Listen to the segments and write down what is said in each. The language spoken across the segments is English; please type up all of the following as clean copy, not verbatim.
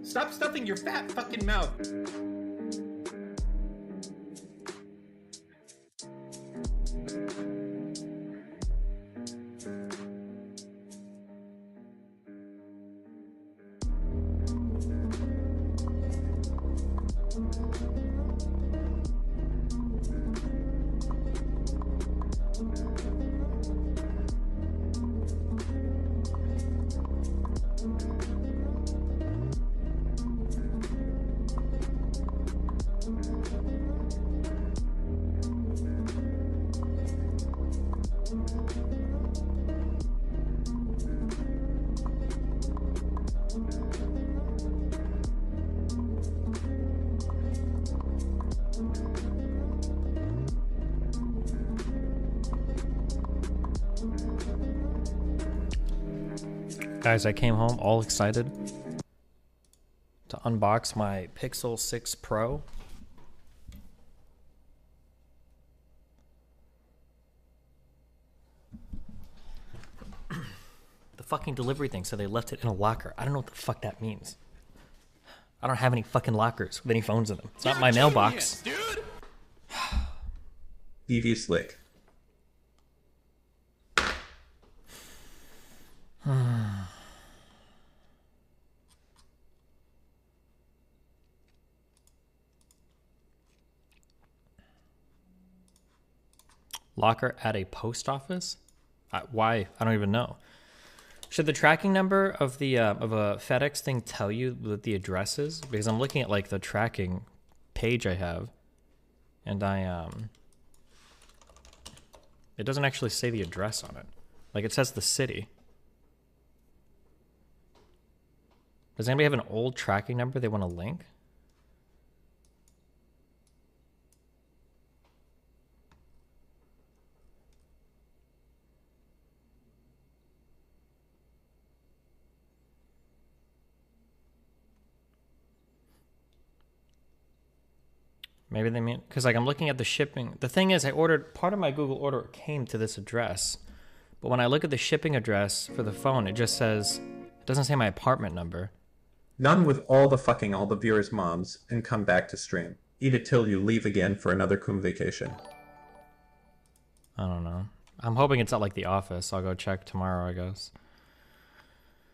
Stop stuffing your fat fucking mouth. Guys, I came home all excited to unbox my Pixel 6 Pro. The fucking delivery thing said they left it in a locker. I don't know what the fuck that means. I don't have any fucking lockers with any phones in them. It's not my mailbox. Dude. EV Slick. Locker at a post office? Why? I don't even know. Should the tracking number of the of a FedEx thing tell you what the address is? Because I'm looking at like the tracking page I have, and it doesn't actually say the address on it. Like it says the city. Does anybody have an old tracking number they want to link? Maybe they mean, because like I'm looking at the shipping. The thing is, I ordered, part of my Google order came to this address. But when I look at the shipping address for the phone, it just says, it doesn't say my apartment number. None with all the viewers' moms and come back to stream. Eat it till you leave again for another cum vacation. I don't know. I'm hoping it's not like The Office. I'll go check tomorrow, I guess.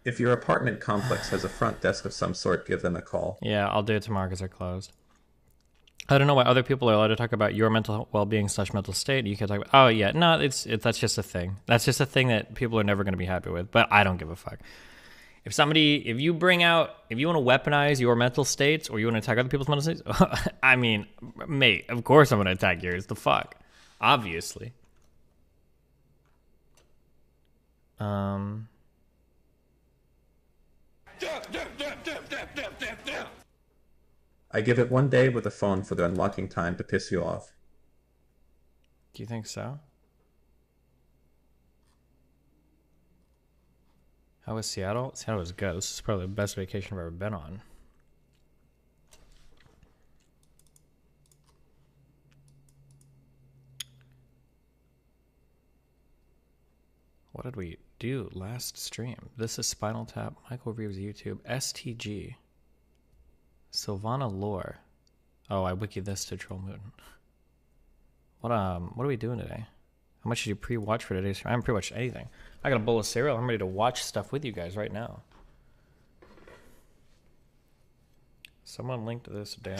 If your apartment complex has a front desk of some sort, give them a call. Yeah, I'll do it tomorrow because they're closed. I don't know why other people are allowed to talk about your mental well-being / mental state. You can talk about, oh yeah, no, that's just a thing. That's just a thing that people are never going to be happy with. But I don't give a fuck. If you want to weaponize your mental states or you want to attack other people's mental states, I mean, mate, of course I'm going to attack yours. The fuck, obviously. I give it 1 day with a phone for the unlocking time to piss you off. Do you think so? How was Seattle? Seattle was good. This is probably the best vacation I've ever been on. What did we do last stream? This is Spinal Tap, Michael Reeves YouTube, STG, Sylvana Lore. Oh, I wiki this to troll Moon. What are we doing today? How much did you pre-watch for today's stream? I haven't pre-watched anything. I got a bowl of cereal. I'm ready to watch stuff with you guys right now. Someone linked this down.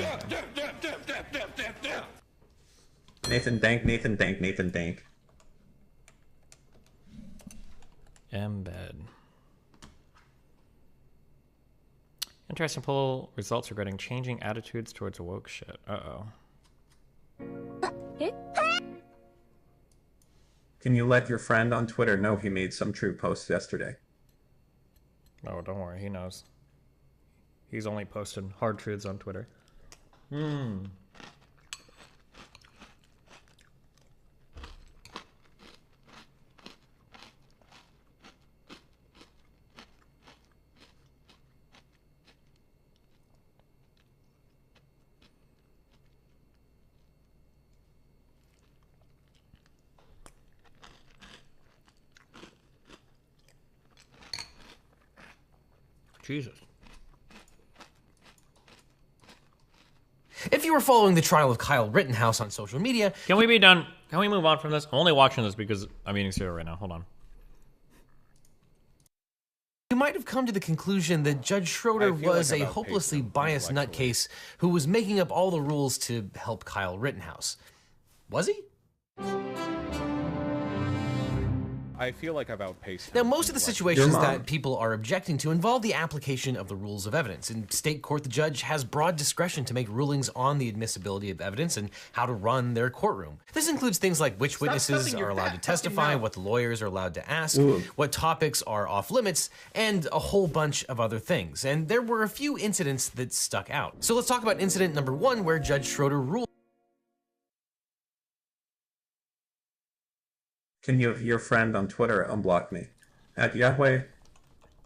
Nathan Dank, Nathan Dank, Nathan Dank. Embed. Interesting poll results regarding changing attitudes towards woke shit. Uh-oh. Can you let your friend on Twitter know he made some true posts yesterday? Oh, don't worry. He knows. He's only posted hard truths on Twitter. Jesus. If you were following the trial of Kyle Rittenhouse on social media... Can we be done? Can we move on from this? I'm only watching this because I'm eating cereal right now. Hold on. You might have come to the conclusion that Judge Schroeder was a hopelessly biased nutcase who was making up all the rules to help Kyle Rittenhouse. Was he? I feel like I've outpaced Now, him most of the in situations that people are objecting to involve the application of the rules of evidence. In state court, the judge has broad discretion to make rulings on the admissibility of evidence and how to run their courtroom. This includes things like which witnesses are allowed to testify, what the lawyers are allowed to ask, what topics are off limits, and a whole bunch of other things. And there were a few incidents that stuck out. So let's talk about incident number 1, where Judge Schroeder ruled. Can your friend on Twitter unblock me? At Yahweh?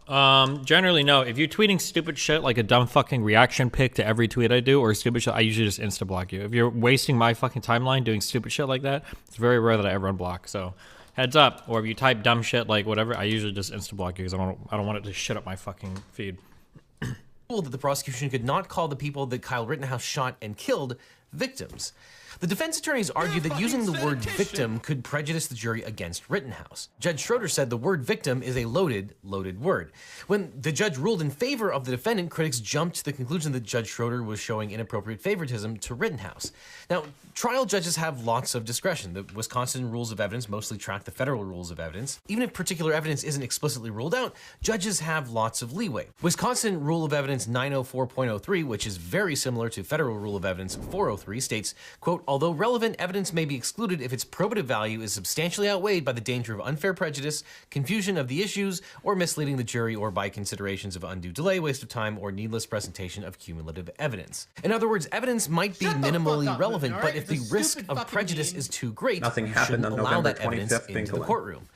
Generally, no. If you're tweeting stupid shit like a dumb fucking reaction pic to every tweet I do or stupid shit, I usually just insta-block you. If you're wasting my fucking timeline doing stupid shit like that, it's very rare that I ever unblock. So, heads up. Or if you type dumb shit like whatever, I usually just insta-block you because I don't want it to shit up my fucking feed. That the prosecution could not call the people that Kyle Rittenhouse shot and killed victims. The defense attorneys argued that using the word victim could prejudice the jury against Rittenhouse. Judge Schroeder said the word victim is a loaded word. When the judge ruled in favor of the defendant, critics jumped to the conclusion that Judge Schroeder was showing inappropriate favoritism to Rittenhouse. Now, trial judges have lots of discretion. The Wisconsin rules of evidence mostly track the federal rules of evidence. Even if particular evidence isn't explicitly ruled out, judges have lots of leeway. Wisconsin Rule of Evidence 904.03, which is very similar to Federal Rule of Evidence 403, states, quote, although relevant evidence may be excluded if its probative value is substantially outweighed by the danger of unfair prejudice, confusion of the issues, or misleading the jury, or by considerations of undue delay, waste of time, or needless presentation of cumulative evidence. In other words, evidence might be minimally relevant, but if the risk of prejudice is too great, you shouldn't allow that evidence into the courtroom.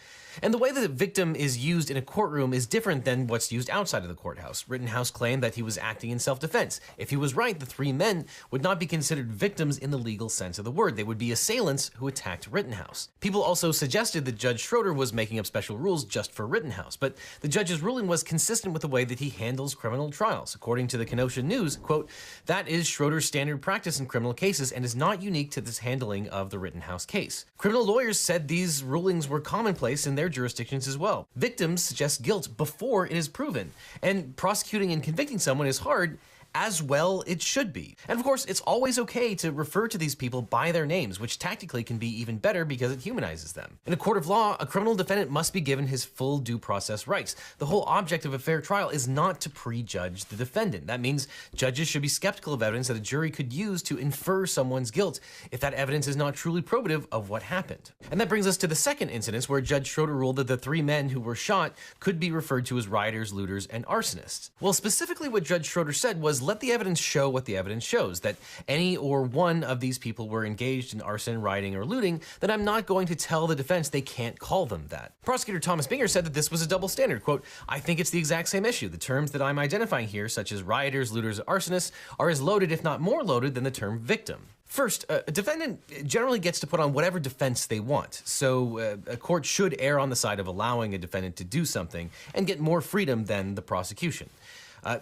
And the way that the victim is used in a courtroom is different than what's used outside of the courthouse. Rittenhouse claimed that he was acting in self-defense. If he was right, the 3 men would not be considered victims in the legal sense of the word. They would be assailants who attacked Rittenhouse. People also suggested that Judge Schroeder was making up special rules just for Rittenhouse, but the judge's ruling was consistent with the way that he handles criminal trials. According to the Kenosha News, quote, that is Schroeder's standard practice in criminal cases and is not unique to this handling of the Rittenhouse case. Criminal lawyers said these rulings were commonplace in their jurisdictions as well. Victims suggest guilt before it is proven, and prosecuting and convicting someone is hard, as well it should be. And of course, it's always okay to refer to these people by their names, which tactically can be even better because it humanizes them. In a court of law, a criminal defendant must be given his full due process rights. The whole object of a fair trial is not to prejudge the defendant. That means judges should be skeptical of evidence that a jury could use to infer someone's guilt if that evidence is not truly probative of what happened. And that brings us to the second incident where Judge Schroeder ruled that the 3 men who were shot could be referred to as rioters, looters, and arsonists. Well, specifically what Judge Schroeder said was, let the evidence show what the evidence shows, that any or one of these people were engaged in arson, rioting, or looting, then I'm not going to tell the defense they can't call them that. Prosecutor Thomas Binger said that this was a double standard. Quote, I think it's the exact same issue. The terms that I'm identifying here, such as rioters, looters, arsonists, are as loaded, if not more loaded, than the term victim. First, a defendant generally gets to put on whatever defense they want, so a court should err on the side of allowing a defendant to do something and get more freedom than the prosecution.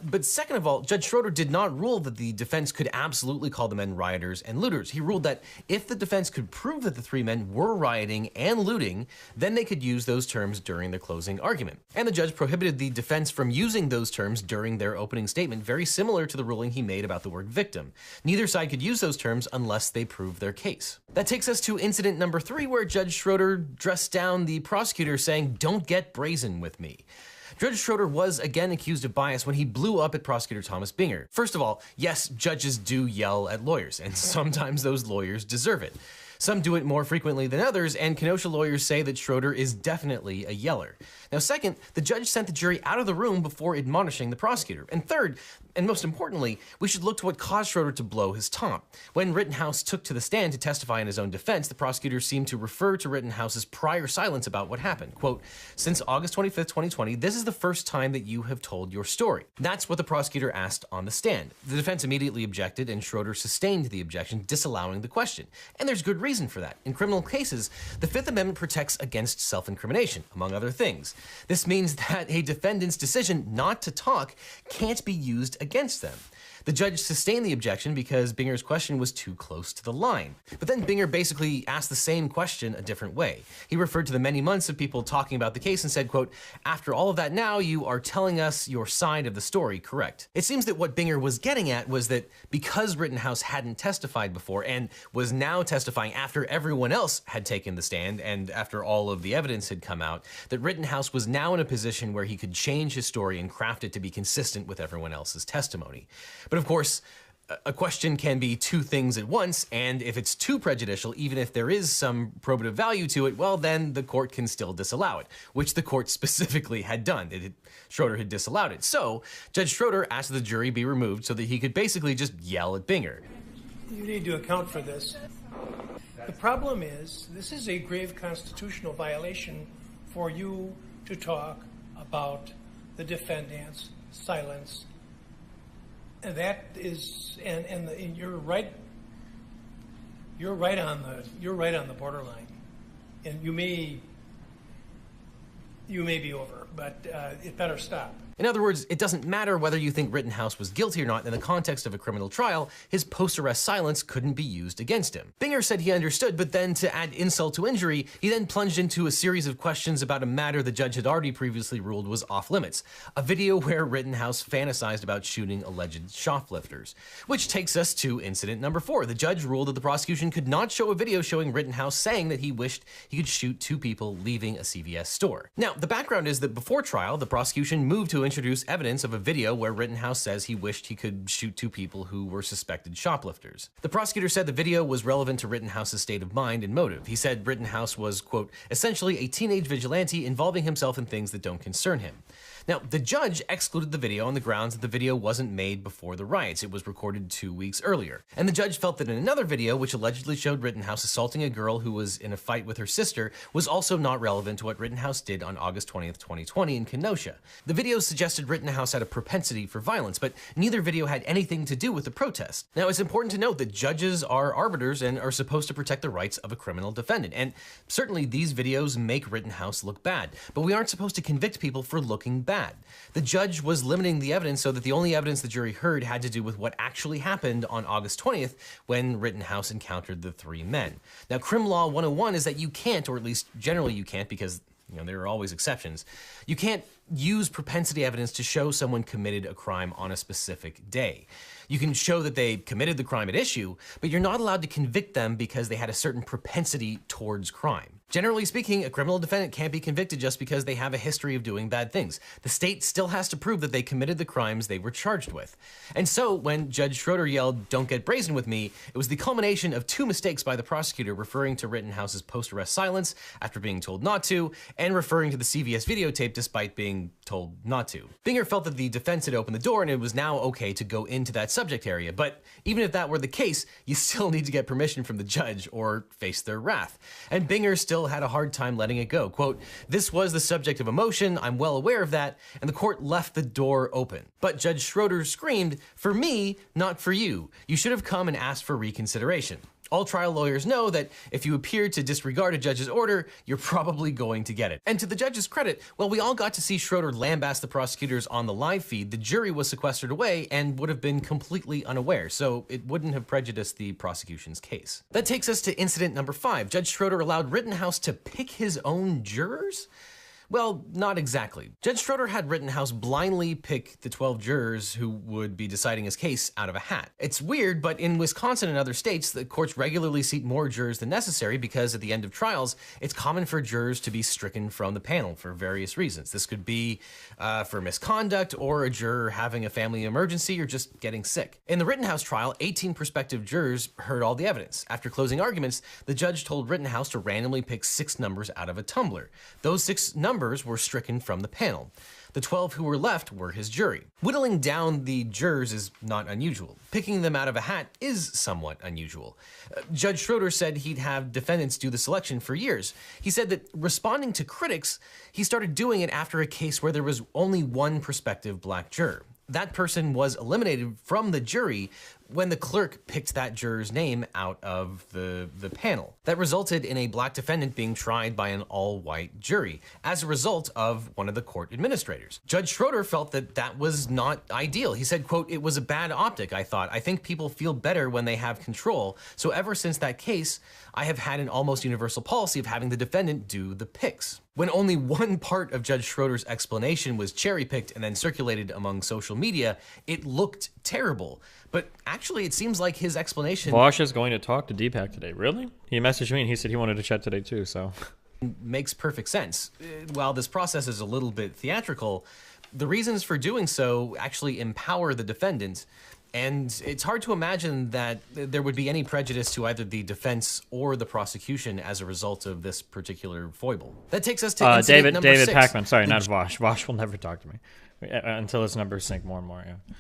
But second of all, Judge Schroeder did not rule that the defense could absolutely call the men rioters and looters. He ruled that if the defense could prove that the 3 men were rioting and looting, then they could use those terms during their closing argument. And the judge prohibited the defense from using those terms during their opening statement, very similar to the ruling he made about the word victim. Neither side could use those terms unless they proved their case. That takes us to incident number 3, where Judge Schroeder dressed down the prosecutor, saying, "Don't get brazen with me." Judge Schroeder was again accused of bias when he blew up at Prosecutor Thomas Binger. First of all, yes, judges do yell at lawyers, and sometimes those lawyers deserve it. Some do it more frequently than others, and Kenosha lawyers say that Schroeder is definitely a yeller. Now second, the judge sent the jury out of the room before admonishing the prosecutor. And third, and most importantly, we should look to what caused Schroeder to blow his top. When Rittenhouse took to the stand to testify in his own defense, the prosecutor seemed to refer to Rittenhouse's prior silence about what happened. Quote, since August 25th, 2020, this is the first time that you have told your story. That's what the prosecutor asked on the stand. The defense immediately objected, and Schroeder sustained the objection, disallowing the question. And there's good reason. reason for that. In criminal cases, the Fifth Amendment protects against self-incrimination, among other things. This means that a defendant's decision not to talk can't be used against them. The judge sustained the objection because Binger's question was too close to the line. But then Binger basically asked the same question a different way. He referred to the many months of people talking about the case and said, quote, "After all of that now, you are telling us your side of the story, correct?" It seems that what Binger was getting at was that because Rittenhouse hadn't testified before and was now testifying after everyone else had taken the stand and after all of the evidence had come out, that Rittenhouse was now in a position where he could change his story and craft it to be consistent with everyone else's testimony. But of course, a question can be two things at once, and if it's too prejudicial, even if there is some probative value to it, well, then the court can still disallow it, which the court specifically had done. Schroeder had disallowed it. So Judge Schroeder asked that the jury be removed so that he could basically just yell at Binger. You need to account for this. The problem is, this is a grave constitutional violation for you to talk about the defendant's silence. And that is, and you're right. You're right on the borderline, and you may be over, but it better stop. In other words, it doesn't matter whether you think Rittenhouse was guilty or not. In the context of a criminal trial, his post-arrest silence couldn't be used against him. Binger said he understood, but then to add insult to injury, he then plunged into a series of questions about a matter the judge had already previously ruled was off limits, a video where Rittenhouse fantasized about shooting alleged shoplifters. Which takes us to incident number 4. The judge ruled that the prosecution could not show a video showing Rittenhouse saying that he wished he could shoot 2 people leaving a CVS store. Now, the background is that before trial, the prosecution moved to introduce evidence of a video where Rittenhouse says he wished he could shoot 2 people who were suspected shoplifters. The prosecutor said the video was relevant to Rittenhouse's state of mind and motive. He said Rittenhouse was, quote, essentially a teenage vigilante involving himself in things that don't concern him. Now, the judge excluded the video on the grounds that the video wasn't made before the riots. It was recorded 2 weeks earlier. And the judge felt that in another video, which allegedly showed Rittenhouse assaulting a girl who was in a fight with her sister, was also not relevant to what Rittenhouse did on August 20th, 2020 in Kenosha. The video suggested Rittenhouse had a propensity for violence, but neither video had anything to do with the protest. Now, it's important to note that judges are arbiters and are supposed to protect the rights of a criminal defendant. And certainly these videos make Rittenhouse look bad, but we aren't supposed to convict people for looking bad. The judge was limiting the evidence so that the only evidence the jury heard had to do with what actually happened on August 20th when Rittenhouse encountered the 3 men. Now, Crim Law 101 is that you can't, or at least generally you can't, because there are always exceptions. You can't use propensity evidence to show someone committed a crime on a specific day. You can show that they committed the crime at issue, but you're not allowed to convict them because they had a certain propensity towards crime. Generally speaking, a criminal defendant can't be convicted just because they have a history of doing bad things. The state still has to prove that they committed the crimes they were charged with. And so when Judge Schroeder yelled, "Don't get brazen with me," it was the culmination of 2 mistakes by the prosecutor referring to Rittenhouse's post-arrest silence after being told not to, and referring to the CVS videotape despite being told not to. Binger felt that the defense had opened the door and it was now okay to go into that subject area, but even if that were the case, you still need to get permission from the judge or face their wrath. And Binger still had a hard time letting it go. Quote, "This was the subject of emotion, I'm well aware of that," and the court left the door open. But Judge Schroeder screamed, "For me, not for you. You should have come and asked for reconsideration." All trial lawyers know that if you appear to disregard a judge's order, you're probably going to get it. And to the judge's credit, while we all got to see Schroeder lambast the prosecutors on the live feed, the jury was sequestered away and would have been completely unaware, so it wouldn't have prejudiced the prosecution's case. That takes us to incident number 5. Judge Schroeder allowed Rittenhouse to pick his own jurors? Well, not exactly. Judge Schroeder had Rittenhouse blindly pick the 12 jurors who would be deciding his case out of a hat. It's weird, but in Wisconsin and other states, the courts regularly seat more jurors than necessary because at the end of trials, it's common for jurors to be stricken from the panel for various reasons. This could be for misconduct, or a juror having a family emergency, or just getting sick. In the Rittenhouse trial, 18 prospective jurors heard all the evidence. After closing arguments, the judge told Rittenhouse to randomly pick 6 numbers out of a tumbler. Those 6 numbers were stricken from the panel. The 12 who were left were his jury. Whittling down the jurors is not unusual. Picking them out of a hat is somewhat unusual. Judge Schroeder said he'd have defendants do the selection for years. He said that responding to critics, he started doing it after a case where there was only one prospective black juror. That person was eliminated from the jury when the clerk picked that juror's name out of the panel. That resulted in a black defendant being tried by an all-white jury as a result of one of the court administrators. Judge Schroeder felt that that was not ideal. He said, quote, "It was a bad optic, I thought. I think people feel better when they have control. So ever since that case, I have had an almost universal policy of having the defendant do the picks." When only one part of Judge Schroeder's explanation was cherry-picked and then circulated among social media, it looked terrible. But actually, it seems like his explanation... Vosh is going to talk to Deepak today. Really? He messaged me and he said he wanted to chat today too, so... makes perfect sense. While this process is a little bit theatrical, the reasons for doing so actually empower the defendant, and it's hard to imagine that there would be any prejudice to either the defense or the prosecution as a result of this particular foible. That takes us to incident number David 6. Packman. Sorry, not Vosh. Vosh will never talk to me until his numbers sink more and more. Yeah.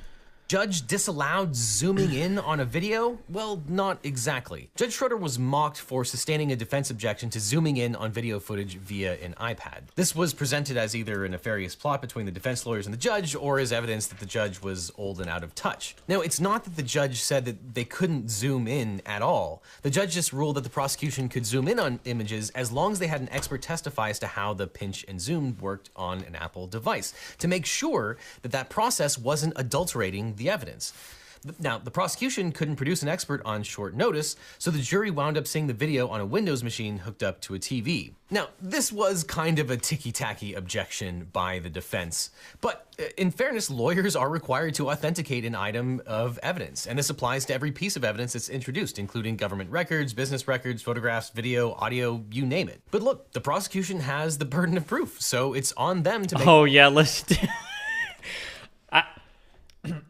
Judge disallowed zooming in on a video? Well, not exactly. Judge Schroeder was mocked for sustaining a defense objection to zooming in on video footage via an iPad. This was presented as either a nefarious plot between the defense lawyers and the judge, or as evidence that the judge was old and out of touch. Now, it's not that the judge said that they couldn't zoom in at all. The judge just ruled that the prosecution could zoom in on images as long as they had an expert testify as to how the pinch and zoom worked on an Apple device, to make sure that that process wasn't adulterating the evidence. Now, the prosecution couldn't produce an expert on short notice, so the jury wound up seeing the video on a Windows machine hooked up to a TV. Now, this was kind of a ticky-tacky objection by the defense, but in fairness, lawyers are required to authenticate an item of evidence, and this applies to every piece of evidence that's introduced, including government records, business records, photographs, video, audio, you name it. But look, the prosecution has the burden of proof, so it's on them to make... Oh, yeah, listen.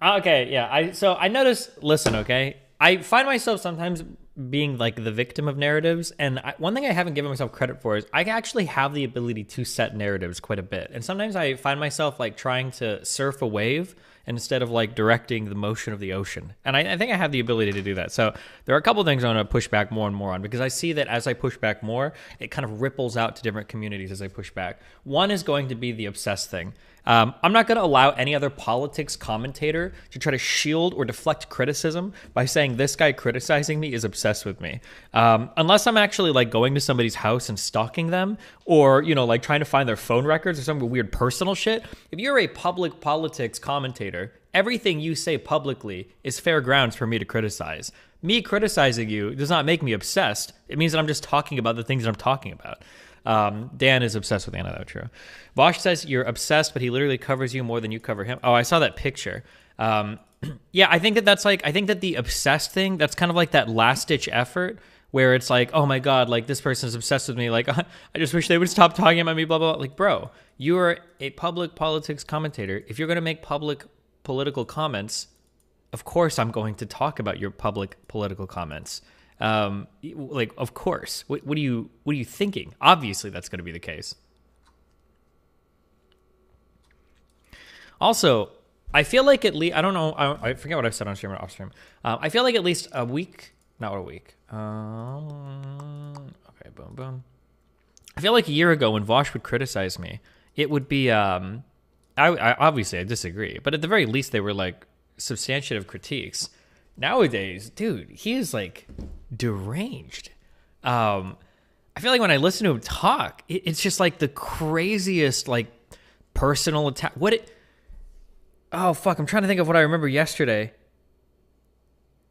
Okay, yeah. I noticed, listen, okay? I find myself sometimes being like the victim of narratives, and one thing I haven't given myself credit for is I actually have the ability to set narratives quite a bit. And sometimes I find myself like trying to surf a wave instead of like directing the motion of the ocean. And I think I have the ability to do that. So there are a couple things I want to push back more and more on, because I see that as I push back more, it kind of ripples out to different communities as I push back. One is going to be the obsessed thing. I'm not going to allow any other politics commentator to try to shield or deflect criticism by saying this guy criticizing me is obsessed with me. Unless I'm actually like going to somebody's house and stalking them, or, you know, like trying to find their phone records or some weird personal shit. If you're a public politics commentator, everything you say publicly is fair grounds for me to criticize. Me criticizing you does not make me obsessed. It means that I'm just talking about the things that I'm talking about. Dan is obsessed with Anna, though, true. Vosh says you're obsessed, but he literally covers you more than you cover him. Oh, I saw that picture. Yeah, I think that's like, I think that the obsessed thing, that's kind of like that last-ditch effort where it's like, oh my God, like this person is obsessed with me. Like, I just wish they would stop talking about me, blah, blah, blah. Like, bro, you are a public politics commentator. If you're going to make public political comments, of course I'm going to talk about your public political comments. Like, of course. What are you thinking? Obviously, that's going to be the case. Also, I feel like at least, I don't know, I forget what I've said on stream or off stream. I feel like at least a week, not a week. Okay, boom, boom. I feel like a year ago when Vosh would criticize me, it would be, I obviously I disagree, but at the very least they were like substantive critiques. Nowadays, dude, he is like deranged. I feel like when I listen to him talk, it's just like the craziest like personal attack. Oh fuck, I'm trying to think of what I remember yesterday.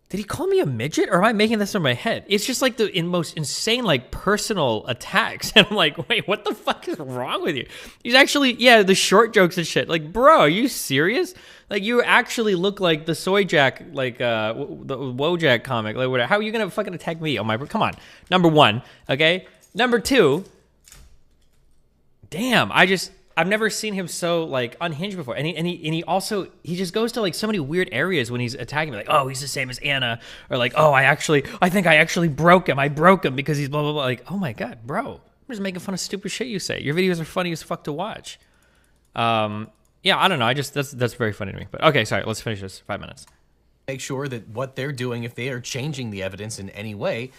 Did he call me a midget, or am I making this in my head? It's just like the most insane, like, personal attacks. And I'm like, wait, what the fuck is wrong with you? He's actually, yeah, the short jokes and shit. Like, bro, are you serious? Like, you actually look like the Soy Jack, like, the Wojak comic. Like, how are you going to fucking attack me? Oh, my, come on. Number one, okay? Number two, damn, I've never seen him so like unhinged before, and he also just goes to like so many weird areas when he's attacking me, like, oh, he's the same as Anna, or like, oh, I think I actually broke him. I broke him because he's blah blah blah. Like, oh my God, bro, I'm just making fun of stupid shit you say. Your videos are funny as fuck to watch. Yeah, I don't know. That's very funny to me. But okay, sorry, let's finish this. 5 minutes. Make sure that what they're doing, if they are changing the evidence in any way,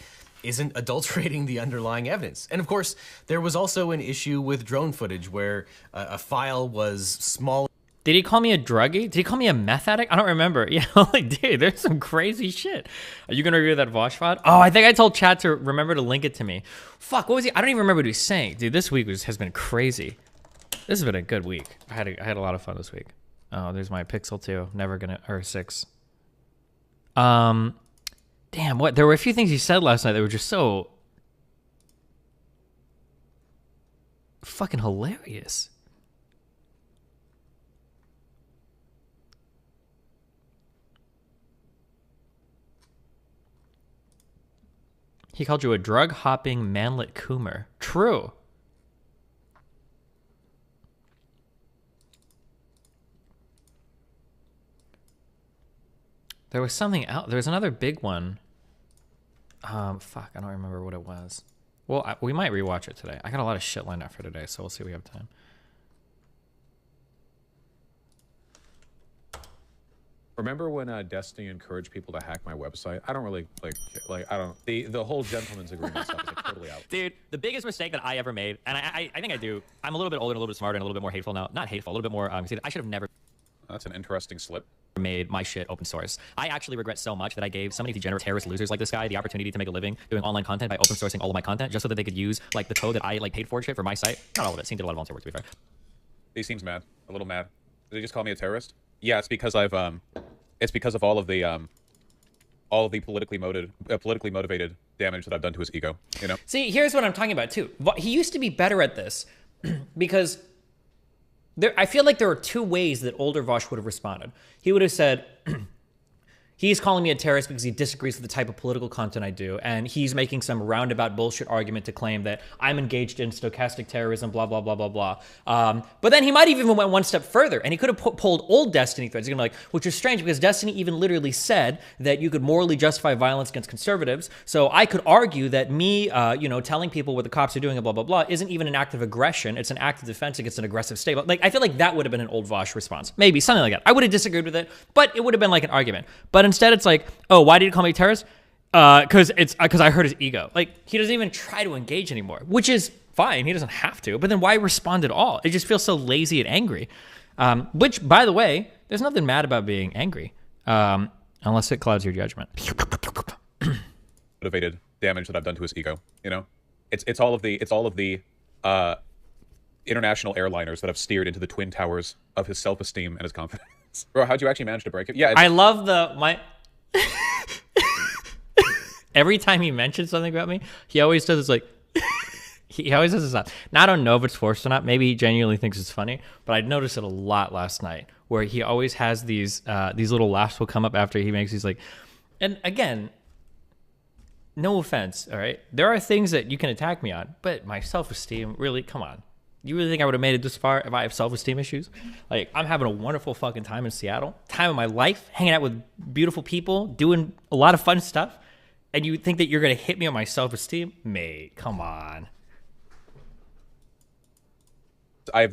isn't adulterating the underlying evidence. And of course, there was also an issue with drone footage where a file was small. Did he call me a druggie? Did he call me a meth addict? I don't remember. Yeah, like, dude, there's some crazy shit. Are you going to review that Vosh VOD? Oh, I think I told chat to remember to link it to me. Fuck, what was he? I don't even remember what he was saying. Dude, this week has been crazy. This has been a good week. I had a lot of fun this week. Oh, there's my Pixel 2. Never gonna, or 6. Damn, what? There were a few things he said last night that were just so fucking hilarious. He called you a drug-hopping manlet coomer. True. There was something else. There was another big one. Fuck, I don't remember what it was. Well, we might rewatch it today. I got a lot of shit lined up for today, so we'll see if we have time. Remember when Destiny encouraged people to hack my website? I don't really I don't. The whole gentleman's agreement stuff is like totally out. Dude, the biggest mistake that I ever made, and I think I do. I'm a little bit older and a little bit smarter and a little bit more hateful now. Not hateful, a little bit more. I should have never. That's an interesting slip. Made my shit open source. I actually regret so much that I gave so many degenerate terrorist losers like this guy the opportunity to make a living doing online content by open sourcing all of my content just so that they could use like the code that I like paid for shit for my site. Not all of it. Seemed did a lot of volunteer work, to be fair. He seems mad. A little mad. Did he just call me a terrorist? Yeah, it's because it's because of all of the politically motivated damage that I've done to his ego. You know. See, here's what I'm talking about too. He used to be better at this because. I feel like there are two ways that older Vosh would have responded. He would have said, he's calling me a terrorist because he disagrees with the type of political content I do, and he's making some roundabout bullshit argument to claim that I'm engaged in stochastic terrorism, blah, blah, blah, blah, blah. But then he might have even went one step further, and he could have pulled old Destiny threads. He's going to be like, which is strange because Destiny even literally said that you could morally justify violence against conservatives. So I could argue that me, telling people what the cops are doing and blah, blah, blah, isn't even an act of aggression. It's an act of defense against an aggressive state. Like, I feel like that would have been an old Vosh response. Maybe, something like that. I would have disagreed with it, but it would have been like an argument. But instead, it's like, oh, why did you call me a terrorist? Because I hurt his ego. Like, he doesn't even try to engage anymore, which is fine. He doesn't have to. But then why respond at all? It just feels so lazy and angry. Which, by the way, there's nothing mad about being angry, unless it clouds your judgment. Motivated damage that I've done to his ego. You know, it's all of the international airliners that have steered into the twin towers of his self-esteem and his confidence. Bro, how'd you actually manage to break it? Yeah, I love every time he mentions something about me, he always does this like he always does this laugh. Now I don't know if it's forced or not. Maybe he genuinely thinks it's funny, but I noticed it a lot last night where he always has these little laughs will come up after he makes these like, and again, no offense, all right? There are things that you can attack me on, but my self-esteem, really, come on. You really think I would have made it this far if I have self-esteem issues? Like, I'm having a wonderful fucking time in Seattle. Time of my life, hanging out with beautiful people, doing a lot of fun stuff. And you think that you're going to hit me on my self-esteem? Mate, come on. I have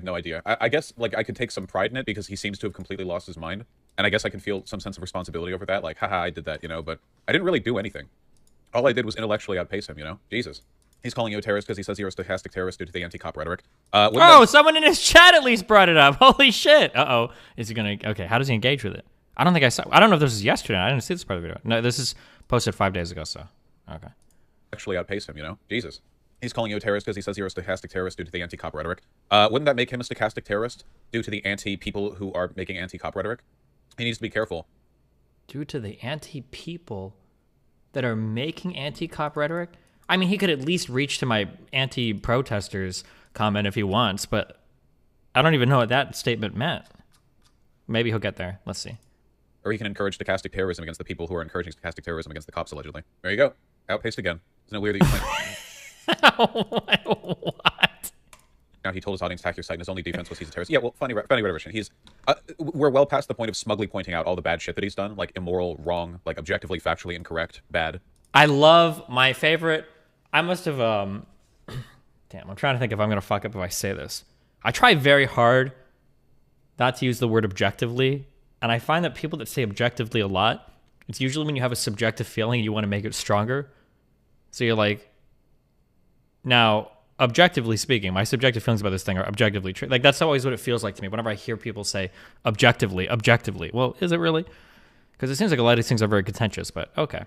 no idea. I guess, like, I could take some pride in it because he seems to have completely lost his mind. And I guess I can feel some sense of responsibility over that. Like, haha, I did that, you know, but I didn't really do anything. All I did was intellectually outpace him, you know? Jesus. He's calling you a terrorist because he says you're a stochastic terrorist due to the anti-cop rhetoric. Someone in his chat at least brought it up. Holy shit. Uh-oh. Is he going to... Okay, how does he engage with it? I don't think I saw... I don't know if this was yesterday. I didn't see this part of the video. No, this is posted 5 days ago, so... Okay. Actually outpace him, you know? Jesus. He's calling you a terrorist because he says you're a stochastic terrorist due to the anti-cop rhetoric. Wouldn't that make him a stochastic terrorist due to the anti-people who are making anti-cop rhetoric? He needs to be careful. Due to the anti-people that are making anti-cop rhetoric? I mean, he could at least reach to my anti-protesters comment if he wants, but I don't even know what that statement meant. Maybe he'll get there. Let's see. Or he can encourage stochastic terrorism against the people who are encouraging stochastic terrorism against the cops, allegedly. There you go. Outpaced again. Isn't it weird that you What? Now he told his audience to hack your site and his only defense was he's a terrorist. Yeah, well, funny rhetorician. He's... we're well past the point of smugly pointing out all the bad shit that he's done, like immoral, wrong, like objectively, factually incorrect, bad. I love my favorite... I must have... Damn, I'm trying to think if I'm going to fuck up if I say this. I try very hard not to use the word objectively, and I find that people that say objectively a lot, it's usually when you have a subjective feeling and you want to make it stronger. So you're like... Now, objectively speaking, my subjective feelings about this thing are objectively true. Like, that's always what it feels like to me whenever I hear people say objectively. Well, is it really? Because it seems like a lot of these things are very contentious, but okay.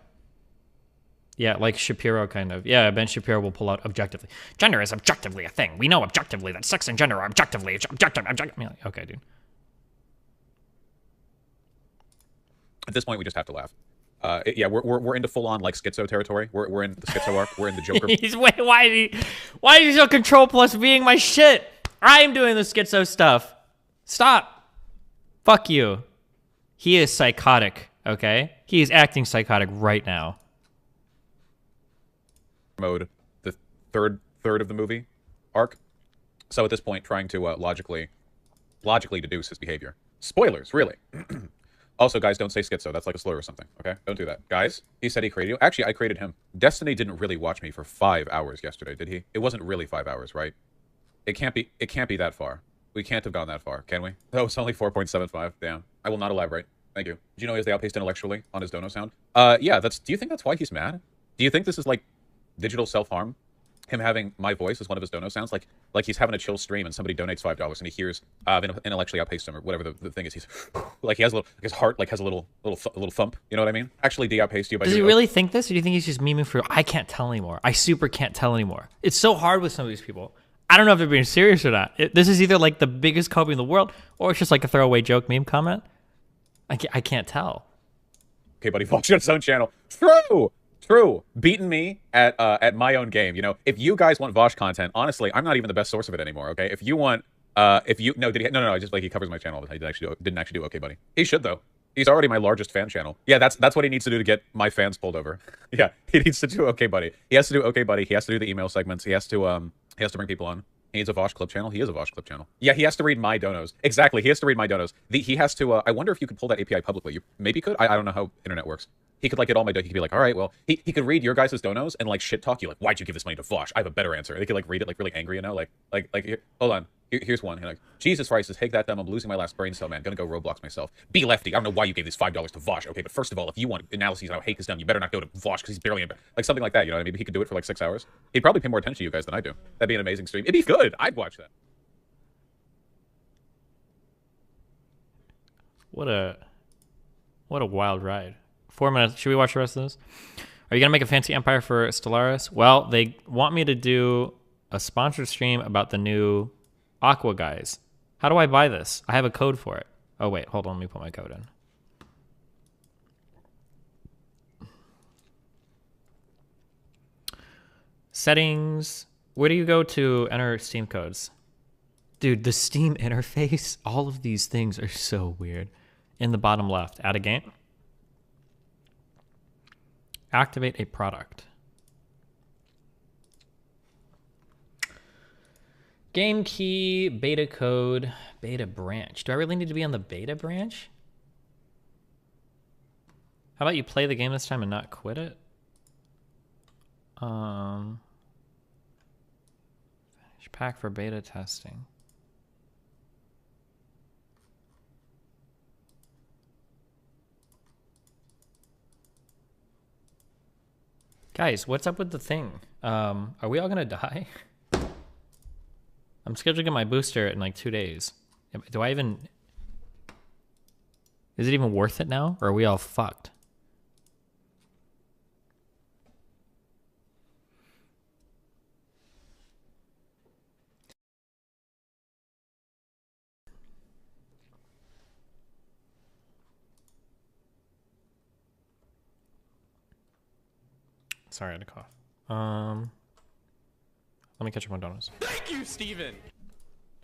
Yeah, like Shapiro kind of. Yeah, Ben Shapiro will pull out objectively. Gender is objectively a thing. We know objectively that sex and gender are objectively objective. I mean, like, okay, dude. At this point, we just have to laugh. Yeah, we're into full on like schizo territory. We're in the schizo arc. We're in the Joker. Why is your control plus being my shit? I'm doing the schizo stuff. Stop. Fuck you. He is psychotic. Okay, he is acting psychotic right now. Mode, the third of the movie arc. So at this point, trying to logically deduce his behavior. Spoilers, really. Also, guys, don't say schizo. That's like a slur or something, okay? Don't do that. Guys, he said he created you. Actually, I created him. Destiny didn't really watch me for 5 hours yesterday, did he? It wasn't really 5 hours, right? It can't be that far. We can't have gone that far, can we? Oh, it's only 4.75. Damn. I will not elaborate. Thank you. Did you know he has the outpaced intellectually on his dono sound? Yeah, do you think that's why he's mad? Do you think this is like digital self-harm? Him having my voice as one of his dono sounds, like he's having a chill stream and somebody donates $5 and he hears intellectually outpaced him or whatever the thing is. He's like he has a little, like his heart like has a little thump. You know what I mean? Actually, outpaced you. By Does he really think this, or do you think he's just memeing for? I can't tell anymore. I super can't tell anymore. It's so hard with some of these people. I don't know if they're being serious or not. This is either like the biggest copy in the world, or it's just like a throwaway joke meme comment. I can't tell. Okay, buddy, watch on his own channel. True. Beating me at my own game. You know, if you guys want Vosh content, honestly, I'm not even the best source of it anymore. Okay, if you want, no, just like he covers my channel all the time. He didn't actually do okay, buddy. He should though. He's already my largest fan channel. Yeah, that's what he needs to do to get my fans pulled over. Yeah, he needs to do okay, buddy. He has to do okay, buddy. He has to do the email segments. He has to bring people on. He needs a Vosh clip channel. He is a Vosh clip channel. Yeah, he has to read my donos. Exactly, he has to read my donos. He has to. I wonder if you could pull that API publicly. You maybe could. I don't know how internet works. He could like get all my donos. He could be like, all right, well, he could read your guys' donos and like shit talk you like, why'd you give this money to Vosh? I have a better answer. And he could like read it like really angry, you know, like here, hold on. Here's one. Like, Jesus Christ, take that dumb. I'm losing my last brain cell, man. Gonna go Roblox myself. Be lefty. I don't know why you gave this $5 to Vosh. Okay, but first of all, if you want analyses on how hate is done, you better not go to Vosh because he's barely like something like that. You know what I mean? He could do it for like 6 hours. He'd probably pay more attention to you guys than I do. That'd be an amazing stream. It'd be good. I'd watch that. What a wild ride. 4 minutes. Should we watch the rest of this? Are you gonna make a fancy empire for Stellaris? Well, they want me to do a sponsored stream about the new Aqua guys. How do I buy this? I have a code for it. Oh wait, hold on, let me put my code in. Settings. Where do you go to enter Steam codes? Dude, the Steam interface, all of these things are so weird. In the bottom left, add a game. Activate a product. Game key, beta code, beta branch. Do I really need to be on the beta branch? How about you play the game this time and not quit it? Finish pack for beta testing. Guys, what's up with the thing? Are we all gonna die? I'm scheduled to get my booster in like 2 days. Do I even... Is it even worth it now? Or are we all fucked? Sorry, I had to cough. Let me catch up on donuts. Thank you, Steven!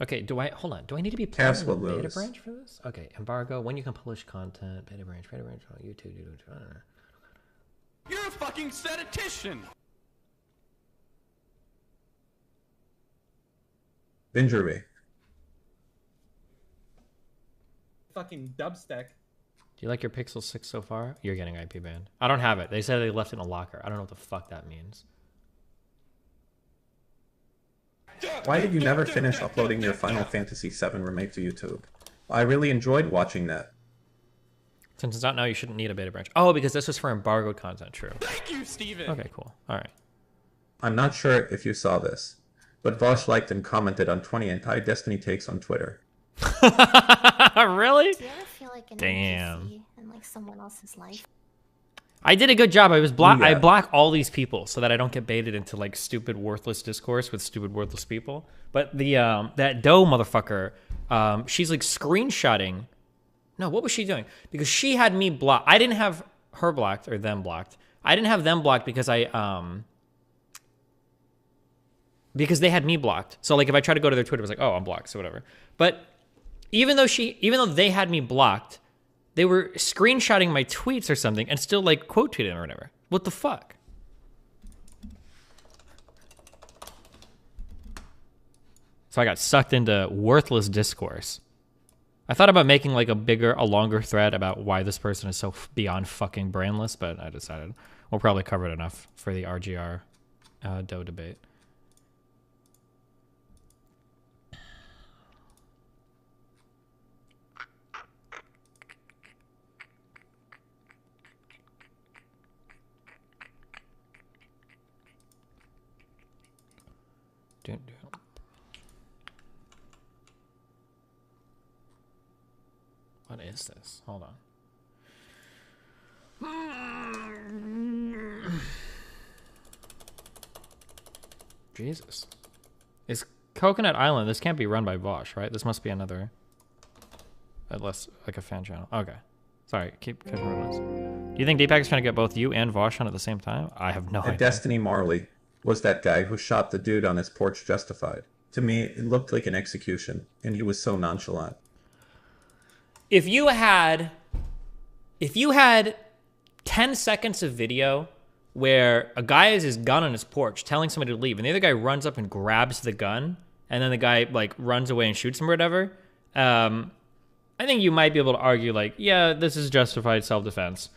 Okay, hold on. Do I need to be playing the beta lose. branch for this? Okay, embargo, when you can publish content, beta branch, YouTube, I don't know. You're a fucking statistician! Injure me. Fucking dubstep. Do you like your Pixel 6 so far? You're getting IP banned. I don't have it. They said they left it in a locker. I don't know what the fuck that means. Why did you never finish uploading your Final Fantasy VII Remake to YouTube? I really enjoyed watching that. Since it's out now, you shouldn't need a beta branch. Oh, because this was for embargoed content. True. Thank you, Steven! Okay, cool. All right. I'm not sure if you saw this, But Vosh liked and commented on 20 anti-Destiny takes on Twitter. Really? Do you ever feel like an Damn. NPC in like someone else's life? I did a good job. I Yeah. block all these people so that I don't get baited into like stupid, worthless discourse with stupid, worthless people. But the that Doe motherfucker, she's like screenshotting. No, what was she doing? Because she had me blocked. I didn't have her blocked or them blocked. I didn't have them blocked because because they had me blocked. So like if I try to go to their Twitter, it was like, oh, I'm blocked, so whatever. But even though they had me blocked, they were screenshotting my tweets or something and still like quote tweeting or whatever. What the fuck? So I got sucked into worthless discourse. I thought about making like a longer thread about why this person is so beyond fucking brainless, but I decided we'll probably cover it enough for the RGRDoe debate. What is this? Hold on. Jesus. Is Coconut Island, this can't be run by Vosh, right? This must be another, unless like a fan channel. Okay. Sorry, keep catching what it is. Do you think Deepak is trying to get both you and Vosh on at the same time? I have no idea. Destiny Marley was that guy who shot the dude on his porch justified. To me, it looked like an execution, and he was so nonchalant. If you had 10 seconds of video where a guy has his gun on his porch telling somebody to leave, and the other guy runs up and grabs the gun, and then the guy like runs away and shoots him or whatever, I think you might be able to argue like, yeah, this is justified self-defense.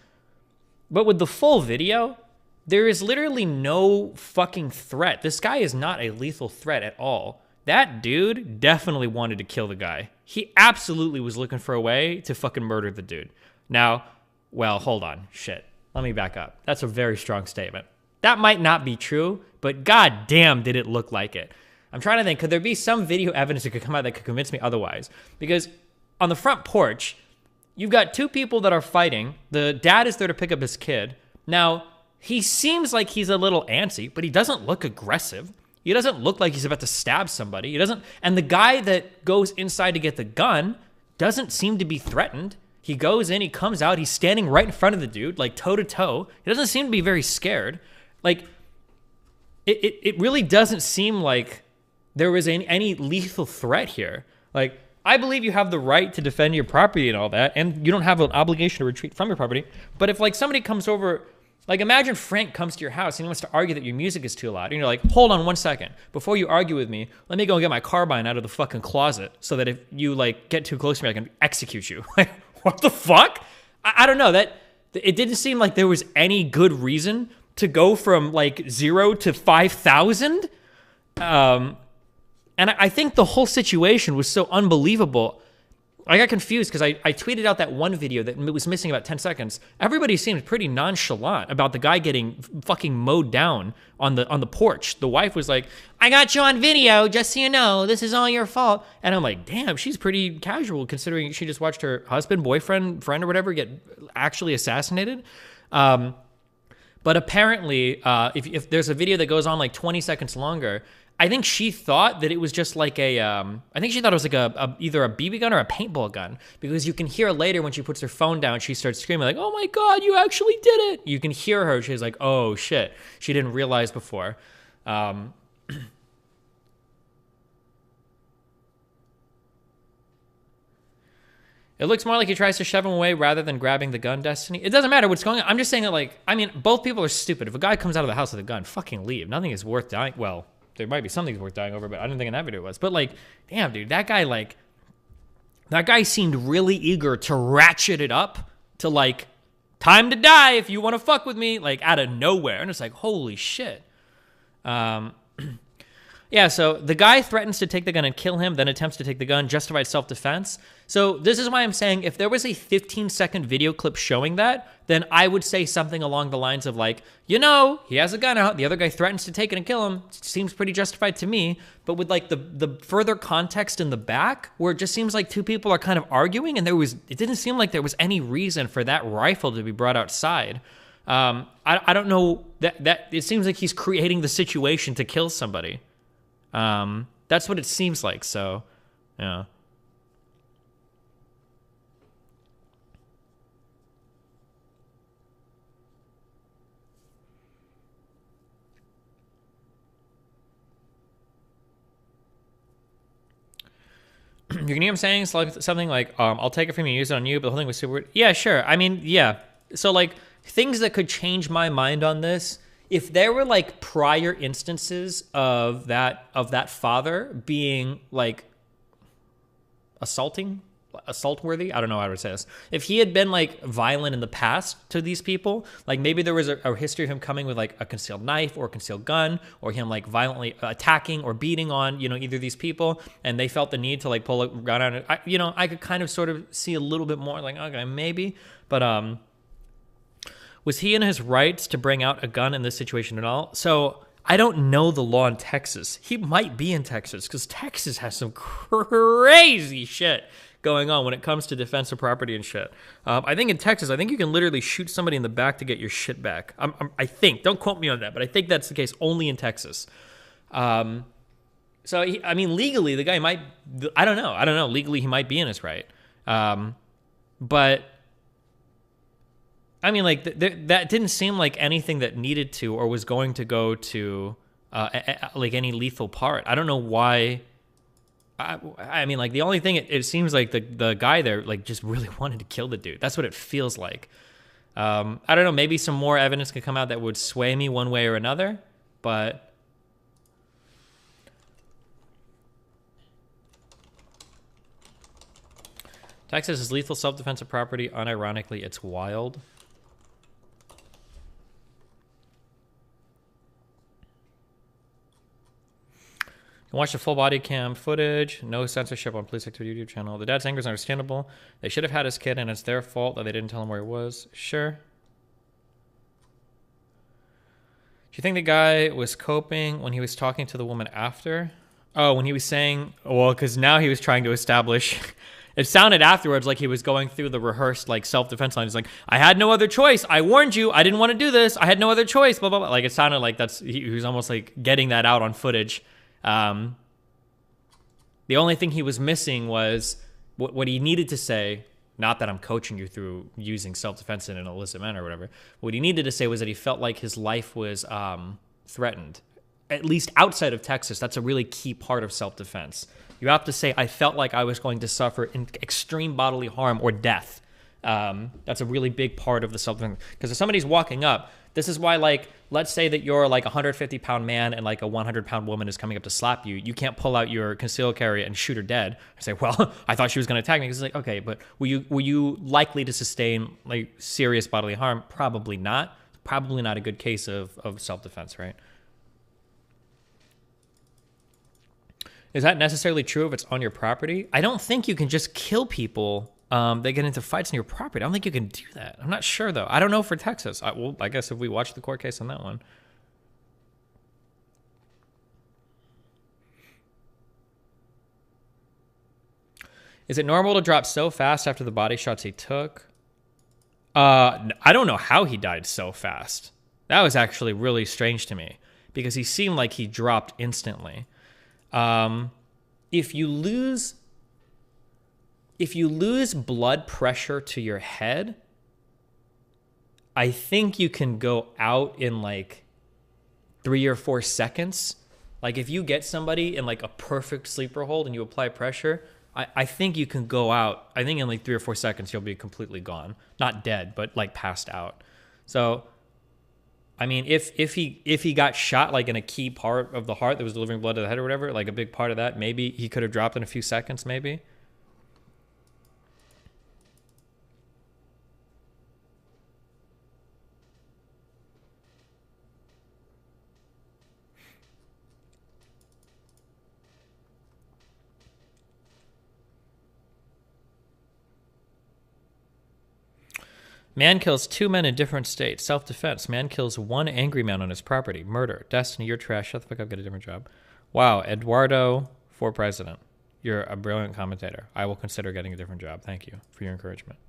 But with the full video, there is literally no fucking threat. This guy is not a lethal threat at all. That dude definitely wanted to kill the guy. He absolutely was looking for a way to fucking murder the dude. Now, well, hold on. Shit. Let me back up. That's a very strong statement. That might not be true, but goddamn did it look like it. I'm trying to think, could there be some video evidence that could come out that could convince me otherwise? Because on the front porch, you've got two people that are fighting. The dad is there to pick up his kid. Now, he seems like he's a little antsy, but he doesn't look aggressive. He doesn't look like he's about to stab somebody. He doesn't, and the guy that goes inside to get the gun doesn't seem to be threatened. He goes in, he comes out, he's standing right in front of the dude, like toe to toe. He doesn't seem to be very scared. Like, it really doesn't seem like there was any lethal threat here. Like, I believe you have the right to defend your property and all that, and you don't have an obligation to retreat from your property. But if like somebody comes over, like imagine Frank comes to your house and he wants to argue that your music is too loud, and you're like, hold on 1 second, before you argue with me, let me go and get my carbine out of the fucking closet so that if you like get too close to me, I can execute you. Like, what the fuck? I don't know, that it didn't seem like there was any good reason to go from like 0 to 5,000. And I think the whole situation was so unbelievable. I got confused because I tweeted out that one video that was missing about 10 seconds. Everybody seemed pretty nonchalant about the guy getting fucking mowed down on the porch. The wife was like, I got you on video, just so you know, this is all your fault. And I'm like, damn, she's pretty casual considering she just watched her husband, boyfriend, friend or whatever get actually assassinated. But apparently, if there's a video that goes on like 20 seconds longer, I think she thought that it was just like I think she thought it was like either a BB gun or a paintball gun, because you can hear later when she puts her phone down, she starts screaming like, oh my God, you actually did it. You can hear her. She's like, oh shit. She didn't realize before. It looks more like he tries to shove him away rather than grabbing the gun, Destiny. It doesn't matter what's going on. I'm just saying that, like, I mean, both people are stupid. If a guy comes out of the house with a gun, fucking leave. Nothing is worth dying. Well, there might be something worth dying over, but I didn't think in that video it was. But, like, damn, dude, that guy seemed really eager to ratchet it up to, like, time to die if you want to fuck with me, like, out of nowhere. And it's like, holy shit. Yeah, so the guy threatens to take the gun and kill him, then attempts to take the gun, justified self-defense. So this is why I'm saying if there was a 15-second video clip showing that, then I would say something along the lines of like, you know, he has a gun out, the other guy threatens to take it and kill him. Seems pretty justified to me. But with like the further context in the back, where it just seems like two people are kind of arguing, and it didn't seem like there was any reason for that rifle to be brought outside. I don't know that it seems like he's creating the situation to kill somebody. That's what it seems like. So, yeah. You can hear him saying something like, I'll take it from you, use it on you, but the whole thing was super weird. Yeah, sure. I mean, yeah. So, like, things that could change my mind on this, if there were, like, prior instances of that father being, like, assault-worthy? I don't know how to say this. If he had been, like, violent in the past to these people, like, maybe there was a history of him coming with, like, a concealed knife or a concealed gun, or him, like, violently attacking or beating on, you know, either of these people, and they felt the need to, like, pull a gun out. I could kind of sort of see a little bit more, like, okay, maybe. But, was he in his rights to bring out a gun in this situation at all? So I don't know the law in Texas. He might be in Texas, because Texas has some crazy shit going on when it comes to defense of property and shit. I think in Texas, I think you can literally shoot somebody in the back to get your shit back. I think. Don't quote me on that, but I think that's the case only in Texas. Legally, the guy might... I don't know. Legally, he might be in his right. But... I mean, like, that didn't seem like anything that needed to or was going to go to, like, any lethal part. I don't know why. I mean, like, the only thing, it seems like the guy there, like, just really wanted to kill the dude. That's what it feels like. I don't know. Maybe some more evidence could come out that would sway me one way or another. But... Texas is lethal self-defense of property. Unironically, it's wild. Watch the full body cam footage. No censorship on Police Activity YouTube channel. The dad's anger is understandable. They should have had his kid, and it's their fault that they didn't tell him where he was. Sure. Do you think the guy was coping when he was talking to the woman after? Oh, when he was saying, well, because now he was trying to establish... It sounded afterwards like he was going through the rehearsed, like, self-defense line. He's like, I had no other choice. I warned you. I didn't want to do this. I had no other choice. Blah, blah, blah. Like, it sounded like he was almost, like, getting that out on footage. The only thing he was missing was what he needed to say. Not that I'm coaching you through using self-defense in an illicit manner or whatever. What he needed to say was that he felt like his life was threatened. At least outside of Texas, that's a really key part of self-defense. You have to say, I felt like I was going to suffer extreme bodily harm or death. That's a really big part of the self-defense. Because if somebody's walking up, this is why, like, let's say that you're like a 150-pound man and like a 100-pound woman is coming up to slap you. You can't pull out your concealed carry and shoot her dead. I say, well, I thought she was going to attack me. It's like, okay, but were you likely to sustain like serious bodily harm? Probably not. Probably not a good case of self-defense, right? Is that necessarily true if it's on your property? I don't think you can just kill people that get into fights on your property. I don't think you can do that. I'm not sure, though. I don't know for Texas. I guess if we watch the court case on that one. Is it normal to drop so fast after the body shots he took? I don't know how he died so fast. That was actually really strange to me because he seemed like he dropped instantly. If you lose blood pressure to your head, I think you can go out in like 3 or 4 seconds. Like if you get somebody in like a perfect sleeper hold and you apply pressure, I think you can go out. I think in like 3 or 4 seconds, you'll be completely gone. Not dead, but like passed out. So, I mean, if he got shot like in a key part of the heart that was delivering blood to the head or whatever, like a big part of that, maybe he could have dropped in a few seconds, maybe. Man kills 2 men in different states. Self-defense. Man kills 1 angry man on his property. Murder. Destiny, you're trash. Shut the fuck up, get a different job. Wow, RGRDoe for president. You're a brilliant commentator. I will consider getting a different job. Thank you for your encouragement.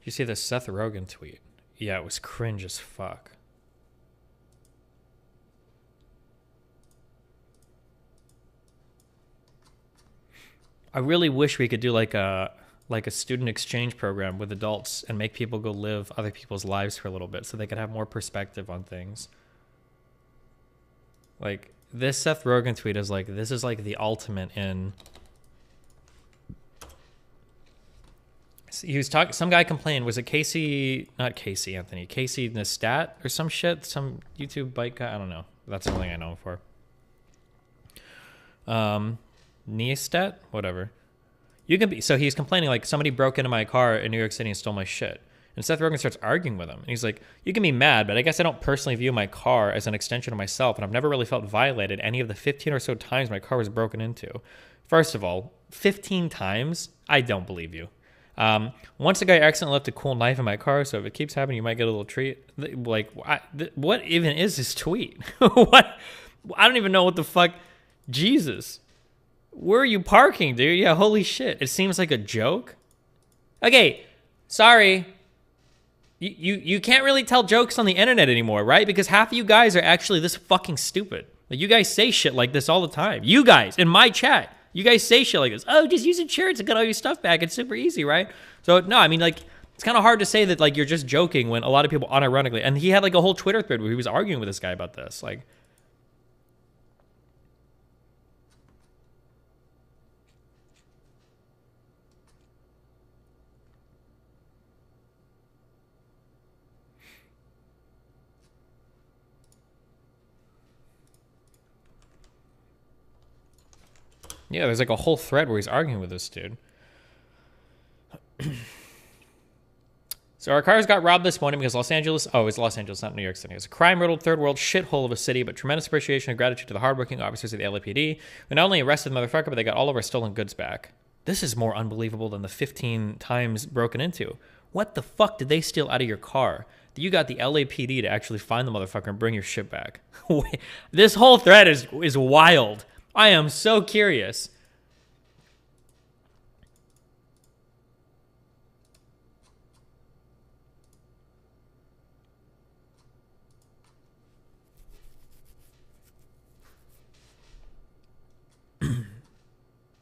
You see this Seth Rogen tweet? Yeah, it was cringe as fuck. I really wish we could do like a student exchange program with adults and make people go live other people's lives for a little bit so they could have more perspective on things. Like this Seth Rogen tweet is like, this is like the ultimate in. He was talking, some guy complained, was it Casey, not Casey Anthony, Casey Neistat or some shit, some YouTube bike guy, I don't know. That's the only thing I know him for. Neistat, whatever. You can be, so he's complaining like somebody broke into my car in New York City and stole my shit. And Seth Rogen starts arguing with him. And he's like, you can be mad, but I guess I don't personally view my car as an extension of myself, and I've never really felt violated any of the 15 or so times my car was broken into. First of all, 15 times? I don't believe you. Once a guy accidentally left a cool knife in my car, so if it keeps happening, you might get a little treat. Like, what even is this tweet? What? I don't even know what the fuck. Jesus. Where are you parking, dude? Yeah, holy shit. It seems like a joke. Okay, sorry. You can't really tell jokes on the internet anymore, right? Because half of you guys are actually this fucking stupid. Like, you guys say shit like this all the time. You guys, in my chat, you guys say shit like this. Oh, just use insurance and get all your stuff back. It's super easy, right? So, no, I mean, like, it's kind of hard to say that, like, you're just joking when a lot of people unironically... And he had, like, a whole Twitter thread where he was arguing with this guy about this. Like... Yeah, there's like a whole thread where he's arguing with this dude. So our cars got robbed this morning because Los Angeles... Oh, it's Los Angeles, not New York City. It's a crime-riddled third-world shithole of a city, but tremendous appreciation and gratitude to the hardworking officers of the LAPD who not only arrested the motherfucker, but they got all of our stolen goods back. This is more unbelievable than the 15 times broken into. What the fuck did they steal out of your car that you got the LAPD to actually find the motherfucker and bring your shit back? This whole thread is wild. I am so curious.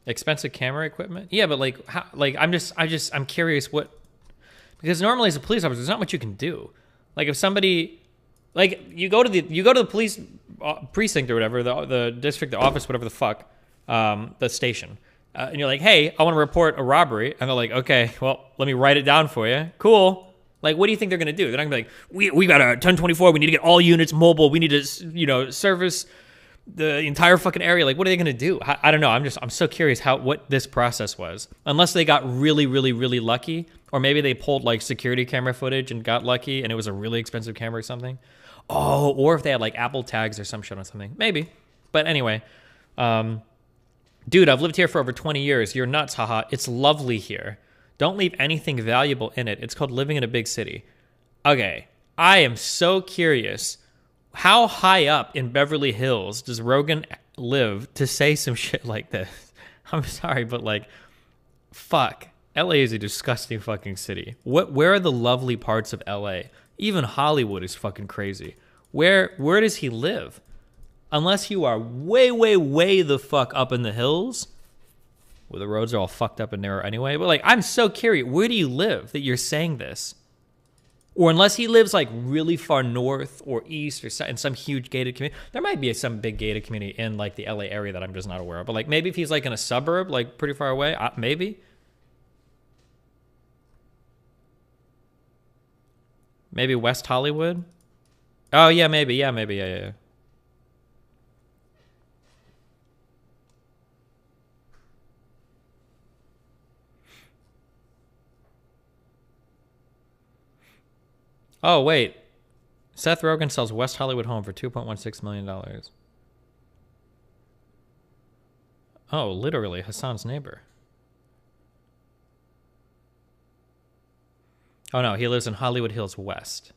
Expensive camera equipment? Yeah, but like, how, like I'm curious what, because normally as a police officer, there's not much you can do. Like if somebody, like you go to the police precinct or whatever, the district, the office, whatever the fuck, the station, and you're like, hey, I want to report a robbery, and they're like, okay, well, let me write it down for you. Cool. Like, what do you think they're gonna do? They're not gonna be like, we got a 1024. We need to get all units mobile. We need to, service the entire fucking area. Like, what are they gonna do? I don't know. I'm so curious what this process was. Unless they got really, really, really lucky, or maybe they pulled like security camera footage and got lucky, and it was a really expensive camera or something. Oh, or if they had like Apple tags or some shit on something, maybe. But anyway, dude, I've lived here for over 20 years. You're nuts, haha. It's lovely here. Don't leave anything valuable in it. It's called living in a big city. Okay, I am so curious. How high up in Beverly Hills does Rogan live to say some shit like this? I'm sorry, but like, fuck. LA is a disgusting fucking city. Where are the lovely parts of LA? Even Hollywood is fucking crazy. Where does he live? Unless you are way, way, way the fuck up in the hills, where the roads are all fucked up and narrow anyway. But like, I'm so curious. Where do you live that you're saying this? Or unless he lives like really far north or east or in some huge gated community. There might be some big gated community in like the LA area that I'm just not aware of. But like maybe if he's like in a suburb, like pretty far away, maybe. Maybe West Hollywood. Oh yeah, maybe. Yeah. Oh, wait. Seth Rogen sells West Hollywood home for $2.16 million. Oh, literally Hassan's neighbor. Oh no, he lives in Hollywood Hills West.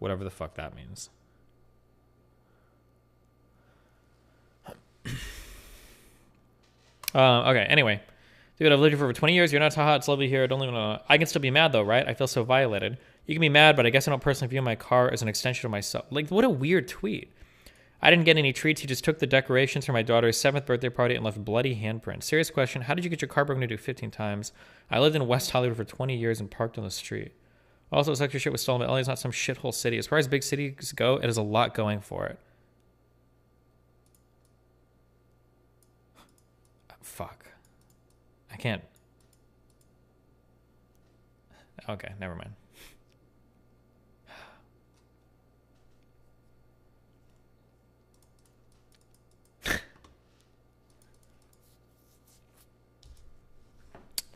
Whatever the fuck that means. Okay, anyway. Dude, I've lived here for over 20 years. You're not so hot. It's lovely here. I don't even know. I can still be mad though, right? I feel so violated. You can be mad, but I guess I don't personally view my car as an extension of myself. Like, what a weird tweet. I didn't get any treats. He just took the decorations for my daughter's 7th birthday party and left bloody handprints. Serious question. How did you get your car broken into 15 times? I lived in West Hollywood for 20 years and parked on the street. Also, this extra shit was stolen, but LA is not some shithole city. As far as big cities go, it has a lot going for it. Fuck. I can't. Okay, never mind.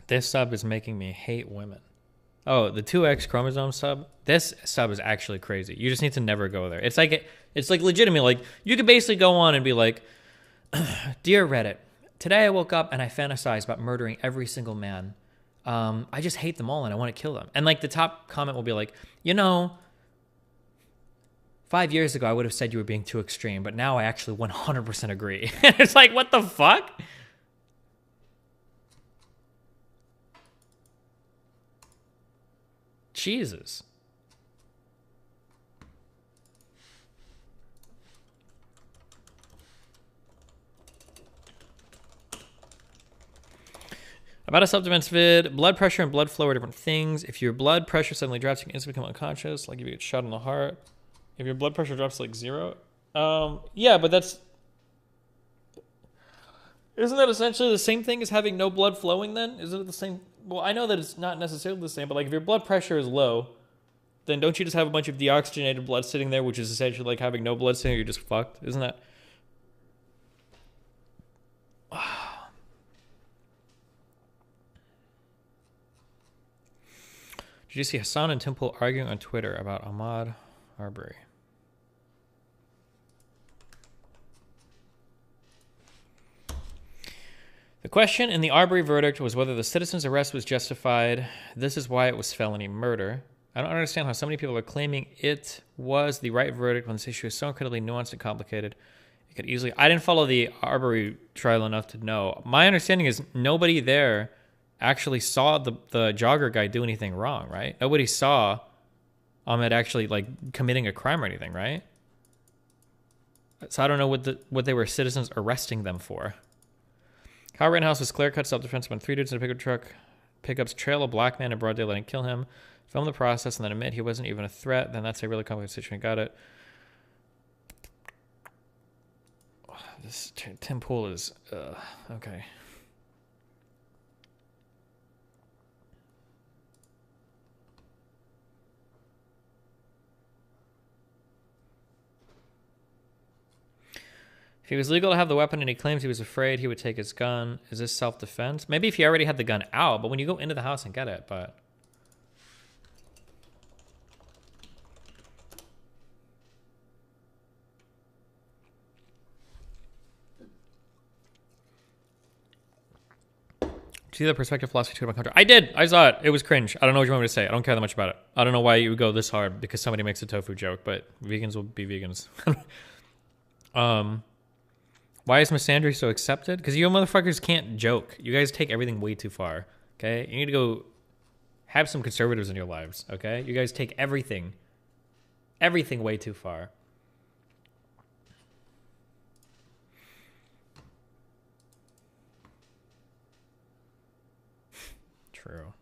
This sub is making me hate women. Oh, the 2X chromosome sub. This sub is actually crazy. You just need to never go there. It's like legitimate. Like, you could basically go on and be like, "Dear Reddit, today I woke up and I fantasized about murdering every single man. I just hate them all and I want to kill them." And like the top comment will be like, 5 years ago I would have said you were being too extreme, but now I actually 100% agree. It's like, what the fuck? Jesus. About a self-defense vid, blood pressure and blood flow are different things. If your blood pressure suddenly drops, you can instantly become unconscious, like if you get shot in the heart. If your blood pressure drops to like 0, yeah, but that's... Isn't that essentially the same thing as having no blood flowing then? Isn't it the same? Well, I know that it's not necessarily the same, but like if your blood pressure is low, then don't you just have a bunch of deoxygenated blood sitting there, which is essentially like having no blood sitting there, you're just fucked? Isn't that... Did you see Hassan and Tim Pool arguing on Twitter about Ahmaud Arbery? The question in the Arbery verdict was whether the citizen's arrest was justified. This is why it was felony murder. I don't understand how so many people are claiming it was the right verdict when this issue is so incredibly nuanced and complicated. It could easily... I didn't follow the Arbery trial enough to know. My understanding is nobody there actually saw the jogger guy do anything wrong, right? Nobody saw Ahmed actually like committing a crime or anything, right? So I don't know what they were citizens arresting them for. Kyle Rittenhouse was clear-cut self-defense when 3 dudes in a pickup truck pickups trail a black man in broad daylight and kill him, film the process, and then admit he wasn't even a threat. Then that's a really complicated situation. Got it. This Tim Pool is okay. If he was legal to have the weapon and he claims he was afraid he would take his gun, is this self-defense? Maybe if he already had the gun out, but when you go into the house and get it, but... See the perspective philosophy tweet about Contra? I did! I saw it! It was cringe. I don't know what you want me to say. I don't care that much about it. I don't know why you would go this hard because somebody makes a tofu joke, but vegans will be vegans. Why is misandry so accepted? Because you motherfuckers can't joke. You guys take everything way too far, okay? You need to go have some conservatives in your lives, okay? You guys take everything way too far. True.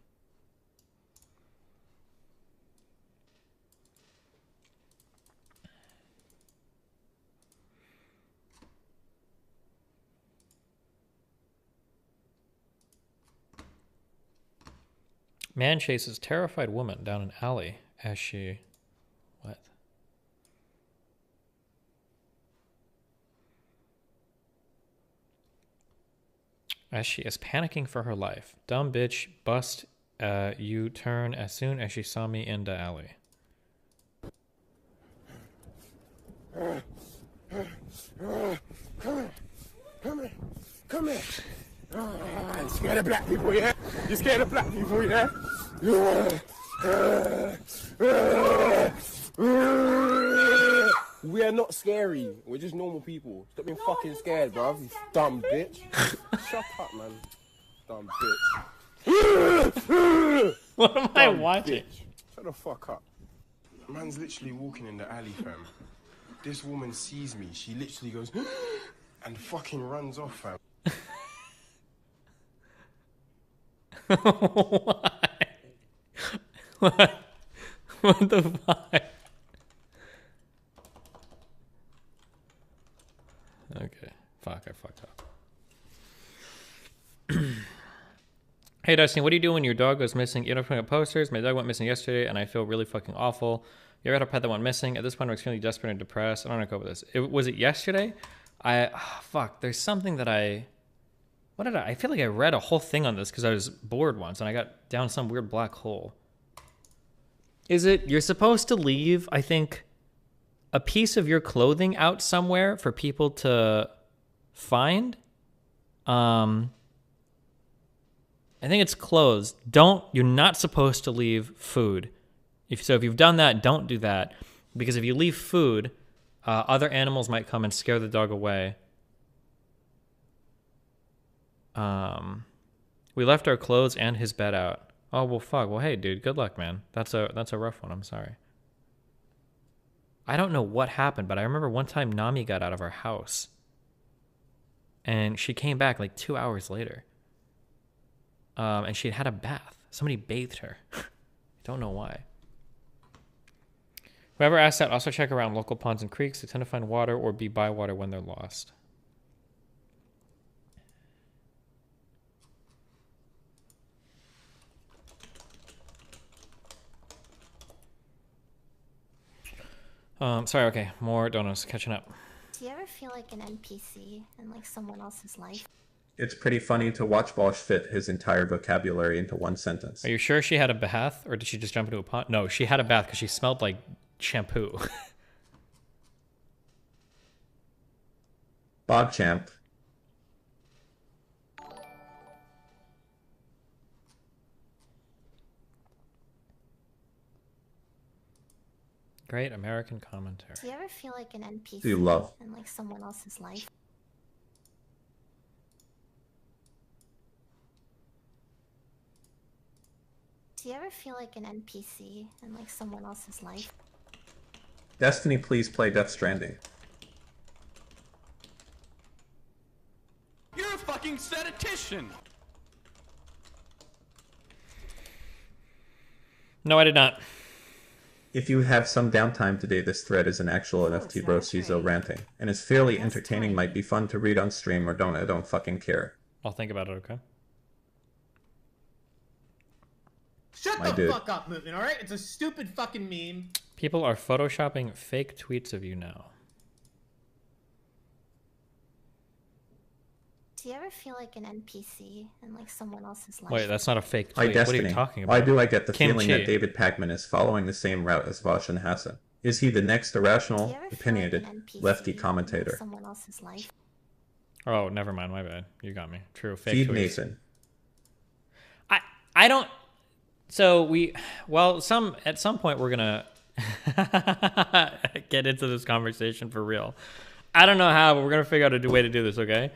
Man chases terrified woman down an alley as she... What? As she is panicking for her life. Dumb bitch bust U-turn as soon as she saw me in the alley. Come here. I'm scared of black people, yeah? You scared of black people, yeah? We are not scary. We're just normal people. Stop being fucking scared, bruv. You dumb bitch. Shut up, man. Dumb bitch. What am I watching? Bitch. Shut the fuck up. Man's literally walking in the alley, fam. This woman sees me. She literally goes and fucking runs off, fam. Why? What the fuck? Okay. Fuck, I fucked up. Hey, Dustin, what do you do when your dog goes missing? You know, putting up posters. My dog went missing yesterday, and I feel really fucking awful. You ever had a pet that went missing? At this point, I'm extremely desperate and depressed. I don't know how to cope with this. Was it yesterday? Fuck, there's something that I feel like I read a whole thing on this because I was bored once, and I got down some weird black hole. Is it, you're supposed to leave, I think, a piece of your clothing out somewhere for people to find? I think it's clothes. You're not supposed to leave food. If you've done that, don't do that. Because if you leave food, other animals might come and scare the dog away. We left our clothes and his bed out. Oh, well, fuck. Well, hey, dude, good luck, man. That's a rough one. I'm sorry. I don't know what happened, but I remember one time Nami got out of our house. And she came back like 2 hours later. And she'd had a bath. Somebody bathed her. Don't know why. Whoever asked that, also check around local ponds and creeks. They tend to find water or be by water when they're lost. Sorry, okay. More donuts. Catching up. Do you ever feel like an NPC in like someone else's life? It's pretty funny to watch Vosh fit his entire vocabulary into one sentence. Are you sure she had a bath, or did she just jump into a pond? No, she had a bath because she smelled like shampoo. Bob Champ. Great American commentary. Do you ever feel like an NPC Do you love? in like someone else's life? Do you ever feel like an NPC in like someone else's life? Destiny, please play Death Stranding. You're a fucking statistician. No, I did not. If you have some downtime today, this thread is an actual NFT bro Cizo ranting, and is fairly entertaining. Might be fun to read on stream, or don't. I don't fucking care. I'll think about it, okay? Shut My the dude. fuck up, Movement, alright? It's a stupid fucking meme. People are photoshopping fake tweets of you now. Do you ever feel like an NPC in like someone else's life? Wait, that's not a fake Hi, tweet. Destiny. What are you talking about? Why do I get the Kim feeling Chi. that David Pacman is following the same route as Vosh and Hassan? Is he the next Do you irrational, ever feel like opinionated, an NPC lefty in, like, commentator? someone else's life? Oh, never mind. My bad. You got me. True. Fake Feed tweets. Nathan. I don't. So at some point we're gonna get into this conversation for real. I don't know how, but we're gonna figure out a way to do this. Okay.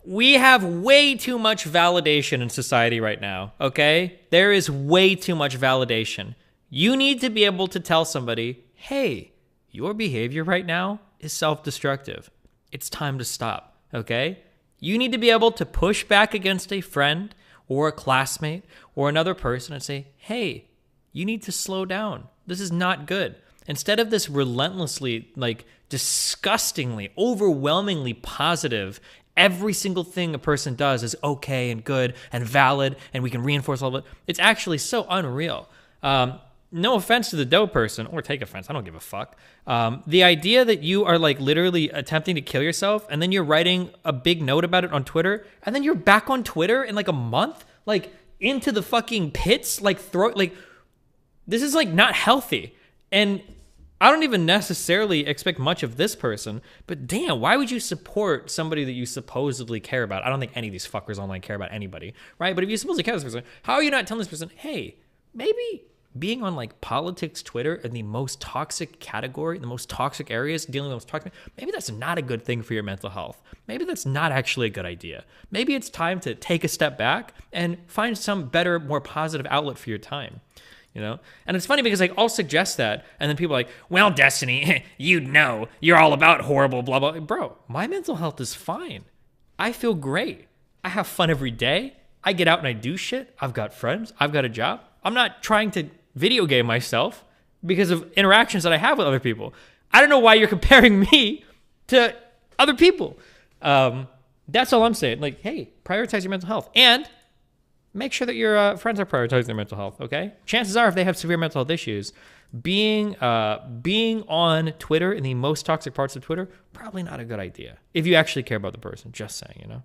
We have way too much validation in society right now. Okay, there is way too much validation. You need to be able to tell somebody, "Hey, your behavior right now is self-destructive. It's time to stop." Okay. You need to be able to push back against a friend or a classmate or another person and say, hey, you need to slow down. This is not good. Instead of this relentlessly, like, disgustingly, overwhelmingly positive, every single thing a person does is okay and good and valid and we can reinforce all of it. It's actually so unreal. No offense to the doe person, or take offense, I don't give a fuck. The idea that you are like literally attempting to kill yourself and then you're writing a big note about it on Twitter and then you're back on Twitter in like a month, like into the fucking pits, like this is like not healthy. And I don't even necessarily expect much of this person, but damn, why would you support somebody that you supposedly care about? I don't think any of these fuckers online care about anybody, right? But if you supposedly care about this person, how are you not telling this person, hey, maybe being on like politics Twitter in the most toxic category, the most toxic areas, dealing with the most toxic, maybe that's not a good thing for your mental health. Maybe that's not actually a good idea. Maybe it's time to take a step back and find some better, more positive outlet for your time. You know? And it's funny because like I'll suggest that and then people are like, well, Destiny, you know, you're all about horrible, blah, blah. Bro, my mental health is fine. I feel great. I have fun every day. I get out and I do shit. I've got friends. I've got a job. I'm not trying to video game myself because of interactions that I have with other people. I don't know why you're comparing me to other people. That's all I'm saying. Like, hey, prioritize your mental health. And make sure that your friends are prioritizing their mental health, okay? Chances are, if they have severe mental health issues, being on Twitter, in the most toxic parts of Twitter, probably not a good idea. If you actually care about the person, just saying, you know?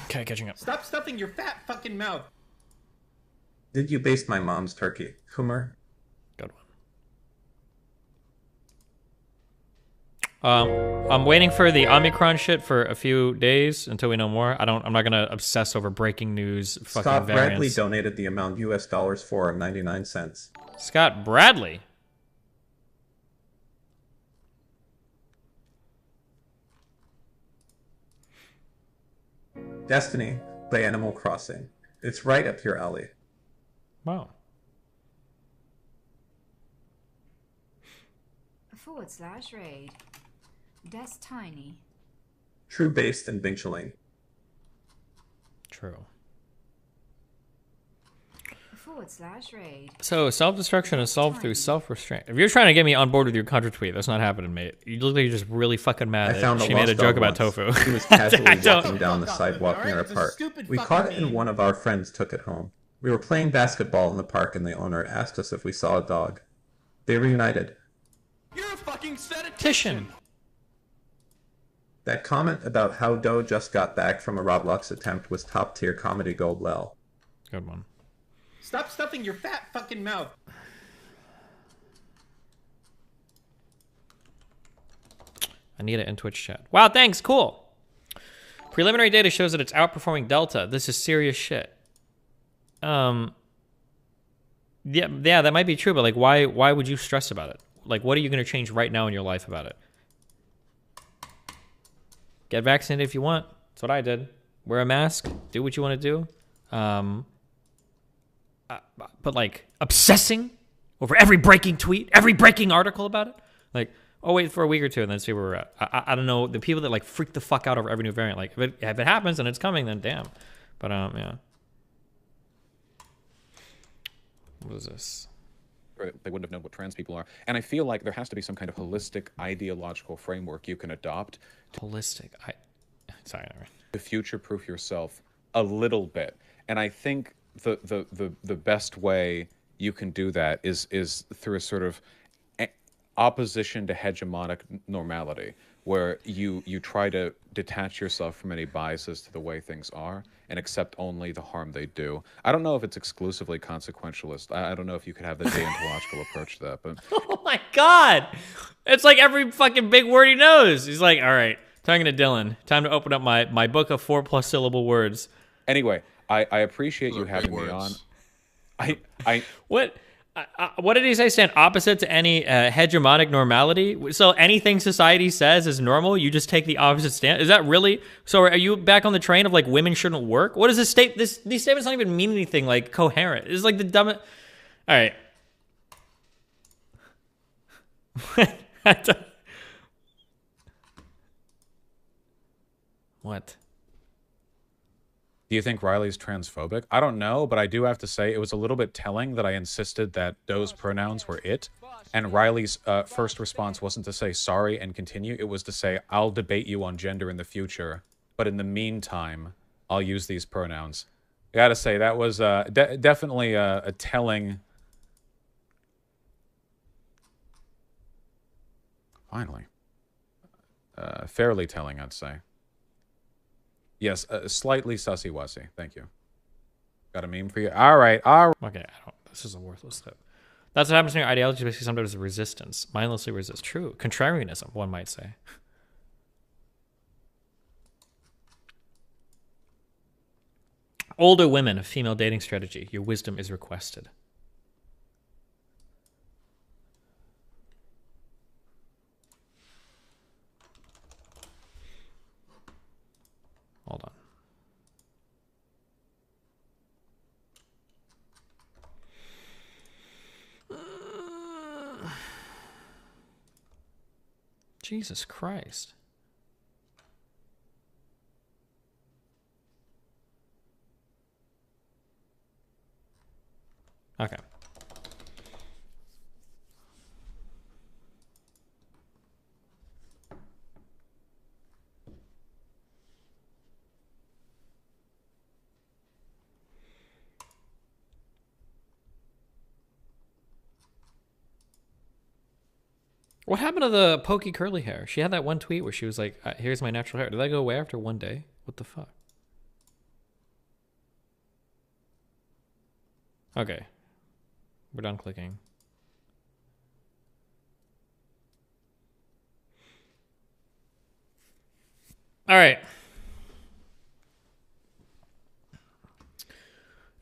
Okay, catching up. Stop stuffing your fat fucking mouth. Did you baste my mom's turkey? Humor? Good one. I'm waiting for the Omicron shit for a few days until we know more. I'm not gonna obsess over breaking news. Fucking Scott variants. Bradley donated the amount US dollars for 99 cents. Scott Bradley. Destiny, play Animal Crossing. It's right up your alley. Wow. /raid. Des Tiny. True based in Bingchaling. True. /raid. So self-destruction is solved through self-restraint. If you're trying to get me on board with your contra tweet, that's not happening, mate. You look like you're just really fucking mad that she made a joke about tofu. He was casually walking down the sidewalk near a park. We caught it and one of our friends took it home. We were playing basketball in the park and the owner asked us if we saw a dog. They reunited. You're a fucking statistician. That comment about how Doe just got back from a Roblox attempt was top tier comedy gold lel. Good one. Stop stuffing your fat fucking mouth. Anita in Twitch chat. Wow, thanks, cool. Preliminary data shows that it's outperforming Delta. This is serious shit. Yeah, that might be true, but like, why would you stress about it? Like, what are you going to change right now in your life about it? Get vaccinated if you want. That's what I did. Wear a mask. Do what you want to do. But like, obsessing over every breaking tweet, every breaking article about it. Like, oh, wait for a week or two and then see where we're at. I don't know. The people that like freak the fuck out over every new variant. Like, if it happens and it's coming, then damn. But yeah. What is this? They wouldn't have known what trans people are. And I feel like there has to be some kind of holistic ideological framework you can adopt. Holistic. Sorry. To future-proof yourself a little bit. And I think the best way you can do that is through a sort of opposition to hegemonic normality, where you try to detach yourself from any biases to the way things are and accept only the harm they do. I don't know if it's exclusively consequentialist. I don't know if you could have the deontological approach to that, but oh my god, it's like every fucking big word he knows. He's like, all right, talking to Dylan, time to open up my book of 4+ syllable words. Anyway, I appreciate you having me on. What did he say? Stand opposite to any hegemonic normality. So anything society says is normal. You just take the opposite stand. Is that really? So are you back on the train of like women shouldn't work? What does this state? These statements don't even mean anything like coherent. It's like the dumbest. All right. What? Do you think Riley's transphobic? I don't know, but I do have to say it was a little bit telling that I insisted that Doe's pronouns were it, and Riley's first response wasn't to say sorry and continue. It was to say, I'll debate you on gender in the future, but in the meantime, I'll use these pronouns. I gotta say, that was definitely a telling... Finally. Fairly telling, I'd say. Yes, slightly sussy-wussy. Thank you. Got a meme for you? All right. Okay, this is a worthless tip. That's what happens to your ideology, basically sometimes resistance. Mindlessly resist. True. Contrarianism, one might say. Older women, a female dating strategy. Your wisdom is requested. Hold on. Jesus Christ. Okay. What happened to the pokey curly hair? She had that one tweet where she was like, here's my natural hair. Did that go away after one day? What the fuck? Okay. We're done clicking. All right.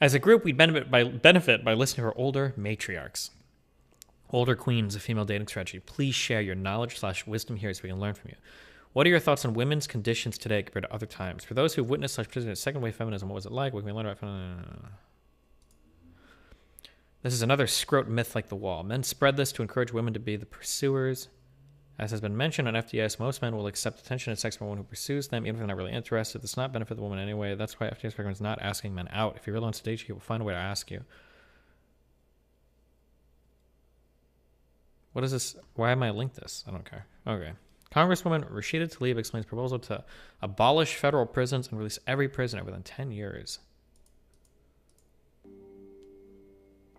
As a group, we'd benefit by listening to our older matriarchs. Older queens, a female dating strategy. Please share your knowledge/wisdom here so we can learn from you. What are your thoughts on women's conditions today compared to other times? For those who've witnessed /participated in second wave feminism, what was it like? What can we learn about feminism? This is another scrote myth like the wall. Men spread this to encourage women to be the pursuers. As has been mentioned on FDS, most men will accept attention and sex from a woman who pursues them, even if they're not really interested. This does not benefit the woman anyway. That's why FDS program is not asking men out. If you really want to date you, he will find a way to ask you. What is this? Why am I linked this? I don't care. Okay. Congresswoman Rashida Tlaib explains proposal to abolish federal prisons and release every prisoner within 10 years.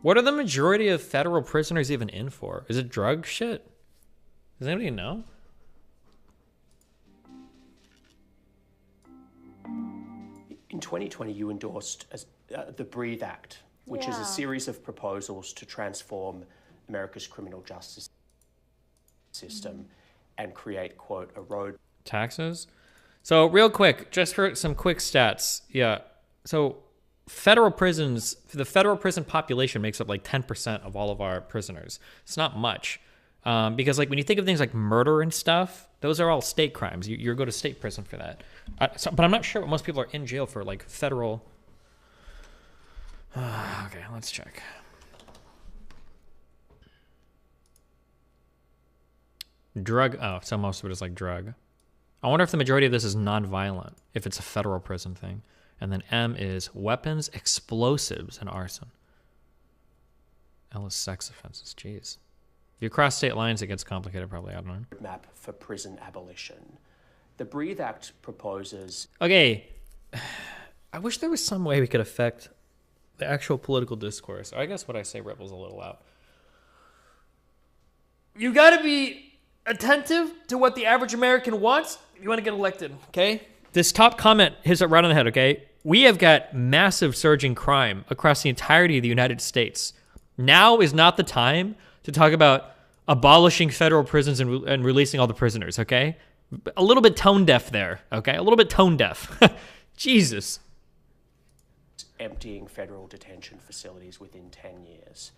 What are the majority of federal prisoners even in for? Is it drug shit? Does anybody know? In 2020, you endorsed the BREATHE Act, which is a series of proposals to transform America's criminal justice system and create, quote, a road. Taxes? So real quick, just for some quick stats. Yeah. So federal prisons, the federal prison population makes up like 10% of all of our prisoners. It's not much. Because like when you think of things like murder and stuff, those are all state crimes. You go to state prison for that. But I'm not sure what most people are in jail for, like federal. Okay, let's check. Drug. Oh, so most of it is like drug. I wonder if the majority of this is non-violent, if it's a federal prison thing. And then M is weapons, explosives, and arson. L is sex offenses. Jeez. If you cross state lines, it gets complicated probably. I don't know. Map for prison abolition. The BREATHE Act proposes... Okay. I wish there was some way we could affect the actual political discourse. I guess what I say ripples a little out. You gotta be attentive to what the average American wants if you want to get elected, okay? This top comment hits it right on the head, okay? We have got massive surging crime across the entirety of the United States. Now is not the time to talk about abolishing federal prisons and releasing all the prisoners, okay? A little bit tone deaf there, okay? A little bit tone deaf. Jesus. Emptying federal detention facilities within 10 years.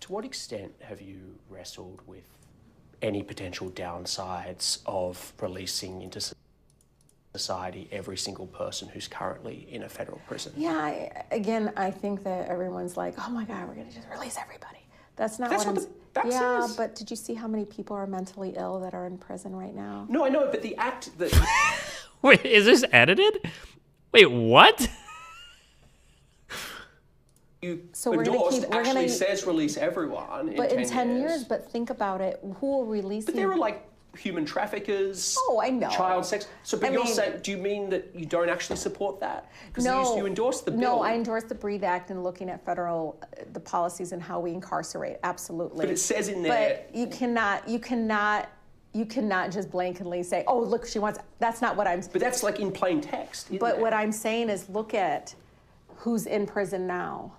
To what extent have you wrestled with any potential downsides of releasing into society every single person who's currently in a federal prison? Yeah, I think that everyone's like, oh my God, we're going to just release everybody. That's not what I'm... Yeah, but did you see how many people are mentally ill that are in prison right now? No, I know, but the act that... Wait, is this edited? Wait, what? So we're gonna says release everyone in 10 years. But in 10 years, but think about it, who will release... But there are like human traffickers. Oh, I know. Child sex. So, but you're saying, do you mean that you don't actually support that? Because you endorse the bill. No, I endorse the BREATHE Act and looking at the policies and how we incarcerate. Absolutely. But it says in there. But you cannot you cannot just blankly say, oh, look, she wants, that's not what I'm saying. But that's like in plain text, isn't But it? what I'm saying is look at who's in prison now.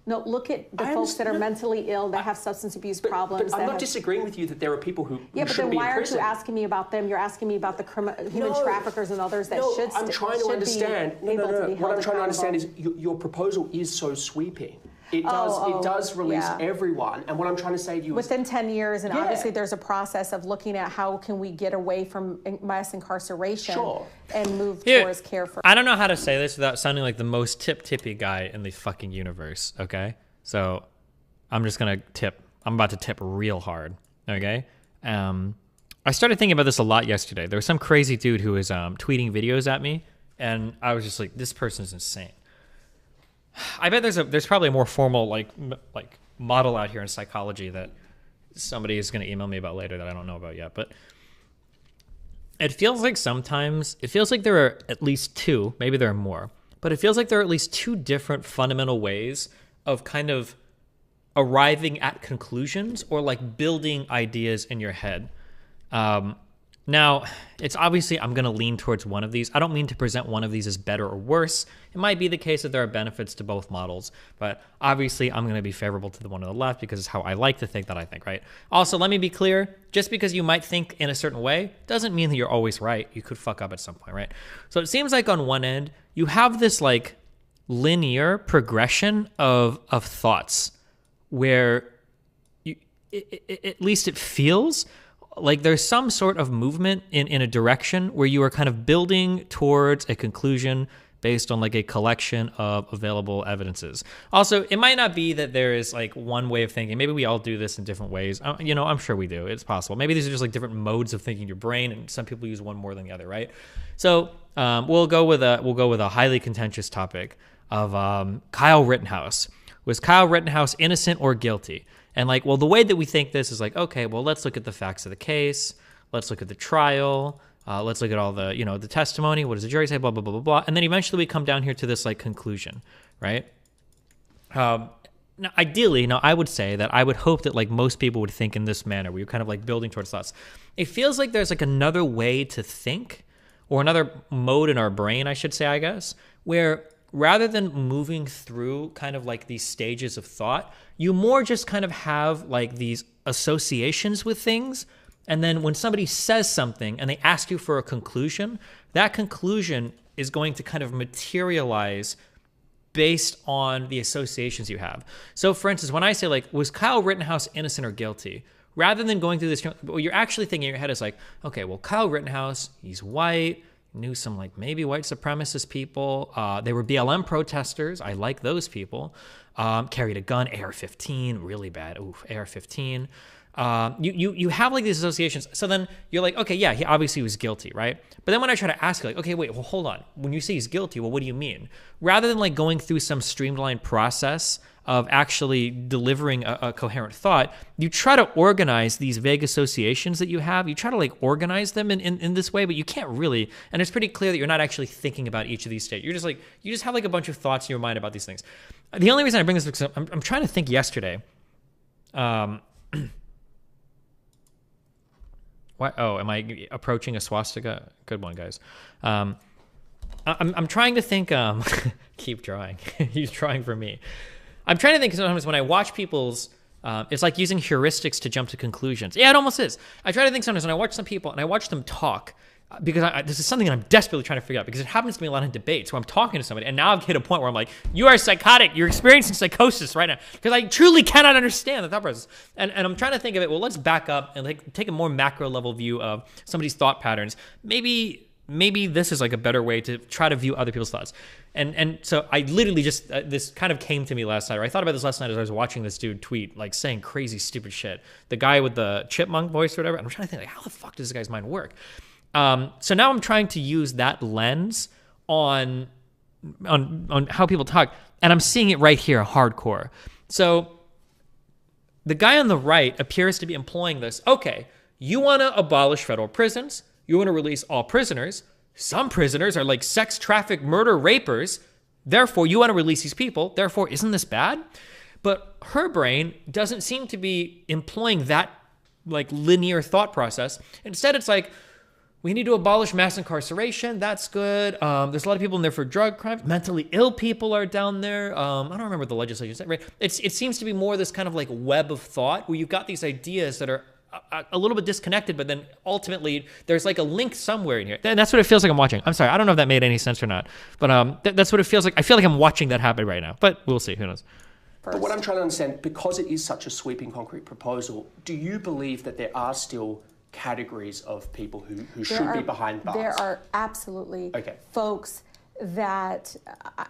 No, look at the folks that are mentally ill, that have substance abuse problems. But I'm not disagreeing with you that there are people who Yeah, but shouldn't then be in why aren't prison. you asking me about them? You're asking me about the human traffickers and others that should I'm trying to understand. What I'm trying to understand is your proposal is so sweeping. It does release everyone. And what I'm trying to say to you is within 10 years, and obviously there's a process of looking at how can we get away from mass incarceration and move towards care for. I don't know how to say this without sounding like the most tippy guy in the fucking universe, okay? So I'm just gonna tip. I'm about to tip real hard, okay? I started thinking about this a lot yesterday. There was some crazy dude who was tweeting videos at me, and I was just like, this person's insane. I bet there's probably a more formal like model out here in psychology that somebody is going to email me about later that I don't know about yet. But it feels like sometimes there are at least two, maybe there are more, but it feels like there are at least two different fundamental ways of kind of arriving at conclusions or like building ideas in your head. Now, it's obviously I'm going to lean towards one of these. I don't mean to present one of these as better or worse. It might be the case that there are benefits to both models, but obviously I'm going to be favorable to the one on the left because it's how I like to think that I think, right? Also, let me be clear, just because you might think in a certain way doesn't mean that you're always right. You could fuck up at some point, right? So it seems like on one end, you have this like linear progression of thoughts where at least it feels like there's some sort of movement in a direction where you are kind of building towards a conclusion based on like a collection of available evidences. Also, it might not be that there is like one way of thinking. Maybe we all do this in different ways. I'm sure we do. It's possible. Maybe these are just like different modes of thinking your brain, and some people use one more than the other, right? So we'll go with a highly contentious topic of Kyle Rittenhouse. Was Kyle Rittenhouse innocent or guilty? And like, well, the way that we think this is like, okay, well, let's look at the facts of the case. Let's look at the trial. Let's look at all the, the testimony. What does the jury say? Blah, blah, blah, blah, blah. And then eventually we come down here to this like conclusion, right? Now, ideally, I would say that I would hope that like most people would think in this manner. We were kind of like building towards thoughts. It feels like there's like another way to think, or another mode in our brain, I should say, I guess, where rather than moving through kind of like these stages of thought, you more just kind of have like these associations with things. And then when somebody says something and they ask you for a conclusion, that conclusion is going to kind of materialize based on the associations you have. So for instance, when I say like, was Kyle Rittenhouse innocent or guilty? Rather than going through this, what you're actually thinking in your head is like, okay, well, Kyle Rittenhouse, he's white, knew some like maybe white supremacist people. They were BLM protesters. I like those people. Carried a gun, AR-15, really bad. Oof, AR-15. You have like these associations. So then you're like, okay, yeah, he obviously was guilty, right? But then when I try to ask you, like, okay, wait, well, hold on. When you say he's guilty, well, what do you mean? Rather than like going through some streamlined process of actually delivering a coherent thought, you try to organize these vague associations that you have. You try to like organize them in this way, but you can't really. And it's pretty clear that you're not actually thinking about each of these states. You're just like, you just have like a bunch of thoughts in your mind about these things. The only reason I bring this is because I'm trying to think yesterday. What? Oh, am I approaching a swastika? Good one, guys. I'm trying to think. Keep drawing. He's drawing for me. I'm trying to think sometimes when I watch people's. It's like using heuristics to jump to conclusions. Yeah, it almost is. I try to think sometimes when I watch some people and I watch them talk, because this is something that I'm desperately trying to figure out, because it happens to me a lot in debates where I'm talking to somebody and now I've hit a point where I'm like, you are psychotic. You're experiencing psychosis right now, because I truly cannot understand the thought process. And I'm trying to think of it. Well, let's back up and like take a more macro level view of somebody's thought patterns. Maybe this is like a better way to try to view other people's thoughts. And so I literally just, this kind of came to me last night, or I thought about this last night as I was watching this dude tweet, like saying crazy, stupid shit. The guy with the chipmunk voice or whatever. And I'm trying to think, like, how the fuck does this guy's mind work? So now I'm trying to use that lens on how people talk, and I'm seeing it right here, hardcore. So the guy on the right appears to be employing this. Okay, you want to abolish federal prisons. You want to release all prisoners. Some prisoners are like sex traffic, murder, rapers. Therefore, you want to release these people. Therefore, isn't this bad? But her brain doesn't seem to be employing that like linear thought process. Instead, it's like, we need to abolish mass incarceration. That's good. There's a lot of people in there for drug crimes. Mentally ill people are down there. I don't remember the legislation said, right? It seems to be more this kind of like web of thought where you've got these ideas that are a little bit disconnected, but then ultimately there's like a link somewhere in here. And that's what it feels like I'm watching. I'm sorry, I don't know if that made any sense or not, but that's what it feels like. I feel like I'm watching that happen right now, but we'll see. Who knows? But what I'm trying to understand, because it is such a sweeping concrete proposal, do you believe that there are still categories of people who should be behind bars? There are absolutely folks that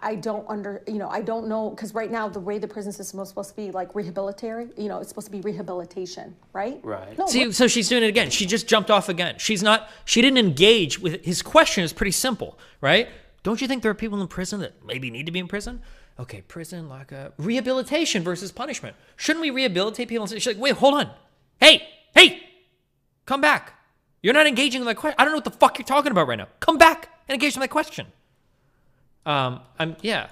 I don't I don't know, because right now the way the prison system is supposed to be like rehabilitatory, it's supposed to be rehabilitation, right? Right. No, See, so she's doing it again. She just jumped off again. She didn't engage with his question is pretty simple, right? Don't you think there are people in prison that maybe need to be in prison? Okay, prison, lockup, rehabilitation versus punishment. Shouldn't we rehabilitate people? She's like, wait, hold on. Hey, come back. You're not engaging in my question. I don't know what the fuck you're talking about right now. Come back and engage in my question. Yeah.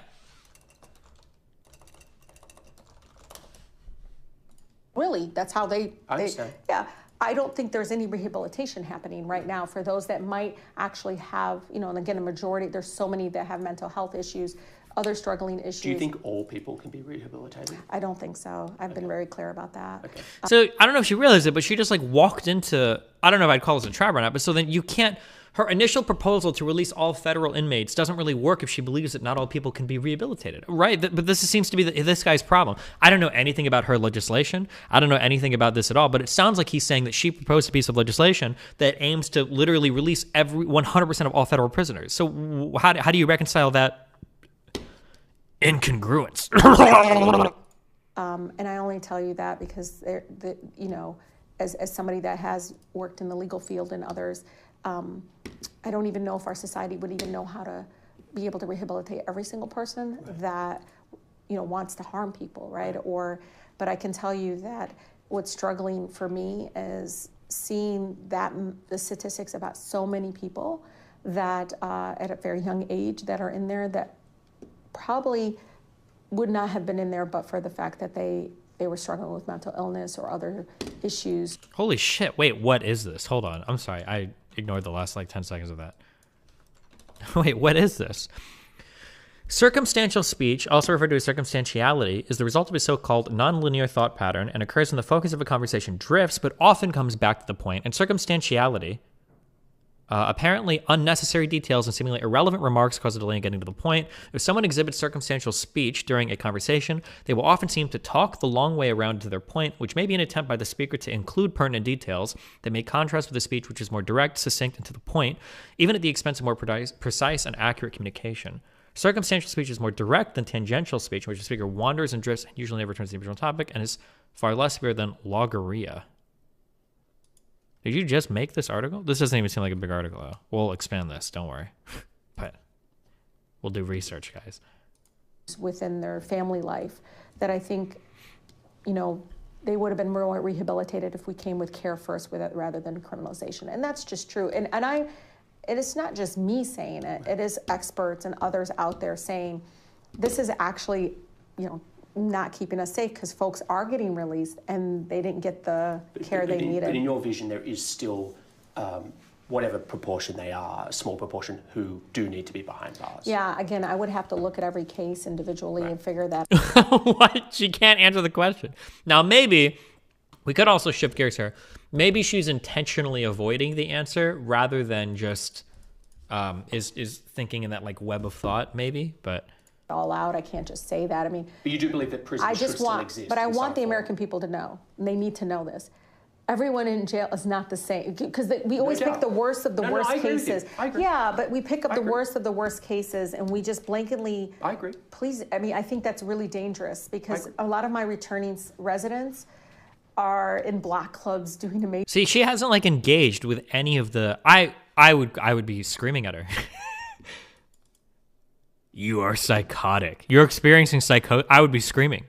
Really, that's how they understand. Yeah. I don't think there's any rehabilitation happening right now for those that might actually have, and again, a majority, there's so many that have mental health issues, other struggling issues. Do you think all people can be rehabilitated? I don't think so. I've been very clear about that. Okay. So I don't know if she realized it, but she just like walked into, I don't know if I'd call this a trap or not, but so then you can't, her initial proposal to release all federal inmates doesn't really work if she believes that not all people can be rehabilitated, right? But this seems to be this guy's problem. I don't know anything about her legislation. I don't know anything about this at all, but it sounds like he's saying that she proposed a piece of legislation that aims to literally release 100% of all federal prisoners. So how do you reconcile that incongruence? And I only tell you that because as somebody that has worked in the legal field and others, I don't even know if our society would even know how to be able to rehabilitate every single person that wants to harm people, right? But I can tell you that what's struggling for me is seeing that the statistics about so many people that at a very young age that are in there that probably would not have been in there but for the fact that they were struggling with mental illness or other issues. Holy shit, wait, what is this? Hold on, I'm sorry, I ignored the last like 10 seconds of that. Wait, what is this? Circumstantial speech, also referred to as circumstantiality, is the result of a so-called nonlinear thought pattern and occurs when the focus of a conversation drifts but often comes back to the point. And circumstantiality, apparently unnecessary details and seemingly irrelevant remarks cause a delay in getting to the point. If someone exhibits circumstantial speech during a conversation, they will often seem to talk the long way around to their point, which may be an attempt by the speaker to include pertinent details that may contrast with a speech which is more direct, succinct, and to the point, even at the expense of more precise and accurate communication. Circumstantial speech is more direct than tangential speech, in which the speaker wanders and drifts and usually never returns to the original topic, and is far less severe than logorrhea. Did you just make this article? This doesn't even seem like a big article, though. We'll expand this, don't worry. But we'll do research, guys. Within their family life that I think, they would have been more rehabilitated if we came with care first with it rather than criminalization. And that's just true. And it's not just me saying it. It is experts and others out there saying this is actually, not keeping us safe because folks are getting released and they didn't get the care they needed. But in your vision, there is still, whatever proportion they are, a small proportion who do need to be behind bars. Yeah, again, I would have to look at every case individually and figure that. What? She can't answer the question. Now, maybe we could also shift gears here. Maybe she's intentionally avoiding the answer rather than just is thinking in that like web of thought, maybe, but. All out. I can't just say that. I mean, but you do believe that prisons should still exist. But I want the American people to know, and they need to know this. Everyone in jail is not the same because we always pick the worst of the worst cases. I agree. Yeah, but we pick up the worst of the worst cases, and we just blanketly. I agree. Please, I think that's really dangerous because a lot of my returning residents are in black clubs doing amazing. See, she hasn't like engaged with any of the. I would be screaming at her. You are psychotic. You're experiencing I would be screaming.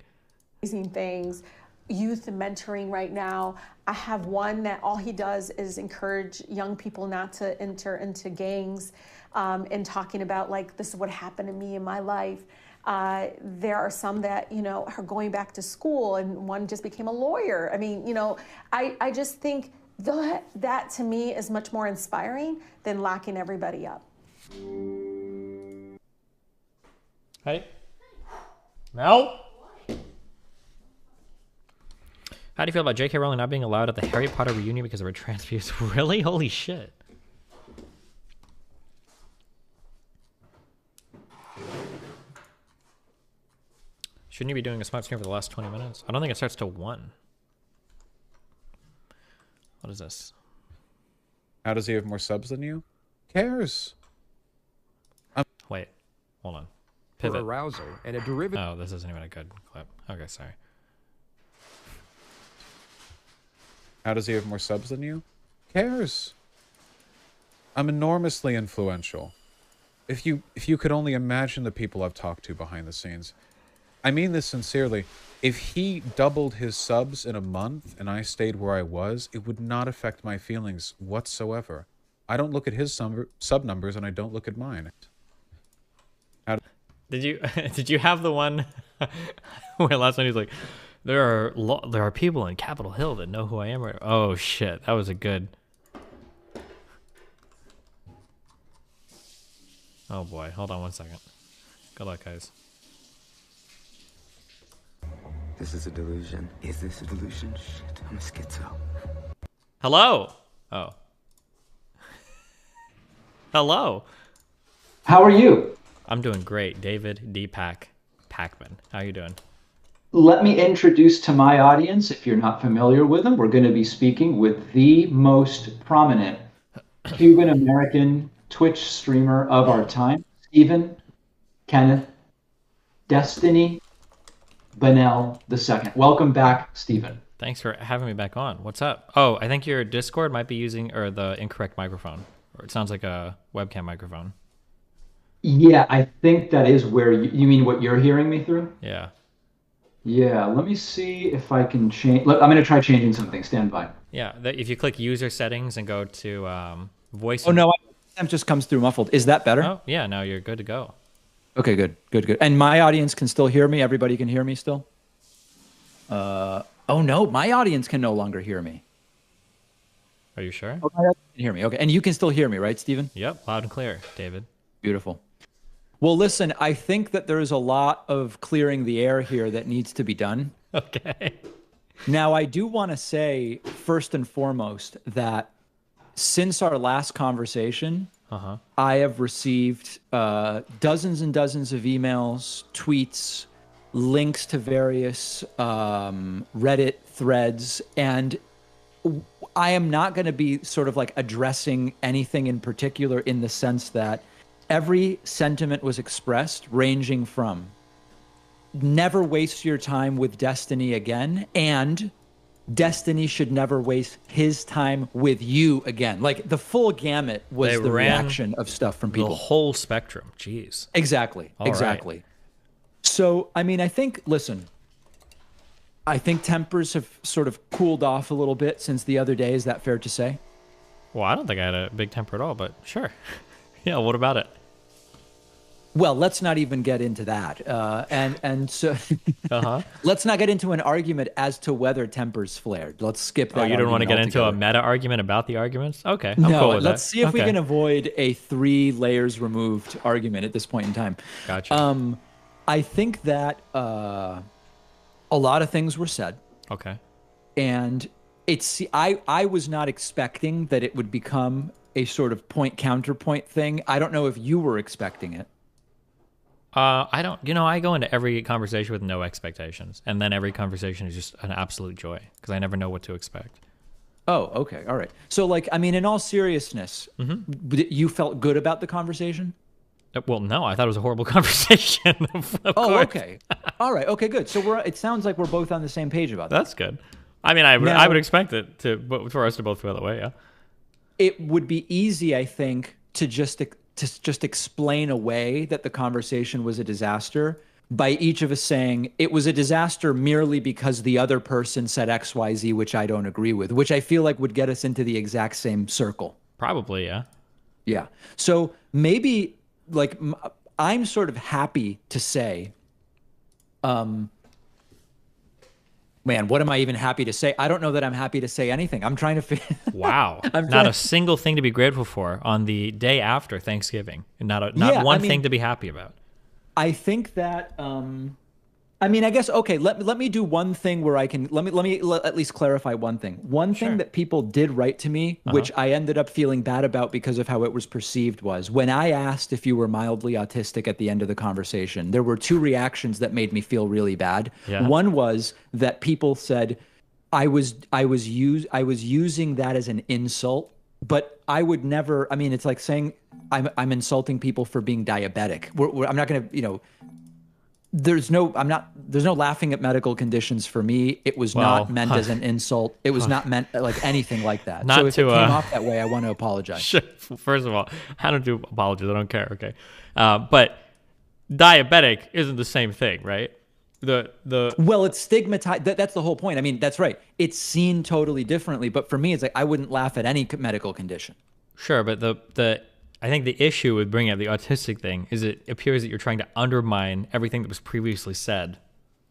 Amazing things. Youth mentoring right now. I have one that all he does is encourage young people not to enter into gangs and talking about like, this is what happened to me in my life. There are some that, you know, are going back to school, and one just became a lawyer. I mean, you know, I just think that to me is much more inspiring than locking everybody up. Hey. Mel? How do you feel about J.K. Rowling not being allowed at the Harry Potter reunion because of her trans views? Really? Holy shit. Shouldn't you be doing a smart stream for the last 20 minutes? I don't think it starts till 1. What is this? How does he have more subs than you? Cares? Wait, hold on. For Pivot. arousal and a derivative. Oh, this isn't even a good clip. Okay, sorry. How does he have more subs than you? Cares? I'm enormously influential. If you could only imagine the people I've talked to behind the scenes. I mean this sincerely. If he doubled his subs in a month and I stayed where I was, it would not affect my feelings whatsoever. I don't look at his sub numbers and I don't look at mine. Did you have the one where last night he's like, there are people in Capitol Hill that know who I am. Oh shit, that was a good. Oh boy, hold on 1 second. Good luck, guys. This is a delusion. Is this a delusion? Shit, I'm a schizo. Hello. Oh. Hello. How are you? I'm doing great. David Deepak Packman. How you doing? Let me introduce to my audience, if you're not familiar with him, we're going to be speaking with the most prominent Cuban-American Twitch streamer of our time, Stephen Kenneth Destiny Bonnell II. Welcome back, Stephen. Thanks for having me back on. What's up? Oh, I think your Discord might be using the incorrect microphone. Or it sounds like a webcam microphone. Yeah, I think that is where you mean what you're hearing me through? Yeah. Yeah, let me see if I can change. Look, I'm going to try changing something. Stand by. Yeah, if you click user settings and go to voice. Oh, no, it just comes through muffled. Is that better? Oh, yeah, now you're good to go. Okay, good. And my audience can still hear me? Everybody can hear me still? Oh, no, my audience can no longer hear me. Are you sure? Okay, you can hear me. Okay, and you can still hear me, right, Stephen? Yep, loud and clear, David. Beautiful. Well, listen, I think that there is a lot of clearing the air here that needs to be done. Okay. Now, I do want to say, first and foremost, that since our last conversation, I have received dozens and dozens of emails, tweets, links to various Reddit threads, and I am not going to be sort of like addressing anything in particular in the sense that every sentiment was expressed, ranging from never waste your time with Destiny again, and Destiny should never waste his time with you again. Like the full gamut was the reaction of stuff from people. The whole spectrum. Jeez. Exactly. Exactly. Right. So, I mean, I think tempers have sort of cooled off a little bit since the other day. Is that fair to say? Well, I don't think I had a big temper at all, but sure. Yeah, what about it? Well, let's not even get into that. And so let's not get into an argument as to whether tempers flared. Let's skip that. Oh, you don't want to get into a meta argument about the arguments? Okay, I'm no, cool with let's that. see if we can avoid a 3 layers removed argument at this point in time. Gotcha. I think that a lot of things were said. Okay. And I was not expecting that it would become a sort of point counterpoint thing. I don't know if you were expecting it. I don't, I go into every conversation with no expectations, and then every conversation is just an absolute joy because I never know what to expect. Oh, okay. All right. So like, I mean, in all seriousness, you felt good about the conversation? Well, no, I thought it was a horrible conversation. Oh, okay. All right. Okay, good. So it sounds like we're both on the same page about that. That's good. I mean, I would expect it for us to both feel that way. Yeah. It would be easy, I think, to just explain away that the conversation was a disaster by each of us saying it was a disaster merely because the other person said XYZ, which I don't agree with, which I feel like would get us into the exact same circle. Probably, yeah. Yeah. So maybe, like, I'm sort of happy to say, man, what am I even happy to say? I don't know that I'm happy to say anything. I'm trying to figure. Wow. Not a single thing to be grateful for on the day after Thanksgiving. And not one thing to be happy about. I think that, I mean, I guess, okay, let me do one thing where I can, let me at least clarify one thing. One thing that people did write to me, which I ended up feeling bad about because of how it was perceived, was when I asked if you were mildly autistic at the end of the conversation, there were two reactions that made me feel really bad. Yeah. One was that people said I was using that as an insult, but I would never, I mean, it's like saying I'm insulting people for being diabetic. I'm not going to, there's no laughing at medical conditions for me. It was not meant as an insult. It was not meant like anything like that. So if it came off that way, I want to apologize. First of all, I don't do apologies. I don't care. Okay. But diabetic isn't the same thing, right? Well, it's stigmatized. That's the whole point. I mean, that's right. It's seen totally differently. But for me, it's like, I wouldn't laugh at any medical condition. Sure. But I think the issue with bringing up the autistic thing is it appears that you're trying to undermine everything that was previously said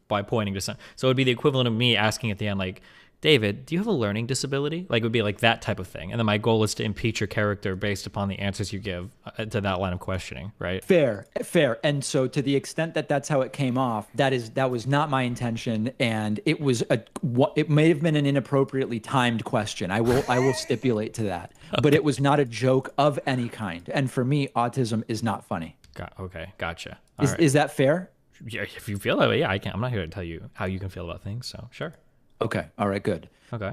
by pointing to some. So it would be the equivalent of me asking at the end, like, David, do you have a learning disability? Like, it would be like that type of thing. And then my goal is to impeach your character based upon the answers you give to that line of questioning, right? Fair. And so to the extent that that's how it came off, that was not my intention. And it may have been an inappropriately timed question. I will stipulate to that. But it was not a joke of any kind. And for me, autism is not funny. Okay, gotcha. Is that fair? Yeah, if you feel that way, yeah, I can. I'm not here to tell you how you can feel about things, so sure. Okay. All right, good. Okay.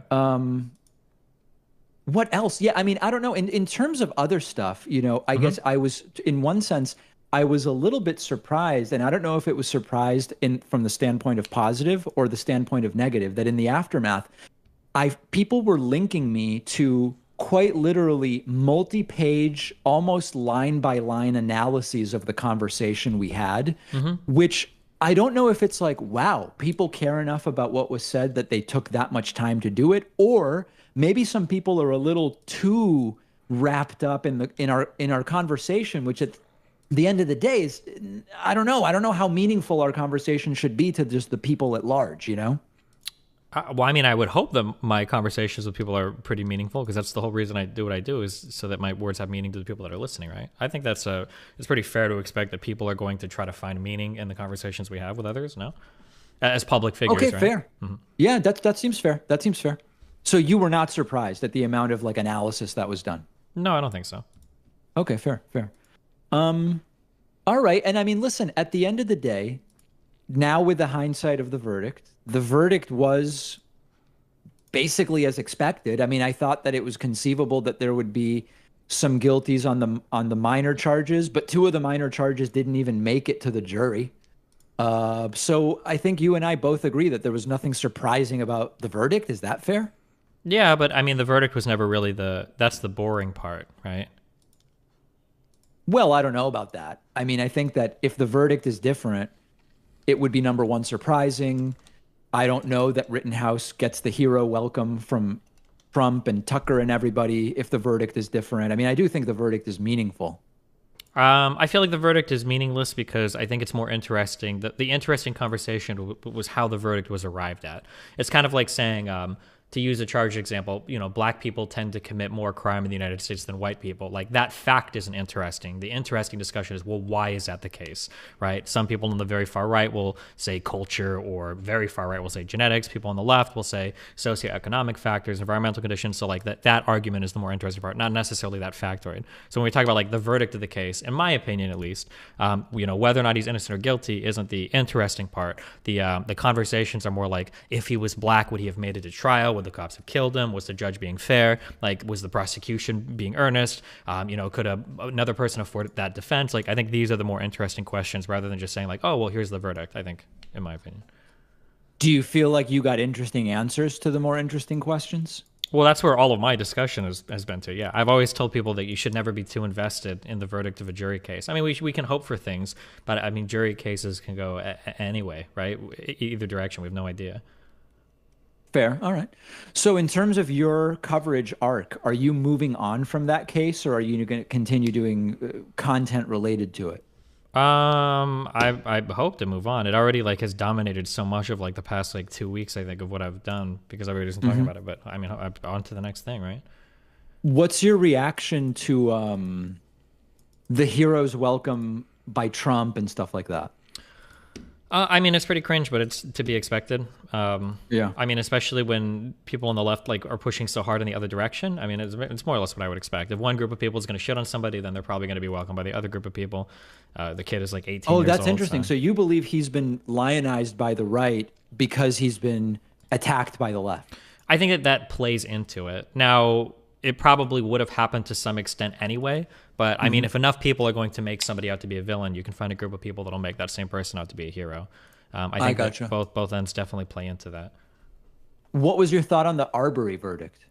What else? Yeah, I mean, I don't know. In terms of other stuff, I guess I was, in one sense, I was a little bit surprised, and I don't know if it was surprised from the standpoint of positive or the standpoint of negative, that in the aftermath, people were linking me to quite literally multi-page, almost line-by-line analyses of the conversation we had, which I don't know if it's like, wow, people care enough about what was said that they took that much time to do it, or maybe some people are a little too wrapped up in our conversation, which at the end of the day is, I don't know how meaningful our conversation should be to just the people at large, Well, I mean, I would hope that my conversations with people are pretty meaningful, because that's the whole reason I do what I do, is so that my words have meaning to the people that are listening, right? I think it's pretty fair to expect that people are going to try to find meaning in the conversations we have with others, no? As public figures, okay, right? Fair. Yeah, that seems fair. That seems fair. So you were not surprised at the amount of analysis that was done? No, I don't think so. Okay, fair. All right, and I mean, listen, at the end of the day, now with the hindsight of the verdict was basically as expected. I mean, I thought that it was conceivable that there would be some guilties on the minor charges, but two of the minor charges didn't even make it to the jury. So I think you and I both agree that there was nothing surprising about the verdict. Is that fair? Yeah, but I mean, the verdict was never really that's the boring part, right? Well, I don't know about that. I mean, I think that if the verdict is different, it would be, number one, surprising. I don't know that Rittenhouse gets the hero welcome from Trump and Tucker and everybody if the verdict is different. I mean, I do think the verdict is meaningful. I feel like the verdict is meaningless because I think it's more interesting. The interesting conversation was how the verdict was arrived at. It's kind of like saying, to use a charged example, black people tend to commit more crime in the United States than white people. Like, that fact isn't interesting. The interesting discussion is, well, why is that the case, right? Some people on the very far right will say culture, or very far right will say genetics. People on the left will say socioeconomic factors, environmental conditions. So that argument is the more interesting part, not necessarily that factoid. So when we talk about the verdict of the case, in my opinion at least, whether or not he's innocent or guilty isn't the interesting part. The conversations are more like, if he was black, would he have made it to trial? Would the cops have killed him? Was the judge being fair? Was the prosecution being earnest? Could another person afford that defense? I think these are the more interesting questions, rather than just saying oh, well, here's the verdict, I think, in my opinion. Do you feel like you got interesting answers to the more interesting questions? Well, that's where all of my discussion has been to. Yeah, I've always told people that you should never be too invested in the verdict of a jury case. I mean, we can hope for things, but I mean, jury cases can go anyway, right? Either direction, we have no idea. Fair. All right. So in terms of your coverage arc, are you moving on from that case, or are you going to continue doing content related to it? I hope to move on. It already like has dominated so much of like the past like 2 weeks, I think, of what I've done because everybody's been talking about it. But I mean, I'm on to the next thing, right? What's your reaction to the hero's welcome by Trump and stuff like that? I mean, it's pretty cringe, but it's to be expected. Yeah. I mean, especially when people on the left like are pushing so hard in the other direction. I mean, it's more or less what I would expect. If one group of people is going to shit on somebody, then they're probably going to be welcomed by the other group of people. The kid is like 18 years old. Oh, that's interesting. So you believe he's been lionized by the right because he's been attacked by the left? I think that plays into it. Now, it probably would have happened to some extent anyway. But I mean, if enough people are going to make somebody out to be a villain, you can find a group of people that'll make that same person out to be a hero. I think that both ends definitely play into that. What was your thought on the Arbery verdict?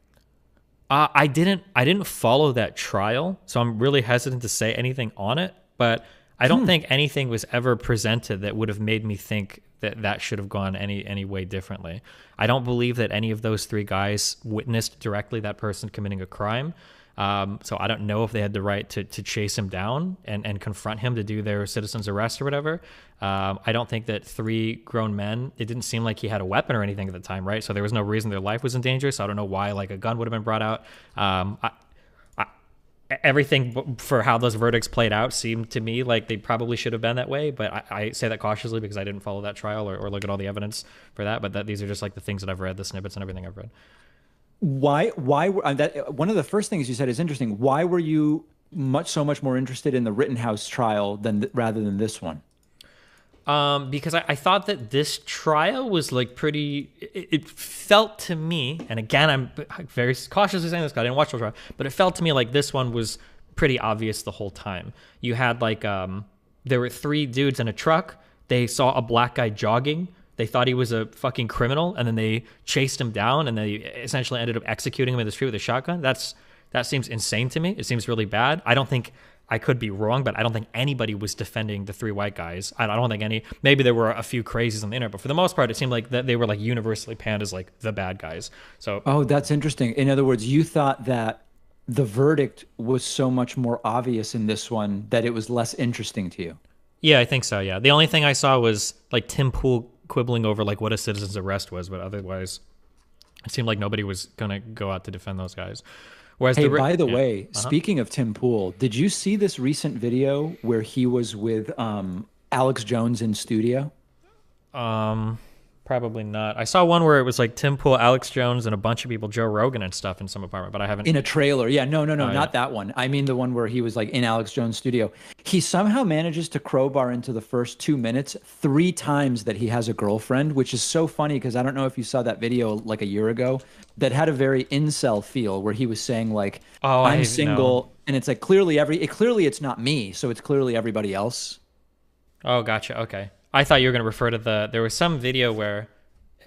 I didn't follow that trial, so I'm really hesitant to say anything on it. But I don't think anything was ever presented that would have made me think that should have gone any way differently. I don't believe that any of those three guys witnessed directly that person committing a crime. So I don't know if they had the right to chase him down and confront him to do their citizen's arrest or whatever. I don't think that three grown men, it didn't seem like he had a weapon or anything at the time, right? So there was no reason their life was in danger. So I don't know why like a gun would have been brought out. Everything for how those verdicts played out seemed to me like they probably should have been that way. But I say that cautiously because I didn't follow that trial or look at all the evidence for that. But these are just like the things that I've read, the snippets and everything I've read. Why that one of the first things you said is interesting. Why were you so much more interested in the Rittenhouse trial rather than this one? Because I thought that this trial was like pretty. It felt to me, and again, I'm very cautiously saying this because I didn't watch the trial, but it felt to me like this one was pretty obvious the whole time. You had like there were three dudes in a truck. They saw a black guy jogging. They thought he was a fucking criminal, and then they chased him down, and they essentially ended up executing him in the street with a shotgun. That seems insane to me. It seems really bad. I don't think, I could be wrong, but I don't think anybody was defending the three white guys. I don't think maybe there were a few crazies on the internet, but for the most part, it seemed like that they were like universally panned as like the bad guys. So, oh, that's interesting. In other words, you thought that the verdict was so much more obvious in this one that it was less interesting to you. Yeah, I think so. Yeah. The only thing I saw was like Tim Pool quibbling over like what a citizen's arrest was, but otherwise it seemed like nobody was going to go out to defend those guys. Whereas by the way, speaking of Tim Pool, did you see this recent video where he was with Alex Jones in studio? Probably not. I saw one where it was like Tim Pool, Alex Jones, and a bunch of people, Joe Rogan and stuff in some apartment, but I haven't. In a trailer. Yeah, no, not that one. I mean the one where he was like in Alex Jones' studio. He somehow manages to crowbar into the first 2 minutes 3 times that he has a girlfriend, which is so funny because I don't know if you saw that video like a year ago that had a very incel feel where he was saying like, I'm single, and it's like clearly it's not me, so it's clearly everybody else. Oh, gotcha. Okay. I thought you were going to refer to there was some video where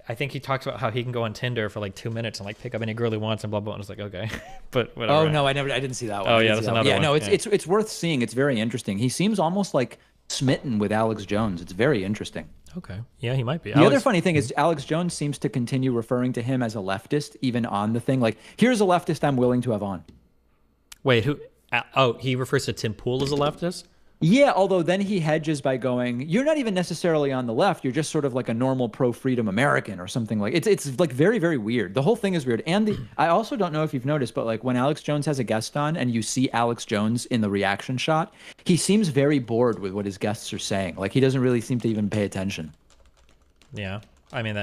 I think he talks about how he can go on Tinder for like 2 minutes and like pick up any girl he wants and blah, blah, and it's like, okay, but whatever. Oh no, I didn't see that one. Oh yeah, that's another one. Yeah, no, it's worth seeing. It's very interesting. He seems almost like smitten with Alex Jones. It's very interesting. Okay. Yeah, he might be. The other funny thing is Alex Jones seems to continue referring to him as a leftist, even on the thing. Like, here's a leftist I'm willing to have on. Wait, who? Oh, he refers to Tim Pool as a leftist? Yeah, although then he hedges by going, you're not even necessarily on the left. You're just sort of like a normal pro-freedom American or something like it's like very, very weird. The whole thing is weird. And I also don't know if you've noticed, but like when Alex Jones has a guest on and you see Alex Jones in the reaction shot, he seems very bored with what his guests are saying. Like he doesn't really seem to even pay attention. Yeah. I mean,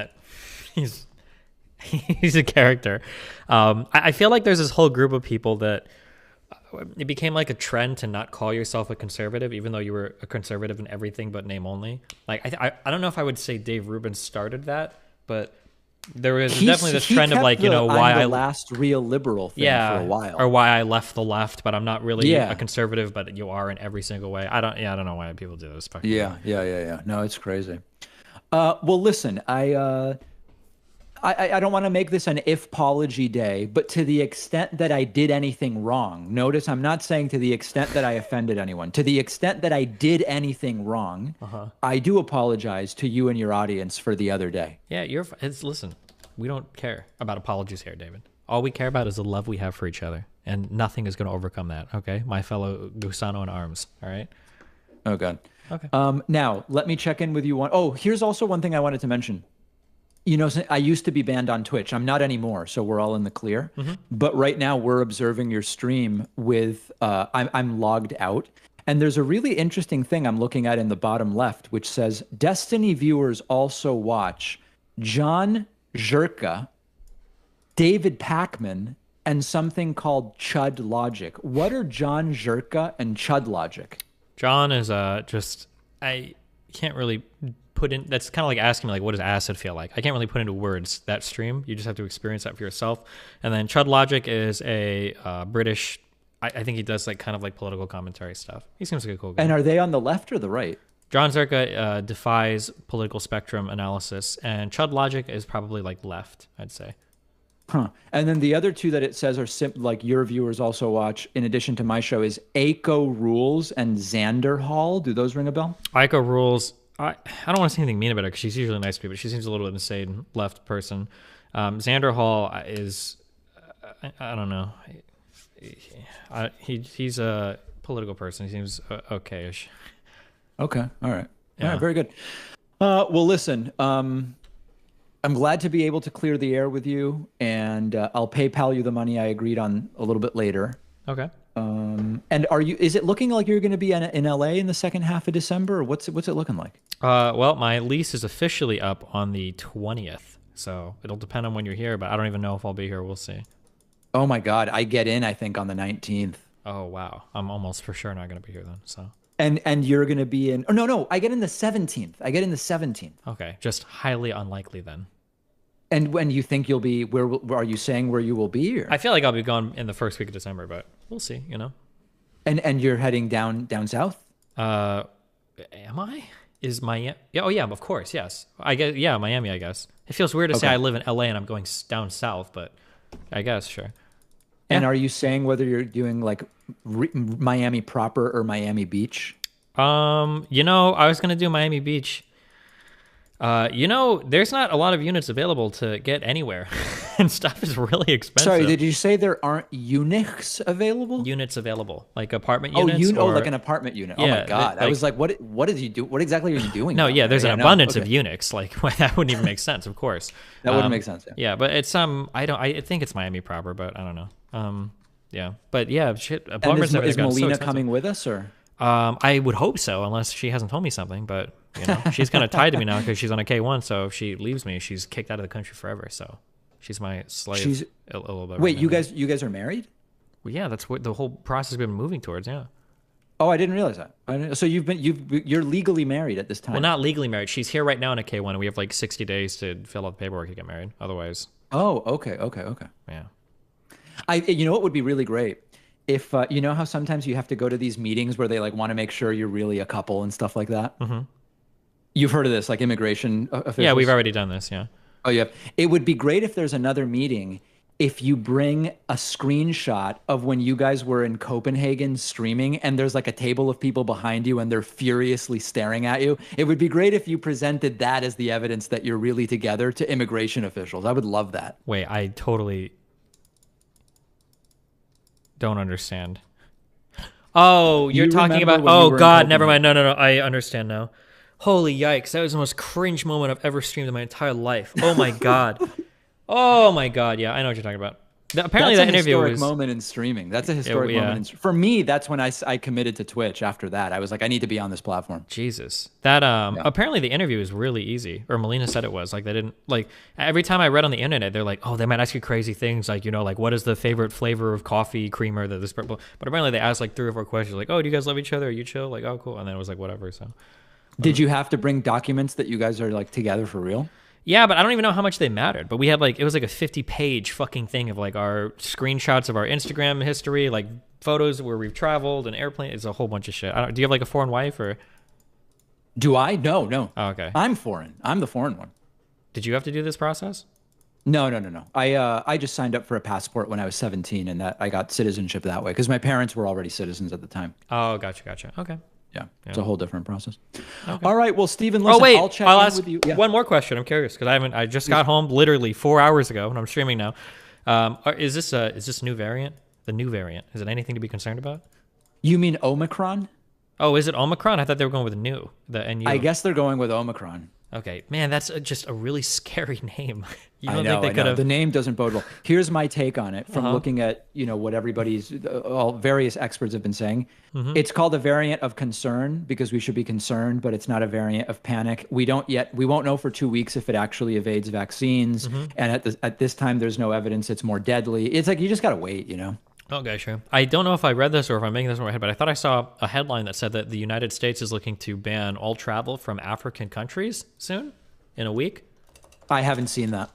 he's a character. I feel like there's this whole group of people that it became like a trend to not call yourself a conservative, even though you were a conservative in everything but name only. Like, I don't know if I would say Dave Rubin started that, but there was definitely this trend of like, why I'm the last real liberal thing for a while. Or why I left the left, but I'm not really a conservative, but you are in every single way. I don't know why people do this. Yeah. No, it's crazy. Well, listen, I don't want to make this an if-pology day, but to the extent that I did anything wrong, notice I'm not saying to the extent that I offended anyone. To the extent that I did anything wrong, I do apologize to you and your audience for the other day. Yeah, listen, we don't care about apologies here, David. All we care about is the love we have for each other, and nothing is going to overcome that, okay? My fellow Gusano in arms, all right? Oh, God. Okay. Now, let me check in with you. Oh, here's also one thing I wanted to mention. You know, I used to be banned on Twitch. I'm not anymore, so we're all in the clear. But right now, we're observing your stream with, I'm logged out. And there's a really interesting thing I'm looking at in the bottom left, which says, Destiny viewers also watch John Zherka, David Pacman, and something called Chud Logic. What are John Zherka and Chud Logic? John is I can't really put in, that's kind of like asking me like, what does acid feel like? I can't really put into words that stream. You just have to experience that for yourself. And then Chud Logic is a British, I think he does like kind of like political commentary stuff. He seems like a cool guy. And are they on the left or the right? John Zherka defies political spectrum analysis, and Chud Logic is probably like left, I'd say. Huh. And then the other two that it says are like your viewers also watch, in addition to my show, is Aiko Rules and Xander Hall. Do those ring a bell? Aiko Rules, I don't want to say anything mean about her because she's usually nice to people, but she seems a little bit insane left person. Xander Hall is, I don't know. He's a political person. He seems okay-ish. Okay. All right. Yeah. All right. Very good. Well, listen, I'm glad to be able to clear the air with you, and I'll PayPal you the money I agreed on a little bit later. Okay. And is it looking like you're going to be in LA in the second half of December, or what's it looking like? Well, my lease is officially up on the 20th, so it'll depend on when you're here, but I don't even know if I'll be here. We'll see. Oh my God. I get in, I think, on the 19th. Oh, wow. I'm almost for sure not going to be here then, so. And you're going to be in, oh, no, I get in the 17th. Okay. Just highly unlikely then. And when you think you'll be, where are you saying where you will be? Or? I feel like I'll be gone in the first week of December, but we'll see, you know. And you're heading down south? Am I? Is Miami? Oh yeah, of course, yes. I guess, yeah, Miami, I guess. It feels weird to say I live in LA and I'm going down south, but I guess, sure. And are you saying whether you're doing like Miami proper or Miami Beach? You know, I was going to do Miami Beach. You know, there's not a lot of units available to get anywhere, and stuff is really expensive. Sorry, did you say there aren't units available? Units available, like apartment units. Like an apartment unit. Yeah, oh my God! I was like, what did you do? What exactly are you doing? No, yeah, there's an abundance of units. Like that wouldn't even make sense. Of course, that wouldn't make sense. Yeah, but it's I think it's Miami proper, but I don't know. Yeah, but yeah, shit. Is Melina coming with us or? I would hope so, unless she hasn't told me something. But you know, she's kind of tied to me now because she's on a K1. So if she leaves me, she's kicked out of the country forever. So she's my slave. She's a little bit. Wait, you guys are married? Well, yeah, that's what the whole process we've been moving towards. Yeah. Oh, I didn't realize that. So you're legally married at this time. Well, not legally married. She's here right now in a K1, and we have like 60 days to fill out the paperwork to get married. Otherwise. Oh, okay. Yeah. You know what would be really great? If you know how sometimes you have to go to these meetings where they like want to make sure you're really a couple and stuff like that. Mm-hmm. You've heard of this, like immigration officials? Yeah, we've already done this. Yeah. Oh, yeah. It would be great if there's another meeting. If you bring a screenshot of when you guys were in Copenhagen streaming, and there's like a table of people behind you, and they're furiously staring at you. It would be great if you presented that as the evidence that you're really together to immigration officials. I would love that. Wait, I totally don't understand. Oh, you're talking about, oh God, never mind. No, I understand now. Holy yikes, that was the most cringe moment I've ever streamed in my entire life. Oh my God. Oh my God, yeah, I know what you're talking about. Apparently that interview was... That's a historic moment in streaming. That's a historic moment. For me, that's when I committed to Twitch after that. I was like, I need to be on this platform. Jesus. That, apparently the interview is really easy. Or Melina said it was. Like, they didn't, like, every time I read on the internet, they're like, oh, they might ask you crazy things. Like, you know, like, what is the favorite flavor of coffee creamer that this... But apparently they asked, like, 3 or 4 questions. Like, oh, do you guys love each other? Are you chill? Like, oh, cool. And then it was like, whatever, so... Did you have to bring documents that you guys are, like, together for real? Yeah, but I don't even know how much they mattered. But we had like, it was like a 50-page fucking thing of like our screenshots of our Instagram history, like photos where we've traveled, an airplane. It's a whole bunch of shit. Do you have like a foreign wife or? Do I? No. Oh, okay. I'm foreign. I'm the foreign one. Did you have to do this process? No. I just signed up for a passport when I was 17, and that I got citizenship that way because my parents were already citizens at the time. Oh, gotcha. Okay. Yeah, it's a whole different process. Okay. All right, well, Steven, listen, I'll ask with you. Yeah. One more question. I'm curious because I just got home literally 4 hours ago, and I'm streaming now. Is this new variant? The new variant, is it anything to be concerned about? You mean Omicron? Oh, is it Omicron? I thought they were going with new, the NU. I guess they're going with Omicron. Okay, man, that's just a really scary name. You I don't know, think they could have? The name doesn't bode well. Here's my take on it from looking at, what everybody's, all various experts have been saying. It's called a variant of concern because we should be concerned, but it's not a variant of panic. We won't know for 2 weeks if it actually evades vaccines. And at this time, there's no evidence it's more deadly. It's like, you just got to wait, Okay, sure. I don't know if I read this or if I'm making this in my head, but I thought I saw a headline that said that the United States is looking to ban all travel from African countries soon, in a week. I haven't seen that.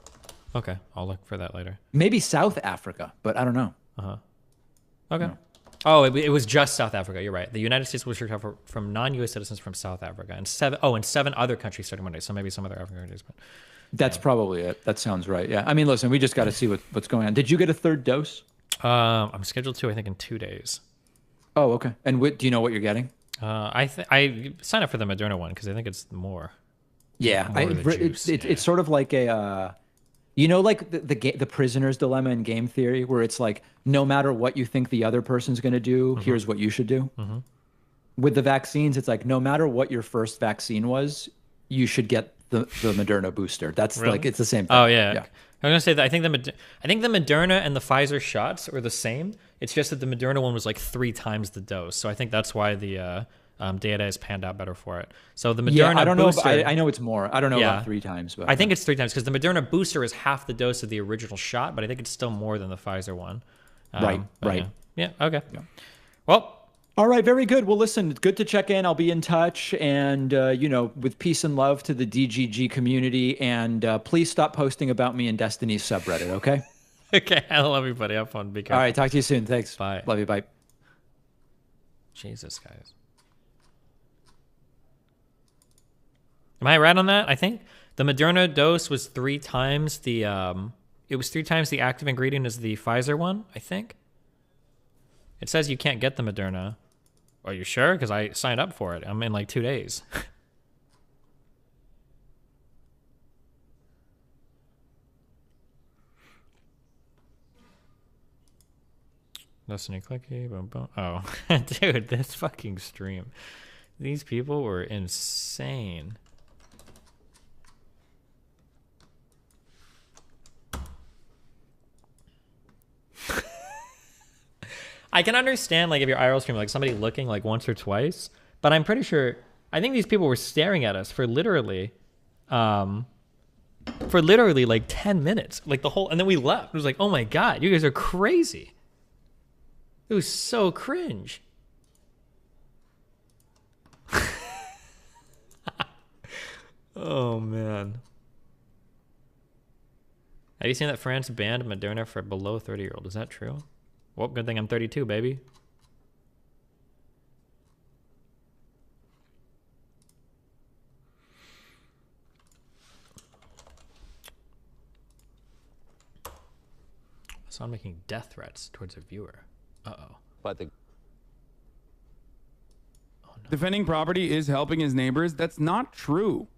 Okay, I'll look for that later. Maybe South Africa, but I don't know. Okay. No. Oh, it was just South Africa. You're right. The United States will restrict travel from non-U.S. citizens from South Africa and seven other countries starting Monday. So maybe some other African countries, but that's probably it. That sounds right. Yeah. I mean, listen, we just got to see what's going on. Did you get a third dose? I'm scheduled to, I think, in 2 days. Oh, okay. And do you know what you're getting? I signed up for the Moderna one because I think it's more. Yeah, it's sort of like a, like the prisoner's dilemma in game theory, where it's like no matter what you think the other person's going to do, here's what you should do. With the vaccines, it's like no matter what your first vaccine was, you should get the Moderna booster. That's really? Like it's the same thing. Oh yeah. I'm gonna say that I think the Moderna and the Pfizer shots are the same. It's just that the Moderna one was like 3 times the dose. So I think that's why the data has panned out better for it. So the Moderna I don't booster, know. I know it's more. I don't know about 3 times, but I think it's 3 times because the Moderna booster is half the dose of the original shot, but I think it's still more than the Pfizer one. Right. Yeah. Okay. Yeah. Well. All right, very good. Well, listen, good to check in. I'll be in touch, and with peace and love to the DGG community, and please stop posting about me in Destiny's subreddit, okay? Okay, I love you, buddy. Have fun. Be careful. All right, talk to you soon. Thanks. Bye. Love you. Bye. Jesus, guys. Am I right on that? I think the Moderna dose was 3 times the it was 3 times the active ingredient as the Pfizer one. I think it says you can't get the Moderna. Are you sure? Because I signed up for it. I'm in like 2 days. Destiny clicky, boom, boom. Oh, dude, this fucking stream. These people were insane. I can understand, like, if your IRL stream, like, somebody looking, like, once or twice, but I'm pretty sure, I think these people were staring at us for literally, like, 10 minutes. Like, the whole, and then we left. It was like, oh my God, you guys are crazy. It was so cringe. Oh, man. Have you seen that France banned Moderna for below 30-year-old? Is that true? Well, good thing I'm 32, baby. I saw him making death threats towards a viewer. Uh-oh. But the defending property is helping his neighbors. That's not true.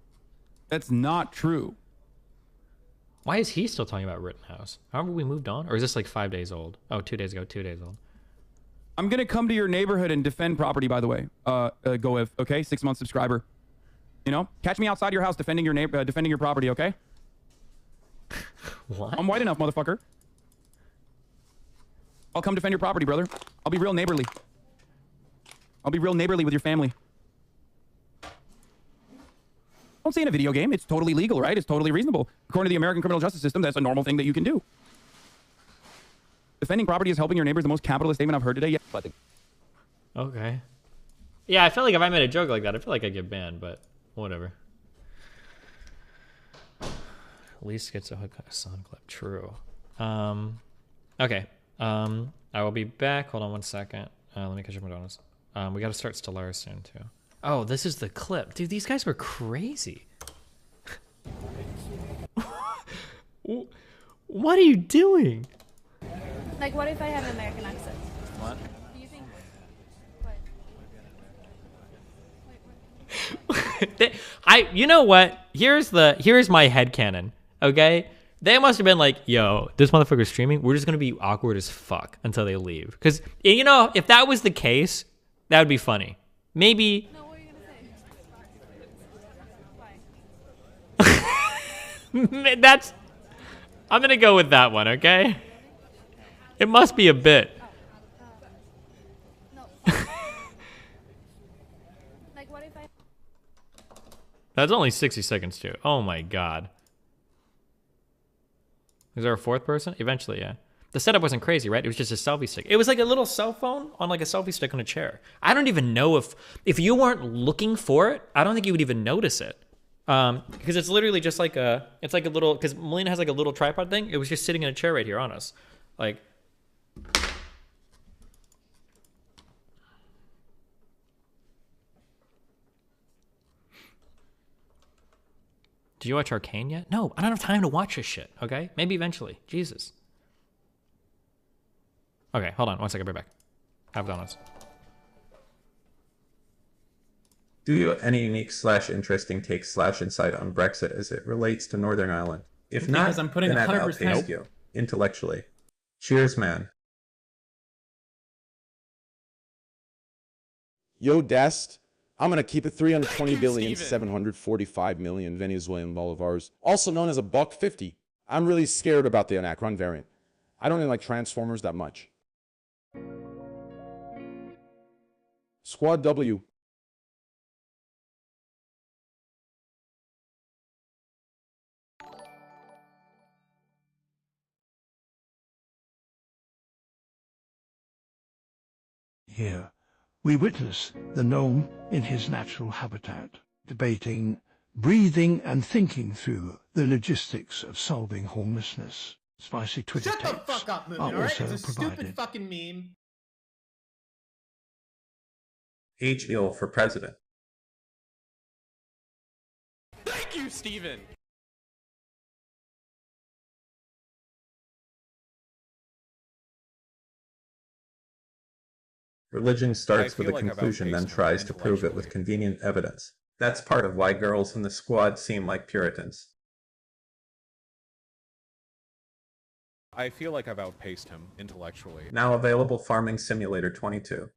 That's not true. Why is he still talking about Rittenhouse? However, we moved on? Or is this like 5 days old? Oh, 2 days ago, 2 days old. I'm going to come to your neighborhood and defend property, by the way. Goev, okay? 6-month subscriber. Catch me outside your house defending your property, okay? What? I'm white enough, motherfucker. I'll come defend your property, brother. I'll be real neighborly. I'll be real neighborly with your family. Don't say in a video game. It's totally legal, right? It's totally reasonable. According to the American criminal justice system, that's a normal thing that you can do. Defending property is helping your neighbors. The most capitalist statement I've heard today. Yeah. Okay. Yeah, I feel like if I made a joke like that, I feel like I'd get banned, but whatever. At least gets a hook on a sound clip. True. Okay. I will be back. Hold on 1 second. Let me catch up my donuts. We got to start Stellaris soon, too. Oh, this is the clip. Dude, these guys were crazy. What are you doing? Like, what if I have an American accent? What? Do you think... You know what? Here's my headcanon, okay? They must have been like, yo, this motherfucker's streaming. We're just going to be awkward as fuck until they leave. Because, if that was the case, that would be funny. Maybe. That's. I'm gonna go with that one, okay? It must be a bit. Like, what if I... That's only 60 seconds too. Oh my god. Is there a fourth person? Eventually, yeah. The setup wasn't crazy, right? It was just a selfie stick. It was like a little cell phone on like a selfie stick on a chair. I don't even know if you weren't looking for it, I don't think you would even notice it. Because it's literally just like it's like a little, because Melina has like a little tripod thing. It was just sitting in a chair right here on us. Like, did you watch Arcane yet? No, I don't have time to watch this shit, okay? Maybe eventually. Jesus. Okay, hold on. 1 second, be back. Have donuts. Do you have any unique / interesting takes / insight on Brexit as it relates to Northern Ireland? If not, Because I'm putting then I've 100% outpaced you, intellectually. Cheers, man. Yo, Dest, I'm gonna keep it 320 you, billion, Steven. 745 million Venezuelan bolivars, also known as $1.50. I'm really scared about the Anacron variant. I don't even like Transformers that much. Squad W. Here, we witness the gnome in his natural habitat, debating, breathing and thinking through the logistics of solving homelessness. Spicy Twitter Shut the takes fuck up, Moomin, are alright? also It's a provided. stupid fucking meme. Age ill for president. Thank you, Steven. Religion starts I with a feel like I've conclusion, then outpaced him tries to prove it with convenient evidence. That's part of why girls in the squad seem like Puritans. I feel like I've outpaced him intellectually. Now available Farming Simulator 22.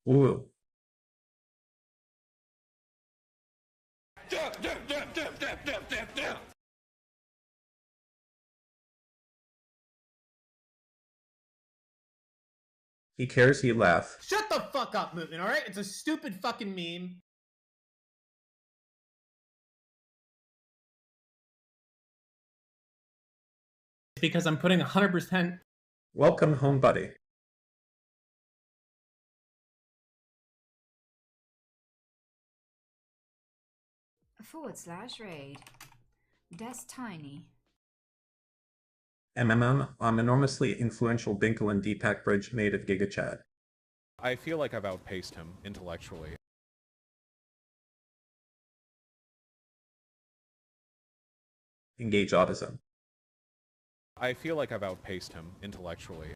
Ooh. He cares, he laugh. Shut the fuck up, Moomin, alright? It's a stupid fucking meme. It's because I'm putting 100%. Welcome home, buddy. /raid. Des Tiny. MMM, I'm enormously influential Binkle and Deepak Bridge native GigaChad. I feel like I've outpaced him intellectually. Engage autism. I feel like I've outpaced him intellectually.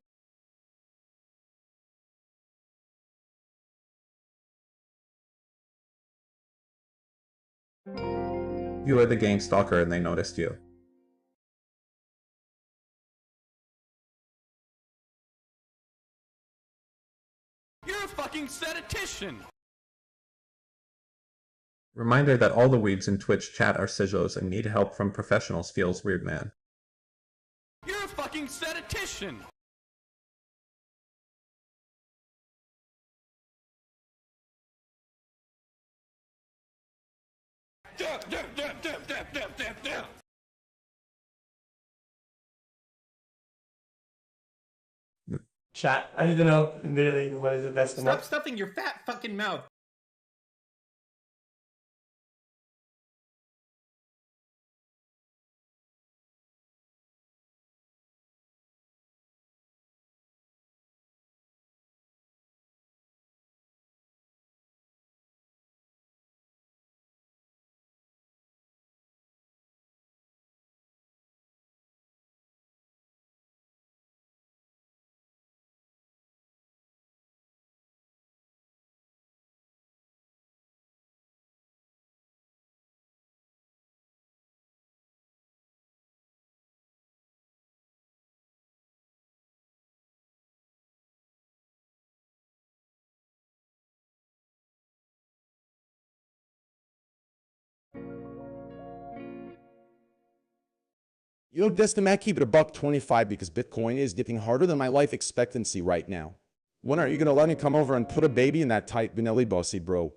You are the gang stalker and they noticed you. You're a fucking statistician. Reminder that all the weebs in Twitch chat are sigils and need help from professionals feels weird, man. You're a fucking statistician. Chat, I don't know really what is the best. Stop stuffing your fat fucking mouth. Yo, that's the Mac, keep it $1.25 because Bitcoin is dipping harder than my life expectancy right now. When are you gonna let me come over and put a baby in that tight Benelli bossy, bro?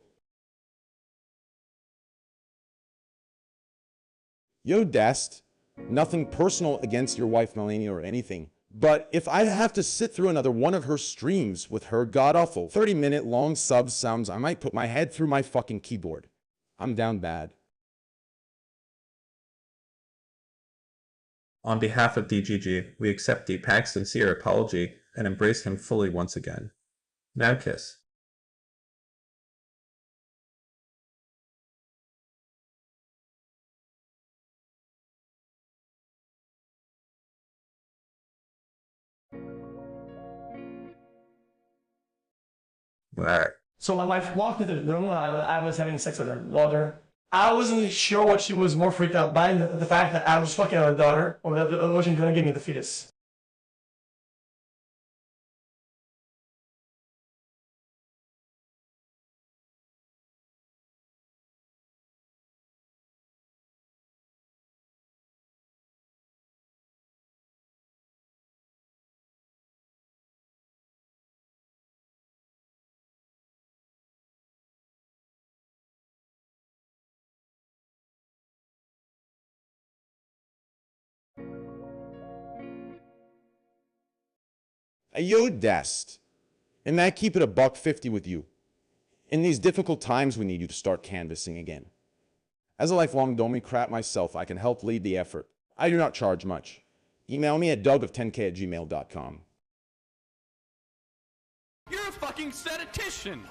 Yo, Dest, nothing personal against your wife Melania or anything, but if I have to sit through another one of her streams with her god-awful 30-minute long sub sounds, I might put my head through my fucking keyboard. I'm down bad. On behalf of DGG, we accept Deepak's sincere apology and embrace him fully once again. Now kiss. Right. So my wife walked into the room. I was having sex with her daughter. I wasn't sure what she was more freaked out by, the fact that I was fucking her daughter, or that the ocean gonna give me the fetus. Hey, yo, Dest. And may I keep it $1.50 with you? In these difficult times, we need you to start canvassing again. As a lifelong domi crap myself, I can help lead the effort. I do not charge much. Email me at doug10k@gmail.com. You're a fucking statistician!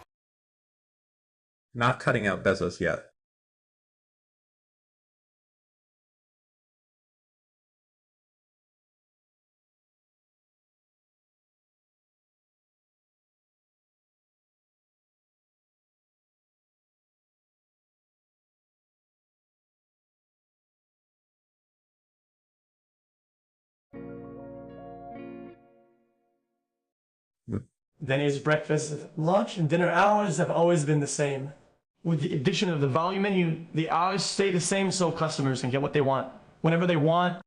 Not cutting out Bezos yet. Denny's breakfast, lunch, and dinner hours have always been the same. With the addition of the volume menu, the hours stay the same so customers can get what they want, whenever they want,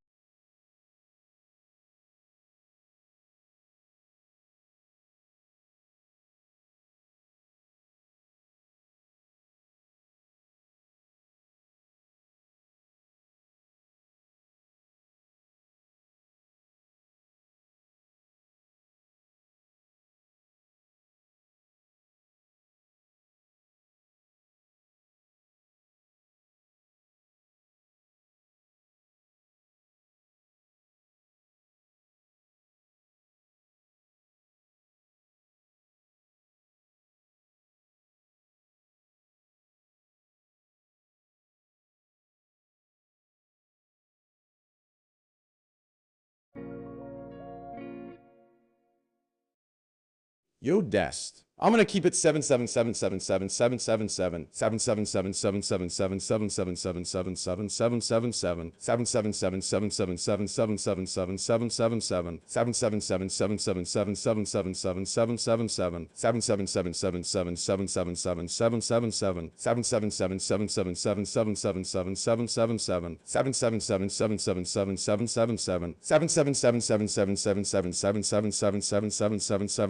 Yo, Dest. I'm gonna keep it 777777777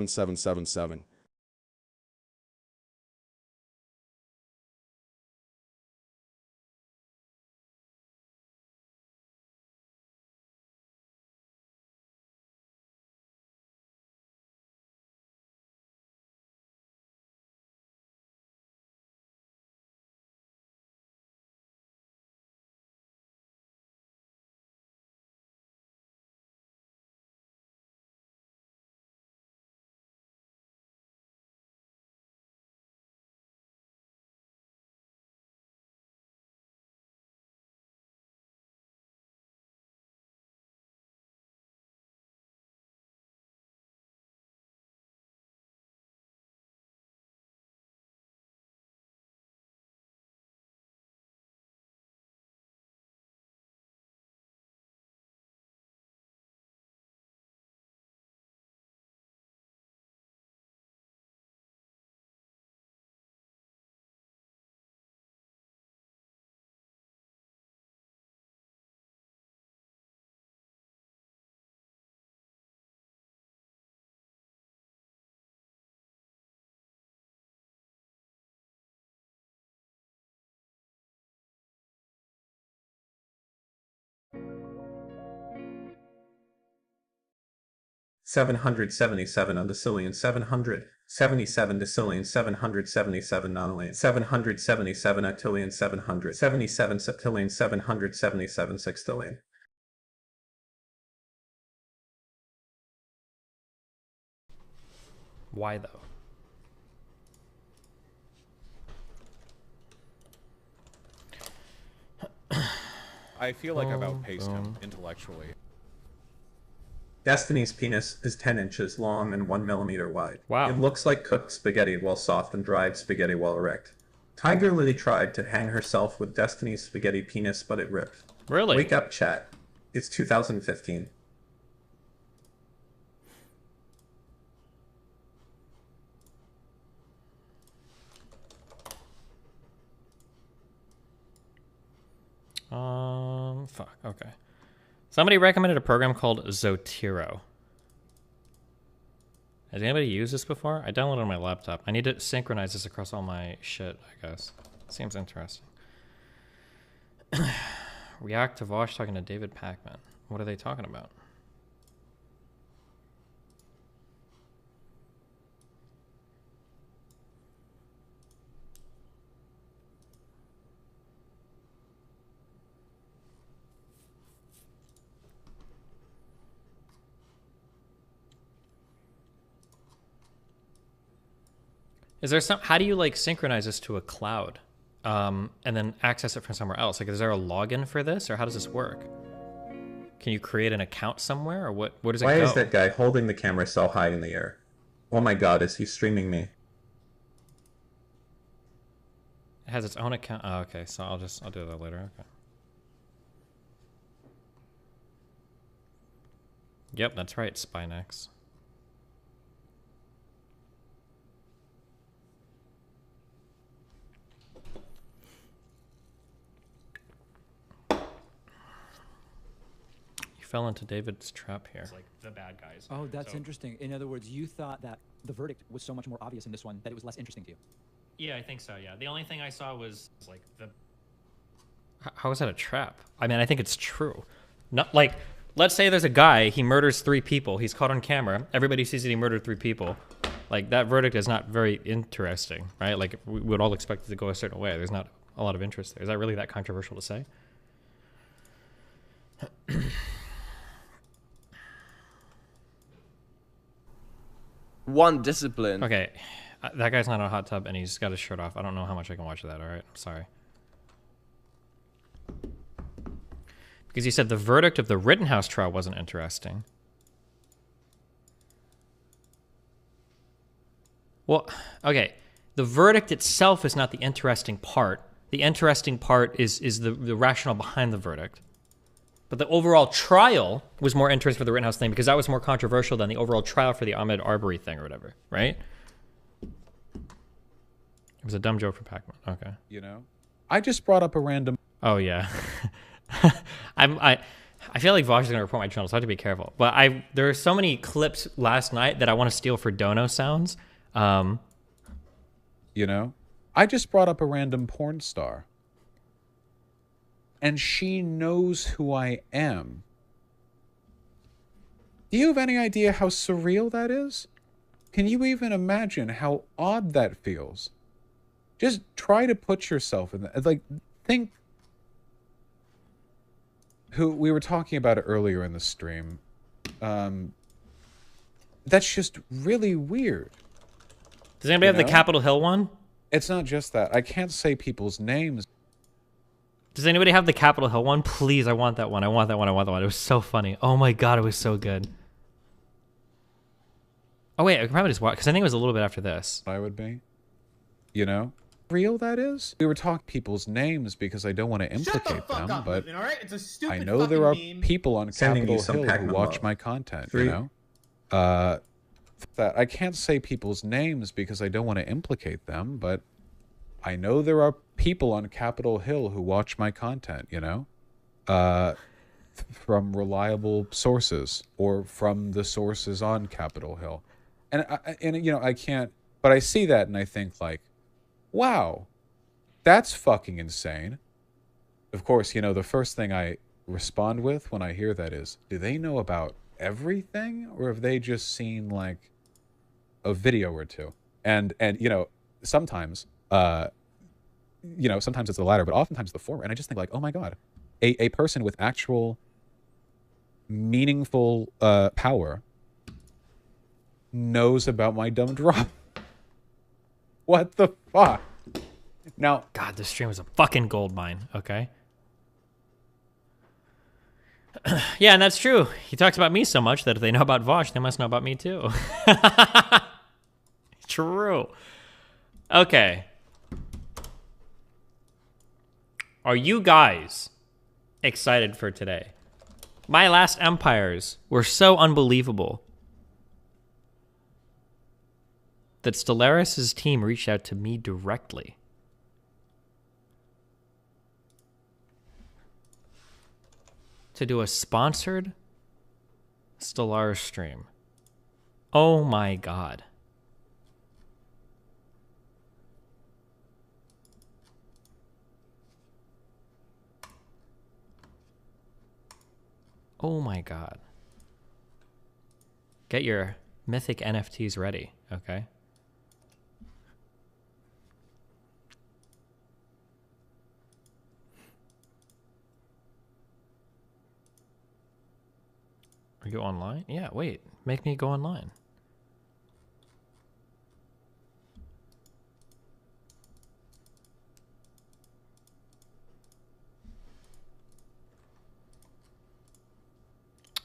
7777777777777777777777777777777777777777777777777777777777777777777777777777777777777777777777777777777777777777777777777777777777777777777777777777777777777777777777777777777777777777777777777777777777777777777777777777777777777777777777777 777 undecillion 777 decillion 777 nonillion 777 octillion 777 septillion 777 sextillion. Why though? I feel like I've outpaced him intellectually. Destiny's penis is 10 inches long and 1 millimeter wide. Wow. It looks like cooked spaghetti while soft and dried spaghetti while erect. Tiger Lily tried to hang herself with Destiny's spaghetti penis, but it ripped. Really? Wake up, chat. It's 2015. Fuck, okay. Somebody recommended a program called Zotero. Has anybody used this before? I downloaded it on my laptop. I need to synchronize this across all my shit, I guess. Seems interesting. React to Vosh talking to David Pacman. What are they talking about? Is there some, how do you like synchronize this to a cloud and then access it from somewhere else? Like, is there a login for this or how does this work? Can you create an account somewhere or where does it go? Why is that guy holding the camera so high in the air? Oh my god, is he streaming me? It has its own account. Oh, okay. So I'll do that later. Okay. Yep, that's right. Spinex. Fell into David's trap here. It's like the bad guys. Oh, that's interesting. In other words, you thought that the verdict was so much more obvious in this one that it was less interesting to you. Yeah, I think so, yeah. The only thing I saw was like the... How is that a trap? I mean, I think it's true. Not like, let's say there's a guy, he murders 3 people, he's caught on camera, everybody sees that he murdered 3 people. Like, that verdict is not very interesting, right? Like, we would all expect it to go a certain way. There's not a lot of interest there. Is that really that controversial to say? One discipline. Okay, that guy's not on a hot tub and he's got his shirt off. I don't know how much I can watch of that, alright? I'm sorry. Because you said the verdict of the Rittenhouse trial wasn't interesting. Well, okay, the verdict itself is not the interesting part. The interesting part is the rationale behind the verdict. But the overall trial was more interesting for the Rittenhouse thing because that was more controversial than the overall trial for the Ahmaud Arbery thing or whatever, right? It was a dumb joke for Pac-Man. Okay. You know, I just brought up a random. Oh yeah, I feel like Vosh is gonna report my channel, so I have to be careful. But there are so many clips last night that I want to steal for dono sounds. You know, I just brought up a random porn star. And she knows who I am. Do you have any idea how surreal that is? Can you even imagine how odd that feels? Just try to put yourself in that. Like, think who we were talking about it earlier in the stream. That's just really weird. Does anybody have the Capitol Hill one? It's not just that. I can't say people's names. Does anybody have the Capitol Hill one? Please, I want that one. I want that one. I want that one. It was so funny. Oh my god, it was so good. Oh wait, I can probably just watch because I think it was a little bit after this. I would be. You know? Real that is? We were talking people's names because I don't want to implicate them, but all right? It's a stupid I know there are people on Sending you Capitol some Hill who Pac-Man watch love. my content, 3. you know? That I can't say people's names because I don't want to implicate them, but I know there are people on Capitol Hill who watch my content, you know? From reliable sources or from the sources on Capitol Hill. And you know, I can't, but I see that and I think like, wow, that's fucking insane. Of course, you know, the first thing I respond with when I hear that is, do they know about everything, or have they just seen like a video or two? And you know, sometimes sometimes it's the latter, but oftentimes the former. And I just think like, oh my god, a person with actual meaningful power knows about my dumb drop. What the fuck? Now, God, this stream is a fucking gold mine. Okay. Yeah, and that's true. He talks about me so much that if they know about Vosh, they must know about me too. True. Okay. Are you guys excited for today? My last empires were so unbelievable that Stellaris' team reached out to me directly. To do a sponsored Stellaris stream. Oh my god. Oh my god. Get your mythic NFTs ready, okay? Are you online? Yeah, wait. Make me go online.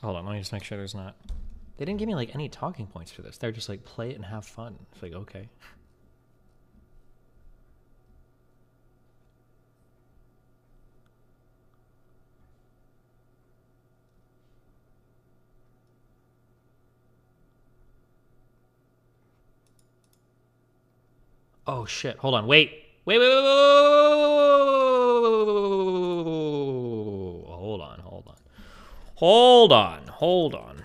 Hold on, let me just make sure there's not... They didn't give me, like, any talking points for this. They're just like, play it and have fun. It's like, okay. Oh, shit. Hold on. Wait. Wait. Hold on.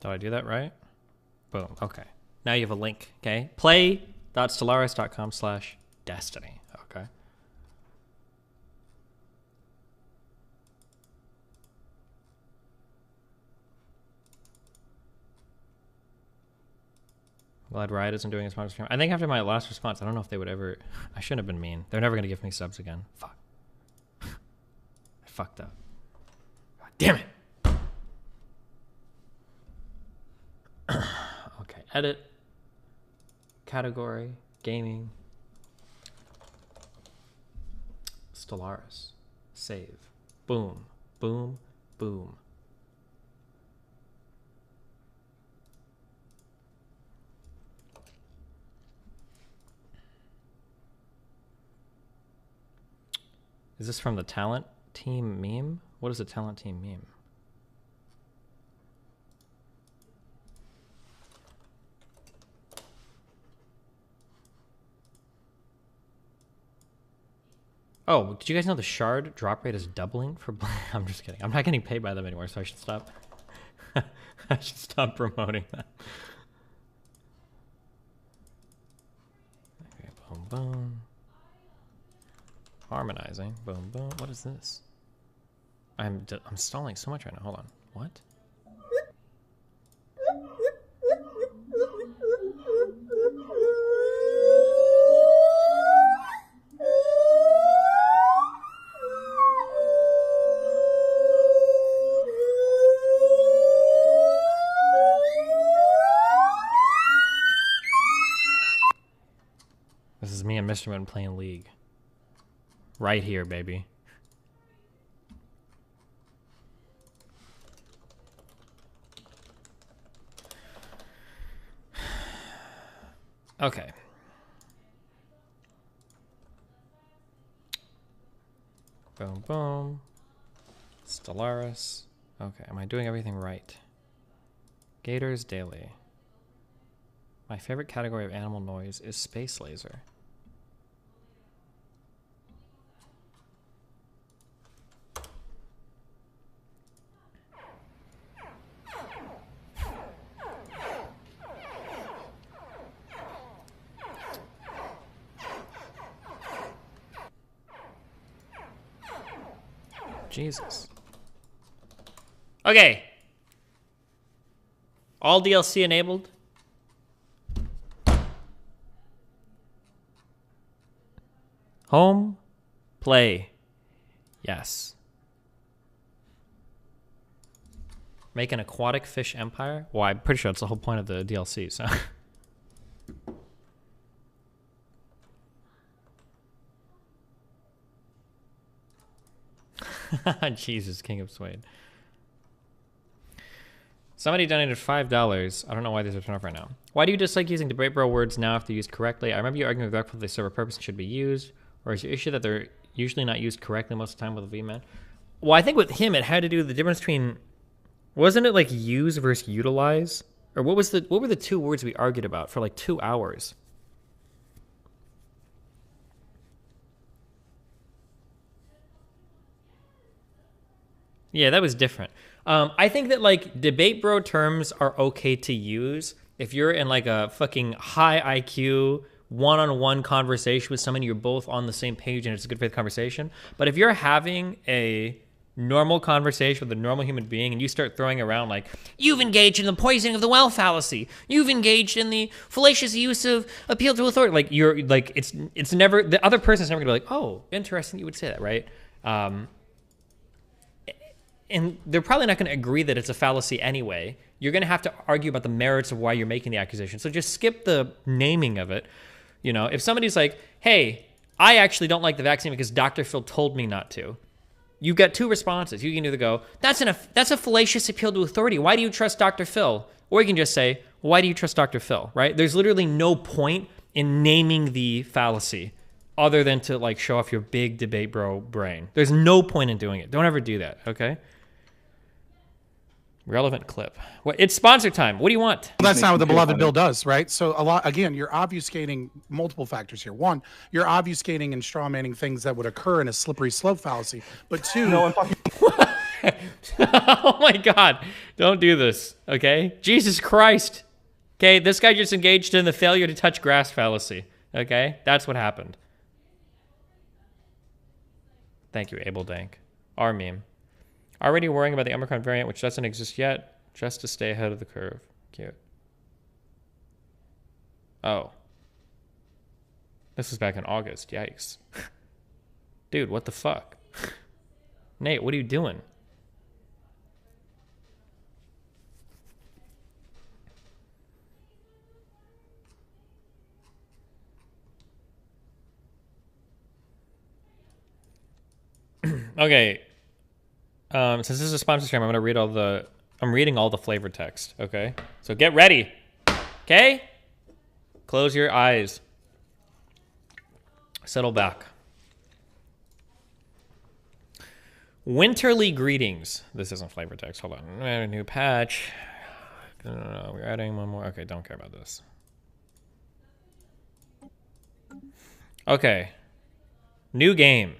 Did I do that right? Boom. Okay. Now you have a link, okay? play.stellaris.com/destiny, okay? Glad Riot isn't doing as much stream. I think after my last response, I don't know if they would ever... I shouldn't have been mean. They're never going to give me subs again. Fuck. I fucked up. God damn it. Okay, edit. Category. Gaming. Stellaris. Save. Boom. Boom. Boom. Is this from the talent team meme? What is a talent team meme? Oh, did you guys know the shard drop rate is doubling for... I'm just kidding. I'm not getting paid by them anymore, so I should stop. I should stop promoting that. Okay, boom, boom. Harmonizing. Boom, boom. What is this? I'm stalling so much right now. Hold on. What? This is me and Mr. Moon playing League. Right here, baby. Okay. Boom, boom. Stellaris. Okay, am I doing everything right? Gators daily. My favorite category of animal noise is space laser. Jesus. Okay. All DLC enabled. Home. Play. Yes. Make an aquatic fish empire? Well, I'm pretty sure that's the whole point of the DLC, so. Jesus, King of Suede. Somebody donated $5. I don't know why these are turned off right now. Why do you dislike using debate bro words now if they're used correctly? I remember you arguing with Vector that they serve a purpose and should be used. Or is your issue that they're usually not used correctly most of the time with a V-man? Well, I think with him it had to do with the difference between... Wasn't it like use versus utilize? Or what were the two words we argued about for like 2 hours? Yeah, that was different. I think that like debate bro terms are okay to use if you're in like a fucking high IQ one-on-one conversation with someone, you're both on the same page and it's a good faith conversation. But if you're having a normal conversation with a normal human being and you start throwing around like, you've engaged in the poisoning of the well fallacy, you've engaged in the fallacious use of appeal to authority, like you're like, it's never, the other person's never gonna be like, oh, interesting you would say that, right? And they're probably not going to agree that it's a fallacy anyway. You're going to have to argue about the merits of why you're making the accusation. So just skip the naming of it. You know, if somebody's like, hey, I actually don't like the vaccine because Dr. Phil told me not to. You've got two responses. You can either go, that's a fallacious appeal to authority. Why do you trust Dr. Phil? Or you can just say, why do you trust Dr. Phil, right? There's literally no point in naming the fallacy other than to like show off your big debate bro brain. There's no point in doing it. Don't ever do that, okay? Relevant clip. What? It's sponsor time. What do you want? Well, that's not what the beloved bill does, right? So a lot, again, you're obfuscating multiple factors here. One, you're obfuscating and strawmanning things that would occur in a slippery slope fallacy. But two, oh my God, don't do this, okay? Jesus Christ. Okay, this guy just engaged in the failure to touch grass fallacy, okay? That's what happened. Thank you, Abel Dank. Our meme. Already worrying about the Omicron variant, which doesn't exist yet, just to stay ahead of the curve. Cute. Oh. This was back in August. Yikes. Dude, what the fuck? Nate, what are you doing? Okay. Since this is a sponsor stream, I'm gonna read I'm reading all the flavor text, okay? So get ready, okay? Close your eyes. Settle back. Winterly greetings. This isn't flavor text, hold on. A new patch. No, we're adding one more. Okay, don't care about this. Okay. New game.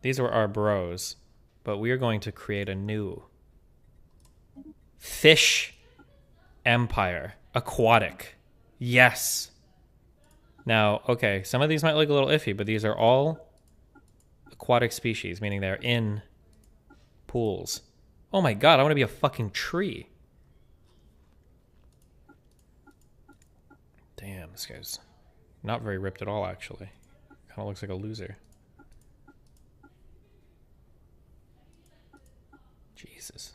These are our bros, but we are going to create a new fish empire. Aquatic. Yes. Now, okay, some of these might look a little iffy, but these are all aquatic species, meaning they're in pools. Oh my God, I want to be a fucking tree. Damn, this guy's not very ripped at all, actually. Kind of looks like a loser. Jesus.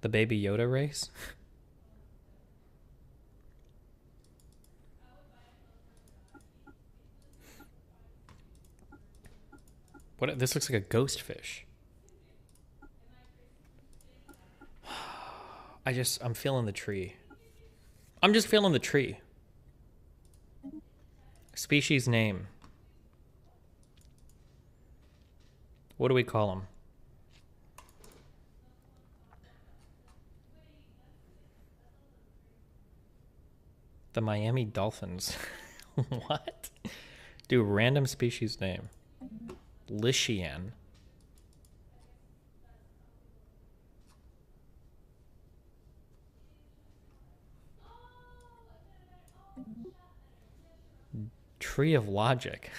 The Baby Yoda race? What? This looks like a ghost fish. I'm feeling the tree. I'm just feeling the tree. Species name. What do we call them? The Miami Dolphins. What? Do random species name. Lishian. Tree of Logic.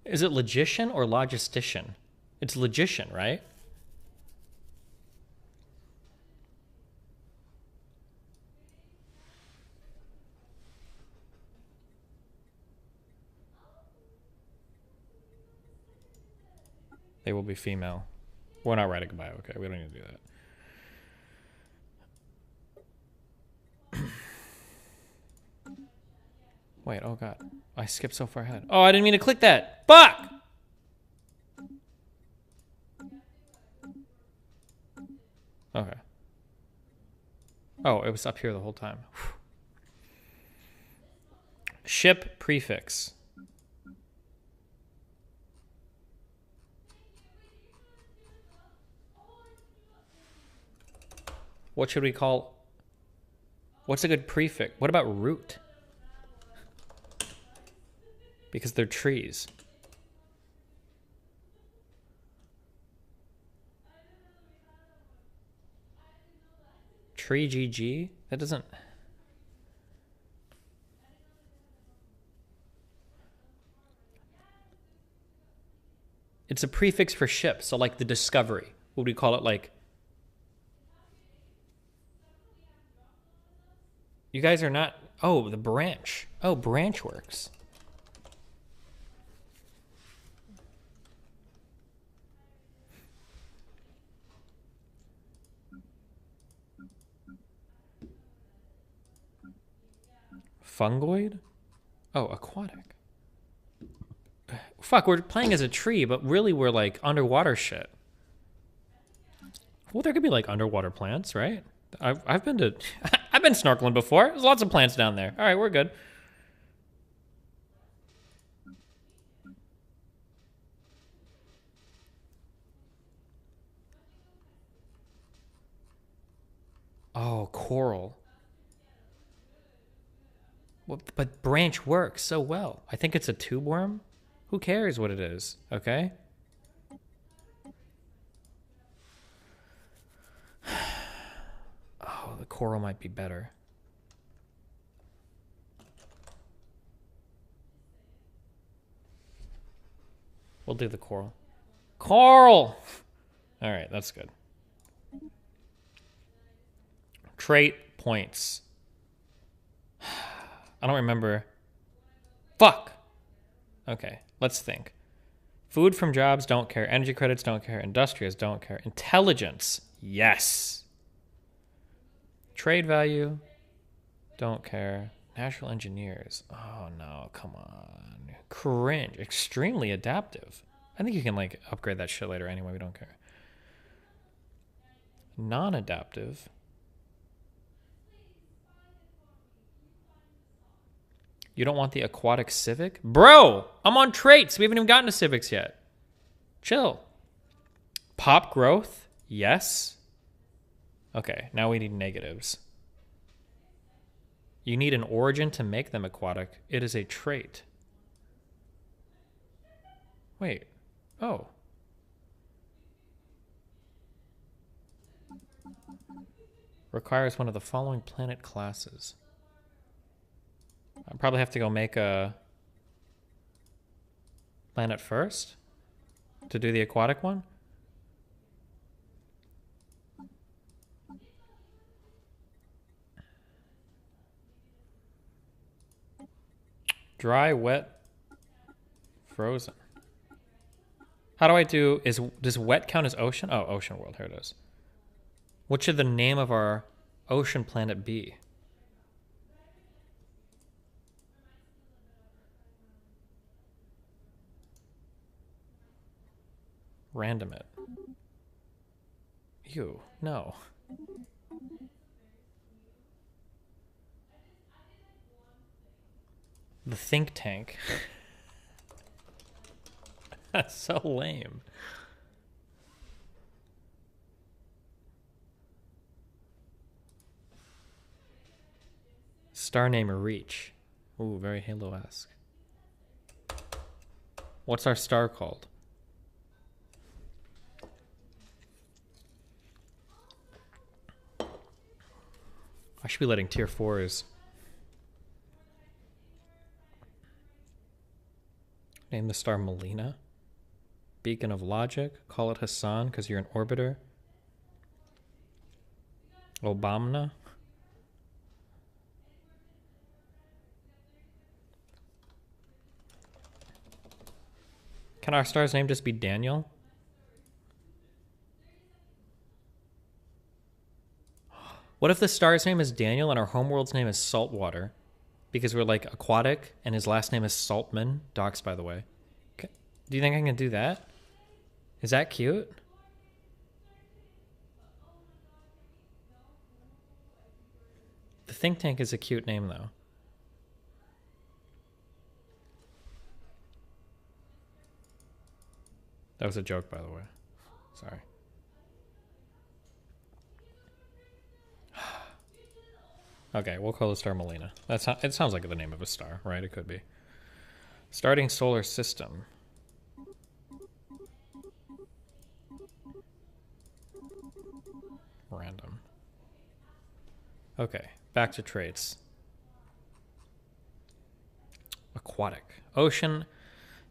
Is it logician or logistician? It's logician, right? They will be female. We're not writing goodbye. Okay, we don't need to do that. Wait, oh god. I skipped so far ahead. Oh, I didn't mean to click that. Fuck! Okay. Oh, it was up here the whole time. Ship prefix. What should we call... What's a good prefix? What about root? Because they're trees. Tree GG? That doesn't... It's a prefix for ship, so like the Discovery. What would we call it? Like... You guys are not... Oh, the branch. Oh, branch works. Fungoid? Oh, aquatic. Fuck, we're playing as a tree, but really we're like underwater shit. Well, there could be like underwater plants, right? I've been to... I've been snorkeling before. There's lots of plants down there. All right, we're good. Oh, coral. Well, but branch works so well. I think it's a tube worm. Who cares what it is, okay? Oh, the coral might be better. We'll do the coral. Coral! All right, that's good. Trait points. I don't remember. Fuck! Okay, let's think. Food from jobs, don't care. Energy credits, don't care. Industrials, don't care. Intelligence, yes. Trade value, don't care. Natural engineers, oh no, come on. Cringe, extremely adaptive. I think you can like upgrade that shit later anyway, we don't care. Non-adaptive. You don't want the aquatic civic? Bro, I'm on traits. We haven't even gotten to civics yet. Chill. Pop growth? Yes. Okay, now we need negatives. You need an origin to make them aquatic. It is a trait. Wait. Oh. Requires one of the following planet classes. I probably have to go make a planet first to do the aquatic one. Dry, wet, frozen. How do I do, does wet count as ocean? Oh, ocean world, here it is. What should the name of our ocean planet be? Random it. Ew, no. The think tank. That's so lame. Star name Reach. Ooh, very Halo-esque. What's our star called? I should be letting tier 4s. Name the star Melina. Beacon of Logic. Call it Hassan because you're an orbiter. Obama. Can our star's name just be Daniel? What if the star's name is Daniel and our homeworld's name is Saltwater? Because we're like aquatic and his last name is Saltman. Docs, by the way. Do you think I can do that? Is that cute? The think tank is a cute name, though. That was a joke, by the way. Sorry. Okay, we'll call the star Melina. That's how, it sounds like the name of a star, right? It could be. Starting solar system. Random. Okay, back to traits. Aquatic. Ocean.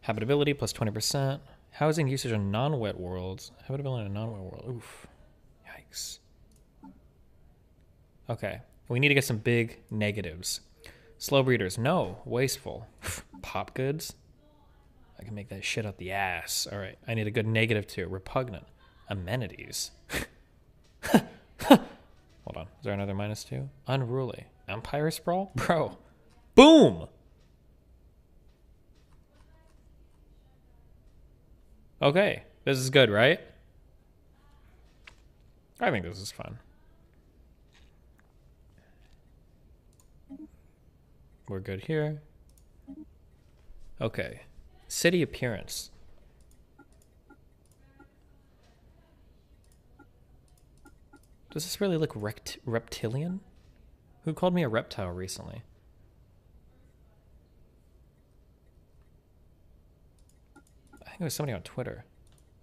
Habitability plus 20%. Housing usage in non-wet worlds. Habitability in a non-wet world. Oof. Yikes. Okay. We need to get some big negatives. Slow breeders. No. Wasteful. Pop goods. I can make that shit out the ass. All right. I need a good negative too. Repugnant. Amenities. Hold on. Is there another -2? Unruly. Empire sprawl? Bro. Boom! Okay. This is good, right? I think this is fun. We're good here. Okay. City appearance. Does this really look reptilian? Who called me a reptile recently? I think it was somebody on Twitter.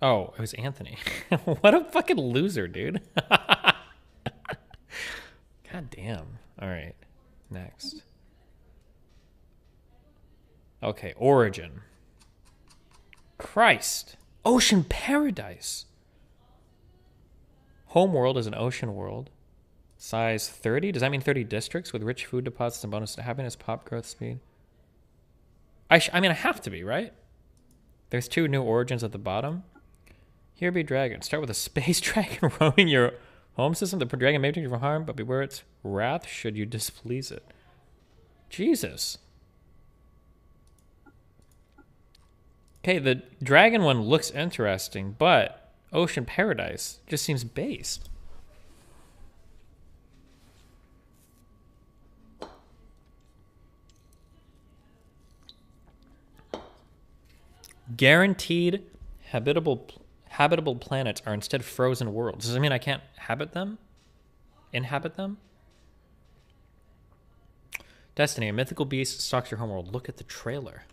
Oh, it was Anthony. What a fucking loser, dude. God damn. All right. Next. Okay, origin. Christ. Ocean paradise. Homeworld is an ocean world. Size 30? Does that mean 30 districts with rich food deposits and bonus to happiness, pop growth speed? I mean, I have to be, right? There's 2 new origins at the bottom. Here be dragon. Start with a space dragon roaming your home system. The dragon may take you from harm, but beware its wrath should you displease it. Jesus. Okay, the dragon one looks interesting, but Ocean Paradise just seems based. Guaranteed habitable planets are instead frozen worlds. Does that mean I can't inhabit them? Destiny, a mythical beast stalks your homeworld. Look at the trailer.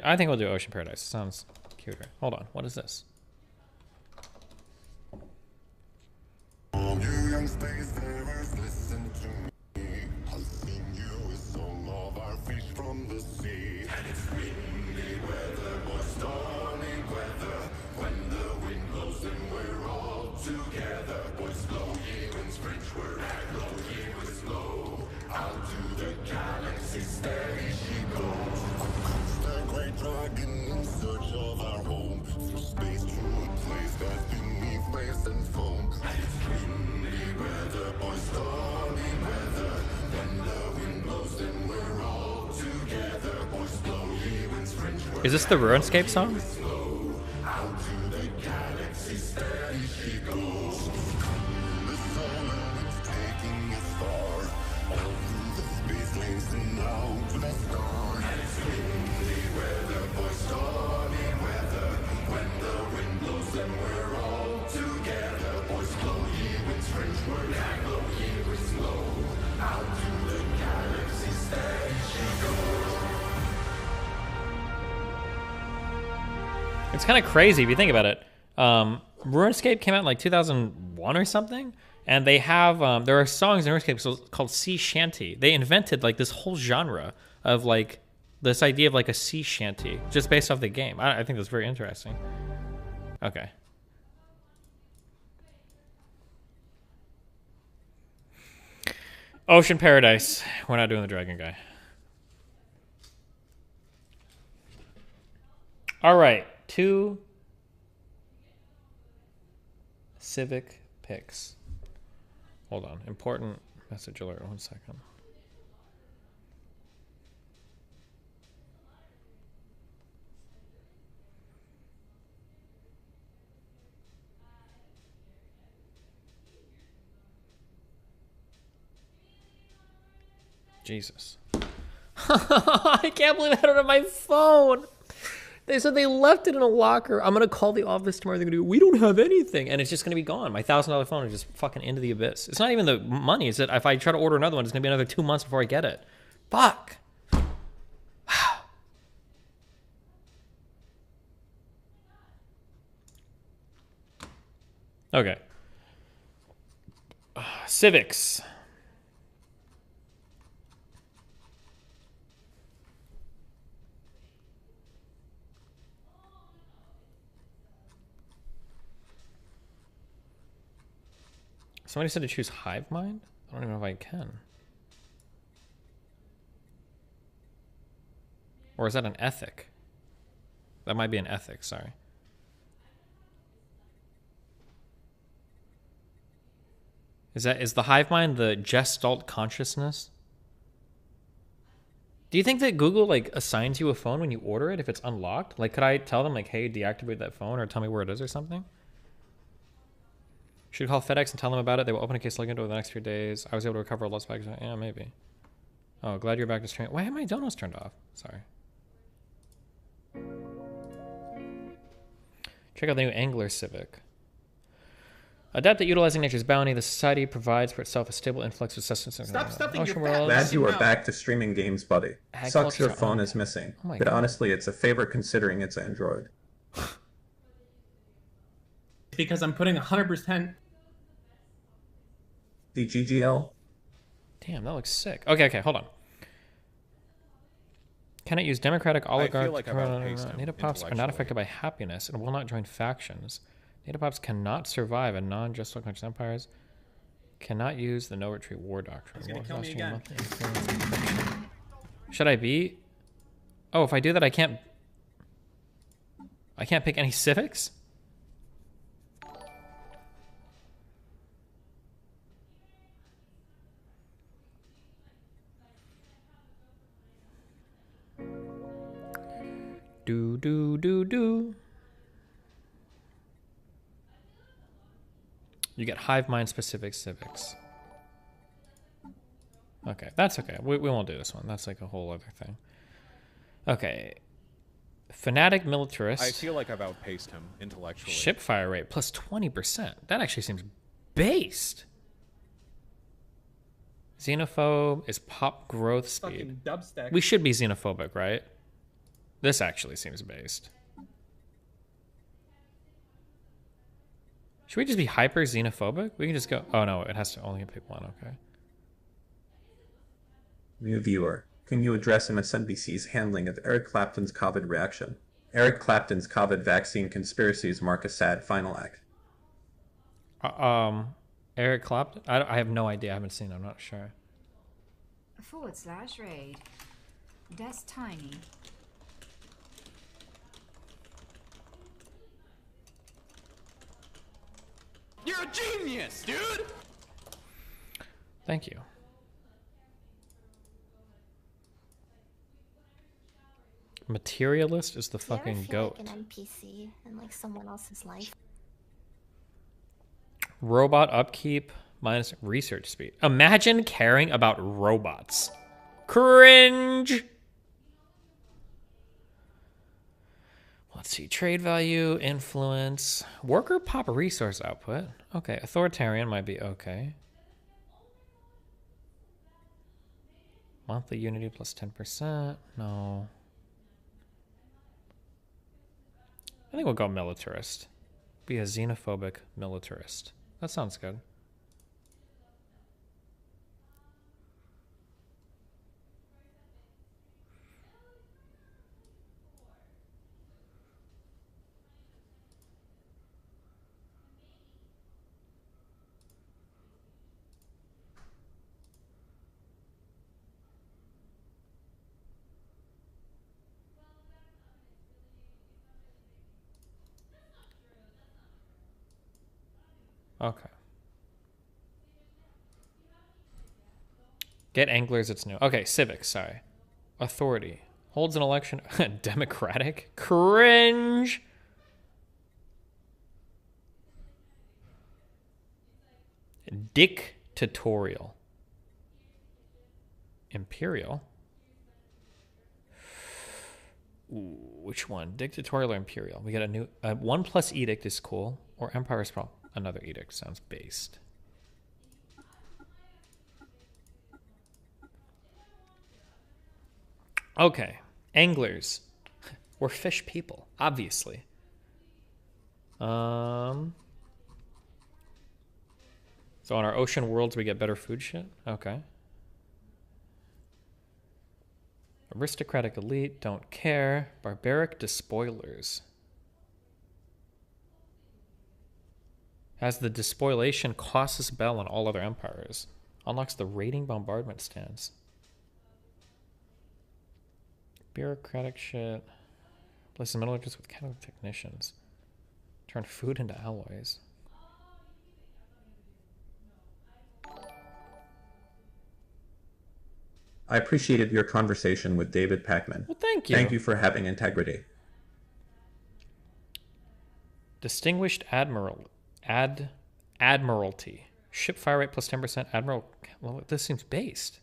I think we'll do Ocean Paradise. Sounds cuter. Hold on. What is this? Is this the RuneScape song? It's kind of crazy if you think about it. RuneScape came out in like 2001 or something, and they have there are songs in RuneScape called sea shanty. They invented like this whole genre of like this idea of like a sea shanty just based off the game. I think that's very interesting. Okay. Ocean Paradise. We're not doing the dragon guy. All right, 2 civic picks. Hold on, important message alert. 1 second. Jesus. I can't believe I had it on my phone. They said they left it in a locker. I'm going to call the office tomorrow. They're going to go, we don't have anything. And it's just going to be gone. My $1,000 phone is just fucking into the abyss. It's not even the money. It's that if I try to order another one, it's going to be another 2 months before I get it. Fuck. Okay. Civics. Somebody said to choose Hive Mind? I don't even know if I can. Or is that an ethic? That might be an ethic, sorry. Is the Hive Mind the Gestalt consciousness? Do you think that Google like assigns you a phone when you order it if it's unlocked? Like, could I tell them like, hey, deactivate that phone or tell me where it is or something? Should call FedEx and tell them about it. They will open a case looking into it the next few days. I was able to recover a lost bags. Yeah, maybe. Oh, glad you're back to stream. Why have my donuts turned off? Sorry. Check out the new Angler Civic. Adept at utilizing nature's bounty, the society provides for itself a stable influx of sustenance. Stop stuffing your face. Glad you are back to streaming games, buddy. Sucks your phone is missing. Oh my but God. honestly, it's a favor considering it's Android. Because I'm putting 100%. The GGL? Damn, that looks sick. Okay, hold on. Cannot use democratic oligarchs. like I've outpaced him Native pops are not affected by happiness and will not join factions. Native pops cannot survive in non-just conscious empires. Cannot use the no retreat war doctrine. He's gonna kill me again. Should I be? Oh, if I do that, I can't pick any civics? Do. You get Hive Mind specific civics. Okay, that's okay. We won't do this one. That's like a whole other thing. Okay. Fanatic militarist. I feel like I've outpaced him intellectually. Ship fire rate plus 20%. That actually seems based. Xenophobe is pop growth speed. Fucking dubstep. We should be xenophobic, right? This actually seems based. Should we just be hyper xenophobic? We can just go. Oh no, it has to only pick one. Okay. New viewer, can you address MSNBC's handling of Eric Clapton's COVID reaction? Eric Clapton's COVID vaccine conspiracies mark a sad final act. Eric Clapton? I have no idea. I haven't seen it. I'm not sure. /raid. That's tiny. You're a genius, dude! Thank you. Materialist is the fucking goat. Like an NPC in like someone else's life. Robot upkeep minus research speed. Imagine caring about robots. Cringe. Let's see. Trade value, influence, worker pop resource output. Okay, authoritarian might be okay. Monthly Unity plus 10%. No. I think we'll go militarist. Be a xenophobic militarist. That sounds good. Okay. Get anglers, it's new. Okay, civics, sorry. Authority. Holds an election. Democratic? Cringe! Dictatorial. Imperial? Ooh, which one? Dictatorial or imperial? We got a new... 1 plus edict is cool. Or empire is probably... Another edict sounds based. Okay. Anglers. We're fish people, obviously. So on our ocean worlds we get better food shit? Okay. Aristocratic elite, don't care. Barbaric despoilers. Has the despoilation casus belli on all other empires. Unlocks the raiding bombardment stance. Bureaucratic shit. Places metallurgists with chemical technicians. Turn food into alloys. I appreciated your conversation with David Packman. Well, thank you. Thank you for having integrity. Distinguished Admiralty. Ship fire rate plus 10%. Admiral... Well, this seems based.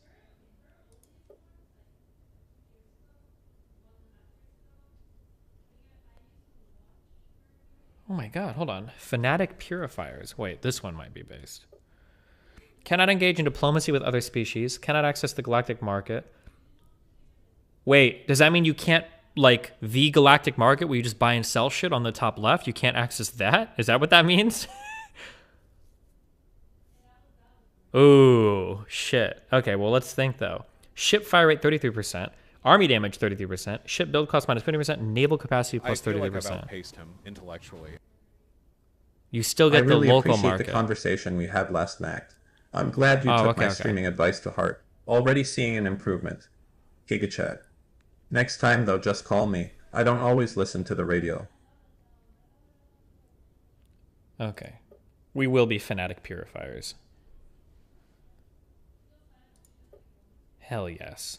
Oh my god, hold on. Fanatic purifiers. Wait, this one might be based. Cannot engage in diplomacy with other species. Cannot access the galactic market. Wait, does that mean you can't, like, the galactic market where you just buy and sell shit on the top left? You can't access that? Is that what that means? Ooh, shit. Okay, well, let's think, though. Ship fire rate, 33%. Army damage, 33%. Ship build cost minus 50%. Naval capacity plus 33%. I feel like I've outpaced him intellectually. You still get the local market. I really appreciate the conversation we had last night. I'm glad you took my streaming advice to heart. Already seeing an improvement. GigaChat. Next time, though, just call me. I don't always listen to the radio. Okay. We will be fanatic purifiers. Hell yes.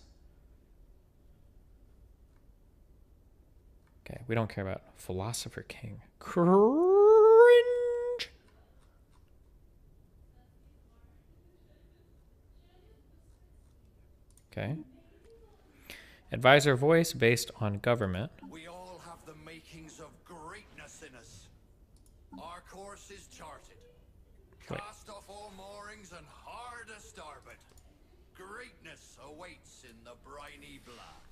Okay, we don't care about Philosopher King. Cringe! Okay. Advisor voice based on government. We all have the makings of greatness in us. Our course is charted. Cast off all moorings and hard a starboard. Greatness awaits in the briny black.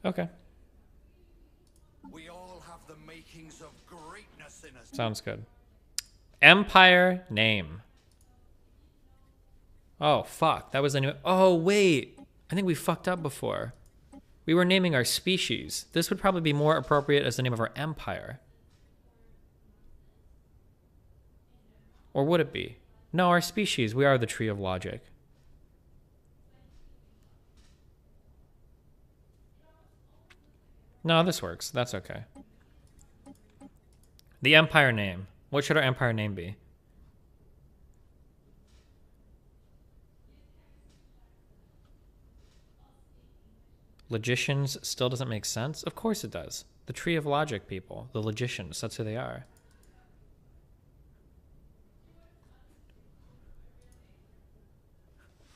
Okay. We all have the makings of greatness in us. Sounds good. Empire name. Oh, fuck. That was a new... Oh, wait. I think we fucked up before. We were naming our species. This would probably be more appropriate as the name of our empire. Or would it be? No, our species. We are the tree of logic. No, this works. That's okay. The empire name. What should our empire name be? Logicians still doesn't make sense? Of course it does. The tree of logic people. The logicians. That's who they are.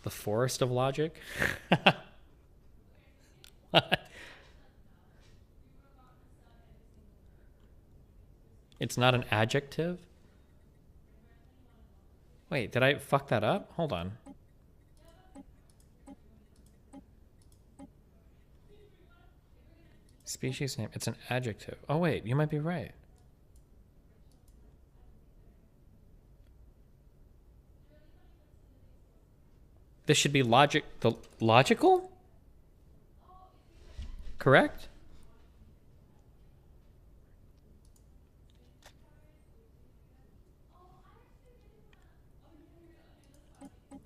The forest of logic? What? It's not an adjective? Wait, did I fuck that up? Hold on. Species name. It's an adjective. Oh, wait. You might be right. This should be logical? Correct?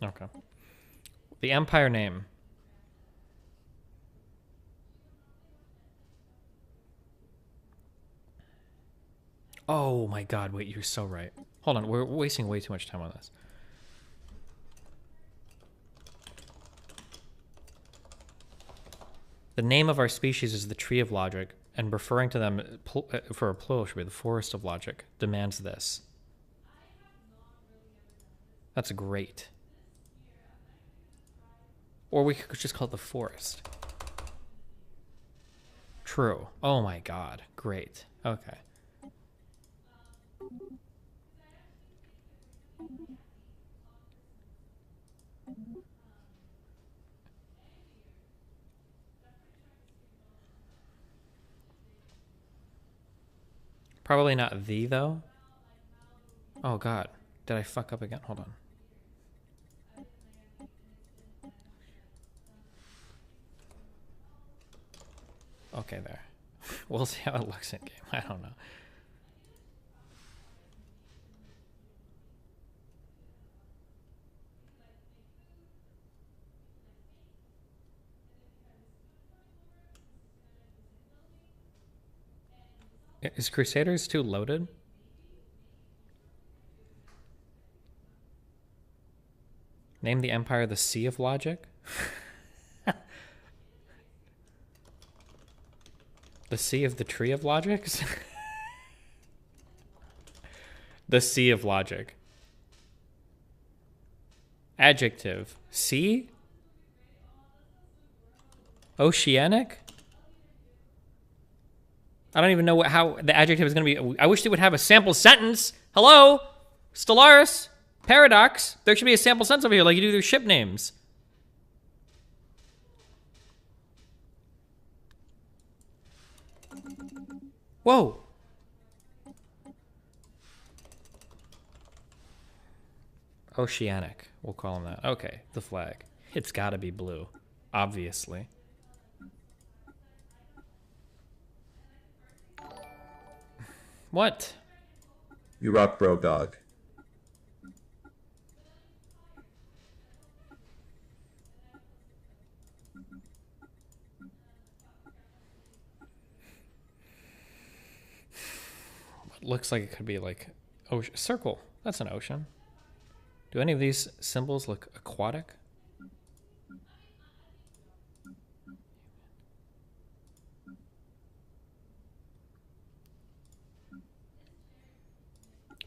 Okay. The empire name. Oh my god, wait, you're so right. Hold on, we're wasting way too much time on this. The name of our species is the tree of logic, and referring to them for a plural should be the forest of logic, demands this. That's great. Or we could just call it the forest. True. Oh my god, great. Okay. Probably not the, though. Oh god, did I fuck up again? Hold on. Okay, there. We'll see how it looks in game. I don't know. Is Crusaders 2 loaded? Name the empire the Sea of Logic? The Sea of the Tree of Logics? The Sea of Logic. Adjective. Sea? Oceanic? I don't even know how the adjective is going to be. I wish they would have a sample sentence. Hello? Stellaris? Paradox? There should be a sample sentence over here like you do their ship names. Whoa. Oceanic. We'll call him that. Okay, the flag. It's got to be blue, obviously. What? You rock, bro, dog. Looks like it could be like ocean. Circle. That's an ocean. Do any of these symbols look aquatic?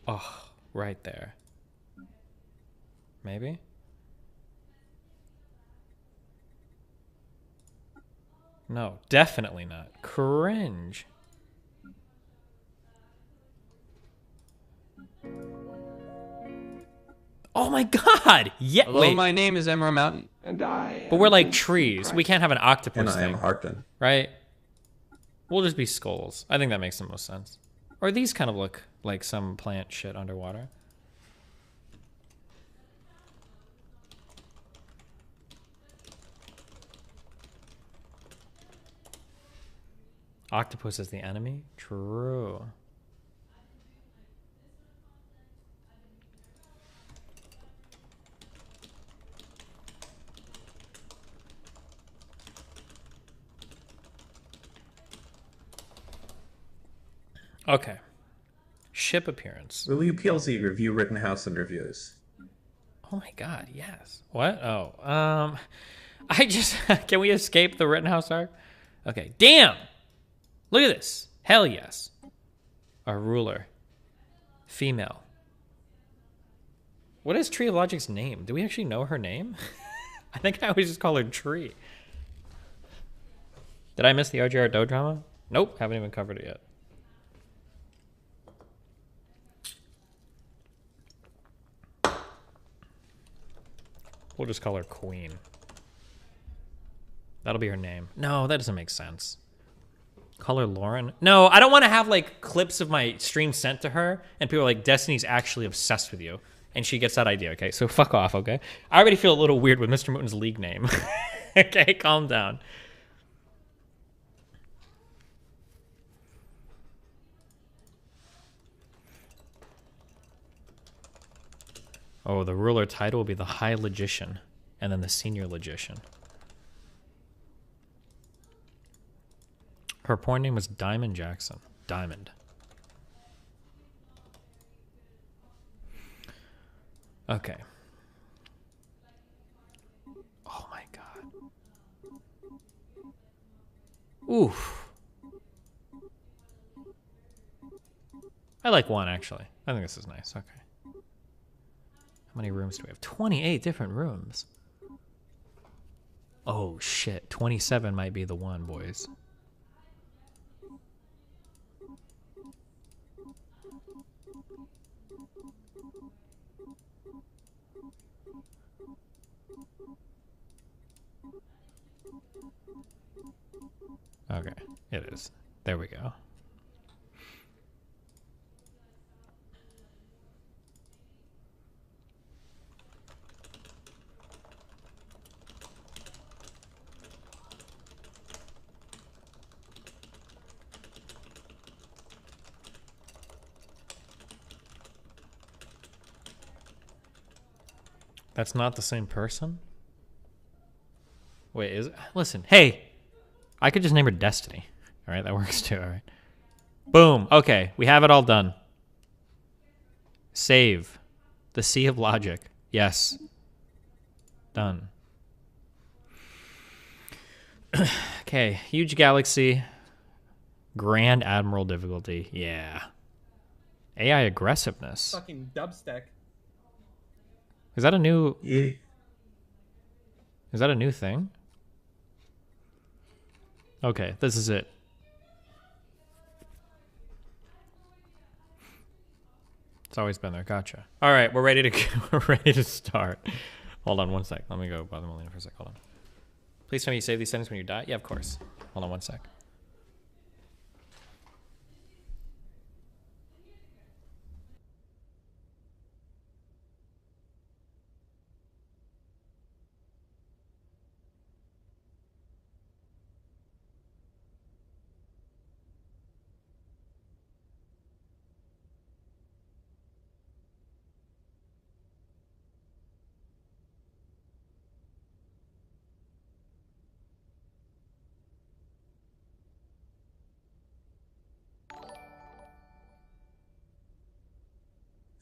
Oh, right there. Maybe? No, definitely not. Cringe. Oh my god! Yeah. Hello, wait. my name is Emerald Mountain. And I. But we're like trees. We can't have an octopus And I am thing, Harkin. right? We'll just be skulls. I think that makes the most sense. Or these kind of look like some plant shit underwater. Octopus is the enemy? True. Okay. Ship appearance. Will you PLZ review Rittenhouse and reviews? Oh my god, yes. What? Oh, I just can we escape the Rittenhouse arc? Okay. Damn. Look at this. Hell yes. Our ruler. Female. What is Tree of Logic's name? Do we actually know her name? I think I always just call her Tree. Did I miss the RGRDoe drama? Nope, haven't even covered it yet. We'll just call her Queen. That'll be her name. No, that doesn't make sense. Call her Lauren? No, I don't want to have like clips of my stream sent to her and people are like, Destiny's actually obsessed with you. And she gets that idea, okay? So fuck off, okay? I already feel a little weird with Mr. Mooten's league name. Okay, calm down. Oh, the ruler title will be the High Logician and then the Senior Logician. Her porn name was Diamond Jackson. Diamond. Okay. Oh my god. Oof. I like one, actually. I think this is nice. Okay. How many rooms do we have? 28 different rooms. Oh, shit. 27 might be the one, boys. Okay, it is. There we go. That's not the same person? Wait, is it? Listen, hey! I could just name her Destiny. Alright, that works too, alright. Boom! Okay, we have it all done. Save. The Sea of Logic. Yes. Done. Okay, huge galaxy. Grand Admiral difficulty. Yeah. AI aggressiveness. Fucking dubstep. Is that a new... Yeah. Is that a new thing? Okay, this is it. It's always been there. Gotcha. All right, we're ready to we're ready to start. Hold on one sec. Let me go bother Melina for a sec. Hold on. Please tell me you save these settings when you die. Yeah, of course. Hold on one sec.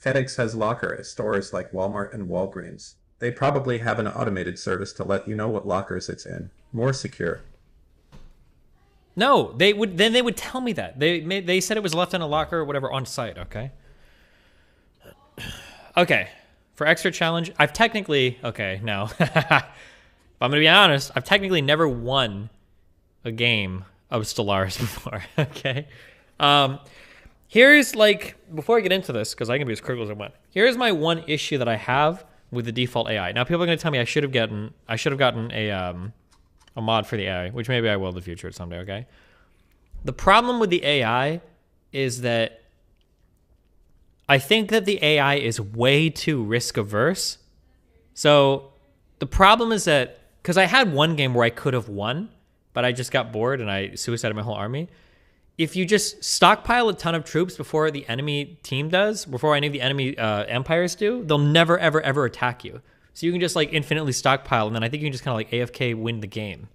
FedEx has locker at stores like Walmart and Walgreens. They probably have an automated service to let you know what lockers it's in. More secure. No, they would tell me that. They said it was left in a locker or whatever on site, okay? Okay. For extra challenge, I've technically... Okay, no. I'm going to be honest. I've technically never won a game of Stellaris before, okay? Here's, like... Before I get into this, because I can be as critical as I want. Here's my one issue that I have with the default AI. Now, people are going to tell me I should have gotten a mod for the AI, which maybe I will in the future someday, okay? The problem with the AI is that I think that the AI is way too risk averse. So the problem is that, because I had one game where I could have won, but I just got bored and I suicided my whole army. If you just stockpile a ton of troops before the enemy team does, before any of the enemy empires do, they'll never, ever, ever attack you. So you can just like infinitely stockpile, and then I think you can just kind of like AFK win the game.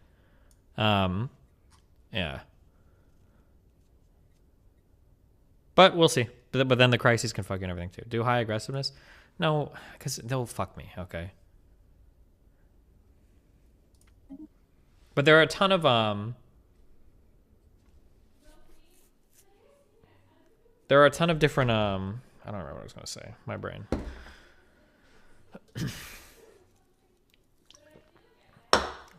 Yeah. But we'll see. But then the crises can fucking everything too. Do high aggressiveness? No, because they'll fuck me, okay? But there are a ton of... There are a ton of different, I don't remember what I was going to say. My brain.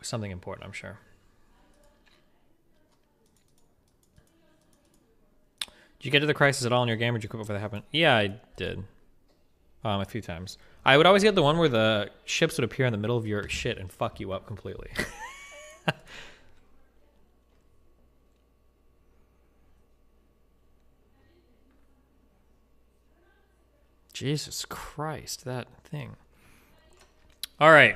Something important, I'm sure. Did you get to the crisis at all in your game, or did you quit before that happened? Yeah, I did. A few times. I would always get the one where the ships would appear in the middle of your shit and fuck you up completely. Jesus Christ, that thing. All right.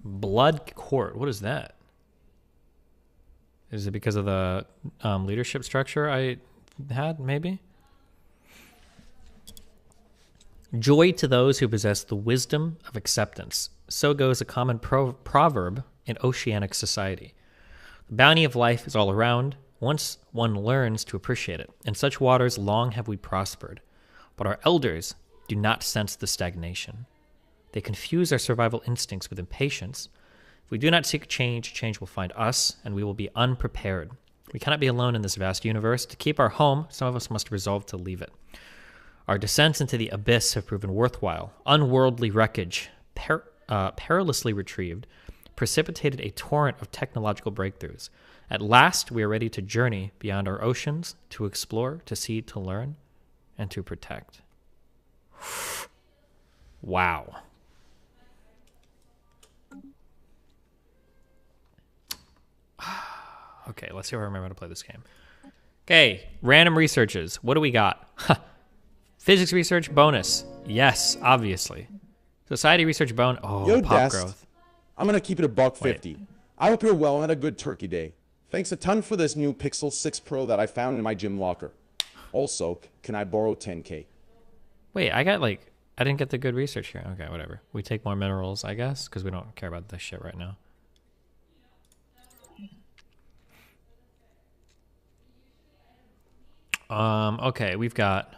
Blood Court. What is that? Is it because of the leadership structure I had, maybe? Joy to those who possess the wisdom of acceptance. So goes a common proverb in oceanic society. The bounty of life is all around, once one learns to appreciate it. In such waters long have we prospered. But our elders do not sense the stagnation. They confuse our survival instincts with impatience. If we do not seek change, change will find us, and we will be unprepared. We cannot be alone in this vast universe. To keep our home, some of us must resolve to leave it. Our descents into the abyss have proven worthwhile. Unworldly wreckage, perilously retrieved, precipitated a torrent of technological breakthroughs. At last, we are ready to journey beyond our oceans, to explore, to see, to learn, and to protect. Wow. Okay, let's see if I remember how to play this game. Okay, random researches. What do we got? Physics research bonus. Yes, obviously. Society research bonus. Oh, Yo, pop Dest, growth. I'm gonna keep it $1.50. I hope you're well and had a good turkey day. Thanks a ton for this new Pixel 6 Pro that I found in my gym locker. Also, can I borrow 10K? Wait, I didn't get the good research here. Okay, whatever. We take more minerals, I guess, because we don't care about this shit right now. Okay, we've got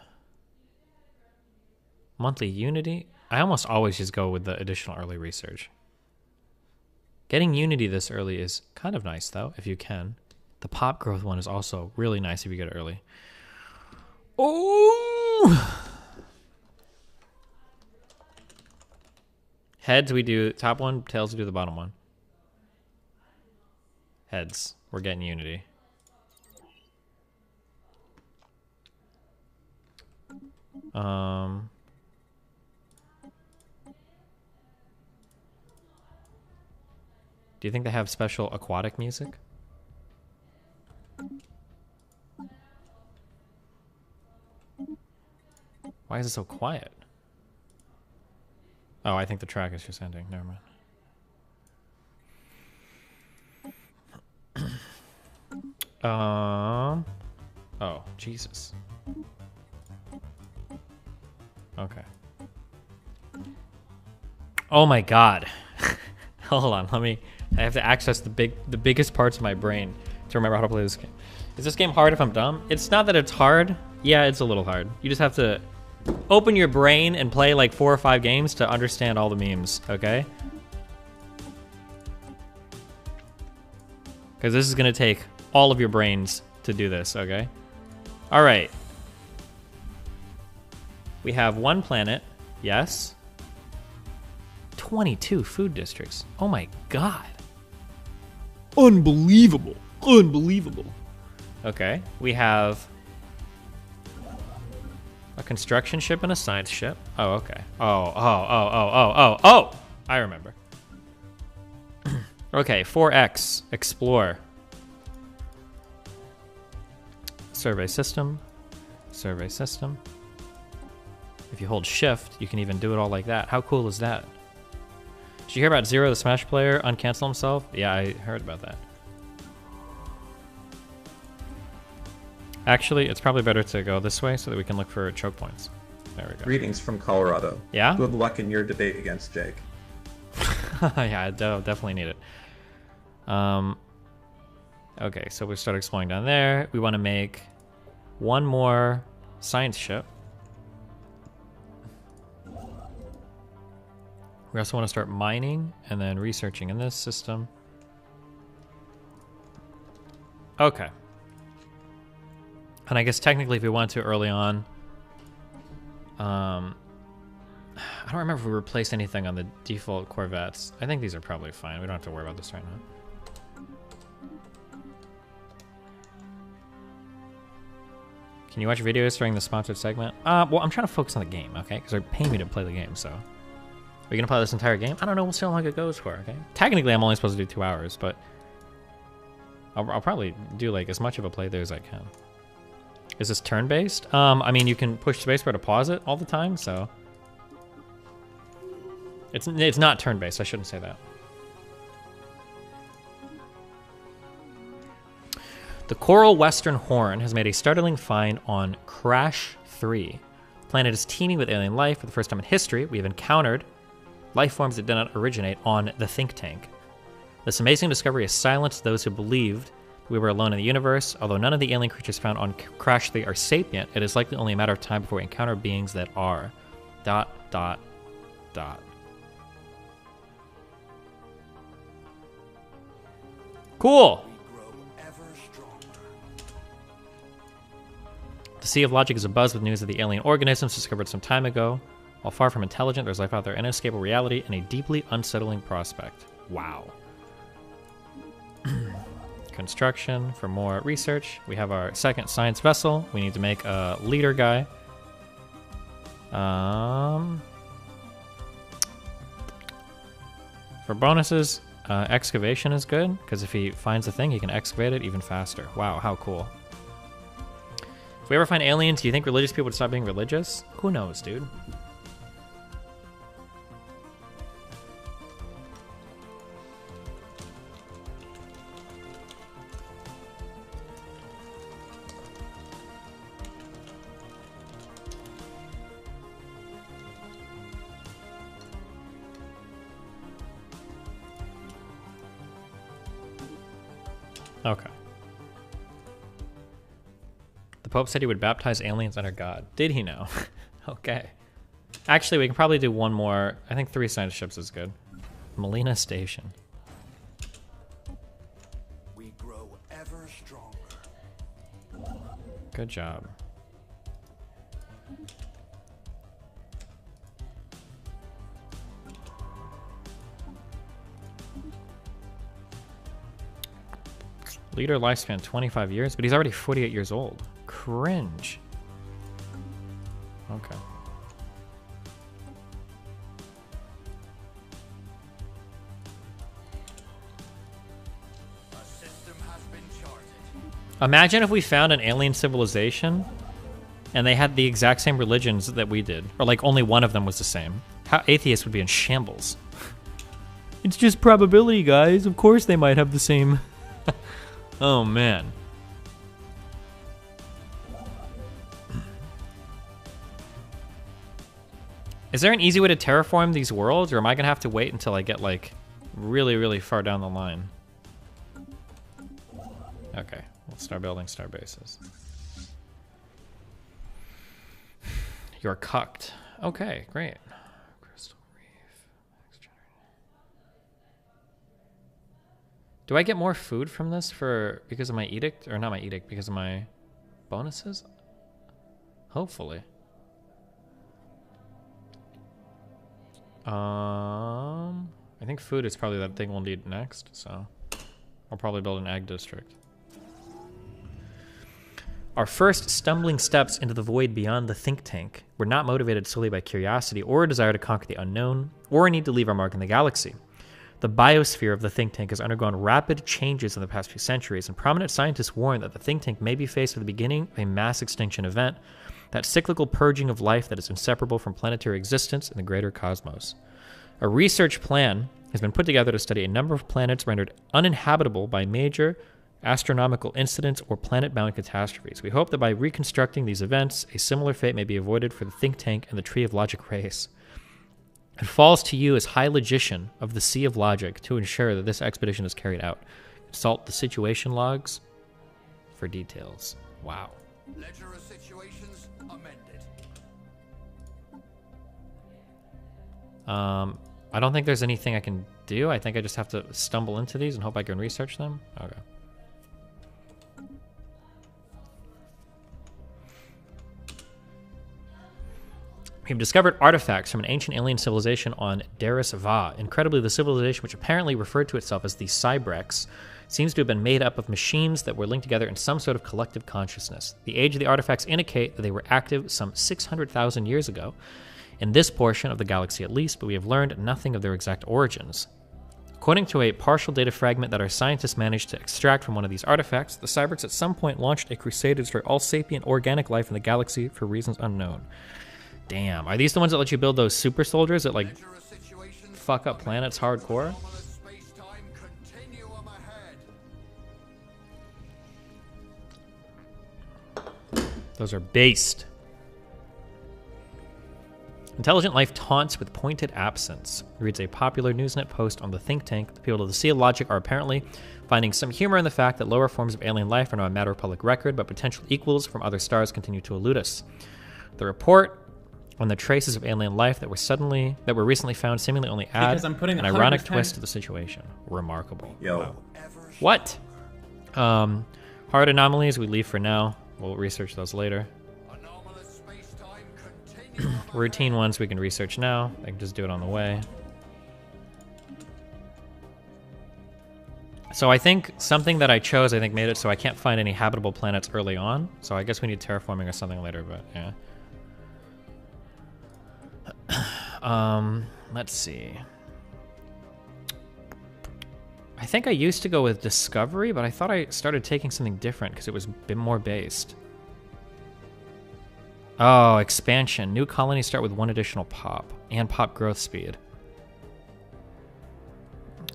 monthly Unity. I almost always just go with the additional early research. Getting Unity this early is kind of nice, though, if you can. The pop growth one is also really nice if you get it early. Oh! Heads, we do top one. Tails, we do the bottom one. Heads. We're getting Unity. Do you think they have special aquatic music? Why is it so quiet? Oh, I think the track is just ending. Never mind. Oh, Jesus. Okay. Oh my God. Hold on, I have to access the biggest parts of my brain to remember how to play this game. Is this game hard if I'm dumb? It's not that it's hard. Yeah, it's a little hard. You just have to open your brain and play like 4 or 5 games to understand all the memes, okay? Because this is going to take all of your brains to do this, okay? All right. We have 1 planet, yes. 22 food districts. Oh my God. Unbelievable. Unbelievable. Okay, we have a construction ship and a science ship. Oh, okay. Oh. I remember. Okay, 4X, explore. Survey system. Survey system. If you hold shift, you can even do it all like that. How cool is that? Did you hear about Zero, the Smash player, uncancel himself? Yeah, I heard about that. Actually, it's probably better to go this way so that we can look for choke points. There we go. Greetings from Colorado. Yeah? Good luck in your debate against Jake. Yeah, I definitely need it. Okay, so we start exploring down there. We want to make 1 more science ship. We also want to start mining and then researching in this system. Okay. And I guess technically if we want to early on, I don't remember if we replaced anything on the default Corvettes. I think these are probably fine. We don't have to worry about this right now. Can you watch videos during the sponsored segment? Well, I'm trying to focus on the game, okay? Because they're paying me to play the game, so. we gonna play this entire game? I don't know. We'll see how long it goes for. Okay. Technically, I'm only supposed to do 2 hours, but I'll probably do like as much of a playthrough as I can. Is this turn-based? I mean, you can push spacebar to pause it all the time, so it's not turn-based. I shouldn't say that. The Coral Western Horn has made a startling find on Crash 3. The planet is teeming with alien life. For the first time in history, we have encountered life forms that did not originate on the think tank. This amazing discovery has silenced those who believed we were alone in the universe. Although none of the alien creatures found on Crash 3 are sapient, it is likely only a matter of time before we encounter beings that are... ... Cool! The Sea of Logic is abuzz with news of the alien organisms discovered some time ago. While far from intelligent, there's life out there, an inescapable reality, and a deeply unsettling prospect. Wow. Construction for more research. We have our second science vessel. We need to make a leader guy. For bonuses, excavation is good, because if he finds a thing, he can excavate it even faster. Wow, how cool. If we ever find aliens, do you think religious people would stop being religious? Who knows, dude? Okay. The Pope said he would baptize aliens under God. Did he know? Okay. Actually, we can probably do one more. I think 3 science ships is good. Melina Station. We grow ever stronger. Good job. Leader lifespan 25 years, but he's already 48 years old. Cringe. Okay. A system has been charted. Imagine if we found an alien civilization and they had the exact same religions that we did, or like only one of them was the same. How atheists would be in shambles. It's just probability, guys. Of course they might have the same. Oh, man. Is there an easy way to terraform these worlds, or am I going to have to wait until I get, like, really, really far down the line? Okay, let's start building star bases. You're cucked. Okay, great. Do I get more food from this because of my edict? Or not my edict, because of my bonuses? Hopefully. I think food is probably that thing we'll need next, so I'll probably build an ag district. Our first stumbling steps into the void beyond the think tank were not motivated solely by curiosity or a desire to conquer the unknown or a need to leave our mark in the galaxy. The biosphere of the think tank has undergone rapid changes in the past few centuries, and prominent scientists warn that the think tank may be faced with the beginning of a mass extinction event, that cyclical purging of life that is inseparable from planetary existence in the greater cosmos. A research plan has been put together to study a number of planets rendered uninhabitable by major astronomical incidents or planet-bound catastrophes. We hope that by reconstructing these events, a similar fate may be avoided for the think tank and the Tree of Logic race. It falls to you as High Logician of the Sea of Logic to ensure that this expedition is carried out. Consult the situation logs for details. Wow. Ledger of situations amended. I don't think there's anything I can do. I think I just have to stumble into these and hope I can research them. Okay. We've discovered artifacts from an ancient alien civilization on Daris Va. Incredibly, the civilization, which apparently referred to itself as the Cybrex, seems to have been made up of machines that were linked together in some sort of collective consciousness. The age of the artifacts indicate that they were active some 600,000 years ago. in this portion of the galaxy at least, but we have learned nothing of their exact origins. According to a partial data fragment that our scientists managed to extract from one of these artifacts, the Cyberts at some point launched a crusade to destroy all sapient organic life in the galaxy for reasons unknown. Damn, are these the ones that let you build those super soldiers that, like, fuck up planets hardcore? Those are based. Intelligent life taunts with pointed absence. Reads a popular Newsnet post on the think tank. The people of the Sea of Logic are apparently finding some humor in the fact that lower forms of alien life are now a matter of public record, but potential equals from other stars continue to elude us. The report on the traces of alien life that were recently found seemingly only add an ironic twist to the situation. Remarkable. Yo. Wow. What? Hard anomalies we leave for now. We'll research those later. Routine ones we can research now. I can just do it on the way. So I think something that I chose, made it so I can't find any habitable planets early on. So I guess we need terraforming or something later, but yeah. Let's see. I think I used to go with Discovery, but I thought I started taking something different because it was a bit more based. Oh, expansion. New colonies start with 1 additional pop and pop growth speed.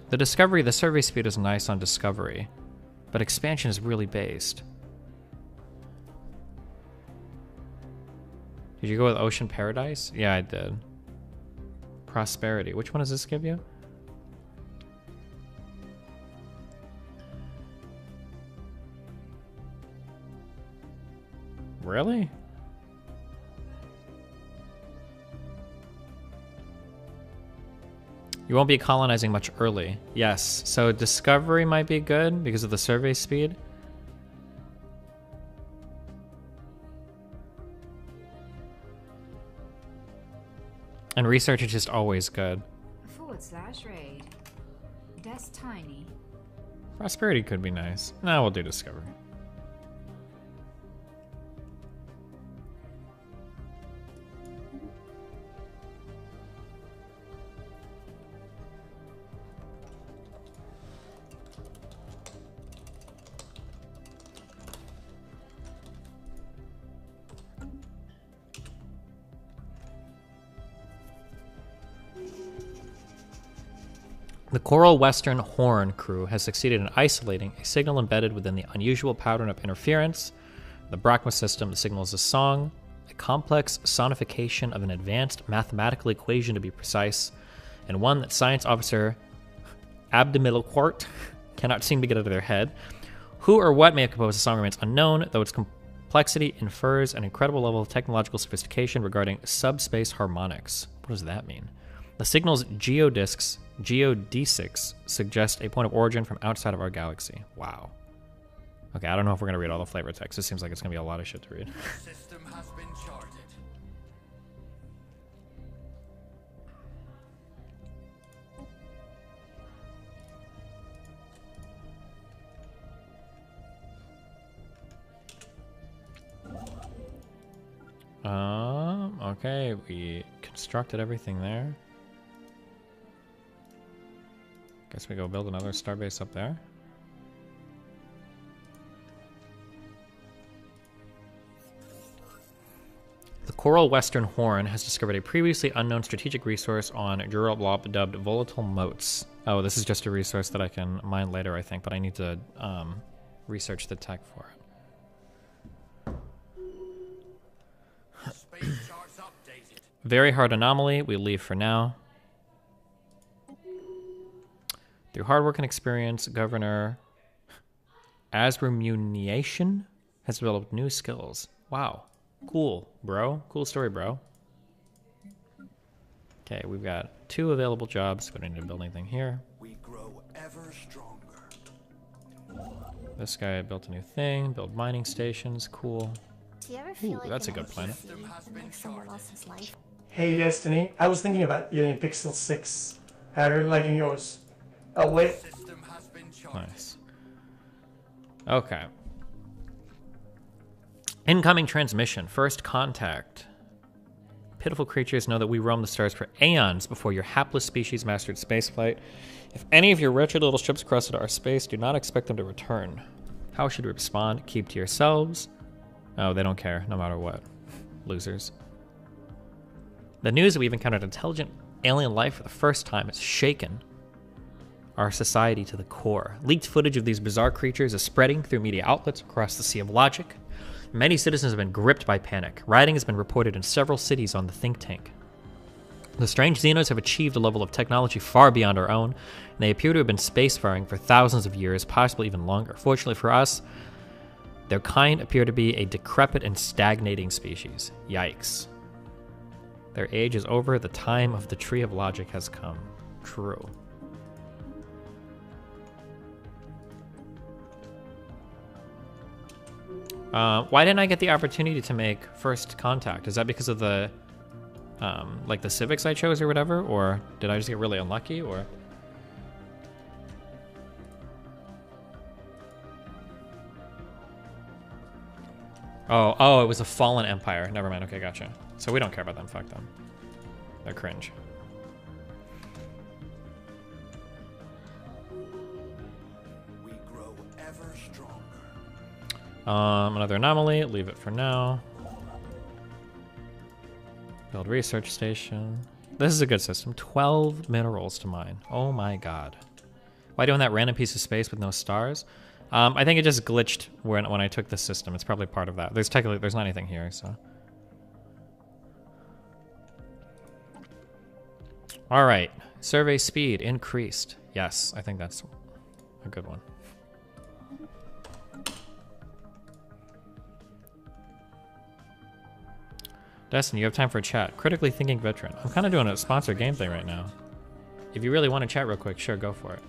The survey speed is nice on Discovery, but expansion is really based. Did you go with Ocean Paradise? Yeah, I did. Prosperity. Which one does this give you? Really? You won't be colonizing much early. Yes, so Discovery might be good because of the survey speed. And research is just always good. /raid. That's tiny. Prosperity could be nice. No, we'll do Discovery. The Coral Western Horn crew has succeeded in isolating a signal embedded within the unusual pattern of interference. The Brachma system, the signal is a song, a complex sonification of an advanced mathematical equation to be precise, and one that science officer Abdemilquart cannot seem to get out of their head. Who or what may have composed the song remains unknown, though its complexity infers an incredible level of technological sophistication regarding subspace harmonics. What does that mean? The signal's geodesics suggest a point of origin from outside of our galaxy. Wow. Okay, I don't know if we're going to read all the flavor text. This seems like it's going to be a lot of shit to read. The system has been charted. Okay, we constructed everything there. Guess we go build another starbase up there. The Coral Western Horn has discovered a previously unknown strategic resource on Juralblop dubbed volatile motes. Oh, this is just a resource that I can mine later, I think, but I need to research the tech for it. Very hard anomaly, we leave for now. Through hard work and experience, Governor Asremuniation has developed new skills. Wow. Cool, bro. Cool story, bro. Okay, we've got 2 available jobs. We don't need to build anything here. We grow ever stronger. This guy built a new thing, build mining stations. Cool. Do you ever feel like that's a good planet. like someone else's life? Hey Destiny, I was thinking about getting Pixel 6. I really liking yours. Oh wait. Nice. Okay. Incoming transmission. First contact. pitiful creatures, know that we roamed the stars for aeons before your hapless species mastered spaceflight. If any of your wretched little ships cross into our space, do not expect them to return. How should we respond? Keep to yourselves? Oh, they don't care, no matter what. Losers. The news that we've encountered intelligent alien life for the first time has shaken our society to the core. Leaked footage of these bizarre creatures is spreading through media outlets across the Sea of Logic. Many citizens have been gripped by panic. Rioting has been reported in several cities on the think tank. The strange Xenos have achieved a level of technology far beyond our own, and they appear to have been spacefaring for thousands of years, possibly even longer. Fortunately for us, their kind appear to be a decrepit and stagnating species. Yikes. Their age is over, the time of the Tree of Logic has come. True. Why didn't I get the opportunity to make first contact? Is that because of the, like the civics I chose or whatever? Or did I just get really unlucky, or? Oh, it was a fallen empire. Never mind, okay, gotcha. So we don't care about them, fuck them. They're cringe. Another anomaly, leave it for now. Build research station. This is a good system. 12 minerals to mine. Oh my god. Why doing that random piece of space with no stars? I think it just glitched when I took the system. It's probably part of that. There's not anything here, so. Alright. Survey speed increased. Yes, I think that's a good one. Destiny, you have time for a chat. Critically thinking veteran. I'm kind of doing a sponsored game thing right now. If you really want to chat real quick, sure, go for it.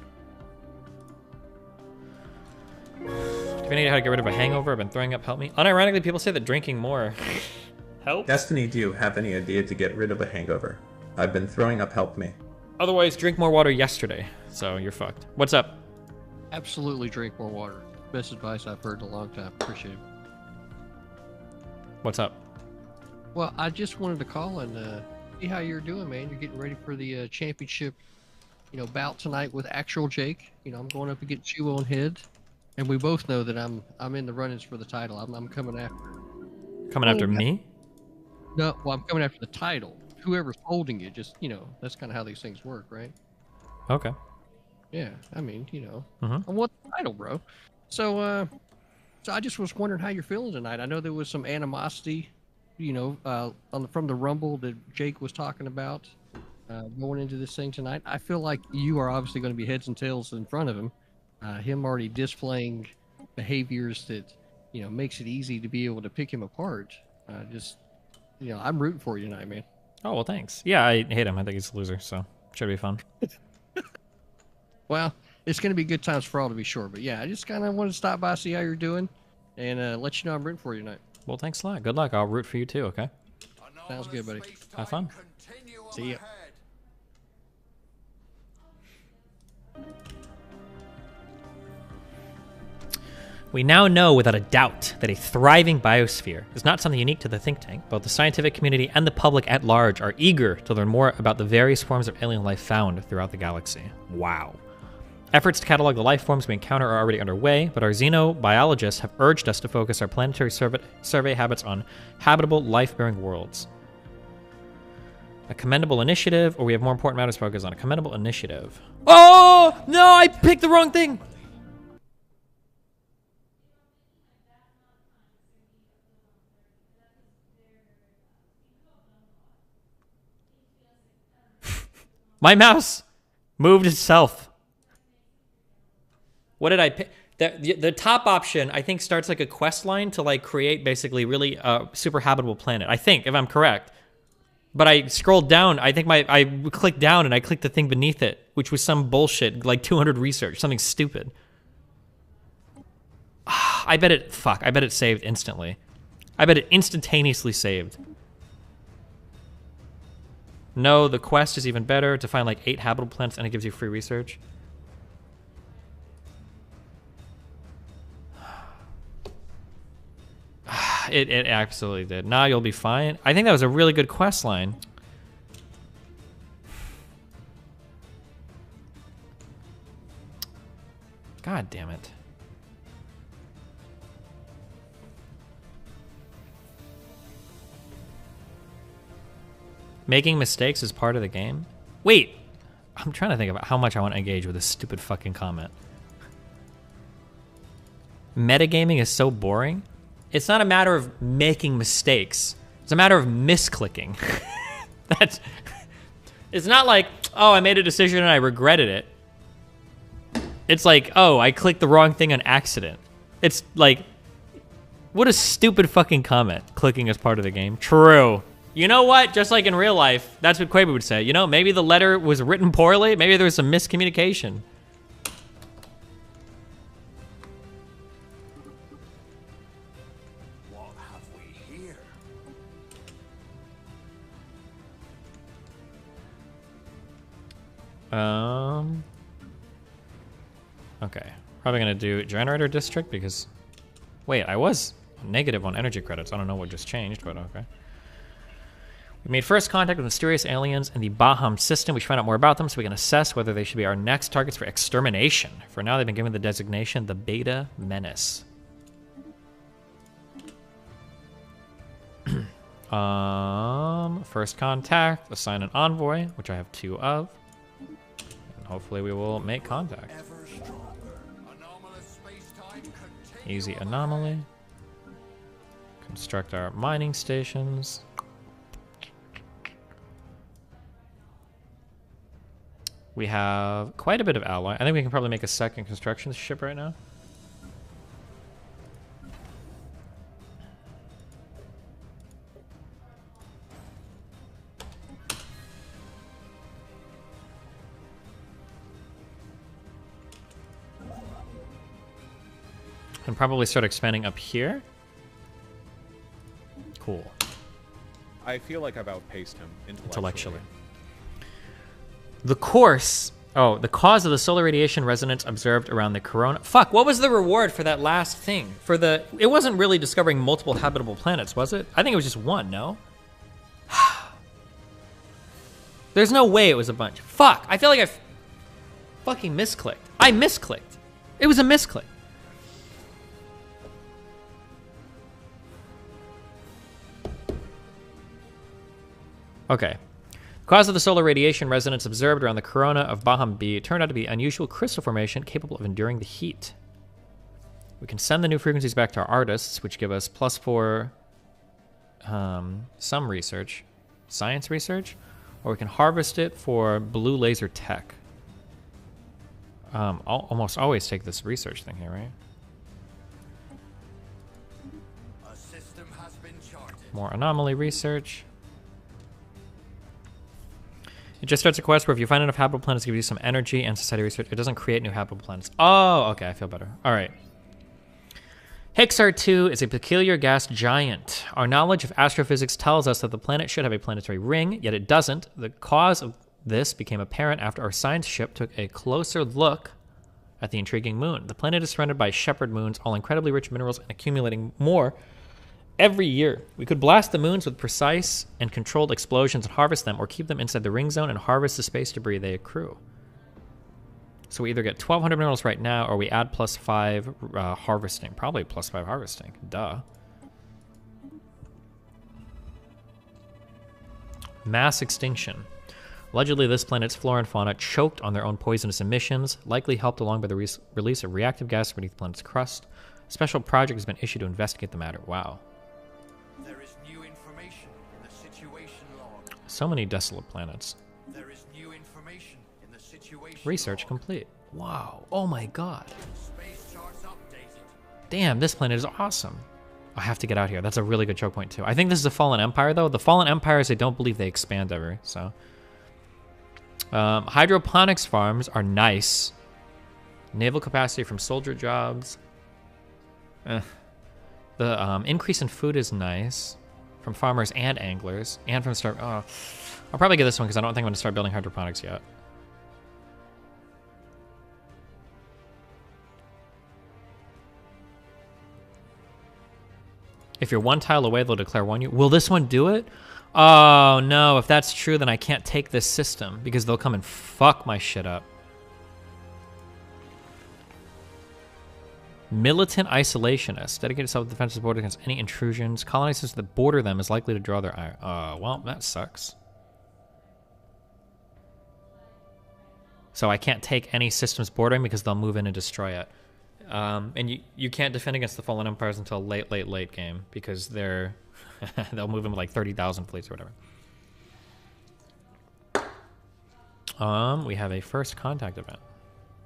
If you need how to get rid of a hangover, I've been throwing up, help me. Unironically, people say that drinking more helps. Destiny, do you have any idea to get rid of a hangover? I've been throwing up, help me. Otherwise, drink more water yesterday, so you're fucked. What's up? Absolutely drink more water. Best advice I've heard in a long time. Appreciate it. What's up? Well, I just wanted to call and see how you're doing, man. You're getting ready for the championship, bout tonight with actual Jake. I'm going up against you on head, and we both know that I'm in the run-ins for the title. I'm coming after. Coming after me? No, well, I'm coming after the title. Whoever's holding it, just that's kind of how these things work, right? Okay. Yeah, I mean, I want the title, bro. So I just was wondering how you're feeling tonight. I know there was some animosity. From the Rumble that Jake was talking about going into this thing tonight. I feel like you are obviously going to be heads and tails in front of him. Him already displaying behaviors that, makes it easy to be able to pick him apart. I'm rooting for you tonight, man. Oh, well, thanks. Yeah, I hate him. I think he's a loser, so should be fun. Well, it's going to be good times for all to be sure. But yeah, I just kind of wanted to stop by, see how you're doing, and let you know I'm rooting for you tonight. Well, thanks a lot. Good luck. I'll root for you too, okay? Sounds good, buddy. Have fun. See ya. We now know without a doubt that a thriving biosphere is not something unique to the think tank. Both the scientific community and the public at large are eager to learn more about the various forms of alien life found throughout the galaxy. Wow. Efforts to catalog the life forms we encounter are already underway, but our xenobiologists have urged us to focus our planetary survey habits on habitable, life-bearing worlds. A commendable initiative, or we have more important matters to focus on. A commendable initiative. Oh! No, I picked the wrong thing! My mouse moved itself. What did I pick? The top option, I think, starts like a quest line to like create basically really super habitable planet. I think, if I'm correct. But I scrolled down. I think I clicked down and I clicked the thing beneath it, which was some bullshit, like 200 research, something stupid. I bet it saved instantly. I bet it instantaneously saved. No, the quest is even better, to find like 8 habitable planets and it gives you free research. It absolutely did. Nah, you'll be fine. I think that was a really good quest line. God damn it. Making mistakes is part of the game? Wait, I'm trying to think about how much I want to engage with this stupid fucking comment. Metagaming is so boring. It's not a matter of making mistakes. It's a matter of misclicking. It's not like, oh, I made a decision and I regretted it. It's like, oh, I clicked the wrong thing on accident. It's like, what a stupid fucking comment. Clicking is part of the game. True. You know what? Just like in real life, that's what Quaver would say. You know, maybe the letter was written poorly. Maybe there was some miscommunication. What have we here? Okay. Probably gonna do generator district because, wait, I was negative on energy credits. I don't know what just changed, but okay. We made first contact with mysterious aliens in the Baham system. We should find out more about them so we can assess whether they should be our next targets for extermination. For now, they've been given the designation the Beta Menace. First contact, assign an envoy, which I have 2 of. And hopefully we will make contact. Easy anomaly. Construct our mining stations. We have quite a bit of alloy. I think we can probably make a second construction ship right now. And probably start expanding up here. Cool. I feel like I've outpaced him intellectually. The course. Oh, the cause of the solar radiation resonance observed around the corona. Fuck, what was the reward for that last thing? For the... It wasn't really discovering multiple habitable planets, was it? I think it was just one, no? There's no way it was a bunch. Fuck, I feel like I fucking misclicked. I misclicked. It was a misclick. Okay. Cause of the solar radiation resonance observed around the corona of Baham B turned out to be unusual crystal formation capable of enduring the heat. We can send the new frequencies back to our artists, which give us +4 some research, science research, or we can harvest it for blue laser tech. I'll almost always take this research thing here, right? A system has been charted. More anomaly research. It just starts a quest where if you find enough habitable planets, give you some energy and society research. It doesn't create new habitable planets. Oh, okay, I feel better. All right. Hixar-2 is a peculiar gas giant. Our knowledge of astrophysics tells us that the planet should have a planetary ring, yet it doesn't. The cause of this became apparent after our science ship took a closer look at the intriguing moon. The planet is surrounded by shepherd moons, all incredibly rich minerals and accumulating more every year. We could blast the moons with precise and controlled explosions and harvest them, or keep them inside the ring zone and harvest the space debris they accrue. So we either get 1,200 minerals right now, or we add +5 harvesting. Probably +5 harvesting. Duh. Mass extinction. Allegedly, this planet's flora and fauna choked on their own poisonous emissions, likely helped along by the release of reactive gas beneath the planet's crust. A special project has been issued to investigate the matter. Wow. There is new information in the situation log. So many desolate planets. There is new information in the situation Research log. complete. Wow. Oh my god. Space charts updated. Damn, this planet is awesome. I have to get out here. That's a really good choke point too. I think this is a Fallen Empire though. The Fallen Empires, I don't believe they expand ever, so. Hydroponics farms are nice. Naval capacity from soldier jobs. The increase in food is nice. From farmers and anglers. And from I'll probably get this one because I don't think I'm going to start building hydroponics yet. If you're one tile away, they'll declare war on you. Will this one do it? Oh, no. If that's true, then I can't take this system because they'll come and fuck my shit up. Militant isolationist. Dedicated self-defense border against any intrusions. Colonizers that border them is likely to draw their ire. Well, that sucks. So I can't take any systems bordering because they'll move in and destroy it. And you can't defend against the Fallen Empires until late game because they'll move in with like 30,000 fleets or whatever. We have a first contact event.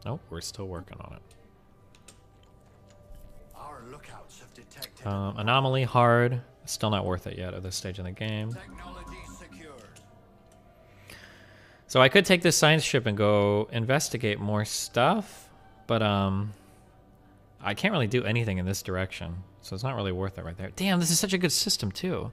Nope, we're still working on it. Our lookouts have detected Anomaly, hard. Still not worth it yet at this stage in the game. So I could take this science ship and go investigate more stuff, but I can't really do anything in this direction, so it's not really worth it right there. Damn, this is such a good system too.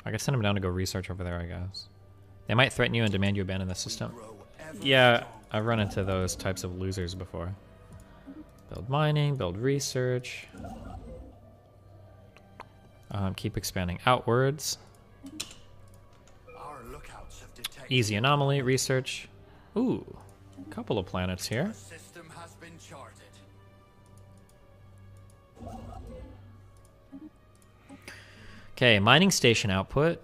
I could send him down to go research over there, I guess. They might threaten you and demand you abandon the system. Yeah, I've run into those types of losers before. Build mining, build research. Keep expanding outwards. Easy anomaly, research. Ooh, a couple of planets here. system has been charted. Okay, mining station output.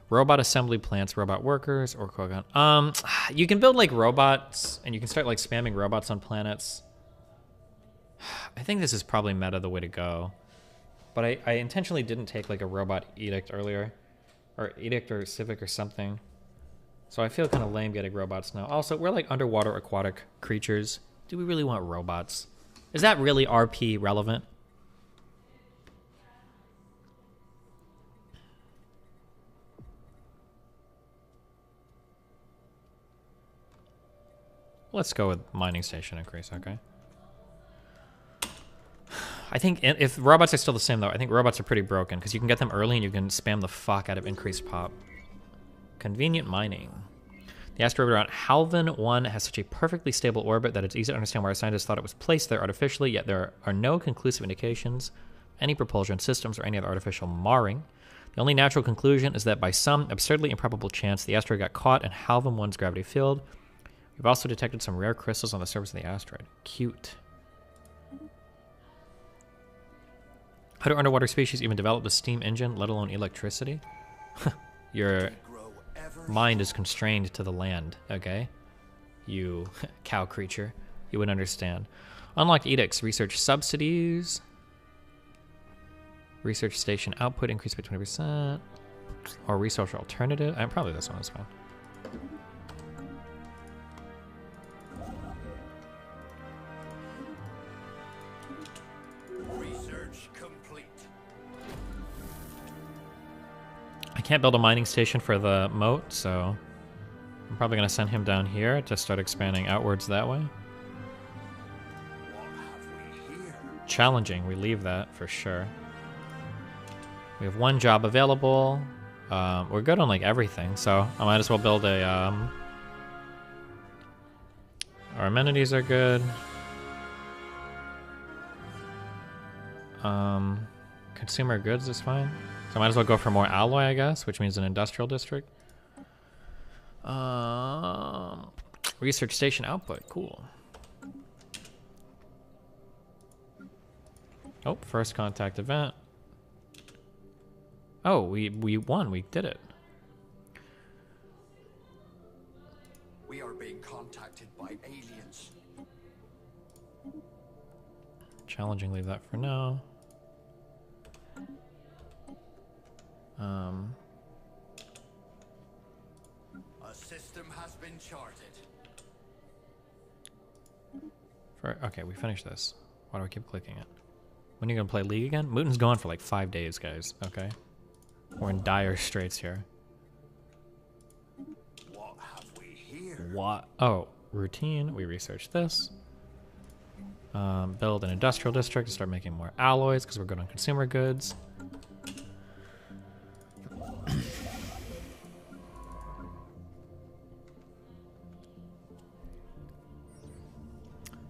Robot assembly plants, robot workers, or Kogan. You can build like robots, and you can start like spamming robots on planets. I think this is probably meta the way to go. But I intentionally didn't take like a robot edict earlier. Or edict or civic or something. So I feel kind of lame getting robots now. Also, we're like underwater aquatic creatures. Do we really want robots? Is that really RP relevant? Let's go with mining station increase, okay? I think if robots are still the same though, I think robots are pretty broken because you can get them early and you can spam the fuck out of increased pop. Convenient mining. The asteroid around Halvin 1 has such a perfectly stable orbit that it's easy to understand why our scientists thought it was placed there artificially, yet there are no conclusive indications, any propulsion systems, or any other artificial marring. The only natural conclusion is that by some absurdly improbable chance, the asteroid got caught in Halvin 1's gravity field. We've also detected some rare crystals on the surface of the asteroid. Cute. How do underwater species even develop the steam engine, let alone electricity? Your mind is constrained to the land, okay? You cow creature. You would understand. Unlocked edicts, research subsidies. Research station output increased by 20%. Or research alternative. Probably this one is fine. I can't build a mining station for the moat, so I'm probably going to send him down here to start expanding outwards that way. Challenging, we leave that for sure. We have one job available. We're good on like everything, so I might as well build a... Our amenities are good. Consumer goods is fine. So I might as well go for more alloy, I guess, which means an industrial district. Research station output, cool. Oh, first contact event. Oh, we won, we did it. We are being contacted by aliens. Challenging, leave that for now. A system has been charted. Okay, we finished this. Why do I keep clicking it? When are you gonna play League again? Mooten's gone for like 5 days, guys. Okay, we're in dire straits here. What have we here? What? Oh, routine. We researched this. Build an industrial district to start making more alloys because we're good on consumer goods.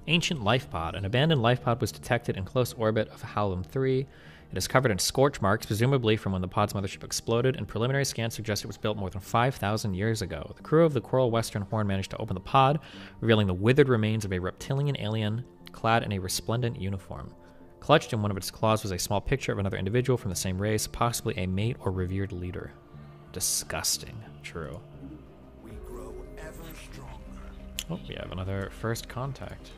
Ancient life pod. An abandoned life pod was detected in close orbit of Hallam 3. It is covered in scorch marks, presumably from when the pod's mothership exploded, and preliminary scans suggest it was built more than 5,000 years ago. The crew of the Coral Western Horn managed to open the pod, revealing the withered remains of a reptilian alien clad in a resplendent uniform. Clutched in one of its claws was a small picture of another individual from the same race, possibly a mate or revered leader. Disgusting. True. We grow ever stronger. Oh, we have another first contact.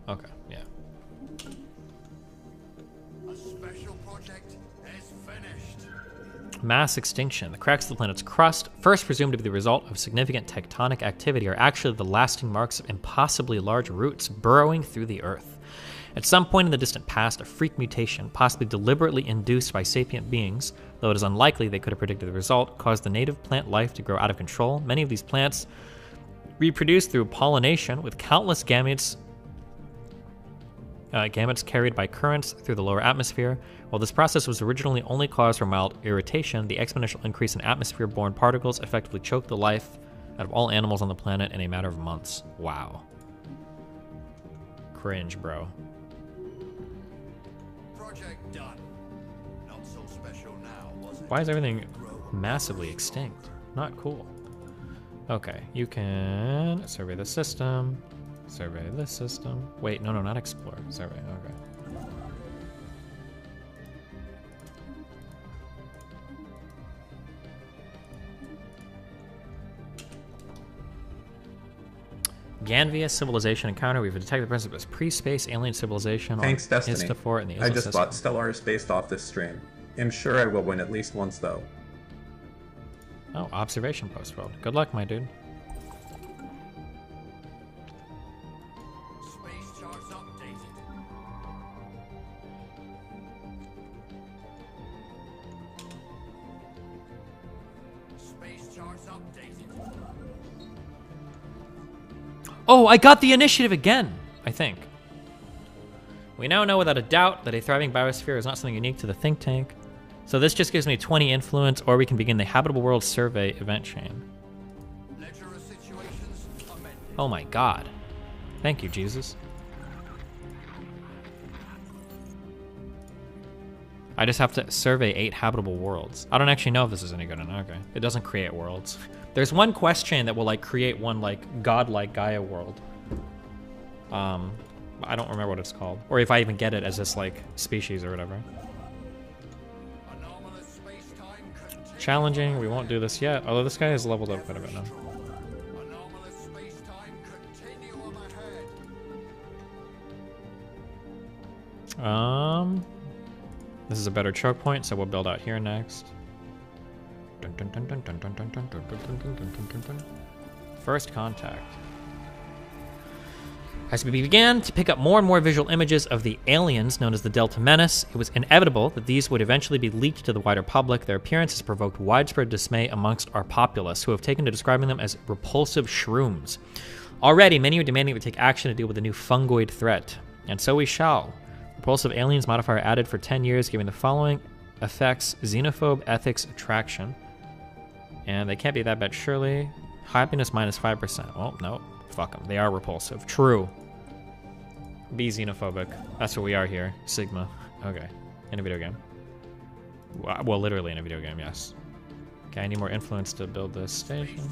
Okay, yeah. A special project is finished. Mass extinction. The cracks of the planet's crust, first presumed to be the result of significant tectonic activity, are actually the lasting marks of impossibly large roots burrowing through the Earth. At some point in the distant past, a freak mutation, possibly deliberately induced by sapient beings, though it is unlikely they could have predicted the result, caused the native plant life to grow out of control. Many of these plants reproduce through pollination, with countless gametes carried by currents through the lower atmosphere. While this process was originally only caused for mild irritation, the exponential increase in atmosphere-borne particles effectively choked the life out of all animals on the planet in a matter of months. Wow. Cringe, bro. Project done. Not so special now, was it? Why is everything massively extinct? Not cool. Okay, you can survey the system, survey this system. Wait, no, not explore. Survey, okay. Ganvia civilization encounter. We've detected the presence of this pre-space alien civilization. Thanks, Destiny. In the I just bought Stellaris based off this stream. I'm sure I will win at least once, though. Oh, observation post world. Good luck, my dude. Space charts updated. Space charts updated. Oh, I got the initiative again, I think. We now know without a doubt that a thriving biosphere is not something unique to the think tank. So this just gives me 20 influence, or we can begin the Habitable World Survey event chain. Oh my god. Thank you, Jesus. I just have to survey 8 habitable worlds. I don't actually know if this is any good or not. Okay. It doesn't create worlds. There's one quest chain that will like create one like godlike Gaia world. I don't remember what it's called. Or if I even get it as this like species or whatever. Challenging, we won't do this yet. Although this guy has leveled up quite a bit now. This is a better choke point, so we'll build out here next. First contact. As we began to pick up more and more visual images of the aliens known as the Delta Menace, it was inevitable that these would eventually be leaked to the wider public. Their appearance has provoked widespread dismay amongst our populace, who have taken to describing them as repulsive shrooms. Already, many are demanding we take action to deal with the new fungoid threat, and so we shall. Repulsive aliens modifier added for 10 years, giving the following effects: xenophobe, ethics, attraction. And they can't be that bad, surely. Happiness minus 5%. Well, no. Fuck them. They are repulsive. True. Be xenophobic. That's what we are here. Sigma. Okay. In a video game. Well, literally in a video game, yes. Okay, I need more influence to build this station.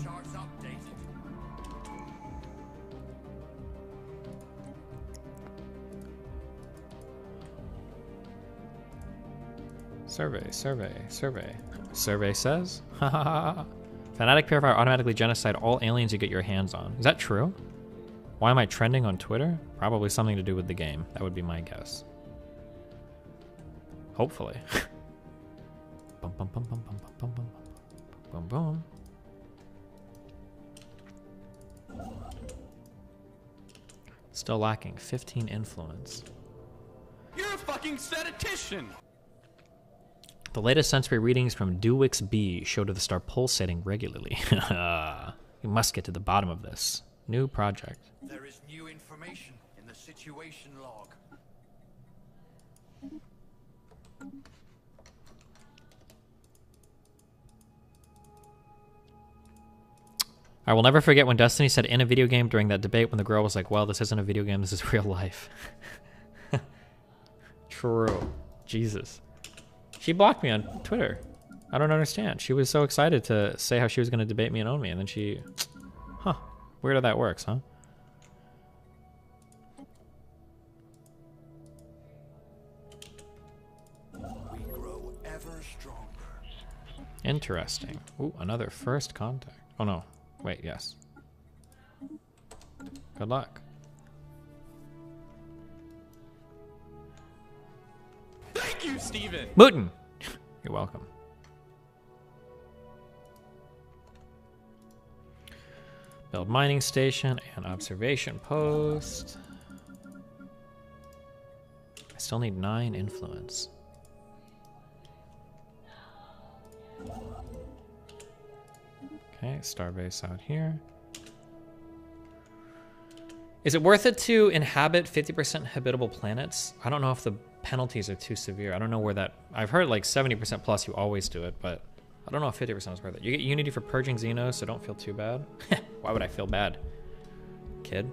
Survey, survey, survey. Survey says, haha. Fanatic Purifier automatically genocide all aliens you get your hands on. Is that true? Why am I trending on Twitter? Probably something to do with the game. That would be my guess. Hopefully. Bum, bum, bum, bum, bum, bum, bum, bum, bum, bum. Still lacking 15 influence. You're a fucking statistician! The latest sensory readings from Dewix B show the star pulsating regularly. We must get to the bottom of this. New project. There is new information in the situation log. I will never forget when Destiny said in a video game during that debate when the girl was like, well, this isn't a video game, this is real life. True. Jesus. She blocked me on Twitter. I don't understand. She was so excited to say how she was going to debate me and own me, and then she... Huh. Weird how that works, huh? We grow ever stronger. Interesting. Ooh, another first contact. Oh, no. Wait, yes. Good luck. Thank you, Steven. Mootin! You're welcome. Build mining station and observation post. I still need 9 influence. Okay, starbase out here. Is it worth it to inhabit 50% habitable planets? I don't know if the penalties are too severe. I don't know where that... I've heard like 70% plus you always do it, but I don't know if 50% is worth it. You get Unity for purging Xenos, so don't feel too bad. Why would I feel bad, kid?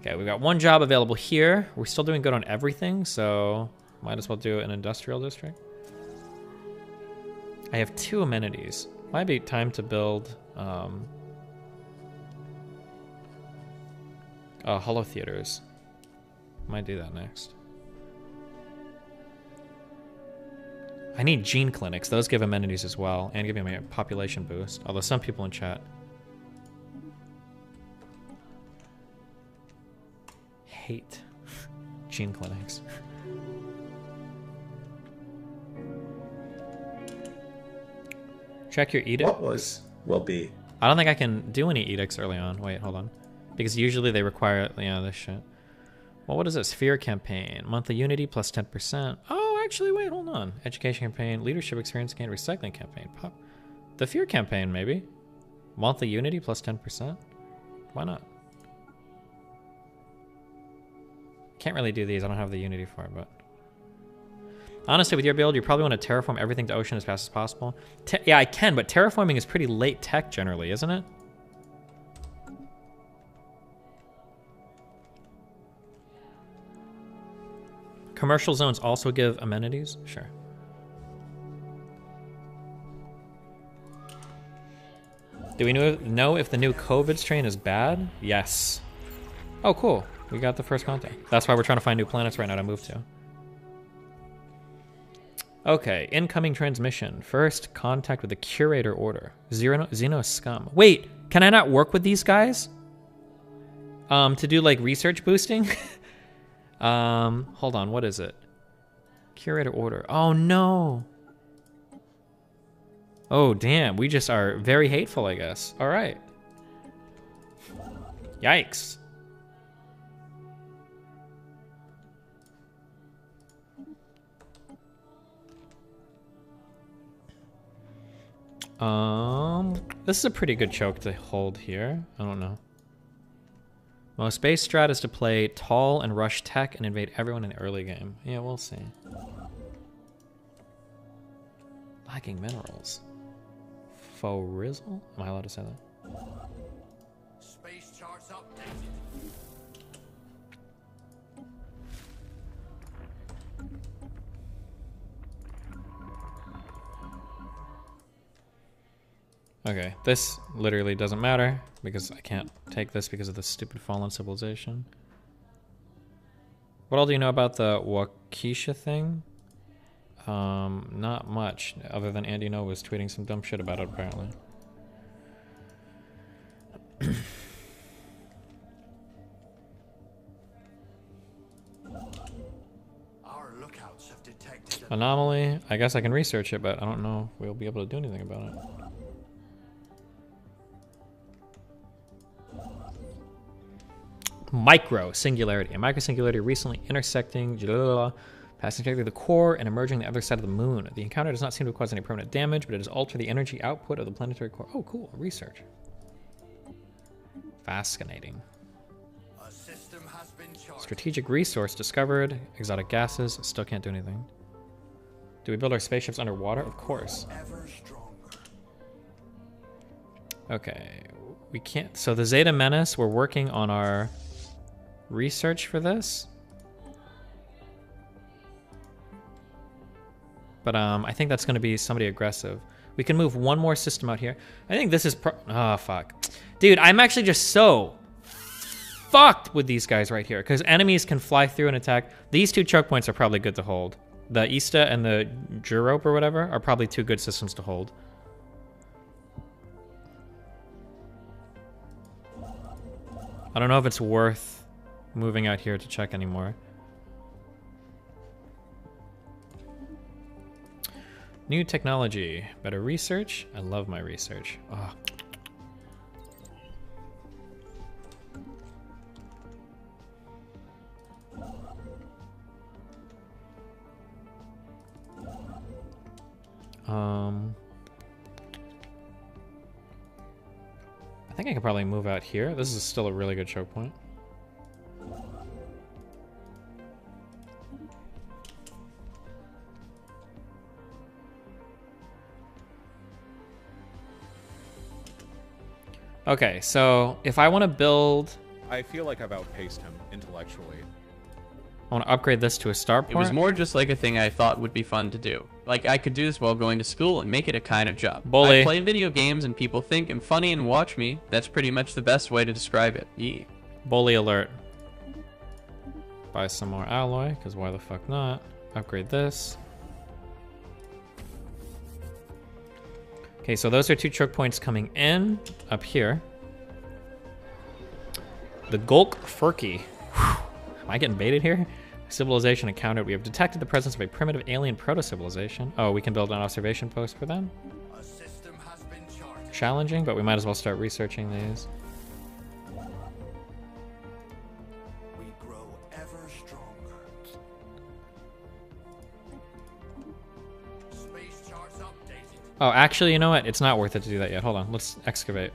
Okay, we've got 1 job available here. We're still doing good on everything, so might as well do an industrial district. I have 2 amenities. Might be time to build holo theaters. Might do that next. I need gene clinics. Those give amenities as well, and give me a population boost. Although some people in chat hate gene clinics. Check your edicts. Will be. I don't think I can do any edicts early on. Wait, hold on. Because usually they require, this shit. Well, what is this? Fear campaign. Monthly Unity plus 10%. Oh, actually, wait, hold on. Education campaign, leadership experience gain, recycling campaign. Pop. The Fear campaign, maybe. Monthly Unity plus 10%. Why not? Can't really do these. I don't have the Unity for it, but... Honestly, with your build, you probably want to terraform everything to ocean as fast as possible. Yeah, I can, but terraforming is pretty late tech generally, isn't it? Commercial zones also give amenities? Sure. Do we know if the new COVID strain is bad? Yes. Oh, cool. We got the first contact. That's why we're trying to find new planets right now to move to. Okay, incoming transmission. First contact with the curator order. Xeno scum. Wait, can I not work with these guys? To do like research boosting? Hold on, what is it? Curator order. Oh no. Oh damn, we just are very hateful, I guess. All right. Yikes. This is a pretty good choke to hold here. I don't know. Most base strat is to play tall and rush tech and invade everyone in the early game. Yeah, we'll see. Lacking minerals. Faux rizzle? Am I allowed to say that? Space charts updated. Okay, this literally doesn't matter because I can't take this because of the stupid fallen civilization. What all do you know about the Waukesha thing? Not much, other than Andy No was tweeting some dumb shit about it apparently. Our lookouts have detected Anomaly. I guess I can research it, but I don't know if we'll be able to do anything about it. Micro singularity. A micro singularity recently intersecting, passing through the core and emerging the other side of the moon. The encounter does not seem to cause any permanent damage, but it has altered the energy output of the planetary core. Oh, cool. Research. Fascinating. A system has been charted. Strategic resource discovered. Exotic gases. Still can't do anything. Do we build our spaceships underwater? Of course. Ever stronger. Okay. We can't. So the Zeta Menace, we're working on our research for this. But I think that's going to be somebody aggressive. We can move one more system out here. I think this is oh, fuck. Dude, I'm actually just so fucked with these guys right here. Because enemies can fly through and attack. These two choke points are probably good to hold. The Ista and the Jurope or whatever are probably two good systems to hold. I don't know if it's worth moving out here to check anymore. New technology, better research. I love my research. Oh. I think I could probably move out here. This is still a really good choke point. Okay, so if I want to build... I feel like I've outpaced him intellectually. I want to upgrade this to a starport. It was more just like a thing I thought would be fun to do. Like, I could do this while going to school and make it a kind of job. Bully. I play video games and people think I'm funny and watch me. That's pretty much the best way to describe it. Yeah. Bully alert. Buy some more alloy, because why the fuck not? Upgrade this. Okay, so those are two choke points coming in up here. The Gulk Furky. Am I getting baited here? Civilization encountered. We have detected the presence of a primitive alien proto-civilization. Oh, we can build an observation post for them? A system has been charted. Challenging, but we might as well start researching these. We grow ever stronger. Space charts updated. Oh, actually, you know what? It's not worth it to do that yet. Hold on. Let's excavate.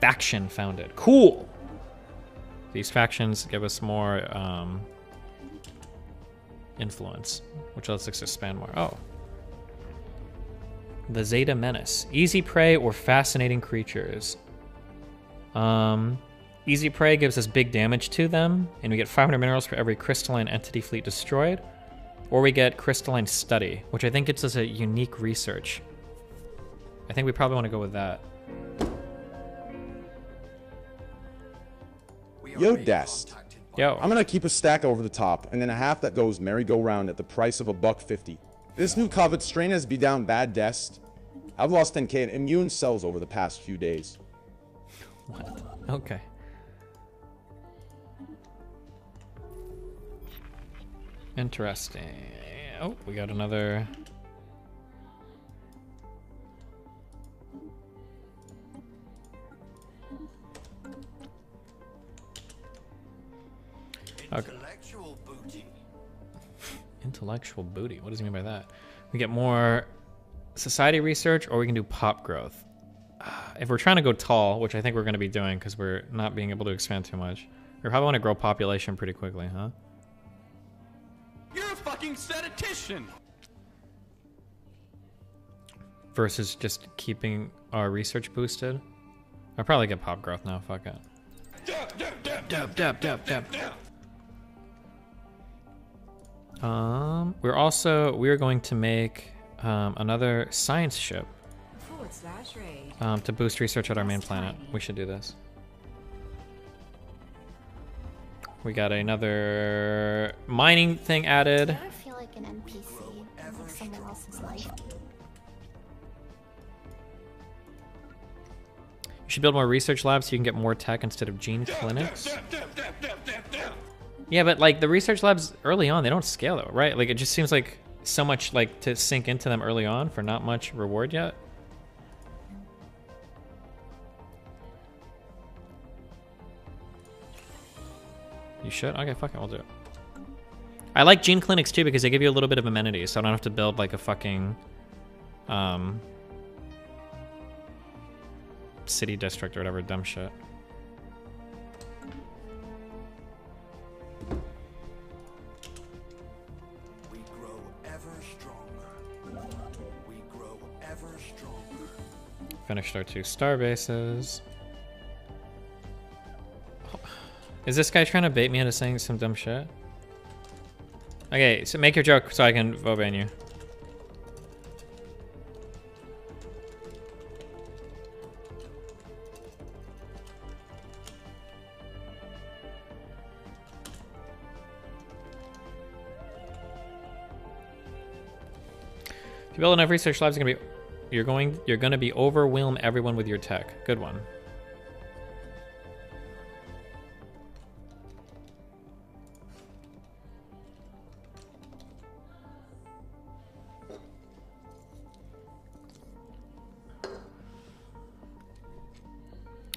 Faction founded. Cool! These factions give us more influence, which lets us expand more. Oh. The Zeta Menace. Easy prey or fascinating creatures. Easy prey gives us big damage to them, and we get 500 minerals for every crystalline entity fleet destroyed. Or we get crystalline study, which I think gets us a unique research. I think we probably want to go with that. Yo, Dest. Yo. I'm gonna keep a stack over the top, and then a half that goes merry-go-round at the price of $1.50. This new COVID strain has be down bad, Dest. I've lost 10k in immune cells over the past few days. What? Okay. Interesting. Oh, we got another... Okay. Intellectual booty. Intellectual booty. What does he mean by that? We get more society research, or we can do pop growth. If we're trying to go tall, which I think we're going to be doing because we're not being able to expand too much, we probably want to grow population pretty quickly, huh? You're a fucking statistician! Versus just keeping our research boosted. I'll probably get pop growth now. Fuck it. We're going to make another science ship to boost research at our main planet. We should do this. We got another mining thing added. I feel like an NPC in like someone else's life. You should build more research labs so you can get more tech instead of gene clinics. Yeah, but like the research labs early on, they don't scale though, right? Like it just seems like so much like to sink into them early on for not much reward yet. You should? Okay, fuck it, we'll do it. I like gene clinics too because they give you a little bit of amenities, so I don't have to build like a fucking city district or whatever dumb shit. We grow ever stronger. We grow ever stronger. Finished our 2 star bases. Is this guy trying to bait me into saying some dumb shit? Okay, so make your joke so I can vote ban you. If you build enough research labs, you're gonna be overwhelm everyone with your tech. Good one.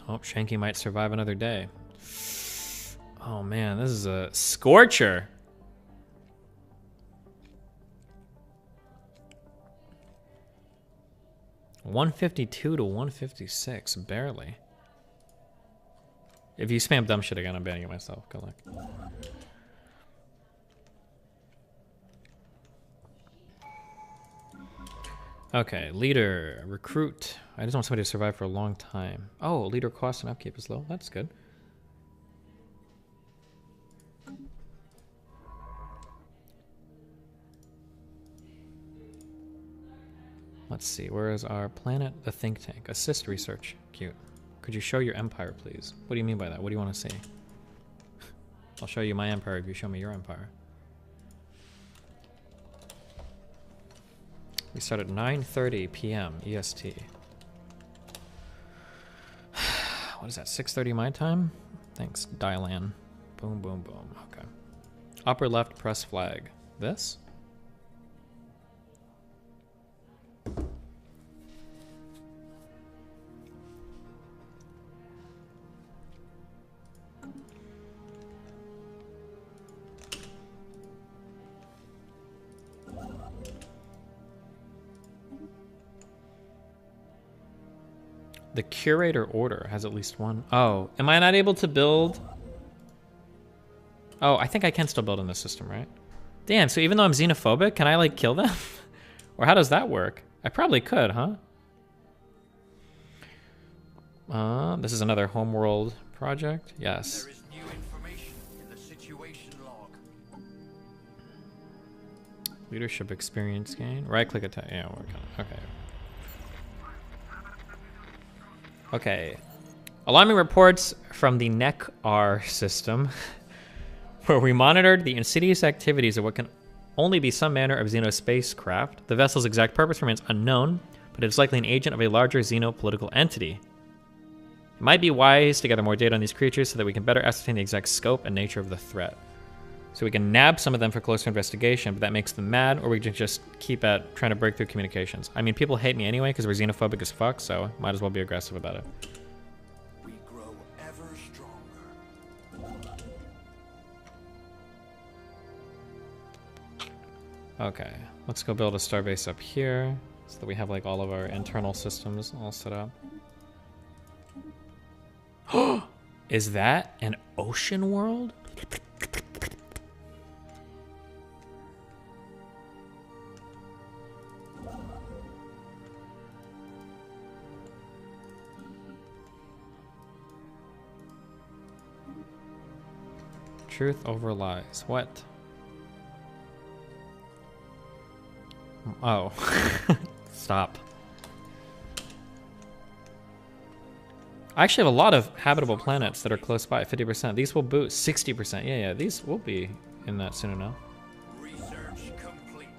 Oh, Shanky might survive another day. Oh man, this is a scorcher. $152 to $156, barely. If you spam dumb shit again, I'm banning you myself. Good luck. Okay, leader, recruit. I just want somebody to survive for a long time. Oh, leader cost and upkeep is low. That's good. Let's see, where is our planet? The think tank. Assist research. Cute. Could you show your empire, please? What do you mean by that? What do you want to see? I'll show you my empire if you show me your empire. We start at 9:30 p.m. EST. What is that, 6:30 my time? Thanks, Dylan. Boom, boom, boom. Okay. Upper left, press flag. This? The curator order has at least one. Oh, am I not able to build? Oh, I think I can still build in this system, right? Damn, so even though I'm xenophobic, can I like kill them? Or how does that work? I probably could, huh? This is another homeworld project. Yes. There is new information in the situation log. Leadership experience gain. Right click attack. Yeah, we're gonna. Okay. Okay. Alarming reports from the NEC-R system, where we monitored the insidious activities of what can only be some manner of Xeno spacecraft. The vessel's exact purpose remains unknown, but it is likely an agent of a larger Xeno-political entity. It might be wise to gather more data on these creatures so that we can better ascertain the exact scope and nature of the threat. So we can nab some of them for closer investigation, but that makes them mad, or we can just keep at trying to break through communications. I mean, people hate me anyway because we're xenophobic as fuck, so might as well be aggressive about it. We grow ever stronger. Okay, let's go build a starbase up here so that we have like all of our internal systems all set up. Is that an ocean world? Truth over lies. What? Oh. Stop. I actually have a lot of habitable planets that are close by, 50%. These will boost 60%. Yeah, these will be in that soon enough. Research complete.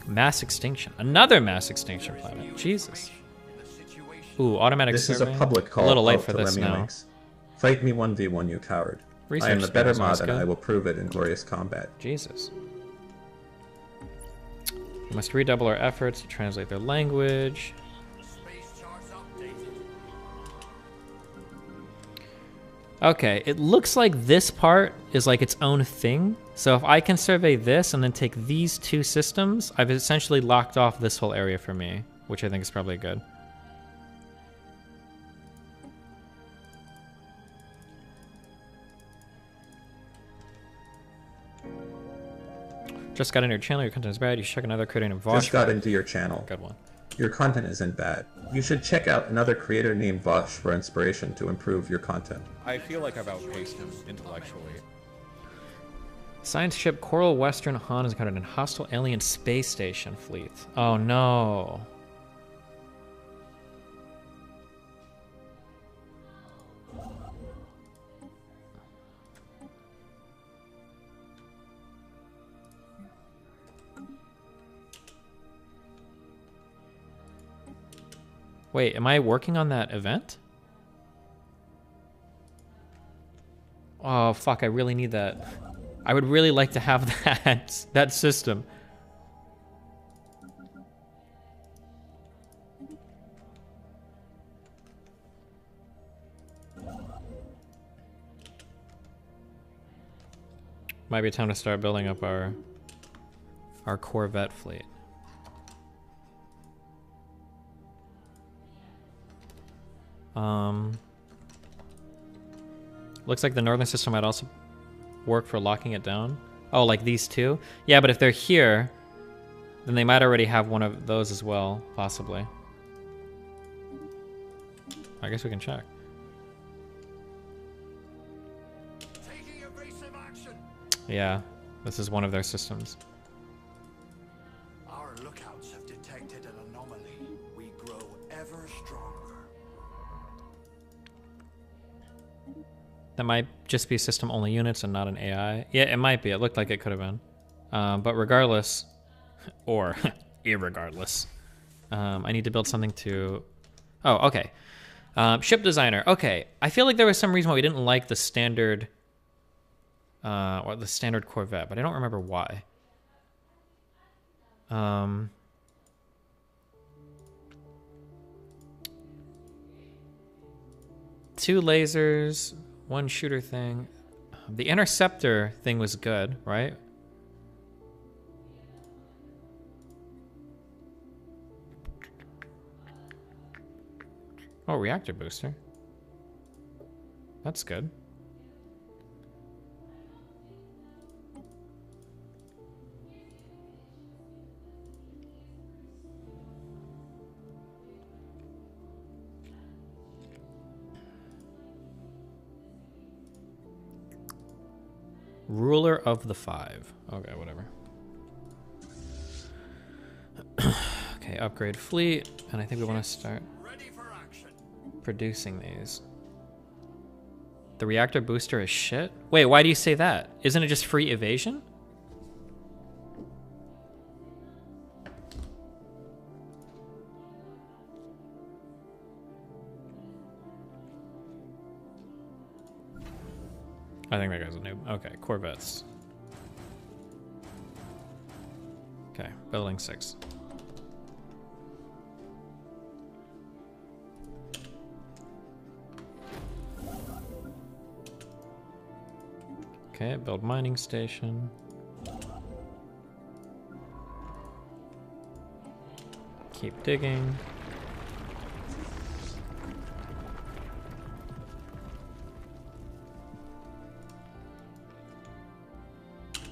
Mass extinction. Another mass extinction planet. Jesus. Ooh, automatic This survey. is a public call. A little late out for to this now. Remulix. Fight me 1v1, you coward. I am the better mod, and I will prove it in glorious combat. Jesus. We must redouble our efforts to translate their language. Okay, it looks like this part is like its own thing. So if I can survey this and then take these two systems, I've essentially locked off this whole area for me. which I think is probably good. Just got into your channel, your content is bad, you should check another creator named Vosh. Just got into your channel. Good one. Your content isn't bad. You should check out another creator named Vosh for inspiration to improve your content. I feel like I've outpaced him intellectually. Science ship Coral Western Han has encountered a hostile alien space station fleet. Oh no. Wait, am I working on that event? Oh, fuck, I really need that. I would really like to have that system. Might be time to start building up our Corvette fleet. Looks like the northern system might also work for locking it down. Oh, like these two? Yeah, but if they're here, then they might already have one of those as well, possibly. I guess we can check. Yeah, this is one of their systems. Our lookouts have detected an anomaly. We grow ever stronger. That might just be system-only units and not an AI. Yeah, it might be. It looked like it could have been. But regardless, or irregardless, I need to build something to... Oh, okay. Ship designer. Okay, I feel like there was some reason why we didn't like the standard... or the standard Corvette, but I don't remember why. Two lasers, one shooter thing. The interceptor thing was good, right? Oh, reactor booster. That's good. Ruler of the Five. Okay, whatever. Okay, upgrade fleet, and I think we want to start producing these. The reactor booster is shit? Wait, why do you say that? Isn't it just free evasion? I think that guy's a noob. Okay, Corvettes. Okay, building 6. Okay, build mining station. Keep digging.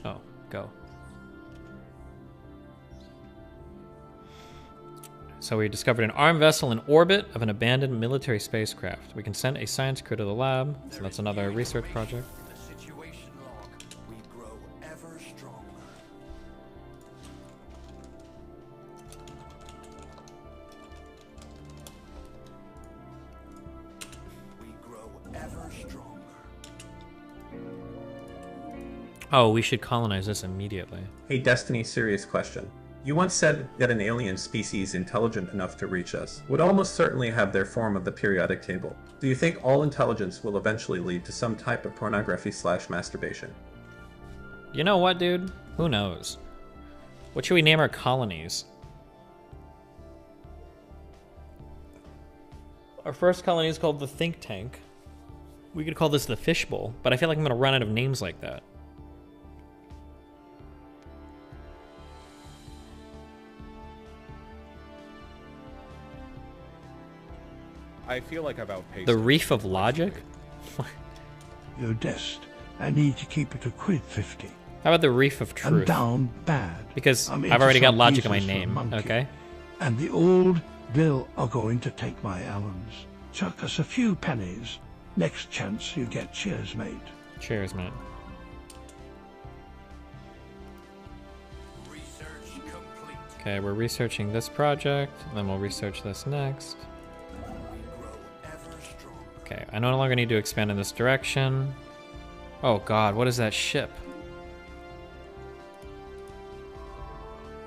Oh, go. So we discovered an armed vessel in orbit of an abandoned military spacecraft. We can send a science crew to the lab, so that's another research project. Oh, we should colonize this immediately. Hey, Destiny, serious question. You once said that an alien species intelligent enough to reach us would almost certainly have their form of the periodic table. Do you think all intelligence will eventually lead to some type of pornography/masturbation? You know what, dude? Who knows? What should we name our colonies? Our first colony is called the Think Tank. We could call this the Fishbowl, but I feel like I'm going to run out of names like that. I feel like I've outpaced The Reef of Logic? You're dest. I need to keep it a quid 50. How about the Reef of Truth? I'm down bad. Because I'm I've already got into logic in my some name, monkey. okay? And the old bill are going to take my Allens. Chuck us a few pennies. Next chance you get. Cheers, mate. Cheers, mate. Okay, we're researching this project, then we'll research this next. Okay, I no longer need to expand in this direction. Oh god, what is that ship?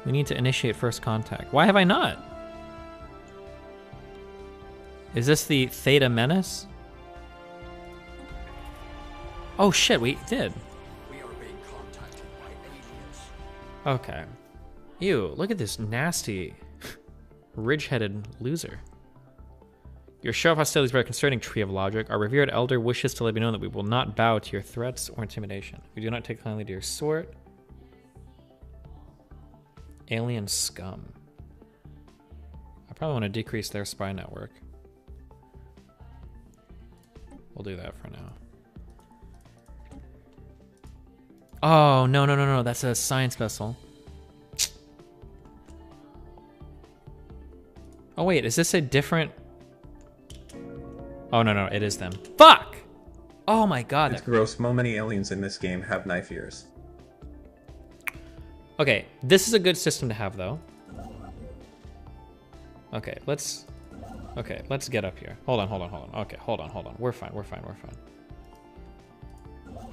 We need to initiate first contact. Why have I not? Is this the Theta Menace? Oh shit, we did. Okay. Ew, look at this nasty, ridge-headed loser. Your show of hostilities very concerning, Tree of Logic. Our revered elder wishes to let me know that we will not bow to your threats or intimidation. We do not take kindly to your sort. Alien scum. I probably want to decrease their spy network. We'll do that for now. Oh, no. That's a science vessel. Oh, wait. Is this a different... Oh, no. It is them. Fuck! Oh, my God. It's gross. So many aliens in this game have knife ears. Okay. This is a good system to have, though. Okay, let's get up here. Hold on. Okay, hold on. We're fine.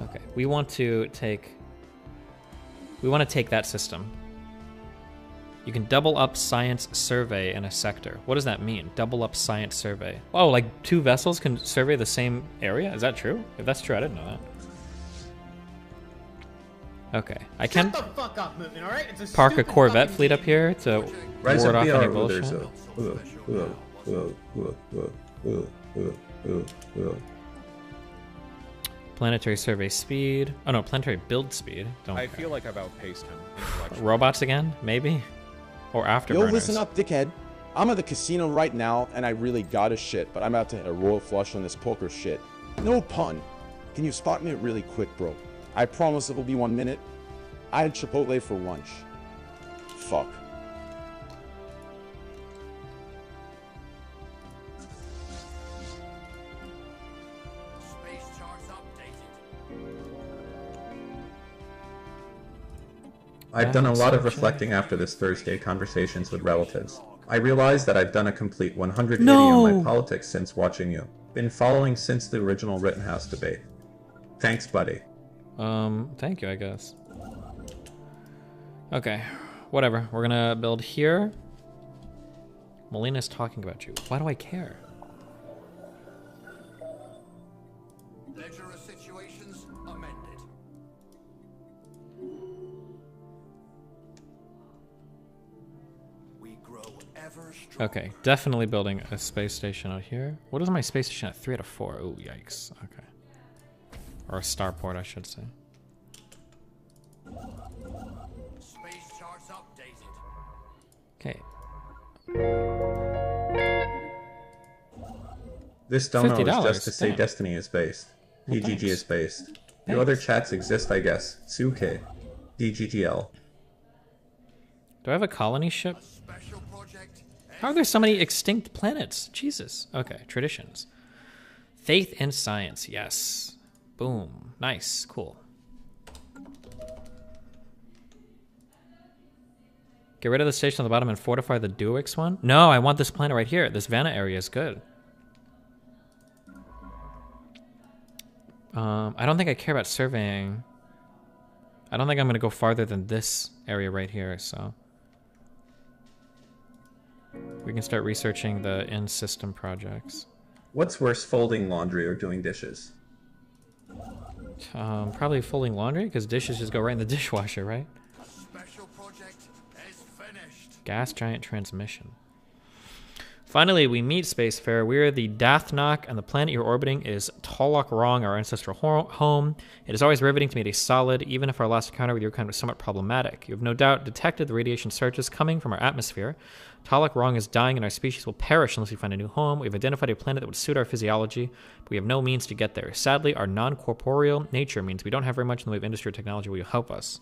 Okay, we want to take that system. You can double up science survey in a sector. What does that mean? Double up science survey. Oh, like 2 vessels can survey the same area? Is that true? If that's true, I didn't know that. Okay, I can Shut the fuck up, movement, all right? It's a park a stupid Corvette fucking fleet up game. here to Rise ward up off the any R bullshit. Planetary survey speed. Oh no, planetary build speed. I feel like I've outpaced him. Robots again? Maybe? Or afterburners. Yo, listen up, dickhead. I'm at the casino right now, and I really got a shit, but I'm about to hit a royal flush on this poker shit. No pun. Can you spot me really quick, bro? I promise it will be 1 minute. I had Chipotle for lunch. Fuck. I've done a lot of reflecting after this Thursday conversations with relatives. I realized that I've done a complete 180 on my politics since watching you. Been following since the original Rittenhouse debate. Thanks, buddy. Thank you, I guess. Okay, whatever. We're gonna build here. Molina's talking about you. Why do I care? Ledger of situations amended. We grow ever stronger. Okay, definitely building a space station out here. What is my space station at? 3 out of 4. Oh, yikes. Okay. Or a starport, I should say. Space charts updated. Okay. This dono is $50, just to say damn. Destiny is based. Well, DGG thanks. is based. Your other chats exist, I guess. Suke. DGGL. Do I have a colony ship? How are there so many extinct planets? Jesus. Okay, traditions. Faith in science, yes. Boom. Nice. Cool. Get rid of the station on the bottom and fortify the Duix one? No, I want this planet right here. This Vanna area is good. I don't think I care about surveying. I don't think I'm going to go farther than this area right here, so... We can start researching the in-system projects. What's worse, folding laundry or doing dishes? Probably folding laundry, because dishes just go right in the dishwasher, right? Special project is finished. Gas giant transmission. Finally, we meet Spacefarer. We are the Dathnok, and the planet you're orbiting is Tolok Rong, our ancestral home. It is always riveting to meet a solid, even if our last encounter with your kind was somewhat problematic. You have no doubt detected the radiation surges coming from our atmosphere. Tolok Rong is dying, and our species will perish unless we find a new home. We've identified a planet that would suit our physiology, but we have no means to get there. Sadly, our non-corporeal nature means we don't have very much in the way of industry or technology. Will you help us?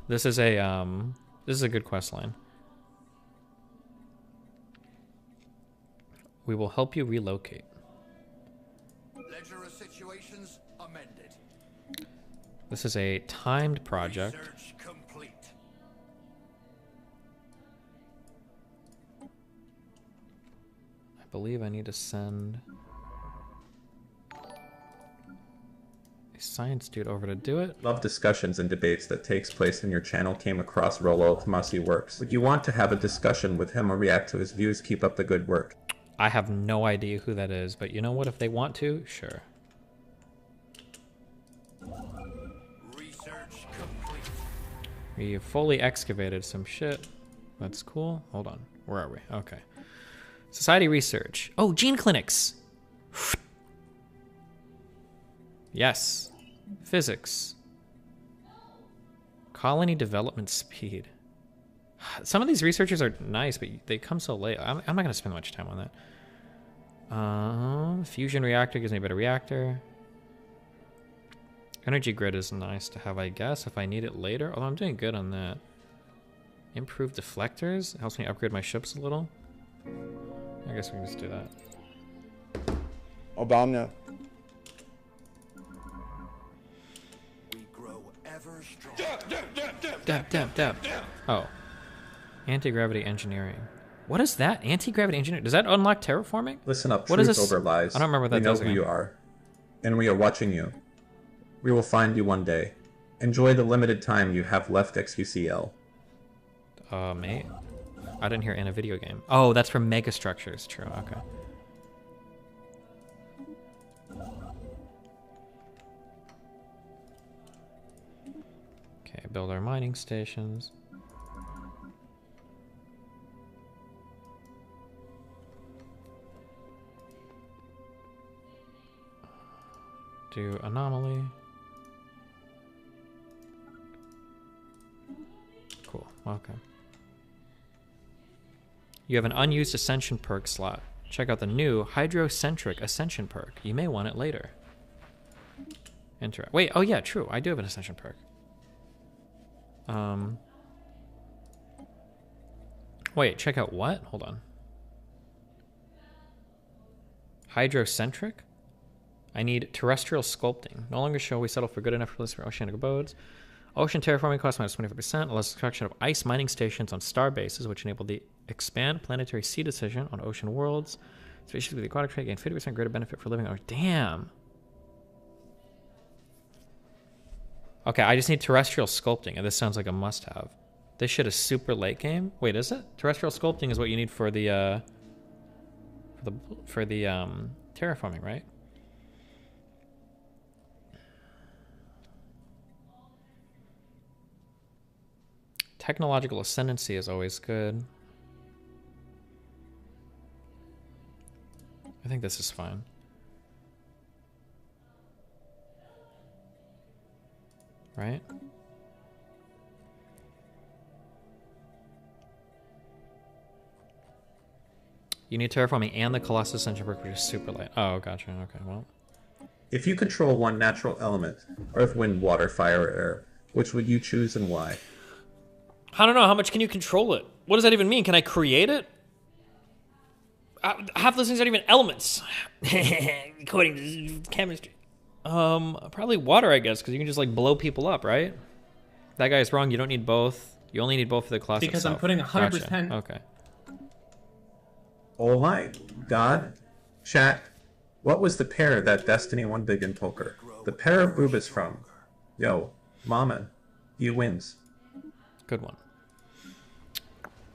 This is a good quest line. We will help you relocate. Ledger of situations amended. This is a timed project. Research complete. I believe I need to send a science dude over to do it. Love discussions and debates that takes place in your channel. Came across Rollo Tomasi Works. Would you want to have a discussion with him or react to his views? Keep up the good work. I have no idea who that is, but you know what? If they want to, sure. Research complete. We fully excavated some shit. That's cool. Hold on. Where are we? Okay. Society research. Oh, gene clinics. Yes. Physics. Colony development speed. Some of these researchers are nice, but they come so late. I'm not going to spend much time on that. Fusion reactor gives me a better reactor. Energy grid is nice to have, I guess, if I need it later. Although I'm doing good on that. Improved deflectors. Helps me upgrade my ships a little. I guess we can just do that. Obama. We grow ever stronger. Dab. Oh. Anti-gravity engineering. What is that? Anti-gravity engineering? Does that unlock terraforming? Listen up. What Truth is this? over lies. I don't remember what that We know does who again. you are, and we are watching you. We will find you one day. Enjoy the limited time you have left. XQCL. Mate. I didn't hear in a video game. Oh, that's from megastructures. True. Okay. Okay, build our mining stations. Do anomaly. Cool. Okay. You have an unused Ascension perk slot. Check out the new Hydrocentric Ascension perk. You may want it later. Wait, oh yeah, true. I do have an Ascension perk. Wait, check out what? Hold on. Hydrocentric? I need terrestrial sculpting. No longer shall we settle for good enough for oceanic abodes. Ocean terraforming costs minus 25%. Allows the construction of ice mining stations on star bases, which enable the expand planetary sea decision on ocean worlds. Species with the aquatic trait gain 50% greater benefit for living on. Damn. Okay, I just need terrestrial sculpting, and this sounds like a must-have. This shit is super late game. Wait, is it? Terrestrial sculpting is what you need for the terraforming, right? Technological ascendancy is always good. I think this is fine. Right? You need terraforming and the Colossus Ascension perk, which is super light. Oh, gotcha. Okay, well. If you control one natural element, earth, wind, water, fire, or air, which would you choose and why? I don't know. How much can you control it? What does that even mean? Can I create it? Half those things aren't even elements. According to chemistry. Probably water, I guess, because you can just like blow people up, right? That guy is wrong. You don't need both. You only need both for the class Because itself. I'm putting 100%. Gotcha. Okay. Oh my God. Chat. What was the pair that Destiny won big in poker? The pair of boob is from. Yo, mama. You wins. Good one.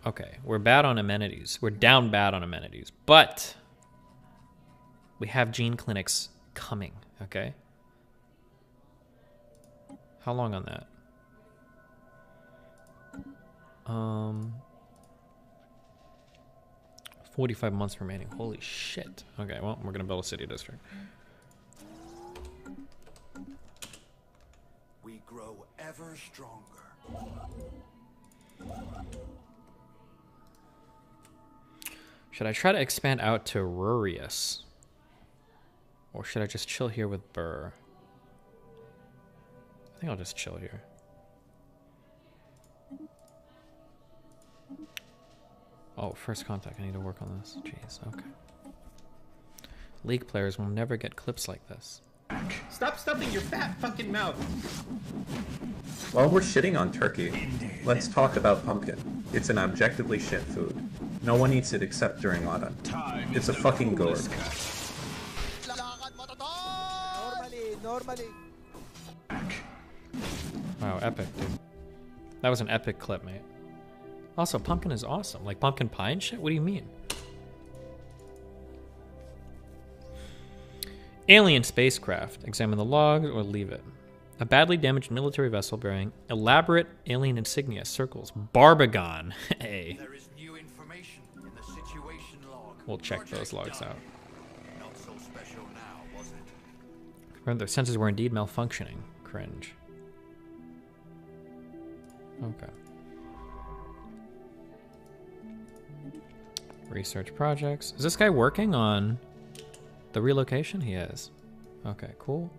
Okay, we're bad on amenities. We're down bad on amenities, but we have gene clinics coming, okay? How long on that? 45 months remaining. Holy shit. Okay, well, we're gonna build a city district. We grow ever stronger. Should I try to expand out to Rurius? Or should I just chill here with Burr? I think I'll just chill here. Oh, first contact. I need to work on this. Jeez, okay. League players will never get clips like this. Stop stuffing your fat fucking mouth. While we're shitting on turkey, let's talk about pumpkin. It's an objectively shit food. No one eats it except during autumn. It's a fucking gourd. Wow, epic, dude. That was an epic clip, mate. Also, pumpkin is awesome. Like pumpkin pie and shit? What do you mean? Alien spacecraft. Examine the log or leave it. A badly damaged military vessel bearing elaborate alien insignia, circles. Barbagon. Hey. There is new information in the situation log. We'll check those logs out. Not so special now, was it? Remember, their sensors were indeed malfunctioning. Cringe. Okay. Research projects. Is this guy working on the relocation? He is. Okay, cool.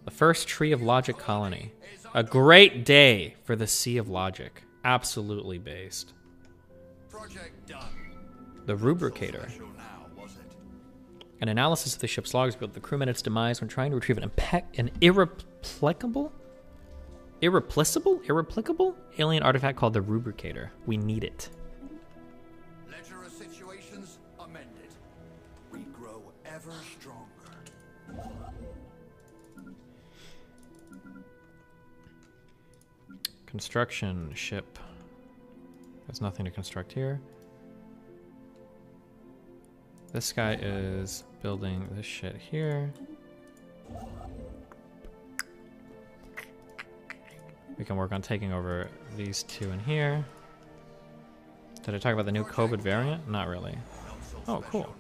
The first Tree of Logic colony. A great day for the Sea of Logic. Absolutely based. Project done. The Rubricator. An analysis of the ship's logs revealed the crew met its demise when trying to retrieve an irreplicable alien artifact called the Rubricator. We need it. Ledger of situations amended. We grow ever stronger. Construction ship. There's nothing to construct here. This guy is building this shit here. We can work on taking over these two in here. Did I talk about the new COVID variant? Not really. Oh, cool.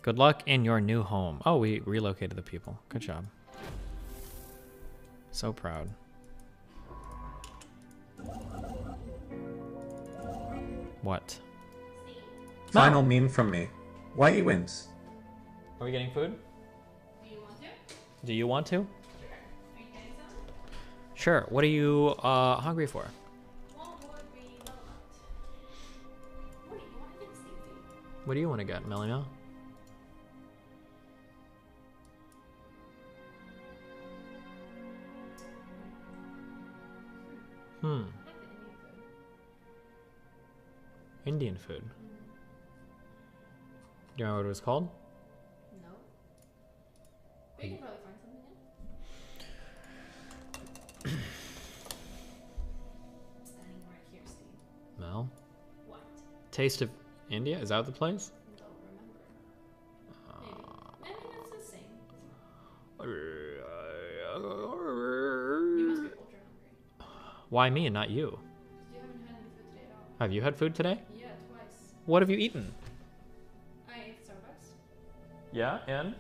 Good luck in your new home. Oh, we relocated the people. Good job. So proud. What? Final meme from me. Whitey wins. Are we getting food? Do you want to? Sure. What are you hungry for? What do you want to get, Melina? Indian food. Do you know what it was called? No. We can probably find something. Standing right here, Steve. Mel? What? Taste of India? Is that the place? Don't remember. Maybe. I mean, it's the same. You must be ultra hungry. Why me and not you? You haven't had any food today at all. Have you had food today? Yeah, twice. What have you eaten? I ate Starbucks. Yeah, and?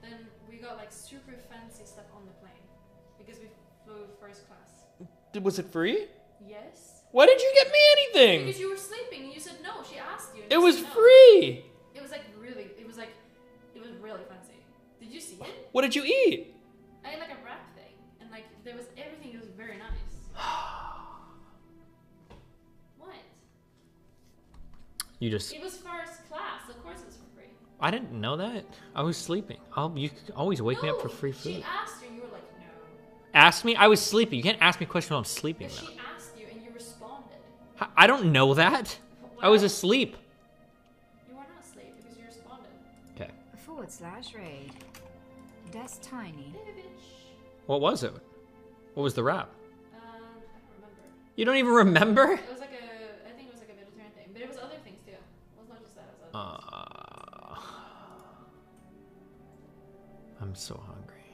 Then we got like super fancy stuff on the plane because we flew first class. Was it free? Yes. Why did you get me anything? Because you were sleeping and you said no. She asked you. And It you was said no. free. It was like really. It was really fancy. Did you see it? What did you eat? I ate like a wrap thing, and like there was everything. It was very nice. What? You just... It was first class. Of course, it was for free. I didn't know that. I was sleeping. You could always wake me up for free food. She asked you, and you were like, no. Asked me? I was sleeping. You can't ask me a question while I'm sleeping, But though. she asked you, and you responded. I don't know that. I was asleep. You were not asleep because you responded. Okay. /raid. That's tiny. What was it? What was the rap? I don't remember. You don't even remember? It was like I think it was like a vegetarian thing, but it was other things too. It was not just that. It was other things. I'm so hungry.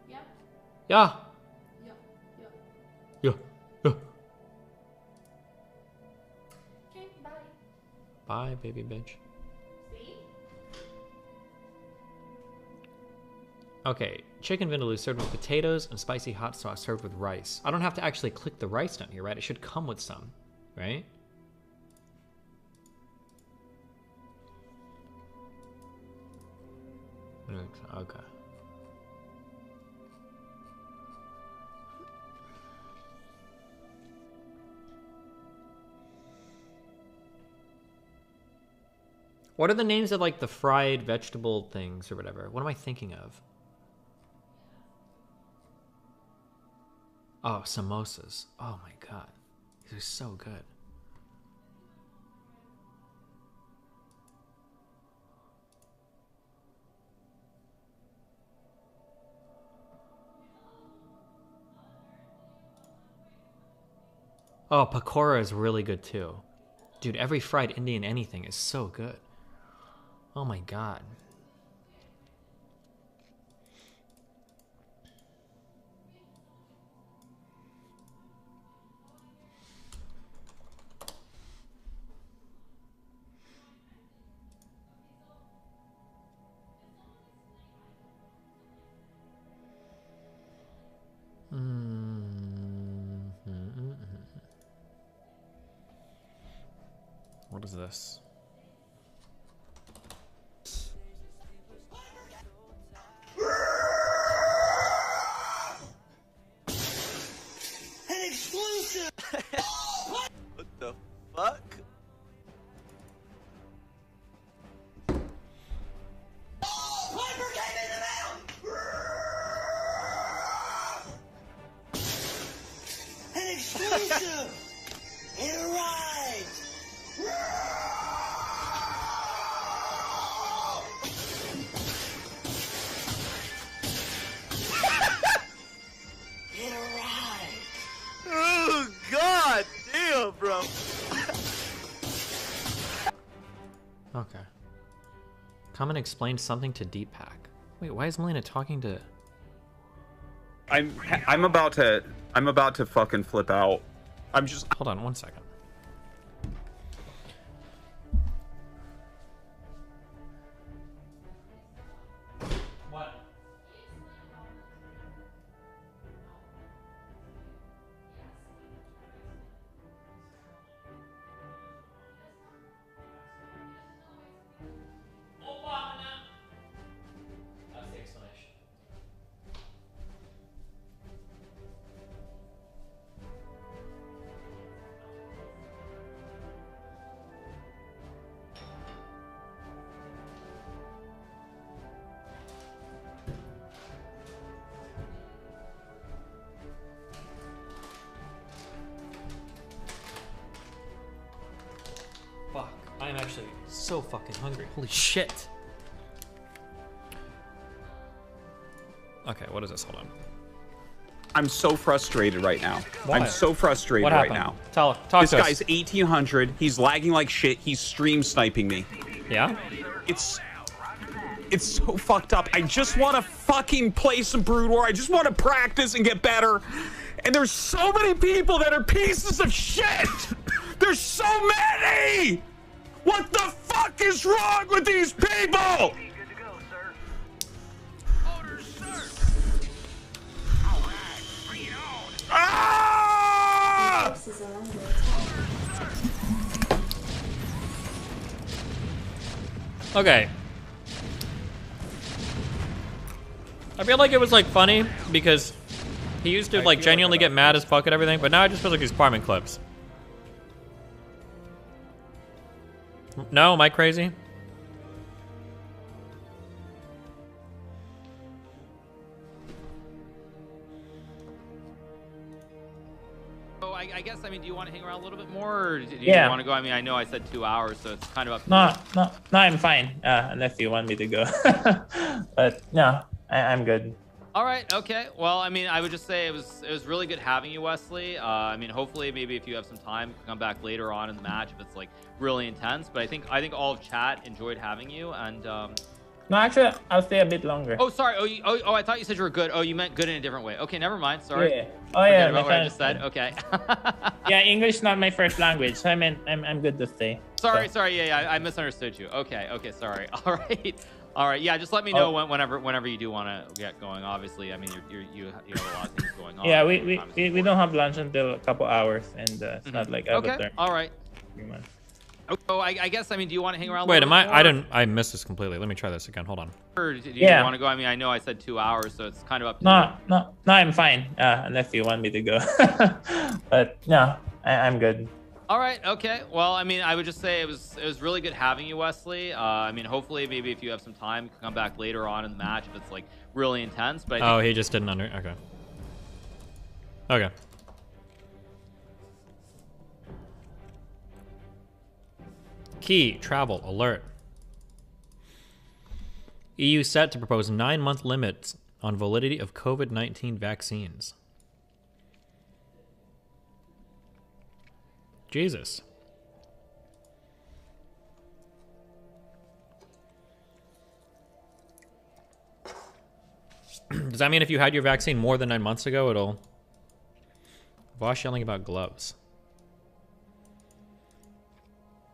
Yeah. Yeah. Yeah. Yeah. Bye, baby bitch. Okay, chicken vindaloo served with potatoes and spicy hot sauce served with rice. I don't have to actually click the rice down here, right? It should come with some, right? Okay. What are the names of like the fried vegetable things or whatever? What am I thinking of? Oh, samosas. Oh my god. These are so good. Oh, pakora is really good too. Dude, every fried Indian anything is so good. Oh my god. What is this? An exclusive! What the fuck? An exclusive! It arrived! It arrived! Oh, god damn, bro! Okay. Come and explain something to Deepak. Wait, why is Melina talking to... I'm about to fucking flip out. I'm just... Hold on 1 second. What? That's the explanation. Fuck, I am actually so fucking hungry. Holy shit. Okay, what is this? Hold on. I'm so frustrated right now. Why? I'm so frustrated What right happened? now. Talk this to us. guy's 1800. He's lagging like shit. He's stream sniping me. Yeah? It's so fucked up. I just want to fucking play some Brood War. I just want to practice and get better. And there's so many people that are pieces of shit. There's so many. What the fuck is wrong with these people? Ah! Okay. I feel like it was like funny because he used to like genuinely get mad as fuck at everything, but now I just feel like he's farming clips. No, am I crazy? I guess, I mean, do you want to hang around a little bit more, or do you Yeah. want to go? I mean, I know I said 2 hours, so it's kind of up to No, I'm fine. Unless you want me to go. But no, I'm good. All right. Okay. Well, I mean, I would just say it was really good having you, Wesley. I mean, hopefully, maybe if you have some time, come back later on in the match if it's like really intense. But I think all of chat enjoyed having you. And No, actually, I'll stay a bit longer. oh, sorry. Oh, I thought you said you were good. Oh, you meant good in a different way. Okay, never mind. Sorry. Yeah. Oh yeah. Forget about what I just said. Okay. Yeah, English is not my first language, so I mean, I'm good to stay. sorry. Yeah, I misunderstood you. Okay, sorry. All right. Yeah, just let me know whenever you do want to get going. Obviously, I mean, you have a lot of things going on. Yeah, we don't have lunch until a couple hours, and it's not like Avatar. All right. Oh, I guess, I mean, do you want to hang around? Wait, I missed this completely. Let me try this again. Hold on. Or do you want to go? I mean, I know I said 2 hours, so it's kind of up to you. No, I'm fine. Unless you want me to go, but no, I'm good. All right. Okay. Well, I mean, I would just say it was really good having you, Wesley. I mean, hopefully, maybe if you have some time, you can come back later on in the match if it's like really intense. But I think he just didn't Okay. Key travel alert. EU set to propose 9-month limits on validity of COVID-19 vaccines. Jesus. Does that mean if you had your vaccine more than 9 months ago, it'll... Vosh yelling about gloves.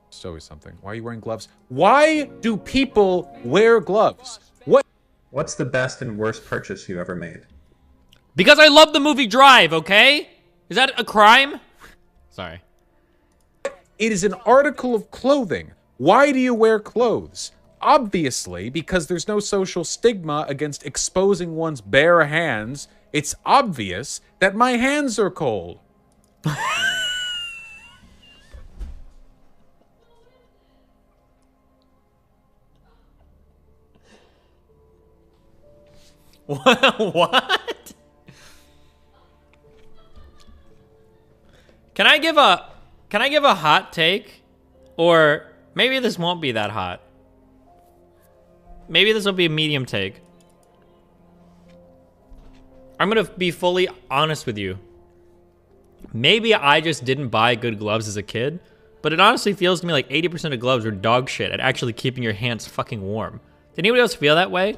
It's always something. Why are you wearing gloves? Why do people wear gloves? What's the best and worst purchase you ever made? Because I love the movie Drive, okay? Is that a crime? Sorry. It is an article of clothing. Why do you wear clothes? Obviously, because there's no social stigma against exposing one's bare hands. It's obvious that my hands are cold. What? Can I give a hot take? Or maybe this won't be that hot. Maybe this will be a medium take. I'm gonna be fully honest with you. Maybe I just didn't buy good gloves as a kid, but it honestly feels to me like 80% of gloves are dog shit at actually keeping your hands fucking warm. Did anybody else feel that way?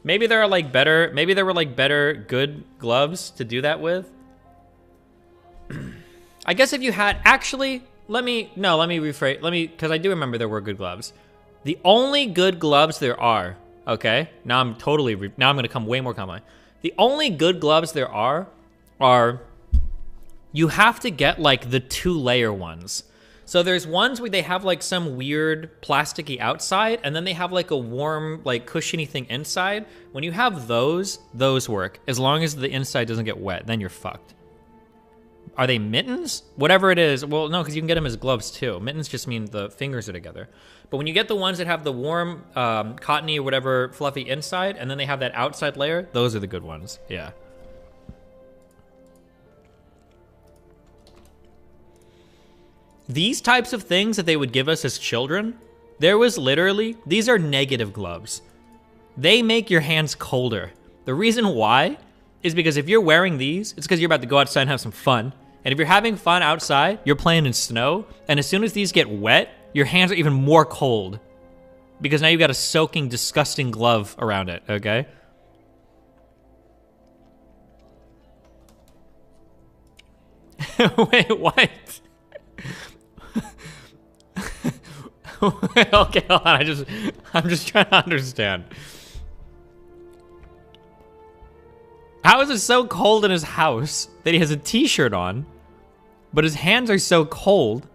Maybe there are like better, maybe there were like better good gloves to do that with. I guess if you had, actually, let me rephrase, because I do remember there were good gloves. The only good gloves there are, okay? Now I'm gonna come way more common. The only good gloves there are, you have to get like the 2-layer ones. So there's ones where they have like some weird plasticky outside, and then they have like a warm, like cushiony thing inside. When you have those work. As long as the inside doesn't get wet, then you're fucked. Are they mittens? Whatever it is. Well, no, because you can get them as gloves too. Mittens just mean the fingers are together. But when you get the ones that have the warm, cottony or whatever fluffy inside, and then they have that outside layer, those are the good ones. Yeah. These types of things that they would give us as children, there was literally, these are negative gloves. They make your hands colder. The reason why is because if you're wearing these, it's because you're about to go outside and have some fun. And if you're having fun outside, you're playing in snow, and as soon as these get wet, your hands are even more cold. Because now you've got a soaking, disgusting glove around it, okay? Wait, what? Okay, hold on. I'm just trying to understand. How is it so cold in his house that he has a t-shirt on, but his hands are so cold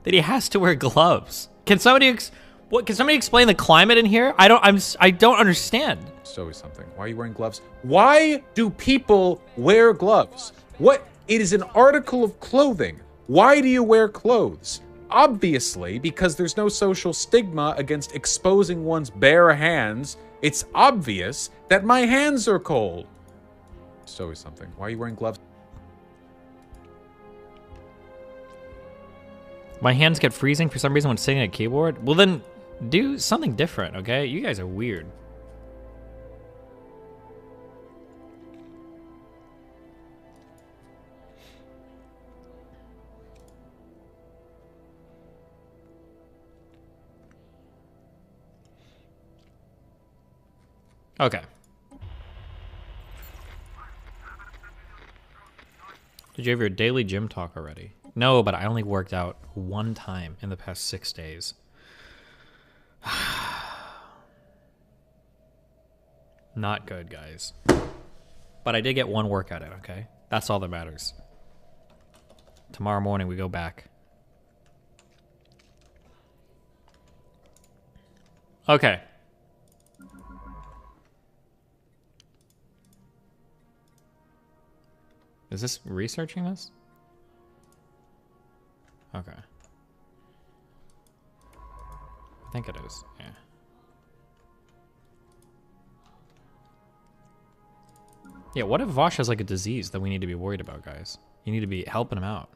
that he has to wear gloves? Can somebody explain the climate in here? I don't understand. It's always something. Why are you wearing gloves? Why do people wear gloves? It is an article of clothing. Why do you wear clothes? Obviously, because there's no social stigma against exposing one's bare hands. It's obvious that my hands are cold. It's always something. Why are you wearing gloves? My hands get freezing for some reason when sitting at a keyboard? Well then, do something different, okay? You guys are weird. Okay. Did you have your daily gym talk already? No, but I only worked out one time in the past 6 days. Not good, guys. But I did get one workout in, okay? That's all that matters. Tomorrow morning we go back. Okay. Is this researching this? Okay. I think it is, yeah. Yeah, what if Vosh has like a disease that we need to be worried about, guys? You need to be helping him out.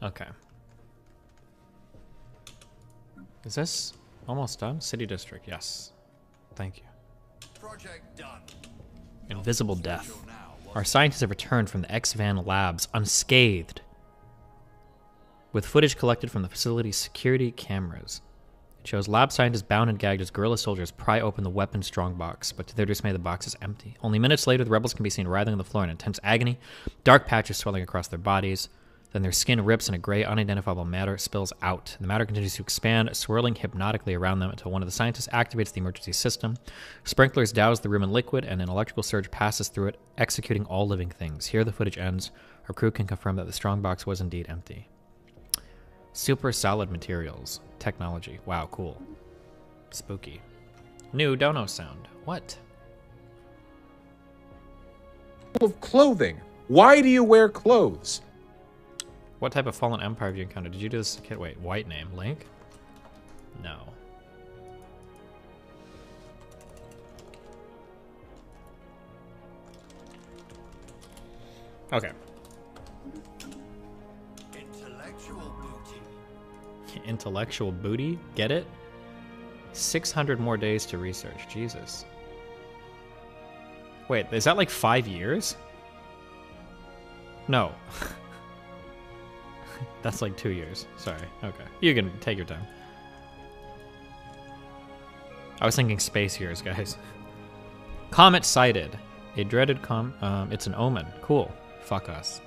Okay. Is this almost done? City District, yes. Thank you. Project done. Invisible Death. Our scientists have returned from the X-Van labs unscathed, with footage collected from the facility's security cameras. It shows lab scientists bound and gagged as guerrilla soldiers pry open the weapon strongbox, but to their dismay, the box is empty. Only minutes later, the rebels can be seen writhing on the floor in intense agony, dark patches swelling across their bodies. Then their skin rips and a gray, unidentifiable matter spills out. The matter continues to expand, swirling hypnotically around them until one of the scientists activates the emergency system. Sprinklers douse the room in liquid, and an electrical surge passes through it, executing all living things. Here the footage ends. Our crew can confirm that the strongbox was indeed empty. Super solid materials. Technology. Wow, cool. Spooky. New dono sound. What? Of clothing. Why do you wear clothes? What type of fallen empire have you encountered? Did you do this kid? Wait, white name. Link? No. Okay. Intellectual booty. Intellectual booty? Get it? 600 more days to research. Jesus. Wait, is that like 5 years? No. That's like 2 years. Sorry. Okay. You can take your time. I was thinking space years, guys. Comet sighted. A dreaded it's an omen. Cool. Fuck us.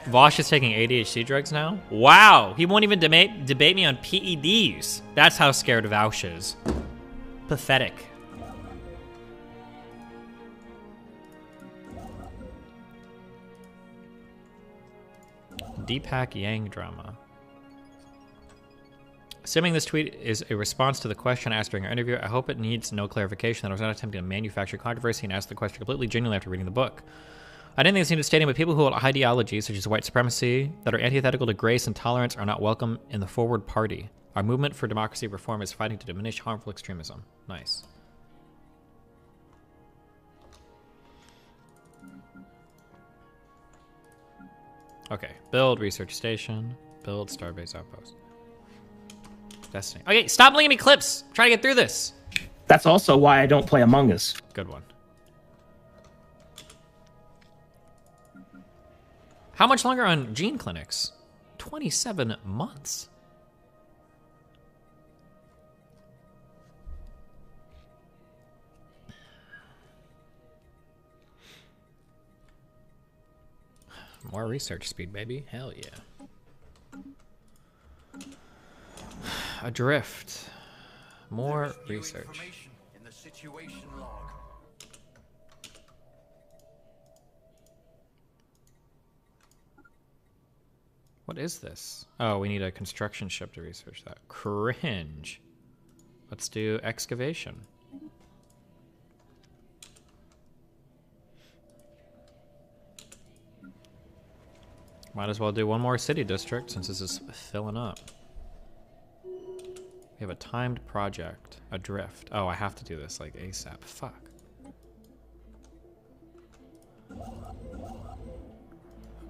Vosh is taking ADHD drugs now? Wow! He won't even debate me on PEDs. That's how scared Vosh is. Pathetic. Deepak Yang drama. Assuming this tweet is a response to the question asked during our interview, I hope it needs no clarification that I was not attempting to manufacture controversy and ask the question completely genuinely after reading the book. I didn't think this needed stating, but people who hold ideologies such as white supremacy that are antithetical to grace and tolerance are not welcome in the Forward Party. Our movement for democracy reform is fighting to diminish harmful extremism. Nice. Okay, build research station, build starbase outpost. Destiny. Okay, stop linking me clips. I'm trying to get through this. That's also why I don't play Among Us. Good one. How much longer on gene clinics? 27 months. More research speed, baby. Hell yeah. Adrift. More research. In the situation log. What is this? Oh, we need a construction ship to research that. Cringe. Let's do excavation. Might as well do one more city district since this is filling up. We have a timed project. Adrift. Oh, I have to do this like ASAP. Fuck.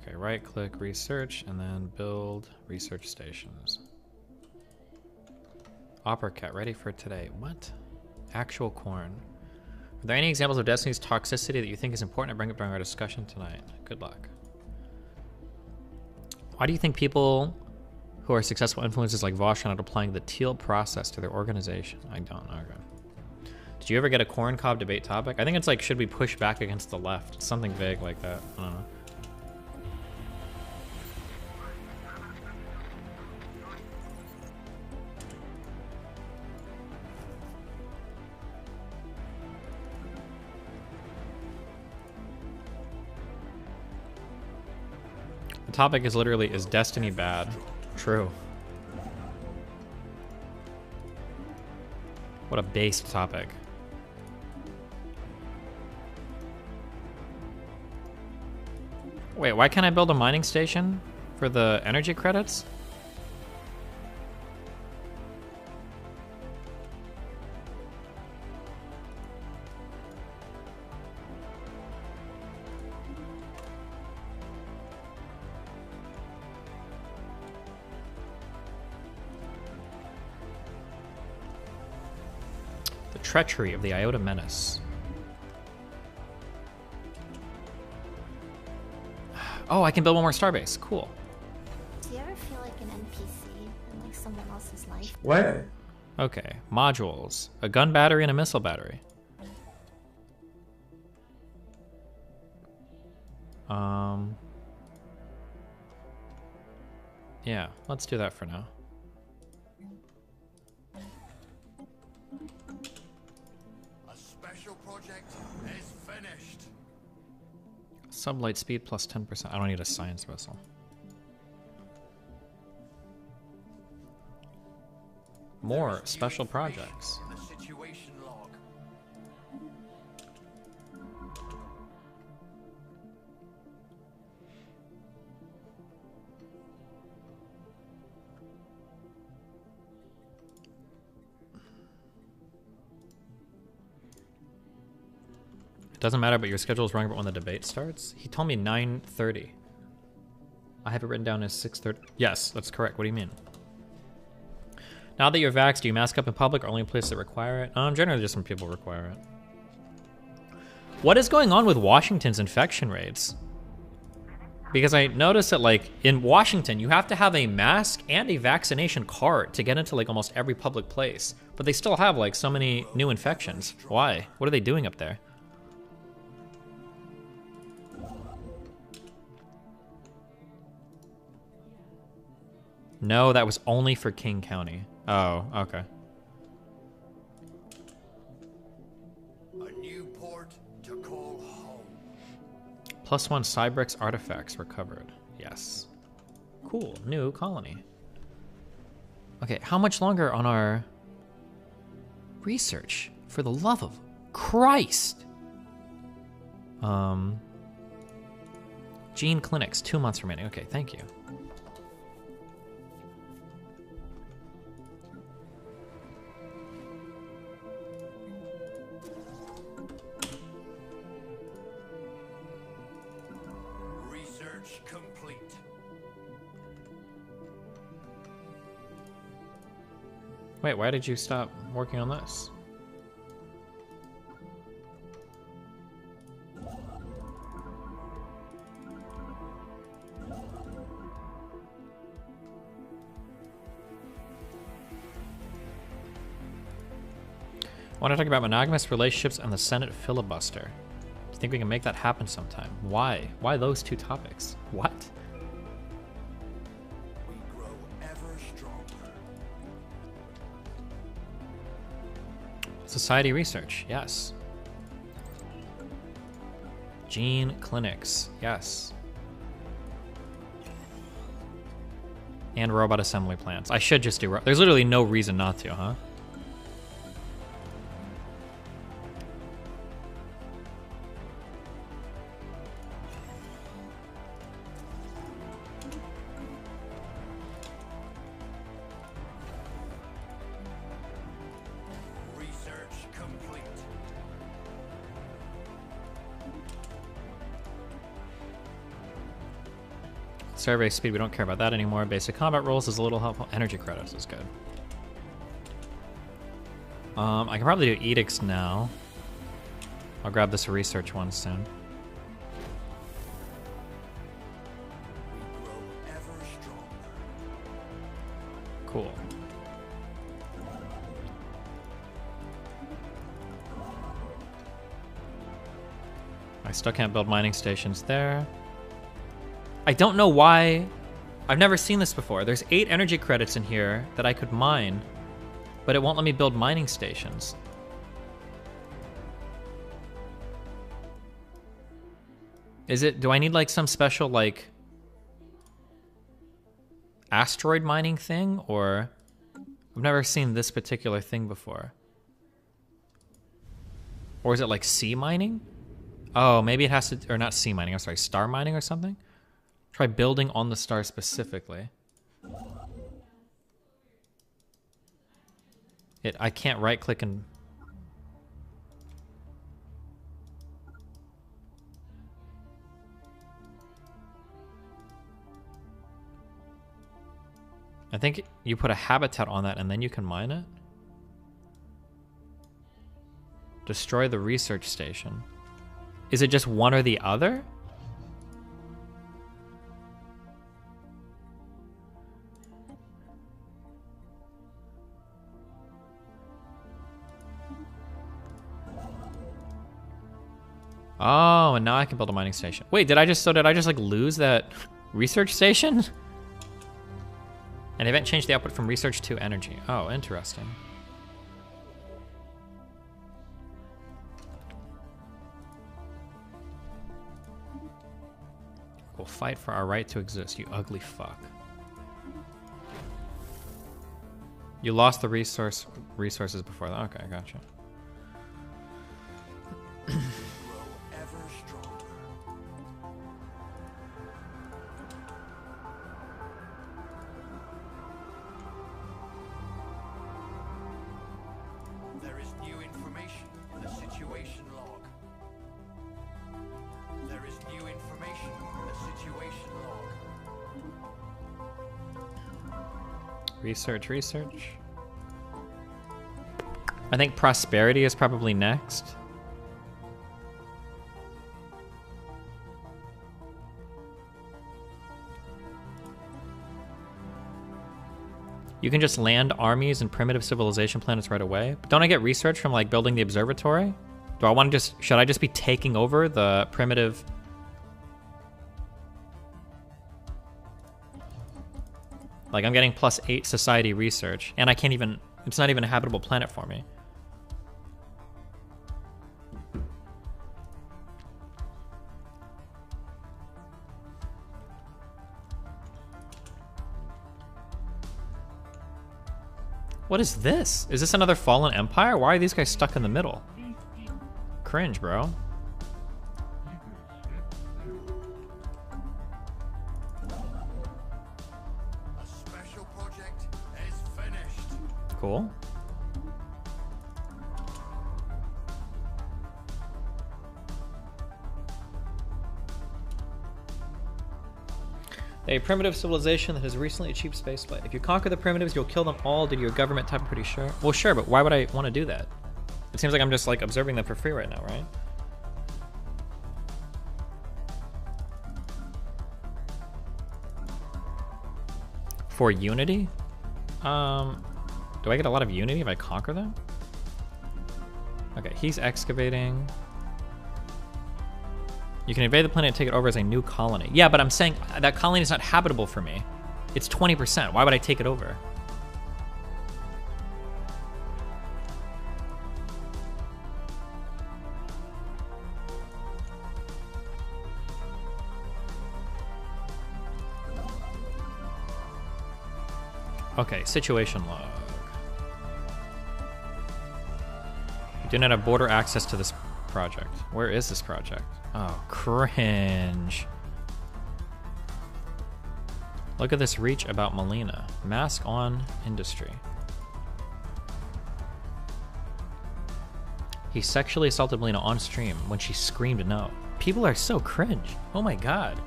Okay, right click research and then build research stations. Opera Cat ready for today. What? Actual corn. Are there any examples of Destiny's toxicity that you think is important to bring up during our discussion tonight? Good luck. Why do you think people who are successful influencers like Vosh are not applying the teal process to their organization? I don't know. Okay. Did you ever get a corn cob debate topic? I think it's like, should we push back against the left? It's something vague like that. I don't know. The topic is literally, is Destiny bad? True. What a based topic. Wait, why can't I build a mining station for the energy credits? Treachery of the Iota Menace. Oh, I can build one more starbase. Cool. Do you ever feel like an NPC in like someone else's life? What? Okay, modules. A gun battery and a missile battery. Yeah, let's do that for now. Sublight speed plus 10%. I don't need a science vessel. More special projects. It doesn't matter, but your schedule is wrong about when the debate starts. He told me 9:30. I have it written down as 6:30. Yes, that's correct. What do you mean? Now that you're vaxxed, do you mask up in public or only in places that require it? Generally just when people require it. What is going on with Washington's infection rates? Because I noticed that like in Washington, you have to have a mask and a vaccination card to get into like almost every public place. But they still have like so many new infections. Why? What are they doing up there? No, that was only for King County. Oh, okay. A new port to call home. +1 Cybrix artifacts recovered. Yes. Cool, new colony. Okay, how much longer on our research? For the love of Christ! Gene clinics, 2 months remaining. Okay, thank you. Wait, why did you stop working on this? I want to talk about monogamous relationships and the Senate filibuster. Do you think we can make that happen sometime? Why? Why those two topics? What? Society research, yes. Gene clinics, yes. And robot assembly plants. I should just do. There's literally no reason not to, huh? Survey speed, we don't care about that anymore. Basic combat rules is a little helpful. Energy credits is good. I can probably do edicts now. I'll grab this research one soon. Cool. I still can't build mining stations there. I don't know why. I've never seen this before. There's 8 energy credits in here that I could mine, but it won't let me build mining stations. Is it, do I need like some special like asteroid mining thing, or I've never seen this particular thing before. Or is it like sea mining? Oh, maybe it has to, or not sea mining, I'm sorry, star mining or something? Try building on the star specifically. I can't right click and... I think you put a habitat on that and then you can mine it. Destroy the research station. Is it just one or the other? Oh, and now I can build a mining station. Wait, did I just like lose that research station? An event changed the output from research to energy. Oh, interesting. We'll fight for our right to exist, you ugly fuck. You lost the resources before that. Okay, gotcha. Research. I think prosperity is probably next. You can just land armies and primitive civilization planets right away. But don't I get research from like building the observatory? Do I want to should I just be taking over the primitive? Like, I'm getting +8 society research, and I can't even, it's not even a habitable planet for me. What is this? Is this another fallen empire? Why are these guys stuck in the middle? Cringe, bro. Cool. A primitive civilization that has recently achieved spaceflight. If you conquer the primitives, you'll kill them all. Did your government type? I'm pretty sure. Well, sure, but why would I want to do that? It seems like I'm just like observing them for free right now, right? For unity? Do I get a lot of unity if I conquer them? Okay, he's excavating. You can invade the planet and take it over as a new colony. Yeah, but I'm saying that colony is not habitable for me. It's 20%. Why would I take it over? Okay, situation log. We do not have border access to this project. Where is this project? Oh, cringe. Look at this reach about Melina. Mask on industry. He sexually assaulted Melina on stream when she screamed no. People are so cringe. Oh my god.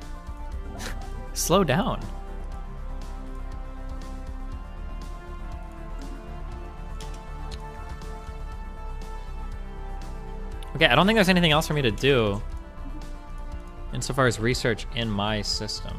Slow down. Okay, I don't think there's anything else for me to do insofar as research in my system.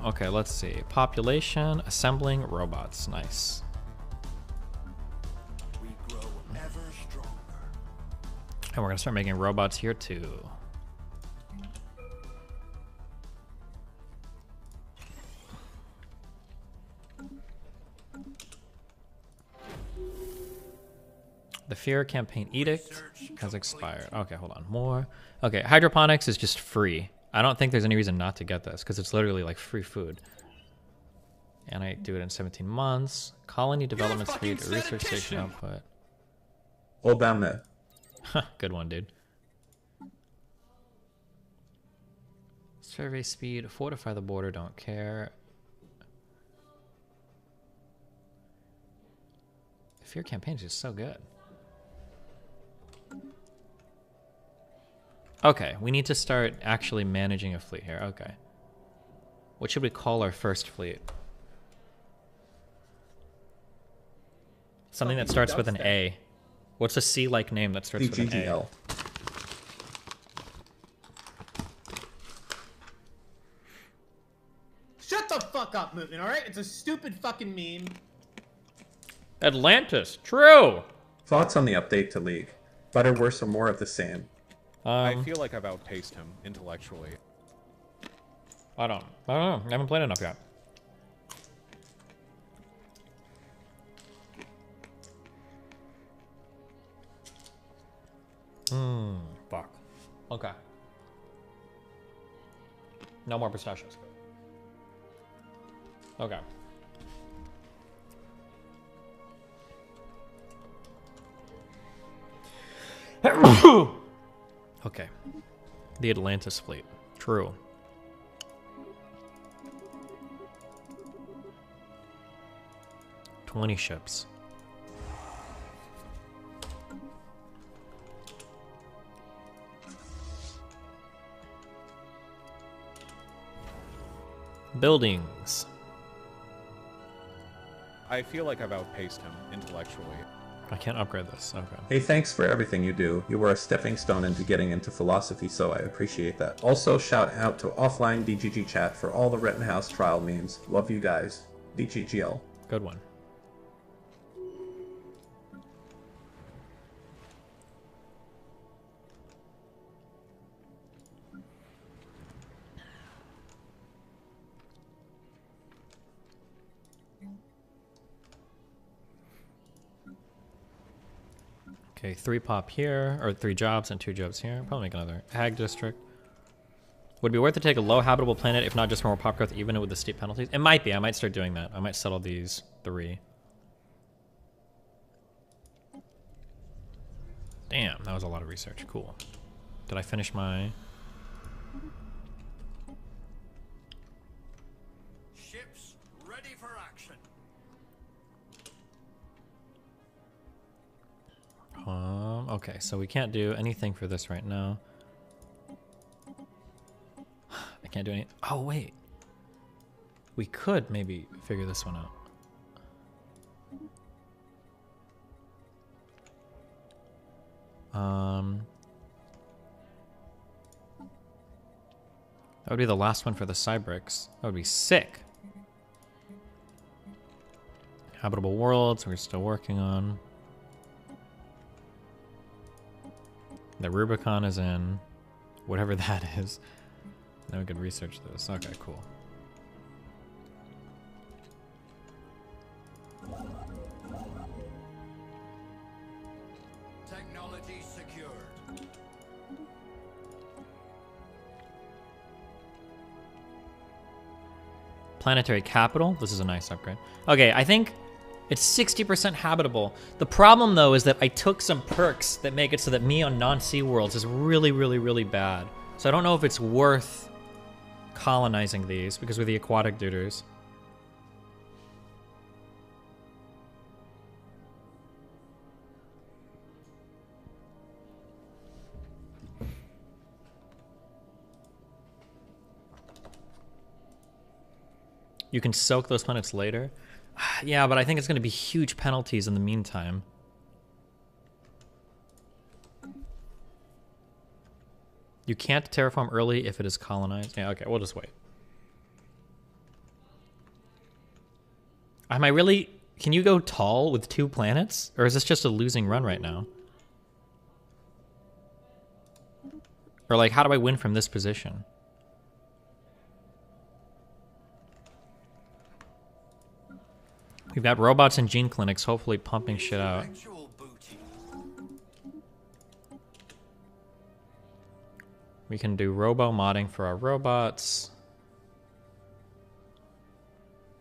Okay, let's see. Population, assembling robots. Nice. We grow ever stronger. And we're gonna start making robots here too. The Fear Campaign Edict has expired. Okay, hold on. More. Okay, hydroponics is just free. I don't think there's any reason not to get this because it's literally like free food. And I do it in 17 months. Colony development speed, research station output. Obama. Good one, dude. Survey speed, fortify the border, don't care. Fear Campaign is just so good. Okay, we need to start actually managing a fleet here. Okay. What should we call our first fleet? Something that starts with an A. What's a C-like name that starts with an A? Shut the fuck up, Movement, alright? It's a stupid fucking meme. Atlantis, true! Thoughts on the update to League? Better, worse, or more of the same? I feel like I've outpaced him intellectually. I don't know. I haven't played enough yet. Fuck. Okay. No more pistachios. Okay. Okay. The Atlantis fleet. True. $20 ships. Buildings. I feel like I've outpaced him intellectually. I can't upgrade this. Okay. Hey, thanks for everything you do. You were a stepping stone into getting into philosophy, so I appreciate that. Also, shout out to offline DGG chat for all the Rittenhouse trial memes. Love you guys. DGGL. Good one. Okay, 3 pop here, or 3 jobs and 2 jobs here. Probably make another Hag District. Would it be worth to take a low habitable planet, if not just for more pop growth, even with the steep penalties? It might be. I might start doing that. I might settle these 3. Damn, that was a lot of research. Cool. Did I finish my... Ships ready for action. Okay, so we can't do anything for this right now. I can't do any... Oh, wait. We could maybe figure this one out. That would be the last one for the Cybrix. That would be sick. Habitable worlds, we're still working on. The Rubicon is in. Whatever that is. Then we could research this. Okay, cool. Technology secured. Planetary capital. This is a nice upgrade. Okay, I think it's 60% habitable. The problem, though, is that I took some perks that make it so that me on non-sea worlds is really, really, really bad. So I don't know if it's worth colonizing these because we're the aquatic duders. You can soak those planets later. Yeah, but I think it's going to be huge penalties in the meantime. You can't terraform early if it is colonized. Yeah, okay, we'll just wait. Am I really... Can you go tall with 2 planets? Or is this just a losing run right now? Or like, how do I win from this position? We've got robots and gene clinics hopefully pumping shit out. We can do robo modding for our robots.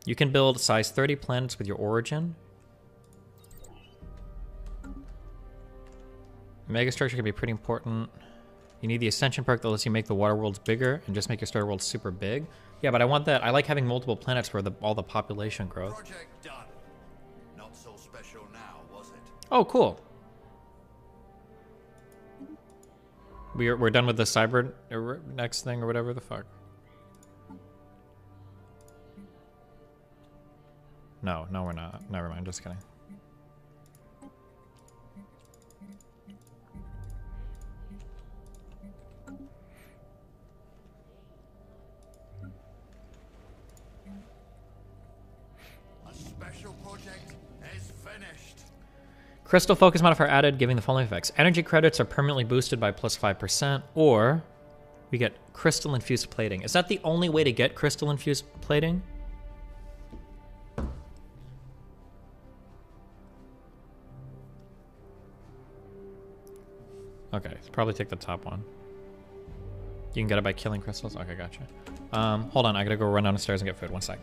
You can build size 30 planets with your origin. Megastructure can be pretty important. You need the Ascension perk that lets you make the water worlds bigger and just make your star world super big. Yeah, but I want that. I like having multiple planets for all the population growth. Project done. Not so special now, was it? Oh, cool. We're done with the cyber next thing or whatever the fuck. No, we're not. Never mind. Just kidding. A special project is finished. Crystal focus modifier added, giving the following effects. Energy credits are permanently boosted by plus 5%, or we get crystal infused plating. Is that the only way to get crystal infused plating? Okay, probably take the top one. You can get it by killing crystals? Okay, gotcha. Hold on, I gotta go run down the stairs and get food. 1 sec.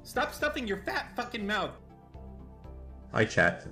Stop stuffing your fat fucking mouth. Hi, chat.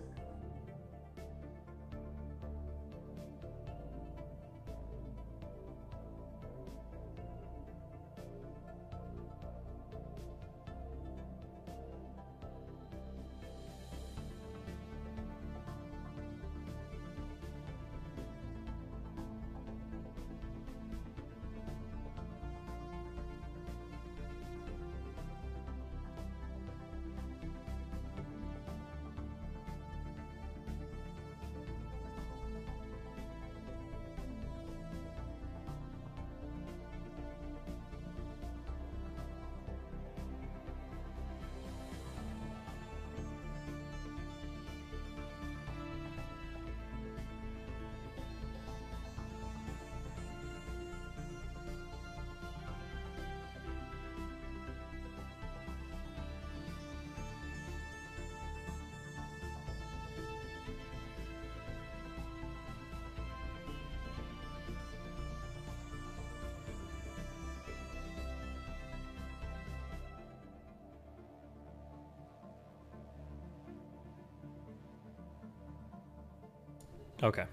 Okay.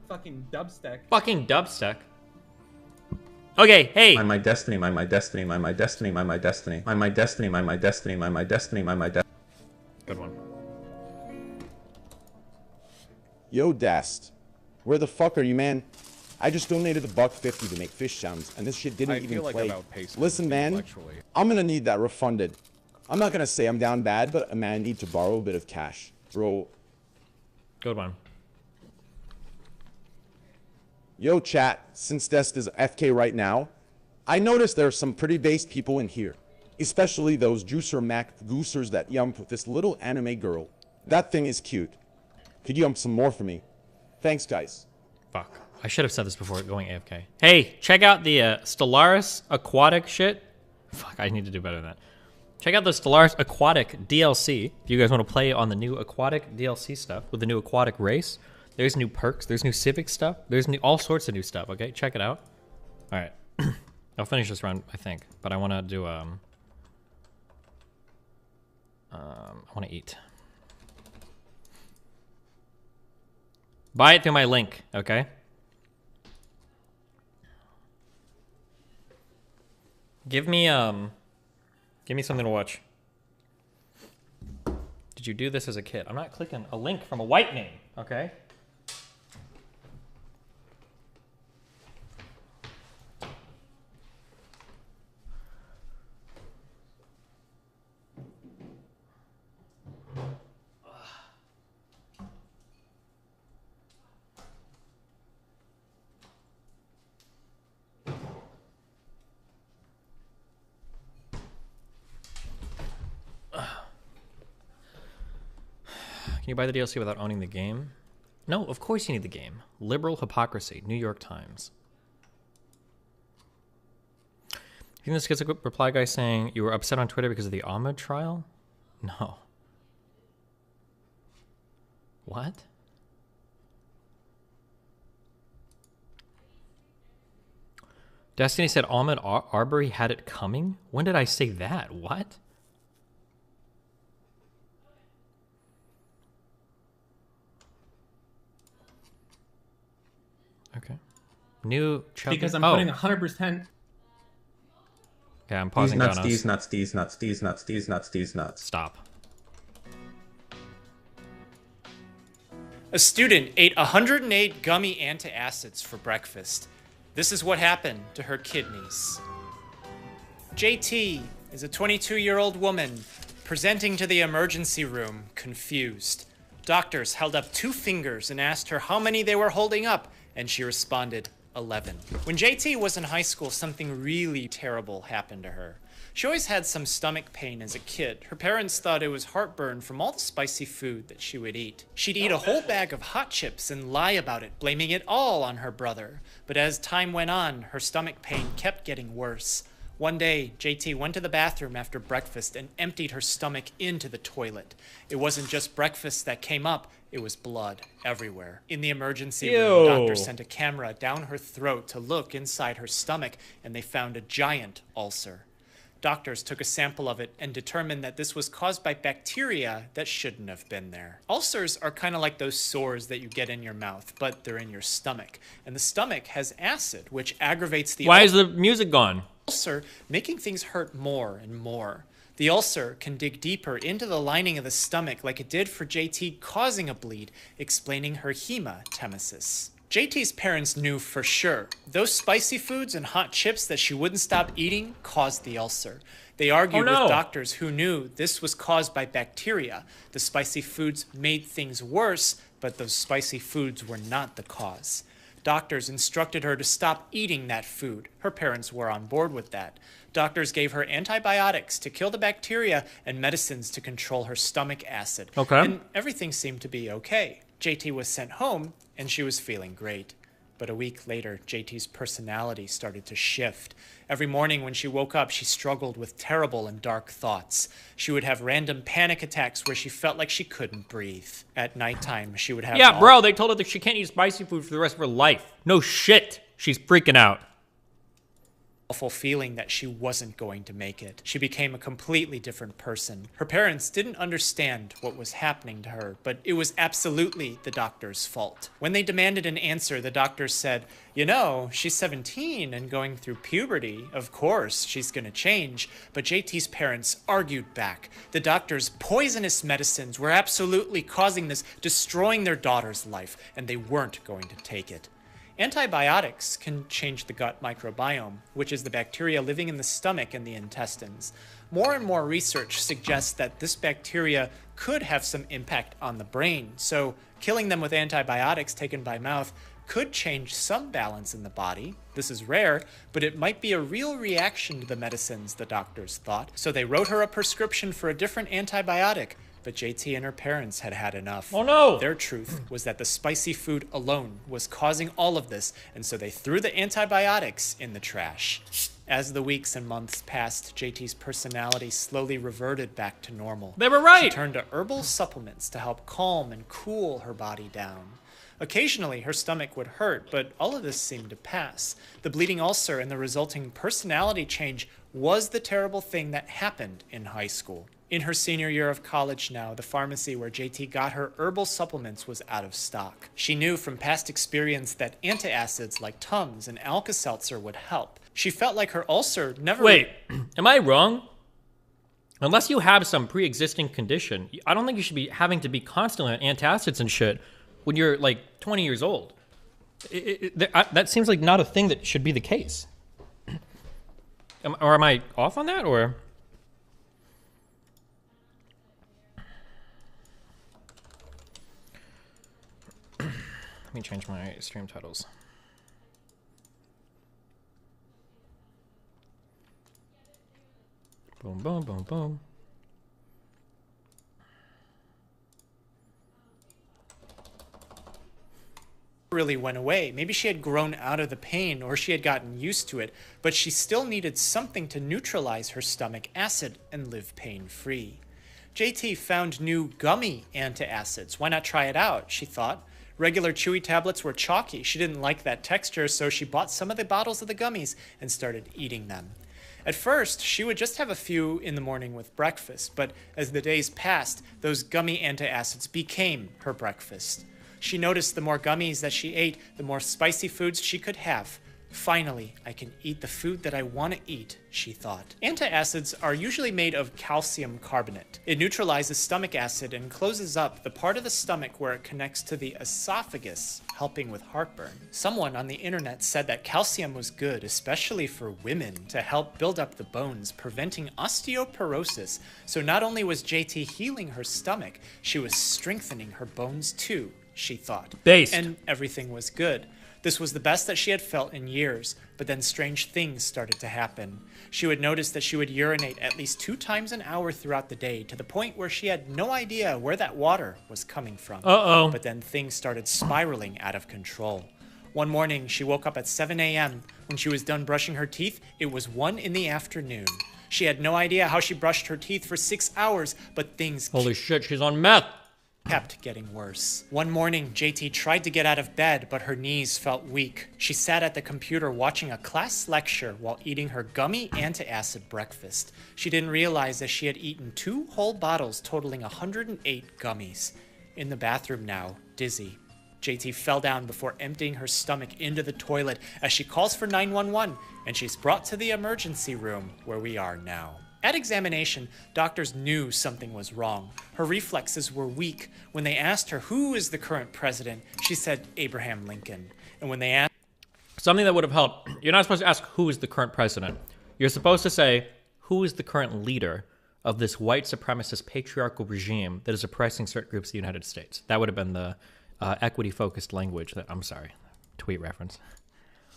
Fucking dubstep. Fucking dubstep. Okay, hey. My destiny, my destiny, my destiny, my destiny, my destiny, my destiny, my destiny, my destiny. Good one. Yo, Dast. Where the fuck are you, man? I just donated $1.50 to make fish sounds, and this shit didn't even play. Listen, man, I'm gonna need that refunded. I'm not gonna say I'm down bad, but man, I need to borrow a bit of cash. Bro. Good one. Yo, chat, since Dest is FK right now, I noticed there are some pretty based people in here. Especially those Juicer Mac goosers that yump with this little anime girl. That thing is cute. Could you yump some more for me? Thanks, guys. Fuck. I should have said this before going AFK. Hey, check out the Stellaris aquatic shit. Fuck, I need to do better than that. Check out the Stellaris aquatic DLC. If you guys want to play on the new aquatic DLC stuff with the new aquatic race, there's new perks, there's new civic stuff, there's all sorts of new stuff, okay? Check it out. All right. I'll finish this round, I think, but I want to do I want to eat. Buy it through my link, okay? Give me something to watch. Did you do this as a kid? I'm not clicking a link from a white name, okay? Can you buy the DLC without owning the game? No, of course you need the game. Liberal hypocrisy. New York Times. You think this gets a good reply guy saying you were upset on Twitter because of the Ahmed trial? No. What? Destiny said Ahmed Arbery had it coming? When did I say that? What? Okay. New chubby. Because I'm putting 100%. Okay, I'm pausing down. These nuts. Stop. A student ate 108 gummy antacids for breakfast. This is what happened to her kidneys. JT is a 22-year-old woman presenting to the emergency room confused. Doctors held up 2 fingers and asked her how many they were holding up, and she responded, 11. When JT was in high school, something really terrible happened to her. She always had some stomach pain as a kid. Her parents thought it was heartburn from all the spicy food that she would eat. She'd eat a whole bag of hot chips and lie about it, blaming it all on her brother. But as time went on, her stomach pain kept getting worse. One day, JT went to the bathroom after breakfast and emptied her stomach into the toilet. It wasn't just breakfast that came up, it was blood everywhere. In the emergency room, the doctor sent a camera down her throat to look inside her stomach, and they found a giant ulcer. Doctors took a sample of it and determined that this was caused by bacteria that shouldn't have been there. Ulcers are kind of like those sores that you get in your mouth, but they're in your stomach. And the stomach has acid, which aggravates the Why is the music gone? ulcer, making things hurt more and more. The ulcer can dig deeper into the lining of the stomach like it did for JT, causing a bleed, explaining her hematemesis. JT's parents knew for sure. Those spicy foods and hot chips that she wouldn't stop eating caused the ulcer. They argued with doctors who knew this was caused by bacteria. The spicy foods made things worse, but those spicy foods were not the cause. Doctors instructed her to stop eating that food. Her parents were on board with that. Doctors gave her antibiotics to kill the bacteria and medicines to control her stomach acid. Okay. And everything seemed to be okay. JT was sent home, and she was feeling great. But a week later, JT's personality started to shift. Every morning when she woke up, she struggled with terrible and dark thoughts. She would have random panic attacks where she felt like she couldn't breathe. At nighttime, she would have... Yeah, bro, they told her that she can't eat spicy food for the rest of her life. No shit. She's freaking out. Awful feeling that she wasn't going to make it. She became a completely different person. Her parents didn't understand what was happening to her, but it was absolutely the doctor's fault. When they demanded an answer, the doctor said, "You know, she's 17 and going through puberty. Of course, she's gonna change." But JT's parents argued back. The doctor's poisonous medicines were absolutely causing this, destroying their daughter's life, and they weren't going to take it. Antibiotics can change the gut microbiome, which is the bacteria living in the stomach and the intestines. More and more research suggests that this bacteria could have some impact on the brain, so killing them with antibiotics taken by mouth could change some balance in the body. This is rare, but it might be a real reaction to the medicines, the doctors thought. So they wrote her a prescription for a different antibiotic. But JT and her parents had had enough. Oh no! Their truth was that the spicy food alone was causing all of this, and so they threw the antibiotics in the trash. As the weeks and months passed, JT's personality slowly reverted back to normal. They were right! She turned to herbal supplements to help calm and cool her body down. Occasionally, her stomach would hurt, but all of this seemed to pass. The bleeding ulcer and the resulting personality change was the terrible thing that happened in high school. In her senior year of college now, the pharmacy where JT got her herbal supplements was out of stock. She knew from past experience that antacids like Tums and Alka-Seltzer would help. She felt like her ulcer never... Wait, am I wrong? Unless you have some pre-existing condition, I don't think you should be having to be constantly on antacids and shit when you're like 20 years old. That seems like not a thing that should be the case. Or am I off on that, or... Let me change my stream titles. Boom, boom, boom, boom. really went away. Maybe she had grown out of the pain or she had gotten used to it, but she still needed something to neutralize her stomach acid and live pain-free. JT found new gummy antacids. Why not try it out, she thought. Regular chewy tablets were chalky. She didn't like that texture, so she bought some of the bottles of the gummies and started eating them. At first, she would just have a few in the morning with breakfast, but as the days passed, those gummy antacids became her breakfast. She noticed the more gummies that she ate, the more spicy foods she could have. Finally, I can eat the food that I want to eat, she thought. Antacids are usually made of calcium carbonate. It neutralizes stomach acid and closes up the part of the stomach where it connects to the esophagus, helping with heartburn. Someone on the internet said that calcium was good, especially for women, to help build up the bones, preventing osteoporosis. So not only was JT healing her stomach, she was strengthening her bones too, she thought. Based. And everything was good. This was the best that she had felt in years, but then strange things started to happen. She would notice that she would urinate at least 2 times an hour throughout the day, to the point where she had no idea where that water was coming from. Uh-oh. But then things started spiraling out of control. One morning, she woke up at 7 a.m. When she was done brushing her teeth, it was 1 in the afternoon. She had no idea how she brushed her teeth for 6 hours, but things Holy shit, she's on meth. Kept getting worse. One morning, JT tried to get out of bed, but her knees felt weak. She sat at the computer watching a class lecture while eating her gummy antacid breakfast. She didn't realize that she had eaten 2 whole bottles totaling 108 gummies. In the bathroom now, dizzy, JT fell down before emptying her stomach into the toilet as she calls for 911, and she's brought to the emergency room where we are now. At examination, doctors knew something was wrong. Her reflexes were weak. When they asked her who is the current president, she said Abraham Lincoln. And when they asked something that would have helped, you're not supposed to ask who is the current president. You're supposed to say who is the current leader of this white supremacist patriarchal regime that is oppressing certain groups of the United States. That would have been the equity-focused language that, I'm sorry, tweet reference.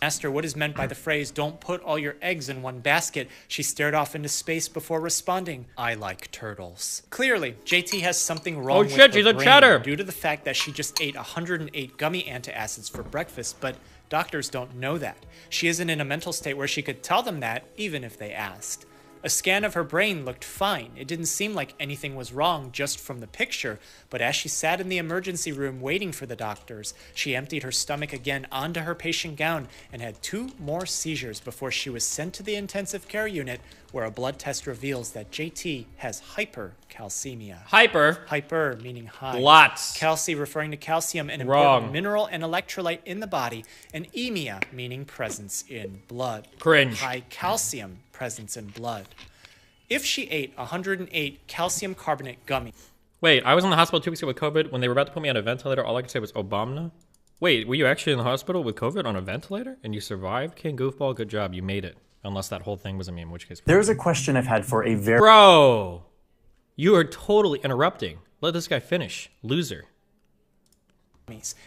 Asked her what is meant by the phrase, don't put all your eggs in one basket. She stared off into space before responding, I like turtles. Clearly, JT has something wrong with her she's a brain chatter. due to the fact that she just ate 108 gummy antacids for breakfast, but doctors don't know that. She isn't in a mental state where she could tell them that, even if they asked. A scan of her brain looked fine. It didn't seem like anything was wrong just from the picture, but as she sat in the emergency room waiting for the doctors, she emptied her stomach again onto her patient gown and had 2 more seizures before she was sent to the intensive care unit, where a blood test reveals that JT has hypercalcemia. Hyper meaning high. Lots. Calci referring to calcium, an Wrong. important mineral and electrolyte in the body, and emia meaning presence in blood. Cringe. High calcium presence in blood. If she ate 108 calcium carbonate gummies. Wait, I was in the hospital 2 weeks ago with COVID. When they were about to put me on a ventilator, all I could say was Obama. Wait, were you actually in the hospital with COVID on a ventilator? And you survived? King Goofball, good job. You made it. Unless that whole thing was a meme, in which case... There's a question I've had for a very... Bro! You are totally interrupting. Let this guy finish. Loser.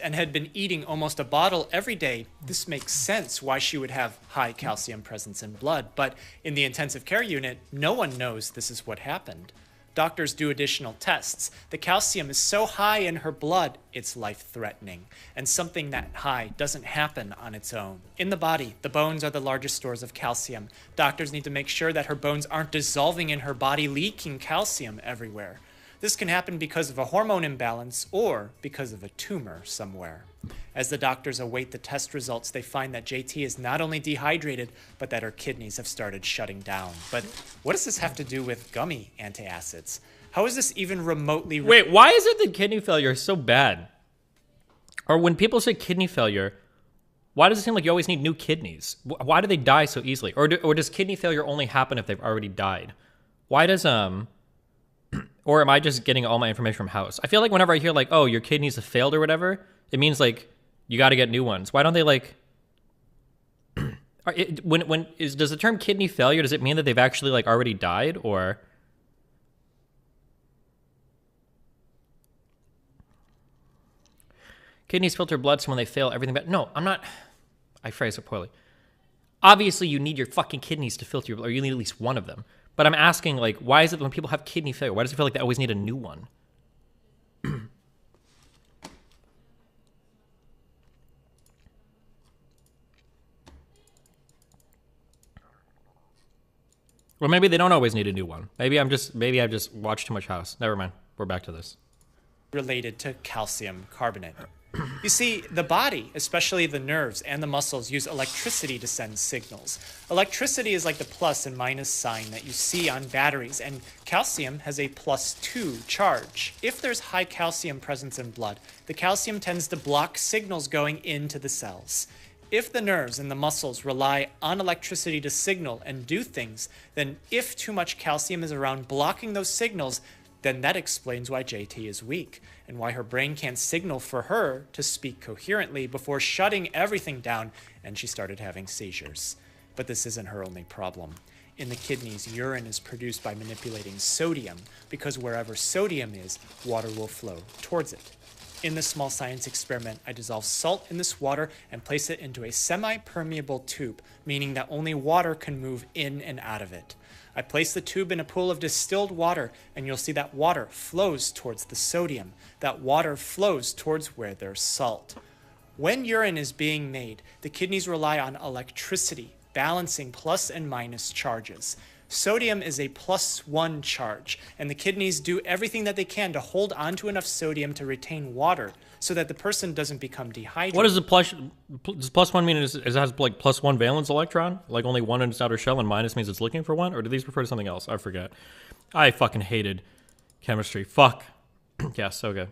And had been eating almost a bottle every day. This makes sense why she would have high calcium presence in blood, but in the intensive care unit, no one knows this is what happened. Doctors do additional tests. The calcium is so high in her blood, it's life-threatening, and something that high doesn't happen on its own. In the body, the bones are the largest stores of calcium. Doctors need to make sure that her bones aren't dissolving in her body, leaking calcium everywhere. This can happen because of a hormone imbalance or because of a tumor somewhere. As the doctors await the test results, they find that JT is not only dehydrated, but that her kidneys have started shutting down. But what does this have to do with gummy antacids? How is this even remotely... Wait, why is it that kidney failure is so bad? Or when people say kidney failure, why does it seem like you always need new kidneys? Why do they die so easily? Or does kidney failure only happen if they've already died? Why does, or am I just getting all my information from House? I feel like whenever I hear like, oh, your kidneys have failed or whatever, it means like you got to get new ones. Why don't they like? Does the term kidney failure, does it mean that they've actually like already died, or? Kidneys filter blood, so when they fail, everything bad. No, I'm not. I phrase it poorly. Obviously, you need your fucking kidneys to filter your blood, or you need at least one of them. But I'm asking, like, why is it when people have kidney failure, why does it feel like they always need a new one? Well, maybe they don't always need a new one. Maybe I've just watched too much House. Never mind. We're back to this. Related to calcium carbonate. You see, the body, especially the nerves and the muscles, use electricity to send signals. Electricity is like the plus and minus sign that you see on batteries, and calcium has a +2 charge. If there's high calcium presence in blood, the calcium tends to block signals going into the cells. If the nerves and the muscles rely on electricity to signal and do things, then if too much calcium is around blocking those signals, then that explains why JT is weak and why her brain can't signal for her to speak coherently before shutting everything down and she started having seizures. But this isn't her only problem. In the kidneys, urine is produced by manipulating sodium because wherever sodium is, water will flow towards it. In this small science experiment, I dissolve salt in this water and place it into a semi-permeable tube, meaning that only water can move in and out of it. I place the tube in a pool of distilled water, and you'll see that water flows towards the sodium. That water flows towards where there's salt. When urine is being made, the kidneys rely on electricity, balancing plus and minus charges. Sodium is a +1 charge, and the kidneys do everything that they can to hold onto enough sodium to retain water so that the person doesn't become dehydrated. What does the plus? Does +1 mean it has like +1 valence electron? Like only one in its outer shell, and minus means it's looking for one? Or do these refer to something else? I forget. I fucking hated chemistry. Fuck. Yeah, so good.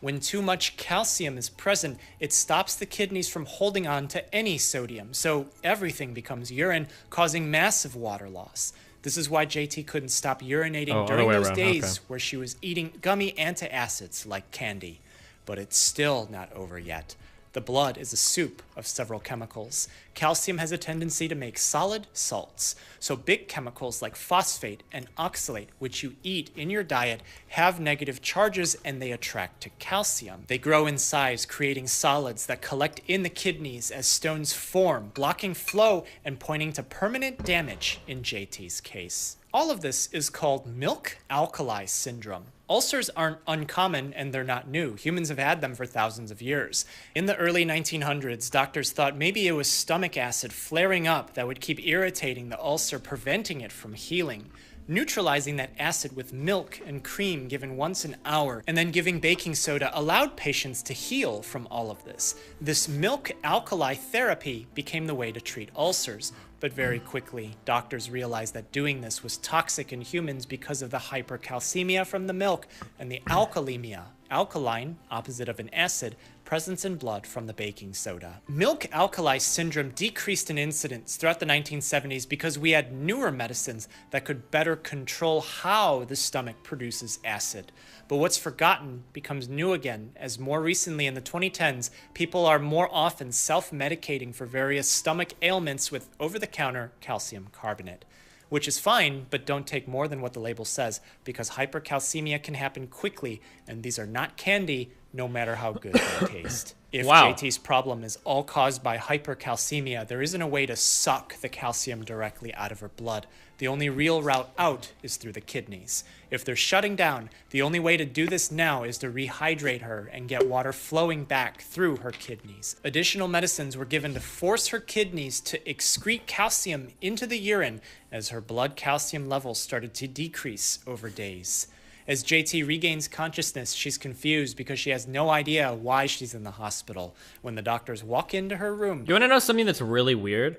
When too much calcium is present, it stops the kidneys from holding on to any sodium, so everything becomes urine, causing massive water loss. This is why JT couldn't stop urinating during those days where she was eating gummy antacids like candy. But it's still not over yet. The blood is a soup of several chemicals. Calcium has a tendency to make solid salts. So big chemicals like phosphate and oxalate, which you eat in your diet, have negative charges and they attract to calcium. They grow in size, creating solids that collect in the kidneys as stones form, blocking flow and pointing to permanent damage in JT's case. All of this is called milk alkali syndrome. Ulcers aren't uncommon and they're not new. Humans have had them for thousands of years. In the early 1900s, doctors thought maybe it was stomach acid flaring up that would keep irritating the ulcer, preventing it from healing. Neutralizing that acid with milk and cream given once an hour, and then giving baking soda allowed patients to heal from all of this. This milk alkali therapy became the way to treat ulcers. But very quickly, doctors realized that doing this was toxic in humans because of the hypercalcemia from the milk and the alkalemia, alkaline, opposite of an acid, presence in blood from the baking soda. Milk alkali syndrome decreased in incidence throughout the 1970s because we had newer medicines that could better control how the stomach produces acid. But what's forgotten becomes new again, as more recently in the 2010s, people are more often self-medicating for various stomach ailments with over-the-counter calcium carbonate. Which is fine, but don't take more than what the label says, because hypercalcemia can happen quickly, and these are not candy, no matter how good they taste. If JT's problem is all caused by hypercalcemia, there isn't a way to suck the calcium directly out of her blood. The only real route out is through the kidneys. If they're shutting down, the only way to do this now is to rehydrate her and get water flowing back through her kidneys. Additional medicines were given to force her kidneys to excrete calcium into the urine as her blood calcium levels started to decrease over days. As JT regains consciousness, she's confused because she has no idea why she's in the hospital. When the doctors walk into her room... You want to know something that's really weird?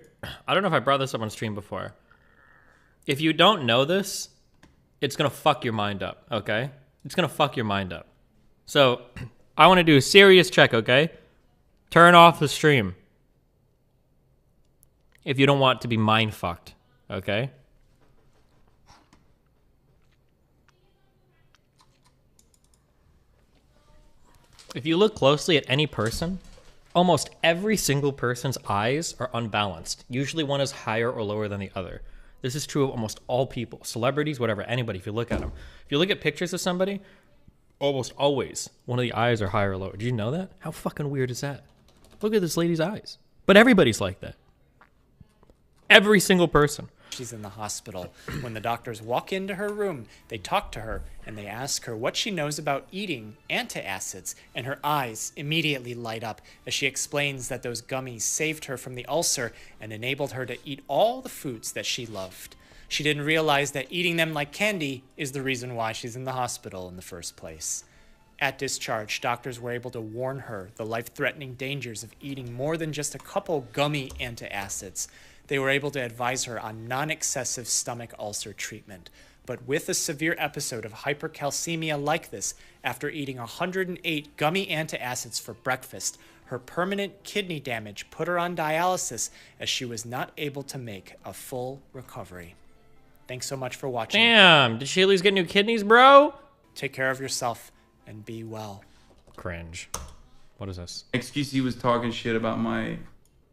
I don't know if I brought this up on stream before. If you don't know this, it's going to fuck your mind up, okay? It's going to fuck your mind up. So, I want to do a serious check, okay? Turn off the stream. If you don't want to be mind fucked, okay? If you look closely at any person, almost every single person's eyes are unbalanced. Usually one is higher or lower than the other. This is true of almost all people, celebrities, whatever, anybody, if you look at them. If you look at pictures of somebody, almost always one of the eyes are higher or lower. Did you know that? How fucking weird is that? Look at this lady's eyes. But everybody's like that. Every single person. She's in the hospital. When the doctors walk into her room, they talk to her and they ask her what she knows about eating antacids, and her eyes immediately light up as she explains that those gummies saved her from the ulcer and enabled her to eat all the foods that she loved. She didn't realize that eating them like candy is the reason why she's in the hospital in the first place. At discharge, doctors were able to warn her the life-threatening dangers of eating more than just a couple gummy antacids. They were able to advise her on non-excessive stomach ulcer treatment. But with a severe episode of hypercalcemia like this, after eating 108 gummy antacids for breakfast, her permanent kidney damage put her on dialysis as she was not able to make a full recovery. Thanks so much for watching. Damn, did she at least get new kidneys, bro? Take care of yourself and be well. Cringe. What is this? XQC was talking shit about my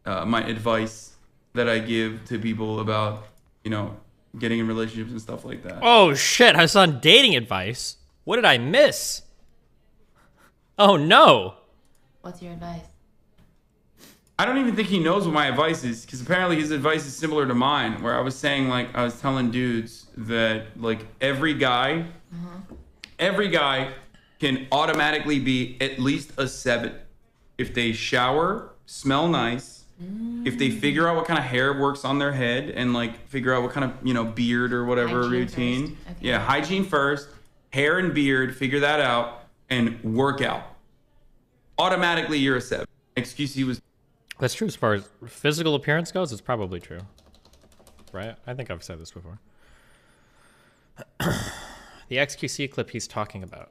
my advice that I give to people about, you know, getting in relationships and stuff like that. Oh shit, I was on dating advice. What did I miss? Oh no. What's your advice? I don't even think he knows what my advice is, because apparently his advice is similar to mine, where I was saying, like, I was telling dudes that, like, every guy can automatically be at least a 7 if they shower, smell nice, if they figure out what kind of hair works on their head and like figure out what kind of, you know, beard or whatever Hygiene routine. first. Okay. Yeah, hygiene first, hair and beard, figure that out, and work out. Automatically, you're a 7. XQC was. That's true as far as physical appearance goes. It's probably true, right? I think I've said this before. The XQC clip he's talking about.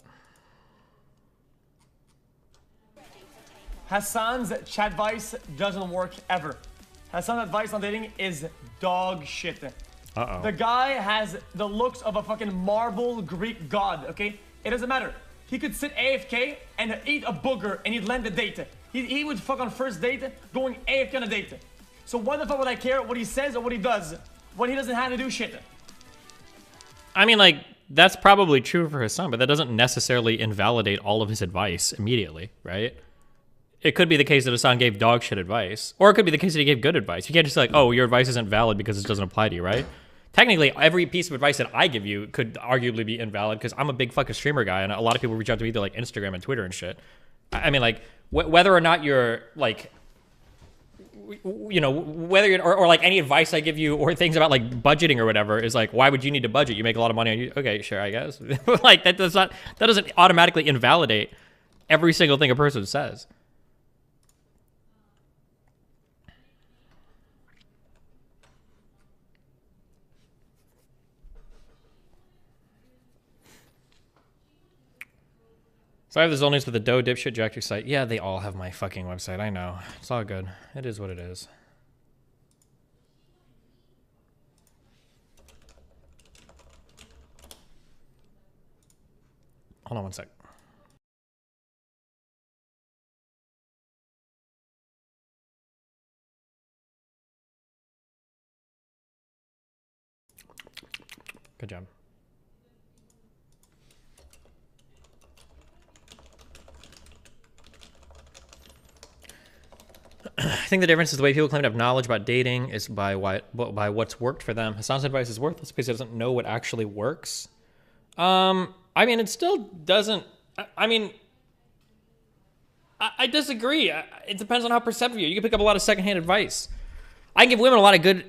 Hassan's chat advice doesn't work ever. Hassan's advice on dating is dog shit. Uh-oh. The guy has the looks of a fucking marble Greek god, okay? It doesn't matter. He could sit AFK and eat a booger and he'd land a date. He would fuck on first date going AFK on a date. So why the fuck would I care what he says or what he does when he doesn't have to do shit? I mean, like, that's probably true for his son, but that doesn't necessarily invalidate all of his advice immediately, right? It could be the case that Hassan gave dog shit advice, or it could be the case that he gave good advice. You can't just like, oh, your advice isn't valid because it doesn't apply to you, right? Technically, every piece of advice that I give you could arguably be invalid because I'm a big fucking streamer guy, and a lot of people reach out to me through like Instagram and Twitter and shit. I mean, like, whether or not you're like, you know, whether you're, or like any advice I give you or things about like budgeting or whatever is like, why would you need to budget? You make a lot of money on you. Okay, sure, I guess. Like that doesn't automatically invalidate every single thing a person says. So I have the Zolnies with the Doe dipshit directory site. Yeah, they all have my fucking website. I know. It's all good. It is what it is. Hold on one sec. Good job. I think the difference is the way people claim to have knowledge about dating is by what's worked for them. Hassan's advice is worthless because he doesn't know what actually works. I mean, it still doesn't. I mean, I disagree. It depends on how perceptive you are. You can pick up a lot of secondhand advice. I give women a lot of good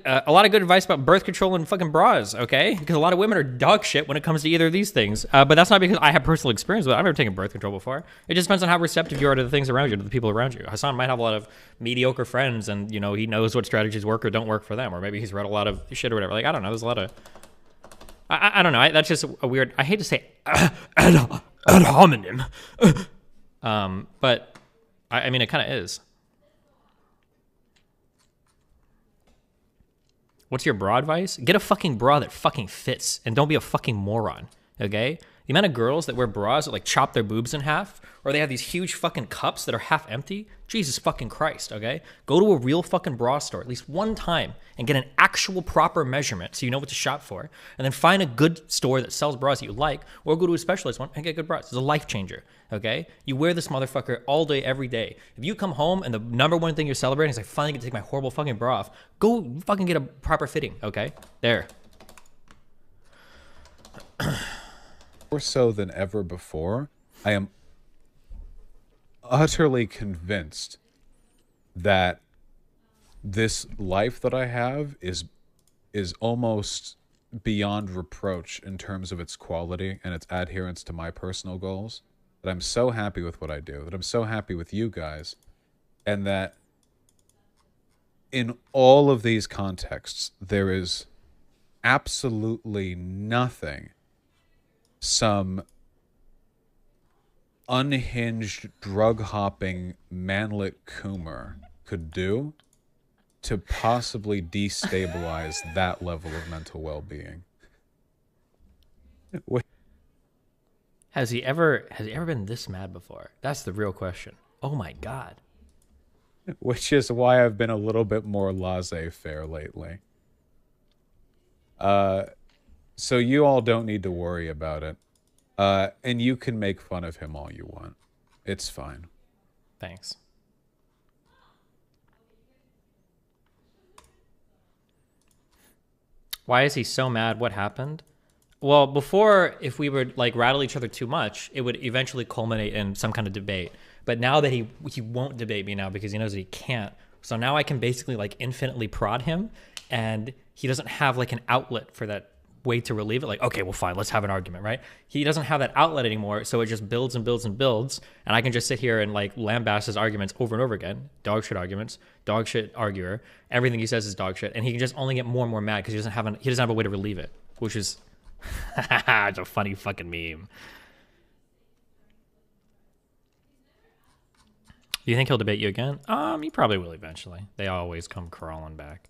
advice about birth control and fucking bras, okay? Because a lot of women are dog shit when it comes to either of these things. But that's not because I have personal experience with it. I've never taken birth control before. It just depends on how receptive you are to the things around you, to the people around you. Hassan might have a lot of mediocre friends, and you know he knows what strategies work or don't work for them, or maybe he's read a lot of shit or whatever. Like I don't know. There's a lot of I don't know. That's just a weird. I hate to say ad hominem, but I mean it kind of is. What's your bra advice? Get a fucking bra that fucking fits and don't be a fucking moron, okay? The amount of girls that wear bras that like chop their boobs in half or they have these huge fucking cups that are half empty, Jesus fucking Christ, okay? Go to a real fucking bra store at least one time and get an actual proper measurement so you know what to shop for. And then find a good store that sells bras that you like or go to a specialized one and get good bras. It's a life changer, okay? You wear this motherfucker all day, every day. If you come home and the number one thing you're celebrating is I finally get to take my horrible fucking bra off, go fucking get a proper fitting, okay? There. More so than ever before, I am utterly convinced that this life that I have is almost beyond reproach in terms of its quality and its adherence to my personal goals. That I'm so happy with what I do, that I'm so happy with you guys, and that in all of these contexts, there is absolutely nothing some unhinged, drug-hopping, manlet coomer could do to possibly destabilize that level of mental well-being. Has he ever been this mad before? That's the real question. Oh my God. Which is why I've been a little bit more laissez-faire lately. So you all don't need to worry about it. And you can make fun of him all you want. It's fine. Thanks. Why is he so mad? What happened? Well, before, if we would like rattle each other too much, it would eventually culminate in some kind of debate. But now that he won't debate me now because he knows that he can't. So now I can basically like infinitely prod him, and he doesn't have like an outlet for that way to relieve it. Like, okay, well, fine, let's have an argument, right? He doesn't have that outlet anymore, so it just builds and builds and builds, and I can just sit here and like lambast his arguments over and over again. Dog shit arguments, dog shit arguer. Everything he says is dog shit, and he can just only get more and more mad because he doesn't have a way to relieve it, which is it's a funny fucking meme. Do you think he'll debate you again? He probably will eventually. They always come crawling back.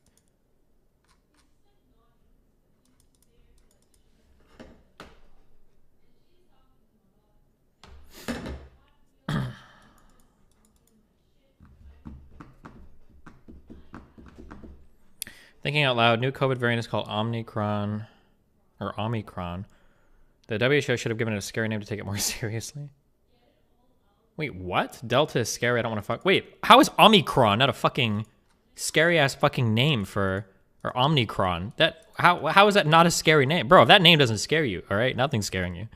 Thinking out loud, new COVID variant is called Omicron. The WHO should have given it a scary name to take it more seriously. Wait, what? Delta is scary, I don't want to fuck. Wait, how is Omicron not a fucking scary ass fucking name for, or Omicron? That, how is that not a scary name? Bro, if that name doesn't scare you, all right? Nothing's scaring you.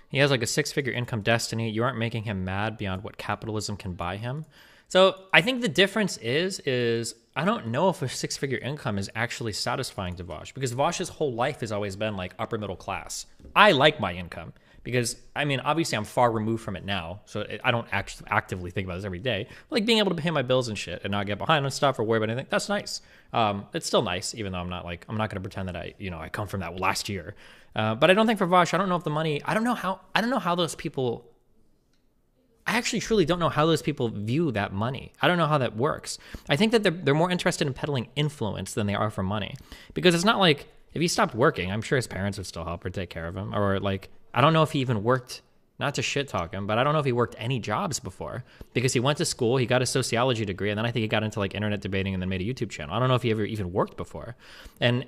He has like a 6-figure income destiny. You aren't making him mad beyond what capitalism can buy him. So I think the difference is I don't know if a 6-figure income is actually satisfying to Vosh, because Vosh's whole life has always been like upper middle class. I like my income because, I mean, obviously I'm far removed from it now, so I don't actively think about this every day. But like being able to pay my bills and shit and not get behind on stuff or worry about anything, that's nice. It's still nice, even though I'm not going to pretend that I come from that last year. But I don't think for Vosh, I don't know if the money, I don't know how those people, I actually truly don't know how those people view that money. I don't know how that works. I think that they're more interested in peddling influence than they are for money, because it's not like if he stopped working, I'm sure his parents would still help or take care of him, or like, I don't know if he even worked, not to shit talk him, but I don't know if he worked any jobs before, because he went to school, he got a sociology degree, and then I think he got into like internet debating and then made a YouTube channel. I don't know if he ever even worked before. And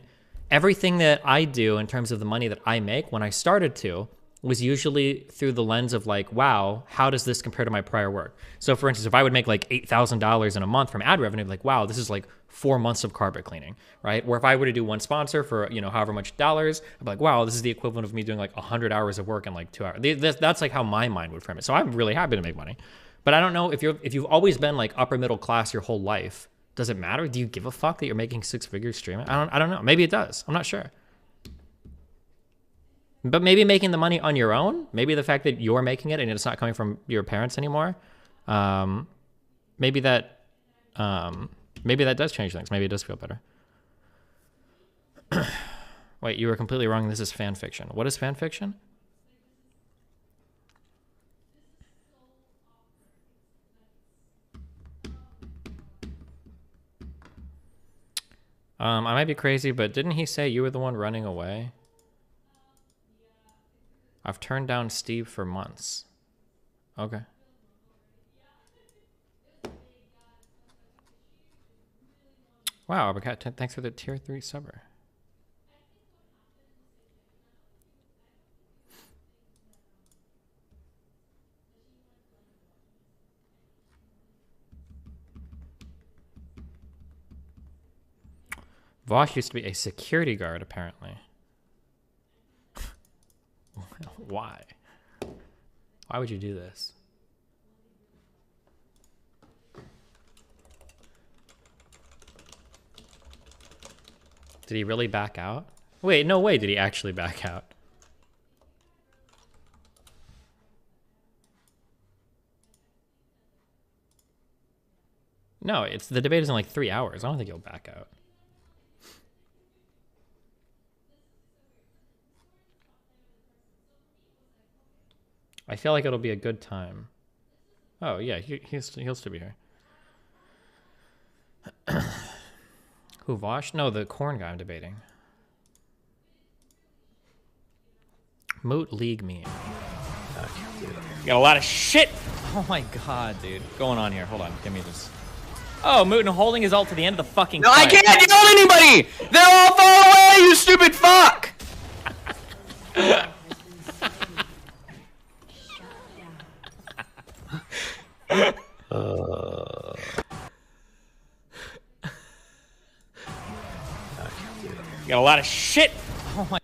everything that I do in terms of the money that I make when I started to was usually through the lens of like, wow, how does this compare to my prior work? So for instance, if I would make like $8,000 in a month from ad revenue, like, wow, this is like 4 months of carpet cleaning, right? Or if I were to do one sponsor for, however much dollars, I'd be like, wow, this is the equivalent of me doing like 100 hours of work in like 2 hours. That's like how my mind would frame it. So I'm really happy to make money. But I don't know if you've always been like upper middle class your whole life, does it matter? Do you give a fuck that you're making 6 figures streaming? I don't know. Maybe it does. I'm not sure. But maybe making the money on your own, maybe the fact that you're making it and it's not coming from your parents anymore, maybe that does change things. Maybe it does feel better. Wait, you were completely wrong. This is fan fiction. What is fan fiction? I might be crazy, but didn't he say you were the one running away? I've turned down Steve for months. Okay. Wow, Abacat, thanks for the tier 3 subber. Vosh used to be a security guard, apparently. Why? Why would you do this? Did he really back out? Wait, no way did he actually back out. No, the debate is in like 3 hours. I don't think he'll back out. I feel like it'll be a good time. Oh, yeah, he'll still be here. Who, Vosh? No, the corn guy I'm debating. Moot League meme. Got a lot of shit. Oh my god, dude. Going on here. Hold on. Give me this. Oh, Mutin holding his ult to the end of the fucking No, I fight. can't yell at anybody! They're all far away, you stupid fuck! Got a lot of shit. Oh my.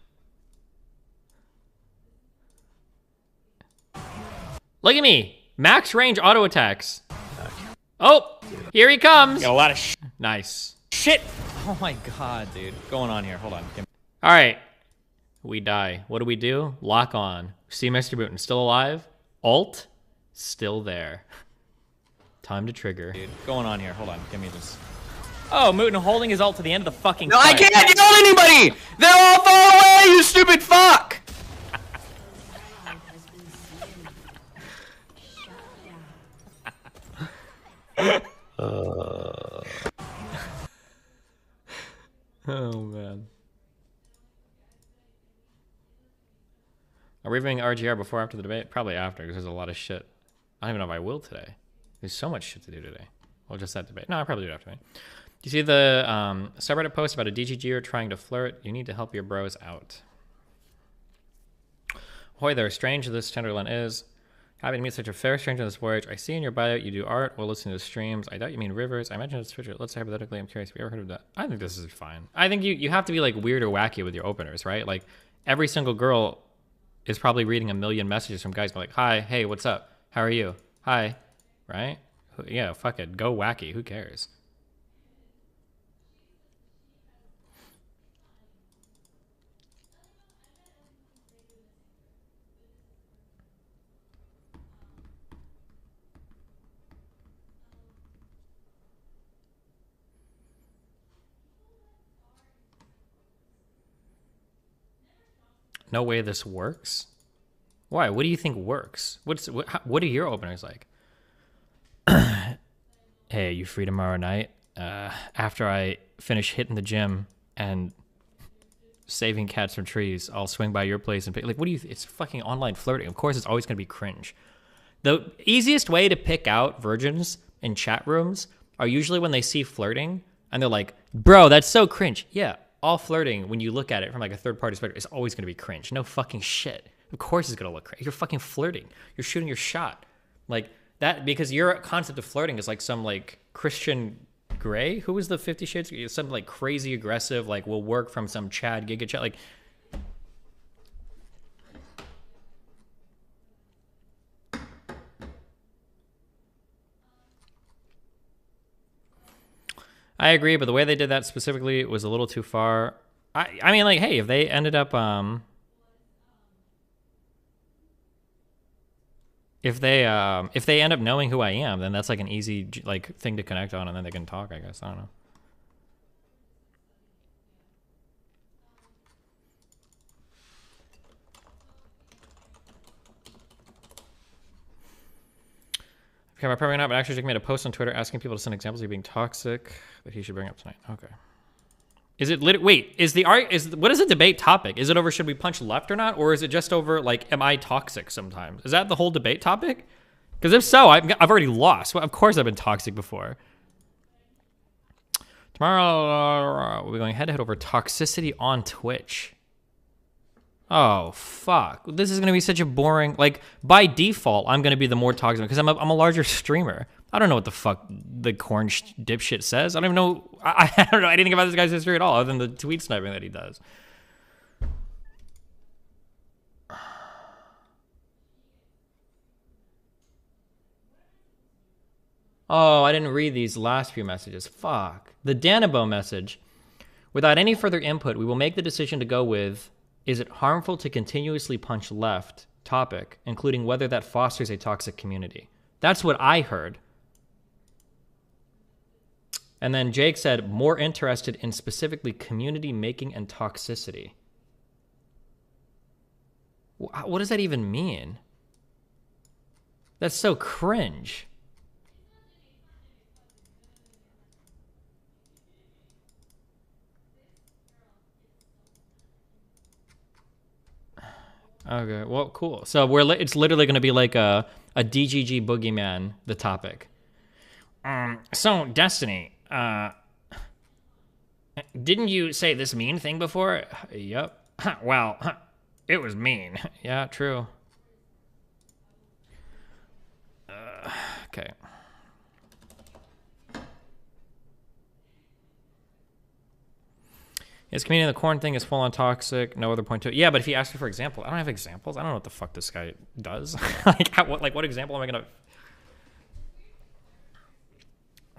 Look at me. Max range auto attacks. Oh, here he comes. Got a lot of nice. Shit. Oh my god, dude. Going on here. Hold on. All right. We die. What do? Lock on. See Mr. Mutin still alive. Ult. Still there. Time to trigger. Dude, going on here. Hold on. Give me this. Oh, Mutin holding his ult to the end of the fucking No, fight. I can't yell at anybody! They're all far away, you stupid fuck! Oh, man. Are we reviewing RGR before or after the debate? Probably after, because there's a lot of shit. I don't even know if I will today. There's so much shit to do today. Well, just that debate. No, I'll probably do it after me. Do you see the subreddit post about a DGGer trying to flirt? You need to help your bros out. Hoy there, strange this Tenderland is. Happy to meet such a fair stranger in this voyage. I see in your bio you do art while listening to streams. I doubt you mean rivers. I imagine it's Twitter. Let's say hypothetically, I'm curious. Have you ever heard of that? I think this is fine. I think you have to be like weird or wacky with your openers, right? Like every single girl is probably reading a million messages from guys like, hi, hey, what's up? How are you? Hi, right? Yeah, fuck it. Go wacky. Who cares? No way this works? Why? What do you think works? What are your openers like? Hey, you free tomorrow night? After I finish hitting the gym and saving cats from trees, I'll swing by your place and pick. Like, what do you? It's fucking online flirting. Of course, it's always gonna be cringe. The easiest way to pick out virgins in chat rooms are usually when they see flirting and they're like, "Bro, that's so cringe." Yeah, all flirting when you look at it from like a third party perspective is always gonna be cringe. No fucking shit. Of course, it's gonna look cringe. You're fucking flirting. You're shooting your shot, like that, because your concept of flirting is like some like Christian Grey. Who was the 50 Shades? Some like crazy aggressive, like will work from some Chad Giga Chat. Like, I agree, but the way they did that specifically was a little too far. I mean, like, hey, if they ended up if they end up knowing who I am, then that's like an easy like thing to connect on, and then they can talk, I guess. I don't know. Okay, my probably not, but actually Jake made a post on Twitter asking people to send examples of being toxic that he should bring up tonight. Okay. Is it wait, what is the debate topic? Is it over should we punch left or not? Or is it just over like, am I toxic sometimes? Is that the whole debate topic? Because if so, I've already lost. Well, of course I've been toxic before. Tomorrow, we'll be going head to head over toxicity on Twitch. Oh, fuck. This is going to be such a boring, like, by default, I'm going to be the more toxic because I'm a larger streamer. I don't know what the fuck the corn dipshit says. I don't even know. I don't know anything about this guy's history at all other than the tweet sniping that he does. Oh, I didn't read these last few messages. Fuck. The Danabo message. Without any further input, we will make the decision to go with, is it harmful to continuously punch left topic, including whether that fosters a toxic community. That's what I heard. And then Jake said, more interested in specifically community making and toxicity. What does that even mean? That's so cringe. Okay, well, cool. So it's literally going to be like a DGG boogeyman, the topic. So, Destiny, didn't you say this mean thing before? Yep. Well, it was mean. Yeah, true. Okay. His community of the corn thing is full on toxic. No other point to it. Yeah, but if he asks me for example, I don't have examples. I don't know what the fuck this guy does. what example am I gonna?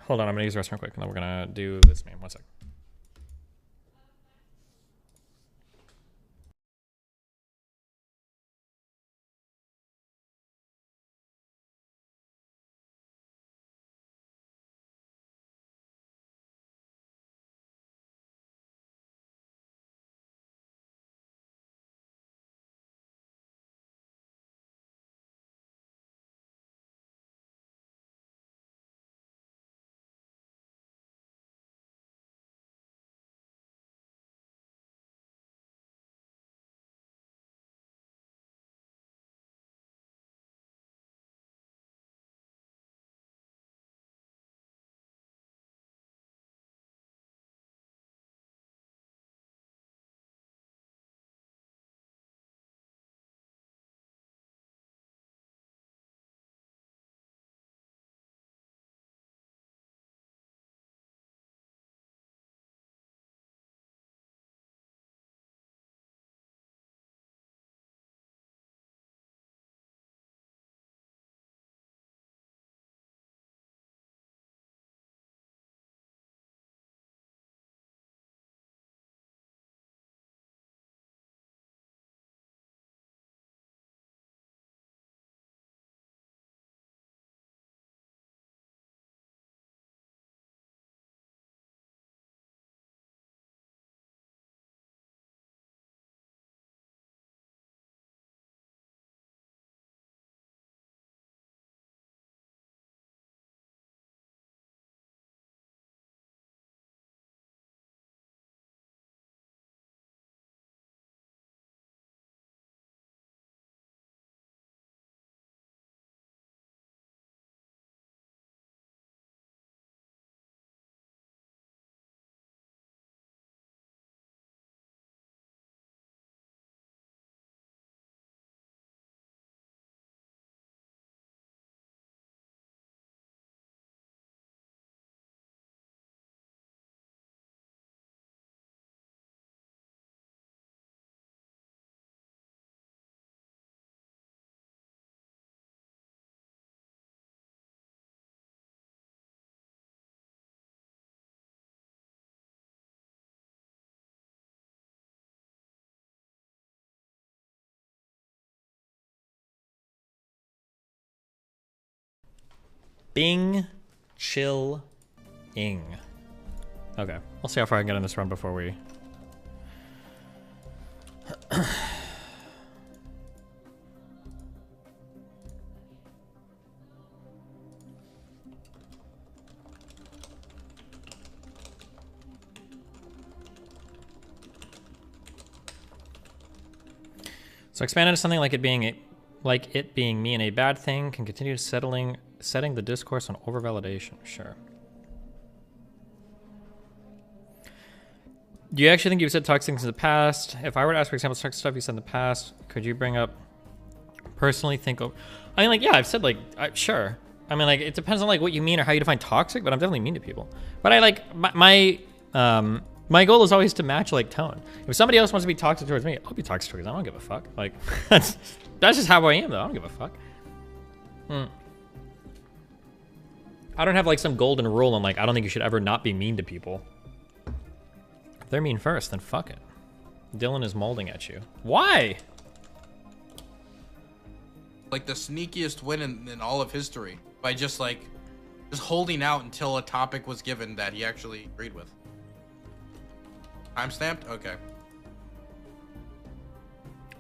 Hold on, I'm gonna use the restroom quick, and then we're gonna do this meme. 1 sec. Bing, chill, ing. Okay, we'll see how far I can get in this run before we. So expand into something like it being me and a bad thing can continue setting the discourse on over-validation. Sure. Do you actually think you've said toxic things in the past? If I were to ask, for example, toxic stuff you said in the past, could you bring up personally think of? I mean, like, yeah, I've said like, sure. I mean, like, it depends on like what you mean or how you define toxic, but I'm definitely mean to people. But I like my goal is always to match like tone. If somebody else wants to be toxic towards me, I'll be toxic towards them. I don't give a fuck. Like that's just how I am though. I don't give a fuck. I don't have like some golden rule on like I don't think you should ever not be mean to people. If they're mean first, then fuck it. Dylan is molding at you. Why? Like the sneakiest win in all of history by just holding out until a topic was given that he actually agreed with. Timestamped? Okay.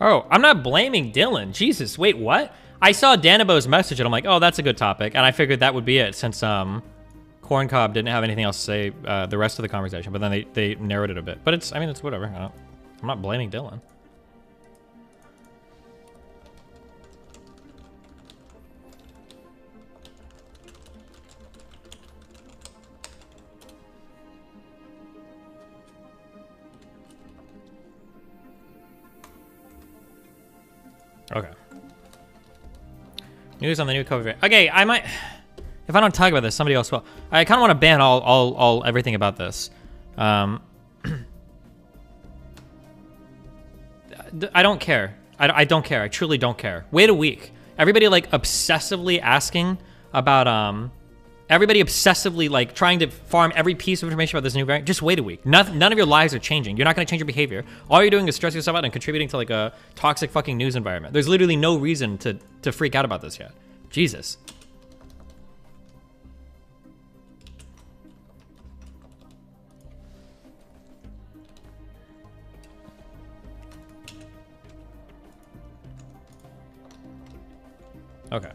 Oh, I'm not blaming Dylan. Jesus, wait, what? I saw Danabo's message and I'm like, oh, that's a good topic. And I figured that would be it since Corncob didn't have anything else to say the rest of the conversation. But then they narrowed it a bit. But it's whatever. I'm not blaming Dylan. Okay. News on the new COVID variant. Okay, I might... If I don't talk about this, somebody else will. I kind of want to ban everything about this. I don't care. I don't care. I truly don't care. Wait a week. Everybody like obsessively asking about everybody obsessively like trying to farm every piece of information about this new variant. Just wait a week. None of your lives are changing. You're not going to change your behavior. All you're doing is stressing yourself out and contributing to like a toxic fucking news environment. There's literally no reason to freak out about this yet. Jesus. Okay.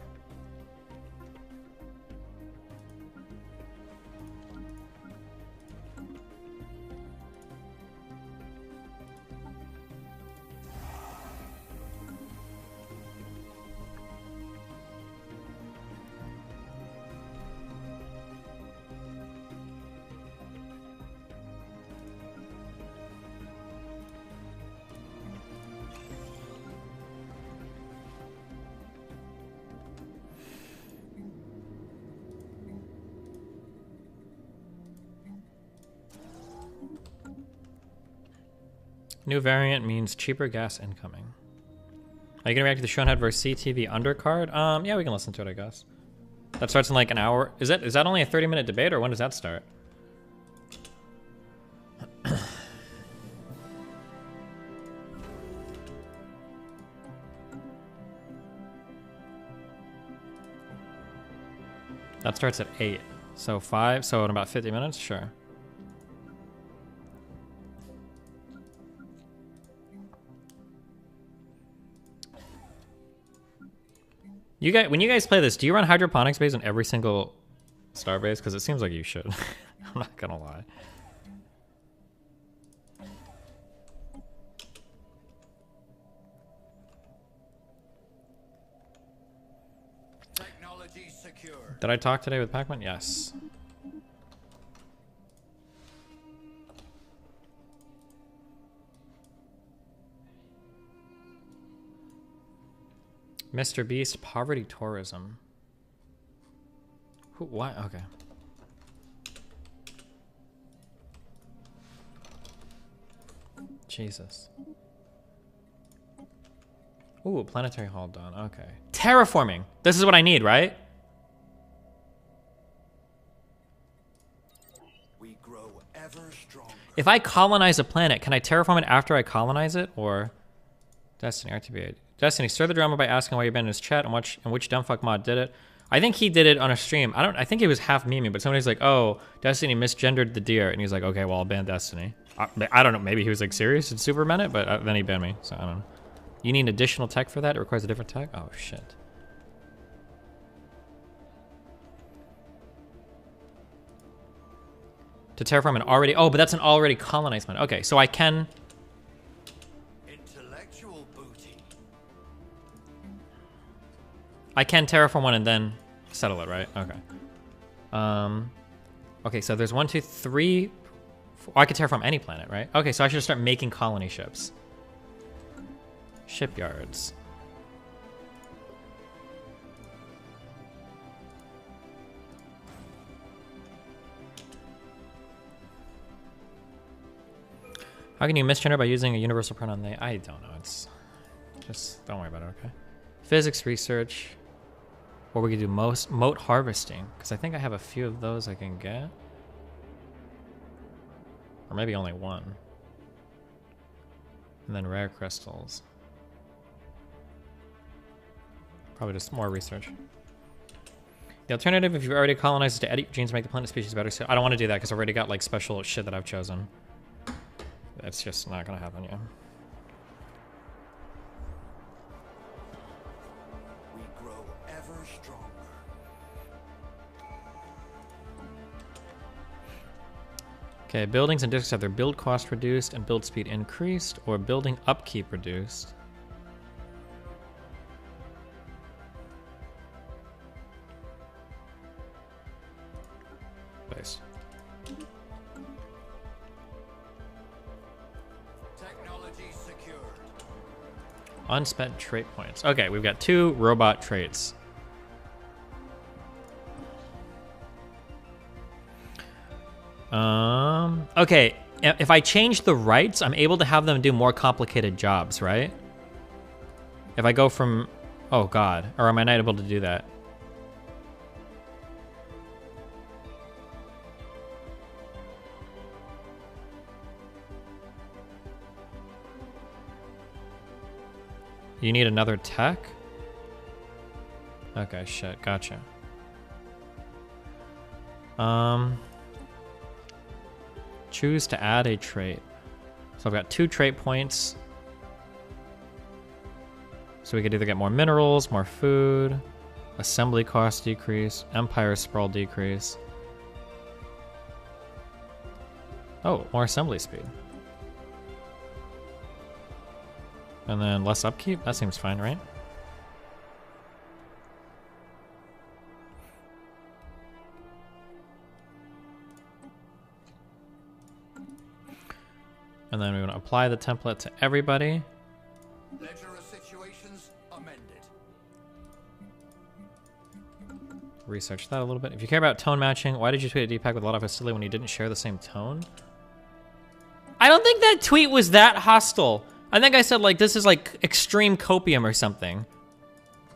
New variant means cheaper gas incoming. Are you gonna react to the Shronehead versus CTV undercard? Yeah, we can listen to it, I guess. That starts in like an hour. Is that only a 30-minute debate, or when does that start? That starts at 8. So 5, so in about 50 minutes? Sure. You guys, when you guys play this, do you run hydroponics base on every single star base? Because it seems like you should. I'm not gonna lie. Technology secure. Did I talk today with Pac-Man? Yes. Mr. Beast, poverty tourism. Who, what? Okay. Jesus. Ooh, planetary hall done. Okay. Terraforming. This is what I need, right? We grow ever stronger. If I colonize a planet, can I terraform it after I colonize it? Or Destiny, RTB. Destiny, stir the drama by asking why you banned his chat and which dumbfuck mod did it. I think he did it on a stream. I think it was half memeing, but somebody's like, oh, Destiny misgendered the deer. And he's like, okay, well, I'll ban Destiny. I don't know. Maybe he was like serious and super meant it, but then he banned me. So I don't know. You need additional tech for that? It requires a different tech? Oh, shit. To terraform an already... Oh, but that's an already colonized planet. Okay, so I can... Intellectual booty. I can terraform one and then settle it, right? Okay. Okay, so there's 1, 2, 3... 4. Oh, I could terraform any planet, right? Okay, so I should start making colony ships. Shipyards. How can you misgender by using a universal pronoun they? I don't know. It's just don't worry about it, okay? Physics research. Or we could do moat harvesting, because I think I have a few of those I can get. Or maybe only one. And then rare crystals. Probably just more research. The alternative, if you've already colonized, is to edit your genes to make the planet species better. So I don't want to do that because I've already got like special shit that I've chosen. That's just not gonna happen, yeah. We grow ever stronger. Okay, buildings and districts have their build cost reduced and build speed increased, or building upkeep reduced. Nice. Technology secured. Unspent trait points. Okay, we've got 2 robot traits. Okay, if I change the rights, I'm able to have them do more complicated jobs, right? If I go from... Oh, God. Or am I not able to do that? You need another tech? Okay, shit. Gotcha. Choose to add a trait. So I've got 2 trait points. So we could either get more minerals, more food, assembly cost decrease, empire sprawl decrease. Oh, more assembly speed. And then less upkeep? That seems fine, right? And then we want to apply the template to everybody. Ledger of situations amended. Research that a little bit. If you care about tone matching, why did you tweet a Deepak with a lot of hostility when you didn't share the same tone? I don't think that tweet was that hostile. I think I said, like, this is like extreme copium or something.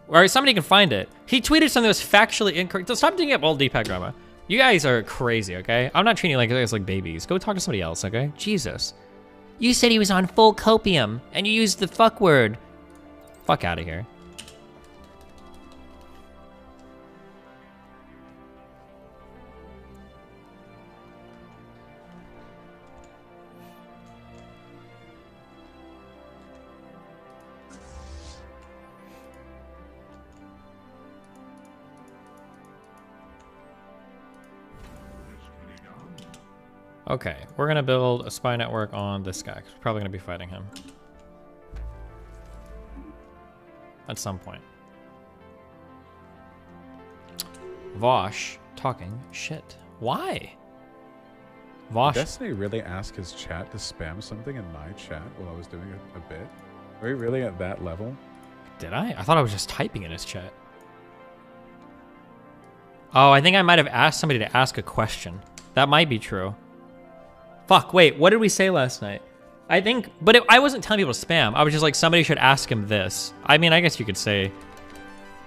Or somebody can find it. He tweeted something that was factually incorrect. So stop doing it, old Deepak drama. You guys are crazy, okay? I'm not treating you like guys like babies. Go talk to somebody else, okay? Jesus. You said he was on full copium, and you used the fuck word. Fuck out of here. Okay, we're gonna build a spy network on this guy. We're probably gonna be fighting him at some point. Vosh talking shit. Why? Vosh. Did Destiny really ask his chat to spam something in my chat while I was doing a bit? Are we really at that level? Did I? I thought I was just typing in his chat. Oh, I think I might have asked somebody to ask a question. That might be true. Fuck, wait, what did we say last night? I think, but I wasn't telling people to spam. I was just like, somebody should ask him this. I mean, I guess you could say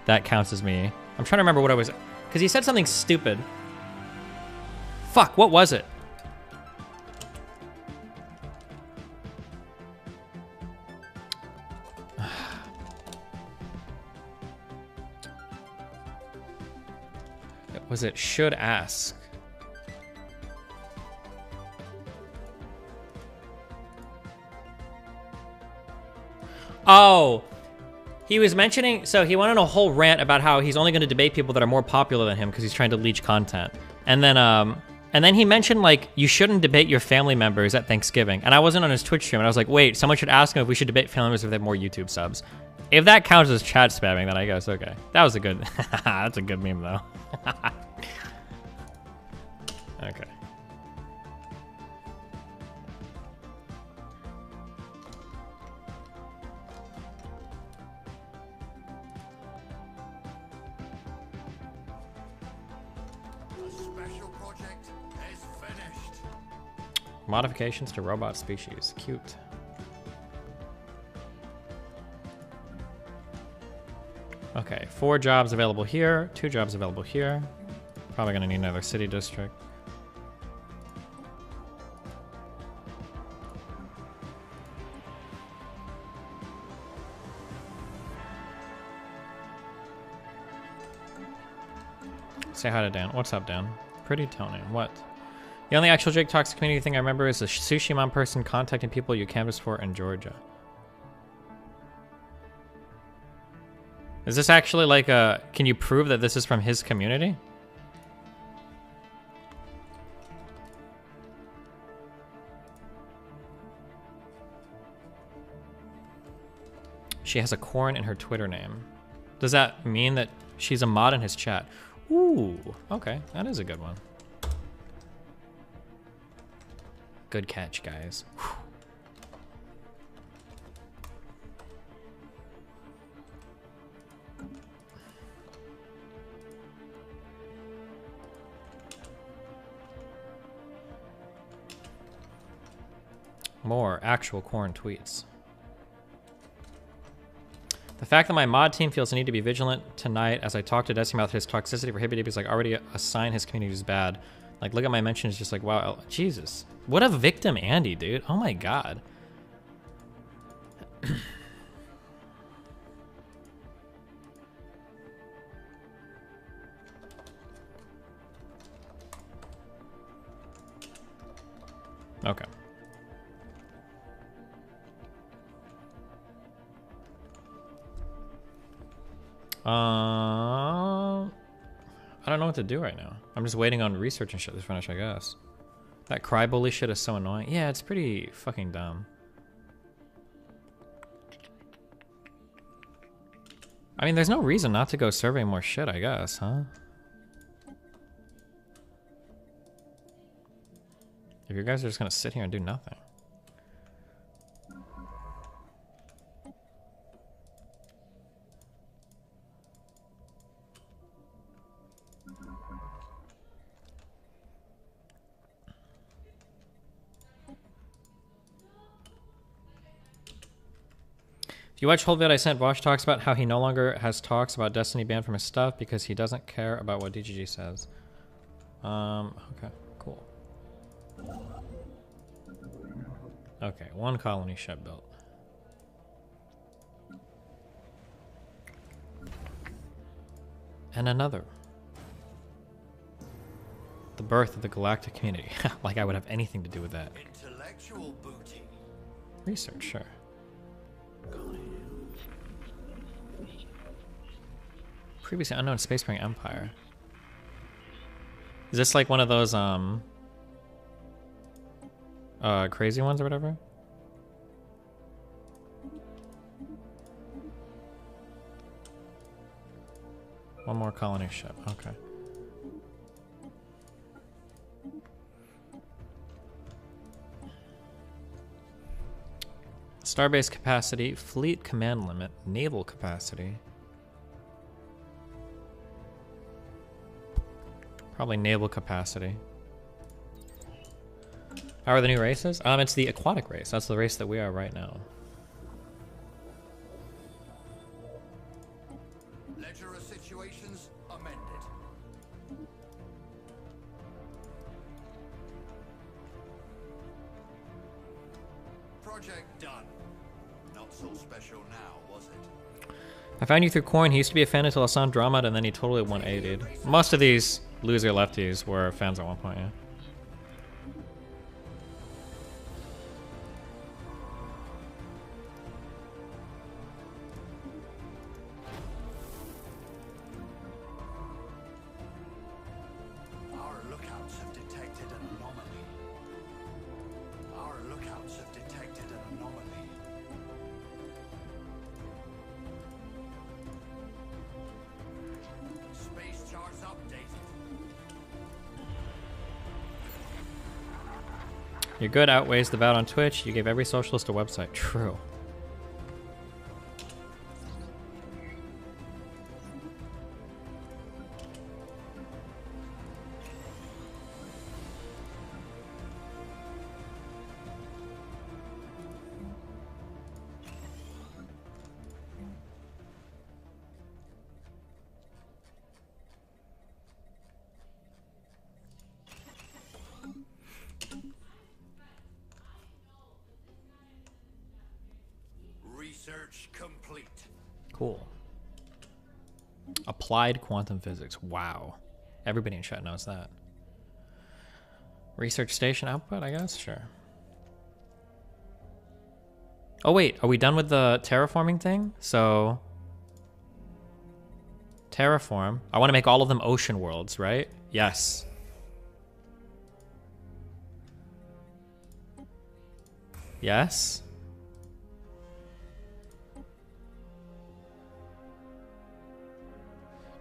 that counts as me. I'm trying to remember what I was, because he said something stupid. Fuck, what was it? Was it should ask? Oh, he was mentioning, so he went on a whole rant about how he's only going to debate people that are more popular than him because he's trying to leech content. And then he mentioned, like, you shouldn't debate your family members at Thanksgiving. And I wasn't on his Twitch stream, and I was like, wait, someone should ask him if we should debate family members if they have more YouTube subs. If that counts as chat spamming, then I guess, okay. That was a good, that's a good meme, though. Okay. Modifications to robot species. Cute. Okay, 4 jobs available here, 2 jobs available here. Probably gonna need another city district. Say hi to Dan. What's up, Dan? Pretty Tony. What? The only actual Jake Talks community thing I remember is a Sushi Mom person contacting people you canvassed for in Georgia. Is this actually like a... Can you prove that this is from his community? She has a corn in her Twitter name. Does that mean that she's a mod in his chat? Ooh, okay. That is a good one. Good catch, guys. Whew. More actual corn tweets. The fact that my mod team feels the need to be vigilant tonight as I talk to Destiny about his toxicity for Hippy is like already a sign his community is bad. Like, look at my mentions, just like, wow, Jesus. What a victim, Andy, dude. Oh my god. Okay. I don't know what to do right now. I'm just waiting on research and shit to finish, I guess. That cry bully shit is so annoying. Yeah, it's pretty fucking dumb. I mean, there's no reason not to go survey more shit, I guess, huh? If you guys are just gonna sit here and do nothing. If you watch whole vid, I sent Vosh talks about how he no longer has talks about Destiny banned from his stuff because he doesn't care about what DGG says. Okay, cool. Okay, one colony ship built. And another. The birth of the galactic community. Like I would have anything to do with that. Intellectual booty. Research, sure. Previously unknown spacefaring empire. Is this like one of those crazy ones or whatever? One more colony ship, okay. Starbase capacity, fleet command limit, naval capacity. Probably naval capacity. How are the new races? It's the aquatic race. That's the race that we are right now. Ledger of situations amended. Project done. Not so special now, was it? I found you through Coin. He used to be a fan until I saw Drama, and then he totally 180'd. Most of these loser lefties were fans at one point, yeah. Our lookouts have detected an anomaly. Our lookouts have detected an anomaly. Space charts updated. Your good outweighs the bad on Twitch. You gave every socialist a website. True. Research complete. Cool. Applied quantum physics. Wow. Everybody in chat knows that. Research station output, I guess? Sure. Oh wait, are we done with the terraforming thing? So... terraform. I want to make all of them ocean worlds, right? Yes. Yes?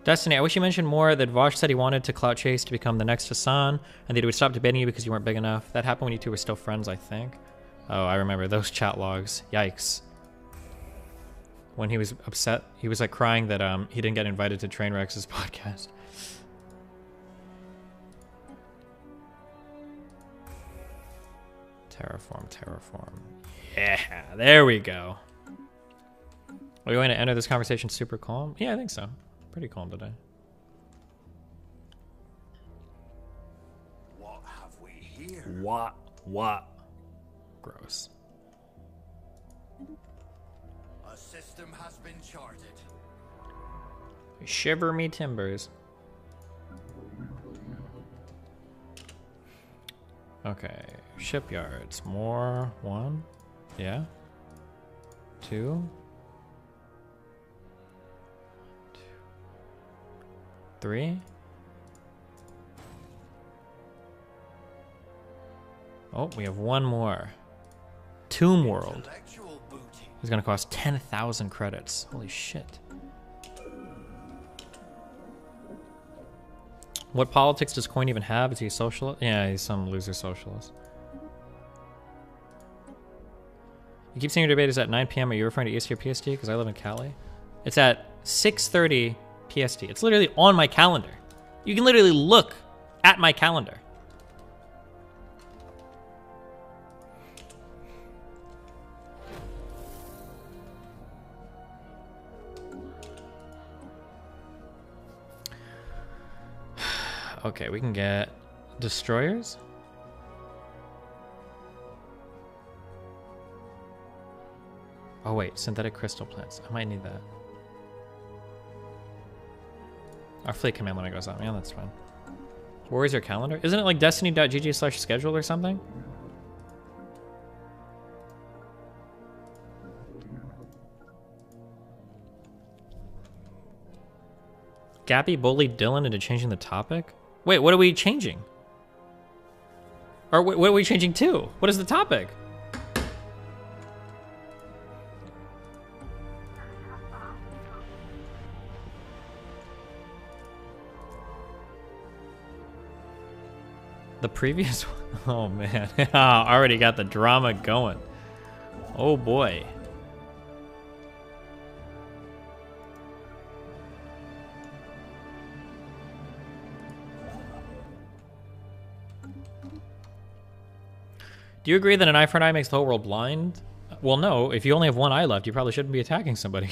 Destiny, I wish you mentioned more that Vosh said he wanted to clout chase to become the next Hassan, and that he would stop debating you because you weren't big enough. That happened when you two were still friends, I think. Oh, I remember those chat logs. Yikes. When he was upset, he was like crying that he didn't get invited to Trainwreck's podcast. Terraform. Yeah, there we go. Are we going to enter this conversation super calm? Yeah, I think so. Pretty calm today. What have we here? What? Gross. A system has been charted. Shiver me timbers. Okay, shipyards. More. 1. Yeah. 2. 3. Oh, we have 1 more. Tomb World. It's gonna cost 10,000 credits. Holy shit. What politics does Coin even have? Is he a socialist? Yeah, he's some loser socialist. You keep saying your debate is at 9 p.m. Are you referring to EST or PST? Because I live in Cali. It's at 6:30 PST. It's literally on my calendar. You can literally look at my calendar. Okay, we can get destroyers. Oh wait, synthetic crystal plants. I might need that. Our fleet command limit goes up. Yeah, that's fine. Where's your calendar? Isn't it like destiny.gg/schedule or something? Gabby bullied Dylan into changing the topic? Wait, what are we changing? Or what are we changing to? What is the topic? The previous one? Oh man, already got the drama going. Oh boy. Do you agree that an eye for an eye makes the whole world blind? Well, no. If you only have one eye left, you probably shouldn't be attacking somebody.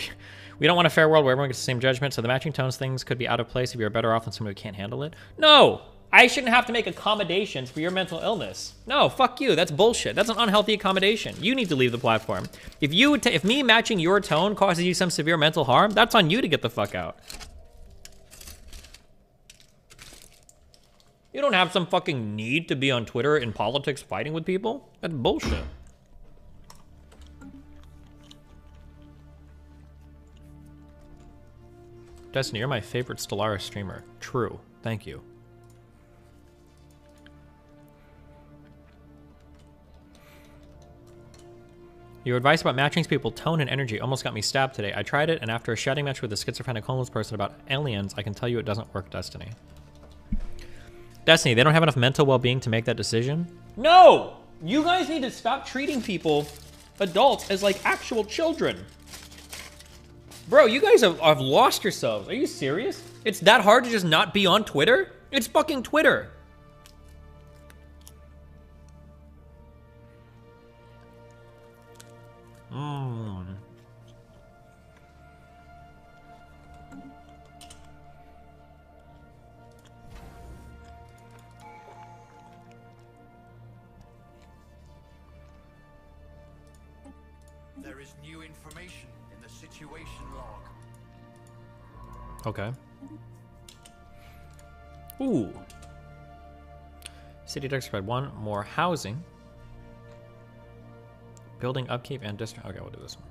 We don't want a fair world where everyone gets the same judgment, so the matching tones things could be out of place if you're better off than someone who can't handle it. No! I shouldn't have to make accommodations for your mental illness. No, fuck you. That's bullshit. That's an unhealthy accommodation. You need to leave the platform. If me matching your tone causes you some severe mental harm, that's on you to get the fuck out. You don't have some fucking need to be on Twitter in politics fighting with people. That's bullshit. Destiny, you're my favorite Stellaris streamer. True. Thank you. Your advice about matching people's tone and energy almost got me stabbed today. I tried it, and after a shouting match with a schizophrenic homeless person about aliens, I can tell you it doesn't work, Destiny. Destiny, they don't have enough mental well-being to make that decision? No! You guys need to stop treating people, adults, as like actual children. Bro, you guys have lost yourselves. Are you serious? It's that hard to just not be on Twitter? It's fucking Twitter. There is new information in the situation log. Okay. Ooh. City Deck spread 1 more housing. Building upkeep and district. Okay, we'll do this one.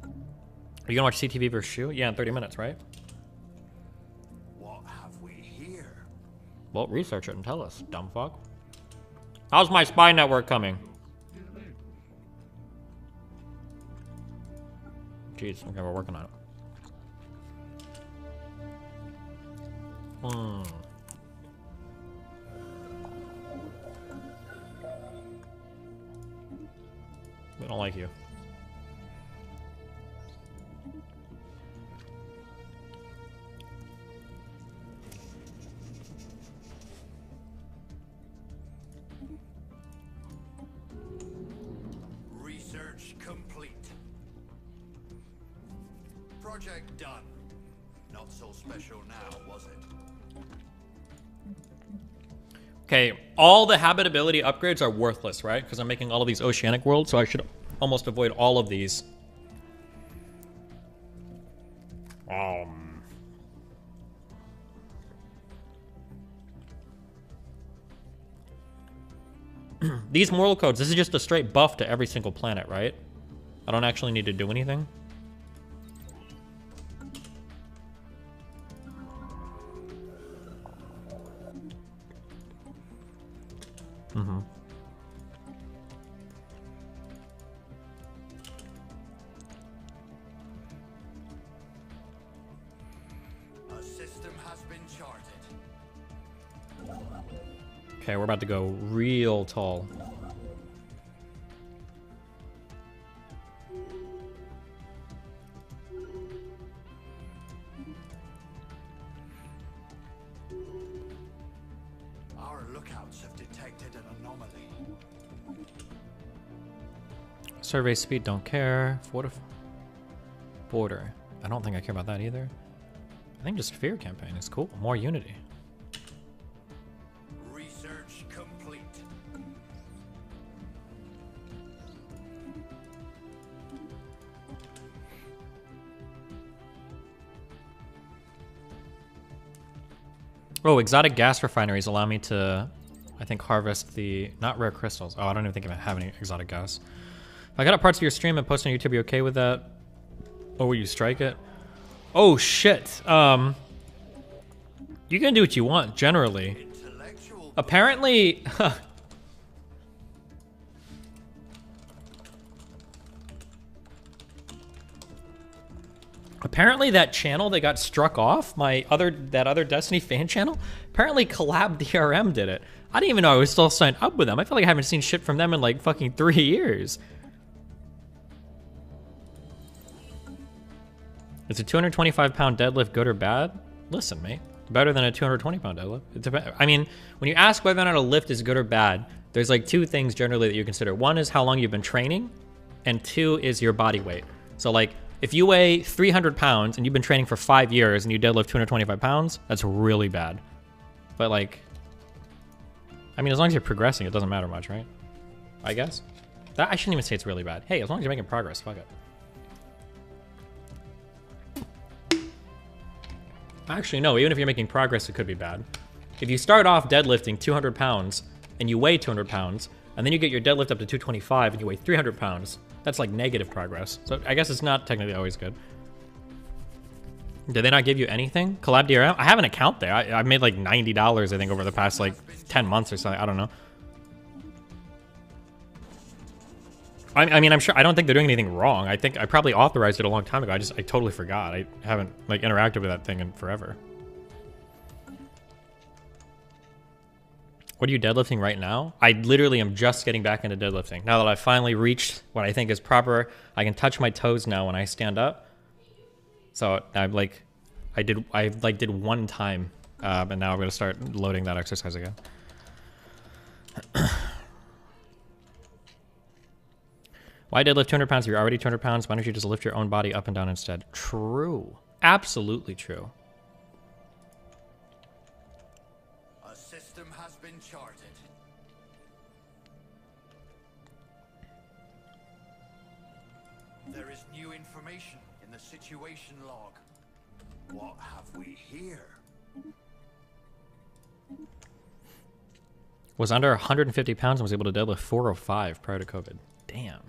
Are you gonna watch CTV versus Shu? Yeah, in 30 minutes, right? What have we here? Well, research it and tell us, dumb fuck. How's my spy network coming? Jeez, okay, we're working on it. We don't like you. Project done. Not so special now, was it? Okay, all the habitability upgrades are worthless, right? Because I'm making all of these oceanic worlds, so I should almost avoid all of these. These moral codes, this is just a straight buff to every single planet, right? I don't actually need to do anything. Mm-hmm. A system has been charted. Okay, we're about to go real tall. Our lookouts have detected an anomaly. Survey speed, don't care. Border. I don't think I care about that either. I think just fear campaign is cool. More unity. Research complete. Oh, exotic gas refineries allow me to, I think, harvest the, not rare crystals. Oh, I don't even think I have any exotic gas. If I got up parts of your stream and post on YouTube, you okay with that? Or will you strike it? Oh, shit. You can do what you want, generally. Apparently... Apparently that channel that got struck off, that other Destiny fan channel, apparently Collab DRM did it. I didn't even know I was still signed up with them. I feel like I haven't seen shit from them in like fucking 3 years. Is a 225-pound deadlift good or bad? Listen, mate, better than a 220-pound deadlift. I mean, when you ask whether or not a lift is good or bad, there's like 2 things generally that you consider. One is how long you've been training, and 2 is your body weight. So like, if you weigh 300 pounds and you've been training for 5 years and you deadlift 225 pounds, that's really bad. But like, I mean, as long as you're progressing, it doesn't matter much, right? I guess. I shouldn't even say it's really bad. Hey, as long as you're making progress, fuck it. Actually, no, even if you're making progress, it could be bad. If you start off deadlifting 200 pounds and you weigh 200 pounds, and then you get your deadlift up to 225 and you weigh 300 pounds, that's like negative progress. So I guess it's not technically always good. Did they not give you anything? Collab DRM? I have an account there. I made like $90, I think, over the past like 10 months or something. I don't know. I mean, I'm sure, I don't think they're doing anything wrong. I think I probably authorized it a long time ago. I totally forgot. I haven't like interacted with that thing in forever. What are you deadlifting right now? I literally am just getting back into deadlifting. Now that I've finally reached what I think is proper, I can touch my toes now when I stand up. So I'm like, I did one time, and now I'm gonna start loading that exercise again. Why deadlift 200 pounds if you're already 200 pounds? Why don't you just lift your own body up and down instead? True. Absolutely true. A system has been charted. There is new information in the situation log. What have we here? Was under 150 pounds and was able to deadlift 405 prior to COVID. Damn.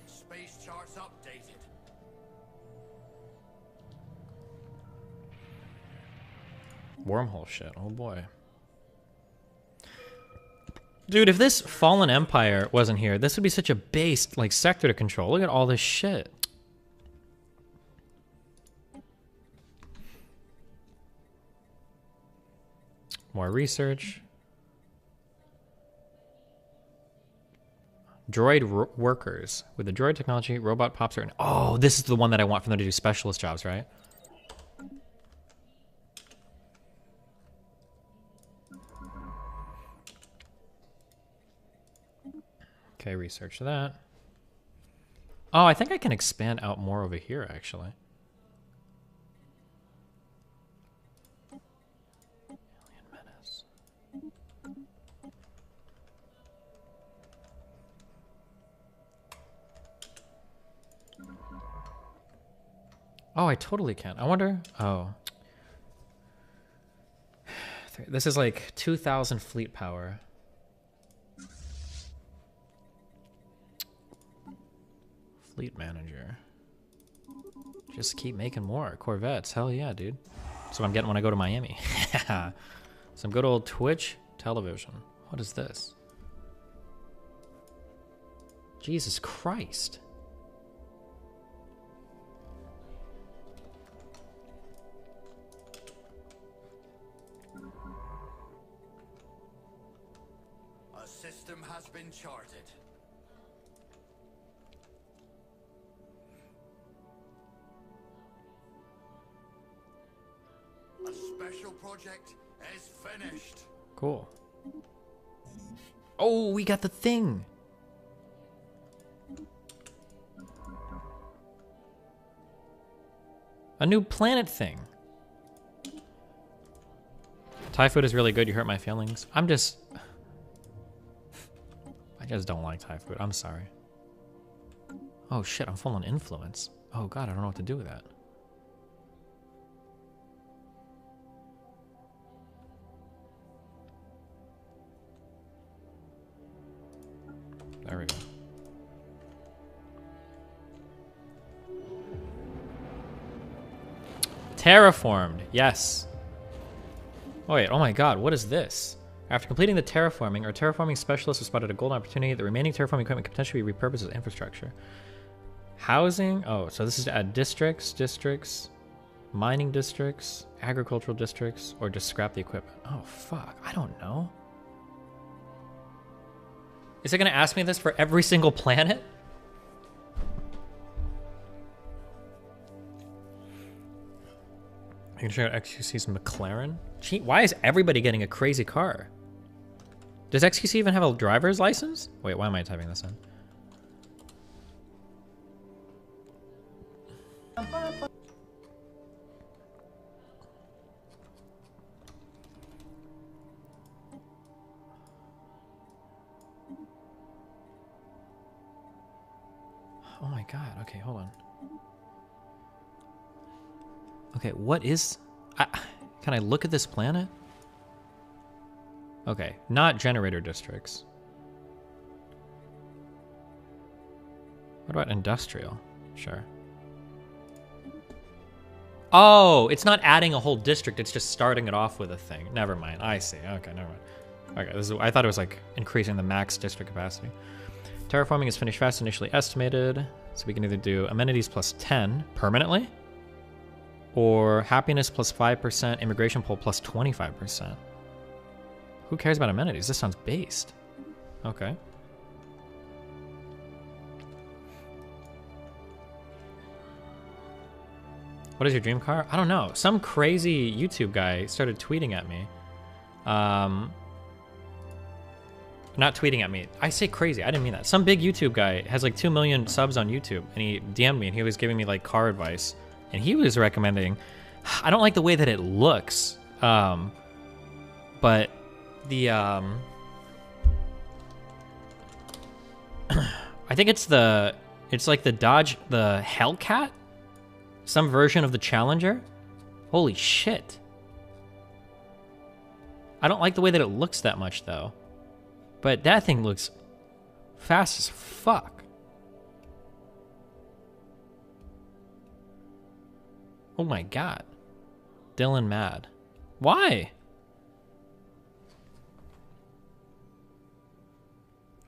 Space charts updated. Wormhole shit. Oh boy. Dude, if this Fallen Empire wasn't here, this would be such a base like sector to control. Look at all this shit. More research. Droid workers. With the droid technology, robot pops are... Oh, this is the one that I want for them to do specialist jobs, right? Okay, research that. Oh, I think I can expand out more over here, actually. Alien Menace. Oh, I totally can. I wonder... Oh. This is like 2,000 fleet power. Fleet manager. Just keep making more Corvettes. Hell yeah, dude. That's what I'm getting when I go to Miami. Some good old Twitch television. What is this? Jesus Christ. A system has been charted. A special project is finished. Cool. Oh, we got the thing. A new planet thing. Thai food is really good. You hurt my feelings. I just don't like Thai food. I'm sorry. Oh shit, I'm full on influence. Oh god, I don't know what to do with that. There we go. Terraformed, yes. Oh wait, oh my god, what is this? After completing the terraforming, our terraforming specialist has spotted a golden opportunity. The remaining terraforming equipment could potentially be repurposed as infrastructure. Housing, oh, so this is to add districts, mining districts, agricultural districts, or just scrap the equipment. Oh fuck, I don't know. Is it gonna ask me this for every single planet? I can check out XQC's McLaren. Gee, why is everybody getting a crazy car? Does XQC even have a driver's license? Wait, why am I typing this in? Oh my god, okay, hold on. Okay, what is... can I look at this planet? Okay, not generator districts. What about industrial? Sure. Oh, it's not adding a whole district, it's just starting it off with a thing. Never mind, I see. Okay, never mind. Okay, I thought it was like increasing the max district capacity. Terraforming is finished fast initially estimated, so we can either do amenities plus 10 permanently, or happiness plus 5%, immigration poll plus 25%. Who cares about amenities? This sounds based. Okay. What is your dream car? I don't know. Some crazy YouTube guy started tweeting at me. Not tweeting at me. I say crazy. I didn't mean that. Some big YouTube guy has like 2 million subs on YouTube, and he DM'd me, and he was giving me like car advice, and he was recommending. I don't like the way that it looks, but the I think it's like the Dodge, the Hellcat, some version of the Challenger. Holy shit! I don't like the way that it looks that much though. But that thing looks fast as fuck. Oh my god. Dylan mad. Why?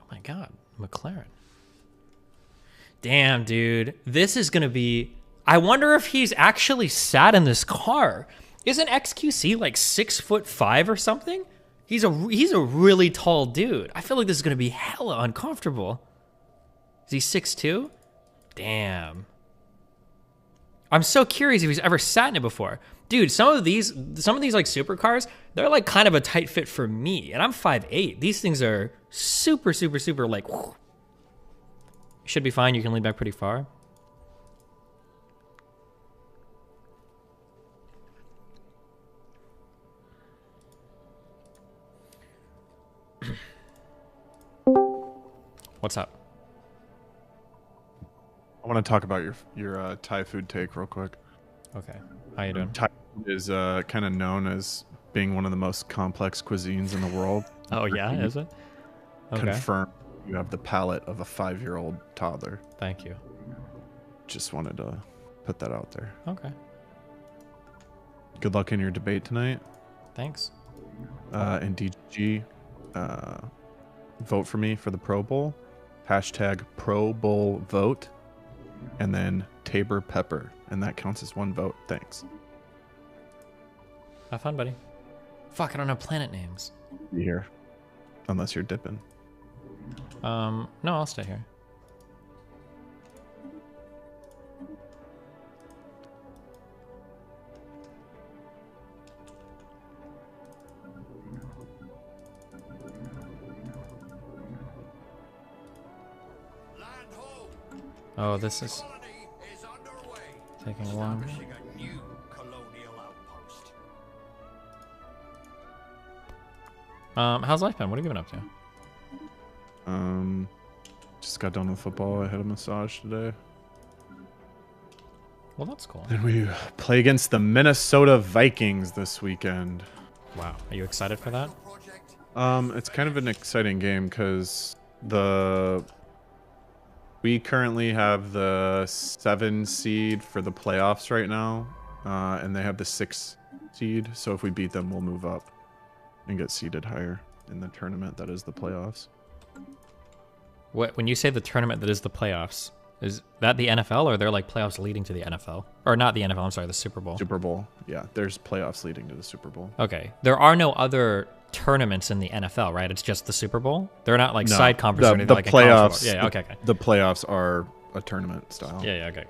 Oh my god. McLaren. Damn, dude. This is gonna be... I wonder if he's actually sat in this car. Isn't XQC like 6'5" or something? He's a really tall dude. I feel like this is gonna be hella uncomfortable. Is he 6'2"? Damn. I'm so curious if he's ever sat in it before. Dude, some of these like supercars, they're like kind of a tight fit for me, and I'm 5'8". These things are super, super, super like, Should be fine. You can lean back pretty far. What's up? I want to talk about your Thai food take real quick. Okay. How you doing? Thai food is kind of known as being one of the most complex cuisines in the world. Oh yeah, is it? Okay. Confirm you have the palate of a 5-year-old toddler. Thank you. Just wanted to put that out there. Okay. Good luck in your debate tonight. Thanks. And DG, vote for me for the Pro Bowl. Hashtag Pro Bowl vote. And then Tabor Pepper. And that counts as 1 vote. Thanks. Have fun, buddy. Fuck, I don't have planet names. Be here. Unless you're dipping. No, I'll stay here. Oh, this is taking long. How's life been? What have you been up to? Just got done with football. I had a massage today. Well, that's cool. And we play against the Minnesota Vikings this weekend. Wow. Are you excited for that? It's kind of an exciting game because we currently have the 7 seed for the playoffs right now, and they have the 6 seed. So if we beat them, we'll move up and get seeded higher in the tournament that is the playoffs. What, when you say the tournament that is the playoffs, is that the NFL, or they're like playoffs leading to the NFL? Or not the NFL, I'm sorry, the Super Bowl. Super Bowl, yeah. There's playoffs leading to the Super Bowl. Okay. There are no other tournaments in the NFL, right? It's just the Super Bowl? They're not like side conference or anything the like playoffs, yeah, okay. The playoffs are a tournament style. Yeah, okay.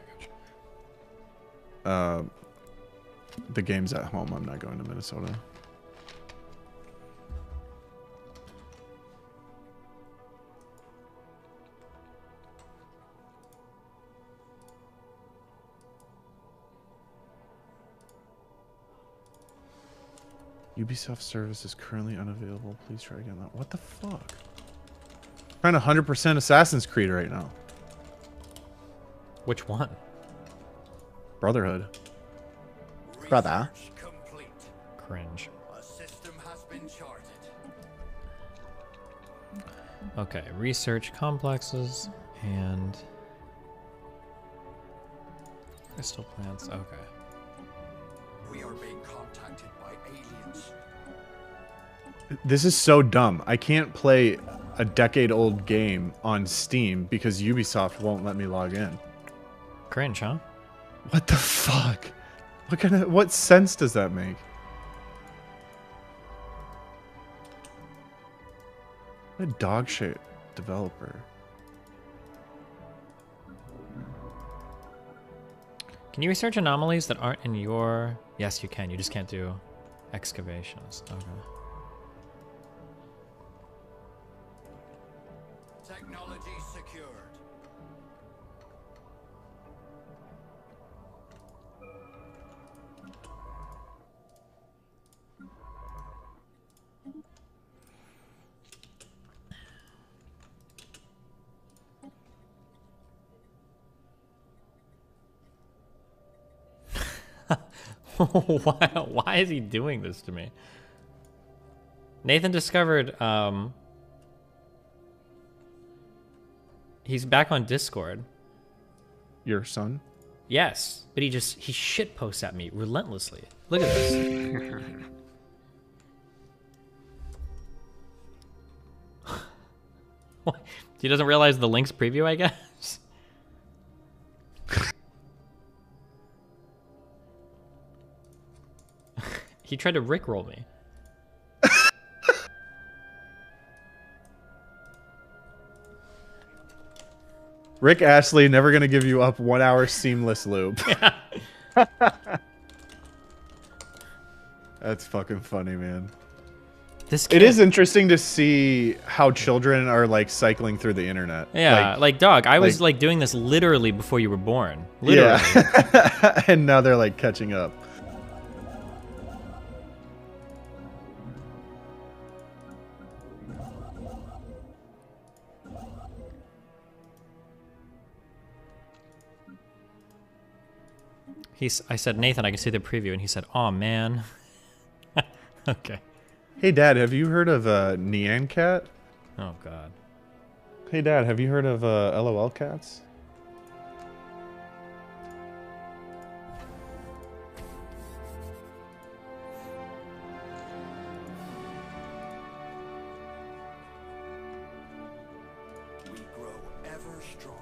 The game's at home. I'm not going to Minnesota. Ubisoft service is currently unavailable. Please try again. What the fuck? I'm trying to 100% Assassin's Creed right now. Which one? Brotherhood. Brother. Cringe. A system has been charted. Okay, research complexes and crystal plants. Okay. We are being contacted by aliens. This is so dumb. I can't play a decade-old game on Steam because Ubisoft won't let me log in. Cringe, huh? What the fuck? What sense does that make? What a dog shit developer. Can you research anomalies that aren't in your... Yes, you can. You just can't do excavations. Okay. Technology secured. Why is he doing this to me? Nathan discovered he's back on Discord. Your son? Yes, but he shit posts at me relentlessly. Look at this. What? He doesn't realize the links preview, I guess. He tried to rickroll me. Rick Astley never gonna give you up 1 hour seamless loop. Yeah. That's fucking funny, man. This It is interesting to see how children are like cycling through the internet. Yeah, like dog, I was like doing this literally before you were born. Literally. Yeah. And now they're like catching up. I said, Nathan, I can see the preview, and he said, "Oh man." Okay. Hey, Dad, have you heard of Nyan Cat? Oh God. Hey, Dad, have you heard of LOL cats? We grow ever stronger.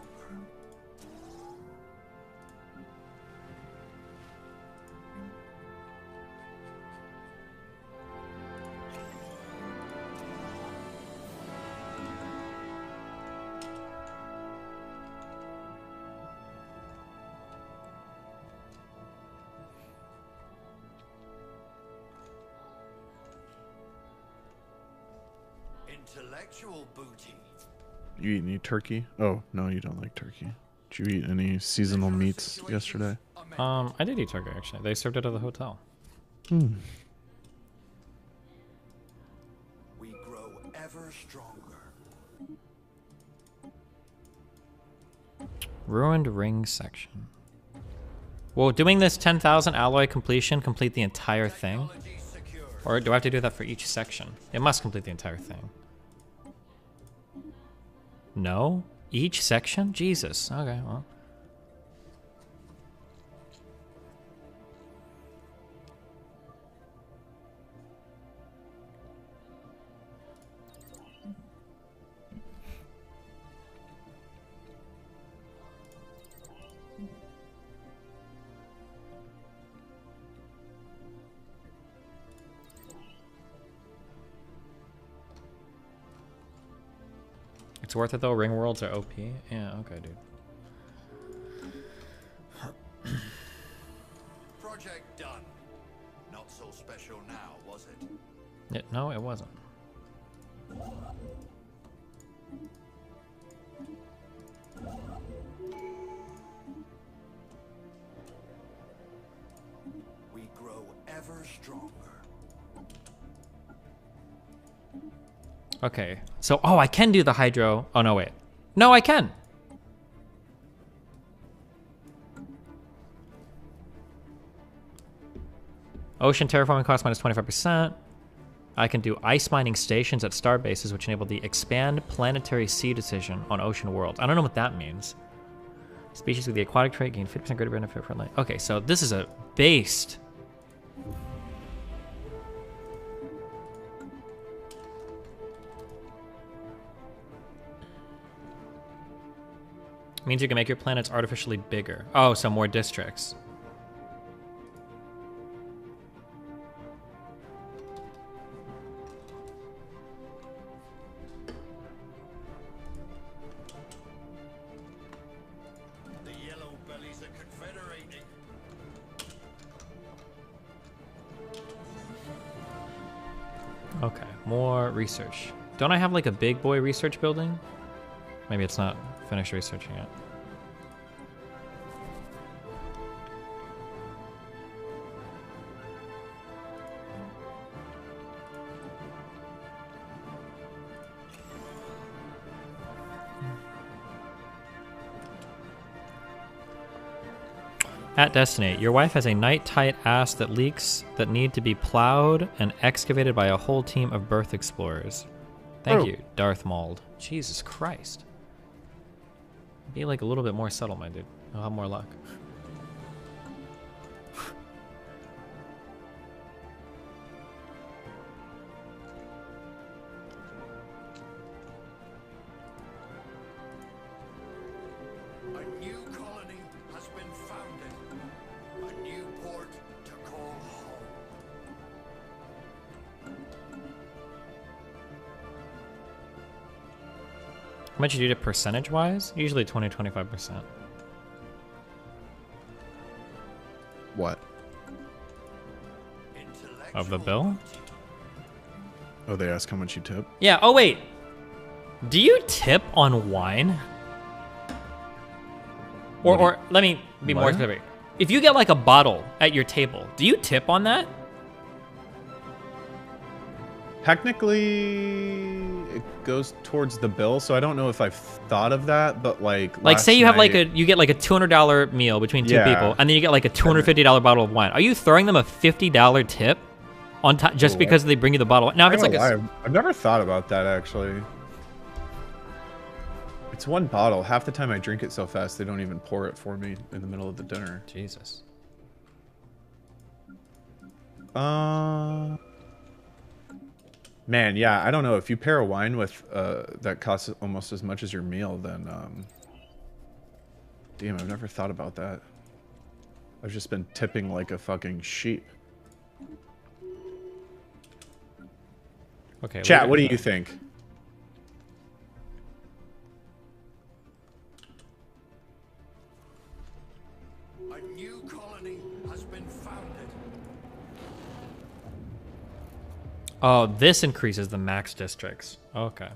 Intellectual booty. You eat any turkey? Oh, no, you don't like turkey. Did you eat any seasonal meats yesterday? I did eat turkey, actually. They served it at the hotel. Hmm. We grow ever stronger. Ruined ring section. Well, doing this 10,000 alloy completion complete the entire thing? Or do I have to do that for each section? It must complete the entire thing. No? Each section? Jesus. Okay, well. It's worth it though. Ring worlds are OP. Yeah, okay, dude. Project done. Not so special now, was it? Yeah, no, it wasn't. We grow ever stronger. Okay, so, oh, I can do the hydro. Oh, no, wait. No, I can. Ocean terraforming cost minus 25%. I can do ice mining stations at star bases, which enable the expand planetary sea decision on ocean worlds. I don't know what that means. Species with the aquatic trait gain 50% greater benefit for life. Okay, so this is a based. Means you can make your planets artificially bigger. Oh, so more districts. The yellow bellies are confederating. Okay, more research. Don't I have like a big boy research building? Maybe it's not finished researching it. At Destiny, your wife has a night-tight ass that leaks that need to be plowed and excavated by a whole team of birth explorers. Thank you, Darth Mauld. Jesus Christ. Be like a little bit more subtle, my dude. I'll have more luck. A new colony has been founded. A new port to call home. How much you do it percentage-wise? Usually 20-25%. What? Of the bill? Oh, they ask how much you tip? Yeah. Oh wait. Do you tip on wine? Or let me be more specific. If you get like a bottle at your table, do you tip on that? Technically, it goes towards the bill, so I don't know if I've thought of that, but like say you have you get like a $200 meal between two people, and then you get like a $250 bottle of wine. Are you throwing them a $50 tip on top just because they bring you the bottle? Now, if it's like I've never thought about that actually. It's one bottle. Half the time I drink it so fast they don't even pour it for me in the middle of the dinner. Jesus. Man, yeah, I don't know. If you pair a wine with that costs almost as much as your meal, then damn, I've never thought about that. I've just been tipping like a fucking sheep. Okay. Chat, what do you think? A new colony has been founded. Oh, this increases the max districts. Okay.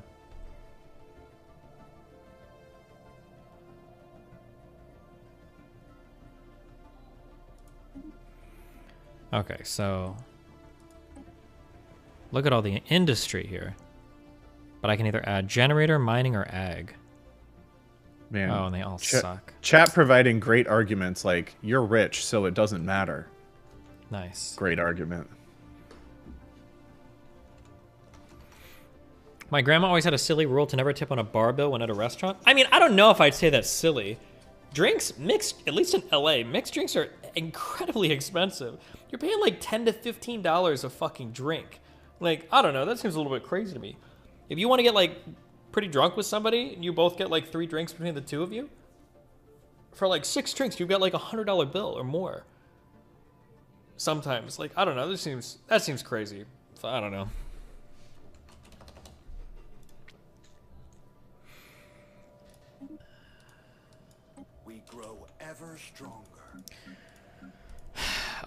Okay, so look at all the industry here. But I can either add generator, mining, or ag. Man, oh, and they all suck. Chat providing great arguments like, you're rich, so it doesn't matter. Nice. Great argument. My grandma always had a silly rule to never tip on a bar bill when at a restaurant. I mean, I don't know if I'd say that's silly. Drinks, mixed, at least in LA, mixed drinks are incredibly expensive. You're paying like $10 to $15 a fucking drink. Like, I don't know, that seems a little bit crazy to me. If you want to get like pretty drunk with somebody and you both get like 3 drinks between the two of you, for like 6 drinks, you've got like $100 bill or more. Sometimes, like, I don't know, that seems crazy. So I don't know. We grow ever stronger.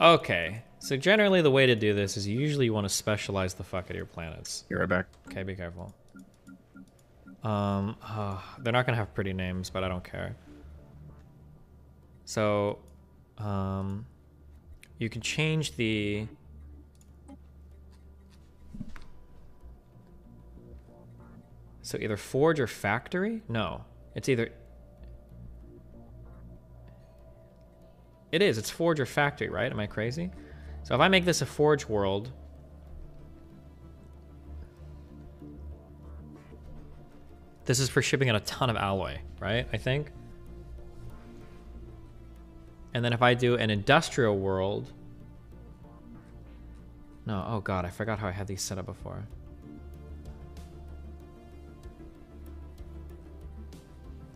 Okay, so generally the way to do this is usually you want to specialize the fuck out of your planets. You're right back. Okay, be careful. They're not gonna have pretty names, but I don't care. So, you can change the... So either forge or factory? No, it's either... It is, it's forge or factory, right? Am I crazy? So if I make this a forge world... This is for shipping out a ton of alloy, right? I think. And then if I do an industrial world... No, oh god, I forgot how I had these set up before.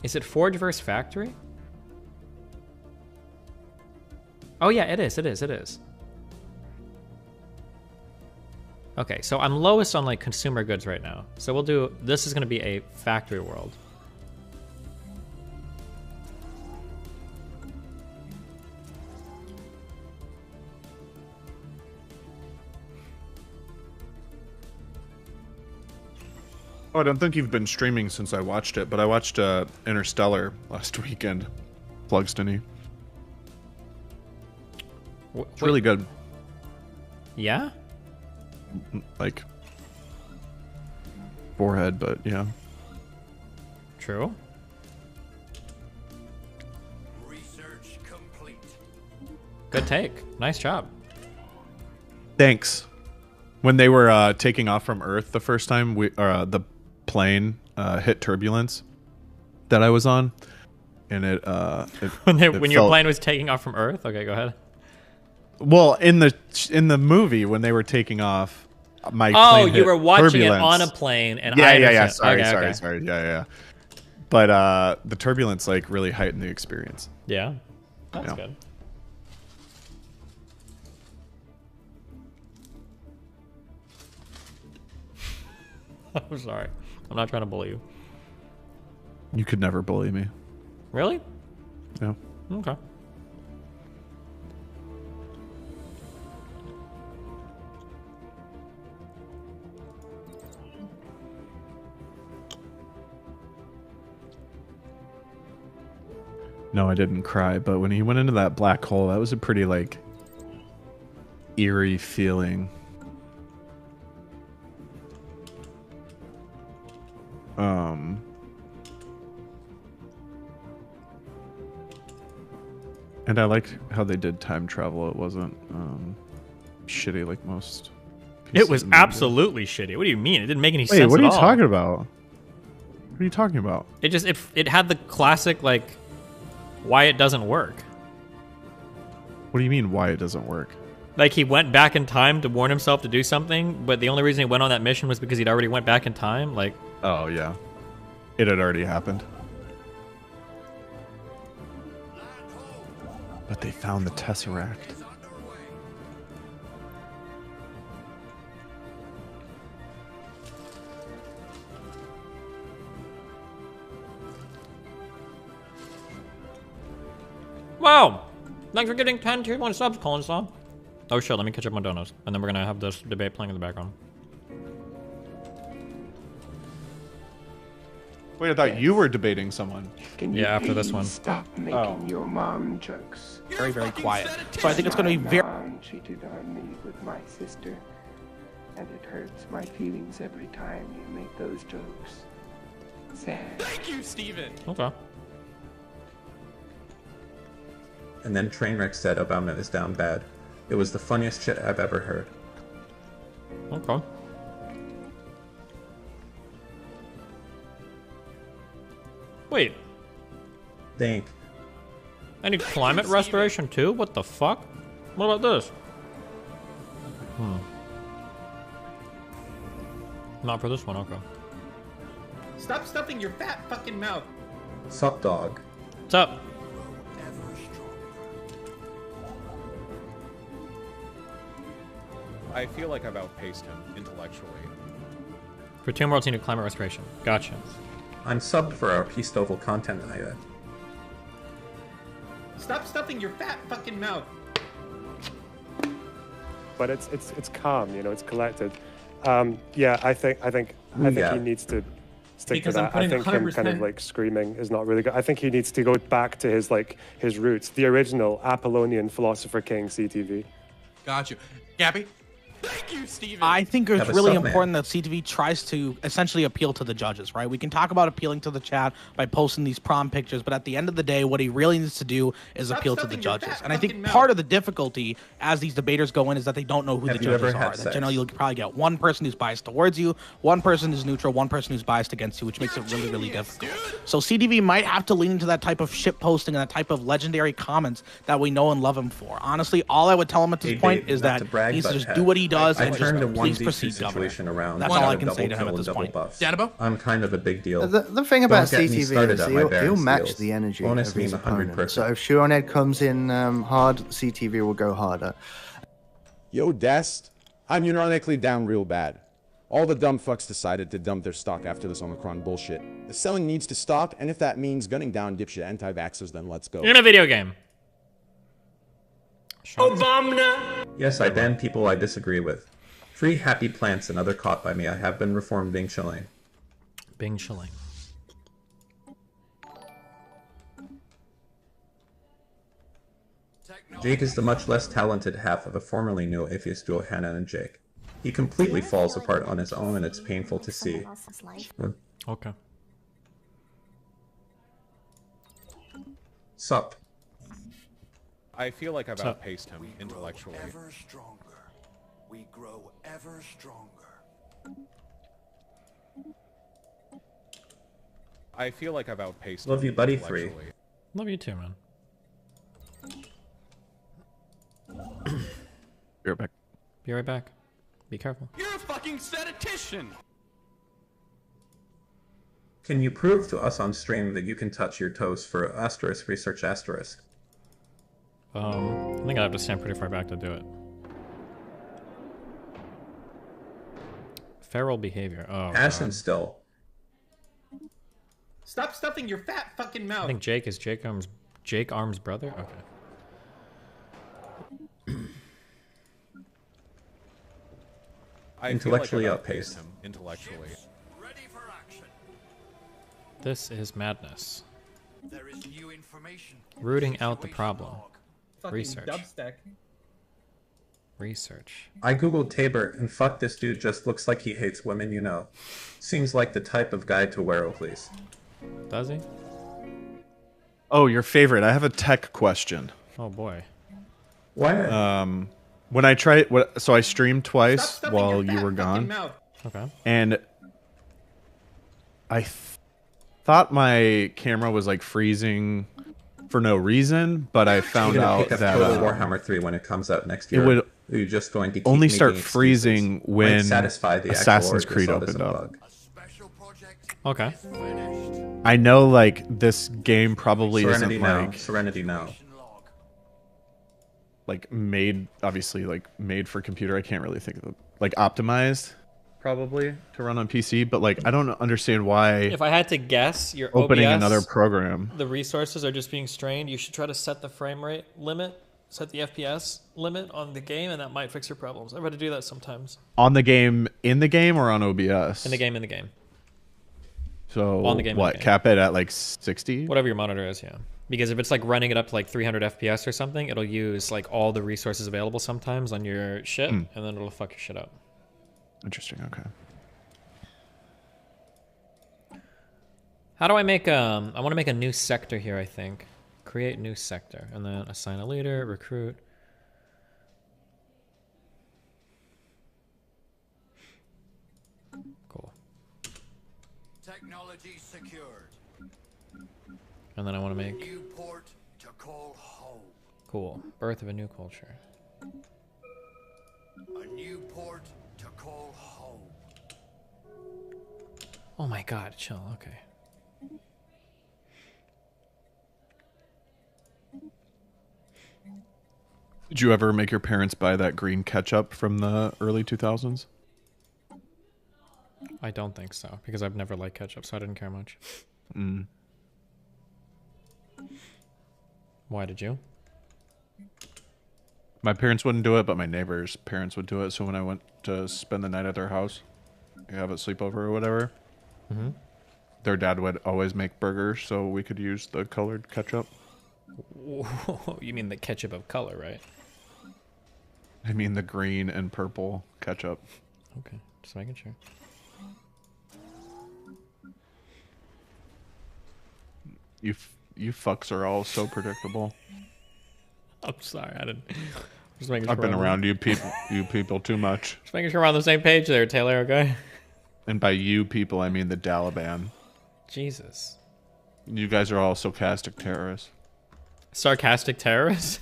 Is it forge versus factory? Oh yeah, it is. Okay, so I'm lowest on like consumer goods right now. So we'll do, this is gonna be a factory world. Oh, I don't think you've been streaming since I watched it, but I watched Interstellar last weekend. Plugs to me. It's really good. Yeah? Like forehead, but yeah. True. Research complete. Good take. Nice job. Thanks. When they were taking off from Earth the first time, the plane hit turbulence that I was on, and when your plane was taking off from Earth. Okay, go ahead. Well, in the movie when they were taking off, my plane you were watching turbulence. It on a plane, and yeah. Sorry. Yeah. But the turbulence like really heightened the experience. Yeah, that's good. I'm sorry. I'm not trying to bully you. You could never bully me. Really? Yeah. Okay. No, I didn't cry, but when he went into that black hole, that was a pretty, like, eerie feeling. And I liked how they did time travel. It wasn't shitty like most. It was absolutely shitty. What do you mean? It didn't make any sense. Wait, what are you at all. talking about? What are you talking about? It just it had the classic like why it doesn't work. What do you mean why it doesn't work? Like he went back in time to warn himself to do something, but the only reason he went on that mission was because he'd already went back in time. Like, oh yeah, it had already happened. But they found the Tesseract. wow! Thanks for getting 10 tier 1 subs, Colin Saw. Oh shit, let me catch up on donos, and then we're gonna have this debate playing in the background. Wait, I thought you were debating someone. Yeah, after this one. Stop making your mom jokes. Very, very quiet. So I think it's going to be very. Mom cheated on me with my sister, and it hurts my feelings every time you make those jokes. Sad. Thank you, Steven. Okay. And then Trainwreck said Obama is down bad. It was the funniest shit I've ever heard. Okay. Wait. Think. I need climate restoration too? What the fuck? What about this? Not for this one, okay. Stop stuffing your fat fucking mouth. Sup, dog. What's up? I feel like I've outpaced him intellectually. For Tomb Worlds, you need climate restoration. Gotcha. I'm subbed for our Peace Oval content tonight. Stop stuffing your fat fucking mouth. But it's calm, you know, it's collected. Yeah, I think he needs to stick Because to I'm that. I putting think him kind of 100%. like screaming is not really good. I think he needs to go back to his roots, the original Apollonian philosopher king CTV. Got you. Gabby? Thank you, Steven. I think it's Yeah, but really stuff, man. important that CTV tries to essentially appeal to the judges, right? We can talk about appealing to the chat by posting these prom pictures, but at the end of the day, what he really needs to do is Stop appeal to the stuffing your judges. fat And I think fucking mouth. part of the difficulty as these debaters go in is that they don't know who Have the you ever judges had are. That sex? generally you'll probably get one person who's biased towards you, one person who's neutral, one person who's biased against you, which makes it really, really difficult. So CTV might have to lean into that type of shit posting and that type of legendary comments that we know and love him for. Honestly, all I would tell him at this Hey, point babe, is not that to brag, he needs to but just heck, do what he does I and turned just a please 1v2 proceed, Governor. situation around. That's One all I of can double say to him kill at and this double point. buffs. Dadabo? I'm kind of a big deal. The thing about Don't get me CTV started is at my he'll Baron match skills. the energy Bonus of his meme 100%. opponent. So if Shuroned comes in hard, CTV will go harder. Yo, Dest, I'm unironically down real bad. All the dumb fucks decided to dump their stock after this Omicron bullshit. The selling needs to stop, and if that means gunning down dipshit anti-vaxxers, then let's go. You're in a video game. Obama. Yes, I ban people I disagree with. Free happy plants and other caught by me. I have been reformed Bing Chilling. Bing chilling. Jake is the much less talented half of a formerly new atheist duo Hannah and Jake. He completely falls apart on his own and it's painful to see. Okay. Sup. I feel like I've So- outpaced him intellectually. Ever stronger. We grow ever stronger. I feel like I've outpaced Love him you, buddy. 3. intellectually. Love you too, man. Be right back. Be right back. Be careful. You're a fucking statistician. Can you prove to us on stream that you can touch your toes for asterisk research asterisk? I think I have to stand pretty far back to do it. Feral behavior. Oh, Ashen God. still. Stop stuffing your fat fucking mouth. I think Jake is Jake Arm's brother? Okay. I Intellectually feel like I've outpaced. him intellectually. This is madness. There is new information. Rooting out the problem. Fucking Research. dubstep. Research. I googled Tabor, and fuck, this dude just looks like he hates women, you know. Seems like the type of guy to wear Oakleys. Does he? Oh, your favorite. I have a tech question. Oh boy. What? When I tried, so I streamed twice while you were gone. Okay. And I thought my camera was like freezing for no reason, but I found out that Total Warhammer 3 when it comes out next year. It would You're just going to keep only start making freezing excuses. when Might satisfy the Assassin's actual Creed Order, so opened up. bug. Okay. I know like this game probably Serenity isn't now. like Serenity now. like made obviously like made for computer. I can't really think of it. Like optimized probably to run on PC, but like I don't understand why If I had to guess, your opening OBS, another program. the resources are just being strained. You should try to set the frame rate limit, set the FPS limit on the game, and that might fix your problems. I've had to do that sometimes. On the game, in the game, or on OBS? In the game. So On the game, what? in the game. Cap it at like 60? Whatever your monitor is, yeah. Because if it's like running it up to like 300 FPS or something, it'll use like all the resources available sometimes on your shit, and then it'll fuck your shit up. Interesting. Okay. How do I make I want to make a new sector here, I think. Create new sector and then assign a leader, recruit. Cool. Technology secured. And then I want to make New port to call home. cool. Birth of a new culture. A new port to call home. Oh my god, chill, okay. Did you ever make your parents buy that green ketchup from the early 2000s? I don't think so, because I've never liked ketchup, so I didn't care much. Mm. Why did you? My parents wouldn't do it, but my neighbors' parents would do it. So when I went to spend the night at their house, have a sleepover or whatever, their dad would always make burgers, so we could use the colored ketchup. You mean the ketchup of color, right? I mean the green and purple ketchup. Okay, just making sure. You fucks are all so predictable. I'm sorry, I didn't. Just making sure I've been around you people too much. Just making sure we're on the same page there, Taylor. Okay. And by you people, I mean the Taliban. Jesus. You guys are all stochastic terrorists. Sarcastic terrorists.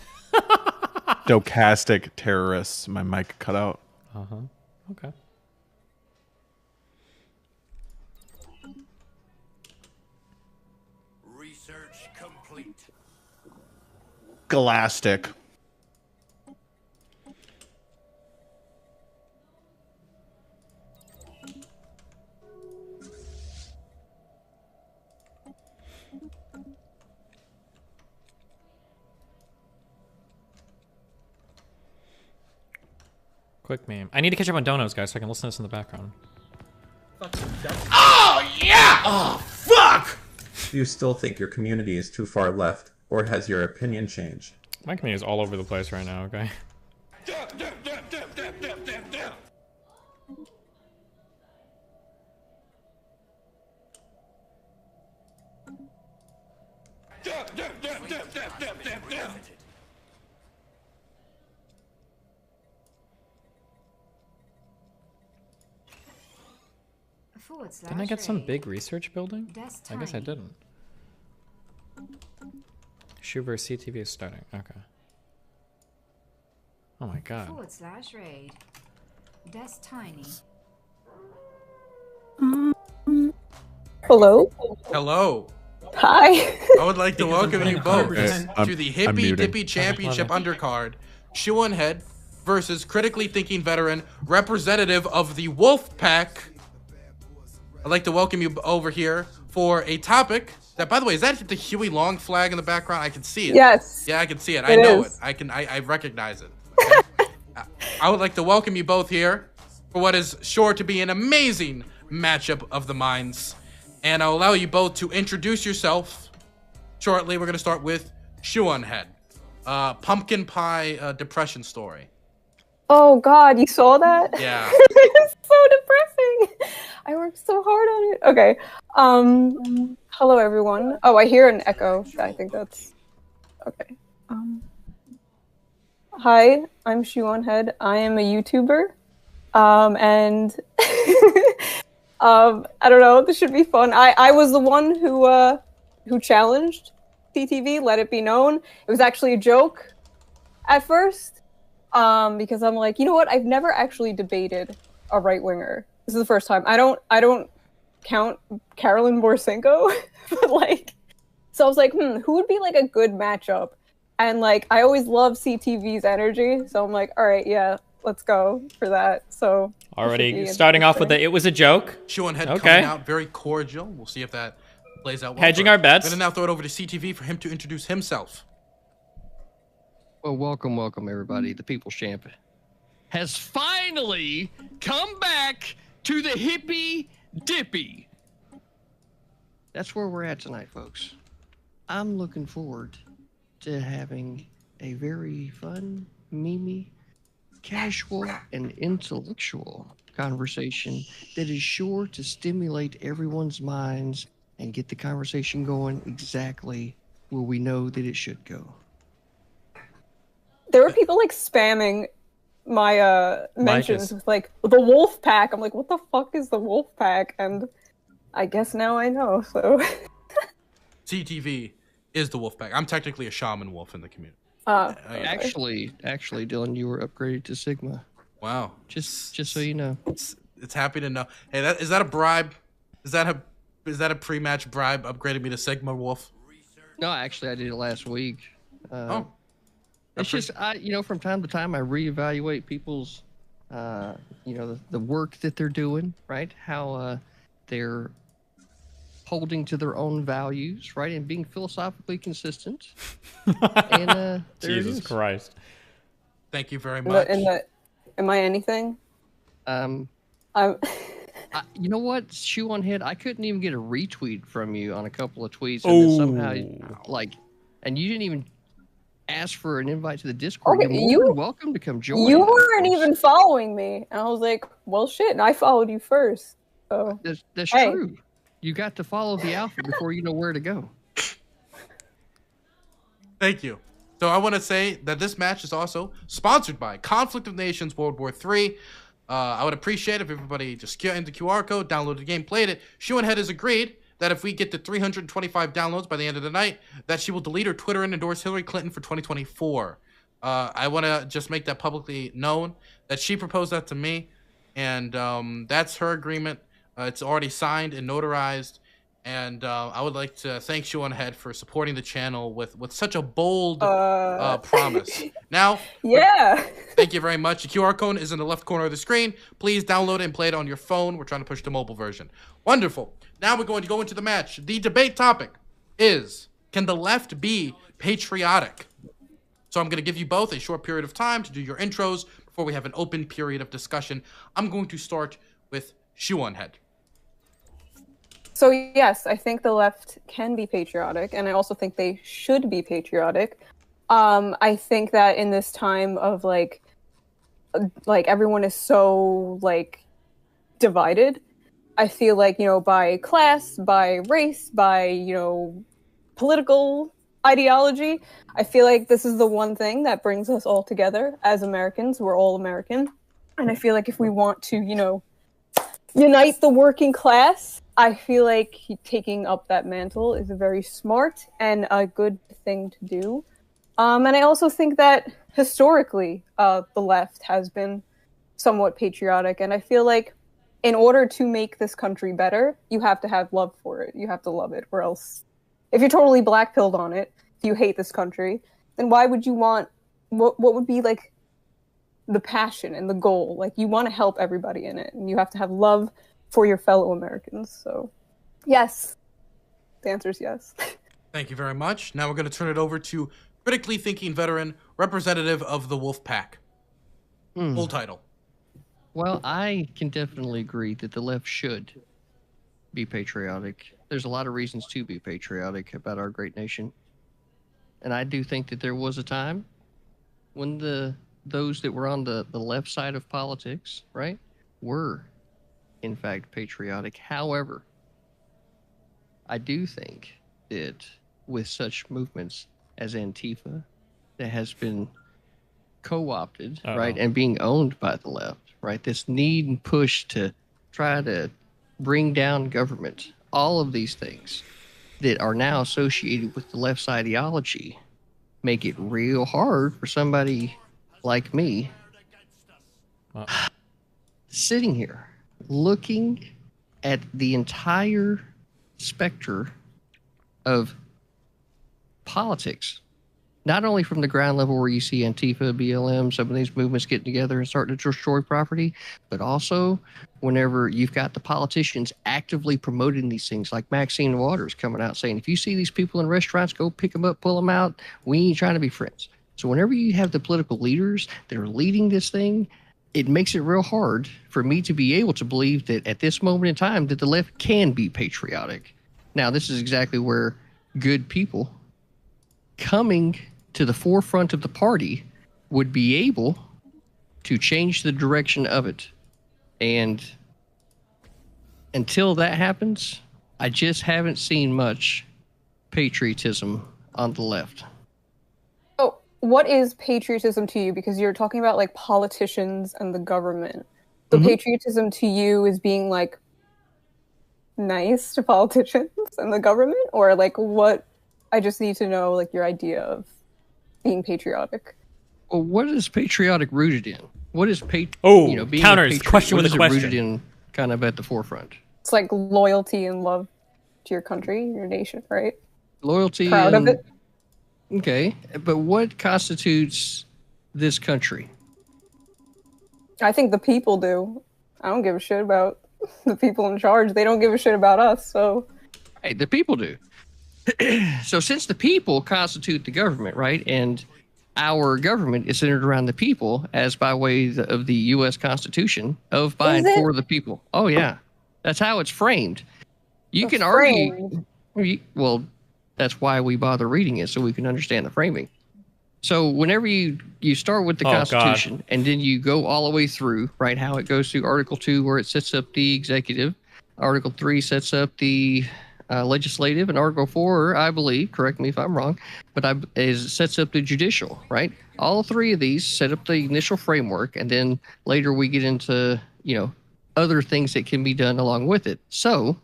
Stochastic terrorists. My mic cut out. Okay. Research complete. Scholastic. Quick meme. I need to catch up on donos, guys, so I can listen to this in the background. Oh yeah! Oh fuck! Do you still think your community is too far left, or has your opinion changed? My community is all over the place right now, okay? Didn't I get some big research building? I guess I didn't. Schubert CTV is starting. Okay. Oh my god. /raid. Desk tiny. Hello. Hello. Hi. I would like to welcome you both to the Hippy muted. Dippy Championship undercard. Shoe on Head versus critically thinking veteran representative of the Wolf Pack. I'd like to welcome you over here for a topic that, by the way, is that the Huey Long flag in the background? I can see it. Yes. Yeah, I can see it. It I know is. it. I recognize it. I would like to welcome you both here for what is sure to be an amazing matchup of the minds. And I'll allow you both to introduce yourself shortly. We're going to start with Shoe on Head. Pumpkin pie depression story. Oh God, you saw that? Yeah. It's so depressing. I worked so hard on it. Okay. Hello everyone. Oh, I hear an echo. I think that's okay. Hi, I'm Shoe on Head. I am a YouTuber. And I don't know, this should be fun. I was the one who challenged CTV, let it be known. It was actually a joke at first. Because I'm like, you know what? I've never actually debated a right winger. This is the first time. I don't count Carolyn Borsenko, but like, so I was like, who would be like a good matchup? And like, I always love CTV's energy, so I'm like, all right, yeah, let's go for that. So already starting off with it was a joke. Shoe on Head coming out very cordial. We'll see if that plays out well. Hedging our bets. I'm gonna now throw it over to CTV for him to introduce himself. Well, welcome everybody. The People's Champion has finally come back to the Hippy Dippy. That's where we're at tonight, folks. I'm looking forward to having a very fun, memey, casual, and intellectual conversation that is sure to stimulate everyone's minds and get the conversation going exactly where we know that it should go. There were people like spamming my mentions with like the wolf pack. I'm like, what the fuck is the wolf pack? And I guess now I know. So CTV is the wolf pack. I'm technically a shaman wolf in the community. Actually, Dylan, you were upgraded to Sigma. Wow. Just so you know. It's happy to know. Hey, is that a bribe? Is that a pre-match bribe? Upgraded me to Sigma wolf? No, actually, I did it last week. It's just from time to time I reevaluate people's, the work that they're doing, right? How they're holding to their own values, right, and being philosophically consistent. And Jesus Christ! Thank you very much. Am I anything? You know what, Shoe on Head? I couldn't even get a retweet from you on a couple of tweets, and then somehow, and you didn't even ask for an invite to the Discord. Okay, You're more than welcome to come join. You weren't even following me, and I was like, well, shit, and I followed you first. So that's true. You got to follow the alpha before you know where to go. Thank you. So I want to say that this match is also sponsored by Conflict of Nations World War III. I would appreciate if everybody just get into QR code, downloaded the game, played it. Shoe and Head has agreed that if we get to 325 downloads by the end of the night, that she will delete her Twitter and endorse Hillary Clinton for 2024. I want to just make that publicly known that she proposed that to me, and that's her agreement. It's already signed and notarized, and I would like to thank Shoe on Head for supporting the channel with such a bold promise. Now, thank you very much. The QR code is in the left corner of the screen. Please download it and play it on your phone. We're trying to push the mobile version. Wonderful. Now we're going to go into the match. The debate topic is, can the left be patriotic? So I'm going to give you both a short period of time to do your intros before we have an open period of discussion. I'm going to start with Shoe on Head. So yes, I think the left can be patriotic, and I also think they should be patriotic. I think that in this time of like everyone is so divided, I feel like, by class, by race, by, political ideology, I feel like this is the one thing that brings us all together as Americans. We're all American. And I feel like if we want to, unite the working class, I feel like taking up that mantle is a very smart and a good thing to do. And I also think that historically, the left has been somewhat patriotic. And I feel like in order to make this country better, you have to have love for it. You have to love it, or else if you're totally black-pilled on it, if you hate this country, then why would you want, what would be the passion and the goal? You want to help everybody in it, and you have to have love for your fellow Americans. So yes, the answer is yes. Thank you very much. Now we're going to turn it over to critically thinking veteran, representative of the Wolf Pack. Full title. Well, I can definitely agree that the left should be patriotic. There's a lot of reasons to be patriotic about our great nation. And I do think that there was a time when those that were on the left side of politics, right, were in fact patriotic. However, I do think that with such movements as Antifa that has been co-opted, right, and being owned by the left, right, this need and push to try to bring down government, all of these things that are now associated with the left's ideology make it real hard for somebody like me sitting here looking at the entire spectrum of politics, not only from the ground level where you see Antifa, BLM, some of these movements getting together and starting to destroy property, but also whenever you've got the politicians actively promoting these things, like Maxine Waters coming out saying, if you see these people in restaurants, go pick them up, pull them out. We ain't trying to be friends. So whenever you have the political leaders that are leading this thing, it makes it real hard for me to be able to believe that at this moment in time that the left can be patriotic. Now, this is exactly where good people coming to the forefront of the party would be able to change the direction of it. And until that happens, I just haven't seen much patriotism on the left. Oh, what is patriotism to you? Because you're talking about like politicians and the government. So patriotism to you is being like nice to politicians and the government, or like what? I just need to know like your idea of being patriotic. Well, what is patriotic rooted in? What is being counters question with a question. Rooted in kind of at the forefront? It's like loyalty and love to your country, your nation, right? Loyalty. Proud of it. Okay, but what constitutes this country? I think the people do. I don't give a shit about the people in charge. They don't give a shit about us, so. Hey, the people do. So since the people constitute the government, right, and our government is centered around the people, as by way of the U.S. Constitution, of, by, and for the people. Oh, yeah. That's how it's framed. You can argue. Well, that's why we bother reading it, so we can understand the framing. So whenever you start with the Constitution, and then you go all the way through, right, how it goes through Article 2, where it sets up the executive. Article 3 sets up the legislative, and Article 4, I believe, correct me if I'm wrong, but sets up the judicial, right? All three of these set up the initial framework, and then later we get into, other things that can be done along with it. So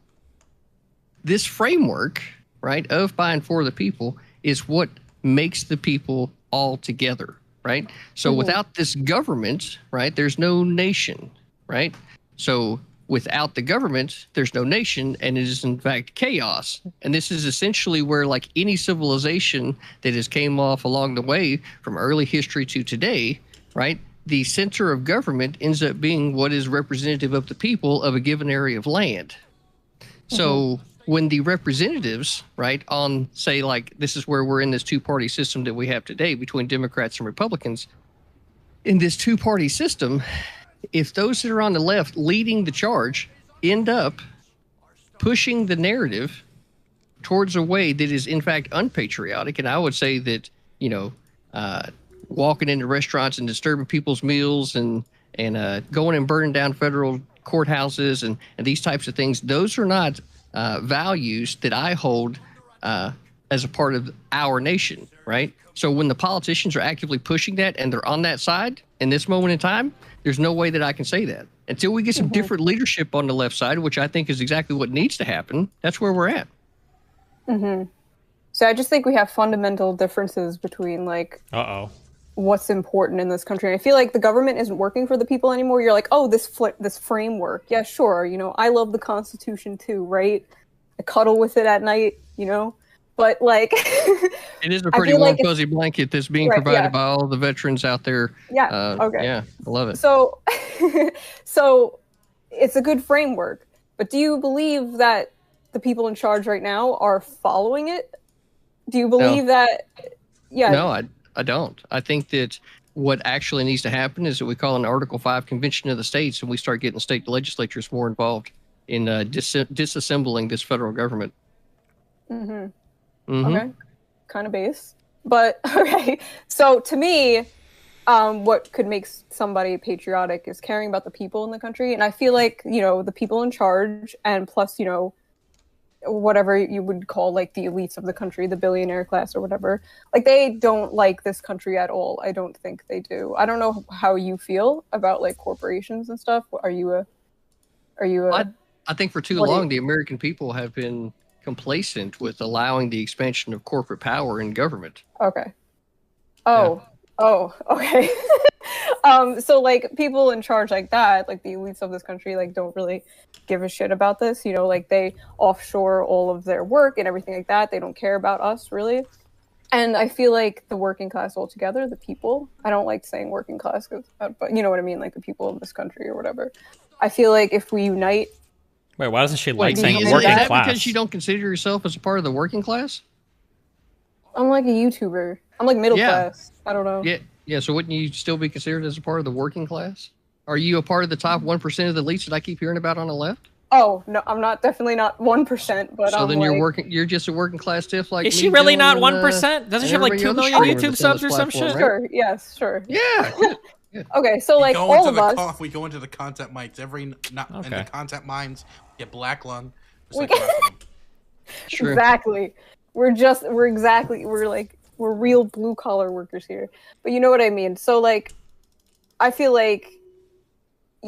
this framework, right, of, by, and for the people is what makes the people all together, right? So without this government, right, there's no nation, right? So without the government, there's no nation, and it is in fact chaos. And this is essentially where, like any civilization that has came off along the way from early history to today, right, the center of government ends up being what is representative of the people of a given area of land. So when the representatives, right, on, say, like, this is where we're in this two-party system that we have today between Democrats and Republicans, in this two-party system, if those that are on the left leading the charge end up pushing the narrative towards a way that is in fact unpatriotic, and I would say that, walking into restaurants and disturbing people's meals and going and burning down federal courthouses and these types of things, those are not values that I hold as a part of our nation, right? So when the politicians are actively pushing that and they're on that side in this moment in time, there's no way that I can say that. Until we get some different leadership on the left side, which I think is exactly what needs to happen, that's where we're at. So I just think we have fundamental differences between, like, what's important in this country. And I feel like the government isn't working for the people anymore. You're like, oh, this framework. Yeah, sure. I love the Constitution too, right? I cuddle with it at night, But, like... it is a pretty warm, fuzzy blanket that's being provided by all the veterans out there. Yeah, okay. Yeah, I love it. So, so it's a good framework. But do you believe that the people in charge right now are following it? Do you believe that... Yeah. No, I don't. I think that what actually needs to happen is that we call an Article 5 Convention of the States, and we start getting state legislatures more involved. in disassembling this federal government. Okay, kind of base, but okay. So to me, what could make somebody patriotic is caring about the people in the country, and I feel like the people in charge, and plus whatever you would call like the elites of the country, the billionaire class or whatever, like they don't like this country at all. I don't think they do. I don't know how you feel about like corporations and stuff. Are you a I think for too long the American people have been complacent with allowing the expansion of corporate power in government. Okay. Okay. So like people in charge like that, like the elites of this country, like don't really give a shit about this. Like they offshore all of their work and everything like that. They don't care about us really. And I feel like the working class altogether, the people, I don't like saying working class, but you know what I mean, like the people of this country or whatever. I feel like if we unite. Wait, why doesn't she like saying working class? Because you don't consider yourself as a part of the working class? I'm like a YouTuber. I'm like middle class. I don't know. Yeah. So wouldn't you still be considered as a part of the working class? Are you a part of the top 1% of the elites that I keep hearing about on the left? Oh no, I'm not. Definitely not 1%. But so then you're just a working class stiff like. Is she really not 1%? Doesn't she have like 2 million YouTube subs or some shit? Sure. Yes. Sure. Yeah. Okay, so like all of us, we go into the content mics in the content mines. Get black lung. Sure. Exactly. We're real blue collar workers here. But you know what I mean. So like, I feel like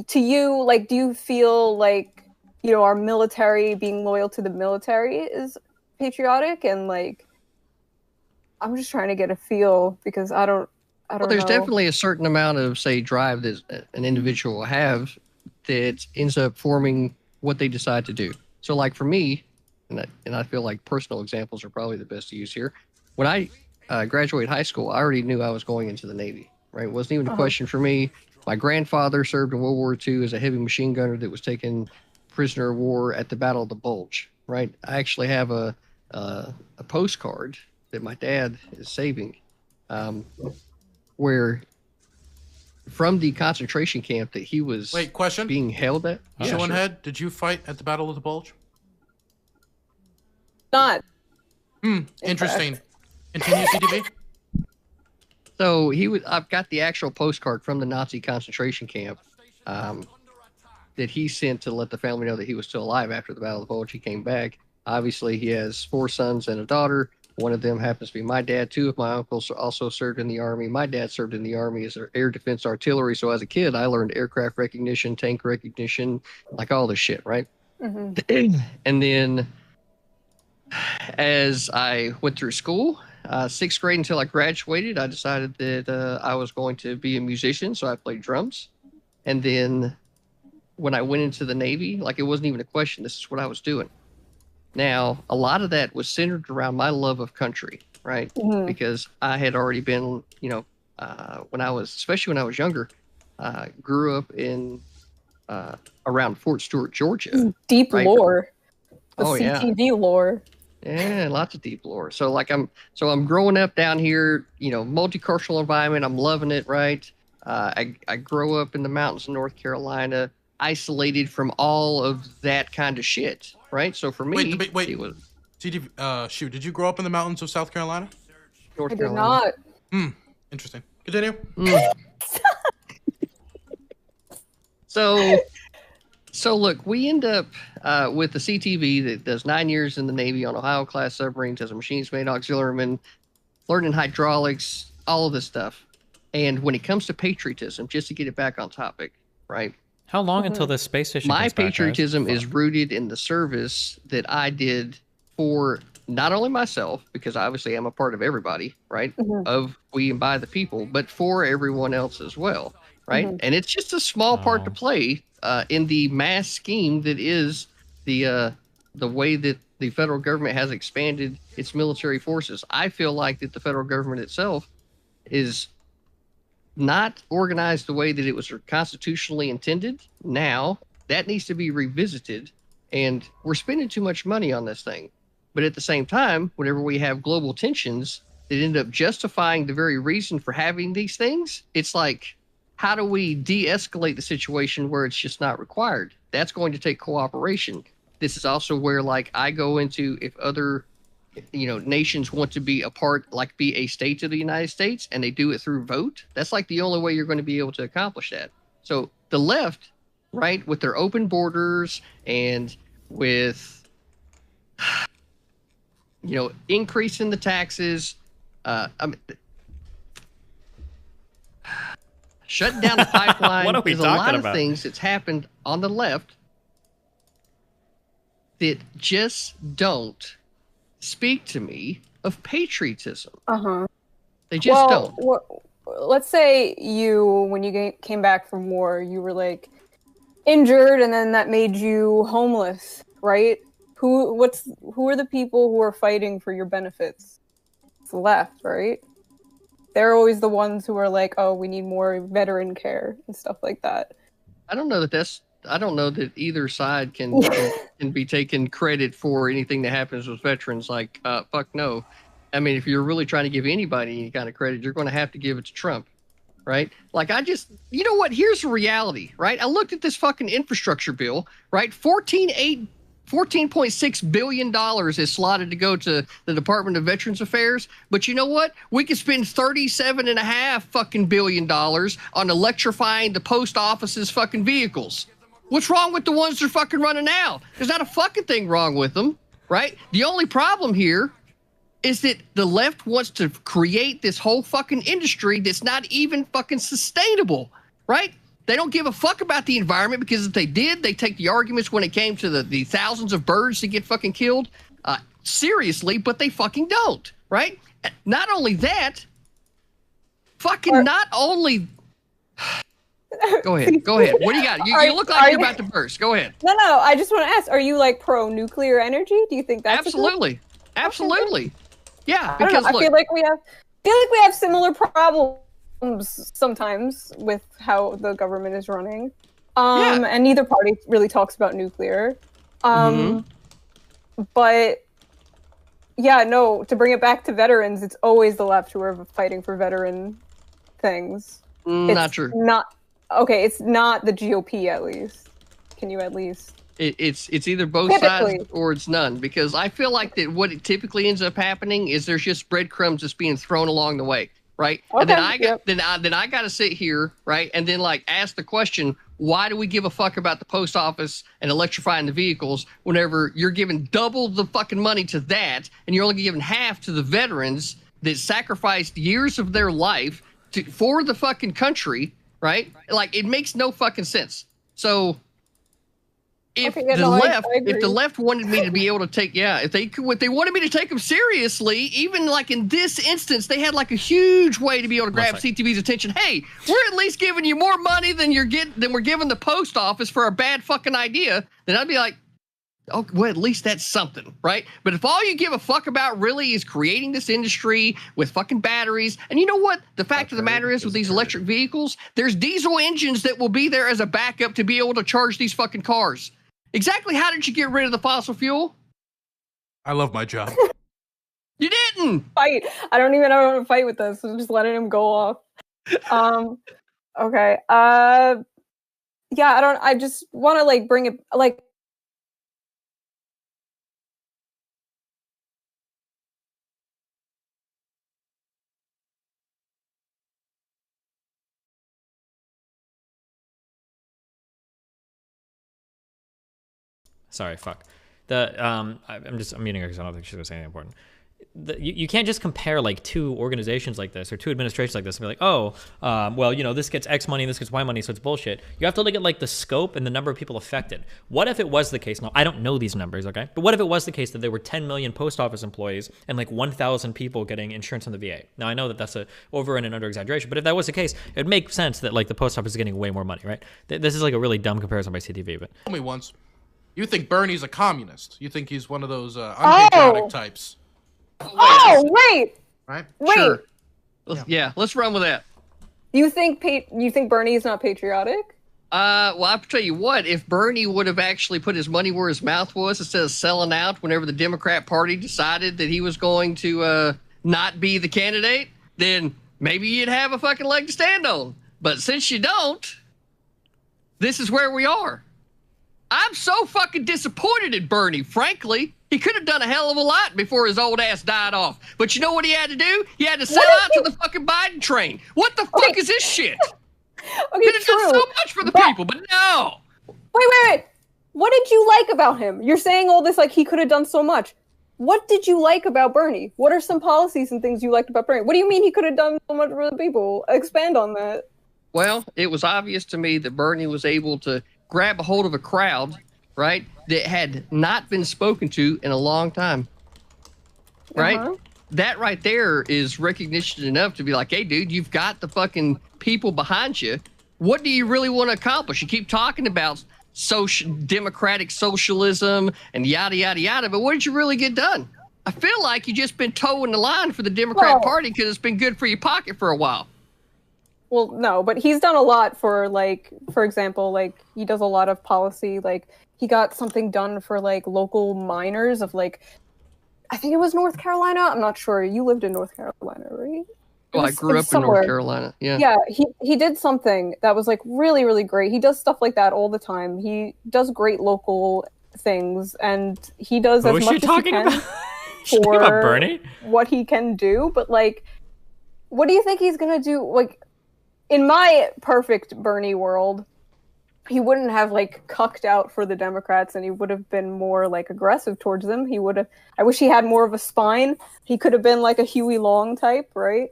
to you, like, do you feel like our military being loyal to the military is patriotic? And like, I'm just trying to get a feel because I don't Well, there's know. definitely a certain amount of, say, drive that an individual will have that ends up forming what they decide to do. So, like for me, and I feel like personal examples are probably the best to use here. When I graduated high school, I already knew I was going into the Navy, right? It wasn't even a question for me. My grandfather served in World War II as a heavy machine gunner that was taken prisoner of war at the Battle of the Bulge, right? I actually have a postcard that my dad is saving. Where from the concentration camp that he was being held at. Showing head, did you fight at the Battle of the Bulge? Not. Interesting. Continue, CDB. So I've got the actual postcard from the Nazi concentration camp that he sent to let the family know that he was still alive after the Battle of the Bulge. He came back. Obviously, he has 4 sons and a daughter. One of them happens to be my dad. 2 of my uncles also served in the Army. My dad served in the Army as air defense artillery. So as a kid, I learned aircraft recognition, tank recognition, like all this shit, right? And then as I went through school, 6th grade until I graduated, I decided that I was going to be a musician. So I played drums. And then when I went into the Navy, like it wasn't even a question. This is what I was doing. Now, a lot of that was centered around my love of country, right? Because I had already been, especially when I was younger, grew up in around Fort Stewart, Georgia. Deep lore. The CTV lore. Yeah, lots of deep lore. So like I'm growing up down here, multicultural environment. I'm loving it, right? I grow up in the mountains of North Carolina, isolated from all of that kind of shit. Right, so for me, wait. It was. Did you grow up in the mountains of South Carolina? North Carolina. Did not. Interesting. Continue. So look, we end up with the CTV that does 9 years in the Navy on Ohio-class submarines as a machines made auxiliaryman, learning hydraulics, all of this stuff. And when it comes to patriotism, just to get it back on topic, right? How long until the space station My comes back, patriotism is rooted in the service that I did for not only myself, because obviously I'm a part of everybody, right? Of we and by the people, but for everyone else as well, right? And it's just a small part to play in the mass scheme that is the way that the federal government has expanded its military forces. I feel like that the federal government itself is not organized the way that it was constitutionally intended. Now that needs to be revisited, and we're spending too much money on this thing. But at the same time, whenever we have global tensions that end up justifying the very reason for having these things, it's like how do we de-escalate the situation where it's just not required? That's going to take cooperation. This is also where, like, I go into if other, nations want to be a part, like be a state of the United States, and they do it through vote. That's like the only way you're going to be able to accomplish that. So the left, right, with their open borders and with, increasing the taxes, shutting down the pipeline. What are we There's talking a lot about? of things that's happened on the left that just don't speak to me of patriotism. They just don't. Let's say when you came back from war, you were like injured, and then that made you homeless, right? Who are the people who are fighting for your benefits? It's the left, right? They're always the ones who are like, oh, we need more veteran care and stuff like that. I don't know that either side can be taken credit for anything that happens with veterans. Like, fuck no. I mean, if you're really trying to give anybody any kind of credit, you're going to have to give it to Trump, right? Like, you know what? Here's the reality, right? I looked at this fucking infrastructure bill, right? $14.6 billion is slotted to go to the Department of Veterans Affairs. But you know what? We could spend $37.5 fucking billion on electrifying the post office's fucking vehicles. What's wrong with the ones that are fucking running now? There's not a fucking thing wrong with them, right? The only problem here is that the left wants to create this whole fucking industry that's not even fucking sustainable, right? They don't give a fuck about the environment, because if they did, they take the arguments when it came to the thousands of birds that get fucking killed seriously, but they fucking don't, right? Not only that, Go ahead. What do you got? You look like you're about to burst. Go ahead. No, I just want to ask, are you like pro-nuclear energy? Do you think that's Absolutely. Yeah, because I feel like we have similar problems sometimes with how the government is running. And neither party really talks about nuclear. But yeah, no, to bring it back to veterans, it's always the left who are fighting for veteran things. Not true. It's not the GOP, at least. Can you at least? It's either both sides or it's none, because I feel like that what it typically ends up happening is there's just breadcrumbs just being thrown along the way, right? Okay, and then I got to sit here, right, and then like ask the question, why do we give a fuck about the post office and electrifying the vehicles whenever you're giving double the fucking money to that, and you're only giving half to the veterans that sacrificed years of their life for the fucking country, right? Like, it makes no fucking sense. So if the left wanted me to be able to take, if they wanted me to take them seriously, even like in this instance, they had like a huge way to be able to grab CTV's attention. Hey, we're at least giving you more money than we're giving the post office for a bad fucking idea. Then I'd be like, oh, well, at least that's something, right? But if all you give a fuck about really is creating this industry with fucking batteries, and you know what? The fact of the matter is, with these electric vehicles, there's diesel engines that will be there as a backup to be able to charge these fucking cars. Exactly how did you get rid of the fossil fuel? I love my job. You didn't fight. I don't even know how to fight with this. I'm just letting him go off. Okay. I just want to like bring it like. Sorry, fuck. I'm muting her because I don't think she's gonna say anything important. You can't just compare like two organizations like this or two administrations like this and be like, this gets X money, this gets Y money, so it's bullshit. You have to look at like the scope and the number of people affected. What if it was the case? Now, I don't know these numbers, okay? But what if it was the case that there were 10 million post office employees and like 1,000 people getting insurance on the VA? Now, I know that that's a over and an under exaggeration, but if that was the case, it would make sense that like the post office is getting way more money, right? This is like a really dumb comparison by CTV, but. Tell me once. You think Bernie's a communist? You think he's one of those unpatriotic types? Wait. Right? Wait. Sure. Let's run with that. You think Bernie is not patriotic? Well, I'll tell you what. If Bernie would have actually put his money where his mouth was instead of selling out whenever the Democrat Party decided that he was going to not be the candidate, then maybe you'd have a fucking leg to stand on. But since you don't, this is where we are. I'm so fucking disappointed in Bernie, frankly. He could have done a hell of a lot before his old ass died off. But you know what he had to do? He had to sell out to the fucking Biden train. What the fuck is this shit? Okay, could have done so much for the people, but no. Wait. What did you like about him? You're saying all this like he could have done so much. What did you like about Bernie? What are some policies and things you liked about Bernie? What do you mean he could have done so much for the people? Expand on that. Well, it was obvious to me that Bernie was able to grab a hold of a crowd, right, that had not been spoken to in a long time, right? That right there is recognition enough to be like, hey, dude, you've got the fucking people behind you. What do you really want to accomplish? You keep talking about democratic socialism and yada, yada, yada, but what did you really get done? I feel like you've just been towing the line for the Democrat Party because it's been good for your pocket for a while. Well, no, but he's done a lot for, like, for example, like, he does a lot of policy, like, he got something done for, like, local miners of, like, I think it was North Carolina? I'm not sure. You lived in North Carolina, right? Well, I grew up in North Carolina, yeah. Yeah, he did something that was, like, really, really great. He does stuff like that all the time. He does great local things, and he does as much as he can for about Bernie? What he can do, but, like, what do you think he's gonna do? Like, in my perfect Bernie world, he wouldn't have, like, cucked out for the Democrats, and he would have been more, like, aggressive towards them. He would have... I wish he had more of a spine. He could have been, like, a Huey Long type, right?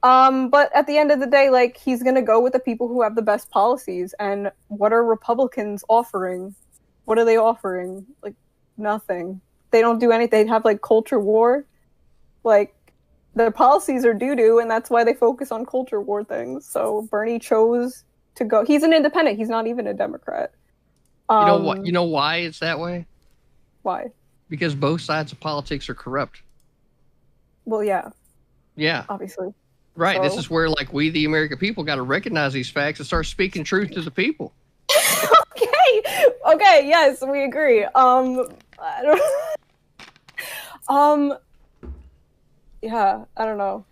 But at the end of the day, like, he's gonna go with the people who have the best policies, and what are Republicans offering? What are they offering? Like, nothing. They don't do anything. They have, like, culture war. Like, their policies are doo-doo, and that's why they focus on culture war things. So Bernie chose to go. He's an independent. He's not even a Democrat. You know what? You know why it's that way? Why? Because both sides of politics are corrupt. Well, yeah. Yeah. Obviously. Right. So... This is where, like, we, the American people, got to recognize these facts and start speaking truth to the people. Okay. Yes, we agree. I don't... Yeah, I don't know.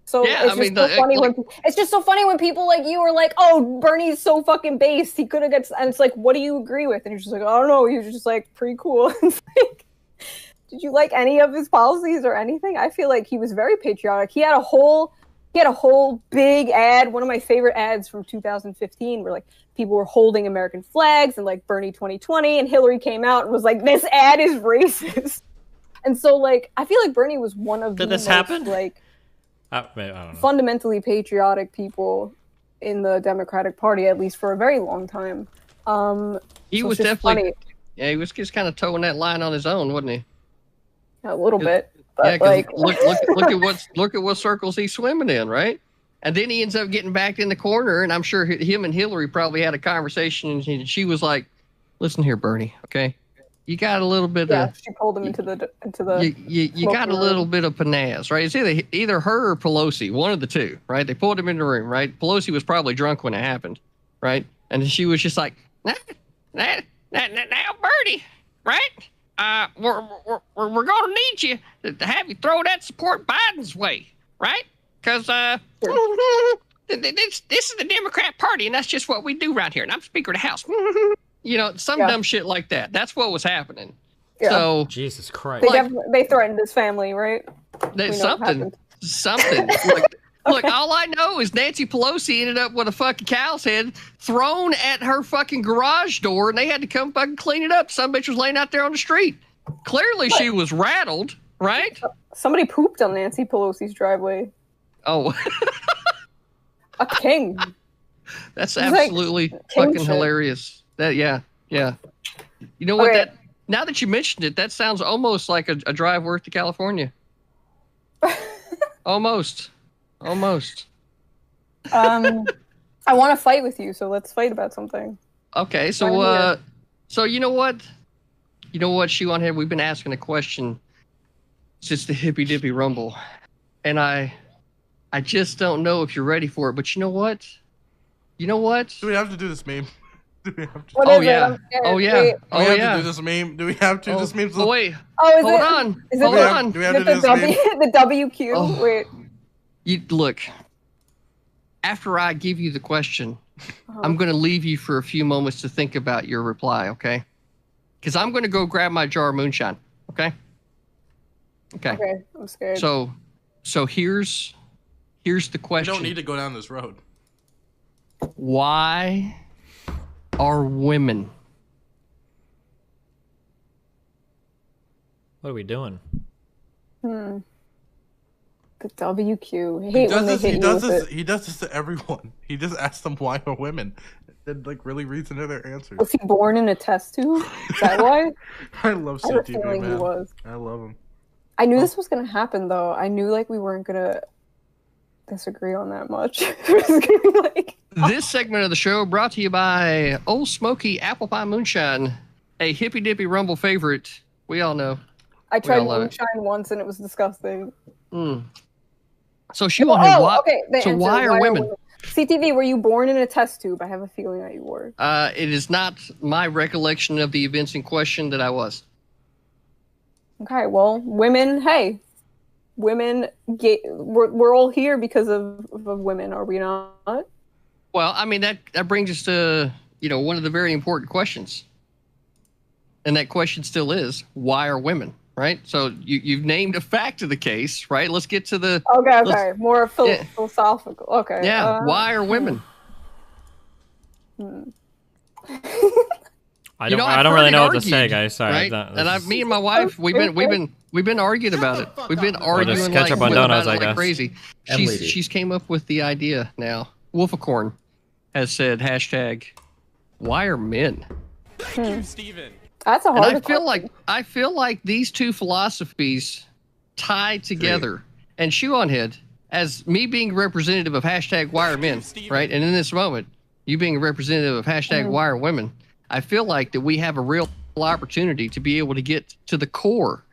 So yeah, it's just so funny when it's just so funny when people like you are like, "Oh, Bernie's so fucking based. He could have got," and it's like, "What do you agree with?" And you're just like, "I don't know." You're just like, "Pretty cool." It's like, did you like any of his policies or anything? I feel like he was very patriotic. He had a whole big ad. One of my favorite ads from 2015, where like people were holding American flags and like Bernie 2020, and Hillary came out and was like, "This ad is racist." And so, like, I feel like Bernie was one of the most, like, I don't know. fundamentally patriotic people in the Democratic Party, at least for a very long time. He was definitely, yeah, he was just kind of towing that line on his own, wasn't he? A little bit, but yeah, like, look at what circles he's swimming in, right? And then he ends up getting backed in the corner, and I'm sure him and Hillary probably had a conversation, and she was like, "Listen here, Bernie, okay? You got a little bit of..." she pulled him into the You got a little bit of panaz, right? It's either her or Pelosi, one of the two, right? They pulled him in the room, right? Pelosi was probably drunk when it happened, right? And she was just like, now, Bernie, right? We're going to need you to have you throw that support Biden's way, right? Because this is the Democrat Party, and that's just what we do right here. And I'm Speaker of the House. You know, some dumb shit like that. That's what was happening. Yeah. So Jesus Christ, they threatened his family, right? Something. Look, all I know is Nancy Pelosi ended up with a fucking cow's head thrown at her fucking garage door, and they had to come fucking clean it up. Some bitch was laying out there on the street. Clearly, she was rattled, right? Somebody pooped on Nancy Pelosi's driveway. Oh, a king. That's absolutely fucking hilarious. That yeah. You know what? That now that you mentioned it, that sounds almost like a drive worth to California. Almost. I want to fight with you, so let's fight about something. Okay, so you know what? You know what, Shoe on Head? We've been asking a question since the Hippy Dippy Rumble, and I just don't know if you're ready for it. But you know what? Do we have to do this meme? Do we have to? Oh yeah. Do we have to do this meme? Do we have to? This meme's... Oh wait. Hold on. Do we have to do this meme? The WQ? Oh. Wait. You look. after I give you the question, I'm going to leave you for a few moments to think about your reply, okay? Because I'm going to go grab my jar of moonshine, okay? Okay, I'm scared. So here's the question. You don't need to go down this road. Why are women? What are we doing? The WQ. I hate when they hit you with it. He does this to everyone. He just asks them why are women. Then like really reads into their answers. Was he born in a test tube? Is that why? I love I have a CTV, feeling man. he was. I love him. I knew this was gonna happen though. I knew like we weren't gonna disagree on that much. It was gonna be like, This segment of the show brought to you by Old Smoky Apple Pie Moonshine, a Hippy Dippy Rumble favorite. We all know. I tried all love it. moonshine once and it was disgusting. So she won't have why. Okay. The So answer, why are women? CTV, were you born in a test tube? I have a feeling that you were. It is not my recollection of the events in question that I was. Okay, well, women, hey. Women, we're all here because of women, are we not? Well, I mean, that brings us to, one of the very important questions. And that question still is, why are women, right? So you've named a fact of the case, right? Let's get to the... Okay. More philosophical. Okay. Yeah, why are women? I don't really know what to say, guys. Sorry. Right? And me and my wife, we've been arguing about it. We've been arguing just catch up on donuts, I guess. Crazy. She's came up with the idea now. Wolficorn has said hashtag, why are men? Thank you, Steven. That's a hard question. I feel like these two philosophies tie together. And Shoeonhead, as me being representative of hashtag why are men, right? And in this moment, you being a representative of hashtag why are women, I feel like that we have a real opportunity to be able to get to the core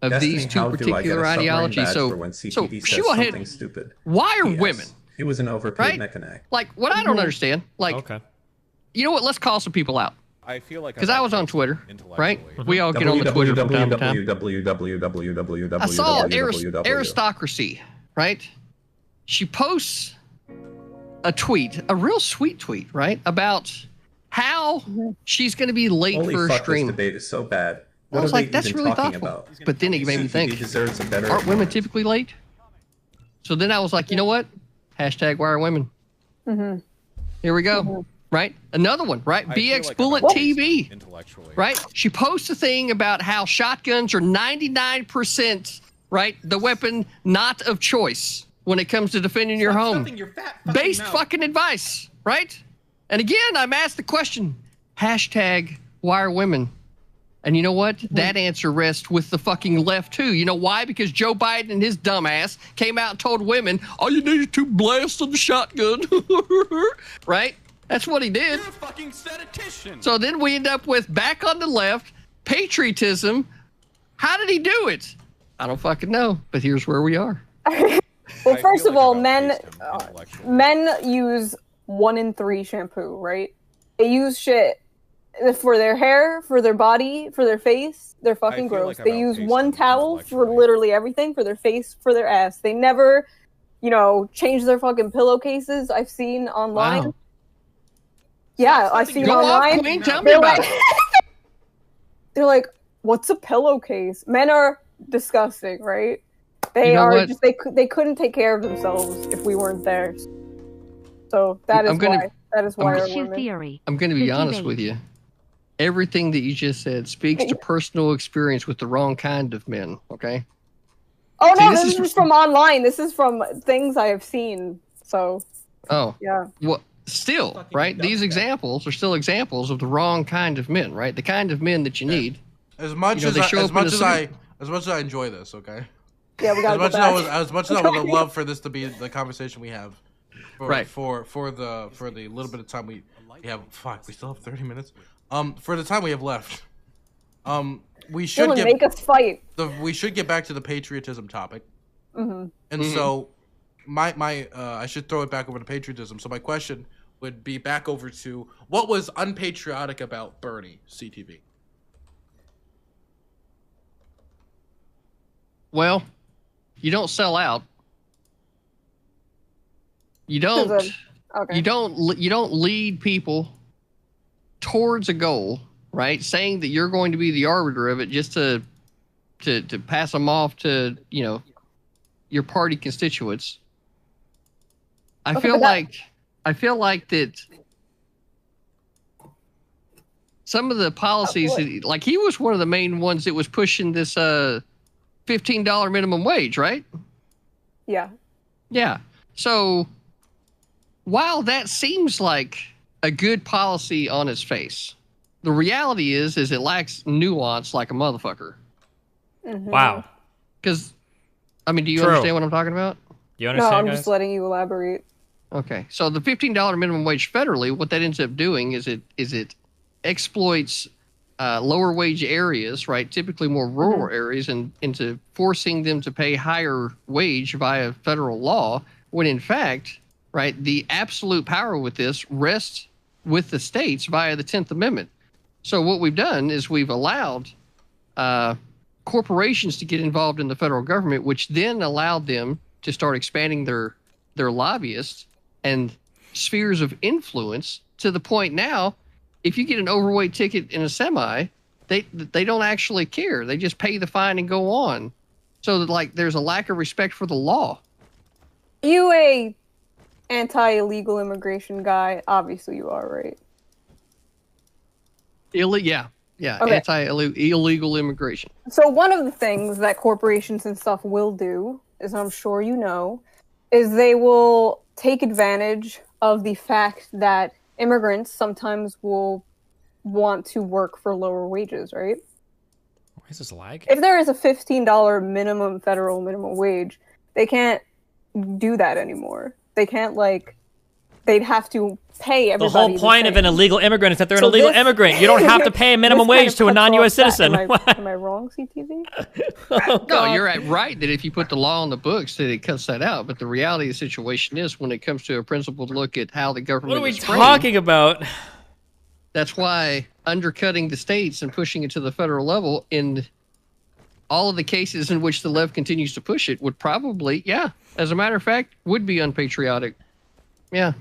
of these two particular ideologies. So Shoeonhead, stupid. Why are women? He was an overpaid mechanic. Like, what I don't understand, you know what? Let's call some people out. I feel like because I was on Twitter, right? We all get on the Twitter from time to time. I saw Aristocracy, right? She posts a tweet, a real sweet tweet, right, about how she's going to be late for her stream. This debate is so bad. I was like, that's really thoughtful. But then it made me think, aren't women typically late? So then I was like, you know what? Hashtag why are women? Here we go. Right? Another one, right? BX Bullet TV. Right? She posts a thing about how shotguns are 99%, right? The weapon not of choice when it comes to defending your home. Based fucking advice, right? And again, I'm asked the question, hashtag why are women? And you know what? That answer rests with the fucking left too. You know why? Because Joe Biden and his dumbass came out and told women, all you need is 2 blasts of the shotgun. Right? That's what he did. You're a fucking statistician. So then we end up with back on the left, patriotism. How did he do it? I don't fucking know, but here's where we are. Well, first of all, men use 1 in 3 shampoo, right? They use shit for their hair, for their body, for their face. They're fucking gross. They use 1 towel for literally everything, for their face, for their ass. They never, change their fucking pillowcases. I've seen online. Wow. Yeah, I've seen Go online. off, Queen. Tell me about it. They're like, what's a pillowcase? Men are disgusting, right? They they couldn't take care of themselves if we weren't there. So that is why our women. I'm going to be honest with you. Everything that you just said speaks to personal experience with the wrong kind of men, okay? Oh, no, this is from online. This is from things I have seen. So, yeah. Well, still, right? These examples are still examples of the wrong kind of men, right? The kind of men that you need. As much as I enjoy this, okay? Yeah, we got as much as I would love for this to be the conversation we have. For the little bit of time we have. Fuck, we still have 30 minutes. For the time we have left, we should make us fight. We should get back to the patriotism topic. And so, I should throw it back over to patriotism. So my question would be back over to what was unpatriotic about Bernie, CTV. Well, you don't sell out. You don't lead people towards a goal, right? Saying that you're going to be the arbiter of it just to pass them off to, your party constituents. I feel like that some of the policies, like he was one of the main ones that was pushing this $15 minimum wage, right? Yeah. Yeah. So while that seems like a good policy on its face, the reality is it lacks nuance like a motherfucker. Mm-hmm. Wow. Because, do you understand what I'm talking about? You understand, No, I'm guys? just letting you elaborate. Okay. So the $15 minimum wage federally, what that ends up doing is it exploits lower wage areas, right? Typically more rural areas, and into forcing them to pay higher wage via federal law, when in fact, right, the absolute power with this rests with the states via the 10th Amendment. So what we've done is we've allowed corporations to get involved in the federal government, which then allowed them to start expanding their lobbyists and spheres of influence to the point now, if you get an overweight ticket in a semi, they don't actually care. They just pay the fine and go on. So like there's a lack of respect for the law. You a anti-illegal immigration guy? Obviously you are, right? Yeah. Okay. Anti-illegal immigration. So one of the things that corporations and stuff will do, as I'm sure you know, is they will take advantage of the fact that immigrants sometimes will want to work for lower wages, right? Why is this lag? If there is a $15 federal minimum wage, they can't do that anymore. They can't, they'd have to pay everybody. The whole point of an illegal immigrant is that they're an illegal immigrant. You don't have to pay a minimum wage to a non-U.S. citizen. Am I wrong, CTV? No, you're right that if you put the law on the books, that it cuts that out. But the reality of the situation is, when it comes to a principled look at how the government What are we is framed, talking about? that's why undercutting the states and pushing it to the federal level in all of the cases in which the left continues to push it would probably, as a matter of fact, would be unpatriotic. Yeah.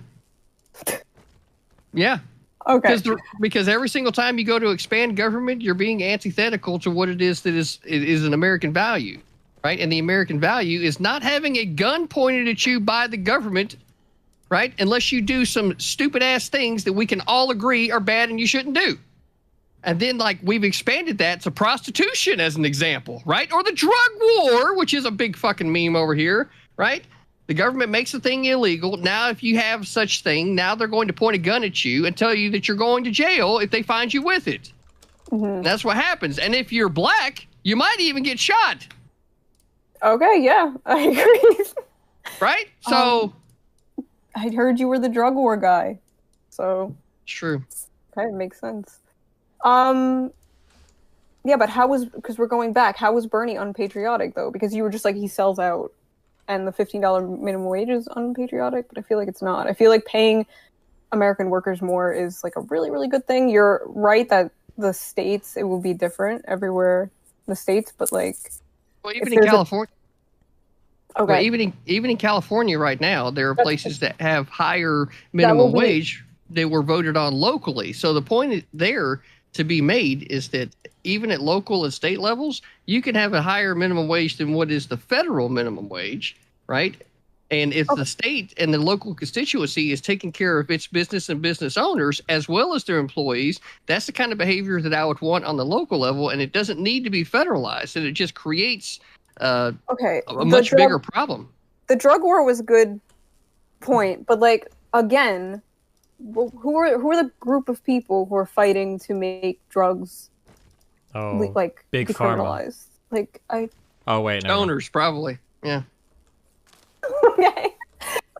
Yeah. Okay. Because every single time you go to expand government, you're being antithetical to what it is that is an American value, right? And the American value is not having a gun pointed at you by the government, right? Unless you do some stupid ass things that we can all agree are bad and you shouldn't do. And then, we've expanded that to prostitution as an example, right? Or the drug war, which is a big fucking meme over here, right? The government makes the thing illegal. Now, if you have such thing, now they're going to point a gun at you and tell you that you're going to jail if they find you with it. Mm-hmm. That's what happens. And if you're black, you might even get shot. Okay, yeah, I agree. Right? So... I heard you were the drug war guy. So... It's true. Okay, it makes sense. Yeah, but because we're going back, how was Bernie unpatriotic, though? Because you were just he sells out, and the $15 minimum wage is unpatriotic, but I feel like it's not. I feel like paying American workers more is, a really, really good thing. You're right that the states, it will be different everywhere in the states, but, Well, even in California... Okay. Well, even in California right now, there are places that have higher minimum wage that were voted on locally. So the point there to be made is that even at local and state levels, you can have a higher minimum wage than what is the federal minimum wage, right? And if the state and the local constituency is taking care of its business and business owners as well as their employees, that's the kind of behavior that I would want on the local level, and it doesn't need to be federalized, and it just creates a much bigger problem. The drug war was a good point, but again, who are the group of people who are fighting to make drugs big decriminalized? Oh wait, no. Stoners probably. Yeah. Okay.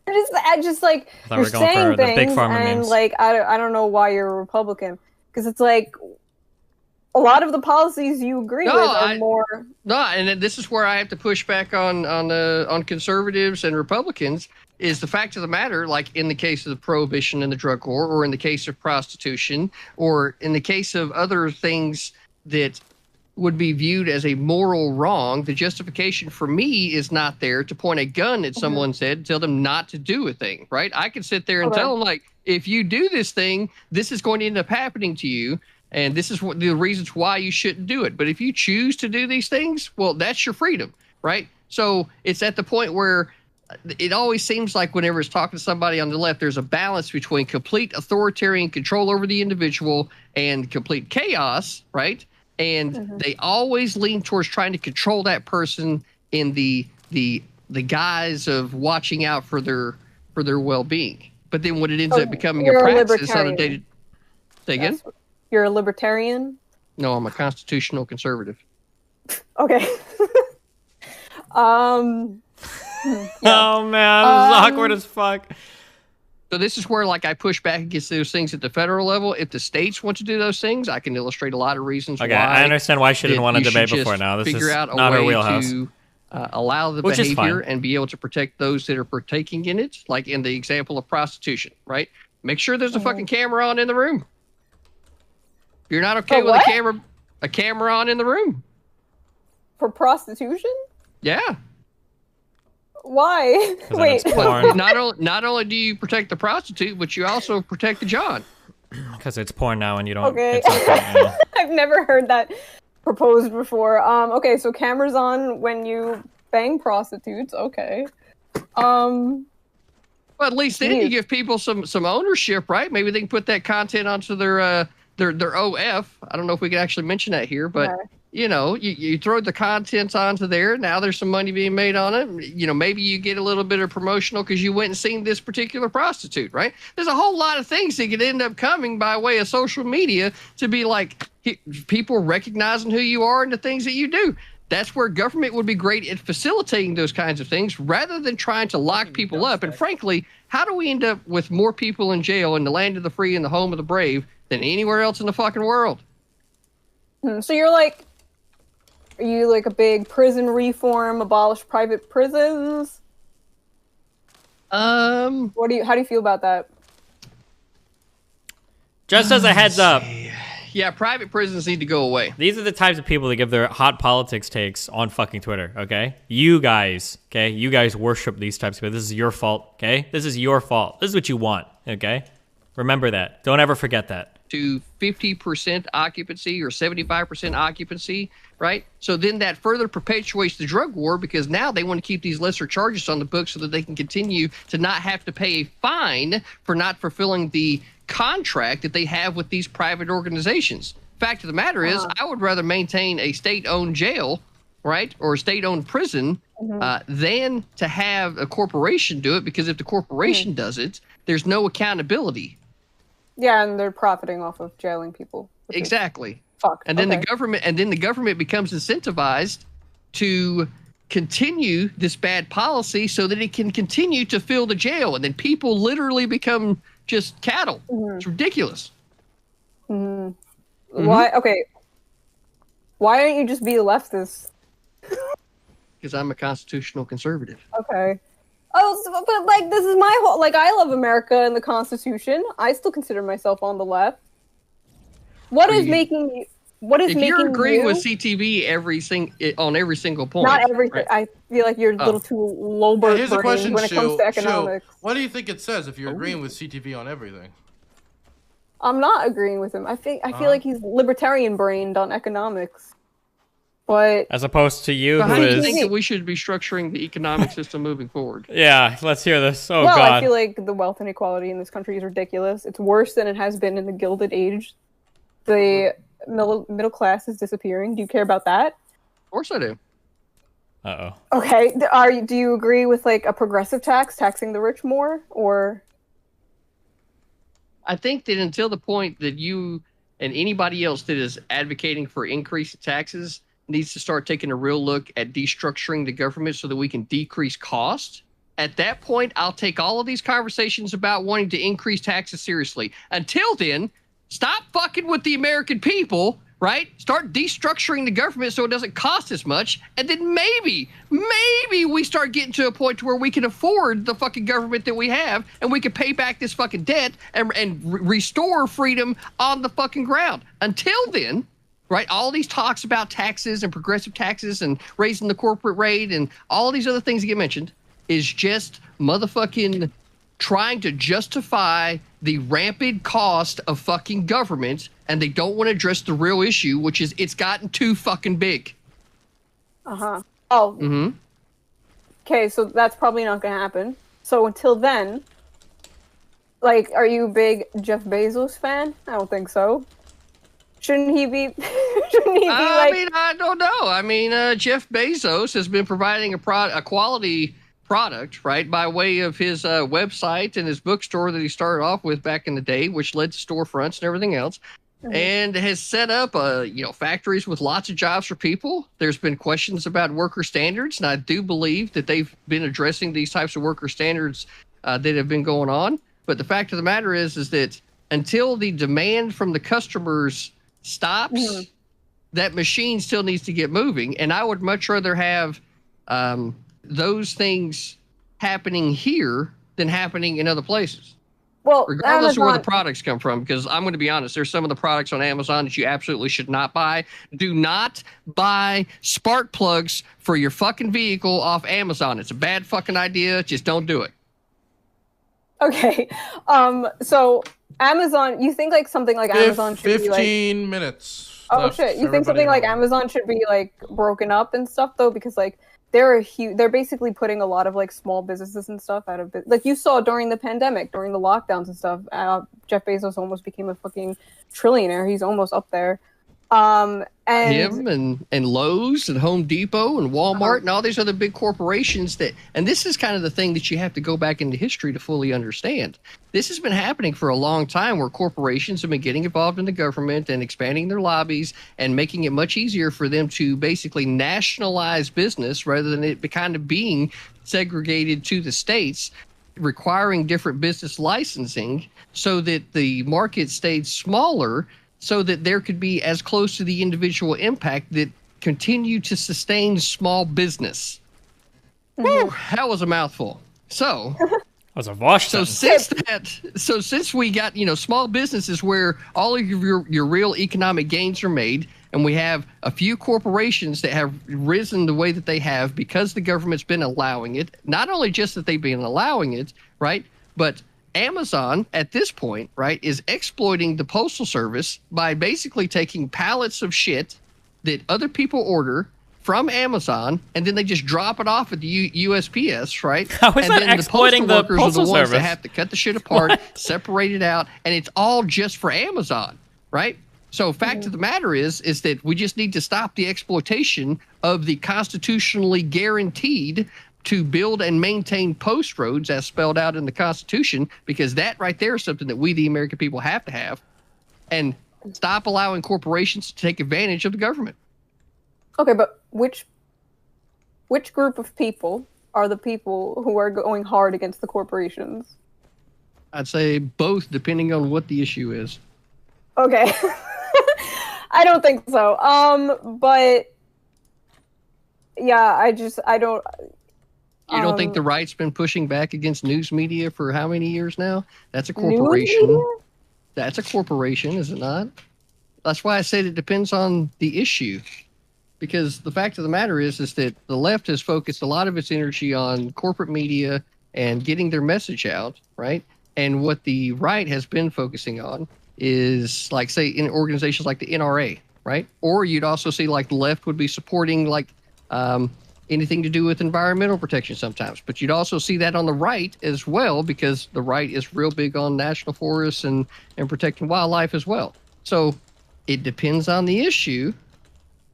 I just you're saying things, big pharma and memes. I don't know why you're a Republican, because it's a lot of the policies you agree with are more. No, and this is where I have to push back on conservatives and Republicans. Is the fact of the matter, in the case of the prohibition and the drug war, or in the case of prostitution, or in the case of other things that would be viewed as a moral wrong, the justification for me is not there to point a gun at someone's head and tell them not to do a thing, right? I can sit there and tell them, like, if you do this thing, this is going to end up happening to you, and this is what the reasons why you shouldn't do it. But if you choose to do these things, well, that's your freedom, right? So it's at the point where it always seems like whenever it's talking to somebody on the left, there's a balance between complete authoritarian control over the individual and complete chaos, right? And they always lean towards trying to control that person in the guise of watching out for their well-being. But then when it ends up becoming a practice on a day-to-day... Say again? You're a libertarian? No, I'm a constitutional conservative. Okay. Oh man, this is awkward as fuck. So this is where, like, I push back against those things at the federal level. If the states want to do those things, I can illustrate a lot of reasons why. Okay, I understand why she didn't want to debate before now. This is not her wheelhouse. To allow the behavior and be able to protect those that are partaking in it, like in the example of prostitution, right? Make sure there's a fucking camera on in the room. If you're not okay with a camera on in the room. For prostitution? Yeah. Why? Wait. Not only do you protect the prostitute, but you also protect the John. Because it's porn now, and you don't. Okay. I've never heard that proposed before. Okay, so cameras on when you bang prostitutes. Okay. Well, at least then you give people some ownership, right? Maybe they can put that content onto their OF. I don't know if we can actually mention that here, but. Okay. You know, you throw the contents onto there. Now there's some money being made on it. You know, maybe you get a little bit of promotional because you went and seen this particular prostitute, right? There's a whole lot of things that could end up coming by way of social media to be like people recognizing who you are and the things that you do. That's where government would be great at facilitating those kinds of things rather than trying to lock people up. And frankly, how do we end up with more people in jail in the land of the free and the home of the brave than anywhere else in the fucking world? So you're like... Are you like a big prison reform, abolish private prisons? How do you feel about that? Just as a heads up. Yeah, private prisons need to go away. These are the types of people that give their hot politics takes on fucking Twitter, okay? You guys worship these types of people. This is your fault, okay? This is your fault. This is what you want, okay? Remember that. Don't ever forget that. To 50% occupancy or 75% occupancy, right? So then that further perpetuates the drug war because now they want to keep these lesser charges on the books so that they can continue to not have to pay a fine for not fulfilling the contract that they have with these private organizations. Fact of the matter is, I would rather maintain a state-owned jail, right, or a state-owned prison than to have a corporation do it because if the corporation does it, there's no accountability. Yeah, and they're profiting off of jailing people. Exactly. Fuck. And then the government becomes incentivized to continue this bad policy so that it can continue to fill the jail, and then people literally become just cattle. It's ridiculous. Why? Okay. Why don't you just be a leftist? Because I'm a constitutional conservative. Okay. Oh, but like this is my whole like I love America and the Constitution. I still consider myself on the left. What is making you? If you're agreeing with CTV on every single point, not everything. Right? I feel like you're a little too low bird Here's a question, when it comes to economics. What do you think it says if you're agreeing with CTV on everything? I'm not agreeing with him. I feel like he's libertarian brained on economics. But as opposed to you, how do you think that we should be structuring the economic system moving forward? Yeah, let's hear this. Oh, well, God. I feel like the wealth inequality in this country is ridiculous. It's worse than it has been in the Gilded Age. The middle class is disappearing. Do you care about that? Of course I do. Uh-oh. Okay. Do you agree with like a progressive tax, taxing the rich more, or? I think that until the point that you and anybody else that is advocating for increased taxes needs to start taking a real look at destructuring the government so that we can decrease cost. At that point, I'll take all of these conversations about wanting to increase taxes seriously. Until then, stop fucking with the American people, right? Start destructuring the government so it doesn't cost as much. And then maybe we start getting to a point to where we can afford the fucking government that we have and we can pay back this fucking debt and restore freedom on the fucking ground. Until then, right? All these talks about taxes and progressive taxes and raising the corporate rate and all these other things that get mentioned is just motherfucking trying to justify the rampant cost of fucking government, and they don't want to address the real issue, which is it's gotten too fucking big. Uh-huh. Oh. Mm-hmm. Okay, so that's probably not going to happen. So until then, like, are you a big Jeff Bezos fan? I don't think so. Shouldn't he be? I mean, I don't know. I mean, Jeff Bezos has been providing a quality product, right, by way of his website and his bookstore that he started off with back in the day, which led to storefronts and everything else, and has set up, factories with lots of jobs for people. There's been questions about worker standards, and I do believe that they've been addressing these types of worker standards that have been going on. But the fact of the matter is that until the demand from the customers stops, that machine still needs to get moving. And I would much rather have those things happening here than happening in other places. Well, regardless of where the products come from, because I'm going to be honest, there's some of the products on Amazon that you absolutely should not buy. Do not buy spark plugs for your fucking vehicle off Amazon. It's a bad fucking idea. Just don't do it. Okay. So Amazon, you think like something like Amazon should be like 15 minutes. Oh shit! You think something like Amazon should be like broken up and stuff though, because like they're basically putting a lot of like small businesses and stuff out of like you saw during the pandemic, during the lockdowns and stuff. Jeff Bezos almost became a fucking trillionaire. He's almost up there. And him and Lowe's and Home Depot and Walmart and all these other big corporations and this is kind of the thing that you have to go back into history to fully understand. This has been happening for a long time where corporations have been getting involved in the government and expanding their lobbies and making it much easier for them to basically nationalize business rather than it kind of being segregated to the states, requiring different business licensing so that the market stayed smaller, so that there could be as close to the individual impact that continue to sustain small business. Whew, that was a mouthful. So that was a wash. So since we got small businesses where all of your real economic gains are made, and we have a few corporations that have risen the way that they have because the government's been allowing it. Not only just that they've been allowing it, right, but Amazon at this point, right, is exploiting the Postal Service by basically taking pallets of shit that other people order from Amazon, and then they just drop it off at the USPS, right? How is that exploiting the Postal Postal Service? That have to cut the shit apart, separate it out, and it's all just for Amazon, right? So fact of the matter is that we just need to stop the exploitation of the constitutionally guaranteed to build and maintain post roads as spelled out in the Constitution, because that right there is something that we, the American people, have to have, and stop allowing corporations to take advantage of the government. Okay, but which group of people are the people who are going hard against the corporations? I'd say both, depending on what the issue is. Okay. I don't think so. But yeah, I don't. You don't think the right's been pushing back against news media for how many years now? That's a corporation. That's a corporation, is it not? That's why I said it depends on the issue. Because the fact of the matter is that the left has focused a lot of its energy on corporate media and getting their message out, right? And what the right has been focusing on is, like, say, in organizations like the NRA, right? Or you'd also see, like, the left would be supporting, like, anything to do with environmental protection sometimes. But you'd also see that on the right as well, because the right is real big on national forests and protecting wildlife as well. So it depends on the issue,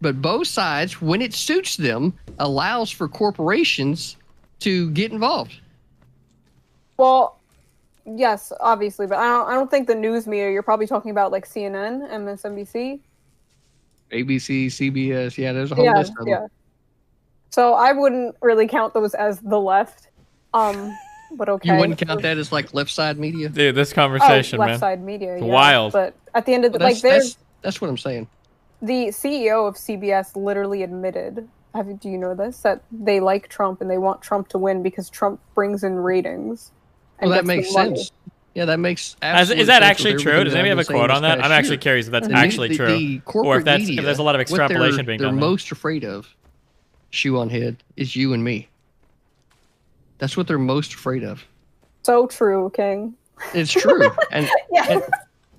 but both sides, when it suits them, allows for corporations to get involved. Well, yes, obviously, but I don't think the news media, you're probably talking about like CNN, MSNBC, ABC, CBS, yeah, there's a whole list of them. Yeah. So I wouldn't really count those as the left, but okay. You wouldn't count that as like left side media? Dude, this conversation, left man. side media, yeah. Wild. But at the end of the that's what I'm saying. The CEO of CBS literally admitted, do you know this, that they like Trump and they want Trump to win because Trump brings in ratings. Well, that makes sense. Yeah, that makes Is that actually true? Does anybody have a quote on that? I'm actually curious if that's actually true, The or if corporate if there's a lot of extrapolation being they're done. They're most afraid of, shoe on head, is you and me. That's what they're most afraid of. So true, King. It's true, and, Yeah. and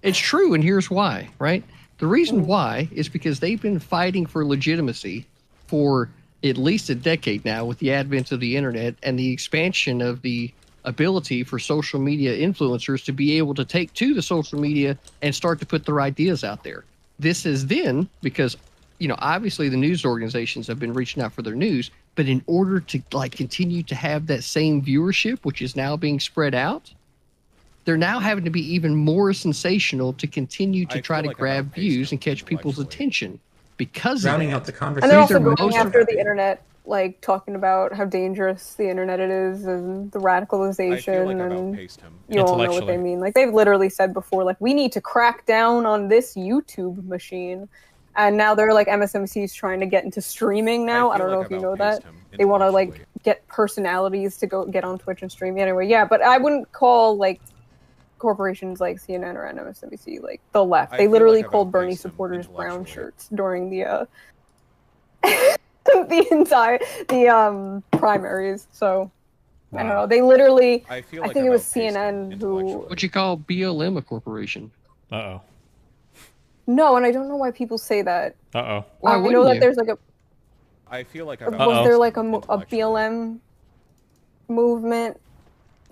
it's true, and here's why. Right? The reason why is because they've been fighting for legitimacy for at least a decade now, with the advent of the internet and the expansion of the ability for social media influencers to be able to take to the social media and start to put their ideas out there. This is then because, obviously the news organizations have been reaching out for their news, but in order to continue to have that same viewership, which is now being spread out, they're now having to be even more sensational to continue to try to grab views and catch people's attention because Rounding of out the that. conversation. And they're also going after the internet, like talking about how dangerous the internet is and the radicalization, and you all know what they mean. Like they've literally said before, like we need to crack down on this YouTube machine, and now they're like MSNBC's trying to get into streaming now. I don't know if you know that. They want to like get personalities to go get on Twitch and stream. Anyway, yeah, but I wouldn't call like corporations like CNN or MSNBC like the left. They literally called Bernie supporters brown shirts during the the primaries. So I don't know. They literally I think it was CNN who What'd you call BLM a corporation? Uh-oh. No, and I don't know why people say that. Uh-oh. Why I know wouldn't that you? there's like a I feel like was there like a BLM movement?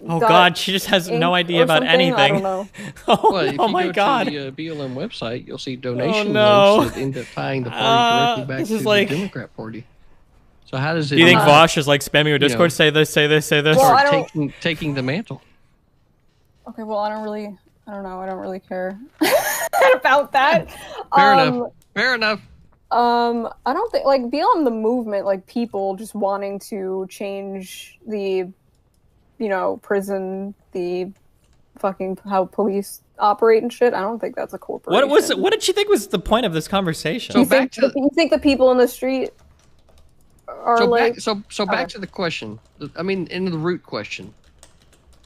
Oh God, she just has no idea about anything. I don't know. Well, if Oh you my go God. to the BLM website, you'll see donation no. links that end up tying the party directly back this to is the like- Democrat Party. So how does it? Do you think Vosh is like spamming your Discord? Say this, say this, say this. Well, I Start don't- taking the mantle. Okay, well, I don't know. I don't really care about that. Fair enough. Fair enough. I don't think like beyond the movement, like people just wanting to change the, prison, the fucking how police operate and shit. I don't think that's a corporation. What did she think was the point of this conversation? So you think the people in the street are like back to the question. I mean, into the root question.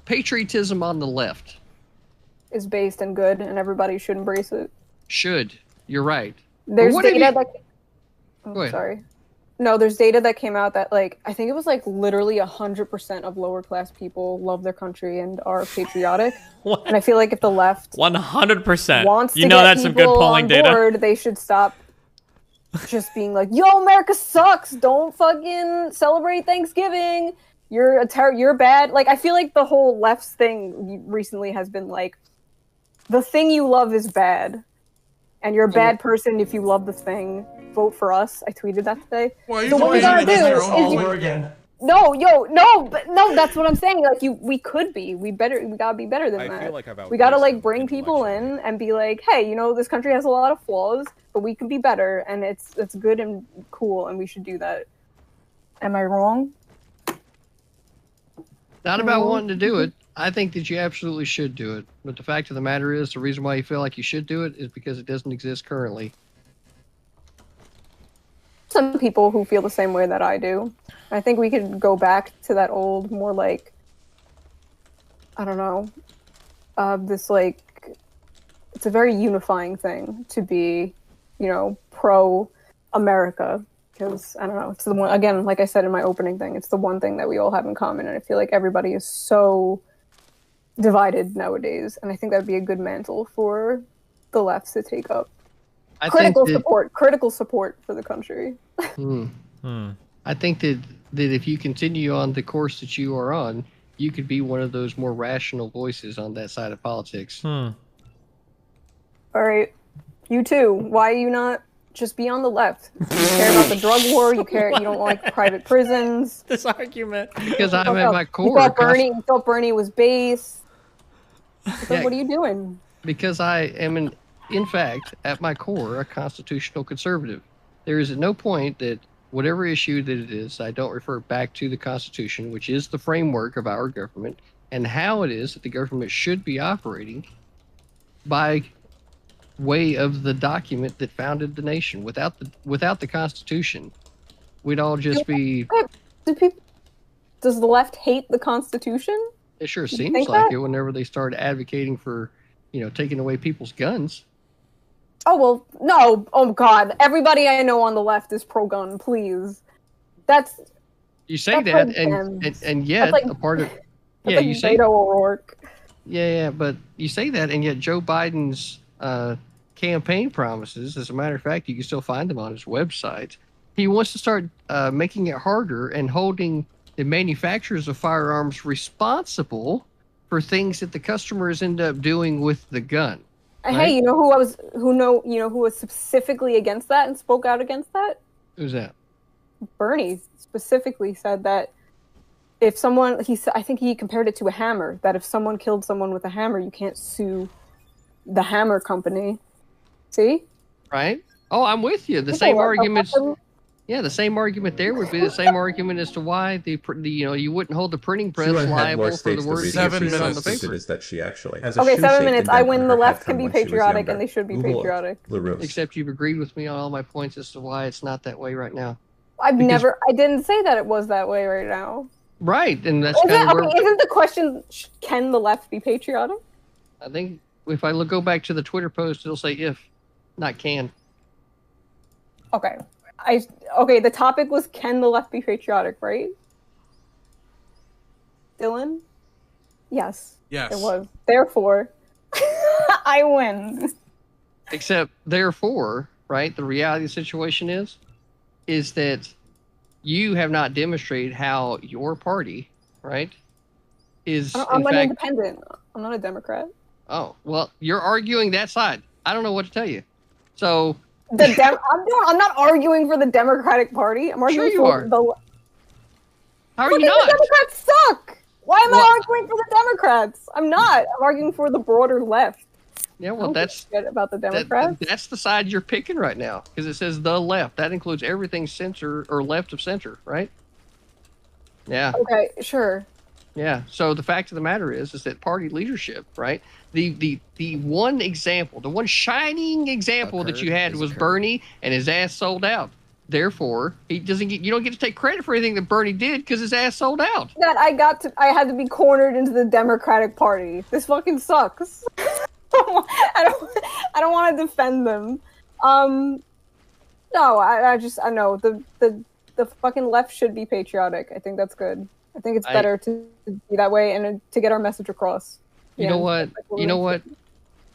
Patriotism on the left is based in good, and everybody should embrace it. should. You're right. There's What have data you- that. Go ahead. Sorry. No, there's data that came out that I think it was literally 100% of lower class people love their country and are patriotic. And I feel like if the left 100%. wants to You know get that's some good people polling on data. board, they should stop just being like, "Yo, America sucks. Don't fucking celebrate Thanksgiving. You're bad." I feel like the whole left's thing recently has been the thing you love is bad, and you're a bad person if you love the thing. Vote for us. I tweeted that today. Well, So what you gotta do is no, that's what I'm saying. We could be. We gotta be better than that. feel like I've We gotta bring people in and be like, hey, this country has a lot of flaws, but we can be better, and it's good and cool, and we should do that. Am I wrong? Not about wanting to do it. I think that you absolutely should do it. But the fact of the matter is, the reason why you feel like you should do it is because it doesn't exist currently. Some people who feel the same way that I do. I think we could go back to that old, more I don't know, this it's a very unifying thing to be, pro-America. Because, I don't know, it's the one, again, like I said in my opening thing, it's the one thing that we all have in common. And I feel like everybody is so divided nowadays. And I think that would be a good mantle for the left to take up. Critical support for the country. I think that if you continue on the course that you are on, you could be one of those more rational voices on that side of politics. All right, you too. Why are you not just be on the left? You care about the drug war. You don't like private prisons. This argument. Because I'm at my core. You thought Bernie was base. So what are you doing? Because I am in fact, at my core, a constitutional conservative. There is at no point that whatever issue that it is, I don't refer back to the Constitution, which is the framework of our government, and how it is that the government should be operating by way of the document that founded the nation. Without the Constitution, we'd all just be... Does the left hate the Constitution? It sure You seems think like that? it whenever they start advocating for, taking away people's guns. Oh, well, no. Oh, God. Everybody I know on the left is pro-gun, please. You say That's that, like and yet that's like, a part of... That's Yeah, like you say... Beto O'Rourke. Yeah, but you say that, and yet Joe Biden's campaign promises, as a matter of fact, you can still find them on his website. He wants to start making it harder and holding the manufacturers of firearms responsible for things that the customers end up doing with the gun. Hey, right? you know who was specifically against that and spoke out against that? Who's that? Bernie specifically said that if someone, I think he compared it to a hammer, that if someone killed someone with a hammer, you can't sue the hammer company. See? Right? Oh, I'm with you. The same arguments. Yeah, the same argument there would be the same argument as to why you wouldn't hold the printing press liable for the words you put on the paper. Is that she actually has Okay, 7 minutes. I win. The left can be patriotic, and they should be patriotic. Except you've agreed with me on all my points as to why it's not that way right now. I didn't say that it was that way right now. Right, and that's kind of where... Isn't the question, can the left be patriotic? I think if I go back to the Twitter post, it'll say if, not can. Okay. Okay, the topic was, can the left be patriotic, right? Dylan? Yes. Yes. It was. Therefore, I win. Except, therefore, right, the reality of the situation is that you have not demonstrated how your party, right, is I'm an independent. I'm not a Democrat. Oh, well, you're arguing that side. I don't know what to tell you. So... I'm not arguing for the Democratic Party. I'm arguing for the... How are you not? The Democrats suck! Why am I arguing for the Democrats? I'm not. I'm arguing for the broader left. Yeah, well, that's about the Democrats. That's the side you're picking right now, because it says the left. That includes everything center or left of center, right? Yeah. Okay, sure. Yeah. So the fact of the matter is that party leadership, right? The one example, the one shining example that you had was Bernie, and his ass sold out. Therefore, you don't get to take credit for anything that Bernie did because his ass sold out. That I had to be cornered into the Democratic Party. This fucking sucks. I don't want to defend them. No, I know the fucking left should be patriotic. I think that's good. I think it's better to be that way and to get our message across. You know what?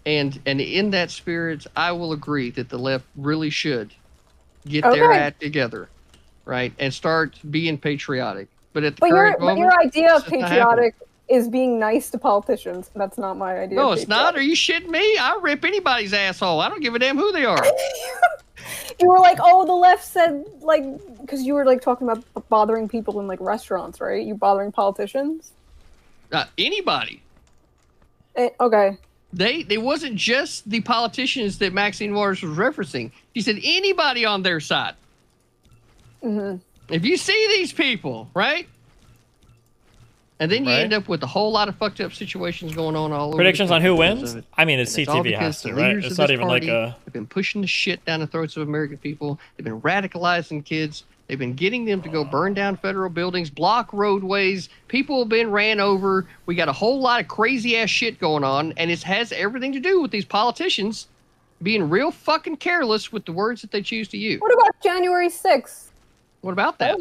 And in that spirit, I will agree that the left really should get their act together, right, and start being patriotic. But at the current moment, your idea of patriotic is being nice to politicians. That's not my idea. No, it's not. Are you shitting me? I'll rip anybody's asshole. I don't give a damn who they are. You were like, oh, the left said, like, because you were like talking about bothering people in like restaurants, right? You bothering politicians? Anybody. Okay. They wasn't just the politicians that Maxine Waters was referencing. She said anybody on their side. Mm-hmm. If you see these people, right? And then you end up with a whole lot of fucked up situations going on all over. Predictions on who wins? I mean, it's CTV has to, right? It's not even like a... They've been pushing the shit down the throats of American people. They've been radicalizing kids. They've been getting them to go burn down federal buildings, block roadways. People have been ran over. We got a whole lot of crazy ass shit going on, and it has everything to do with these politicians being real fucking careless with the words that they choose to use. What about January 6th? What about that?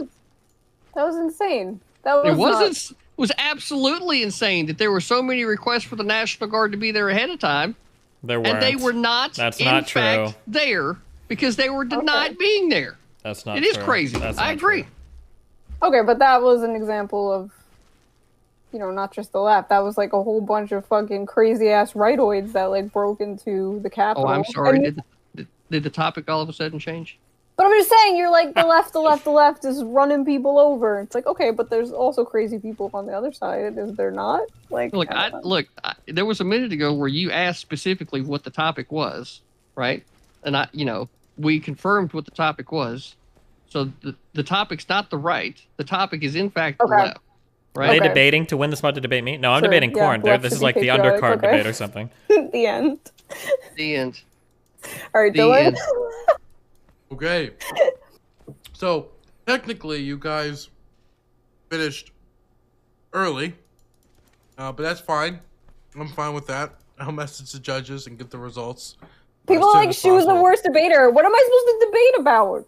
That was insane. It was absolutely insane that there were so many requests for the National Guard to be there ahead of time. There weren't. And they were not, That's in not fact, true. there because they were denied being there. That's not It true. is crazy. I agree. Okay, but that was an example of, not just the left. That was like a whole bunch of fucking crazy ass rightoids that like broke into the Capitol. Oh, I'm sorry. Did the topic all of a sudden change? But I'm just saying, you're like, the left is running people over. It's like, okay, but there's also crazy people on the other side, is there not? Like, there was a minute ago where you asked specifically what the topic was, right? And we confirmed what the topic was. So the topic's not the right. The topic is in fact the left. Right? Are they debating to win the spot to debate me? No, I'm debating corn. This is like the undercard debate or something. The end. The end. All right, Dylan. Okay. So, technically, you guys finished early. But that's fine. I'm fine with that. I'll message the judges and get the results. People are like, she was the worst debater. What am I supposed to debate about?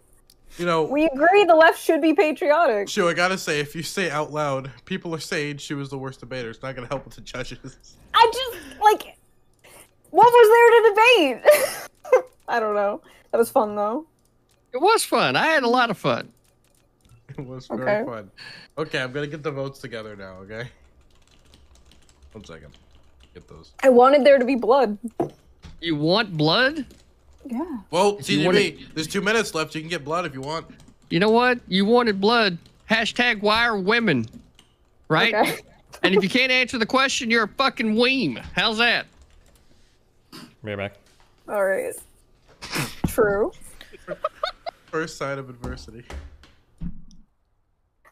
You know, we agree the left should be patriotic. Sure, I gotta say, if you say out loud, people are saying she was the worst debater. It's not gonna help with the judges. I just, like, what was there to debate? I don't know. That was fun, though. It was fun. I had a lot of fun. It was very fun. Okay, I'm gonna get the votes together now, okay? 1 second. Get those. I wanted there to be blood. You want blood? Yeah. Well, CGB, there's 2 minutes left. You can get blood if you want. You know what? You wanted blood. Hashtag why are women? Right? Okay. And if you can't answer the question, you're a fucking weem. How's that? Right back. All right. True. First sign of adversity.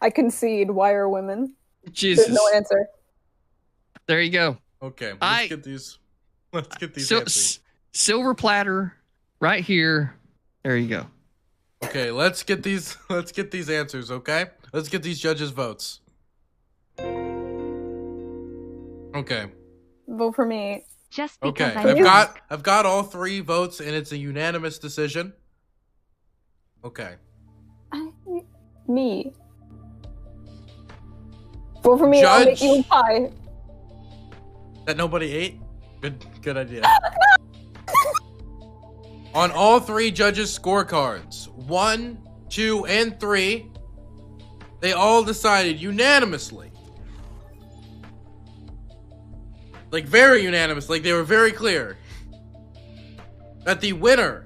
I concede. Why are women? Jesus. There's no answer. There you go. Okay, let's get these. Let's get these answers. Silver platter, right here. There you go. Okay, let's get these. Let's get these answers. Okay, let's get these judges' votes. Okay. Vote for me. Just okay. because I've got all 3 votes, and it's a unanimous decision. Okay. Me. Vote for me. Judge, I'll make you a pie. That nobody ate. Good idea. On all 3 judges' scorecards, 1, 2, and 3, they all decided unanimously. Like, very unanimous, like they were very clear, that the winner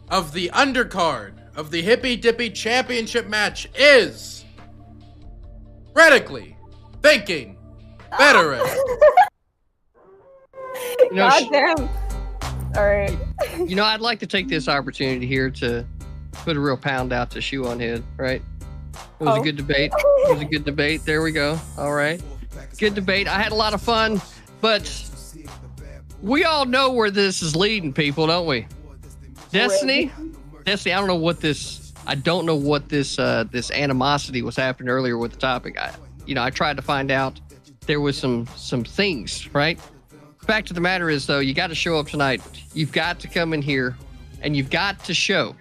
of the undercard of the Hippy Dippy Championship match is critically thinking veteran. God damn. All right. You know, I'd like to take this opportunity here to put a real pound out to Shoe on Head, right? It was a good debate. It was a good debate. There we go. All right. Good debate. I had a lot of fun, but we all know where this is leading, people, don't we? Destiny, I don't know what this. I don't know what this this animosity was happening earlier with the topic. I tried to find out. There was some things, right? Fact of the matter is, though, you got to show up tonight. You've got to come in here, and you've got to show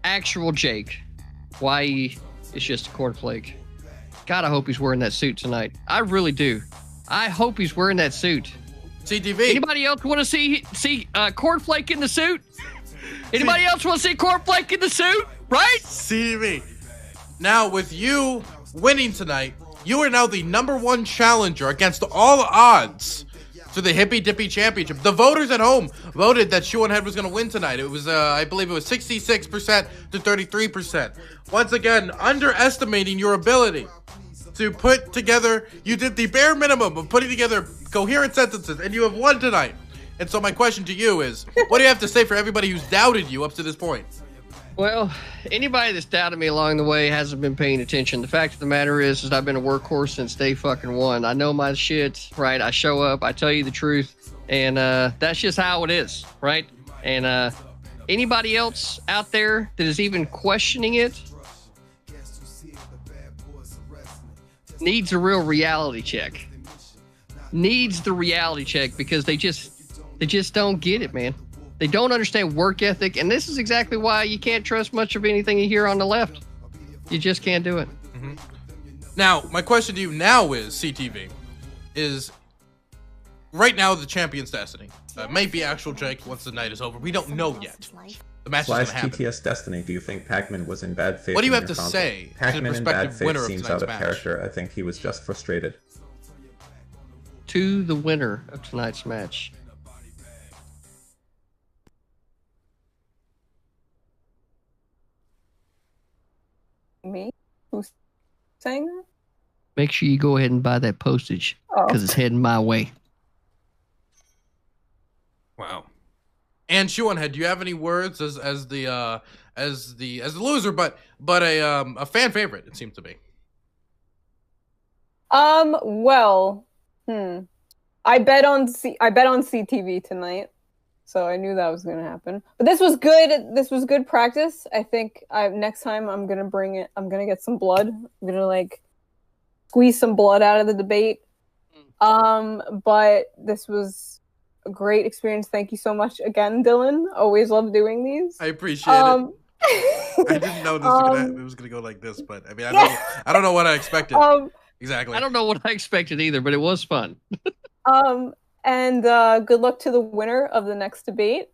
actual Jake why he is just a cornflake. God, I hope he's wearing that suit tonight. I really do. I hope he's wearing that suit. CTV. Anybody else want to see cornflake in the suit? Anybody else want to see cornflake in the suit? Right? CTV. Now, with you winning tonight, you are now the #1 challenger against all odds to the Hippy Dippy Championship. The voters at home voted that Shoe on Head was going to win tonight. It was, I believe it was 66% to 33%. Once again, underestimating your ability to put together, you did the bare minimum of putting together coherent sentences, and you have won tonight. And so my question to you is, what do you have to say for everybody who's doubted you up to this point? Well, anybody that's doubted me along the way hasn't been paying attention. The fact of the matter is I've been a workhorse since day fucking one. I know my shit, right? I show up, I tell you the truth, and that's just how it is, right? And anybody else out there that is even questioning it needs a real reality check. Needs the reality check because they just don't get it, man. They don't understand work ethic, and this is exactly why you can't trust much of anything you hear on the left. You just can't do it. Mm-hmm. Now, my question to you now is, CTV, is right now the champion's Destiny. May be actual Jake once the night is over. We don't know yet. The match is going to happen. TTS Destiny, do you think Pac-Man was in bad faith? What do you have to say to the Pac-Man in bad prospective faith winner of seems tonight's out of match? character. I think he was just frustrated. To the winner of tonight's match. Me? Who's saying that? Make sure you go ahead and buy that postage because it's heading my way. Wow. And Shoe on Head, do you have any words as the loser, but a fan favorite? It seems to be. Well, I bet on CTV tonight, so I knew that was gonna happen. But this was good. This was good practice. I think next time I'm gonna bring it. I'm gonna get some blood. I'm gonna squeeze some blood out of the debate. But this was a great experience. Thank you so much again, Dylan. Always love doing these. I appreciate it. I didn't know it was gonna go like this, but I mean, I don't know what I expected. Exactly. I don't know what I expected either, but it was fun. And good luck to the winner of the next debate.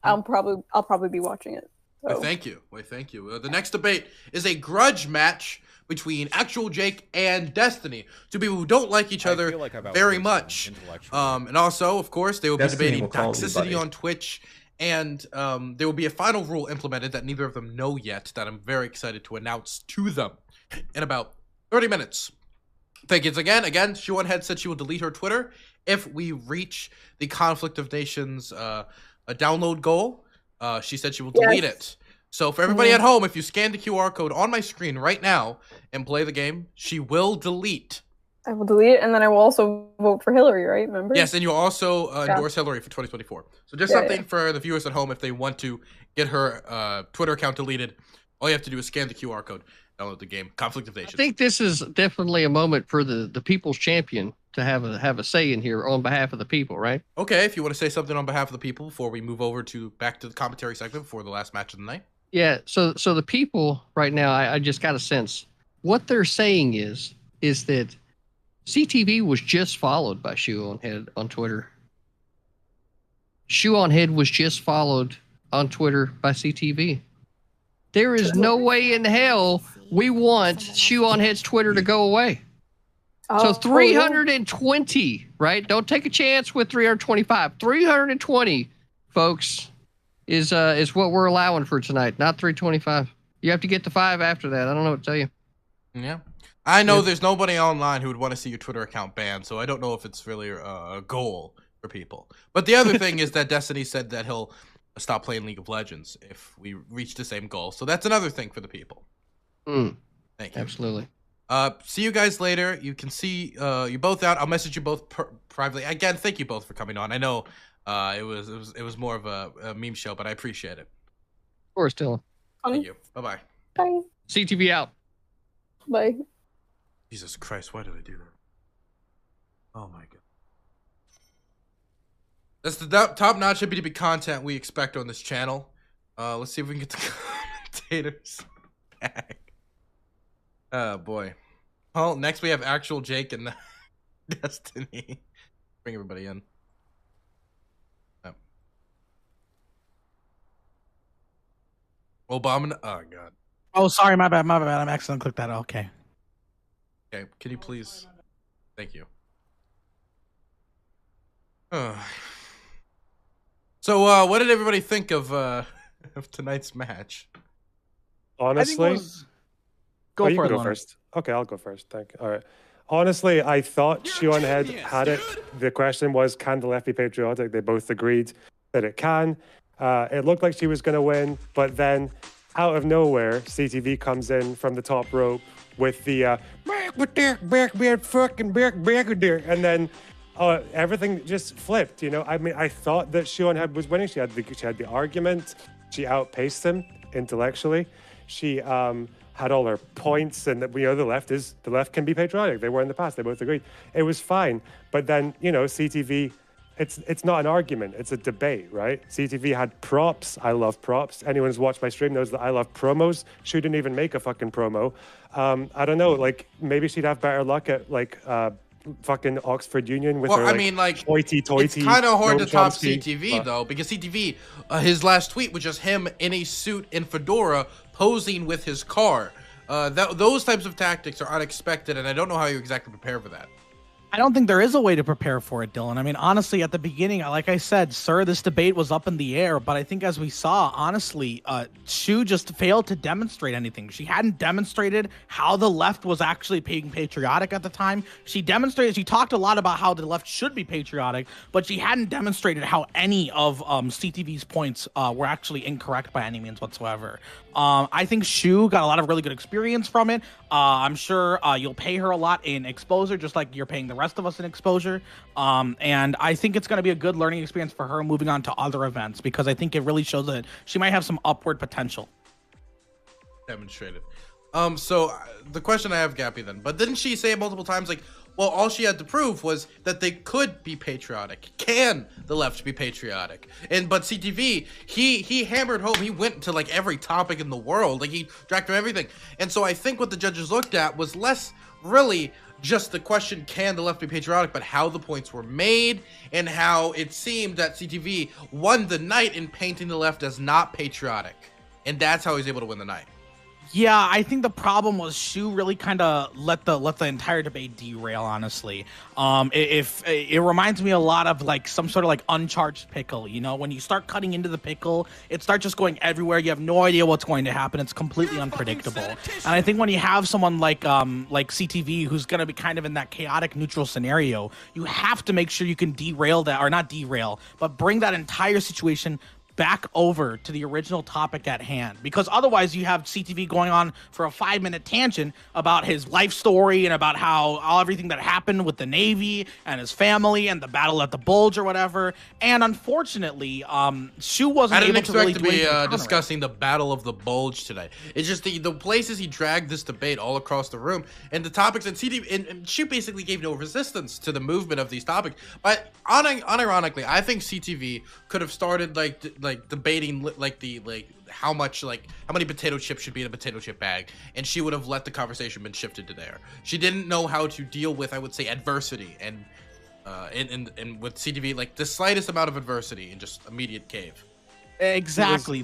I'll probably be watching it. So. Thank you. The next debate is a grudge match between Actual Jake and Destiny. Two people who don't like each other very much. And also, of course, they will be debating toxicity on Twitch. And there will be a final rule implemented that neither of them know yet that I'm very excited to announce to them in about 30 minutes. Thank you again. Shoe1Head said she will delete her Twitter if we reach the Conflict of Nations a download goal. She said she will delete it. So for everybody at home, if you scan the QR code on my screen right now and play the game, she will delete. I will delete it, and then I will also vote for Hillary, right? Remember? Yes, and you'll also endorse Hillary for 2024. So just something for the viewers at home, if they want to get her Twitter account deleted, all you have to do is scan the QR code, download the game, Conflict of Nations. I think this is definitely a moment for the people's champion to have a say in here on behalf of the people, right? Okay, if you want to say something on behalf of the people before we move over back to the commentary segment before the last match of the night. Yeah, so the people right now, I just got a sense. What they're saying is that CTV was just followed by Shoe1Head on Twitter. Shoe1Head was just followed on Twitter by CTV. There is no way in hell we want Shoe1Head's Twitter to go away. So 320, right? Don't take a chance with 325. 320, folks, is what we're allowing for tonight, not 325. You have to get to 5 after that. I don't know what to tell you. Yeah. I know there's nobody online who would want to see your Twitter account banned, so I don't know if it's really a goal for people. But the other thing is that Destiny said that he'll stop playing League of Legends if we reach the same goal. So that's another thing for the people. Thank you. Absolutely. See you guys later. You can see you both out. I'll message you both privately. Again, thank you both for coming on. I know it was more of a meme show, but I appreciate it. Of course, Dylan. Thank you. Bye-bye. Bye. CTV out. Bye. Jesus Christ, why did I do that? Oh my god. That's the top-notch HippyDippy content we expect on this channel. Let's see if we can get the commentators back. Oh boy. Well, next we have Actual Jake and Destiny. Bring everybody in. Obama. Oh god. Oh, sorry, my bad. I'm accidentally clicked that. Okay. Okay, can you please? Thank you. So, what did everybody think of tonight's match? Honestly, go you can go first. Okay, I'll go first. Thank you. All right. Honestly, I thought Shoe1Head had it. The question was, can the left be patriotic? They both agreed that it can. It looked like she was going to win, but then out of nowhere, CTV comes in from the top rope with the and then everything just flipped. You know, I mean, I thought that Shoe1Head was winning. She had the argument. She outpaced him intellectually. She had all her points, and the left can be patriotic. They were in the past. They both agreed. It was fine, but then CTV. It's not an argument. It's a debate, right? CTV had props. I love props. Anyone who's watched my stream knows that I love promos. She didn't even make a fucking promo. I don't know. Like, maybe she'd have better luck at fucking Oxford Union with her. I mean, hoity-toity. It's kind of hard to top CTV though, because CTV, his last tweet was just him in a suit and fedora posing with his car. Those types of tactics are unexpected, and I don't know how you exactly prepare for that. I don't think there is a way to prepare for it, Dylan. I mean, honestly, at the beginning, like I said, sir, this debate was up in the air. But I think as we saw, honestly, Shu just failed to demonstrate anything. She hadn't demonstrated how the left was actually being patriotic at the time. She talked a lot about how the left should be patriotic, but she hadn't demonstrated how any of CTV's points were actually incorrect by any means whatsoever. I think Shu got a lot of really good experience from it. I'm sure you'll pay her a lot in exposure, just like you're paying the rest of us in exposure. And I think it's going to be a good learning experience for her moving on to other events, because I think it really shows that she might have some upward potential. Demonstrated. So the question I have, Gappy, then, but didn't she say it multiple times, like, Well, all she had to prove was that they could be patriotic. Can the left be patriotic? But CTV, he hammered home. He went to like every topic in the world. Like he dragged from everything. And so I think what the judges looked at was less really just the question, can the left be patriotic, but how the points were made and how it seemed that CTV won the night in painting the left as not patriotic. And that's how he was able to win the night. Yeah, I think the problem was Shu really kind of let the entire debate derail. Honestly, it reminds me a lot of like some sort of like uncharged pickle. You know, when you start cutting into the pickle, it starts just going everywhere. You have no idea what's going to happen. It's completely unpredictable. And I think when you have someone like CTV who's going to be kind of in that chaotic neutral scenario, you have to make sure you can derail that, or not derail, but bring that entire situation back over to the original topic at hand, because otherwise you have CTV going on for a 5-minute tangent about his life story and about how everything that happened with the Navy and his family and the battle at the Bulge or whatever. And unfortunately, Shu wasn't able to really discussing the Battle of the Bulge today. It's just the places he dragged this debate all across the room, and the topics that CTV and Shu basically gave no resistance to the movement of these topics. But unironically, I think CTV could have started like debating how many potato chips should be in a potato chip bag, and she would have let the conversation been shifted to there. She didn't know how to deal with, I would say, adversity, and with CTV, like the slightest amount of adversity and just immediate cave. Exactly.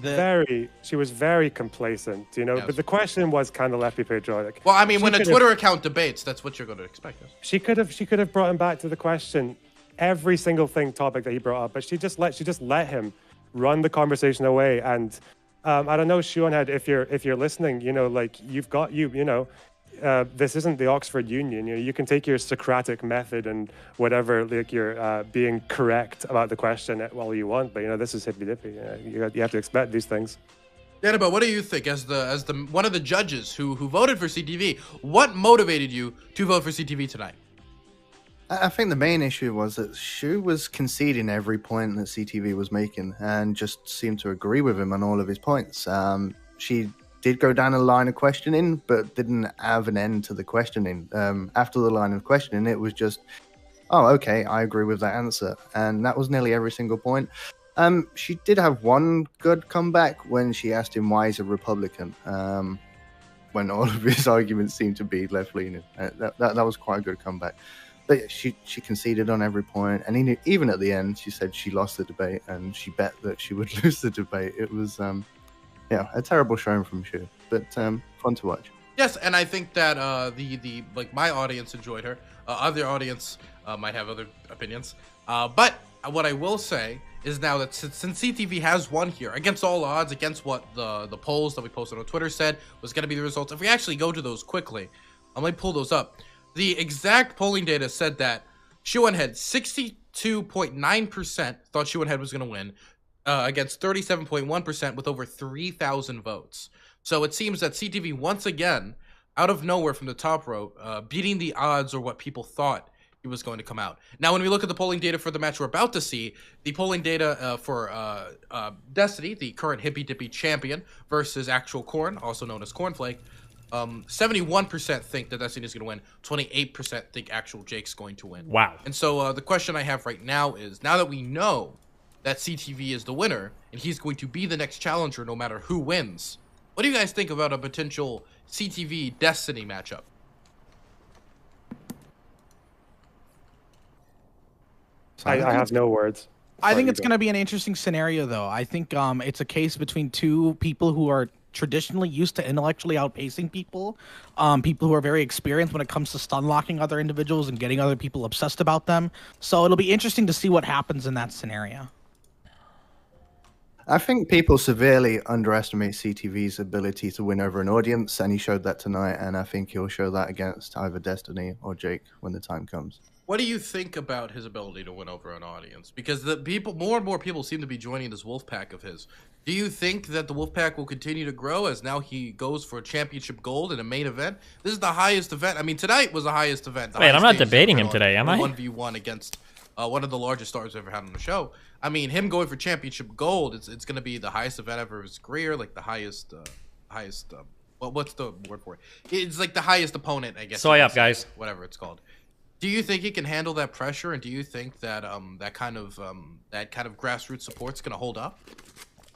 She was very complacent, you know. Yes. But the question was, can the left be patriotic? Well, I mean, when a Twitter account debates, that's what you're going to expect. Yes. She could have brought him back to the question, every single topic that he brought up, but she just let him run the conversation away. And I don't know, Shonehead, if you're listening, you know, like this isn't the Oxford Union. You know, you can take your Socratic method and whatever, like you're being correct about the question all you want, but you know, this is Hippy Dippy. You have to expect these things. Yeah, but what do you think, as the one of the judges who voted for CTV? What motivated you to vote for CTV tonight? I think the main issue was that Shu was conceding every point that CTV was making and just seemed to agree with him on all of his points. She did go down a line of questioning, but didn't have an end to the questioning. After the line of questioning, it was just, oh, okay, I agree with that answer. And that was nearly every single point. She did have one good comeback when she asked him why he's a Republican, when all of his arguments seemed to be left-leaning. That was quite a good comeback. But she conceded on every point, and even at the end, she said she lost the debate, and she bet that she would lose the debate. It was, a terrible showing from Shu, but fun to watch. Yes, and I think that the my audience enjoyed her. Other audience might have other opinions, but what I will say is now that since CTV has won here against all odds, against what the polls that we posted on Twitter said was going to be the results. If we actually go to those quickly, I'm going to pull those up. The exact polling data said that Shonehead 62.9% thought Shonehead was going to win against 37.1% with over 3,000 votes. So it seems that CTV once again, out of nowhere from the top row, beating the odds or what people thought he was going to come out. Now, when we look at the polling data for the match we're about to see, the polling data for Destiny, the current Hippy Dippy champion, versus actual Corn, also known as Cornflake, 71% think that Destiny is going to win. 28% think actual Jake's going to win. Wow. And so the question I have right now is, now that we know that CTV is the winner and he's going to be the next challenger no matter who wins, what do you guys think about a potential CTV Destiny matchup? I have no words. I think it's going to be an interesting scenario, though. I think it's a case between two people who are traditionally used to intellectually outpacing people, people who are very experienced when it comes to stun locking other individuals and getting other people obsessed about them. So it'll be interesting to see what happens in that scenario. I think people severely underestimate CTV's ability to win over an audience, and he showed that tonight, and I think he'll show that against either Destiny or Jake when the time comes. What do you think about his ability to win over an audience? Because more and more people seem to be joining this wolf pack of his. Do you think that the wolf pack will continue to grow as now he goes for championship gold in a main event? This is the highest event. I mean, tonight was the highest event. Wait, I'm not debating him today, am I? 1v1 against one of the largest stars we've ever had on the show. I mean, him going for championship gold, it's going to be the highest event ever of his career, like the highest, well, what's the word for it? It's like the highest opponent, I guess. Soy up, guys. Whatever it's called. Do you think he can handle that pressure, and do you think that that kind of grassroots support's gonna hold up?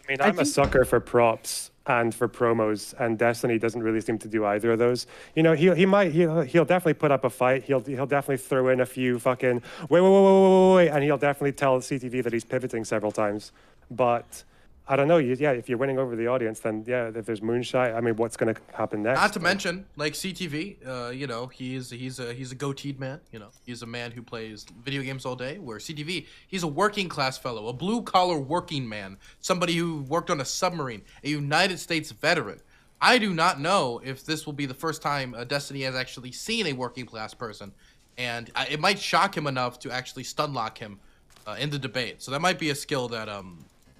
I mean, I'm a sucker for props and for promos, and Destiny doesn't really seem to do either of those. You know, he'll definitely put up a fight. He'll definitely throw in a few fucking wait, and he'll definitely tell CTV that he's pivoting several times. But I don't know. Yeah, if you're winning over the audience, then yeah, if there's moonshine, I mean, what's going to happen next? Not to mention, like CTV, you know, he's a goateed man. You know, he's a man who plays video games all day. Where CTV, he's a working class fellow, a blue collar working man, somebody who worked on a submarine, a United States veteran. I do not know if this will be the first time Destiny has actually seen a working class person, and it might shock him enough to actually stun lock him in the debate. So that might be a skill that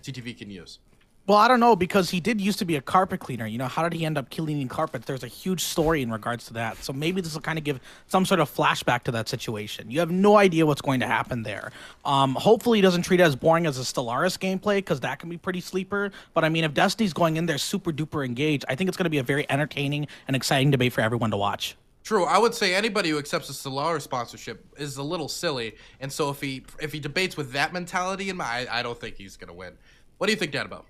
CTV can use. Well, I don't know, because he did used to be a carpet cleaner. You know, how did he end up cleaning carpets? There's a huge story in regards to that. So maybe this will kind of give some sort of flashback to that situation. You have no idea what's going to happen there. Hopefully he doesn't treat it as boring as a Stellaris gameplay, because that can be pretty sleeper. But I mean, if Destiny's going in there super duper engaged, I think it's going to be a very entertaining and exciting debate for everyone to watch. True. I would say anybody who accepts a Stellaris sponsorship is a little silly. And so if he debates with that mentality in mind, I don't think he's going to win. What do you think, Danabo?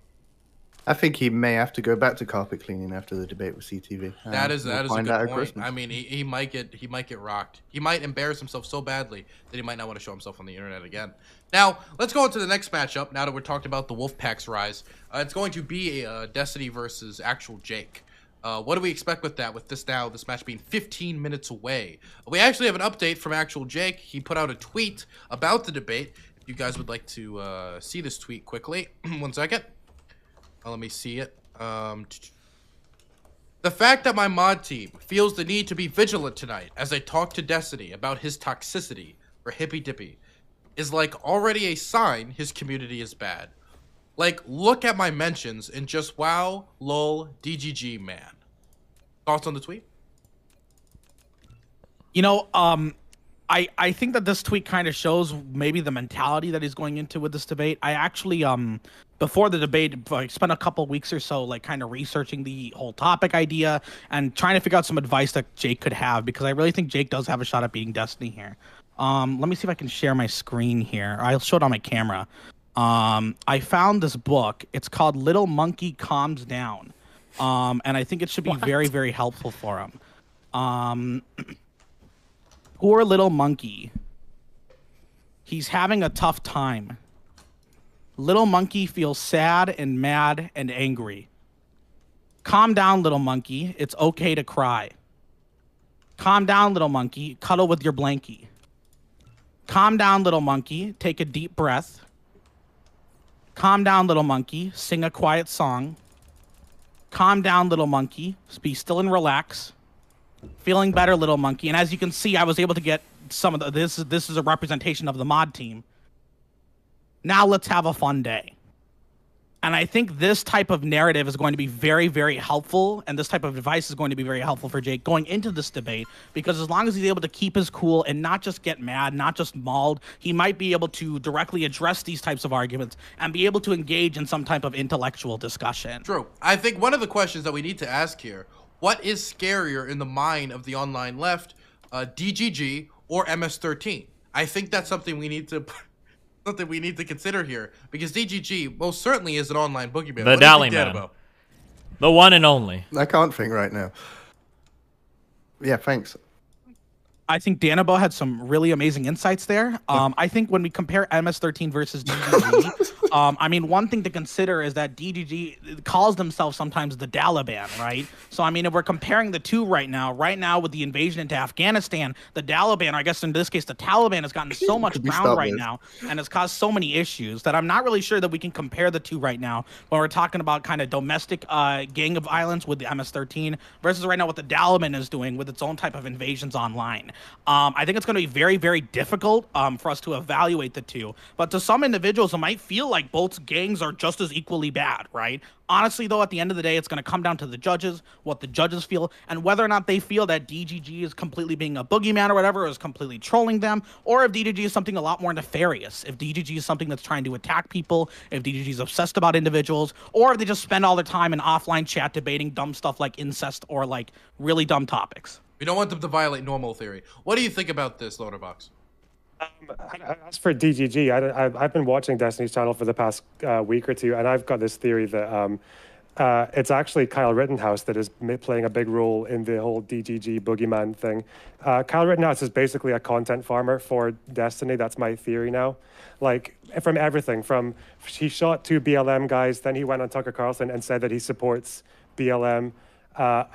I think he may have to go back to carpet cleaning after the debate with CTV. That is a good point. I mean, he might get rocked. He might embarrass himself so badly that he might not want to show himself on the internet again. Now, let's go into the next matchup. Now that we're talking about the Wolfpack's rise, it's going to be Destiny versus actual Jake. What do we expect with that? With this match being 15 minutes away. We actually have an update from actual Jake. He put out a tweet about the debate. If you guys would like to see this tweet quickly, 1 second. Let me see it. The fact that my mod team feels the need to be vigilant tonight as I talk to Destiny about his toxicity for Hippy Dippy is like already a sign his community is bad. Like, look at my mentions and just wow, lol, DGG, man. Thoughts on the tweet? You know, I think that this tweet kind of shows maybe the mentality that he's going into with this debate. I actually, before the debate, I spent a couple weeks or so, like, kind of researching the whole topic idea and trying to figure out some advice that Jake could have, because I really think Jake does have a shot at beating Destiny here. Let me see if I can share my screen here. I'll show it on my camera. I found this book. It's called Little Monkey Calms Down. And I think it should be very, very helpful for him. Poor little monkey. He's having a tough time. Little monkey feels sad and mad and angry. Calm down, little monkey. It's okay to cry. Calm down, little monkey. Cuddle with your blankie. Calm down, little monkey. Take a deep breath. Calm down, little monkey. Sing a quiet song. Calm down, little monkey. Be still and relax. Feeling better, little monkey. And as you can see, I was able to get some of the... This is a representation of the mod team. Now let's have a fun day. And I think this type of narrative is going to be very, very helpful, and this type of advice is going to be very helpful for Jake going into this debate, because as long as he's able to keep his cool and not just get mad, not just mauled, he might be able to directly address these types of arguments and be able to engage in some type of intellectual discussion. True. I think one of the questions that we need to ask here, what is scarier in the mind of the online left, DGG or MS-13? I think that's something we need to... something we need to consider here, because DGG most certainly is an online boogeyman. The Dally Man. The one and only. I can't think right now. Yeah, thanks. I think Danabo had some really amazing insights there. I think when we compare MS-13 versus DGG, I mean, one thing to consider is that DGG calls themselves sometimes the Taliban, right? So, I mean, if we're comparing the two right now with the invasion into Afghanistan, the Taliban, or I guess in this case, the Taliban has gotten so much ground right now and has caused so many issues that I'm not really sure that we can compare the two right now when we're talking about kind of domestic gang of violence with the MS-13 versus right now what the Taliban is doing with its own type of invasions online. I think it's going to be very, very difficult for us to evaluate the two. But to some individuals, it might feel like both gangs are just as equally bad, right? Honestly, though, at the end of the day, it's going to come down to the judges, what the judges feel, and whether or not they feel that DGG is completely being a boogeyman or whatever, or is completely trolling them, or if DGG is something a lot more nefarious, if DGG is something that's trying to attack people, if DGG is obsessed about individuals, or if they just spend all their time in offline chat debating dumb stuff like incest or like really dumb topics. We don't want them to violate normal theory. What do you think about this, Loaderbox? As for DGG, I've been watching Destiny's channel for the past week or two, and I've got this theory that it's actually Kyle Rittenhouse that is playing a big role in the whole DGG boogeyman thing. Kyle Rittenhouse is basically a content farmer for Destiny. That's my theory now. Like, from everything, from he shot 2 BLM guys, then he went on Tucker Carlson and said that he supports BLM.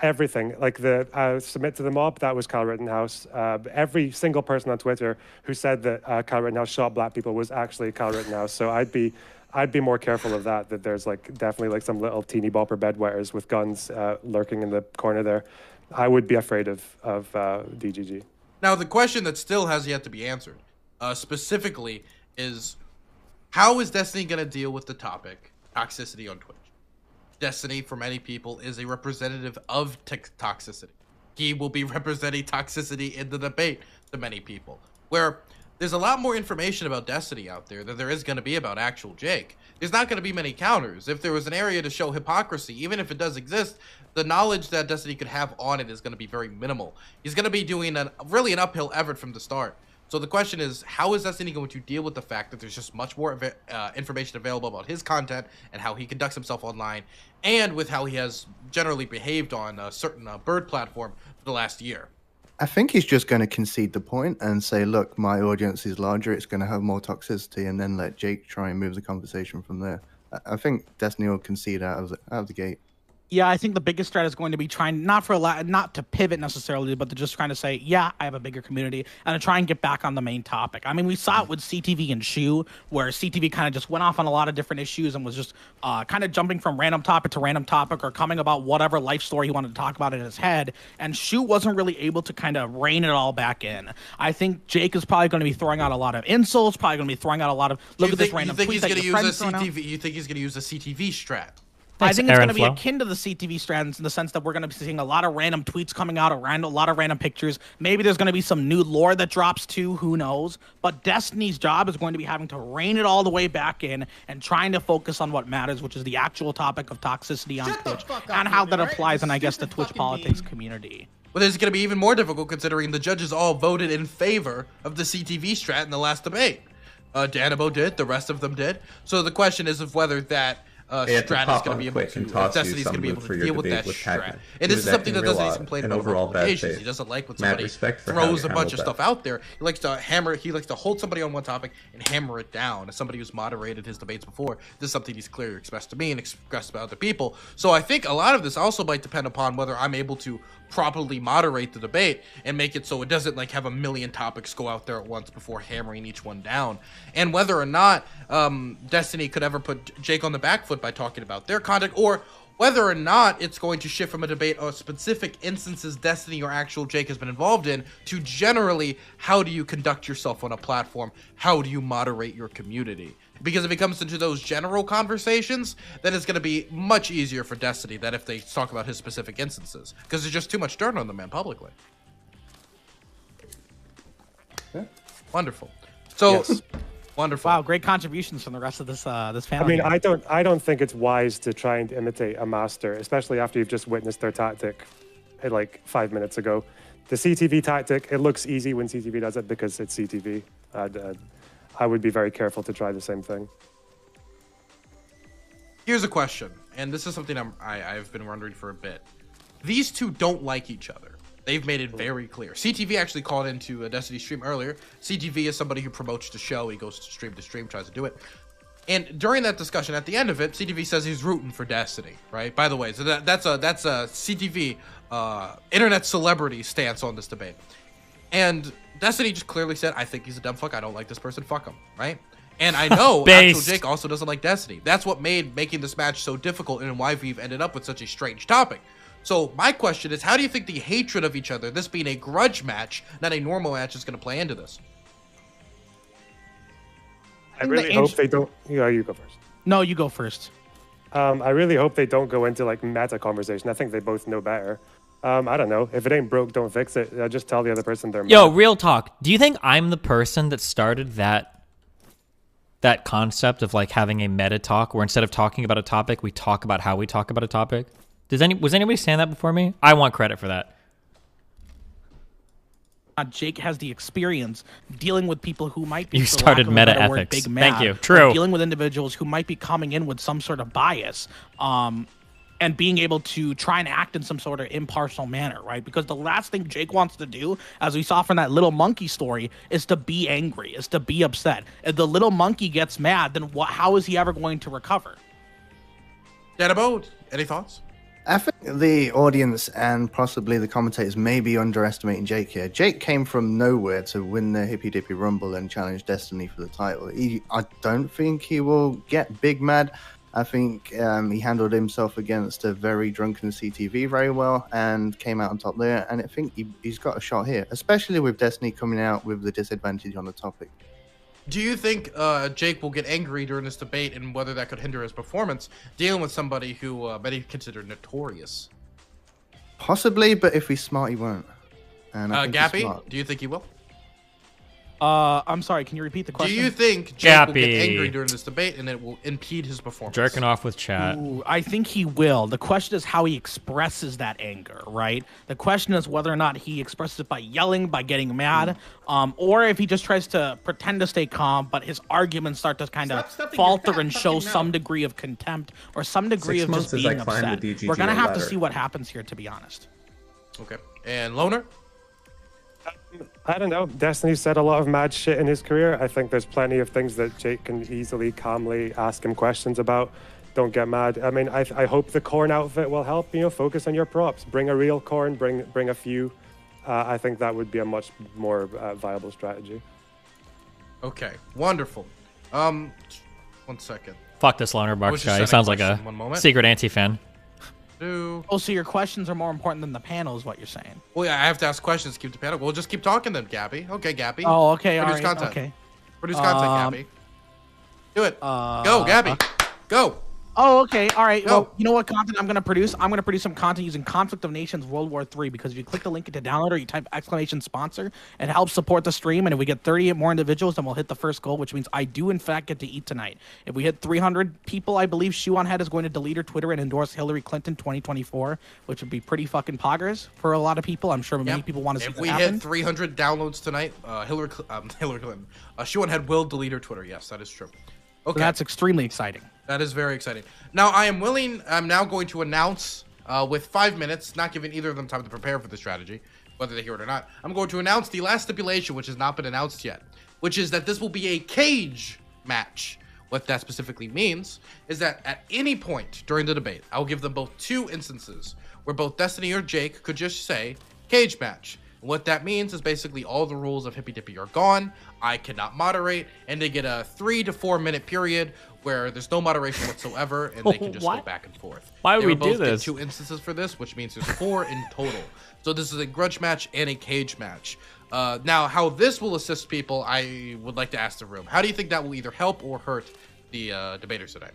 Everything, like the submit to the mob, that was Kyle Rittenhouse. Every single person on Twitter who said that Kyle Rittenhouse shot black people was actually Kyle Rittenhouse. So I'd be more careful of that. That there's like definitely like some little teeny bopper bedwetters with guns lurking in the corner there. I would be afraid of DGG. Now the question that still has yet to be answered, specifically, is how is Destiny going to deal with the topic toxicity on Twitch? Destiny, for many people, is a representative of toxicity. He will be representing toxicity in the debate to many people, where there's a lot more information about Destiny out there than there is going to be about actual Jake. There's not going to be many counters. If there was an area to show hypocrisy, even if it does exist, the knowledge that Destiny could have on it is going to be very minimal. He's going to be doing really an uphill effort from the start. So the question is, how is Destiny going to deal with the fact that there's just much more information available about his content and how he conducts himself online, and with how he has generally behaved on a certain bird platform for the last year? I think he's just going to concede the point and say, look, my audience is larger, it's going to have more toxicity, and then let Jake try and move the conversation from there. I think Destiny will concede out of the gate. Yeah, I think the biggest threat is going to be trying not to pivot necessarily, but to just trying to say, yeah, I have a bigger community, and to try and get back on the main topic. I mean, we saw it with CTV and Shu, where CTV kind of just went off on a lot of different issues and was just kind of jumping from random topic to random topic, or coming about whatever life story he wanted to talk about in his head, and Shu wasn't really able to kind of rein it all back in. I think Jake is probably going to be throwing out a lot of insults, probably going to be throwing out a lot of look at this random tweet. You think he's going to use a CTV? You think he's going to use a CTV strat? I think it's going to be akin to the CTV strands in the sense that we're going to be seeing a lot of random tweets coming out, a lot of random pictures. Maybe there's going to be some new lore that drops too, who knows? But Destiny's job is going to be having to rein it all the way back in and trying to focus on what matters, which is the actual topic of toxicity on Twitch and how that applies in, I guess, the Twitch politics community. Well, this is going to be even more difficult considering the judges all voted in favor of the CTV strat in the last debate. Danabo did, the rest of them did. So the question is of whether that strat is going to be able to, Destiny's going to be able to deal with that strat. And this is something that Destiny's complained about on multiple occasions. He doesn't like when somebody throws a bunch of stuff out there. He likes to hold somebody on one topic and hammer it down. As somebody who's moderated his debates before, this is something he's clearly expressed to me and expressed to other people. So I think a lot of this also might depend upon whether I'm able to properly moderate the debate and make it so it doesn't like have a million topics go out there at once before hammering each one down, and whether or not Destiny could ever put Jake on the back foot by talking about their content, or whether or not it's going to shift from a debate of specific instances Destiny or actual Jake has been involved in to generally how do you conduct yourself on a platform, how do you moderate your community. Because if it comes into those general conversations, then it's going to be much easier for Destiny than if they talk about his specific instances. Because there's just too much dirt on the man publicly. Yeah. Wonderful. So, yes. Wonderful. Wow, great contributions from the rest of this panel. I mean, I don't think it's wise to try and imitate a master, especially after you've just witnessed their tactic like 5 minutes ago. The CTV tactic, it looks easy when CTV does it because it's CTV. I would be very careful to try the same thing. Here's a question, and this is something I've been wondering for a bit. These two don't like each other. They've made it very clear. CTV actually called into a Destiny stream earlier. CTV is somebody who promotes the show. He goes to stream, tries to do it. And during that discussion, at the end of it, CTV says he's rooting for Destiny, right? By the way, so that's a CTV internet celebrity stance on this debate. And Destiny just clearly said, I think he's a dumb fuck. I don't like this person. Fuck him, right? And I know actual Jake also doesn't like Destiny. That's what made making this match so difficult and why we've ended up with such a strange topic. So my question is, how do you think the hatred of each other, this being a grudge match, not a normal match, is going to play into this? I really hope they don't. You go first. No, you go first. I really hope they don't go into like meta conversation. I think they both know better. I don't know. If it ain't broke, don't fix it. Just tell the other person they're mad. Yo, real talk. Do you think I'm the person that started that concept of like having a meta talk where instead of talking about a topic, we talk about how we talk about a topic? Was anybody saying that before me? I want credit for that. Jake has the experience dealing with people who might be, You started meta ethics. Big mad, Thank you. True. Dealing with individuals who might be coming in with some sort of bias, and being able to try and act in some sort of impartial manner, right? Because the last thing Jake wants to do, as we saw from that little monkey story, is to be angry, is to be upset. If the little monkey gets mad, then how is he ever going to recover? J1O, any thoughts? I think the audience and possibly the commentators may be underestimating Jake here. Jake came from nowhere to win the Hippy Dippy Rumble and challenge Destiny for the title. I don't think he will get big mad. I think he handled himself against a very drunken CTV very well and came out on top there. And I think he's got a shot here, especially with Destiny coming out with the disadvantage on the topic. Do you think Jake will get angry during this debate and whether that could hinder his performance dealing with somebody who many consider notorious? Possibly, but if he's smart, he won't. And I think he's smart. Gappy, do you think he will? I'm sorry, can you repeat the question? Do you think Jake will get angry during this debate and it will impede his performance? Jerking off with chat. Ooh, I think he will. The question is how he expresses that anger, right? The question is whether or not he expresses it by yelling, by getting mad, or if he just tries to pretend to stay calm, but his arguments start to kind of falter and show some degree of contempt or some degree of just being upset. We're going to have to see what happens here, to be honest. Okay. And Loner? I don't know. Destiny said a lot of mad shit in his career. I think there's plenty of things that Jake can easily, calmly ask him questions about. Don't get mad. I mean, I hope the corn outfit will help. You know, focus on your props. Bring a real corn. Bring a few. I think that would be a much more viable strategy. Okay, wonderful. 1 second. Fuck this Loner Box guy. He sounds like a secret anti-fan. Oh, so your questions are more important than the panel is what you're saying. Well, yeah, I have to ask questions to keep the panel. We'll just keep talking then, Gappy. Okay, Gappy. Oh, okay, Produce all right, content. okay. Produce content, Gappy. Do it. Go, Gappy. Go. Oh, okay, all right. Well, you know what content I'm going to produce? I'm going to produce some content using Conflict of Nations World War III, because if you click the link to download or you type !sponsor, it helps support the stream, and if we get 38 more individuals, then we'll hit the first goal, which means I do, in fact, get to eat tonight. If we hit 300 people, I believe Shoe-on-Head is going to delete her Twitter and endorse Hillary Clinton 2024, which would be pretty fucking poggers for a lot of people. I'm sure many people want to see that happen. If we hit 300 downloads tonight, Hillary Clinton, Shoe-on-Head will delete her Twitter. Yes, that is true. Okay. So that's extremely exciting. That is very exciting. Now, I'm now going to announce, with 5 minutes, not giving either of them time to prepare for the strategy, whether they hear it or not, I'm going to announce the last stipulation, which has not been announced yet, which is that this will be a cage match. What that specifically means is that at any point during the debate, I'll give them both 2 instances where both Destiny or Jake could just say, cage match. And what that means is basically all the rules of Hippy Dippy are gone. I cannot moderate, and they get a 3 to 4 minute period where there's no moderation whatsoever, and they can just go back and forth. Why would we both do this? Get 2 instances for this, which means there's 4 in total. So this is a grudge match and a cage match. Now, how this will assist people, I would like to ask the room. How do you think that will either help or hurt the debaters today?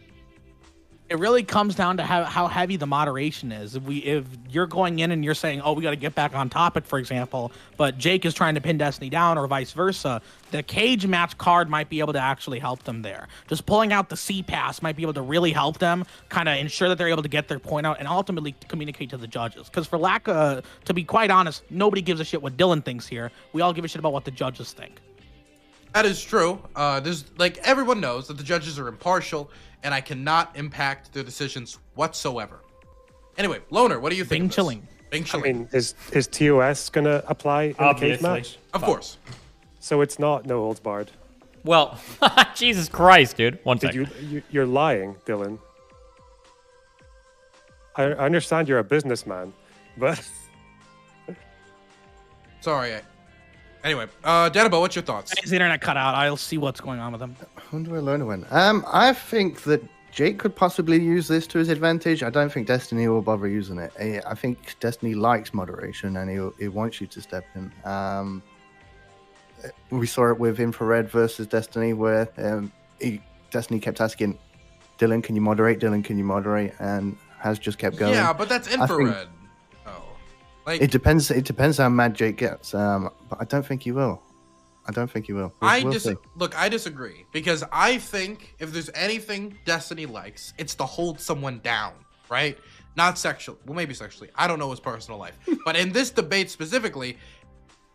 It really comes down to how heavy the moderation is. If you're going in and you're saying, oh, we got to get back on topic, for example, but Jake is trying to pin Destiny down or vice versa, the cage match card might be able to actually help them there. Just pulling out the C pass might be able to really help them kind of ensure that they're able to get their point out and ultimately communicate to the judges. Because for lack of, to be quite honest, nobody gives a shit what Dylan thinks here. We all give a shit about what the judges think. That is true. There's everyone knows that the judges are impartial, and I cannot impact their decisions whatsoever. Anyway, Loner, what do you think? Bing chilling. Bing chilling. I mean, is TOS gonna apply in the cage match? Of course. So it's not no holds barred. Well, Jesus Christ, dude. One second. You're lying, Dylan. I understand you're a businessman, but sorry. Anyway, J1O, what's your thoughts? His internet cut out. I'll see what's going on with him. When do I learn to win? I think that Jake could possibly use this to his advantage. I don't think Destiny will bother using it. I think Destiny likes moderation and he wants you to step in. We saw it with Infrared versus Destiny, where Destiny kept asking, Dylan, can you moderate? Dylan, can you moderate? And has just kept going. Yeah, but that's Infrared. It depends. It depends how mad Jake gets. But I don't think he will. Look, I disagree, because I think if there's anything Destiny likes, it's to hold someone down, right? Not sexually. Well, maybe sexually. I don't know his personal life. But in this debate specifically,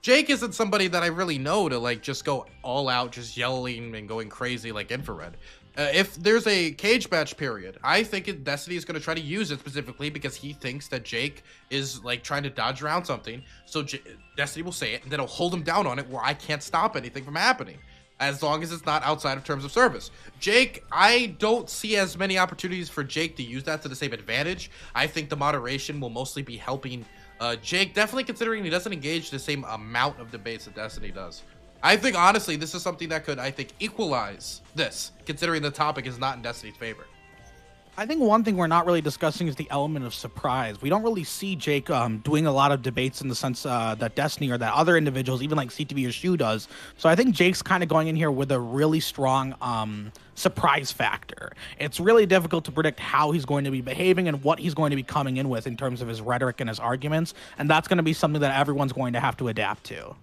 Jake isn't somebody that I really know to like just go all out, just yelling and going crazy like Infrared. If there's a cage match period, I think Destiny is going to try to use it specifically because he thinks that Jake is like trying to dodge around something. So Destiny will say it, and then it'll hold him down on it where I can't stop anything from happening, as long as it's not outside of terms of service. Jake, I don't see as many opportunities for Jake to use that to the same advantage. I think the moderation will mostly be helping Jake, definitely considering he doesn't engage the same amount of debates that Destiny does. I think, honestly, this is something that could, I think, equalize this, considering the topic is not in Destiny's favor. I think one thing we're not really discussing is the element of surprise. We don't really see Jake doing a lot of debates in the sense that Destiny or that other individuals, even like CTV or Shu, does. So I think Jake's kind of going in here with a really strong surprise factor. It's really difficult to predict how he's going to be behaving and what he's going to be coming in with in terms of his rhetoric and his arguments. And that's going to be something that everyone's going to have to adapt to.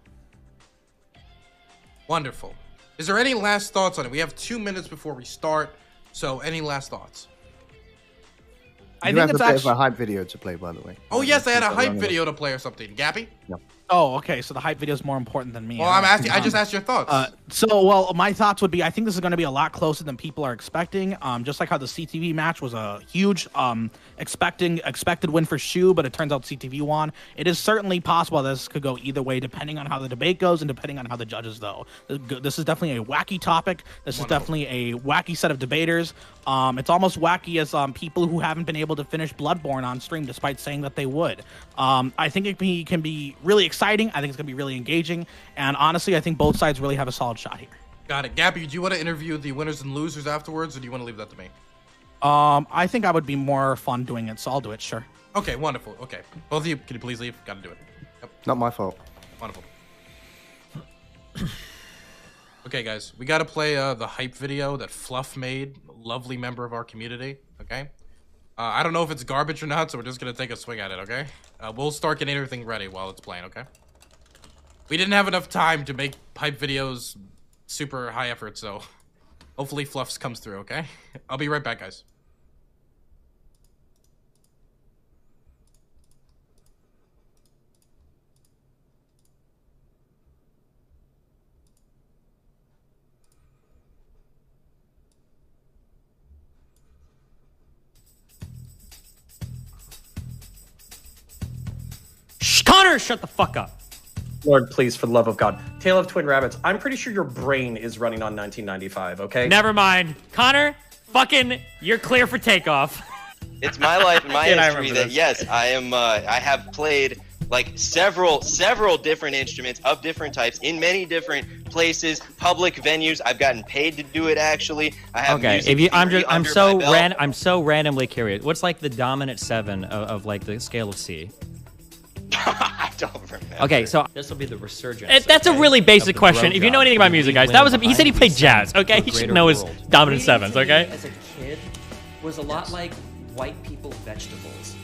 Wonderful. Is there any last thoughts on it? We have 2 minutes before we start, so any last thoughts? I think it's actually a hype video to play, by the way. Oh yes, I had a hype video to play or something. Gappy? No. Oh, okay. So the hype video is more important than me. Well, I'm asking. I just asked your thoughts. Well, my thoughts would be, I think this is going to be a lot closer than people are expecting. Just like how the CTV match was a huge expected win for Shu, but it turns out CTV won. It is certainly possible this could go either way, depending on how the debate goes and depending on how the judges go. This is definitely a wacky topic. This is definitely a wacky set of debaters. It's almost wacky as people who haven't been able to finish Bloodborne on stream, despite saying that they would. I think it can be really exciting. I think it's going to be really engaging. And honestly, I think both sides really have a solid shot here. Got it. Gappy, do you want to interview the winners and losers afterwards, or do you want to leave that to me? I think I would be more fun doing it, so I'll do it, sure. Okay, wonderful. Okay. Both of you, can you please leave? Gotta do it. Yep. Not my fault. Wonderful. Okay, guys, we gotta play the hype video that Fluff made, lovely member of our community, okay? I don't know if it's garbage or not, so we're just gonna take a swing at it, okay? We'll start getting everything ready while it's playing, okay? We didn't have enough time to make hype videos super high effort, so hopefully Fluffs comes through, okay? I'll be right back, guys. Connor, shut the fuck up. Lord, please, for the love of God. Tale of Twin Rabbits, I'm pretty sure your brain is running on 1995, okay? Never mind. Connor, fucking, you're clear for takeoff. It's my life and my history that, yes, I am, I have played, like, several different instruments of different types in many different places, public venues. I've gotten paid to do it, actually. I have music I'm so randomly curious. What's, like, the dominant 7 of like, the scale of C? I don't remember. Okay, so this will be the resurgence. That's a really basic question. If you know anything about music, guys, he said he played jazz. Okay, he should know his dominant 7s. Okay. As a kid, was a lot like white people vegetables.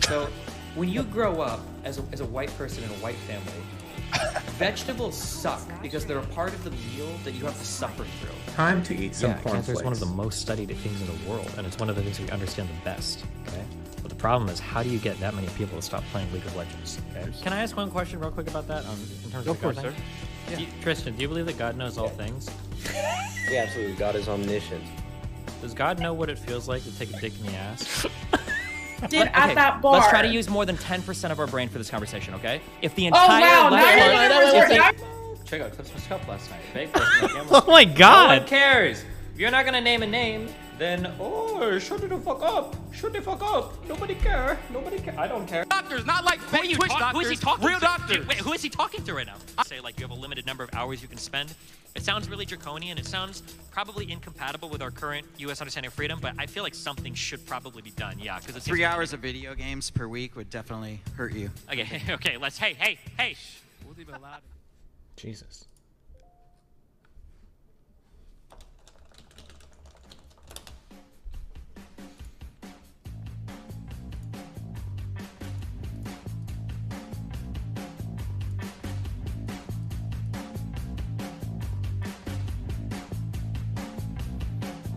So when you grow up as a white person in a white family, vegetables suck because they're a part of the meal that you have to suffer through. Time to eat some cornflakes. Cancer is one of the most studied things in the world, and it's one of the things we understand the best. Okay. But the problem is, how do you get that many people to stop playing League of Legends? Okay? Can I ask one question real quick about that? In terms of God, sir. Yeah. Tristan, do you believe that God knows all things? Yeah, absolutely. God is omniscient. Does God know what it feels like to take a dick in the ass? Did at that bar. Let's try to use more than 10% of our brain for this conversation, okay? If the entire Check out Clips Cup last night. Oh my God! No one cares. If you're not gonna name a name, then shut the fuck up. Shut the fuck up. Nobody care. Nobody care. I don't care. Doctors, not like fake Twitch doctors. Who is he talking real to? doctors. Wait, who is he talking to right now? Say like you have a limited number of hours you can spend. It sounds really draconian. It sounds probably incompatible with our current U.S. understanding of freedom, but I feel like something should probably be done. Yeah, because it's 3 hours of video games per week would definitely hurt you. Okay, okay. Let's. Hey. Jesus.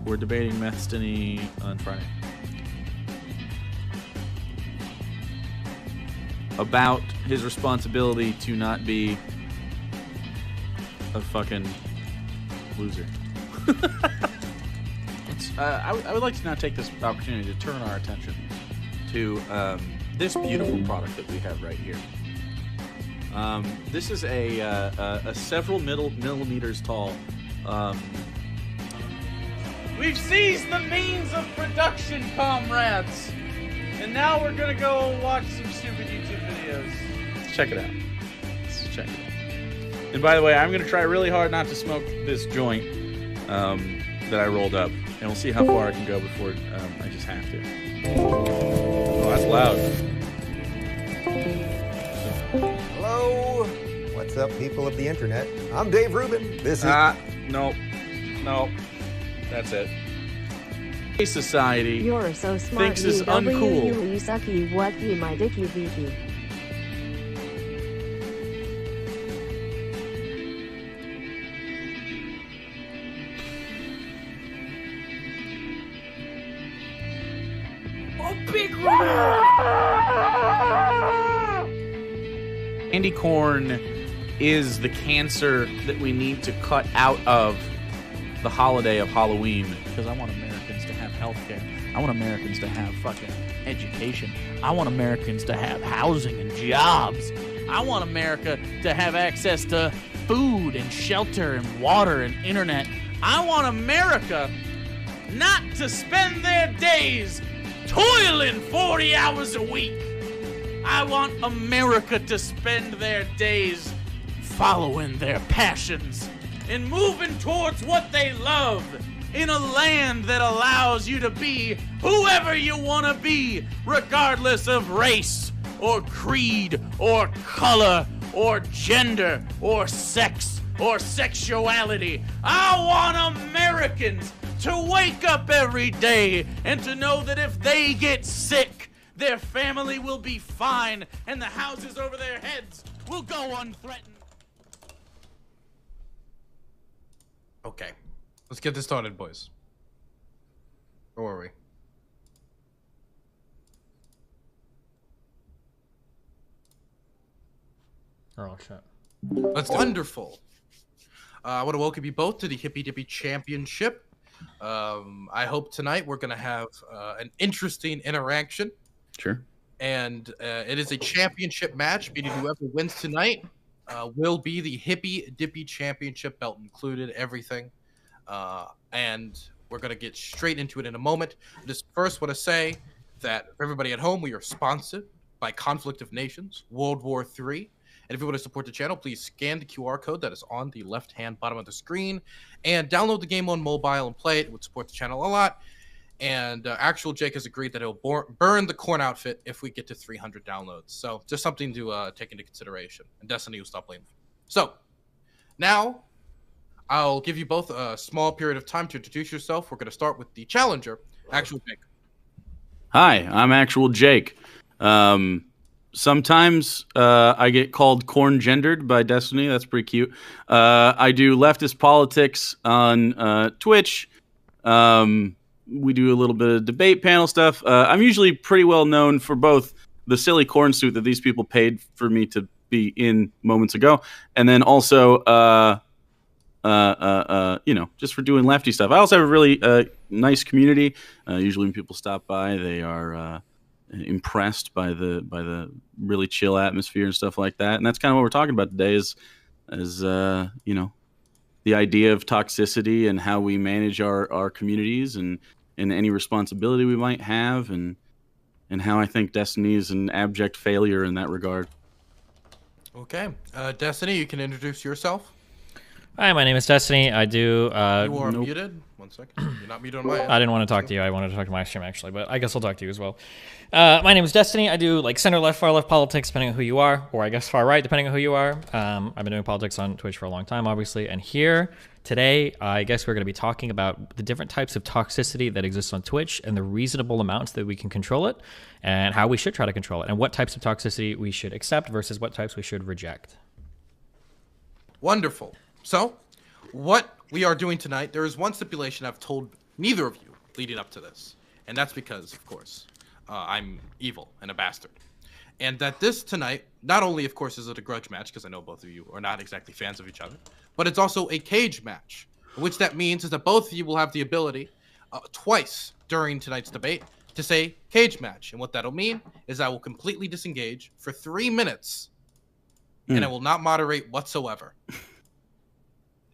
We're debating Destiny on Friday. about his responsibility to not be a fucking loser. I would like to now take this opportunity to turn our attention to this beautiful product that we have right here. This is a several millimeters tall. We've seized the means of production, comrades, and now we're gonna go watch some stupid YouTube videos. Let's check it out. And by the way, I'm gonna try really hard not to smoke this joint that I rolled up, and we'll see how far I can go before I just have to. Oh, that's loud. Hello. What's up, people of the internet? I'm Dave Rubin. This is... Nope. That's it. Society You're so smart, thinks is uncool. You sucky, what you my dicky VP. Candy corn is the cancer that we need to cut out of the holiday of Halloween. Because I want Americans to have healthcare. I want Americans to have fucking education. I want Americans to have housing and jobs. I want America to have access to food and shelter and water and internet. I want America not to spend their days toiling 40 hours a week. I want America to spend their days following their passions and moving towards what they love in a land that allows you to be whoever you want to be, regardless of race or creed or color or gender or sex or sexuality. I want Americans to wake up every day and to know that if they get sick, their family will be fine and the houses over their heads will go unthreatened. Okay, let's get this started, boys. Where were we? Oh, shit. That's wonderful. I want to welcome you both to the Hippy Dippy Championship. I hope tonight we're going to have an interesting interaction. Sure. And it is a championship match, meaning whoever wins tonight will be the Hippy Dippy Championship, belt included, everything. And we're going to get straight into it in a moment. I just first want to say that for everybody at home, we are sponsored by Conflict of Nations, World War III. And if you want to support the channel, please scan the QR code that is on the left-hand bottom of the screen and download the game on mobile and play it. It would support the channel a lot. And actual Jake has agreed that he'll burn the corn outfit if we get to 300 downloads. So just something to take into consideration. And Destiny will stop blaming me. So now I'll give you both a small period of time to introduce yourself. We're going to start with the challenger, Actual Jake. Hi, I'm Actual Jake. Sometimes I get called corn gendered by Destiny. That's pretty cute. I do leftist politics on Twitch. We do a little bit of debate panel stuff. I'm usually pretty well known for both the silly corn suit that these people paid for me to be in moments ago, and then also, just for doing lefty stuff. I also have a really nice community. Usually when people stop by, they are impressed by the really chill atmosphere and stuff like that. And that's kind of what we're talking about today is the idea of toxicity and how we manage our communities and any responsibility we might have and how I think Destiny is an abject failure in that regard. Okay. Destiny, you can introduce yourself. Hi, my name is Destiny. I do... you are muted. 1 second. You're not muted on my end. I didn't want to talk to you. I wanted to talk to my stream, actually, but I guess I'll talk to you as well. My name is Destiny. I do like center left, far left politics, depending on who you are, or I guess far right, depending on who you are. I've been doing politics on Twitch for a long time, obviously, and here today, I guess we're going to be talking about the different types of toxicity that exists on Twitch and the reasonable amounts that we can control it, and how we should try to control it, and what types of toxicity we should accept versus what types we should reject. Wonderful. So, what we are doing tonight, there is one stipulation I've told neither of you leading up to this. And that's because, of course, I'm evil and a bastard. And that this tonight, not only, of course, is it a grudge match, because I know both of you are not exactly fans of each other, but it's also a cage match, which that means is that both of you will have the ability twice during tonight's debate to say cage match. And what that'll mean is I will completely disengage for 3 minutes, and I will not moderate whatsoever.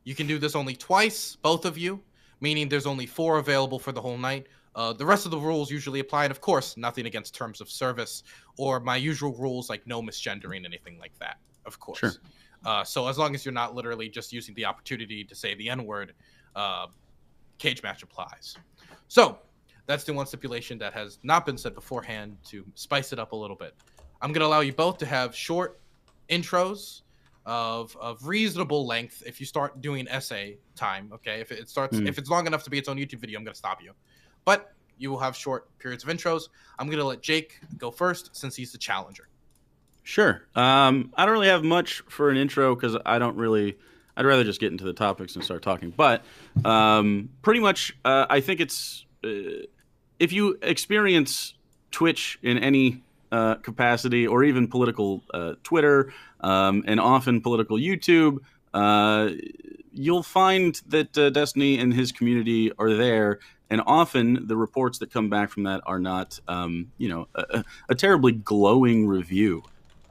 You can do this only twice, both of you, meaning there's only 4 available for the whole night. The rest of the rules usually apply, and of course, nothing against terms of service or my usual rules like no misgendering, anything like that, of course. Sure. So as long as you're not literally just using the opportunity to say the N-word, cage match applies. So that's the one stipulation that has not been said beforehand to spice it up a little bit. I'm going to allow you both to have short intros of reasonable length if you start doing essay time, okay? If it's long enough to be its own YouTube video, I'm going to stop you. But you will have short periods of intros. I'm going to let Jake go first since he's the challenger. Sure. I don't really have much for an intro because I'd rather just get into the topics and start talking. But pretty much, I think it's, if you experience Twitch in any capacity or even political Twitter and often political YouTube, you'll find that Destiny and his community are there. And often the reports that come back from that are not, a terribly glowing review.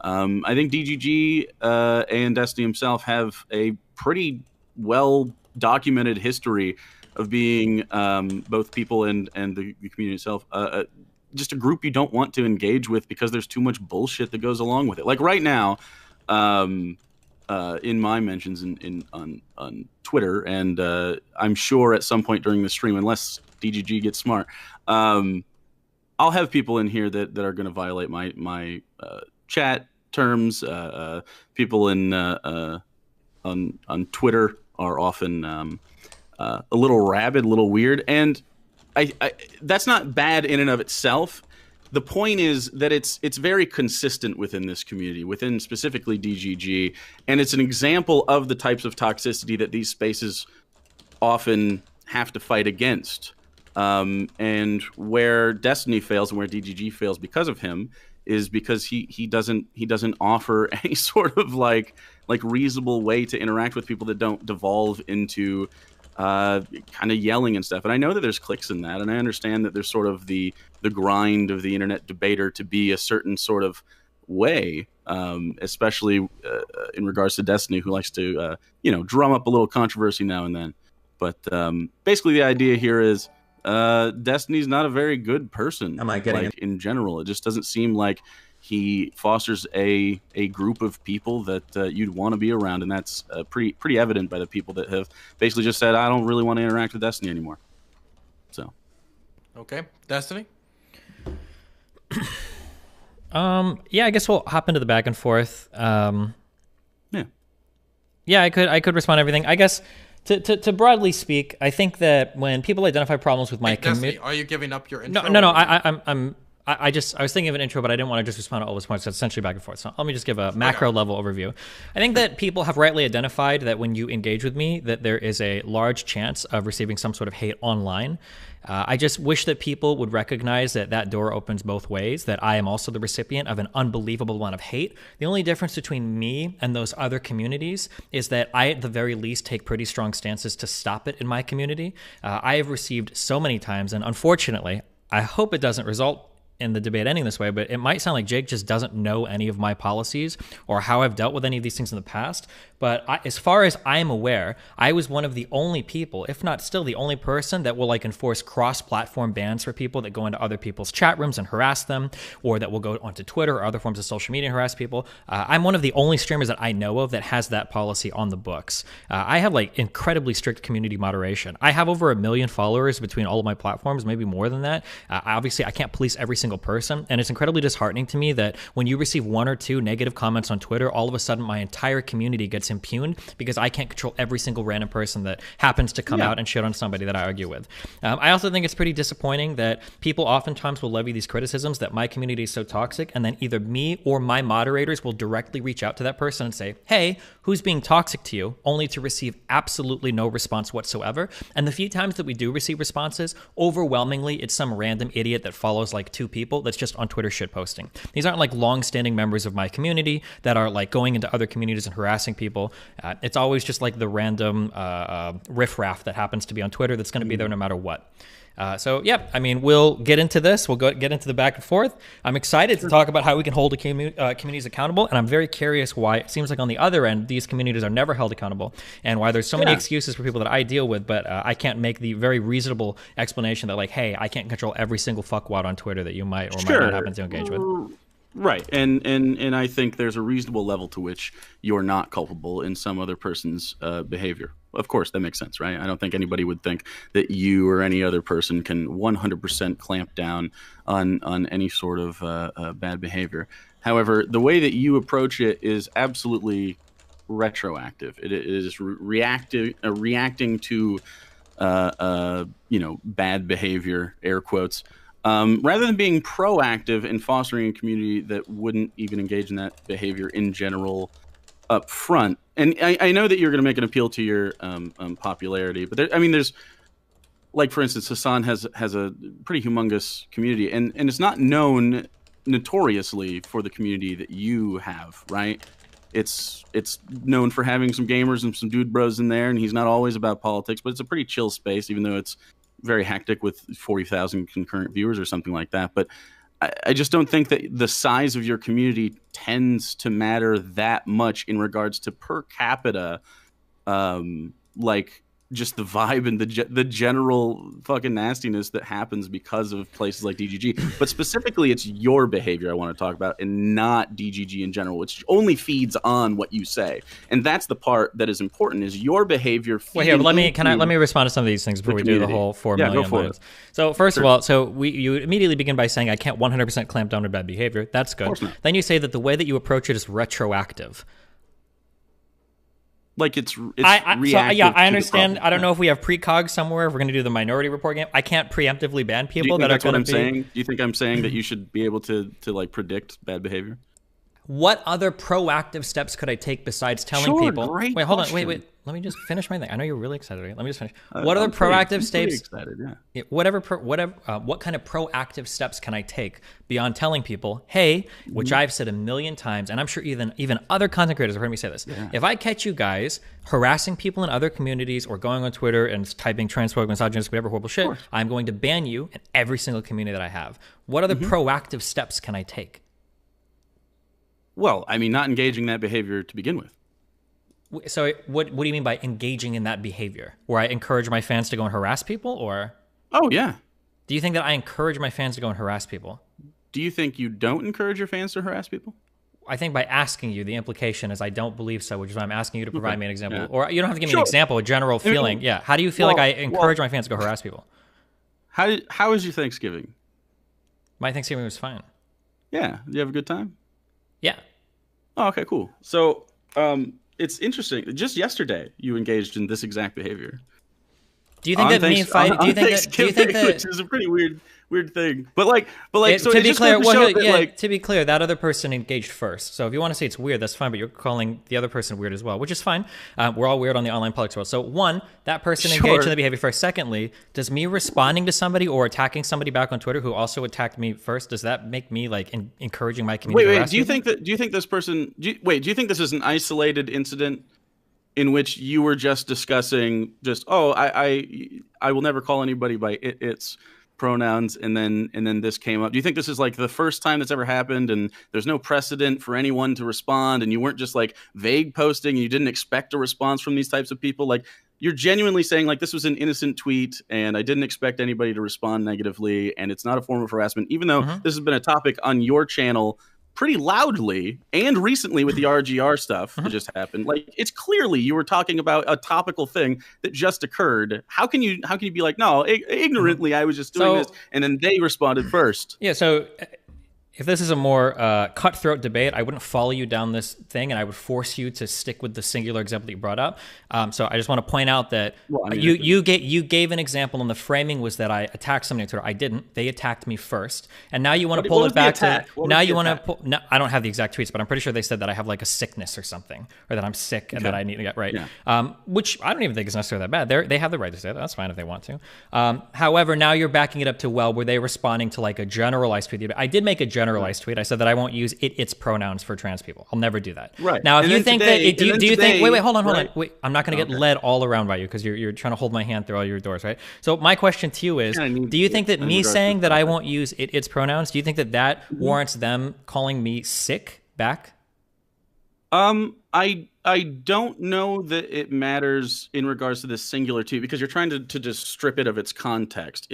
I think DGG and Destiny himself have a pretty well documented history of being both people and the community itself just a group you don't want to engage with because there's too much bullshit that goes along with it. Like right now, in my mentions on Twitter, and I'm sure at some point during the stream, unless DGG gets smart, I'll have people in here that are going to violate my chat terms. People on Twitter are often a little rabid, a little weird, and I that's not bad in and of itself. The point is that it's very consistent within this community, within specifically DGG, and it's an example of the types of toxicity that these spaces often have to fight against. And where Destiny fails and where DGG fails because of him is because he doesn't offer any sort of like reasonable way to interact with people that don't devolve into kind of yelling and stuff. And I know that there's clicks in that, and I understand that there's sort of the grind of the internet debater to be a certain sort of way, especially in regards to Destiny, who likes to drum up a little controversy now and then. But basically the idea here is Destiny's not a very good person. Am I getting like, in general? It just doesn't seem like he fosters a group of people that you'd want to be around, and that's pretty evident by the people that have basically just said, I don't really want to interact with Destiny anymore. So, okay, Destiny. Yeah, I guess we'll hop into the back and forth. Yeah, I could respond to everything. I guess to broadly speak, I think that when people identify problems with my community, are you giving up your intro? No. I was thinking of an intro, but I didn't want to just respond to all those points. So it's essentially back and forth. So let me just give a macro level overview. I think that people have rightly identified that when you engage with me, that there is a large chance of receiving some sort of hate online. I just wish that people would recognize that door opens both ways, that I am also the recipient of an unbelievable amount of hate. The only difference between me and those other communities is that I, at the very least, take pretty strong stances to stop it in my community. I have received so many times, and unfortunately, I hope it doesn't result in the debate ending this way, but it might sound like Jake just doesn't know any of my policies or how I've dealt with any of these things in the past. But as far as I'm aware, I was one of the only people, if not still the only person, that will enforce cross-platform bans for people that go into other people's chat rooms and harass them, or that will go onto Twitter or other forms of social media and harass people. I'm one of the only streamers that I know of that has that policy on the books. I have incredibly strict community moderation. I have over 1 million followers between all of my platforms, maybe more than that. Obviously, I can't police every single person, and it's incredibly disheartening to me that when you receive 1 or 2 negative comments on Twitter, all of a sudden my entire community gets impugned because I can't control every single random person that happens to come out and shit on somebody that I argue with. I also think it's pretty disappointing that people oftentimes will levy these criticisms that my community is so toxic, and then either me or my moderators will directly reach out to that person and say, hey, who's being toxic to you, only to receive absolutely no response whatsoever. And the few times that we do receive responses, overwhelmingly it's some random idiot that follows 2 people people that's just on Twitter shitposting. These aren't like long-standing members of my community that are like going into other communities and harassing people. It's always just like the random riffraff that happens to be on Twitter that's going to be there no matter what. So, yeah, I mean, we'll get into this. We'll get into the back and forth. I'm excited to talk about how we can hold communities accountable, and I'm very curious why it seems like on the other end, these communities are never held accountable, and why there's so many excuses for people that I deal with, but I can't make the very reasonable explanation that, like, hey, I can't control every single fuckwad on Twitter that you might or might not happen to engage with. Right, and I think there's a reasonable level to which you're not culpable in some other person's behavior. Of course, that makes sense, right? I don't think anybody would think that you or any other person can 100% clamp down on any sort of bad behavior. However, the way that you approach it is absolutely retroactive. It is reacting to bad behavior, air quotes. Rather than being proactive in fostering a community that wouldn't even engage in that behavior in general up front. And I know that you're going to make an appeal to your popularity, but there's, like, for instance, Hassan has a pretty humongous community, and it's not known notoriously for the community that you have, right? It's known for having some gamers and some dude bros in there, and he's not always about politics, but it's a pretty chill space, even though it's very hectic with 40,000 concurrent viewers or something like that. But I just don't think that the size of your community tends to matter that much in regards to per capita, like just the vibe and the general fucking nastiness that happens because of places like DGG. But specifically, it's your behavior I want to talk about, and not DGG in general, which only feeds on what you say. And that's the part that is important: is your behavior. Wait, here, let me respond to some of these things before we do the whole 4 million. Go for it. So first of all, you immediately begin by saying I can't 100% clamp down on bad behavior. That's good. Then you say that the way that you approach it is retroactive. Like it's reactive. So, yeah, I understand. I don't know if we have precog somewhere. If we're going to do the minority report game, I can't preemptively ban people that are going to be. Do you think I'm saying that you should be able to like predict bad behavior? What other proactive steps could I take besides telling people? Great wait, hold on. question. Wait. Let me just finish my thing. I know you're really excited. Let me just finish. What other proactive steps? Excited, yeah. What kind of proactive steps can I take beyond telling people, hey, which I've said a million times, and I'm sure even other content creators have heard me say this. Yeah. If I catch you guys harassing people in other communities or going on Twitter and typing transphobic, misogynist, whatever horrible shit, I'm going to ban you in every single community that I have. What other proactive steps can I take? Well, I mean, not engaging that behavior to begin with. So what do you mean by engaging in that behavior? Where I encourage my fans to go and harass people, or? Oh, yeah. Do you think that I encourage my fans to go and harass people? Do you think you don't encourage your fans to harass people? I think by asking you, the implication is I don't believe so, which is why I'm asking you to provide me an example. Yeah. Or you don't have to give me an example, a general feeling. Yeah. How do you feel like I encourage my fans to go harass people? How was your Thanksgiving? My Thanksgiving was fine. Yeah. Did you have a good time? Yeah. Oh, okay, cool. So, it's interesting. Just yesterday, you engaged in this exact behavior. Do you think that me fighting? Do you think that which is a pretty weird thing? But to be clear, to be clear, that other person engaged first. So if you want to say it's weird, that's fine. But you're calling the other person weird as well, which is fine. We're all weird on the online politics world. So one, that person engaged in the behavior first. Secondly, does me responding to somebody or attacking somebody back on Twitter who also attacked me first, does that make me like encouraging my community? Wait. Do you think this person? Do you think this is an isolated incident in which you were just discussing I will never call anybody by its pronouns, and then this came up? Do you think this is like the first time that's ever happened, and there's no precedent for anyone to respond, and you weren't just like vague posting and you didn't expect a response from these types of people? Like, you're genuinely saying like, this was an innocent tweet and I didn't expect anybody to respond negatively, and it's not a form of harassment, even though this has been a topic on your channel pretty loudly and recently with the RGR stuff that just happened. Like, it's clearly you were talking about a topical thing that just occurred. How can you be like, no, ignorantly I was just doing this, and then they responded first? Yeah, so if this is a more cutthroat debate, I wouldn't follow you down this thing, and I would force you to stick with the singular example that you brought up. So I just want to point out that you gave an example, and the framing was that I attacked somebody on Twitter. I didn't. They attacked me first, and now you want to pull it back to. Now you want to pull. No, I don't have the exact tweets, but I'm pretty sure they said that I have like a sickness or something, or that I'm sick and that I need to get right. Yeah. Which I don't even think is necessarily that bad. They have the right to say that. That's fine if they want to. However, now you're backing it up to, well, were they responding to like a generalized tweet? I did make a generalized tweet. I said that I won't use its pronouns for trans people. I'll never do that. Right. Now, if you think that, do you think? Wait, hold on. Wait, I'm not going to get led all around by you because you're trying to hold my hand through all your doors, right? So my question to you is, do you think that me saying that I won't use its pronouns, do you think that warrants them calling me sick back? I don't know that it matters in regards to this singular tweet, because you're trying to just strip it of its context.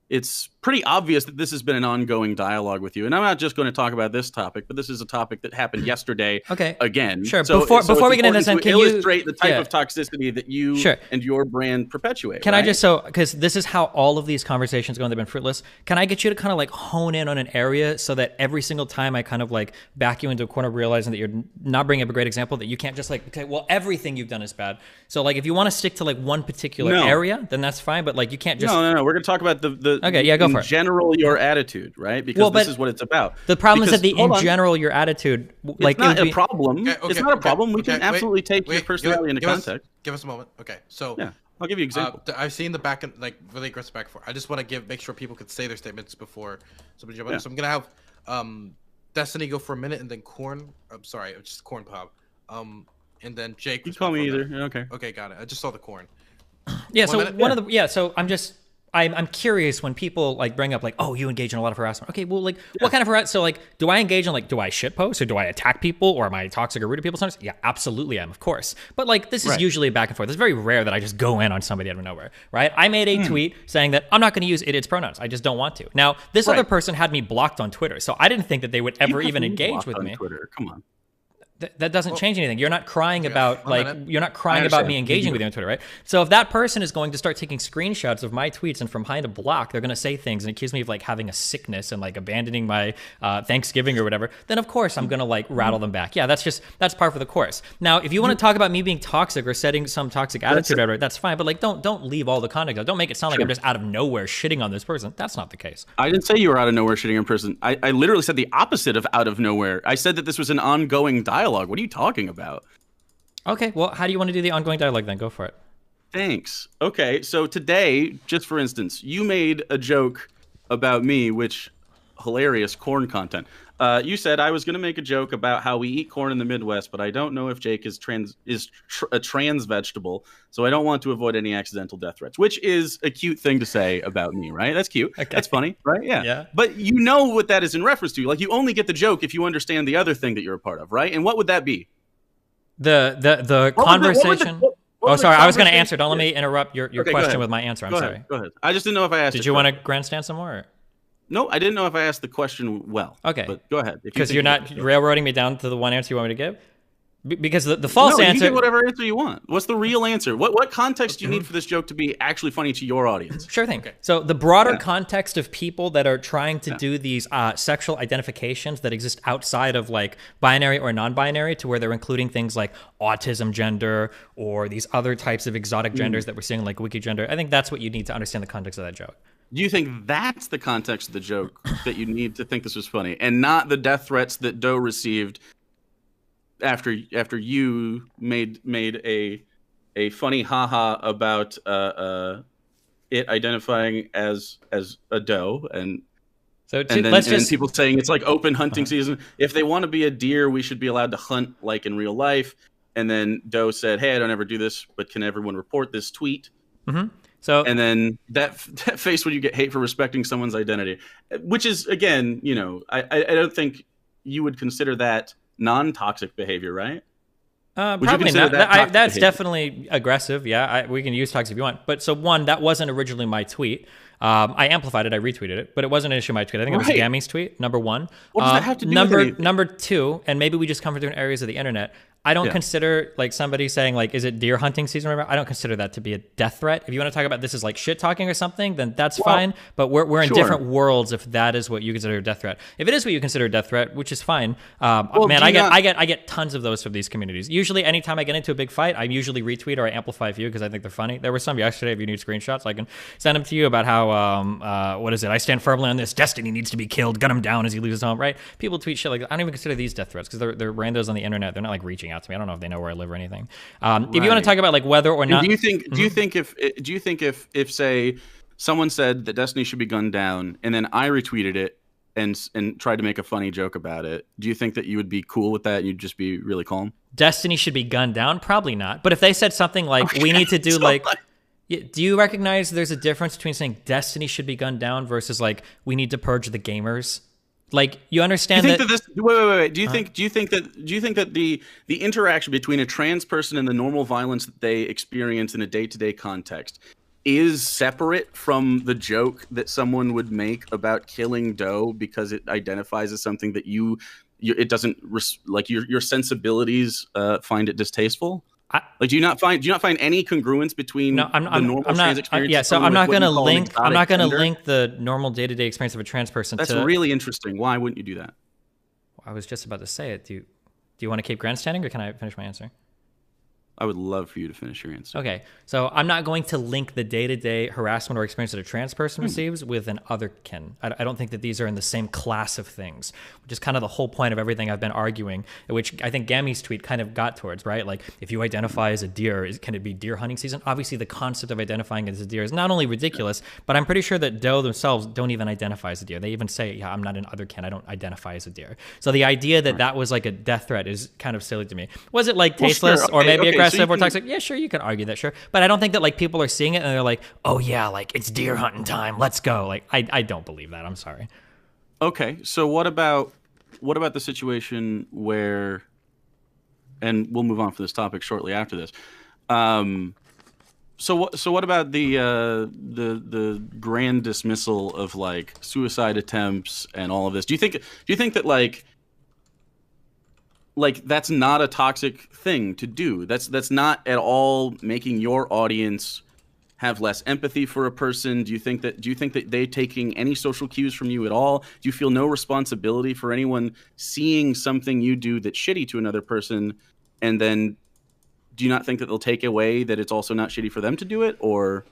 It's pretty obvious that this has been an ongoing dialogue with you. And I'm not just going to talk about this topic, but this is a topic that happened yesterday again. Sure. So before we get into this, can you illustrate the type of toxicity that you and your brand perpetuate? Can I just, because this is how all of these conversations go and they've been fruitless, can I get you to kind of like hone in on an area so that every single time I kind of like back you into a corner realizing that you're not bringing up a great example, that you can't just like, okay, well, everything you've done is bad. So like if you want to stick to like one particular area, then that's fine. But like you can't just... No. We're going to talk about the go for it. General, your attitude, right? Because this is what it's about. The problem is that in general, your attitude, like, it's not a problem. It's not a problem. We can absolutely take your personality into context. Give us a moment. Okay, so I'll give you an example. I've seen the back and like really aggressive back and forth. I just want to make sure people can say their statements before somebody jump in. So I'm gonna have Destiny go for a minute, and then Corn. I'm sorry, just Corn Pop. And then Jake. You call me either. Okay. Okay, got it. I just saw the Corn. Yeah. So I'm curious when people like bring up like, oh, you engage in a lot of harassment. Okay, well, like what kind of harassment? So like, do I engage in like, do I shitpost or do I attack people or am I toxic or rude to people sometimes? Yeah, absolutely am, of course. But like, this is usually back and forth. It's very rare that I just go in on somebody out of nowhere, right? I made a tweet saying that I'm not going to use its pronouns. I just don't want to. Now, this other person had me blocked on Twitter, so I didn't think that they would ever even engage with me. Twitter, come on. That doesn't change anything. You're not crying about me engaging with you on Twitter, right? So if that person is going to start taking screenshots of my tweets and from behind a block, they're going to say things and accuse me of like having a sickness and like abandoning my Thanksgiving or whatever, then of course I'm going to like rattle them back. Yeah, that's par for the course. Now, if you want to talk about me being toxic or setting some toxic attitude, or whatever, that's fine. But like, don't leave all the context out. Don't make it sound like I'm just out of nowhere shitting on this person. That's not the case. I didn't say you were out of nowhere shitting on a person. I literally said the opposite of out of nowhere. I said that this was an ongoing dialogue. What are you talking about? Okay, well, how do you want to do the ongoing dialogue then? Go for it. Thanks. Okay, so today, just for instance, you made a joke about me, which hilarious corn content. You said I was going to make a joke about how we eat corn in the Midwest, but I don't know if Jake is a trans vegetable, so I don't want to avoid any accidental death threats, which is a cute thing to say about me, right? That's cute. Okay. That's funny, right? Yeah. But you know what that is in reference to. Like, you only get the joke if you understand the other thing that you're a part of, right? And what would that be? The conversation. Sorry, I was going to answer. Don't let me interrupt your question with my answer. I'm sorry. Go ahead. I just didn't know if I asked. Did you want to grandstand some more? Or? No, I didn't know if I asked the question well. Okay. But go ahead. Because you're not railroading me down to the one answer you want me to give? Because the false answer... you can give whatever answer you want. What's the real answer? What context do you need for this joke to be actually funny to your audience? Sure thing. Okay. So the broader context of people that are trying to do these sexual identifications that exist outside of like binary or non-binary, to where they're including things like autism gender or these other types of exotic genders that we're seeing like wiki gender. I think that's what you need to understand the context of that joke. Do you think that's the context of the joke that you need to think this was funny, and not the death threats that Doe received after you made a funny haha about it identifying as a doe and people saying it's like open hunting season. If they want to be a deer, we should be allowed to hunt like in real life. And then Doe said, "Hey, I don't ever do this, but can everyone report this tweet?" Mm-hmm. And then that face when you get hate for respecting someone's identity, which is, again, I don't think you would consider that non-toxic behavior, right? Probably not. That's definitely aggressive. Yeah, we can use toxic if you want. But so one, that wasn't originally my tweet. I amplified it. I retweeted it, but it wasn't an issue of my tweet. I think it was Gammy's tweet. Number one. What does that have to do with anything? Number two, and maybe we just come from different areas of the internet. I don't consider like somebody saying like, is it deer hunting season or whatever? I don't consider that to be a death threat. If you want to talk about this as like shit talking or something, then that's fine. But we're in different worlds if that is what you consider a death threat. If it is what you consider a death threat, which is fine. Man, I get tons of those from these communities. Usually anytime I get into a big fight, I usually retweet or I amplify a few because I think they're funny. There were some yesterday. If you need screenshots, I can send them to you about how, what is it? I stand firmly on this. Destiny needs to be killed. Gun him down as he leaves his home, right? People tweet shit like that. I don't even consider these death threats because they're randos on the internet. They're not like reaching out to me. I don't know if they know where I live or anything. If you want to talk about like whether or not, do you think if say someone said that Destiny should be gunned down and then I retweeted it and tried to make a funny joke about it, do you think that you would be cool with that and you'd just be really calm? Destiny should be gunned down? Probably not. But if they said something like we need to do do you recognize there's a difference between saying Destiny should be gunned down versus like we need to purge the gamers? Like you understand wait. Do you think that the interaction between a trans person and the normal violence that they experience in a day-to-day context is separate from the joke that someone would make about killing Doe because it identifies as something that it doesn't like your sensibilities find it distasteful? Like, do you not find any congruence between the normal trans experience? So I'm not going to link the normal day-to-day experience of a trans person. That's really interesting. Why wouldn't you do that? I was just about to say it. Do you want to keep grandstanding, or can I finish my answer? I would love for you to finish your answer. Okay, so I'm not going to link the day-to-day harassment or experience that a trans person receives with an otherkin. I don't think that these are in the same class of things, which is kind of the whole point of everything I've been arguing, which I think Gammy's tweet kind of got towards, right? Like, if you identify as a deer, can it be deer hunting season? Obviously, the concept of identifying as a deer is not only ridiculous, but I'm pretty sure that Doe themselves don't even identify as a deer. They even say, yeah, I'm not an otherkin. I don't identify as a deer. So the idea that was like a death threat is kind of silly to me. Was it like tasteless or maybe aggressive or toxic? Yeah, sure, you can argue that, sure. But I don't think that like people are seeing it and they're like, oh yeah, like it's deer hunting time, let's go. Like I don't believe that. I'm sorry. Okay, so what about the situation where, and we'll move on for this topic shortly after this. So what about the grand dismissal of like suicide attempts and all of this? Do you think that like that's not a toxic thing to do? That's not at all making your audience have less empathy for a person? Do you think that they taking any social cues from you at all? Do you feel no responsibility for anyone seeing something you do that's shitty to another person, and then do you not think that they'll take away that it's also not shitty for them to do it? Or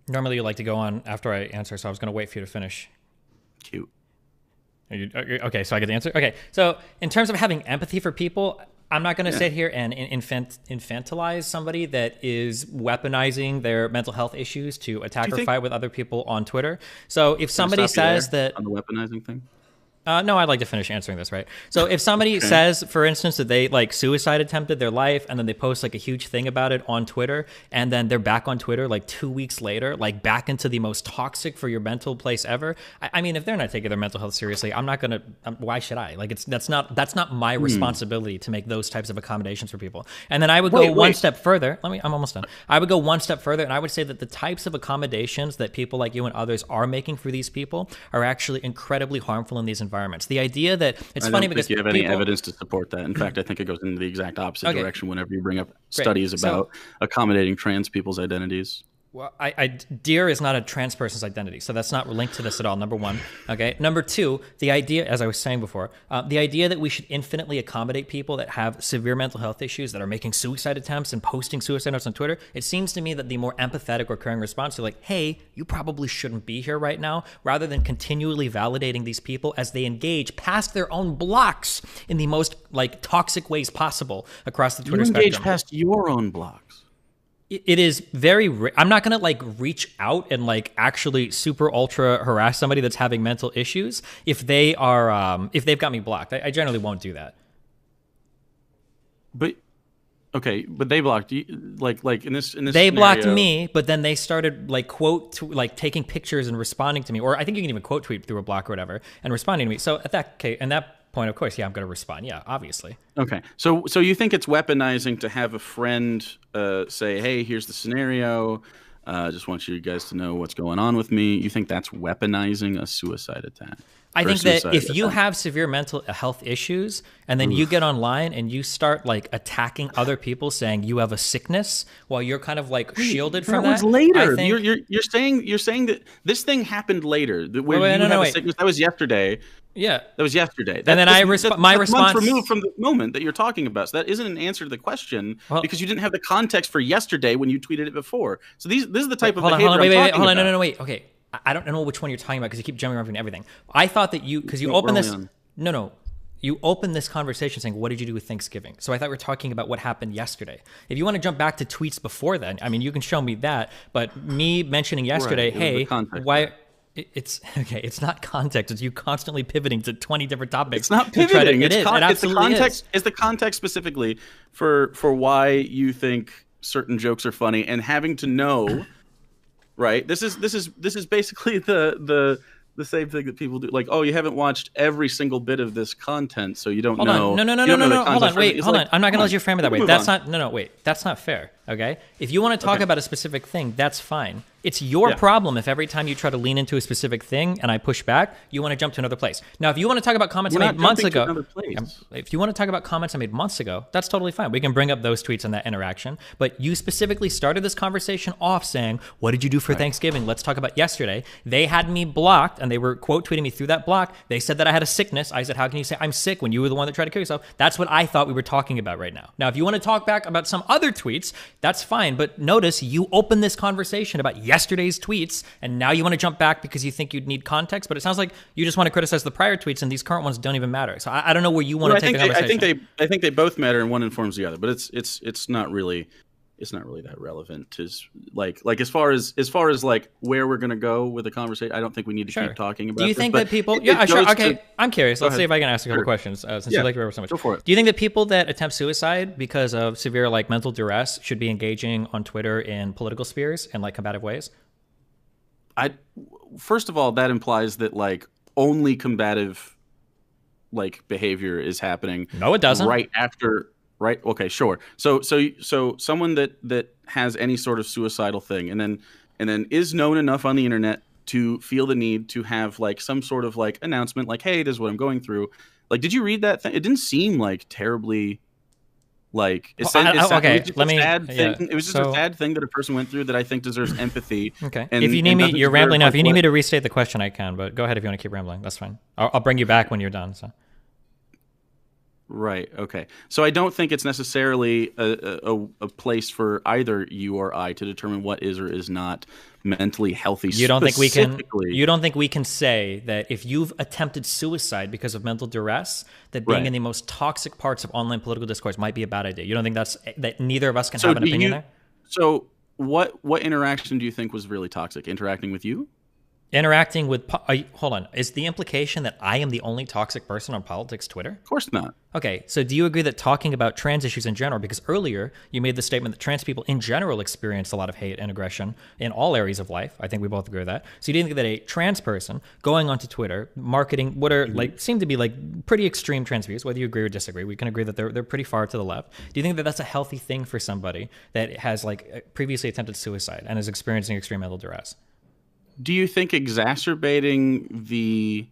normally you like to go on after I answer, so I was going to wait for you to finish. Cute. Okay, so I get the answer. Okay, so in terms of having empathy for people, I'm not going to sit here and infantilize somebody that is weaponizing their mental health issues to attack or fight with other people on Twitter. So if somebody says that on the weaponizing thing. No, I'd like to finish answering this, right? So if somebody says, for instance, that they like suicide attempted their life and then they post like a huge thing about it on Twitter and then they're back on Twitter like 2 weeks later, like back into the most toxic for your mental place ever. I mean, if they're not taking their mental health seriously, I'm not going to, why should I? Like that's not my responsibility to make those types of accommodations for people. And then I would go one step further. I'm almost done. I would go one step further and I would say that the types of accommodations that people like you and others are making for these people are actually incredibly harmful in these environments. The idea that it's funny because you have any evidence to support that. In fact, I think it goes in the exact opposite direction whenever you bring up studies about accommodating trans people's identities. Well, deer is not a trans person's identity, so that's not linked to this at all, number one. Okay. Number two, the idea, as I was saying before, the idea that we should infinitely accommodate people that have severe mental health issues, that are making suicide attempts and posting suicide notes on Twitter, it seems to me that the more empathetic or caring response is like, hey, you probably shouldn't be here right now, rather than continually validating these people as they engage past their own blocks in the most like toxic ways possible across the Twitter spectrum. You engage past your own blocks. It is very, I'm not going to like reach out and like actually super ultra harass somebody that's having mental issues if they are, if they've got me blocked. I generally won't do that. But they blocked you, like in this they scenario, blocked me, but then they started like taking pictures and responding to me, or I think you can even quote tweet through a block or whatever and responding to me. So at that case, and that point, of course, yeah, I'm going to respond. Yeah, obviously. Okay. So you think it's weaponizing to have a friend say, hey, here's the scenario. Just want you guys to know what's going on with me. You think that's weaponizing a suicide attack? I think that if you have severe mental health issues and then you get online and you start like attacking other people saying you have a sickness while you're kind of like shielded from that. That was later. I think, you're saying that this thing happened later. Where you have a sickness. That was yesterday. Yeah, that was yesterday. And then my response removed from the moment that you're talking about. So that isn't an answer to the question because you didn't have the context for yesterday when you tweeted it before. So this is the type of behavior I'm talking about. No, wait. Okay, I don't know which one you're talking about because you keep jumping around from everything. I thought that you opened this. No. You opened this conversation saying, what did you do with Thanksgiving? So I thought we were talking about what happened yesterday. If you want to jump back to tweets before then, I mean, you can show me that. But me mentioning yesterday, hey, why... It's okay. It's not context. It's you constantly pivoting to 20 different topics. It's not pivoting. It absolutely is. It's the context specifically for why you think certain jokes are funny and having to know, right? This is basically the same thing that people do. Like, oh, you haven't watched every single bit of this content, so you don't know. No. Hold on. Wait. Hold on. I'm not gonna let you frame it that way. That's not. No. Wait. That's not fair. Okay. If you want to talk about a specific thing, that's fine. It's your problem if every time you try to lean into a specific thing and I push back, you want to jump to another place. Now, if you want to talk about comments I made months ago, if you want to talk about comments I made months ago, that's totally fine. We can bring up those tweets and that interaction. But you specifically started this conversation off saying, what did you do for Thanksgiving? Let's talk about yesterday. They had me blocked and they were quote tweeting me through that block. They said that I had a sickness. I said, how can you say I'm sick when you were the one that tried to kill yourself? That's what I thought we were talking about right now. Now, if you want to talk back about some other tweets, that's fine. But notice you opened this conversation about yesterday's tweets and now you want to jump back because you think you'd need context, but it sounds like you just want to criticize the prior tweets and these current ones don't even matter. So I don't know where you want to take the conversation. I think they both matter and one informs the other, but it's not really that relevant. Like as far as like where we're gonna go with the conversation, I don't think we need to keep talking about. Do you think that people? Okay. I'm curious. Let's see if I can ask a couple questions since you like to remember so much. Go for it. Do you think that people that attempt suicide because of severe like mental duress should be engaging on Twitter in political spheres in like combative ways? First of all, that implies that like only combative like behavior is happening. No, it doesn't. Right after. Right. Okay. Sure. So someone that has any sort of suicidal thing, and then is known enough on the internet to feel the need to have like some sort of like announcement, like, hey, this is what I'm going through. Like, did you read that thing? It didn't seem like terribly. Like it was just a sad thing that a person went through that I think deserves empathy. Okay. If you need me, you're rambling now. If you need me to restate the question, I can. But go ahead if you want to keep rambling. That's fine. I'll bring you back when you're done. So. Right. Okay. So I don't think it's necessarily a place for either you or I to determine what is or is not mentally healthy. You don't think we can? You don't think we can say that if you've attempted suicide because of mental duress, that being in the most toxic parts of online political discourse might be a bad idea? You don't think that neither of us can have an opinion there? So what interaction do you think was really toxic? Interacting with you? Interacting with hold on, is the implication that I am the only toxic person on politics Twitter? Of course not. Okay, so do you agree that talking about trans issues in general, because earlier you made the statement that trans people in general experience a lot of hate and aggression in all areas of life. I think we both agree with that. So you think that a trans person going onto Twitter marketing what are like seem to be like pretty extreme trans views, whether you agree or disagree, we can agree that they're pretty far to the left. Do you think that that's a healthy thing for somebody that has like previously attempted suicide and is experiencing extreme mental duress? Do you think exacerbating the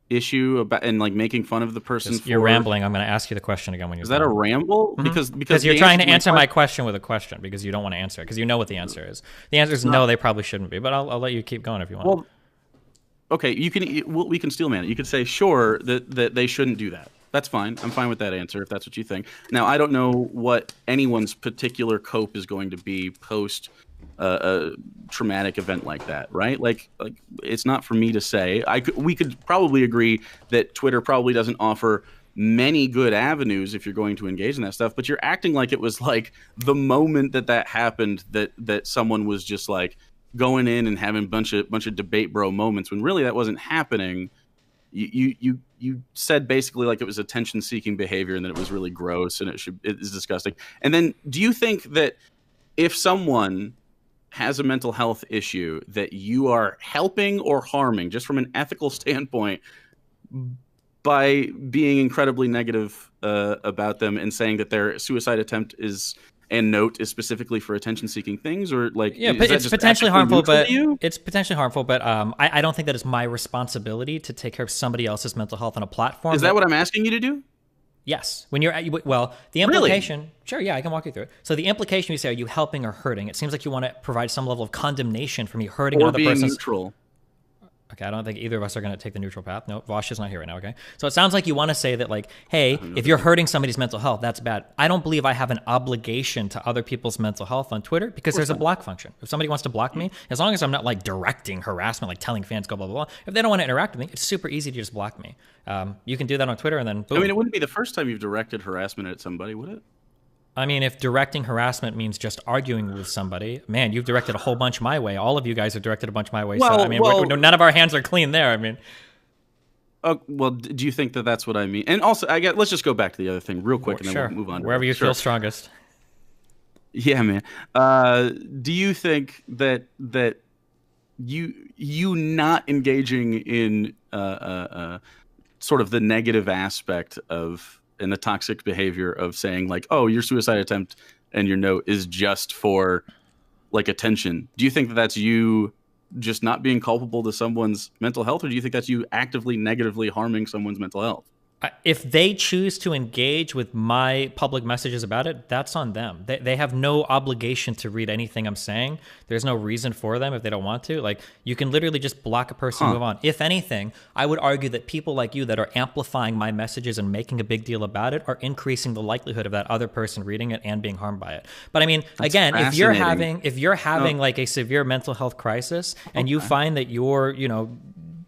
issue about and like making fun of the person? You're rambling. I'm going to ask you the question again when you're. Is that a ramble? Mm-hmm. Because you're trying to answer my question with a question because you don't want to answer it because you know what the answer is. The answer is no, they probably shouldn't be. But I'll let you keep going if you want. Well, okay, you can. We can steelman it. You could say sure that they shouldn't do that. That's fine. I'm fine with that answer if that's what you think. Now I don't know what anyone's particular cope is going to be post a traumatic event like that, right? Like it's not for me to say. We could probably agree that Twitter probably doesn't offer many good avenues if you're going to engage in that stuff, but you're acting like it was like the moment that happened that someone was just like going in and having a bunch of debate bro moments when really that wasn't happening. You said basically like it was attention seeking behavior and that it was really gross and it is disgusting. And then do you think that if someone has a mental health issue that you are helping or harming just from an ethical standpoint by being incredibly negative about them and saying that their suicide attempt is and Note is specifically for attention-seeking things, or like but it's potentially harmful. But it's potentially harmful. But I don't think that it's my responsibility to take care of somebody else's mental health on a platform. Is that what I'm asking you to do? Yes. When you're the implication. Really? Sure. Yeah, I can walk you through it. So the implication you say, are you helping or hurting? It seems like you want to provide some level of condemnation for me hurting another person's. Neutral. Okay, I don't think either of us are going to take the neutral path. No, Vosh is not here right now, okay? So it sounds like you want to say that, like, hey, if you're hurting somebody's mental health, that's bad. I don't believe I have an obligation to other people's mental health on Twitter because there's a block function. If somebody wants to block me, as long as I'm not, like, directing harassment, like telling fans go blah, blah, blah. If they don't want to interact with me, it's super easy to just block me. You can do that on Twitter and then boom. I mean, it wouldn't be the first time you've directed harassment at somebody, would it? I mean, if directing harassment means just arguing with somebody, man, you've directed a whole bunch my way. All of you guys have directed a bunch my way. Well, so, I mean, none of our hands are clean there. I mean, well, do you think that that's what I mean? And also, let's just go back to the other thing real quick, and then we'll move on. Wherever you feel strongest. Yeah, man. Do you think that you not engaging in sort of the negative aspect of and the toxic behavior of saying like, oh, your suicide attempt and your note is just for like attention. Do you think that that's you just not being culpable to someone's mental health, or do you think that's you actively negatively harming someone's mental health? If they choose to engage with my public messages about it, that's on them. They have no obligation to read anything I'm saying. There's no reason for them if they don't want to. Like, you can literally just block a person and move on. If anything, I would argue that people like you that are amplifying my messages and making a big deal about it are increasing the likelihood of that other person reading it and being harmed by it. But I mean, that's again, if you're having like a severe mental health crisis and you find that you're,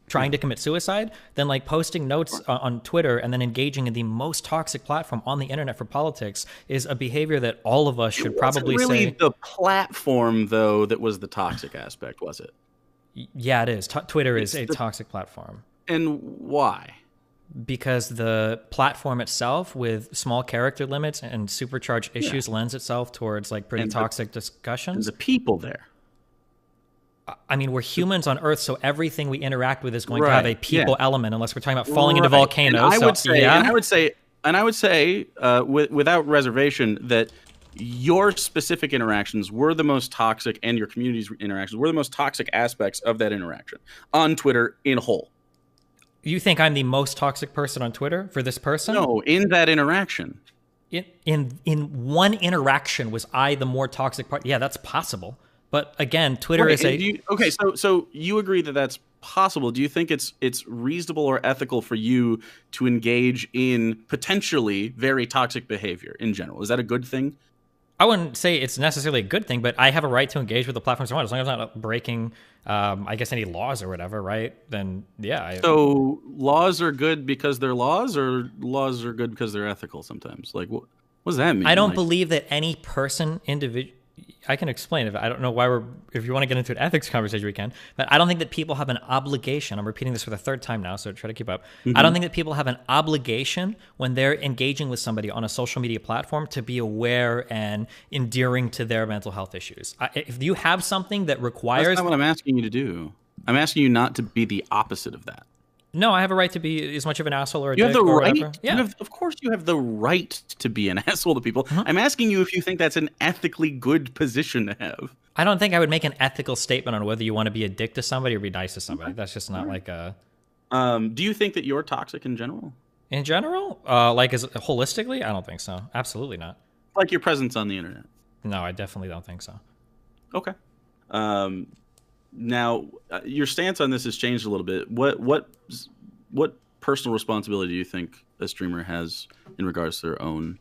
trying to commit suicide, then like posting notes on Twitter and then engaging in the most toxic platform on the internet for politics is a behavior that all of us should probably really say. The platform, though, that was the toxic aspect, was it? Yeah, it is. Twitter is a toxic platform. And why? Because the platform itself, with small character limits and supercharged issues, lends itself towards like pretty toxic discussions. The people there. I mean, we're humans on Earth, so everything we interact with is going to have a people element, unless we're talking about falling into volcanoes. And I would say, without reservation, that your specific interactions were the most toxic, and your community's interactions were the most toxic aspects of that interaction on Twitter in whole. You think I'm the most toxic person on Twitter for this person? No, in that interaction. In one interaction, was I the more toxic part? Yeah, that's possible. But again, Twitter is So you agree that that's possible. Do you think it's reasonable or ethical for you to engage in potentially very toxic behavior in general? Is that a good thing? I wouldn't say it's necessarily a good thing, but I have a right to engage with the platforms I want, as long as I'm not breaking, I guess, any laws or whatever, right? Then, yeah. So laws are good because they're laws, or laws are good because they're ethical sometimes? Like, what does that mean? I don't believe that any person, I can explain it. I don't know why if you want to get into an ethics conversation, we can. But I don't think that people have an obligation. I'm repeating this for the third time now, so try to keep up. I don't think that people have an obligation when they're engaging with somebody on a social media platform to be aware and endearing to their mental health issues. If you have something that requires... That's not what I'm asking you to do. I'm asking you not to be the opposite of that. No, I have a right to be as much of an asshole or a dick or whatever. Right? Yeah. Of course you have the right to be an asshole to people. I'm asking you if you think that's an ethically good position to have. I don't think I would make an ethical statement on whether you want to be a dick to somebody or be nice to somebody. That's just not like a... Do you think that you're toxic in general? In general? Like holistically? I don't think so. Absolutely not. Like your presence on the internet? No, I definitely don't think so. Okay. Now, your stance on this has changed a little bit. What personal responsibility do you think a streamer has in regards to their own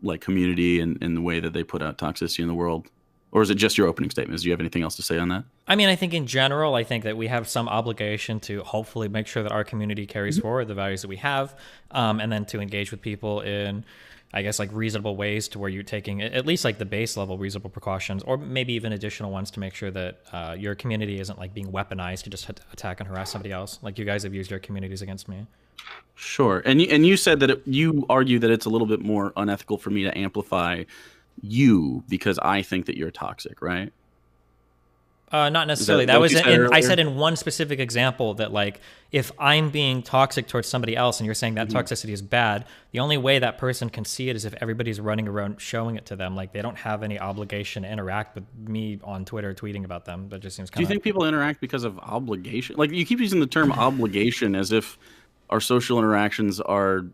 like community and the way that they put out toxicity in the world? Or is it just your opening statements? Do you have anything else to say on that? I mean, I think in general, I think that we have some obligation to hopefully make sure that our community carries forward the values that we have, and then to engage with people in, I guess, like reasonable ways to where you're taking at least like the base level reasonable precautions, or maybe even additional ones to make sure that your community isn't like being weaponized to just attack and harass somebody else. Like you guys have used your communities against me. Sure. And you said that you argue that it's a little bit more unethical for me to amplify you because I think that you're toxic, right? Not necessarily. That was I said in one specific example that like if I'm being toxic towards somebody else and you're saying that toxicity is bad, the only way that person can see it is if everybody's running around showing it to them. Like they don't have any obligation to interact with me on Twitter tweeting about them. That just seems kind of... Do you think people interact because of obligation? Like you keep using the term obligation as if our social interactions are,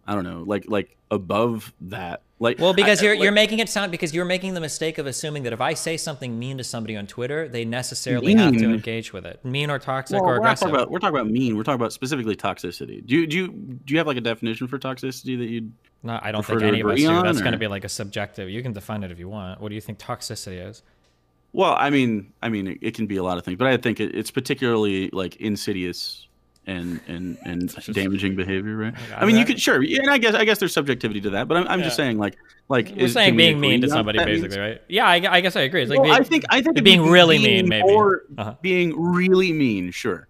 I don't know, like above that. Like, well, because you're making it sound, because you're making the mistake of assuming that if I say something mean to somebody on Twitter, they necessarily have to engage with it, mean or toxic or aggressive. We're talking about mean. We're talking about specifically toxicity. Do you have like a definition for toxicity that you'd? No, I don't think any of us do. That's going to be like a subjective. You can define it if you want. What do you think toxicity is? Well, I mean, it can be a lot of things, but I think it's particularly like insidious and damaging behavior, right? I mean, you could and I guess there's subjectivity to that, but I'm just saying like you're saying being mean to somebody basically, right? Yeah, I guess I agree. It's like I think being really mean, maybe, or being really mean, sure,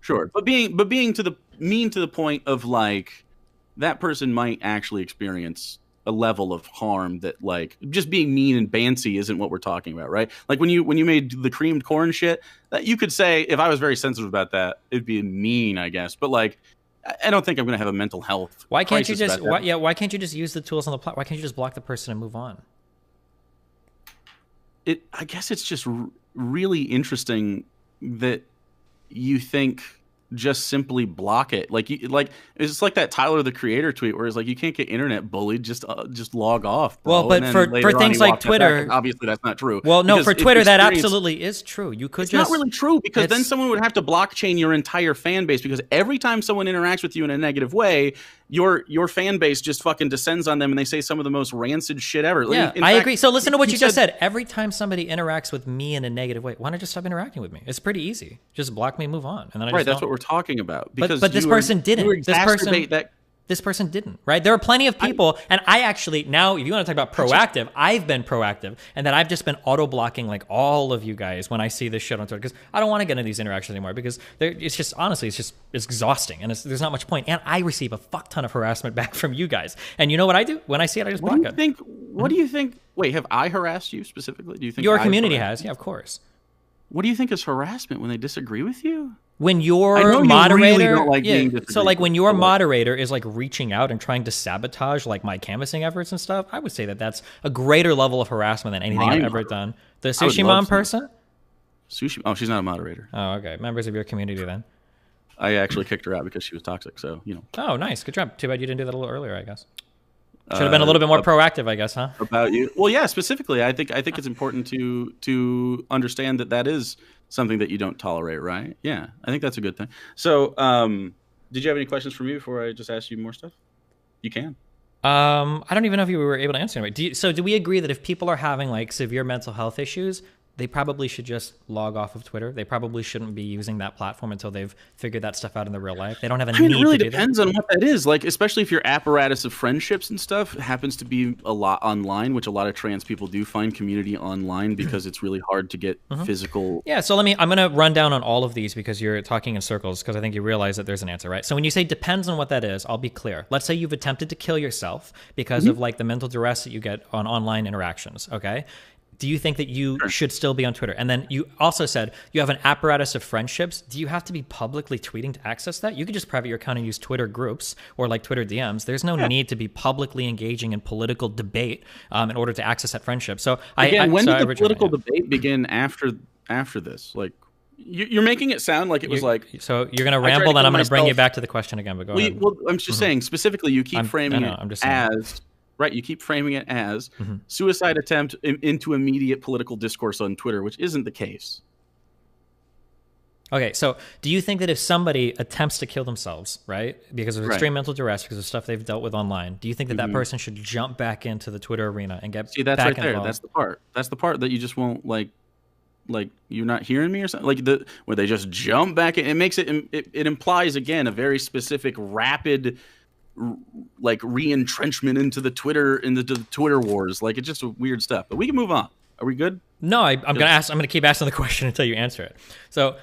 sure, but being to the point of like that person might actually experience a level of harm that like just being mean and bancy isn't what we're talking about, right? Like when you made the creamed corn shit, that you could say if I was very sensitive about that, it'd be mean, I guess. But like, I don't think I'm going to have a mental health. Why can't you just? Why can't you just use the tools on the platform? Why can't you just block the person and move on? I guess it's just really interesting that you think just simply block it. It's like that Tyler the Creator tweet where it's like you can't get internet bullied, just log off, bro. Well, but for things like Twitter, obviously that's not true. Well, no, for Twitter that absolutely is true. You could it's not really true because then someone would have to blockchain your entire fan base because every time someone interacts with you in a negative way, your fan base just fucking descends on them and they say some of the most rancid shit ever. Yeah, I agree. So listen to what you just said. Every time somebody interacts with me in a negative way, why not just stop interacting with me? It's pretty easy. Just block me, move on, and then that's what we're talking about. Because but this person didn't. This person didn't, right? There are plenty of people, and I actually, now, if you want to talk about proactive, I've been proactive, and that I've just been auto-blocking like all of you guys when I see this shit on Twitter, because I don't want to get into these interactions anymore, because it's just, honestly, it's exhausting, and there's not much point, and I receive a fuck ton of harassment back from you guys, and you know what I do? When I see it, I just block it. What do you think, wait, have I harassed you specifically? Do you think your community has? Yeah, of course. What do you think is harassment, when they disagree with you? When your moderator, so like when your moderator is like reaching out and trying to sabotage like my canvassing efforts and stuff, I would say that that's a greater level of harassment than anything I've ever done. The Sushi Mom person? Sushi? Oh, she's not a moderator. Oh, okay. Members of your community then. I actually kicked her out because she was toxic, so, you know. Oh, nice. Good job. Too bad you didn't do that a little earlier, I guess. Should have been a little bit more proactive, I guess, huh? About you. Well, yeah, specifically, I think it's important to understand that is something that you don't tolerate, right? Yeah, I think that's a good thing. So, did you have any questions for me before I just asked you more stuff? You can. I don't even know if you were able to answer anyway. Do we agree that if people are having like severe mental health issues, they probably should just log off of Twitter? They probably shouldn't be using that platform until they've figured that stuff out in the real life. They don't have a need to do that. It really depends on what that is. Like, especially if your apparatus of friendships and stuff happens to be a lot online, which a lot of trans people do find community online because it's really hard to get physical. Yeah, so I'm going to run down on all of these because you're talking in circles because I think you realize that there's an answer, right? So when you say depends on what that is, I'll be clear. Let's say you've attempted to kill yourself because of like the mental duress that you get on online interactions, okay? Do you think that you should still be on Twitter? And then you also said you have an apparatus of friendships. Do you have to be publicly tweeting to access that? You could just private your account and use Twitter groups or like Twitter DMs. There's no need to be publicly engaging in political debate in order to access that friendship. So when did the political debate begin after this? Like, you're making it sound like it was like... So you're going to ramble, then I'm going to bring you back to the question again, but go ahead. Well, I'm just saying, specifically, you keep framing it as... Right, you keep framing it as suicide attempt into immediate political discourse on Twitter, which isn't the case. Okay, so do you think that if somebody attempts to kill themselves, right, because of extreme mental duress, because of stuff they've dealt with online, do you think that that person should jump back into the Twitter arena and get that's back right there. involved? That's the part that you just won't like you're not hearing me or something, like where they just jump back in. It makes it implies again a very specific, rapid, like re-entrenchment into the Twitter wars. Like, it's just weird stuff, but we can move on. Are we good? No, I'm gonna keep asking the question until you answer it. So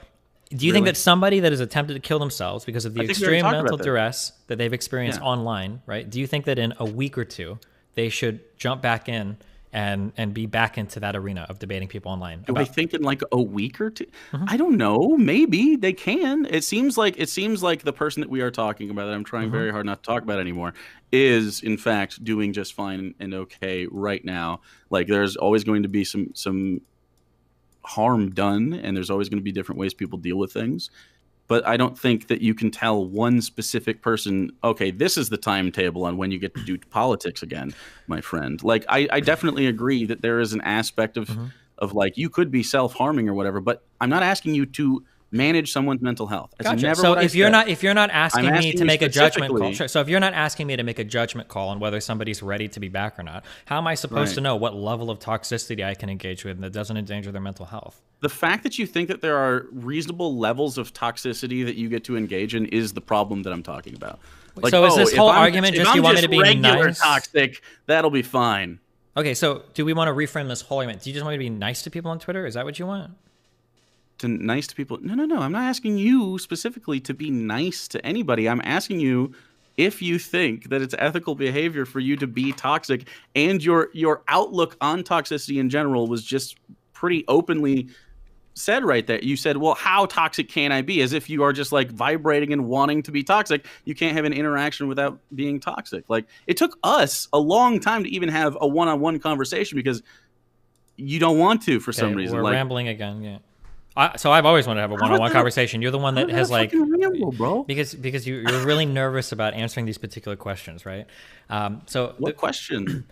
do you think that somebody that has attempted to kill themselves because of the extreme mental duress that they've experienced online, right, do you think that in a week or two they should jump back in and be back into that arena of debating people online. Do I think in like a week or two? I don't know. Maybe they can. It seems like the person that we are talking about, that I'm trying very hard not to talk about anymore, is in fact doing just fine and okay right now. Like there's always going to be some harm done, and there's always going to be different ways people deal with things. But I don't think that you can tell one specific person, okay, this is the timetable on when you get to do politics again, my friend. Like, I definitely agree that there is an aspect of like, you could be self-harming or whatever, but I'm not asking you to manage someone's mental health. That's Gotcha. never So what I if you're said. not asking me to make a judgment call, specifically- so if you're not asking me to make a judgment call on whether somebody's ready to be back or not, how am I supposed to know what level of toxicity I can engage with that doesn't endanger their mental health? The fact that you think that there are reasonable levels of toxicity that you get to engage in is the problem that I'm talking about. Like, So is this if whole I'm argument if just I'm you want me to be regular nice? toxic, that'll be fine. Okay, so do we want to reframe this whole argument? Do you just want me to be nice to people on Twitter? Is that what you want? Nice to people? No. I'm not asking you specifically to be nice to anybody. I'm asking you if you think that it's ethical behavior for you to be toxic, and your outlook on toxicity in general was just pretty openly said right there. You said, well, how toxic can I be? As if you are just like vibrating and wanting to be toxic. You can't have an interaction without being toxic. Like, it took us a long time to even have a one-on-one conversation because you don't want to for some reason. We're like, rambling again, yeah. So I've always wanted to have a one-on-one conversation. You're the one that has like ramble, bro. because you're really nervous about answering these particular questions, right? So what question?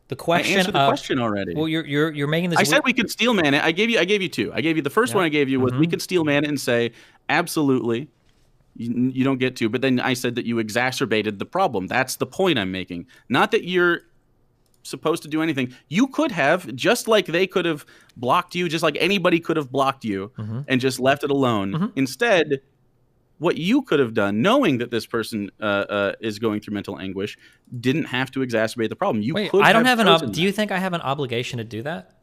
The question. I answered the question already. Well, you're making this. I said we could steel man it. I gave you two. I gave you the first one. I gave you was we could steel man it and say absolutely. You don't get to. But then I said that you exacerbated the problem. That's the point I'm making. Not that you're supposed to do anything. You could have, just like they could have blocked you, just like anybody could have blocked you and just left it alone. Instead, what you could have done, knowing that this person is going through mental anguish, didn't have to exacerbate the problem. You Wait, could I don't have chosen do you think I have an obligation to do that?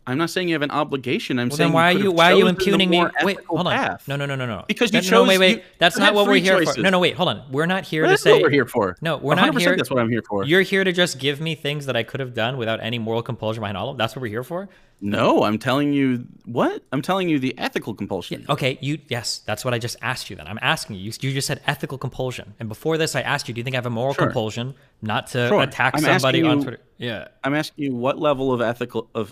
I'm not saying you have an obligation. I'm saying then why are you impugning me? Wait, hold on. Path. No. Because you chose. chose. Wait. That's not what we're here choices. for. No, wait, hold on. We're not here to That's say. what we're here for. No, we're not here. That's what I'm here for. You're here to just give me things that I could have done without any moral compulsion behind all of them. That's what we're here for. No, I'm telling you what? I'm telling you the ethical compulsion. Yeah, okay, yes, that's what I just asked you then. I'm asking you. You just said ethical compulsion. And before this, I asked you, do you think I have a moral compulsion not to attack somebody on Twitter? Yeah. I'm asking you what level of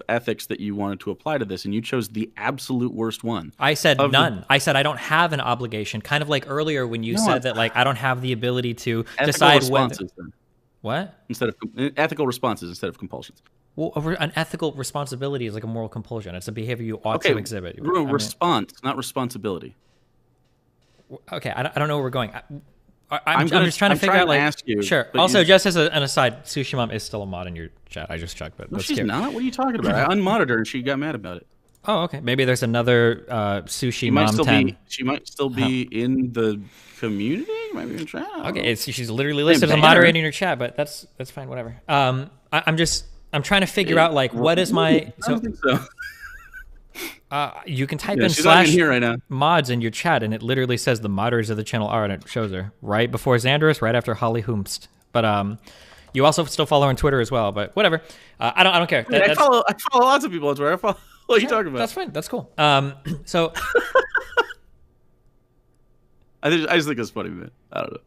ethics that you wanted to apply to this, and you chose the absolute worst one. I said none. I said I don't have an obligation. Kind of like earlier when you said that like I don't have the ability to decide responses, whether. then. What? Instead of ethical responses instead of compulsions. Well, an ethical responsibility is like a moral compulsion. It's a behavior you ought to exhibit. Response, not responsibility. Okay, I don't know where we're going. I'm just trying to figure out. Like, ask you, sure. Also, just as an aside, Sushi Mom is still a mod in your chat. I just checked, but no, she's not. What are you talking about? I unmodded her and she got mad about it. Oh, okay. Maybe there's another Sushi Mom 10. She might still be in the community. Might be in chat. Okay, she's literally listed as a moderator in your chat, but that's fine. Whatever. I'm trying to figure out like what is my. I don't think so. You can type in here right now. /mods in your chat, and it literally says the moderators of the channel are, and it shows her right before Xanderus, right after Holly Hoomst. But you also still follow her on Twitter as well. But whatever, I don't care. I follow lots of people on Twitter. What are you talking about? That's fine. That's cool. So I just think it's funny, man. I don't know.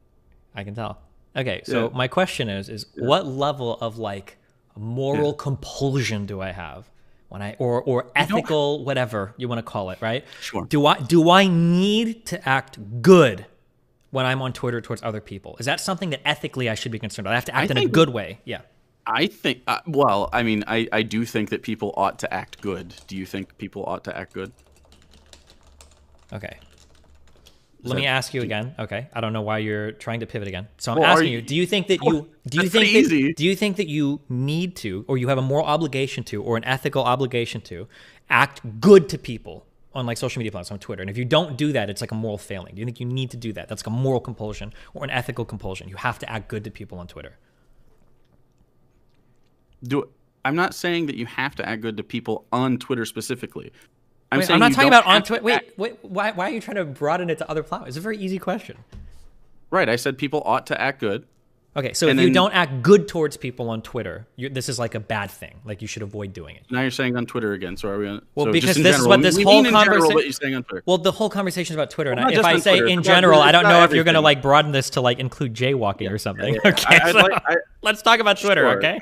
I can tell. Okay, so my question is what level of like moral compulsion do I have when I or ethical whatever you want to call it, right? Sure. Do I need to act good when I'm on Twitter towards other people? Is that something that ethically I should be concerned about? I have to act in a good way. Yeah. I think well, I mean, I do think that people ought to act good. Do you think people ought to act good? Okay. Let me ask you again. Okay, I don't know why you're trying to pivot again. So I'm asking you: do you think that you need to, or you have a moral obligation to, or an ethical obligation to, act good to people on like social media platforms, on Twitter? And if you don't do that, it's like a moral failing. Do you think you need to do that? That's like a moral compulsion or an ethical compulsion. You have to act good to people on Twitter. I'm not saying that you have to act good to people on Twitter specifically. I'm not talking about on Twitter. Wait. Why are you trying to broaden it to other platforms? It's a very easy question. Right. I said people ought to act good. Okay, so if you don't act good towards people on Twitter, this is like a bad thing. Like you should avoid doing it. Now you're saying on Twitter again. So are we on? Well, so because just in this general, is what this whole conversation. What you're saying on Twitter. Well, the whole conversation is about Twitter, Well, and if I say Twitter, in general, I don't know if you're going to everything. like broaden this to like include jaywalking or something. Yeah. Okay, let's talk about Twitter. Sure. Okay.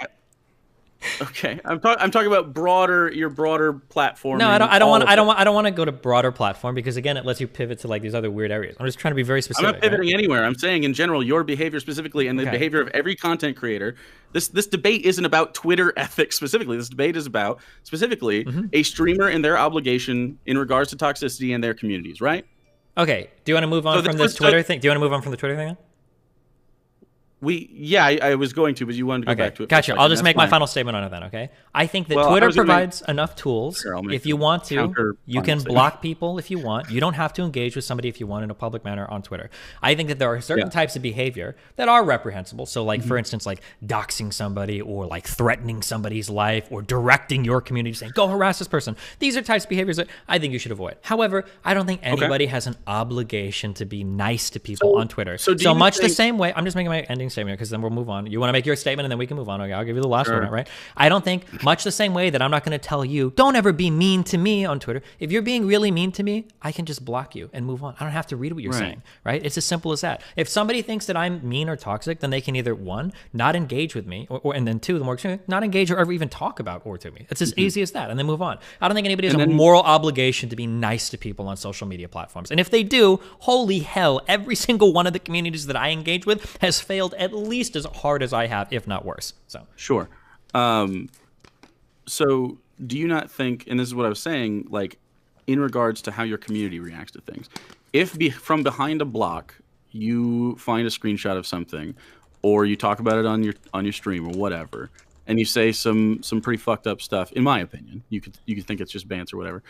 Okay, I'm talking about your broader platform. No, I don't want to go to broader platform because again, it lets you pivot to like these other weird areas. I'm just trying to be very specific. I'm not pivoting anywhere. I'm saying in general, your behavior specifically and the behavior of every content creator. This debate isn't about Twitter ethics specifically. This debate is about specifically a streamer and their obligation in regards to toxicity in their communities, right? Okay. Do you want to move on from this Twitter thing? Do you want to move on from the Twitter thing? I was going to, but you wanted to go back to it. Gotcha. I'll just make my final statement on it then, okay? I think that Twitter provides enough tools. If you want to, you can block people if you want. You don't have to engage with somebody if you want in a public manner on Twitter. I think that there are certain types of behavior that are reprehensible. So like, for instance, like doxing somebody or like threatening somebody's life or directing your community saying, go harass this person. These are types of behaviors that I think you should avoid. However, I don't think anybody has an obligation to be nice to people on Twitter. So much the same way, I'm just making my ending statement because then we'll move on. You want to make your statement and then we can move on. Okay, I'll give you the last one, right? I don't think much the same way that I'm not going to tell you, don't ever be mean to me on Twitter. If you're being really mean to me, I can just block you and move on. I don't have to read what you're saying, right? It's as simple as that. If somebody thinks that I'm mean or toxic, then they can either one, not engage with me, or and then two, the more extreme, not engage or ever even talk about or to me. It's as easy as that, and then move on. I don't think anybody has a moral obligation to be nice to people on social media platforms. And if they do, holy hell, every single one of the communities that I engage with has failed at least as hard as I have, if not worse. So sure. So do you not think, and this is what I was saying, like in regards to how your community reacts to things, if from behind a block you find a screenshot of something, or you talk about it on your stream or whatever, and you say some pretty fucked up stuff, in my opinion, you could think it's just bants or whatever,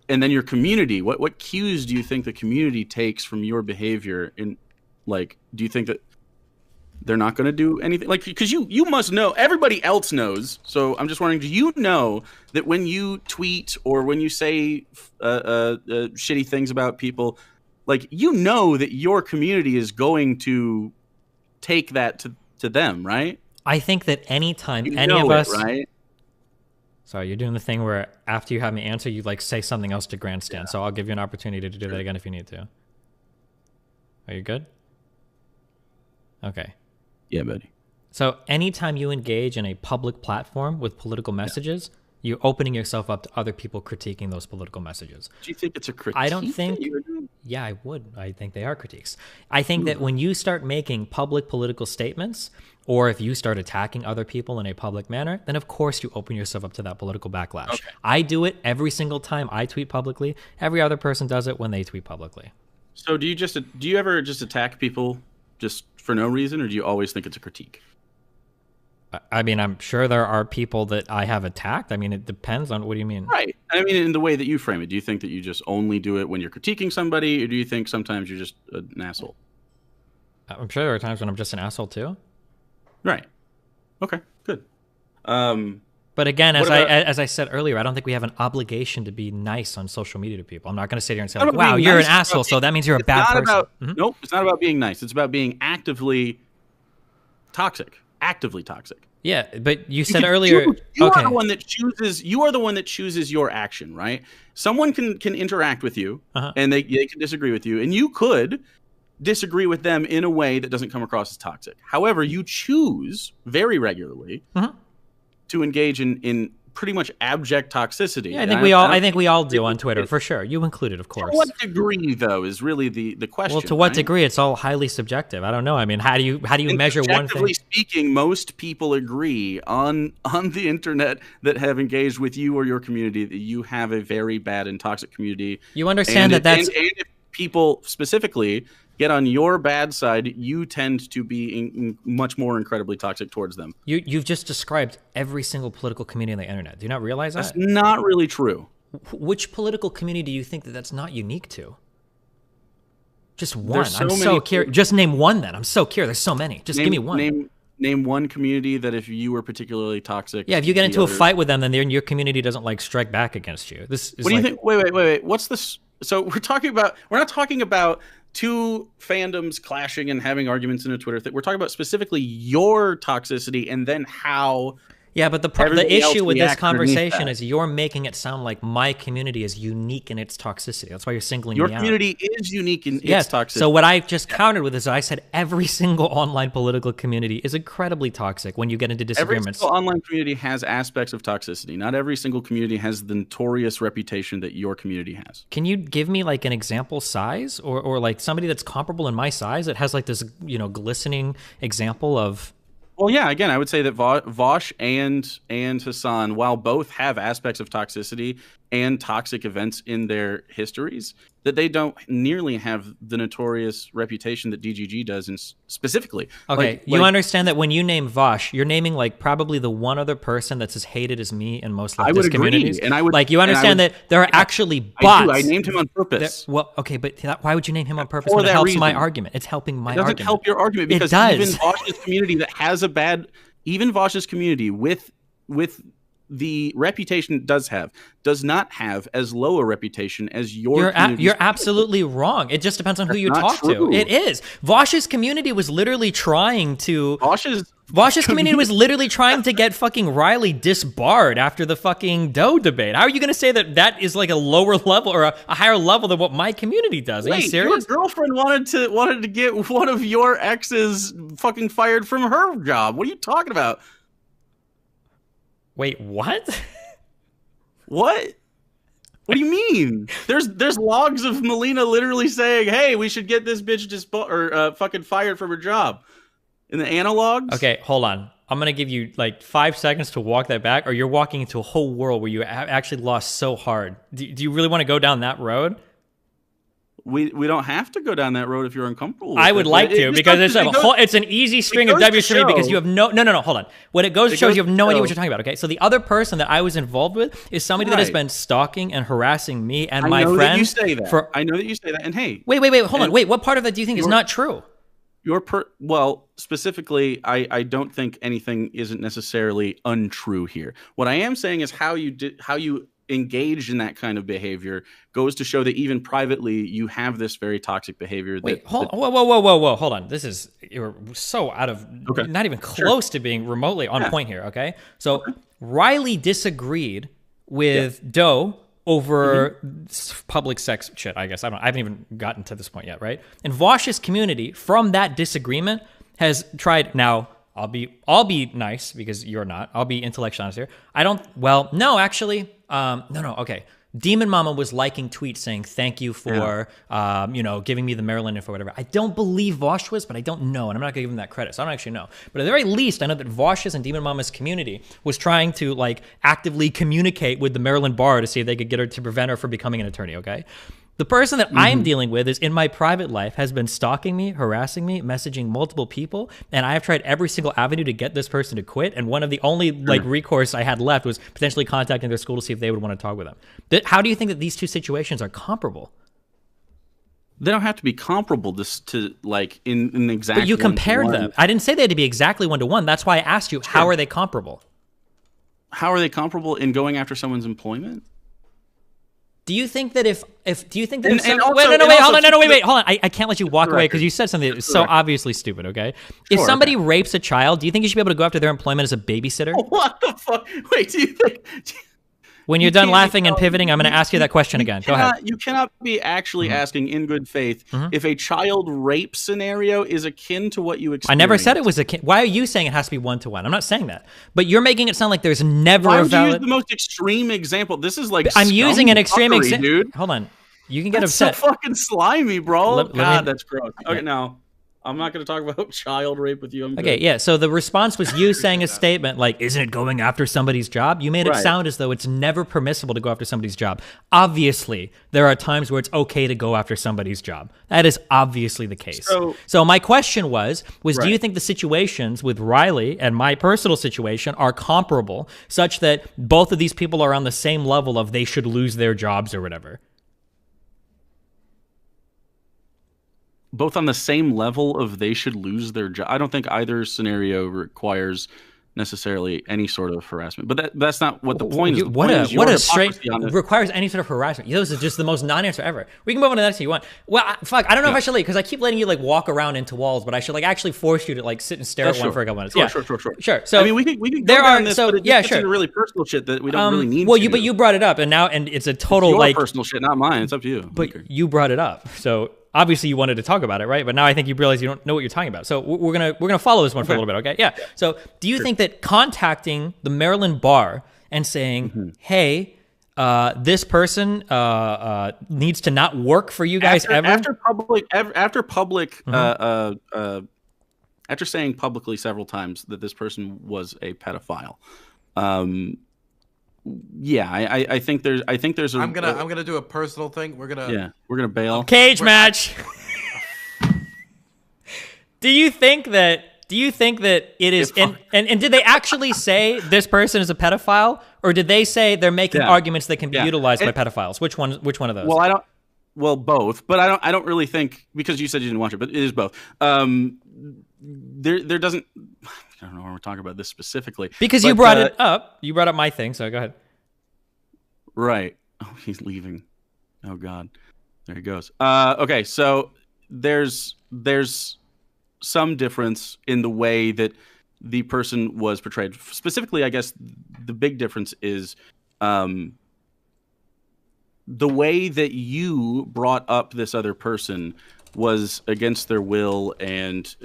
and then your community, what cues do you think the community takes from your behavior? In like, do you think that they're not going to do anything? Like, because you must know, everybody else knows. So I'm just wondering, do you know that when you tweet or when you say shitty things about people, like, you know that your community is going to take that to them, right? I think that anytime any of us, right? Sorry, you're doing the thing where after you have me answer, you like say something else to grandstand. So I'll give you an opportunity to do that again if you need to. Are you good? Okay. Yeah, buddy. So anytime you engage in a public platform with political messages, you're opening yourself up to other people critiquing those political messages. Do you think it's a critique? I don't think. Yeah, I would. I think they are critiques. I think that when you start making public political statements, or if you start attacking other people in a public manner, then of course you open yourself up to that political backlash. Okay. I do it every single time I tweet publicly. Every other person does it when they tweet publicly. So do you ever just attack people just for no reason, or do you always think it's a critique? I mean, I'm sure there are people that I have attacked. I mean, it depends on, what do you mean? Right. I mean, in the way that you frame it, do you think that you just only do it when you're critiquing somebody, or do you think sometimes you're just an asshole? I'm sure there are times when I'm just an asshole too. Right. Okay, good. But again, as I said earlier, I don't think we have an obligation to be nice on social media to people. I'm not going to sit here and say, like, wow, you're an asshole, so that means you're a bad person. Nope, it's not about being nice. It's about being actively toxic. Actively toxic. Yeah, but you said earlier, you are the one that chooses. You are the one that chooses your action, right? Someone can interact with you, and they can disagree with you, and you could disagree with them in a way that doesn't come across as toxic. However, you choose very regularly to engage in pretty much abject toxicity. Yeah, I think we all do on Twitter, for sure. You included, of course. To what degree, though, is really the question. Well, to what degree? It's all highly subjective. I don't know. I mean, how do you measure one thing? Objectively speaking, most people agree on the internet that have engaged with you or your community that you have a very bad and toxic community. You understand that's... And if people specifically get on your bad side, you tend to be much more incredibly toxic towards them. You've just described every single political community on the internet. Do you not realize that? That's not really true. Which political community do you think that's not unique to? Just one. I'm so curious. Just name one then. I'm so curious. There's so many. Just give me one. Name one community that if you were particularly toxic. Yeah, if you get into a fight with them, then your community doesn't like strike back against you. This is what do you think? Wait. What's this? So we're not talking about two fandoms clashing and having arguments in a Twitter thing. We're talking about specifically your toxicity and then how. Yeah, but the issue with this conversation is you're making it sound like my community is unique in its toxicity. That's why you're singling me out. Your community is unique in its toxicity. So what I just countered with is I said every single online political community is incredibly toxic when you get into disagreements. Every single online community has aspects of toxicity. Not every single community has the notorious reputation that your community has. Can you give me like an example size or like somebody that's comparable in my size that has like this, glistening example of... Well, yeah, again, I would say that Vosh and Hassan, while both have aspects of toxicity and toxic events in their histories, that they don't nearly have the notorious reputation that DGG does, and specifically. Okay, you understand that when you name Vosh, you're naming like probably the one other person that's as hated as me in most leftist communities. And I would like you understand that there are actually bots. I named him on purpose. Well, okay, but why would you name him on purpose when it helps my argument? It's helping my argument. It doesn't help your argument because even Vosh's community that has a bad, even Vosh's community with the reputation it does not have as low a reputation as your community. You're absolutely wrong. It just depends on who you talk to. It is. Vosh's community was literally trying to... Vosh's community was literally trying to get fucking Riley disbarred after the fucking Doe debate. How are you going to say that is like a lower level or a higher level than what my community does? Are you serious? Your girlfriend wanted to get one of your exes fucking fired from her job. What are you talking about? Wait, what? What? What do you mean? There's logs of Melina literally saying, "Hey, we should get this bitch fucking fired from her job." In the analogs. Okay, hold on. I'm gonna give you like 5 seconds to walk that back, or you're walking into a whole world where you actually lost so hard. Do you really want to go down that road? We don't have to go down that road if you're uncomfortable with I would like to, because it's an easy string of W's for me because you have no, hold on. When it goes to show, you have no idea what you're talking about, okay? So the other person that I was involved with is somebody that has been stalking and harassing me and my friends. I know that you say that. I know that you say that, and hey. Wait, hold on. Wait, what part of that do you think is not true? Well, specifically, I don't think anything isn't necessarily untrue here. What I am saying is how you engaged in that kind of behavior goes to show that even privately you have this very toxic behavior. Whoa, hold on. You're so out of, not even close to being remotely on point here, okay? So Riley disagreed with Doe over public sex shit, I guess. I haven't even gotten to this point yet, right? And Vosh's community, from that disagreement, has tried, now, I'll be nice because you're not. I'll be intellectually honest here. Okay. Demon Mama was liking tweets saying thank you for giving me the Maryland info or whatever. I don't believe Vosh was, but I don't know, and I'm not gonna give him that credit, so I don't actually know. But at the very least, I know that Vosh's and Demon Mama's community was trying to like actively communicate with the Maryland bar to see if they could get her to prevent her from becoming an attorney, okay? The person that I'm dealing with is in my private life has been stalking me, harassing me, messaging multiple people, and I have tried every single avenue to get this person to quit, and one of the only recourse I had left was potentially contacting their school to see if they would want to talk with them. How do you think that these two situations are comparable? They don't have to be comparable to like in exact. But you compared them. I didn't say they had to be exactly 1-to-1. That's why I asked you, how are they comparable? How are they comparable in going after someone's employment? Do you think that wait, hold on. I can't let you walk away because you said something that's so obviously stupid, okay? If somebody rapes a child, do you think you should be able to go after their employment as a babysitter? What the fuck? Wait, do you think... When you're done laughing and pivoting, I'm going to ask you that question again. Go ahead. You cannot be actually asking in good faith if a child rape scenario is akin to what you experienced. I never said it was akin. Why are you saying it has to be 1-to-1? I'm not saying that. But you're making it sound like there's never a valid... Why would you use the most extreme example? This is like I'm using an extreme example. Dude. Hold on. You can get that's upset. So fucking slimy, bro. God, that's gross. Okay, now... I'm not going to talk about child rape with you. Okay, yeah. So the response was you saying a statement like, isn't it going after somebody's job? You made it sound as though it's never permissible to go after somebody's job. Obviously, there are times where it's okay to go after somebody's job. That is obviously the case. So my question was do you think the situations with Riley and my personal situation are comparable such that both of these people are on the same level of they should lose their jobs or whatever? Both on the same level of they should lose their job. I don't think either scenario requires necessarily any sort of harassment. But that's not what the point is. The What point is a straight requires any sort of harassment. This is just the most non-answer ever. We can move on to the next thing you want. Well, fuck, I don't know if I should leave because I keep letting you like walk around into walls, but I should like actually force you to like sit and stare at one for a couple minutes. Sure. So I mean, we can go down this, but it gets into really personal shit that we don't really need. Well, but you brought it up, and it's a total your like personal shit, not mine. It's up to you. But you brought it up, so. Obviously, you wanted to talk about it, right? But now I think you realize you don't know what you're talking about. So we're gonna follow this one for a little bit, okay? Yeah. So do you think that contacting the Maryland bar and saying, "Hey, this person needs to not work for you guys after saying publicly several times that this person was a pedophile, yeah, I think there's a. I'm gonna do a personal thing. We're gonna bail. Cage match. Do you think that it is and did they actually say this person is a pedophile, or did they say they're making arguments that can be utilized by pedophiles? Which one of those? Well, both, but I don't really think, because you said you didn't watch it, but it is both. There doesn't. I don't know when we're talking about this specifically. Because you brought it up. You brought up my thing, so go ahead. Right. Oh, he's leaving. Oh, God. There he goes. Okay, so there's some difference in the way that the person was portrayed. Specifically, I guess the big difference is the way that you brought up this other person was against their will and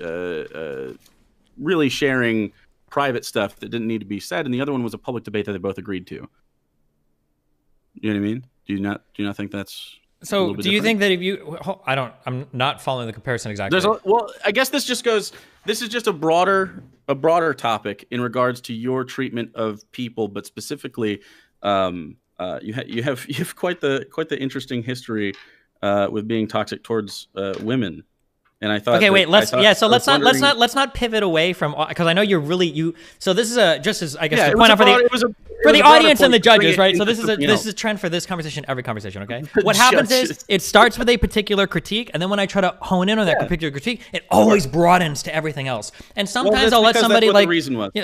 really sharing private stuff that didn't need to be said, and the other one was a public debate that they both agreed to. You know what I mean? Do you not think that's so? Do you think that if you? I'm not following the comparison exactly. Well, I guess this just goes. This is just a broader topic in regards to your treatment of people, but specifically, you have quite the interesting history with being toxic towards women. And I thought, okay, wait, let's not pivot away from, because I know you're really so this is just as I guess to point out for the audience and the judges, right? So this is a trend for this conversation, every conversation, okay? What happens is it starts with a particular critique, and then when I try to hone in on that particular critique, it always broadens to everything else. And sometimes I'll let somebody like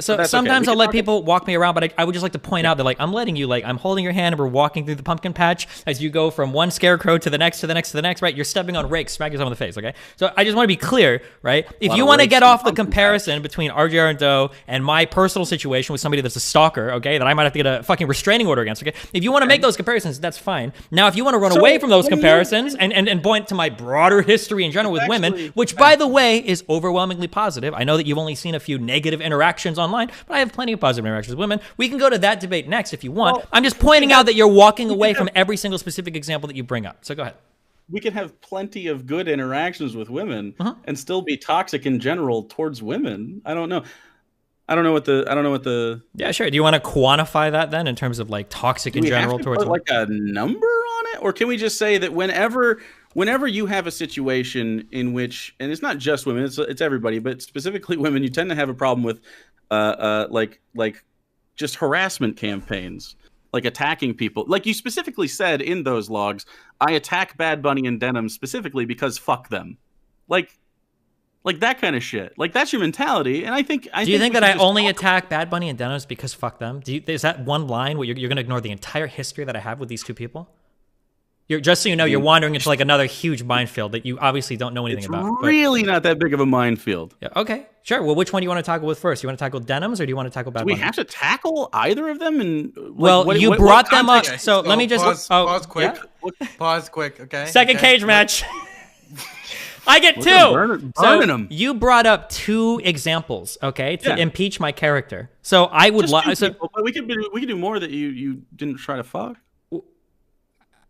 so sometimes I'll let people walk me around, but I would just like to point out that like I'm letting you, like I'm holding your hand and we're walking through the pumpkin patch as you go from one scarecrow to the next to the next to the next, right? You're stepping on rakes, smack yourself in the face, okay? So I just want to be clear, right? If you want to get off the comparison between RGRDoe and my personal situation with somebody that's a stalker, okay, that I might have to get a fucking restraining order against, okay? If you want to make those comparisons, that's fine. Now, if you want to run away from those comparisons and point to my broader history in general with women, which, by the way, is overwhelmingly positive. I know that you've only seen a few negative interactions online, but I have plenty of positive interactions with women. We can go to that debate next if you want. I'm just pointing out that you're walking away from every single specific example that you bring up. So go ahead. We can have plenty of good interactions with women and still be toxic in general towards women. I don't know what the. Yeah, sure. Do you want to quantify that then in terms of like toxic in general towards women? Like a number on it, or can we just say that whenever you have a situation in which, and it's not just women, it's everybody, but specifically women, you tend to have a problem with like just harassment campaigns. Like attacking people. Like you specifically said in those logs, I attack Bad Bunny and Denim specifically because fuck them. Like that kind of shit. Like that's your mentality. And I think do you think that I only attack Bad Bunny and Denim because fuck them? Is that one line where you're going to ignore the entire history that I have with these two people? Just so you know, you're wandering into like another huge minefield that you obviously don't know anything about. It's really not that big of a minefield. Yeah. Okay. Sure. Well, which one do you want to tackle with first? You want to tackle Denims or do you want to tackle Bad Bunny? Do we have to tackle either of them? And you brought them up. So let me just pause quick. Yeah? Pause quick. Okay. Second cage match. I get two. Burning them. You brought up two examples, okay, to impeach my character. So I would but we could do more that you didn't try to fuck.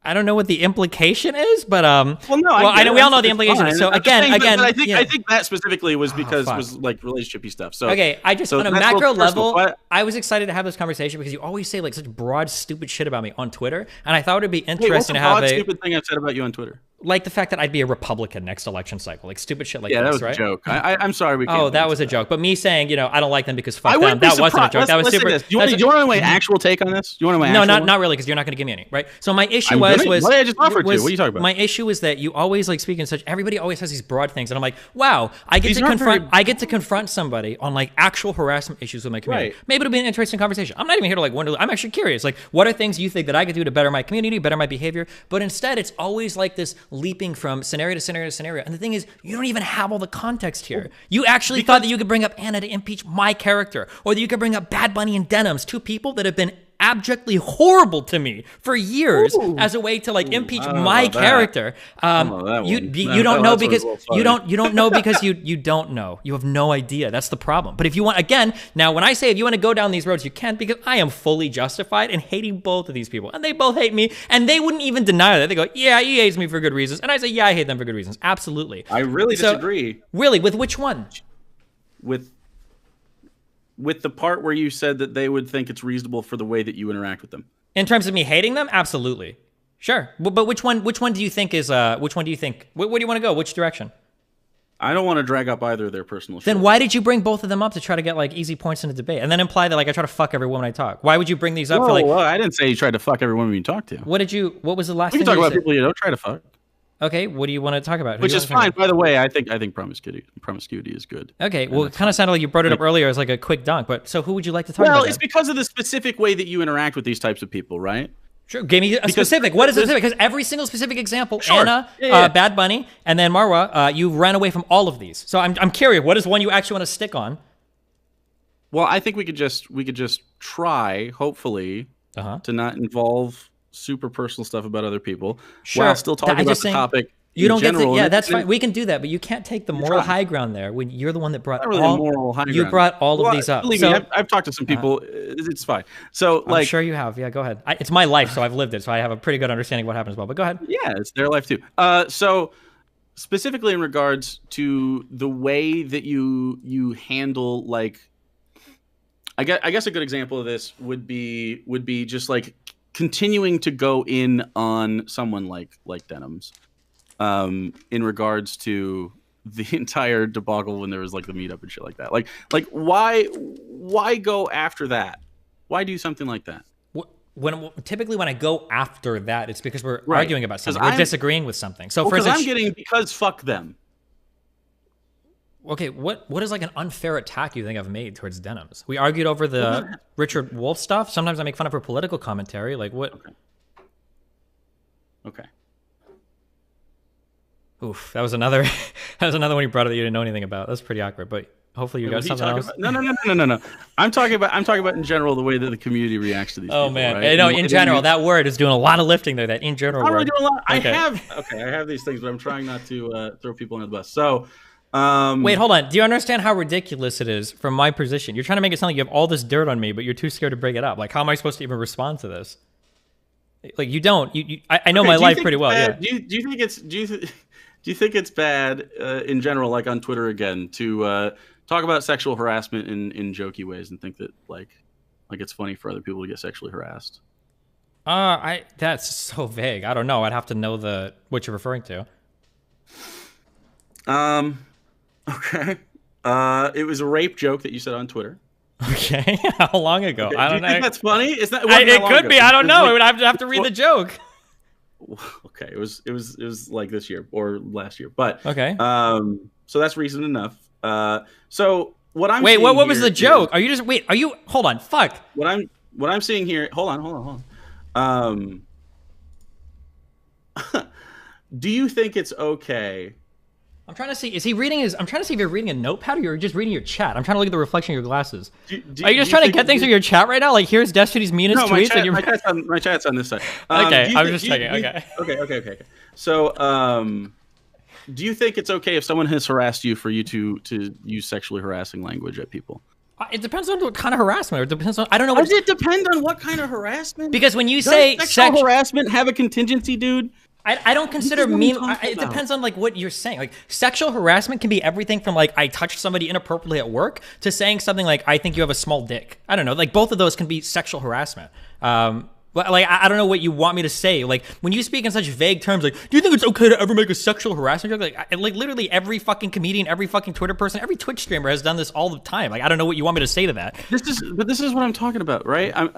I don't know what the implication is, but we all know the implication. So again, I think that specifically was because it was like relationshipy stuff. So okay, on a macro level, I was excited to have this conversation because you always say like such broad, stupid shit about me on Twitter, and I thought it'd be interesting to have stupid thing I've said about you on Twitter. Like the fact that I'd be a Republican next election cycle, like stupid shit like this, that was right? a joke. I'm sorry we can't. Oh, that was a joke. But me saying, you know, I don't like them because fuck I them, wouldn't be that wasn't a surprised. joke. That was super. Do you want to know my actual take on this? Do you want to know my No, actual not really, because you're not going to give me any, right? So my issue I'm was gonna- what did I just offer to? What are you talking about? My issue is that you always like speak in such. Everybody always has these broad things, and I'm like, wow, I get These to aren't confront. very- I get to confront somebody on like actual harassment issues with my community. Right. Maybe it'll be an interesting conversation. I'm not even here to like wonder. I'm actually curious. Like, what are things you think that I could do to better my community, better my behavior? But instead, it's always like this leaping from scenario to scenario to scenario. And the thing is, you don't even have all the context here. You actually thought that you could bring up Anna to impeach my character, or that you could bring up Bad Bunny and Denims, two people that have been abjectly horrible to me for years as a way to like impeach my character. You don't know because you don't know because you don't know. You have no idea. That's the problem. But if you want, again, now when I say if you want to go down these roads, you can, because I am fully justified in hating both of these people, and they both hate me, and they wouldn't even deny that. They go, yeah, he hates me for good reasons, and I say, yeah, I hate them for good reasons. Absolutely. I really disagree. Really, with which one? With the part where you said that they would think it's reasonable for the way that you interact with them. In terms of me hating them, absolutely, sure. But which one? Which one do you think is? Which one do you think? Where do you want to go? Which direction? I don't want to drag up either of their personal. Then why did you bring both of them up to try to get like easy points in a debate, and then imply that like I try to fuck every woman I talk? Why would you bring these up for like? Well, I didn't say you tried to fuck every woman you talked to. What did you? What was the last? We can thing talk you about said? people you don't try to fuck. Okay, what do you want to talk about? Who Which do you is want to fine, talk by the way. I think promiscuity is good. Okay, well, it kind of sounded like you brought it up earlier as like a quick dunk, but so who would you like to talk about? Well, then? it's because of the specific way that you interact with these types of people, right? Sure, give me a specific. What is a specific? Because every single specific example, Sure. Anna, Bad Bunny, and then Marwa, you ran away from all of these. So I'm curious, what is one you actually want to stick on? Well, I think we could just try, hopefully, to not involve super personal stuff about other people while still talking about the topic. You don't general. get to, that's fine. We can do that, but you can't take the moral high ground there when you're the one that brought Not really a moral high you ground. brought all of these up. Believe So- me, I've talked to some people. It's fine. So, I'm sure you have. Yeah, go ahead. It's my life, so I've lived it, so I have a pretty good understanding of what happens. Well, but go ahead. Yeah, it's their life too. So specifically in regards to the way that you handle, like, I guess a good example of this would be just like continuing to go in on someone like Denims, in regards to the entire debacle when there was like the meetup and shit like that. Like why go after that? Why do something like that? Typically when I go after that, it's because we're Right. arguing about 'Cause something. We're I'm- disagreeing with something. So Well, for 'cause instance, I'm getting because fuck them. Okay, what is like an unfair attack you think I've made towards Denims? We argued over the Richard Wolff stuff. Sometimes I make fun of her political commentary. Like what? Okay. Oof, that was another. That was another one you brought up that you didn't know anything about. That's pretty awkward. But hopefully you got something else. No. I'm talking about in general the way that the community reacts to these. Oh people, man, right? no. In general, that word is doing a lot of lifting there. That in general I'm word. really doing a lot. Okay. I have these things, but I'm trying not to throw people under the bus. So. Wait, hold on. Do you understand how ridiculous it is from my position? You're trying to make it sound like you have all this dirt on me, but you're too scared to bring it up. Like, how am I supposed to even respond to this? Like, you don't. I know my life pretty well. Bad, Yeah. Do you think it's bad in general, like on Twitter again, to talk about sexual harassment in jokey ways and think that like it's funny for other people to get sexually harassed? That's so vague. I don't know. I'd have to know what you're referring to. Okay. It was a rape joke that you said on Twitter. Okay. How long ago? Okay. I don't Do you think know. that's funny? It Could be. I don't know. I would have to read the joke. Okay. It was like this year or last year, but okay. So that's reason enough. So what I'm wait. seeing What was here the joke? Are you just wait? Are you? Hold on. Fuck. What I'm seeing here. Hold on. Do you think it's okay? I'm trying to see. Is he reading his? I'm trying to see if you're reading a notepad or you're just reading your chat. I'm trying to look at the reflection of your glasses. Are you just trying to get things from your chat right now? Like here's Destiny's meanest No, tweets. my chat's on this side. Okay, I'm just checking. Okay. So, do you think it's okay if someone has harassed you for you to use sexually harassing language at people? It depends on what kind of harassment. It depends on. I don't know. Does it depend on what kind of harassment? Because when you Does say sexual harassment have a contingency, dude? I don't consider What are you talking it about? depends on like what you're saying. Like sexual harassment can be everything from like I touched somebody inappropriately at work to saying something like I think you have a small dick. I don't know. Like both of those can be sexual harassment. Well, like, I don't know what you want me to say. Like, when you speak in such vague terms, like, do you think it's okay to ever make a sexual harassment joke? Like literally every fucking comedian, every fucking Twitter person, every Twitch streamer has done this all the time. Like, I don't know what you want me to say to that. This is what I'm talking about, right? I'm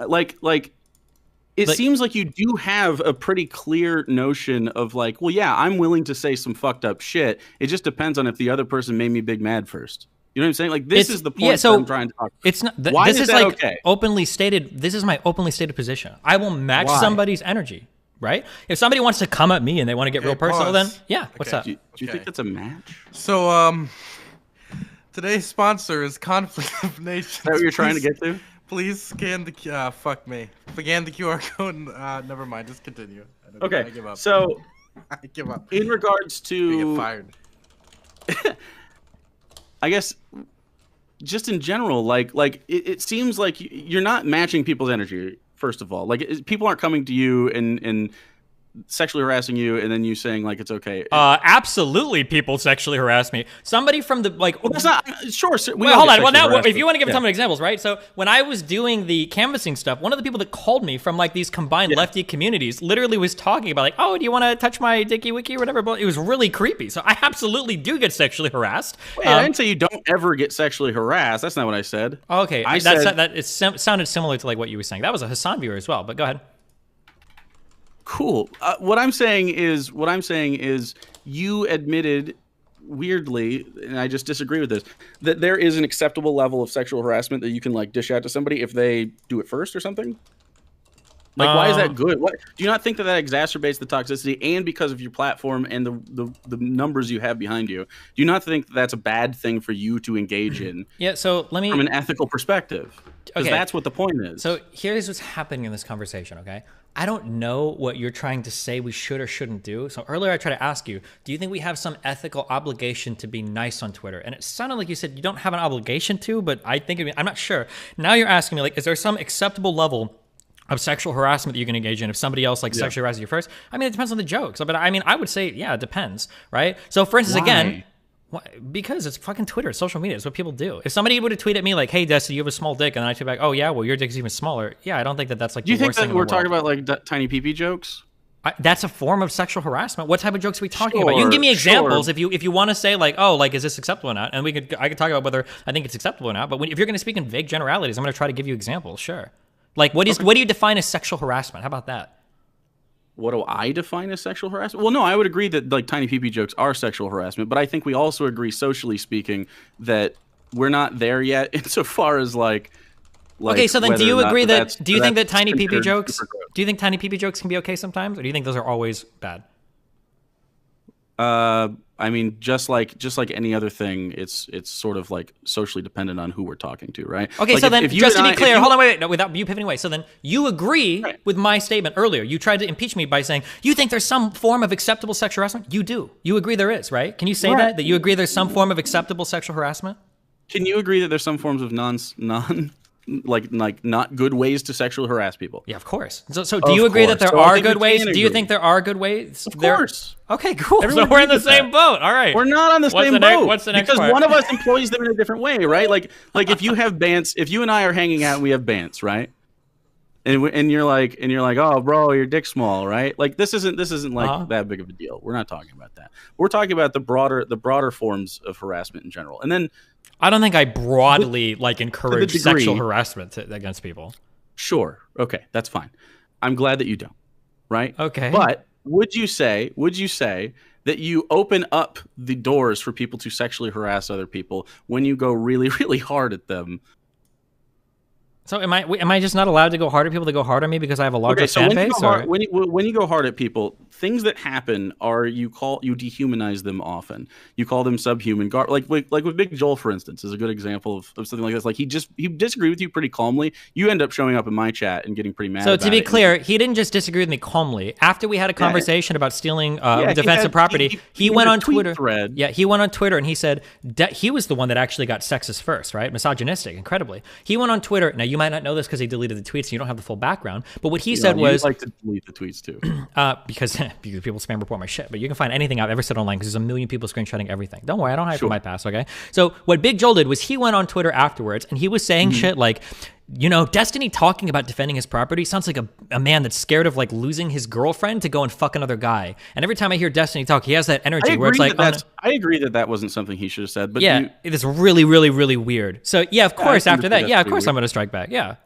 it seems like you do have a pretty clear notion of like, well, yeah, I'm willing to say some fucked up shit. It just depends on if the other person made me big mad first. You know what I'm saying? Like, this is the point that I'm trying to talk about. It's not. Why this is that like okay? openly stated. This is my openly stated position. I will match somebody's energy, right? If somebody wants to come at me and they want to get real personal, then yeah, what's up? Do you think that's a match? So, today's sponsor is Conflict of Nations. Is that what you're trying to get to? Please scan the fuck me. Scan the QR code. And, never mind. Just continue. Okay. I give up. So, I give up. In regards to You get fired. I guess just in general, like it seems like you're not matching people's energy. First of all, like people aren't coming to you and sexually harassing you, and then you saying like it's okay. Absolutely, people sexually harass me. Somebody from the like. Well, that's not sure. Wait, hold on. Well, now if you want to give some examples, right? So when I was doing the canvassing stuff, one of the people that called me from like these combined lefty communities literally was talking about like, oh, do you want to touch my dicky wiki or whatever? But it was really creepy. So I absolutely do get sexually harassed. Wait, I didn't say you don't ever get sexually harassed. That's not what I said. Okay, it sounded similar to like what you were saying. That was a Hassan viewer as well. But go ahead. Cool. What I'm saying is you admitted weirdly, and I just disagree with this, that there is an acceptable level of sexual harassment that you can like dish out to somebody if they do it first or something. Like, why is that good? What do you not think that exacerbates the toxicity, and because of your platform and the numbers you have behind you, do you not think that that's a bad thing for you to engage in? Yeah. So let me from an ethical perspective, because that's what the point is. So here's what's happening in this conversation. Okay, I don't know what you're trying to say we should or shouldn't do. So earlier I tried to ask you, do you think we have some ethical obligation to be nice on Twitter? And it sounded like you said you don't have an obligation to, but I'm not sure. Now you're asking me like, is there some acceptable level of sexual harassment that you can engage in if somebody else like sexually harasses you first? I mean, it depends on the jokes. But I mean, I would say, yeah, it depends, right? So for instance, again, because it's fucking Twitter, it's social media, it's what people do. If somebody would have tweeted me like, hey, Dusty, you have a small dick, and then I tweet back, oh yeah, well, your dick's even smaller. Yeah, I don't think that's like the worst thing. Do you think that we're talking about like tiny pee-pee jokes? That's a form of sexual harassment. What type of jokes are we talking about? You can give me examples if you want to say like, oh, like, is this acceptable or not? And I could talk about whether I think it's acceptable or not. But if you're going to speak in vague generalities, I'm going to try to give you examples. Sure. Like, what do you define as sexual harassment? How about that? What do I define as sexual harassment? Well, no, I would agree that like tiny pee-pee jokes are sexual harassment, but I think we also agree, socially speaking, that we're not there yet insofar as like okay, so then do you agree do you think that tiny pee-pee jokes can be okay sometimes, or do you think those are always bad? I mean, just like any other thing, it's sort of like socially dependent on who we're talking to, right? Okay, like so then just to be clear, hold on, wait, no, without you pivoting away. So then you agree with my statement earlier. You tried to impeach me by saying you think there's some form of acceptable sexual harassment. You do. You agree there is, right? Can you say that you agree there's some form of acceptable sexual harassment? Can you agree that there's some forms of like not good ways to sexually harass people? Yeah, of course. So do you agree that there are good ways? Do you think there are good ways? Of course. Okay, cool. So we're in the same boat. All right. We're not on the same boat. What's the next because part? One of us employs them in a different way, right? Like if you have bants, if you and I are hanging out and we have bants, right? And you're like, oh, bro, your dick's small, right? Like this isn't like that big of a deal. We're not talking about that. We're talking about the broader forms of harassment in general. And then I don't think I broadly encourage sexual harassment against people. Sure. Okay, that's fine. I'm glad that you don't. Right? Okay. But would you say that you open up the doors for people to sexually harass other people when you go really, really hard at them? So am I just not allowed to go hard at people that go hard on me because I have a larger fan base? When you go hard at people, things that happen are you dehumanize them often. You call them subhuman. Like with Big Joel, for instance, is a good example of something like this. Like he disagreed with you pretty calmly. You end up showing up in my chat and getting pretty mad. So to be clear, he didn't just disagree with me calmly. After we had a conversation about stealing defensive property, he went on Twitter. Thread. Yeah, he went on Twitter and he said he was the one that actually got sexist first, right? Misogynistic, incredibly. He went on Twitter. Now you might not know this because he deleted the tweets and you don't have the full background. But what he said was, you like to delete the tweets too, because people spam report my shit. But you can find anything I've ever said online because there's a million people screenshotting everything. Don't worry, I don't hide from my past. Okay. So what Big Joel did was he went on Twitter afterwards and he was saying shit like, You know, Destiny talking about defending his property sounds like a man that's scared of like losing his girlfriend to go and fuck another guy. And every time I hear Destiny talk, he has that energy where it's like, I agree that wasn't something he should have said. But yeah, it's really, really, really weird. So yeah, of course, after that, yeah, of course I'm going to strike back. Yeah.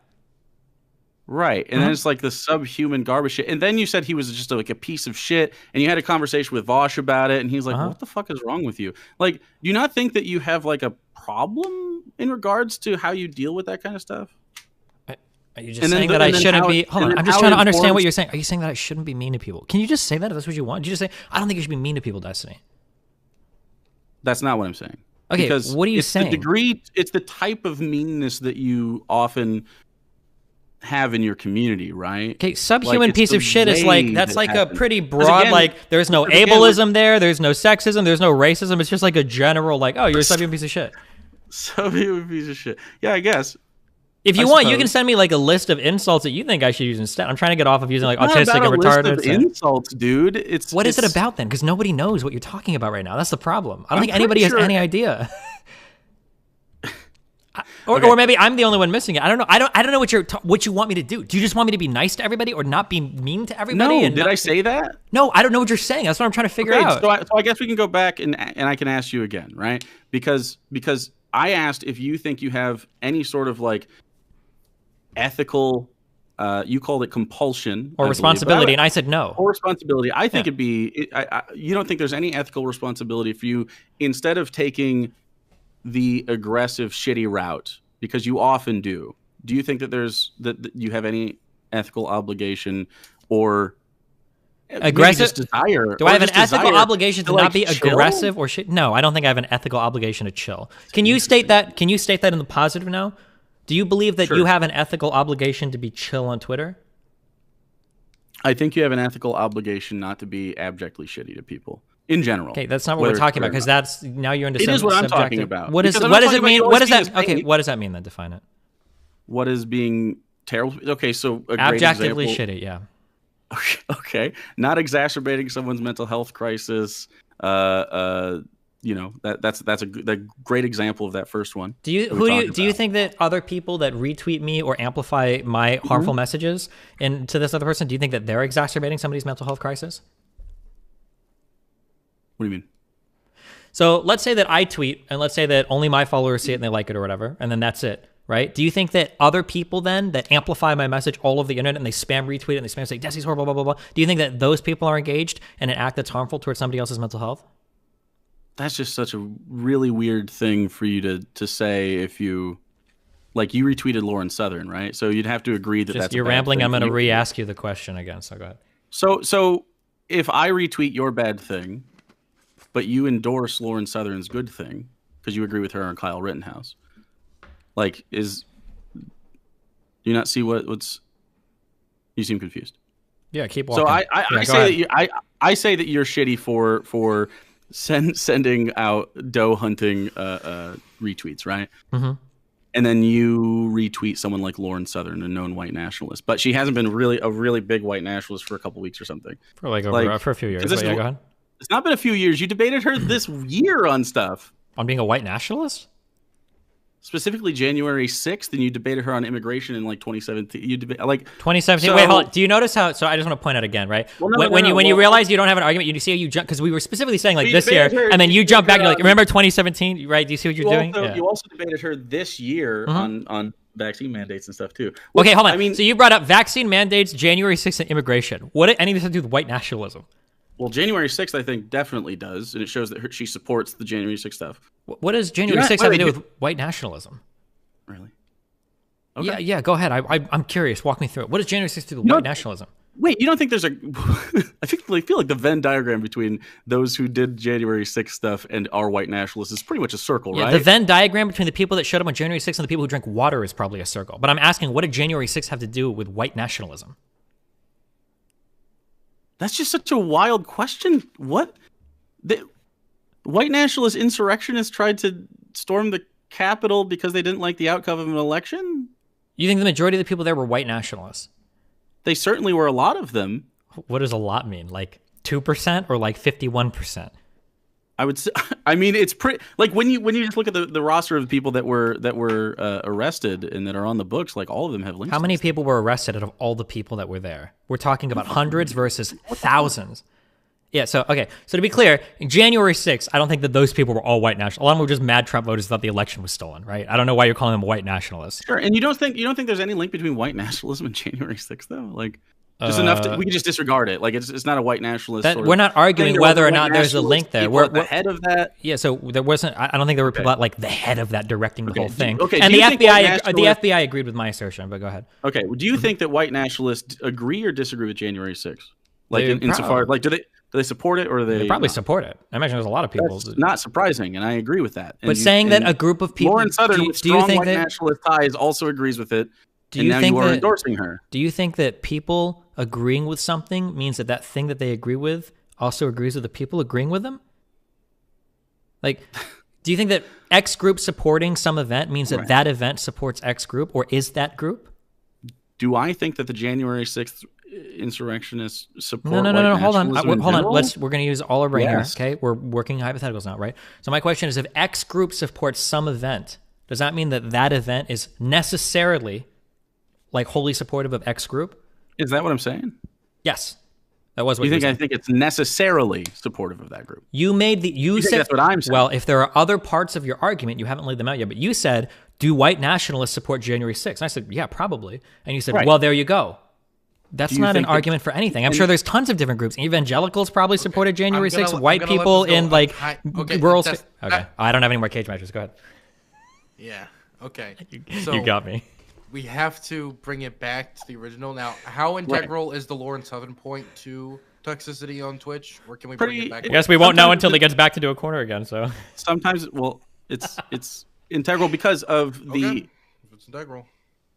Right. And then it's like the subhuman garbage shit. And then you said he was just like a piece of shit. And you had a conversation with Vosh about it. And he's like, what the fuck is wrong with you? Like, do you not think that you have like a problem in regards to how you deal with that kind of stuff? Are you just saying that I shouldn't be? Hold on, I'm just trying to understand what you're saying. Are you saying that I shouldn't be mean to people? Can you just say that if that's what you want? Did you just say, I don't think you should be mean to people, Destiny? That's not what I'm saying. Okay, because what are you saying? It's the type of meanness that you often have in your community, right? Okay, subhuman like, piece of shit is like, that's like a pretty broad, again, like, there's no ableism there, there's no sexism, there's no racism. It's just like a general, like, oh, you're a subhuman piece of shit. Subhuman piece of shit. Yeah, I guess. If you want, you can send me like a list of insults that you think I should use instead. I'm trying to get off of using like autistic and retarded. List of insults, dude. What is it about then? Because nobody knows what you're talking about right now. That's the problem. I don't think anybody has any idea. Or maybe I'm the only one missing it. I don't know. I don't know what you want me to do. Do you just want me to be nice to everybody or not be mean to everybody? No, did I say that? No, I don't know what you're saying. That's what I'm trying to figure out. So I guess we can go back and I can ask you again, right? Because I asked if you think you have any sort of like ethical, you called it compulsion or responsibility, and I said no. Or responsibility. I think it'd be. You don't think there's any ethical responsibility for you instead of taking the aggressive, shitty route, because you often do. Do you think that you have any ethical obligation or aggressive desire? Do I have an ethical obligation to not be chill? Aggressive or shit? No, I don't think I have an ethical obligation to chill. Can you state that? Can you state that in the positive now? Do you believe that you have an ethical obligation to be chill on Twitter? I think you have an ethical obligation not to be abjectly shitty to people in general. Okay, that's not what we're talking about, because that's now you're into. It is what I'm talking about. What does it mean? What does that? Okay, what does that mean then? Define it. What is being terrible? Okay, so a objectively great example, shitty. Yeah. Okay, not exacerbating someone's mental health crisis. You know, that's a great example of that first one. Do you think that other people that retweet me or amplify my harmful messages to this other person, do you think that they're exacerbating somebody's mental health crisis? What do you mean? So let's say that I tweet, and let's say that only my followers see it and they like it or whatever, and then that's it, right? Do you think that other people then that amplify my message all over the internet and they spam retweet it and they spam say, Desi's horrible, blah, blah, blah, do you think that those people are engaged in an act that's harmful towards somebody else's mental health? That's just such a really weird thing for you to say if you, like, you retweeted Lauren Southern, right? So you'd have to agree that that's you're rambling. I'm going to re-ask you the question again, so go ahead. So if I retweet your bad thing, but you endorse Lauren Southern's good thing because you agree with her on Kyle Rittenhouse, like, do you not see what's? You seem confused. Yeah, keep walking. So I say that you're shitty for sending out doe hunting retweets, right? Mm-hmm. And then you retweet someone like Lauren Southern, a known white nationalist, but she hasn't been a really big white nationalist for a couple weeks or something. For for a few years. But yeah, go ahead. It's not been a few years. You debated her this year on stuff. On being a white nationalist? Specifically January 6th, and you debated her on immigration in like 2017. You debate like 2017. So, wait, hold on. Do you notice how? So I just want to point out again, right? Well, when you realize you don't have an argument, you see how you jump, because we were specifically saying like this year, and then you jump back and you're like, remember 2017, right? Do you see what you're doing? You also debated her this year on vaccine mandates and stuff too. Okay, hold on. I mean, so you brought up vaccine mandates, January 6th, and immigration. What did any of this have to do with white nationalism? Well, January 6th, I think, definitely does, and it shows that she supports the January 6th stuff. What does January 6th have to do with white nationalism? Really? Okay. Yeah, go ahead. I'm curious. Walk me through it. What does January 6th do with white nationalism? Wait, you don't think there's I feel like the Venn diagram between those who did January 6th stuff and our white nationalists is pretty much a circle, right? The Venn diagram between the people that showed up on January 6th and the people who drank water is probably a circle. But I'm asking, what did January 6th have to do with white nationalism? That's just such a wild question. What? The white nationalist insurrectionists tried to storm the Capitol because they didn't like the outcome of an election? You think the majority of the people there were white nationalists? They certainly were, a lot of them. What does a lot mean? Like 2% or like 51%? I would say, I mean, it's pretty like when you just look at the roster of people that were arrested and that are on the books, like all of them have links. How many people were arrested out of all the people that were there? We're talking about hundreds versus thousands. Yeah, so to be clear, January 6th, I don't think that those people were all white nationalists. A lot of them were just mad Trump voters that thought the election was stolen, right? I don't know why you're calling them white nationalists. Sure, and you don't think there's any link between white nationalism and January 6th though? Like just enough we can just disregard it. Like it's not a white nationalist. We're not arguing whether or not there's a link there. We're the head of that. Yeah, so there wasn't. I don't think there were people like the head of that directing the whole thing. Okay, and the FBI agreed with my assertion. But go ahead. Okay, do you think that white nationalists agree or disagree with January 6th? Like insofar, like do they support it or do they probably support it? I imagine there's a lot of people. That's not surprising, and I agree with that. But saying that a group of people, Lauren Southern with strong white nationalist ties also agrees with it. And now you are endorsing her. Do you think that people agreeing with something means that thing that they agree with also agrees with the people agreeing with them? Like, do you think that X group supporting some event means that that event supports X group, or is that group? Do I think that the January 6th insurrectionists support? No. Hold on. We're going to use all our brain here. Okay, we're working hypotheticals now, right? So my question is, if X group supports some event, does that mean that event is necessarily like wholly supportive of X group? Is that what I'm saying? Yes. That was what you think. I think it's necessarily supportive of that group. You said that's what I'm saying. Well, if there are other parts of your argument, you haven't laid them out yet, but you said, do white nationalists support January 6th? And I said, yeah, probably. And you said, well, there you go. That's not an argument for anything. I'm sure there's tons of different groups. Evangelicals probably supported January 6th. White people in like rural. Okay. I don't have any more cage matches. Go ahead. Yeah. Okay. So you got me. We have to bring it back to the original. Now, how integral is the Lauren Southern point to toxicity on Twitch? Or can we bring it back? I guess we won't know until he gets back to do a corner again. So sometimes, it's integral because of the. It's integral.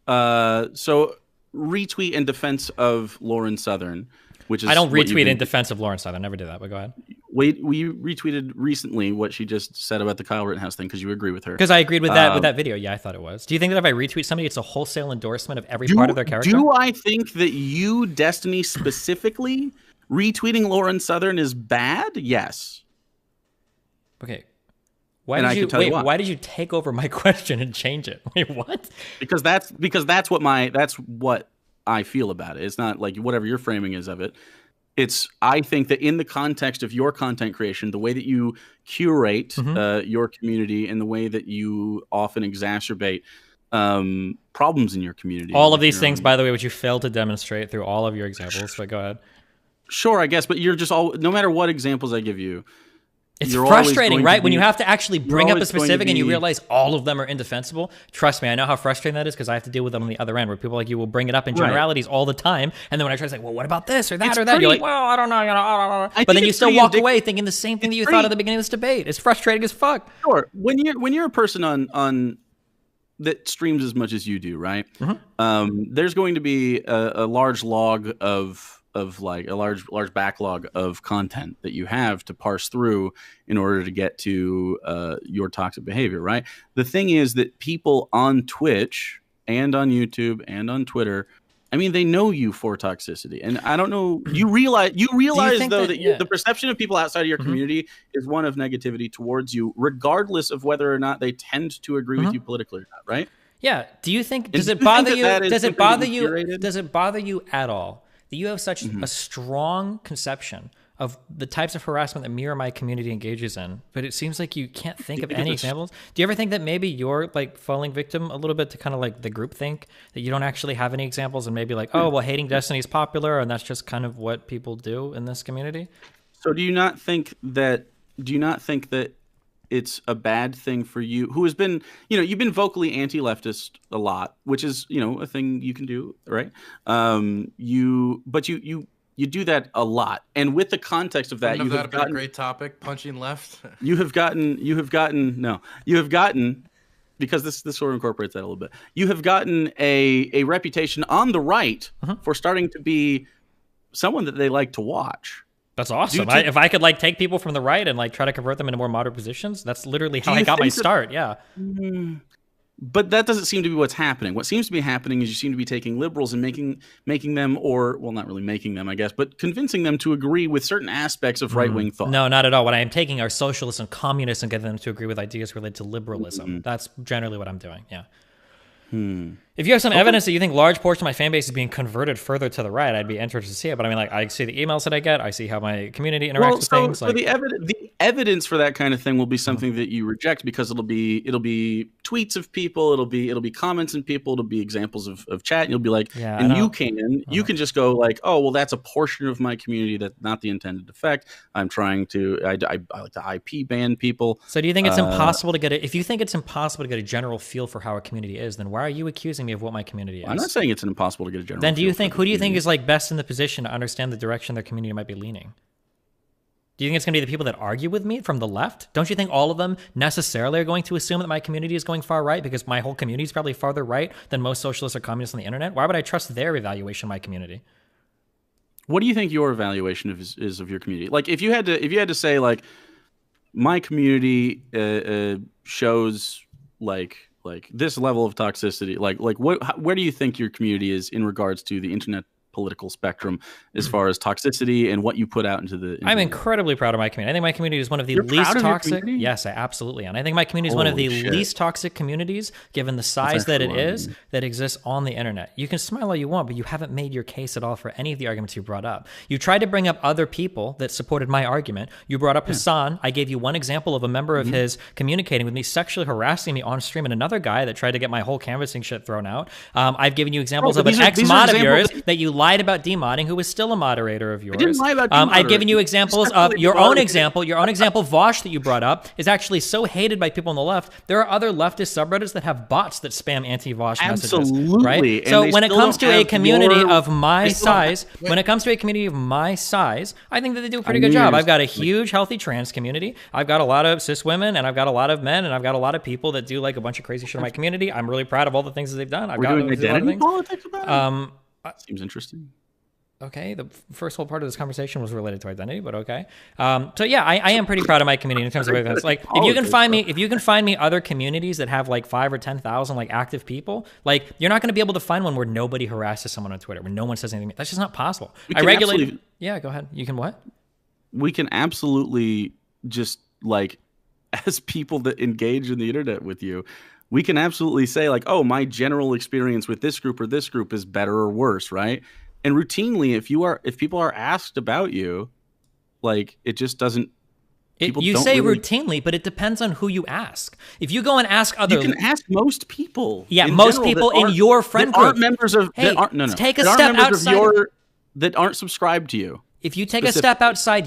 So retweet in defense of Lauren Southern, which is I don't retweet in defense of Lauren Southern. I never did that. But go ahead. We retweeted recently what she just said about the Kyle Rittenhouse thing because you agreed with her. Because I agreed with that video. Yeah, I thought it was. Do you think that if I retweet somebody, it's a wholesale endorsement of every part of their character? Do I think that you, Destiny specifically, retweeting Lauren Southern is bad? Yes. Okay. Why did you take over my question and change it? Wait, what? Because that's what I feel about it. It's not like whatever your framing is of it. I think that in the context of your content creation, the way that you curate your community and the way that you often exacerbate problems in your community. All of these things, by the way, which you failed to demonstrate through all of your examples, but go ahead. Sure, I guess, but you're just no matter what examples I give you, it's frustrating, right? When you have to actually bring up a specific and you realize all of them are indefensible. Trust me, I know how frustrating that is because I have to deal with them on the other end where people like you will bring it up in generalities all the time. And then when I try to say, well, what about this or that or that? You're like, well, I don't know. But then you still walk away thinking the same thing that you thought at the beginning of this debate. It's frustrating as fuck. Sure. When you're a person on that streams as much as you do, right? There's going to be a large log of like a large backlog of content that you have to parse through in order to get to your toxic behavior, right? The thing is that people on Twitch and on YouTube and on Twitter, I mean, they know you for toxicity, and I don't know. You realize though that the perception of people outside of your community is one of negativity towards you, regardless of whether or not they tend to agree with you politically or not, right? Yeah. Do you think does it bother you? Does it bother you? Does it bother you at all that you have such a strong conception of the types of harassment that me or my community engages in, but it seems like you can't think of any examples? Do you ever think that maybe you're like falling victim a little bit to kind of like the group think that you don't actually have any examples and maybe like, oh, well, hating Destiny is popular and that's just kind of what people do in this community? So do you not think that it's a bad thing for you, who has been, you've been vocally anti-leftist a lot, which is, a thing you can do, right? You do that a lot, and with the context of that, you have gotten a great topic, punching left. you have gotten because this sort of incorporates that a little bit. You have gotten a reputation on the right for starting to be someone that they like to watch. That's awesome. If I could like take people from the right and like try to convert them into more moderate positions, that's literally how I got my start. Yeah. But that doesn't seem to be what's happening. What seems to be happening is you seem to be taking liberals and making them, or well, not really making them, I guess, but convincing them to agree with certain aspects of right-wing thought. No, not at all. What I am taking are socialists and communists and getting them to agree with ideas related to liberalism. That's generally what I'm doing. Yeah. If you have some evidence that you think large portion of my fan base is being converted further to the right, I'd be interested to see it. But I mean, like, I see the emails that I get, I see how my community interacts with things. So the evidence for that kind of thing will be something that you reject, because it'll be tweets of people, it'll be comments in people, it'll be examples of chat, and you'll be like, you can just go like, oh, well, that's a portion of my community that's not the intended effect. I'm trying to I like to IP ban people. So do you think it's impossible to get it? If you think it's impossible to get a general feel for how a community is, then why are you accusing me of what my community is? I'm not saying it's impossible to get a general. Then who do you think is like best in the position to understand the direction their community might be leaning? Do you think it's going to be the people that argue with me from the left? Don't you think all of them necessarily are going to assume that my community is going far right because my whole community is probably farther right than most socialists or communists on the internet? Why would I trust their evaluation of my community? What do you think your evaluation is of your community? Like, if you had to say, like, my community shows like this level of toxicity, like where do you think your community is in regards to the internet political spectrum as far as toxicity and what you put out into the I'm incredibly proud of my community. I think my community is one of the least toxic. Yes, I absolutely am. I think my community is one of the least toxic communities, given the size that it is, that exists on the internet. You can smile all you want, but you haven't made your case at all for any of the arguments you brought up. You tried to bring up other people that supported my argument. You brought up Hassan. I gave you one example of a member of his communicating with me, sexually harassing me on stream, and another guy that tried to get my whole canvassing shit thrown out. I've given you examples of an ex-mod of yours that you lied about demodding, who was still a moderator of yours. I didn't lie about demodding. I've given you examples of your own example. Your own example, Vosh, that you brought up, is actually so hated by people on the left. There are other leftist subreddits that have bots that spam anti-Vosh messages. Right? And so when it comes to a community of my size, I think that they do a pretty good job. I've got a huge, healthy trans community. I've got a lot of cis women, and I've got a lot of men, and I've got a lot of people that do like a bunch of crazy shit in my community. I'm really proud of all the things that they've done. We're doing identity politics about it? Seems interesting. Okay, the first whole part of this conversation was related to identity, but okay. So yeah, I am pretty proud of my community in terms of events. Like, if you can find me other communities that have like 5,000 or 10,000 like active people, like you're not going to be able to find one where nobody harasses someone on Twitter, where no one says anything. That's just not possible. Yeah, go ahead. You can what? We can absolutely just like, as people that engage in the internet with you, we can absolutely say like, oh, my general experience with this group or this group is better or worse, right? And routinely, if people are asked about you, like, it just doesn't. You say routinely, but it depends on who you ask. If you go and ask other, you can ask most people. Yeah, most people in your friend group aren't members of. Take a step outside. That aren't subscribed to you. If you take a step outside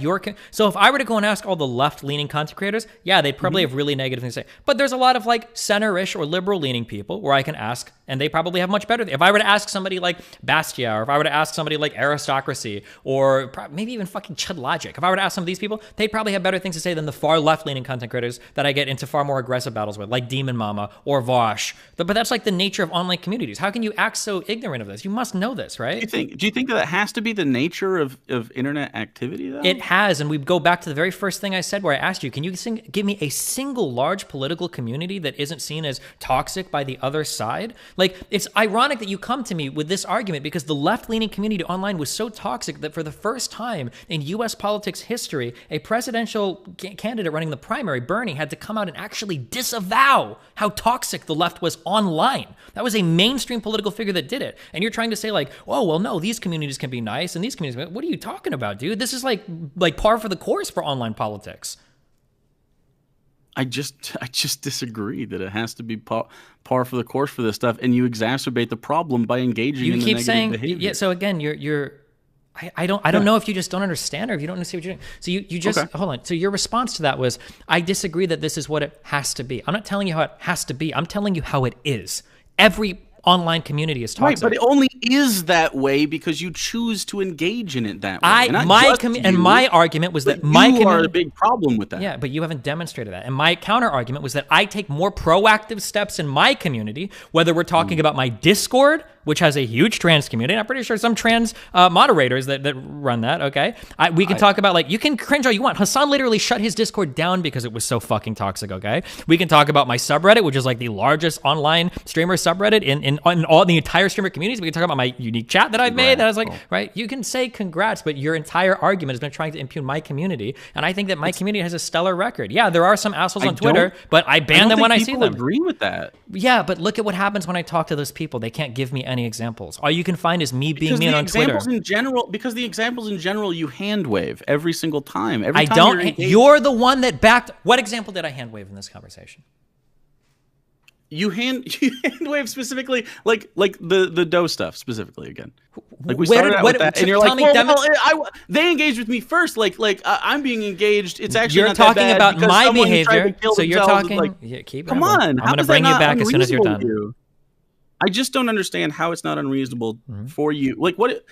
so if I were to go and ask all the left-leaning content creators, yeah, they'd probably have really negative things to say. But there's a lot of like center-ish or liberal-leaning people where I can ask, and they probably have much better. If I were to ask somebody like Bastia, or if I were to ask somebody like Aristocracy, or maybe even fucking Chud Logic, if I were to ask some of these people, they'd probably have better things to say than the far left-leaning content creators that I get into far more aggressive battles with, like Demon Mama or Vosh. But that's like the nature of online communities. How can you act so ignorant of this? You must know this, right? Do you think that has to be the nature of internet activity, though? It has, and we go back to the very first thing I said where I asked you, can you give me a single large political community that isn't seen as toxic by the other side? Like, it's ironic that you come to me with this argument because the left-leaning community online was so toxic that for the first time in U.S. politics history, a presidential candidate running the primary, Bernie, had to come out and actually disavow how toxic the left was online. That was a mainstream political figure that did it. And you're trying to say like, oh, well, no, these communities can be nice and these communities, what are you talking about, dude? This is like par for the course for online politics. I just disagree that it has to be par for the course for this stuff, and you exacerbate the problem by engaging in the negative behavior. Yeah. So again, I don't know if you just don't understand or if you don't understand what you're doing. So you just hold on. So your response to that was, I disagree that this is what it has to be. I'm not telling you how it has to be. I'm telling you how it is. Every online community is toxic. Right, but it only is that way because you choose to engage in it that way. My argument was that my community are a big problem with that. Yeah, but you haven't demonstrated that. And my counter argument was that I take more proactive steps in my community, whether we're talking about my Discord, which has a huge trans community. I'm pretty sure some trans moderators that run that, okay? We can talk about, like, you can cringe all you want. Hassan literally shut his Discord down because it was so fucking toxic, okay? We can talk about my subreddit, which is like the largest online streamer subreddit in all the entire streamer communities. We can talk about my unique chat that I've made. That I was like, right? You can say congrats, but your entire argument has been trying to impugn my community. And I think that my community has a stellar record. Yeah, there are some assholes on Twitter, but I ban them when I see them. I agree with that. Yeah, but look at what happens when I talk to those people. They can't give me any examples. All you can find is me being mean on Twitter. Because the examples in general you hand wave every single time. Every I time don't. You're the one that backed. What example did I hand wave in this conversation? You hand wave specifically, like the doe stuff specifically again. Like we started out with that, and you're like, they engaged with me first. Like I'm being engaged. It's actually you're not talking that bad about my behavior. So you're talking. Like, yeah, keep come on, I'm going to bring you back as soon as you're done. I just don't understand how it's not unreasonable for you. Like what?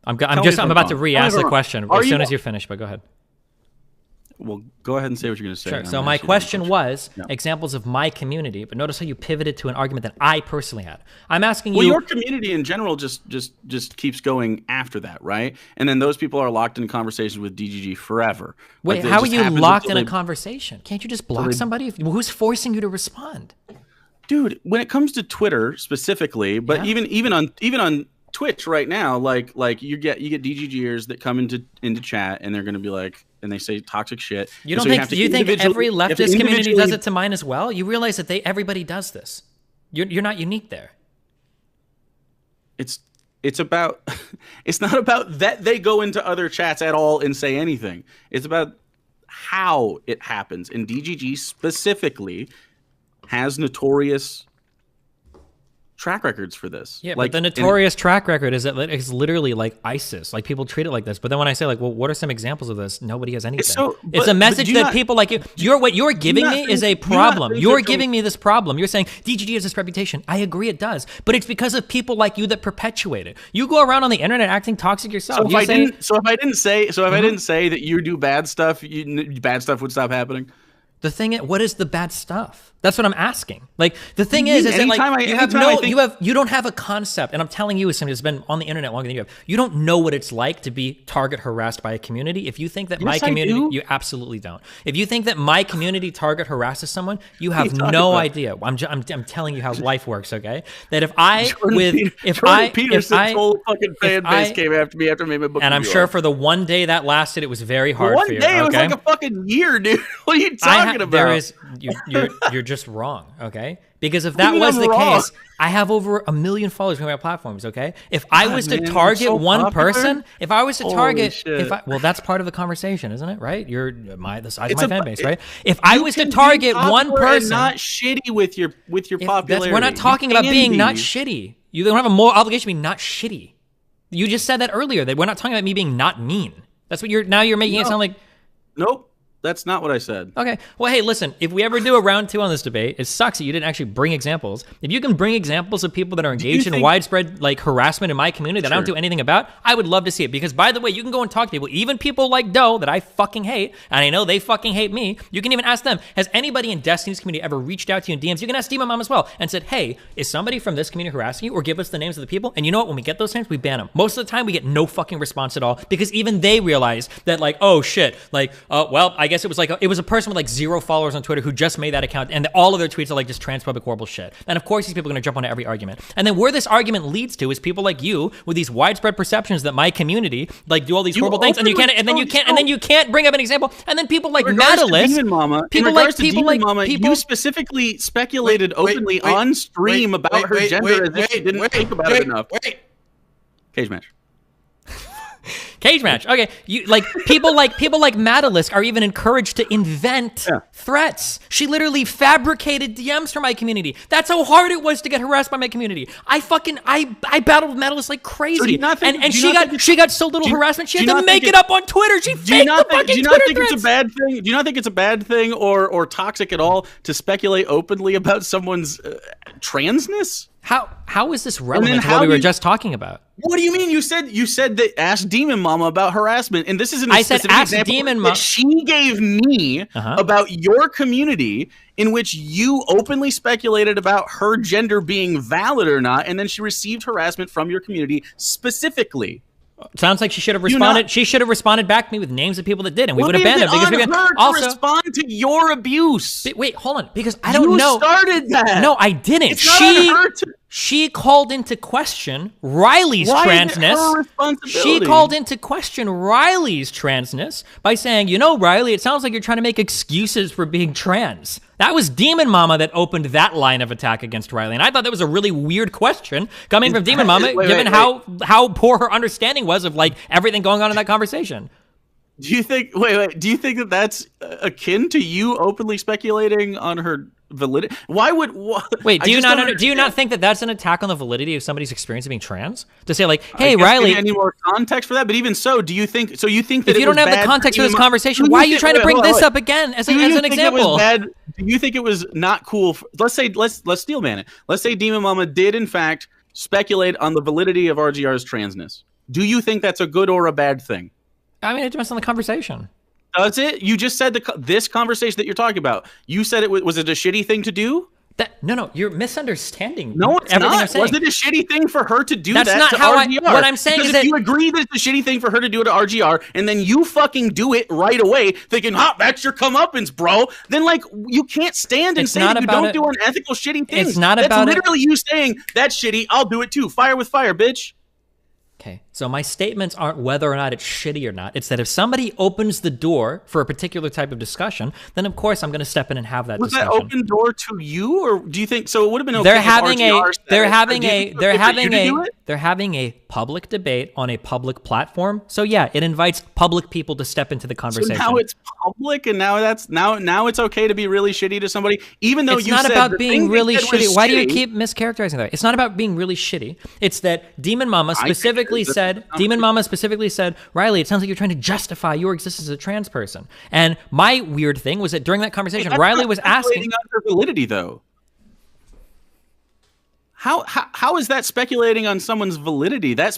I'm about to re-ask the question as soon as you're finished. But go ahead. Well, go ahead and say what you're going to say. Sure. So my question was examples of my community, but notice how you pivoted to an argument that I personally had. I'm asking you. Well, your community in general just keeps going after that, right? And then those people are locked in conversations with DGG forever. Wait, how are you locked in a conversation? Can't you just block somebody? Who's forcing you to respond? Dude, when it comes to Twitter specifically, but even on Twitch right now, like you get DGGers that come into chat and they're going to be like, and they say toxic shit. You don't think? Do you think every leftist community does it to mine as well? You realize that everybody does this. You're not unique there. It's about. It's not about that they go into other chats at all and say anything. It's about how it happens. And DGG specifically has notorious track records for this. Yeah, like, but the notorious track record is that it's literally like ISIS. Like people treat it like this. But then when I say like, well, what are some examples of this? Nobody has anything. It's a message that people like you. What you're giving me is a problem. You're giving me this problem. You're saying DGG has this reputation. I agree it does, but it's because of people like you that perpetuate it. You go around on the internet acting toxic yourself. So if I didn't say that you do bad stuff, bad stuff would stop happening. The thing is, what is the bad stuff? That's what I'm asking. Like the thing is that like you don't have a concept, and I'm telling you as somebody who's been on the internet longer than you have, you don't know what it's like to be target harassed by a community. If you think that my community, you absolutely don't. If you think that my community target harasses someone, you have no idea. I'm telling you how life works. Okay, that if Peterson's whole fucking fan base came after me after I made my book, and I'm sure for the one day that lasted, it was very hard for you. One day, it was like a fucking year, dude. What are you talking about? You're just wrong, okay? Because if that was the case, I have over 1 million followers on my platforms, okay? If I was to target one person, if I was to target, well, that's part of the conversation, isn't it? Right? You're the size of my fan base, right? If I was to target one person, not shitty with your popularity. We're not talking about being not shitty. You don't have a moral obligation to be not shitty. You just said that earlier. That we're not talking about me being not mean. That's what you're making it sound like. Nope. That's not what I said. Okay. Well, hey, listen, if we ever do a round 2 on this debate, it sucks that you didn't actually bring examples. If you can bring examples of people that are engaged in widespread like harassment in my community that I don't do anything about, I would love to see it. Because by the way, you can go and talk to people, even people like Doe that I fucking hate, and I know they fucking hate me. You can even ask them, has anybody in Destiny's community ever reached out to you in DMs? You can ask Demon Mom as well and said, hey, is somebody from this community harassing you? Or give us the names of the people. And you know what? When we get those names, we ban them. Most of the time, we get no fucking response at all because even they realize that like, oh shit, like, well, I guess it was a person with like 0 followers on Twitter who just made that account, and all of their tweets are like just transphobic horrible shit. And of course these people are going to jump onto every argument. And then where this argument leads to is people like you with these widespread perceptions that my community like do all these horrible things, and you can't bring up an example. And then people like Madalis, you specifically speculated openly on stream about her gender as if she didn't think about it enough. Cage match. Cage match. Okay, you like people like Madalis are even encouraged to invent threats. She literally fabricated DMs for my community. That's how hard it was to get harassed by my community. I battled with Madalis like crazy, and she got so little harassment she had to make it up on Twitter. She faked the fucking Twitter threats. It's a bad thing? Do you not think it's a bad thing or toxic at all to speculate openly about someone's transness? How is this relevant to what we were just talking about? What do you mean? You said that Ask Demon Mama about harassment, and this is I said ask Demon Mama. She gave me about your community, in which you openly speculated about her gender being valid or not, and then she received harassment from your community specifically. Sounds like she should have responded. She should have responded back to me with names of people that did, and we would have banned them because we also respond to your abuse. Wait, hold on, because I don't know. You started that. No, I didn't. She called into question Riley's transness. She called into question Riley's transness by saying, "You know, Riley, it sounds like you're trying to make excuses for being trans." That was Demon Mama that opened that line of attack against Riley, and I thought that was a really weird question coming from Demon Mama, given how poor her understanding was of like everything going on in that conversation. Do you think? Do you think that that's akin to you openly speculating on her validity? Why would? Wait, do you not think that that's an attack on the validity of somebody's experience of being trans? To say like, hey, Riley, any more context for that? But even so, do you think? So you think that if you don't have the context for this conversation, why are you trying to bring this up again as an example? Do you think it was not cool? Let's steelman it. Let's say Demon Mama did in fact speculate on the validity of RGR's transness. Do you think that's a good or a bad thing? I mean, it depends on the conversation. Does it? You just said this conversation that you're talking about. You said it was it a shitty thing to do? No, you're misunderstanding. No, it's everything not. I'm saying. Was it a shitty thing for her to do That's that not to how RGR? what I'm saying because is if that you agree that it's a shitty thing for her to do it to RGR, and then you fucking do it right away, thinking, that's your comeuppance, bro. Then like you can't stand and say that you don't do unethical shitty things. It's not about That's literally you saying that's shitty. I'll do it too. Fire with fire, bitch. Okay, so my statements aren't whether or not it's shitty or not. It's that if somebody opens the door for a particular type of discussion, then of course I'm going to step in and have that discussion. Was that open door to you, or do you think so? It would have been okay. They're having a public debate on a public platform. So yeah, it invites public people to step into the conversation. So now it's public, and now it's okay to be really shitty to somebody, even though it's not about being really shitty. Why do you keep mischaracterizing that? It's not about being really shitty. It's that Demon Mama specifically said, Riley, it sounds like you're trying to justify your existence as a trans person. And my weird thing was that during that conversation, Riley was asking on her validity, though. How is that speculating on someone's validity? That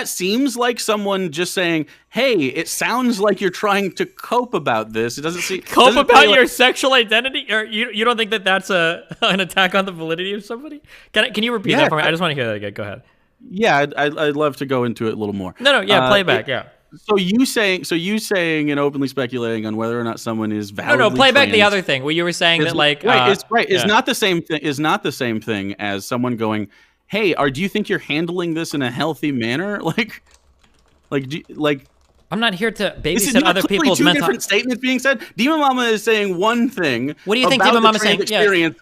seems like someone just saying, "Hey, it sounds like you're trying to cope about this." It doesn't seem cope about your sexual identity, or you don't think that that's an attack on the validity of somebody? Can you repeat that for me? I just want to hear that again. Go ahead. Yeah, I'd love to go into it a little more. No, play back. So you saying and openly speculating on whether or not someone is validly No, play back trans, the other thing where you were saying that like It's not the same thing. Is not the same thing as someone going, "Hey, do you think you're handling this in a healthy manner?" I'm not here to babysit other people's mental. Different statements being said. Demon Mama is saying one thing. What do you think Demon Mama is saying? Experience.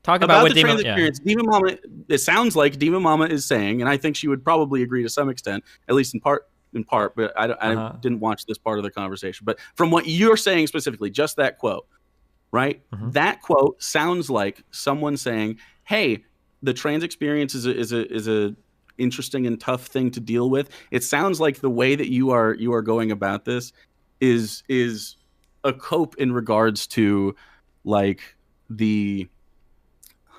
Talk about what Demon experience. Demon Mama. It sounds like Demon Mama is saying, and I think she would probably agree to some extent, at least in part. But I didn't watch this part of the conversation. But from what you're saying specifically, just that quote, right? That quote sounds like someone saying, "Hey, the trans experience is a interesting and tough thing to deal with." It sounds like the way that you are going about this is a cope in regards to like the.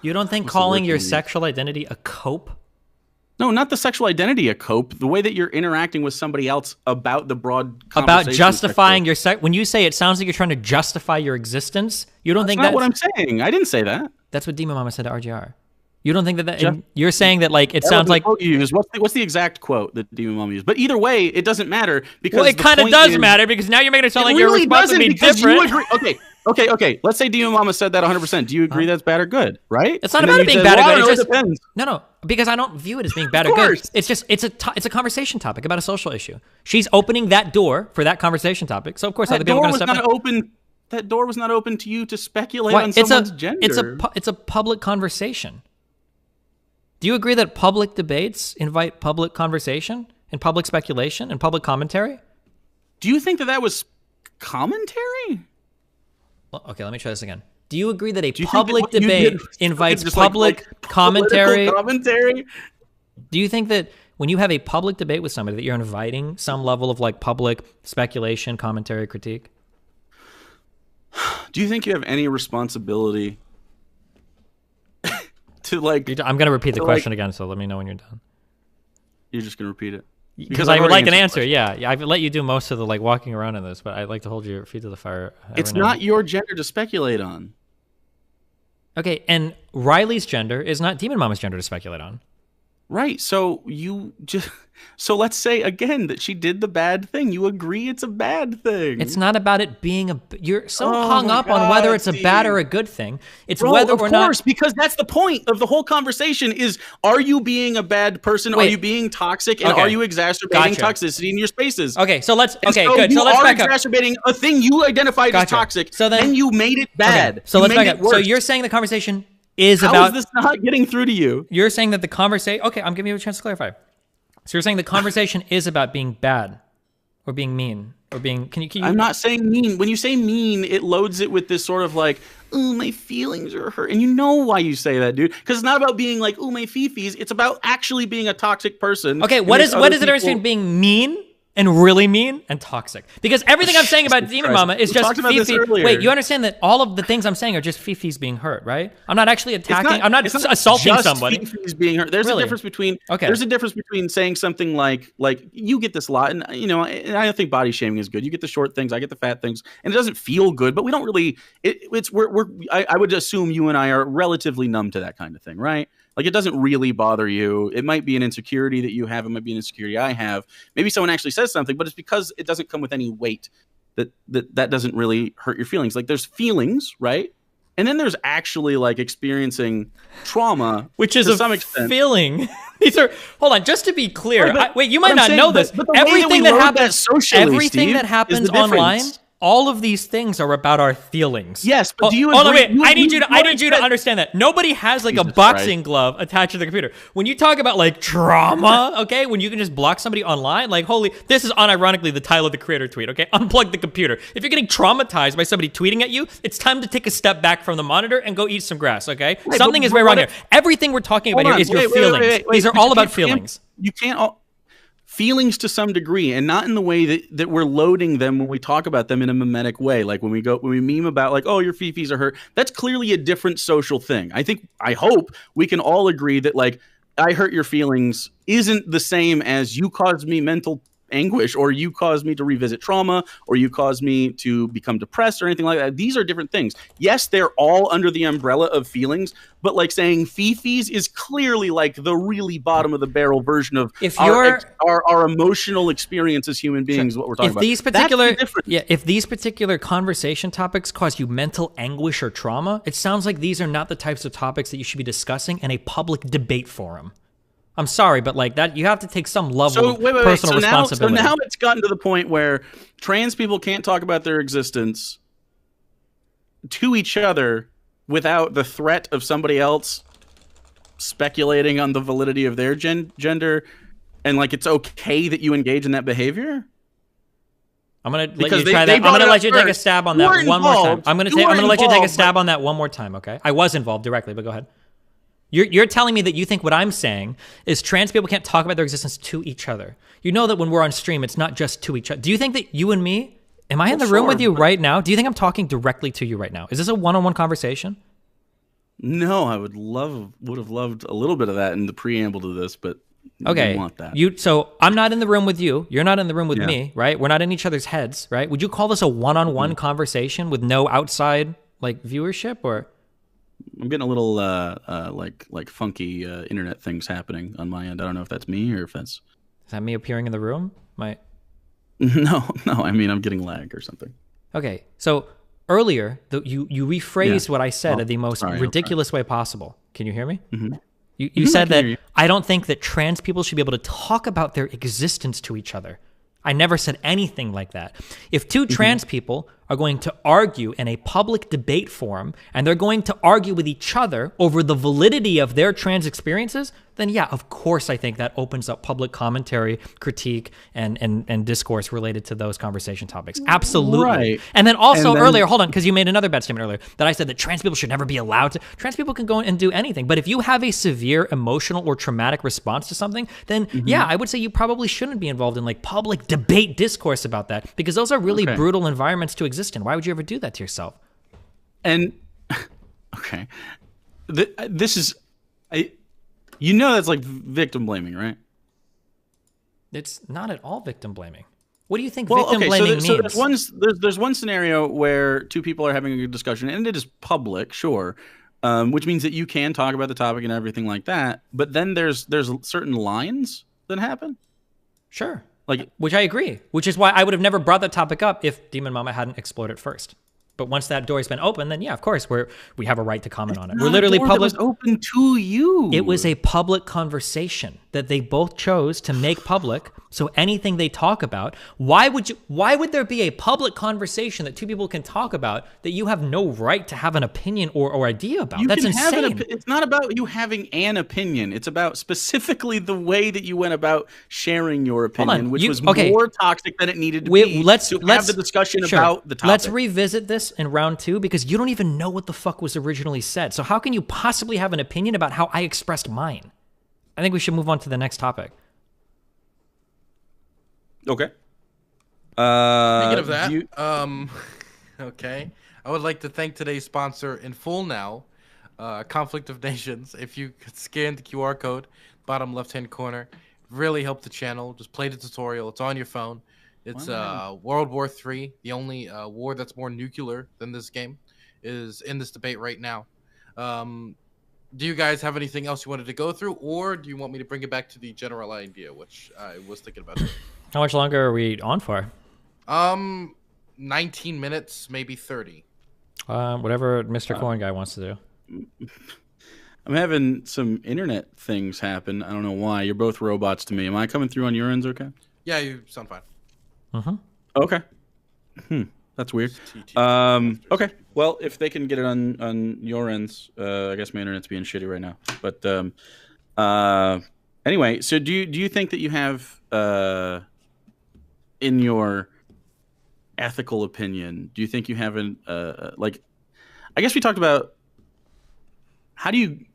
You don't think calling your sexual identity a cope? No, not the sexual identity a cope. The way that you're interacting with somebody else about the broad conversation. About justifying your sex. When you say it sounds like you're trying to justify your existence, you don't think that's what I'm saying. I didn't say that. That's what Demon Mama said to RGR. You don't think that you're saying that like it sounds like you use. What's the exact quote that Demon Mama used? But either way, it doesn't matter because it kind of does matter because now you're making it sound like you're responsible to be different. You agree. Okay. Let's say Demon Mama said that 100%. Do you agree that's bad or good? Right? It's not about it being bad or good. It just depends. No, because I don't view it as being bad or good. It's just it's a conversation topic about a social issue. She's opening that door for that conversation topic. So of course other people are going to step in. That door was not open to you to speculate on someone's gender. It's a public conversation. Do you agree that public debates invite public conversation and public speculation and public commentary? Do you think that was commentary? Well, okay, let me try this again. Do you agree that a public debate invites public commentary? Do you think that when you have a public debate with somebody that you're inviting some level of like public speculation, commentary, critique? Do you think you have any responsibility to like... I'm going to repeat the question again, so let me know when you're done. You're just going to repeat it? Because I would like an answer. Yeah, I've let you do most of the like walking around in this, but I'd like to hold your feet to the fire. It's not your gender to speculate on. Okay, and Riley's gender is not Demon Mama's gender to speculate on. Right. So let's say again that she did the bad thing. You agree it's a bad thing. It's not about it being you're so hung up on whether it's a bad or a good thing. It's whether or not. Of course, because that's the point of the whole conversation is, are you being a bad person? Are you being toxic? And are you exacerbating toxicity in your spaces? Okay, so let's, good. So let's back up. Exacerbating a thing you identified as toxic, so then you made it bad. Okay, so let's back up. So you're saying the conversation is about. How is this not getting through to you? You're saying that the conversation. Okay, I'm giving you a chance to clarify. So you're saying the conversation is about being bad, or being mean, or being. Can you? I'm not saying mean. When you say mean, it loads it with this sort of like, oh, my feelings are hurt, and you know why you say that, dude? Because it's not about being like, oh, my fifis. It's about actually being a toxic person. Okay, what is the difference between being mean and really mean and toxic? Because everything I'm saying about Demon Mama is just Fifi. Wait, you understand that all of the things I'm saying are just Fifis being hurt, right? I'm not actually attacking. I'm not assaulting somebody. Fifis being hurt. There's a difference between. Okay. There's a difference between saying something like you get this a lot, and you know, and I don't think body shaming is good. You get the short things, I get the fat things, and it doesn't feel good. But we don't really. I would assume you and I are relatively numb to that kind of thing, right? Like, it doesn't really bother you. It might be an insecurity that you have. It might be an insecurity I have. Maybe someone actually says something, but it's because it doesn't come with any weight that doesn't really hurt your feelings. Like, there's feelings, right? And then there's actually like experiencing trauma, which is to some extent. Feeling. These are. Hold on, just to be clear. Wait, you might not know this. Everything that happens online. All of these things are about our feelings. Yes, but do you agree? Wait, I need you to understand that. Nobody has like a boxing glove attached to the computer. When you talk about like trauma, okay, when you can just block somebody online, like this is unironically the title of the creator tweet, okay? Unplug the computer. If you're getting traumatized by somebody tweeting at you, it's time to take a step back from the monitor and go eat some grass, okay? Something is very wrong here. Everything we're talking about here is your feelings. These are all about feelings. You can't. Feelings to some degree, and not in the way that we're loading them when we talk about them in a mimetic way. Like when we meme about like, oh, your fifis are hurt. That's clearly a different social thing. I hope we can all agree that like, I hurt your feelings isn't the same as you caused me mental anguish, or you caused me to revisit trauma, or you caused me to become depressed or anything like that. These are different things. Yes, they're all under the umbrella of feelings, but like saying fifis is clearly like the really bottom of the barrel version of our emotional experience as human beings. What we're talking about. If these particular conversation topics cause you mental anguish or trauma, it sounds like these are not the types of topics that you should be discussing in a public debate forum. I'm sorry, but like that, you have to take some level of personal responsibility. So now it's gotten to the point where trans people can't talk about their existence to each other without the threat of somebody else speculating on the validity of their gender, and like it's okay that you engage in that behavior. I'm gonna let you try that. I'm gonna let you take a stab on that one more time. I'm gonna let you take a stab on that one more time. Okay, I was involved directly, but go ahead. You're telling me that you think what I'm saying is trans people can't talk about their existence to each other. You know that when we're on stream, it's not just to each other. Do you think that you and me, am I in the room with you right now? Do you think I'm talking directly to you right now? Is this a one-on-one conversation? No, I would have loved a little bit of that in the preamble to this, but I didn't want that. So I'm not in the room with you. You're not in the room with me, right? We're not in each other's heads, right? Would you call this a one-on-one conversation with no outside like viewership, or? I'm getting a little like funky internet things happening on my end. I don't know if that's me or if that's... Is that me appearing in the room? No, I mean, I'm getting lag or something. Okay, so earlier you rephrased what I said in the most ridiculous way possible. Can you hear me? Mm-hmm. You said that I don't think that trans people should be able to talk about their existence to each other. I never said anything like that. If two trans people are going to argue in a public debate forum and they're going to argue with each other over the validity of their trans experiences, then yeah, of course I think that opens up public commentary, critique, and discourse related to those conversation topics. Absolutely. Right. And then also earlier, hold on, because you made another bad statement earlier, that I said that trans people should never be allowed to. Trans people can go and do anything, but if you have a severe emotional or traumatic response to something, then yeah, I would say you probably shouldn't be involved in like public debate discourse about that, because those are really brutal environments to exist in. Why would you ever do that to yourself? And okay, this is, you know, that's like victim blaming, right? It's not at all victim blaming. What do you think victim blaming means? So there's one scenario where two people are having a good discussion, and it is public, sure, which means that you can talk about the topic and everything like that. But then there's certain lines that happen. Sure. Which I agree. Which is why I would have never brought that topic up if Demon Mama hadn't explored it first. But once that door's been open, then yeah, of course, we have a right to comment on it. We're literally public. That was open to you. It was a public conversation that they both chose to make public. So anything they talk about, why would there be a public conversation that two people can talk about that you have no right to have an opinion or idea about? That's insane. It's not about you having an opinion. It's about specifically the way that you went about sharing your opinion, which was more toxic than it needed to be. Let's have the discussion about the topic. Let's revisit this in round 2 because you don't even know what the fuck was originally said. So how can you possibly have an opinion about how I expressed mine? I think we should move on to the next topic. Okay. Speaking of that, okay. I would like to thank today's sponsor in full now, Conflict of Nations. If you could scan the QR code, bottom left-hand corner, really help the channel. Just play the tutorial. It's on your phone. It's World War III. The only war that's more nuclear than this game is in this debate right now. Do you guys have anything else you wanted to go through, or do you want me to bring it back to the general idea, which I was thinking about? How much longer are we on for? 19 minutes, maybe 30. Whatever Mr. Corn guy wants to do. I'm having some internet things happen. I don't know why. You're both robots to me. Am I coming through on your ends okay? Yeah, you sound fine. Okay. That's weird. Okay. Well, if they can get it on your ends, I guess my internet's being shitty right now. But anyway, so do you think that you have in your ethical opinion, do you think you have I guess we talked about how do you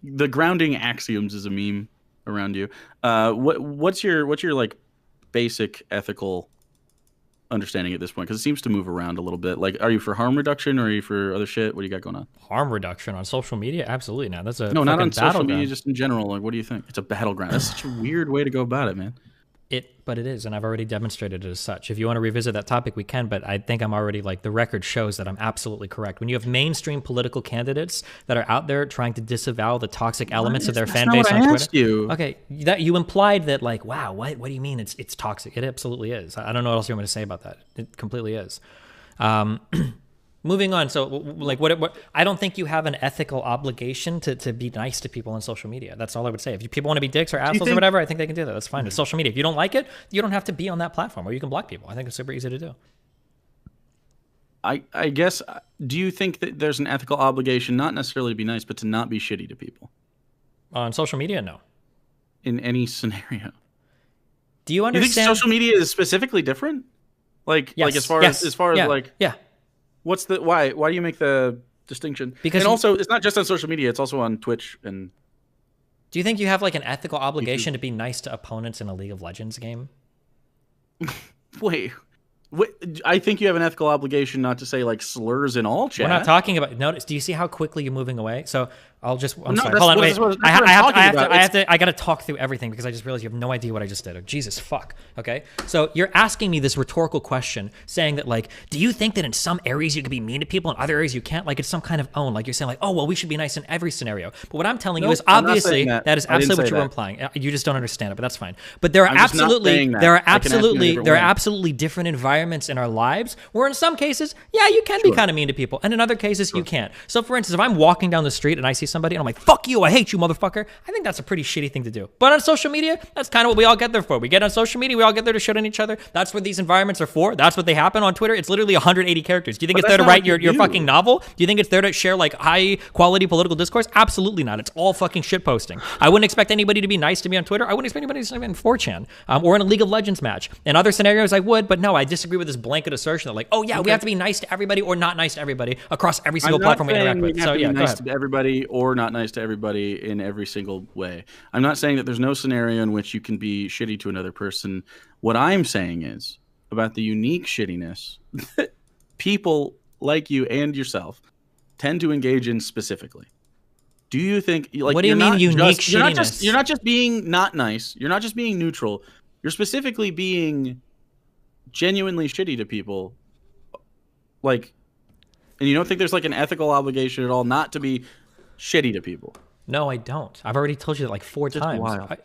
the grounding axioms is a meme around you. What's your like basic ethical understanding at this point, because it seems to move around a little bit. Like, are you for harm reduction or are you for other shit? What do you got going on? Harm reduction on social media? Absolutely not. That's a no, not on social media, just in general. Like, what do you think? It's a battleground. That's such a weird way to go about it, man. But it is, and I've already demonstrated it as such. If you want to revisit that topic, we can, but I think I'm already, the record shows that I'm absolutely correct. When you have mainstream political candidates that are out there trying to disavow the toxic elements of their fan base on Twitter. Okay, that you implied that, wow, what do you mean it's toxic? It absolutely is. I don't know what else you want me to say about that. It completely is. Moving on, so what I don't think you have an ethical obligation to be nice to people on social media. That's all I would say. If people want to be dicks or assholes or whatever, I think they can do that. That's fine. It's social media. If you don't like it, you don't have to be on that platform, or you can block people. I think it's super easy to do. I guess, do you think that there's an ethical obligation, not necessarily to be nice, but to not be shitty to people? On social media, no. In any scenario. Do you understand? You think social media is specifically different? As far as what's the why do you make the distinction? Because and also it's not just on social media, it's also on Twitch. And do you think you have an ethical obligation to be nice to opponents in a League of Legends game? Wait, I think you have an ethical obligation not to say slurs in all chat. We're not talking about. Notice. Do you see how quickly you're moving away? So I'm sorry. Hold on. Wait. I got to talk through everything because I just realized you have no idea what I just did. Oh, Jesus fuck. Okay. So you're asking me this rhetorical question, saying that do you think that in some areas you can be mean to people and other areas you can't? It's some kind of own. You're saying oh well we should be nice in every scenario. But what I'm telling you is obviously that is absolutely what you're implying. You just don't understand it, but that's fine. But there are absolutely different environments in our lives where in some cases you can be kind of mean to people, and in other cases you can't. So for instance, if I'm walking down the street and I see somebody and I'm like, fuck you, I hate you, motherfucker, I think that's a pretty shitty thing to do. But on social media, that's kind of what we all get there for. We get on social media, we all get there to shit on each other. That's what these environments are for. That's what they happen on Twitter. It's literally 180 characters. Do you think it's there to write your fucking novel? Do you think it's there to share high quality political discourse? Absolutely not. It's all fucking shit posting. I wouldn't expect anybody to be nice to me on Twitter. I wouldn't expect anybody to be in 4chan or in a League of Legends match. In other scenarios I would, but no, I disagree with this blanket assertion that we have to be nice to everybody or not nice to everybody across every single platform we interact with. So yeah, nice to everybody or not nice to everybody in every single way. I'm not saying that there's no scenario in which you can be shitty to another person. What I'm saying is about the unique shittiness that people like you and yourself tend to engage in specifically. Do you think what do you mean unique shittiness? You're not just being not nice. You're not just being neutral. You're specifically being genuinely shitty to people. Like, and you don't think there's like an ethical obligation at all not to be shitty to people? No, I don't. I've already told you that like 4 times. Wild.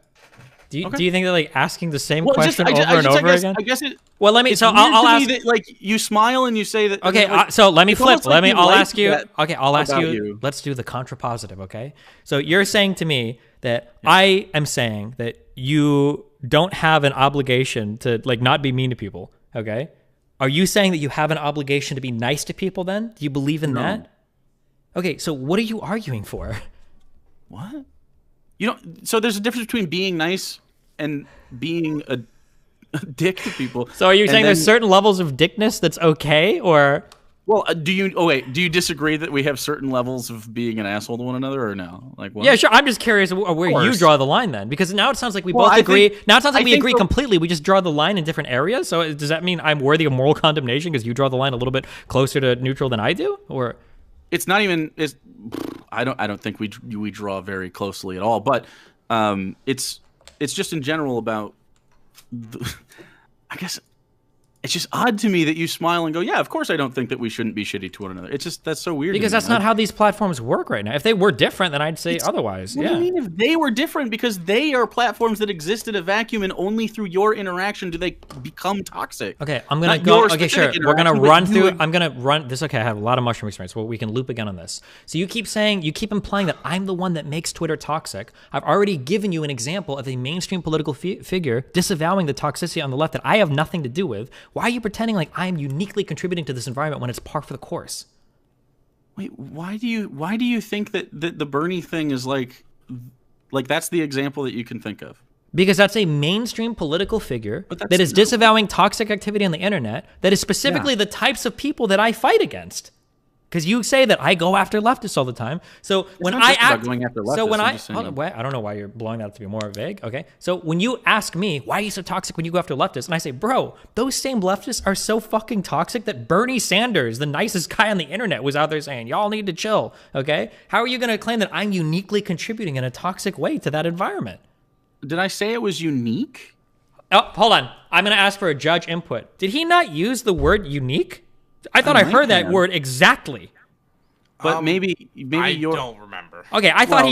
Do you think they're like asking the same Well, question just- I over and just- over again? I guess it. Well, let me. It's So weird I'll to ask. me that, like, you smile and you say that. Okay, like, so let me it's flip. almost like I'll like ask you. that Okay, I'll ask about you. Let's do the contrapositive. Okay, so you're saying to me that I am saying that you don't have an obligation to like not be mean to people. Okay, are you saying that you have an obligation to be nice to people? Then do you believe in that? Okay, so what are you arguing for? What? You don't. So there's a difference between being nice and being a dick to people. So are you saying there's certain levels of dickness that's okay, or? Well, do you? Oh wait, do you disagree that we have certain levels of being an asshole to one another, or no? Like, what? Yeah, sure. I'm just curious where you draw the line then, because now it sounds like we Well, both I agree. think- Now it sounds like I we think agree the- completely. We just draw the line in different areas. So does that mean I'm worthy of moral condemnation because you draw the line a little bit closer to neutral than I do, or? It's not even. I don't think we draw very closely at all. But it's just in general about. I guess it's just odd to me that you smile and go, yeah, of course I don't think that we shouldn't be shitty to one another. It's just, that's so weird. Because that's not how these platforms work right now. If they were different, then I'd say otherwise. What do you mean if they were different? Because they are platforms that exist in a vacuum, and only through your interaction do they become toxic. Okay, I'm gonna Not go. your Okay, sure. specific We're gonna interaction, run but through. you- I'm gonna run this. Okay, I have a lot of mushroom experience. Well, we can loop again on this. So you keep implying that I'm the one that makes Twitter toxic. I've already given you an example of a mainstream political figure disavowing the toxicity on the left that I have nothing to do with. Why are you pretending like I am uniquely contributing to this environment when it's par for the course? Wait, why do you think that the Bernie thing is like that's the example that you can think of? Because that's a mainstream political figure that is disavowing toxic activity on the internet, that is specifically the types of people that I fight against. Because you say that I go after leftists all the time. So when not I just about act, going after so leftists, when I'm I, just saying- hold on, wait, I don't know why you're blowing that up to be more vague. Okay, so when you ask me why are you so toxic when you go after leftists, and I say, bro, those same leftists are so fucking toxic that Bernie Sanders, the nicest guy on the internet, was out there saying y'all need to chill. Okay, how are you going to claim that I'm uniquely contributing in a toxic way to that environment? Did I say it was unique? Oh, hold on. I'm going to ask for a judge input. Did he not use the word unique? I thought I might heard that have. word exactly. But maybe I you're. don't remember. Okay, I thought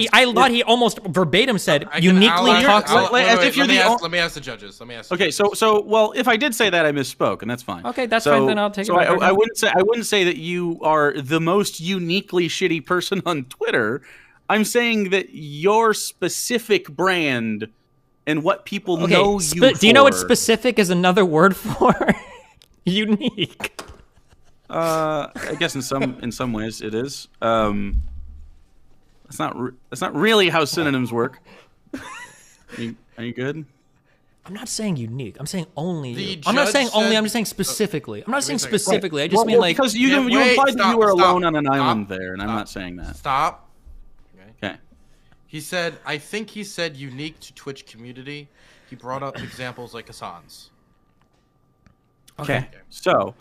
he almost verbatim said I can- uniquely I'll- toxic. I'll- wait, as wait, if you're let me the ask- o- let me ask the judges. Let me ask. Okay, so well, if I did say that, I misspoke, and that's fine. Okay, that's fine, then I'll take it so back. I wouldn't say that you are the most uniquely shitty person on Twitter. I'm saying that your specific brand and what people know you for. Do you know what specific is another word for unique? I guess in some ways it is. That's not really how synonyms work. Are you good? I'm not saying unique. I'm saying only. The You. I'm not judge saying only. said- I'm just saying specifically. I'm not saying Give me a second. specifically. I just Well, mean like because you Wait, implied that stop, you were stop, alone on an stop, island there, and I'm stop. not saying that. Stop. Okay. He said, I think he said unique to Twitch community. He brought up examples like Hassan's. Okay. So,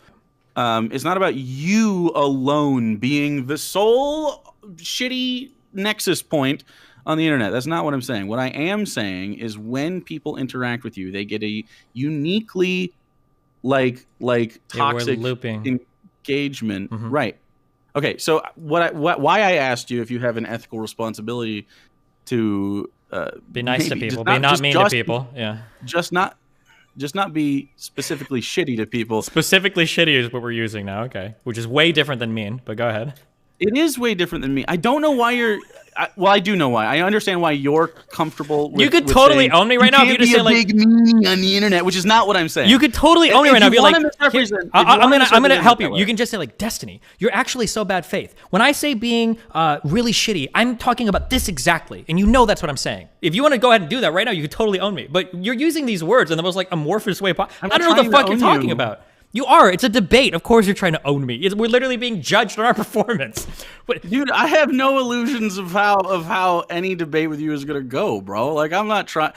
it's not about you alone being the sole shitty nexus point on the internet. That's not what I'm saying. What I am saying is when people interact with you, they get a uniquely like Yeah, we're toxic looping. engagement. Right. Okay. So why I asked you if you have an ethical responsibility to be nice to maybe people, just be not just- mean to people. Yeah. Just not be specifically shitty to people. Specifically shitty is what we're using now. Okay, which is way different than mean. But go ahead. It is way different than me. I don't know why you're. Well, I do know why. I understand why you're comfortable with. You could with totally saying, own me right now if can't you just be say a like big meanie on the internet, which is not what I'm saying. You could totally own me If right now. you Be like, wanna here, misrepresent- I'm gonna help you. that way. You can just say like Destiny. You're actually so bad faith. When I say being really shitty, I'm talking about this exactly, and you know that's what I'm saying. If you want to go ahead and do that right now, you could totally own me. But you're using these words in the most like amorphous way possible. I don't know what the fuck you're talking about. You are. It's a debate. Of course you're trying to own me. We're literally being judged on our performance. Dude, I have no illusions of how any debate with you is gonna go, bro. Like I'm not trying.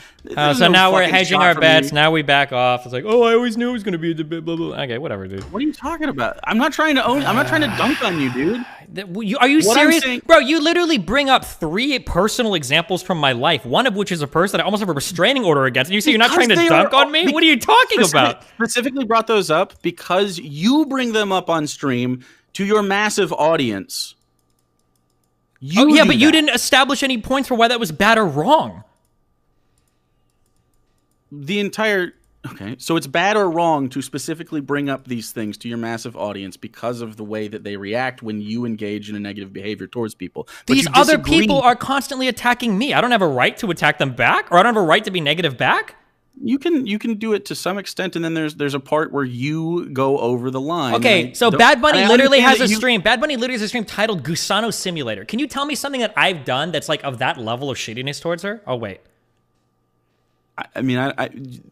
So now we're hedging our bets. Now we back off. It's like, oh, I always knew it was gonna be a debate. Blah blah. Okay, whatever, dude. What are you talking about? I'm not trying to own. I'm not trying to dunk on you, dude. Are you serious? Bro, you literally bring up 3 personal examples from my life, one of which is a person I almost have a restraining order against, and you say you're not trying to dunk on me? What are you talking about? Specifically brought those up because you bring them up on stream to your massive audience. But you didn't establish any points for why that was bad or wrong. Okay, so it's bad or wrong to specifically bring up these things to your massive audience because of the way that they react when you engage in a negative behavior towards people. These other people are constantly attacking me. I don't have a right to attack them back, or I don't have a right to be negative back. You can do it to some extent, and then there's a part where you go over the line. Okay, so Bad Bunny literally has a stream. Bad Bunny literally has a stream titled Gusano Simulator. Can you tell me something that I've done that's like of that level of shittiness towards her? Oh wait. I mean,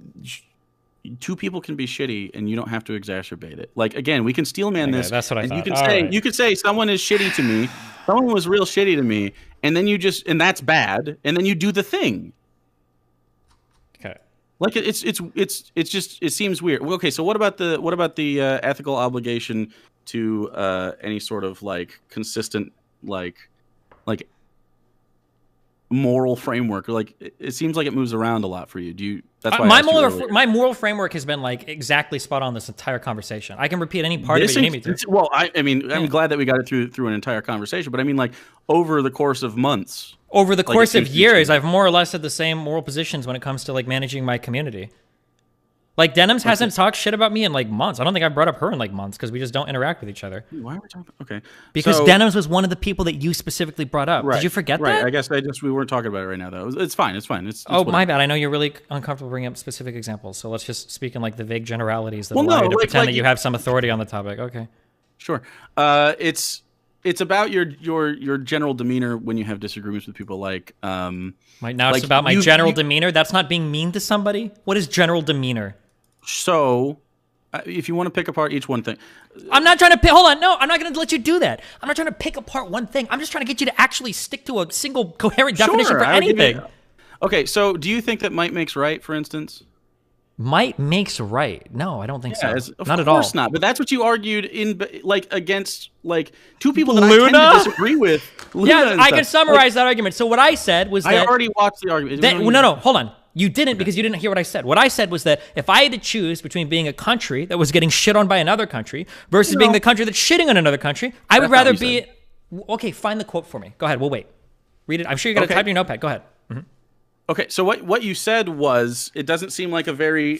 two people can be shitty, and you don't have to exacerbate it. Like, again, we can steelman this. That's what I thought. You could say someone is shitty to me, someone was real shitty to me, and then and that's bad, and then you do the thing. Okay. Like it's just it seems weird. Okay, so what about the ethical obligation to any sort of like consistent like moral framework? Like it seems like it moves around a lot for you. Do you? That's why my moral framework has been like exactly spot on this entire conversation. I can repeat any part of it you need me to. Well, I mean, I'm glad that we got it through an entire conversation, but I mean, like over the course of months, over the course of years, I've more or less had the same moral positions when it comes to like managing my community. Like Denims hasn't talked shit about me in like months. I don't think I brought up her in like months because we just don't interact with each other. Why are we talking? Okay, because Denims was one of the people that you specifically brought up. Did you forget that? I guess we weren't talking about it right now though. It's fine. It's my bad. I know you're really uncomfortable bringing up specific examples, so let's just speak in like the vague generalities that allow you to pretend that you have some authority on the topic. Okay, sure. It's about your general demeanor when you have disagreements with people. Like it's about my general demeanor. That's not being mean to somebody. What is general demeanor? So, if you want to pick apart each one thing, I'm not trying to pick. Hold on, no, I'm not going to let you do that. I'm not trying to pick apart one thing. I'm just trying to get you to actually stick to a single coherent definition for anything. Okay, so do you think that might makes right, for instance? Might makes right? No, I don't think so. Not at all. Of course not. But that's what you argued against two people that I tend to disagree with. Yeah, I can summarize that argument. So what I said was that I already watched the argument. No, hold on. You didn't because you didn't hear what I said. What I said was that if I had to choose between being a country that was getting shit on by another country versus being the country that's shitting on another country, I would rather be... Okay, find the quote for me. Go ahead, we'll wait. Read it. I'm sure you're going to type in your notepad. Go ahead. Mm-hmm. Okay, so what you said was, it doesn't seem like a very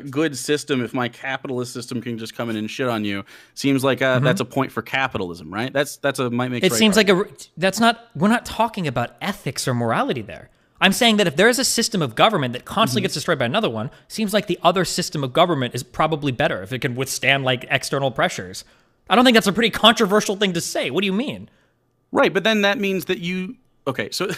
good system if my capitalist system can just come in and shit on you. Seems like that's a point for capitalism, right? That's a might make. It seems like that's not. We're not talking about ethics or morality there. I'm saying that if there is a system of government that constantly gets destroyed by another one, seems like the other system of government is probably better if it can withstand like external pressures. I don't think that's a pretty controversial thing to say. What do you mean? Right, but then that means that you. Okay, so.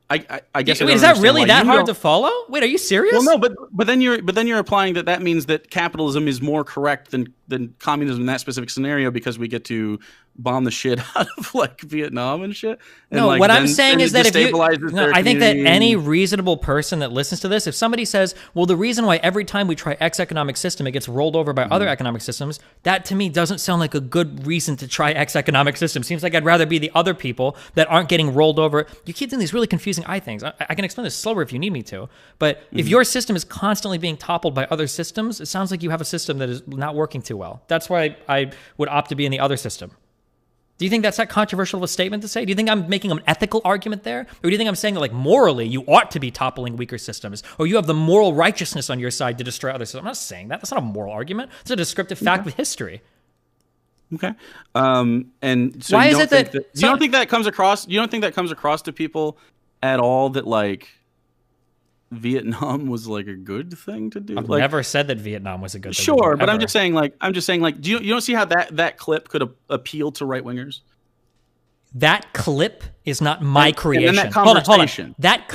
I guess. Wait, is that really that hard to follow? Wait, are you serious? Well, no, but then you're applying that means that capitalism is more correct than communism in that specific scenario because we get to bomb the shit out of like Vietnam and shit. And no, what I'm saying is that if you, I think that any reasonable person that listens to this, if somebody says, well, the reason why every time we try X economic system, it gets rolled over by other economic systems, that to me doesn't sound like a good reason to try X economic system. Seems like I'd rather be the other people that aren't getting rolled over. You keep doing these really confusing things. I can explain this slower if you need me to, but if your system is constantly being toppled by other systems, it sounds like you have a system that is not working too well. That's why I would opt to be in the other system. Do you think that's that controversial of a statement to say? Do you think I'm making an ethical argument there? Or do you think I'm saying that like morally you ought to be toppling weaker systems? Or you have the moral righteousness on your side to destroy other systems? I'm not saying that. That's not a moral argument. It's a descriptive fact with history. Okay. And so why is it that you don't think that comes across? You don't think that comes across to people at all that like Vietnam was like a good thing to do? I've never said that Vietnam was a good thing. Sure, but I'm just saying like do you don't see how that clip could appeal to right wingers? That clip is not my creation. And that conversation. That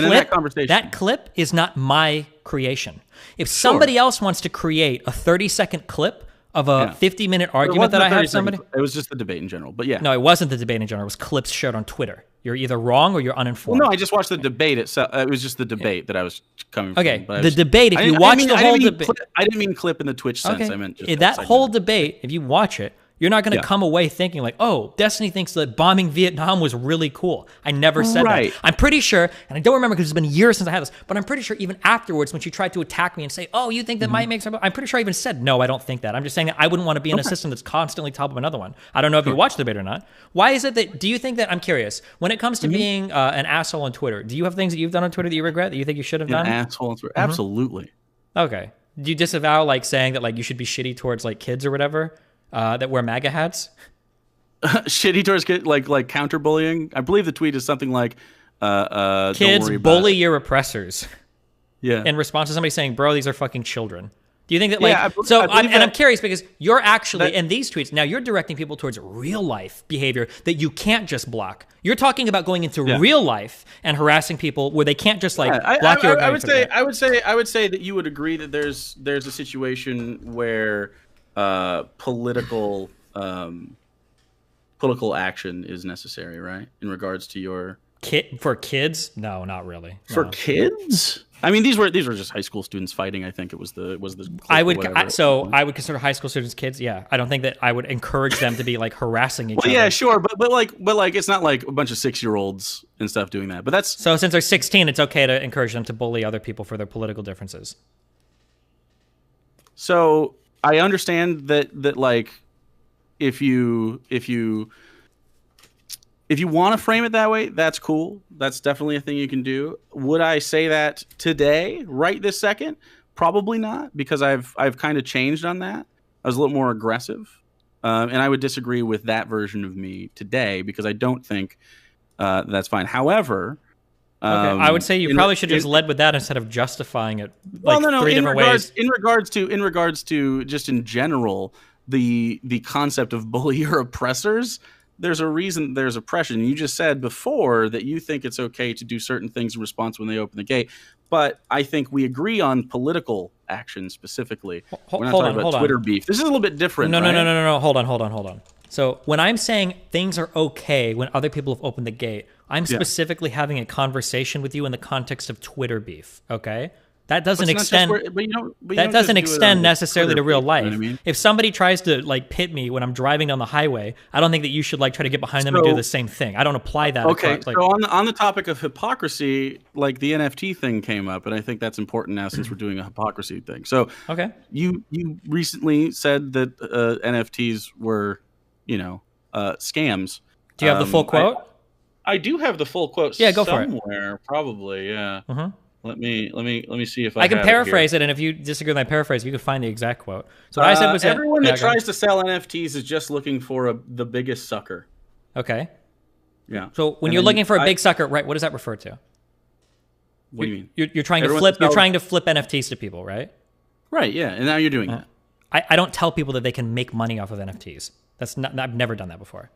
clip is not my creation. If somebody else wants to create a 30-second clip of a 50-minute argument that I have somebody... It was just the debate in general, but yeah. No, it wasn't the debate in general. It was clips shared on Twitter. You're either wrong or you're uninformed. Well, no, I just watched the debate itself. It was just the debate that I was coming from. Okay, the debate, if you watch the whole debate... I didn't mean clip in the Twitch sense. I meant just that whole debate, if you watch it, You're not going to come away thinking like, oh, Destiny thinks that bombing Vietnam was really cool. I never said that. I'm pretty sure, and I don't remember because it's been years since I had this, but I'm pretty sure even afterwards when she tried to attack me and say, oh, you think that might make sense? I'm pretty sure I even said, no, I don't think that. I'm just saying that I wouldn't want to be in a system that's constantly top of another one. I don't know if you watched the debate or not. Why is it that, do you think that, I'm curious, when it comes to being an asshole on Twitter, do you have things that you've done on Twitter that you regret that you think you should have done? An asshole on Twitter? Absolutely. Okay. Do you disavow like saying that like you should be shitty towards like kids or whatever that wear MAGA hats? Shitty towards kids, like counter-bullying. I believe the tweet is something like, kids bully your oppressors. Yeah. In response to somebody saying, bro, these are fucking children. Do you think that like, I'm curious because you're actually, in these tweets, now you're directing people towards real life behavior that you can't just block. You're talking about going into real life and harassing people where they can't just like block your account. I would say that you would agree that there's a situation where political action is necessary, right? In regards to your for kids? No, not really. No. For kids? I mean, these were just high school students fighting. I think it was the. I would consider high school students kids. Yeah, I don't think that I would encourage them to be like harassing each other. Yeah, sure, but like it's not like a bunch of 6-year-olds and stuff doing that. But that's so since they're 16, it's okay to encourage them to bully other people for their political differences. So I understand that like if you want to frame it that way, that's cool. That's definitely a thing you can do. Would I say that today, right this second? Probably not, because I've kind of changed on that. I was a little more aggressive, and I would disagree with that version of me today because I don't think that's fine. However, I would say you probably should have just led with that instead of justifying it. Like three different ways. In regards to just in general, the concept of bully your oppressors. There's a reason there's oppression. You just said before that you think it's okay to do certain things in response when they open the gate. But I think we agree on political action specifically. We're not talking about Twitter beef. This is a little bit different. No. Hold on. So when I'm saying things are okay when other people have opened the gate, I'm specifically having a conversation with you in the context of Twitter beef, okay? That doesn't extend. That doesn't extend necessarily to real life. You know what I mean? If somebody tries to like pit me when I'm driving down the highway, I don't think that you should like try to get behind them and do the same thing. I don't apply that. Okay. So on the topic of hypocrisy, like the NFT thing came up, and I think that's important now since we're doing a hypocrisy thing. So you recently said that NFTs were, scams. Do you have the full quote? I do have the full quote. Yeah, go for it. Somewhere, probably. Yeah. Let me see if I can paraphrase it, and if you disagree with my paraphrase, you can find the exact quote. So what I said was everyone that tries to sell NFTs is just looking for the biggest sucker. Okay. Yeah. So when you're looking for a big sucker, right? What does that refer to? What do you mean? You're trying to flip. You're trying to flip NFTs to people, right? Right. Yeah. And now you're doing that. I don't tell people that they can make money off of NFTs. That's not. I've never done that before.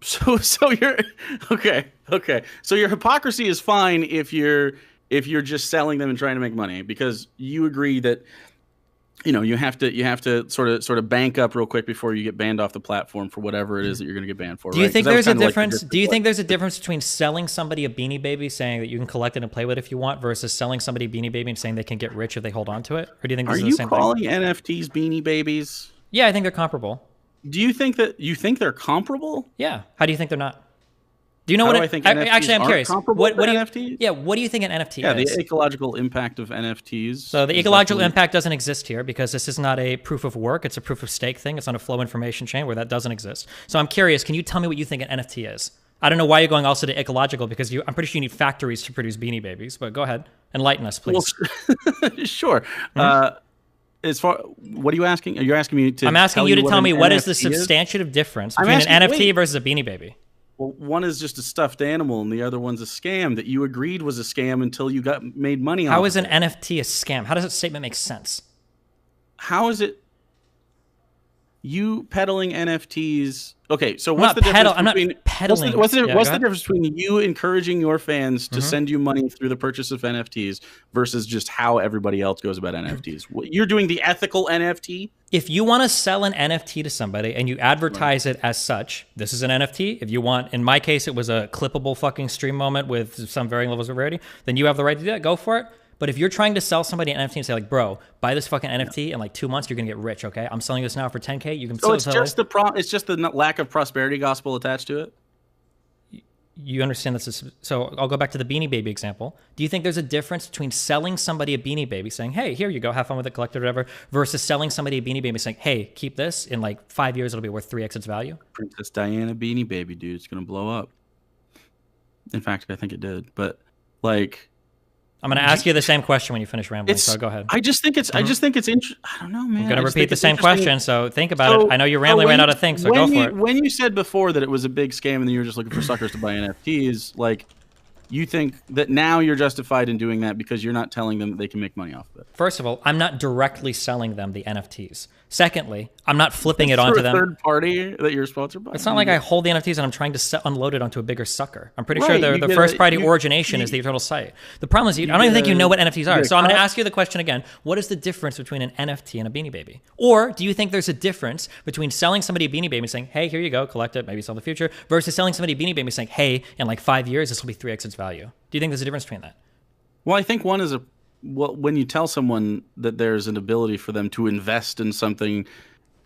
So you're okay. So your hypocrisy is fine if you're just selling them and trying to make money, because you agree that you have to sort of bank up real quick before you get banned off the platform for whatever it is that you're going to get banned for. Do you think there's a difference? Do you think there's a difference between selling somebody a Beanie Baby, saying that you can collect it and play with it if you want, versus selling somebody a Beanie Baby and saying they can get rich if they hold on to it? Or do you think this is the same thing? Are you calling NFTs Beanie Babies? Yeah, I think they're comparable. Do you think they're comparable? Yeah. How do you think they're not? Do you know what? Actually, I'm curious. What do you? NFTs? Yeah. What do you think an NFT is? Yeah, the ecological impact of NFTs. So the ecological impact doesn't exist here because this is not a proof of work. It's a proof of stake thing. It's not a flow information chain where that doesn't exist. So I'm curious. Can you tell me what you think an NFT is? I don't know why you're going also to ecological, because I'm pretty sure you need factories to produce Beanie Babies. But go ahead, enlighten us, please. Well, sure. As far, what are you asking? Are you asking me to? I'm asking you to tell me what is the substantive difference between an NFT versus a Beanie Baby. Well, one is just a stuffed animal, and the other one's a scam that you agreed was a scam until you got made money on. How is an NFT a scam? How does that statement make sense? How is it you peddling NFTs? Okay, so what's the difference between... I'm not peddling. What's the difference between you encouraging your fans to send you money through the purchase of NFTs versus just how everybody else goes about NFTs? You're doing the ethical NFT? If you want to sell an NFT to somebody and you advertise it as such, this is an NFT. If you want, in my case, it was a clippable fucking stream moment with some varying levels of rarity, then you have the right to do that. Go for it. But if you're trying to sell somebody an NFT and say like, bro, buy this fucking NFT in like 2 months, you're gonna get rich. Okay, I'm selling this now for 10K. You can. So it's just it's just the lack of prosperity gospel attached to it. You understand this is, so I'll go back to the Beanie Baby example. Do you think there's a difference between selling somebody a Beanie Baby saying, hey, here you go, have fun with it, collect it, whatever, versus selling somebody a Beanie Baby saying, hey, keep this, in like 5 years it'll be worth 3x its value? Princess Diana Beanie Baby, dude, it's gonna blow up. In fact, I think it did, but like, I'm going to ask you the same question when you finish rambling, so go ahead. I just think it's interesting. I don't know, man. I'm going to repeat the same question, so think about it. I know you're rambling right out of things, so go for it. When you said before that it was a big scam and then you were just looking for suckers to buy NFTs, like, you think that now you're justified in doing that because you're not telling them that they can make money off of it? First of all, I'm not directly selling them the NFTs. Secondly, I'm not flipping it onto them. Third party that you're sponsored by. It's not like I hold the NFTs and I'm trying to unload it onto a bigger sucker. I'm pretty sure the first party origination is the total site. The problem is I don't even think you know what NFTs are. So I'm going to ask you the question again. What is the difference between an NFT and a Beanie Baby? Or do you think there's a difference between selling somebody a Beanie Baby and saying, hey, here you go, collect it, maybe sell in the future, versus selling somebody a Beanie Baby and saying, hey, in like 5 years, this will be 3x its value? Do you think there's a difference between that? Well, I think one is when you tell someone that there's an ability for them to invest in something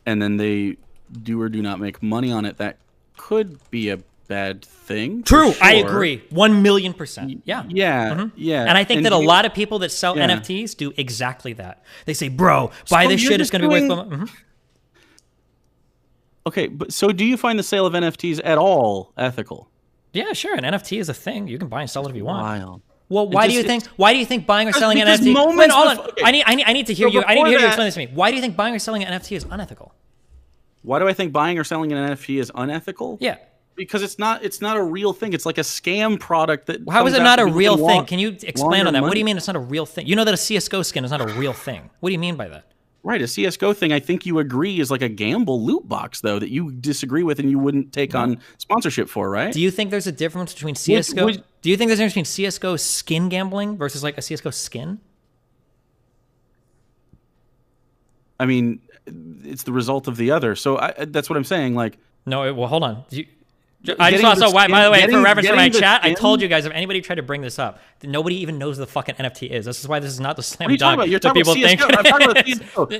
and then they do or do not make money on it, that could be a bad thing. True, sure. I agree. 1,000,000%. Yeah. Yeah, yeah. And I think that a lot of people that sell NFTs do exactly that. They say, bro, buy this shit, it's going to be worth... Okay, but so do you find the sale of NFTs at all ethical? Yeah, sure. An NFT is a thing. You can buy and sell it if you want. Wild. Well, why do you think buying or selling an NFT? Wait, hold on. Okay. I need to hear you. I need to hear you explain this to me. Why do you think buying or selling an NFT is unethical? Why do I think buying or selling an NFT is unethical? Yeah. Because it's not a real thing. It's like a scam product that. How is it not a real thing? Can you expand on that? What do you mean it's not a real thing? You know that a CS:GO skin is not a real thing. What do you mean by that? Right, a CS:GO thing, I think you agree, is like a gamble loot box, though, that you disagree with and you wouldn't take on sponsorship for, right? Do you think there's a difference between CS:GO? Do you think there's a difference between CS:GO skin gambling versus like a CS:GO skin? I mean, it's the result of the other. So that's what I'm saying. Like, no, well, hold on. I just also, by the way, for reference for my chat, I told you guys, if anybody tried to bring this up, nobody even knows what the fucking NFT is. This is why this is not the slam dunk that people think.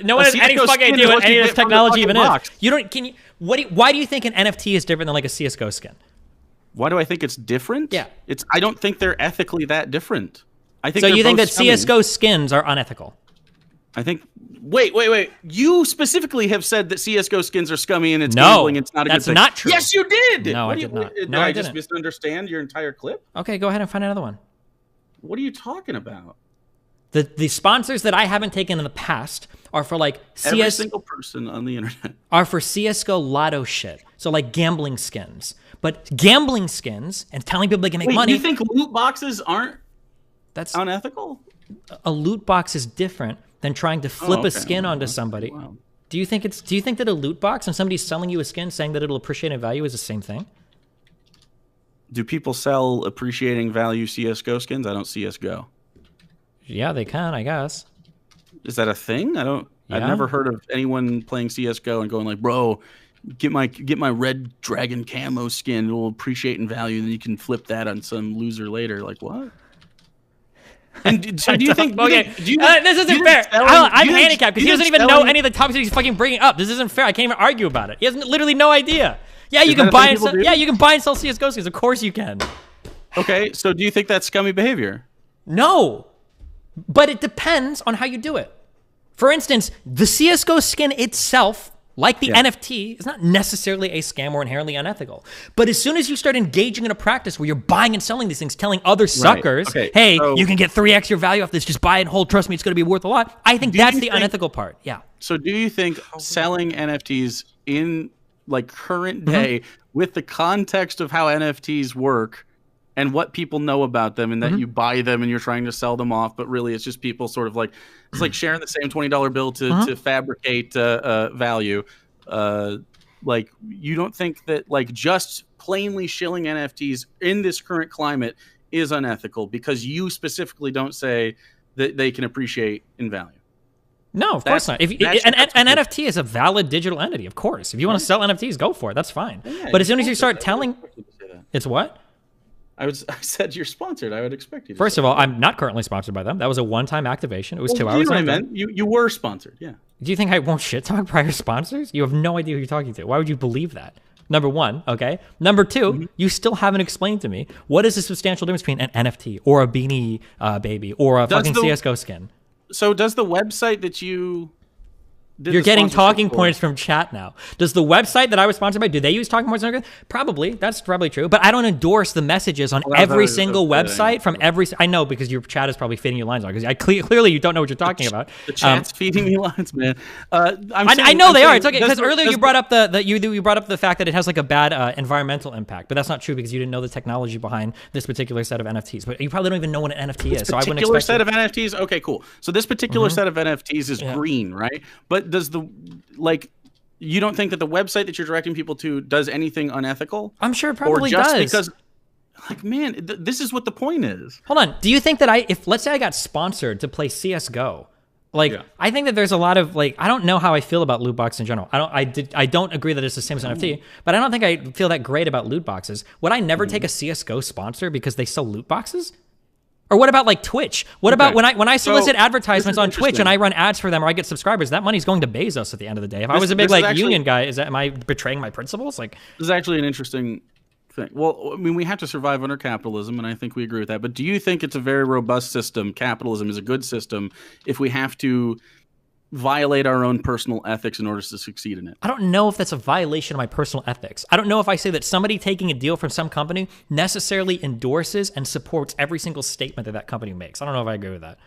No one has any fucking idea what any of this technology even is. You don't. Can you? Why do you think an NFT is different than like a CS:GO skin? Why do I think it's different? Yeah, I don't think they're ethically that different. I think. So you think that CS:GO skins are unethical? I think. Wait. You specifically have said that CS:GO skins are scummy and it's gambling. It's not a good thing. That's not true. Yes, you did. No, I did not. Did I just misunderstand your entire clip? Okay, go ahead and find another one. What are you talking about? The sponsors that I haven't taken in the past are for like every single person on the internet are for CS:GO lotto shit. So like gambling skins. But gambling skins and telling people they can make money. You think loot boxes aren't unethical? A loot box is different than trying to flip a skin onto somebody. Wow. Do you think that a loot box and somebody's selling you a skin saying that it'll appreciate in value is the same thing? Do people sell appreciating value CS:GO skins? I don't CS:GO. Yeah, they can, I guess. Is that a thing? I've never heard of anyone playing CS:GO and going like, bro, get my red dragon camo skin. It will appreciate in value, and then you can flip that on some loser later. Like, what? And so do you think? Okay, this isn't fair. I'm handicapped because he doesn't even know any of the topics that he's fucking bringing up. This isn't fair. I can't even argue about it. He has literally no idea. Yeah, you can buy and sell. Yeah, you can buy and sell CS:GO skins. Of course you can. Okay, so do you think that's scummy behavior? No, but it depends on how you do it. For instance, the CS:GO skin itself, like the NFT, is not necessarily a scam or inherently unethical. But as soon as you start engaging in a practice where you're buying and selling these things, telling other suckers, hey, you can get 3x your value off this, just buy it and hold, trust me, it's going to be worth a lot, I think that's the unethical part. Yeah. So do you think selling NFTs in like current day with the context of how NFTs work and what people know about them and that you buy them and you're trying to sell them off, but really it's just people sort of like, it's like sharing the same $20 bill to fabricate value. Like, you don't think that like just plainly shilling NFTs in this current climate is unethical because you specifically don't say that they can appreciate in value? No, of course not. An NFT is a valid digital entity, of course. If you want to sell NFTs, go for it. That's fine. Yeah, but as soon as you start telling... It's what? I said you're sponsored. I would expect you to. First of all, I'm not currently sponsored by them. That was a one-time activation. It was 2 hours. I meant you were sponsored. Yeah. Do you think I won't shit talk prior sponsors? You have no idea who you're talking to. Why would you believe that? Number one, okay. Number two, you still haven't explained to me what is the substantial difference between an NFT or a Beanie Baby or a fucking CS:GO skin. So does the website that you You're getting talking points from chat now. Does the website that I was sponsored by, do they use talking points? Probably. That's probably true. But I don't endorse the messages on every single website from every... I know, because your chat is probably feeding you lines on, because clearly you don't know what you're talking about. The chat's feeding me lines, man. I know they are. It's okay, because earlier you brought up you brought up the fact that it has like a bad environmental impact, but that's not true because you didn't know the technology behind this particular set of NFTs. But you probably don't even know what an NFT is, so I wouldn't expect... This particular set of NFTs? Okay, cool. So this particular set of NFTs is green, right? But does you don't think that the website that you're directing people to does anything unethical? I'm sure it probably does. Because, man, this is what the point is. Hold on. Do you think that if let's say I got sponsored to play CS:GO, I think that there's a lot of I don't know how I feel about loot boxes in general. I don't agree that it's the same as NFT, but I don't think I feel that great about loot boxes. Would I never take a CS:GO sponsor because they sell loot boxes? Or what about Twitch? What about when I solicit advertisements on Twitch and I run ads for them or I get subscribers? That money's going to Bezos at the end of the day. If I was a big union guy, am I betraying my principles? This is actually an interesting thing. Well, I mean, we have to survive under capitalism, and I think we agree with that. But do you think it's a very robust system? Capitalism is a good system if we have to violate our own personal ethics in order to succeed in it? I don't know if that's a violation of my personal ethics. I don't know if I say that somebody taking a deal from some company necessarily endorses and supports every single statement that company makes. I don't know if I agree with that.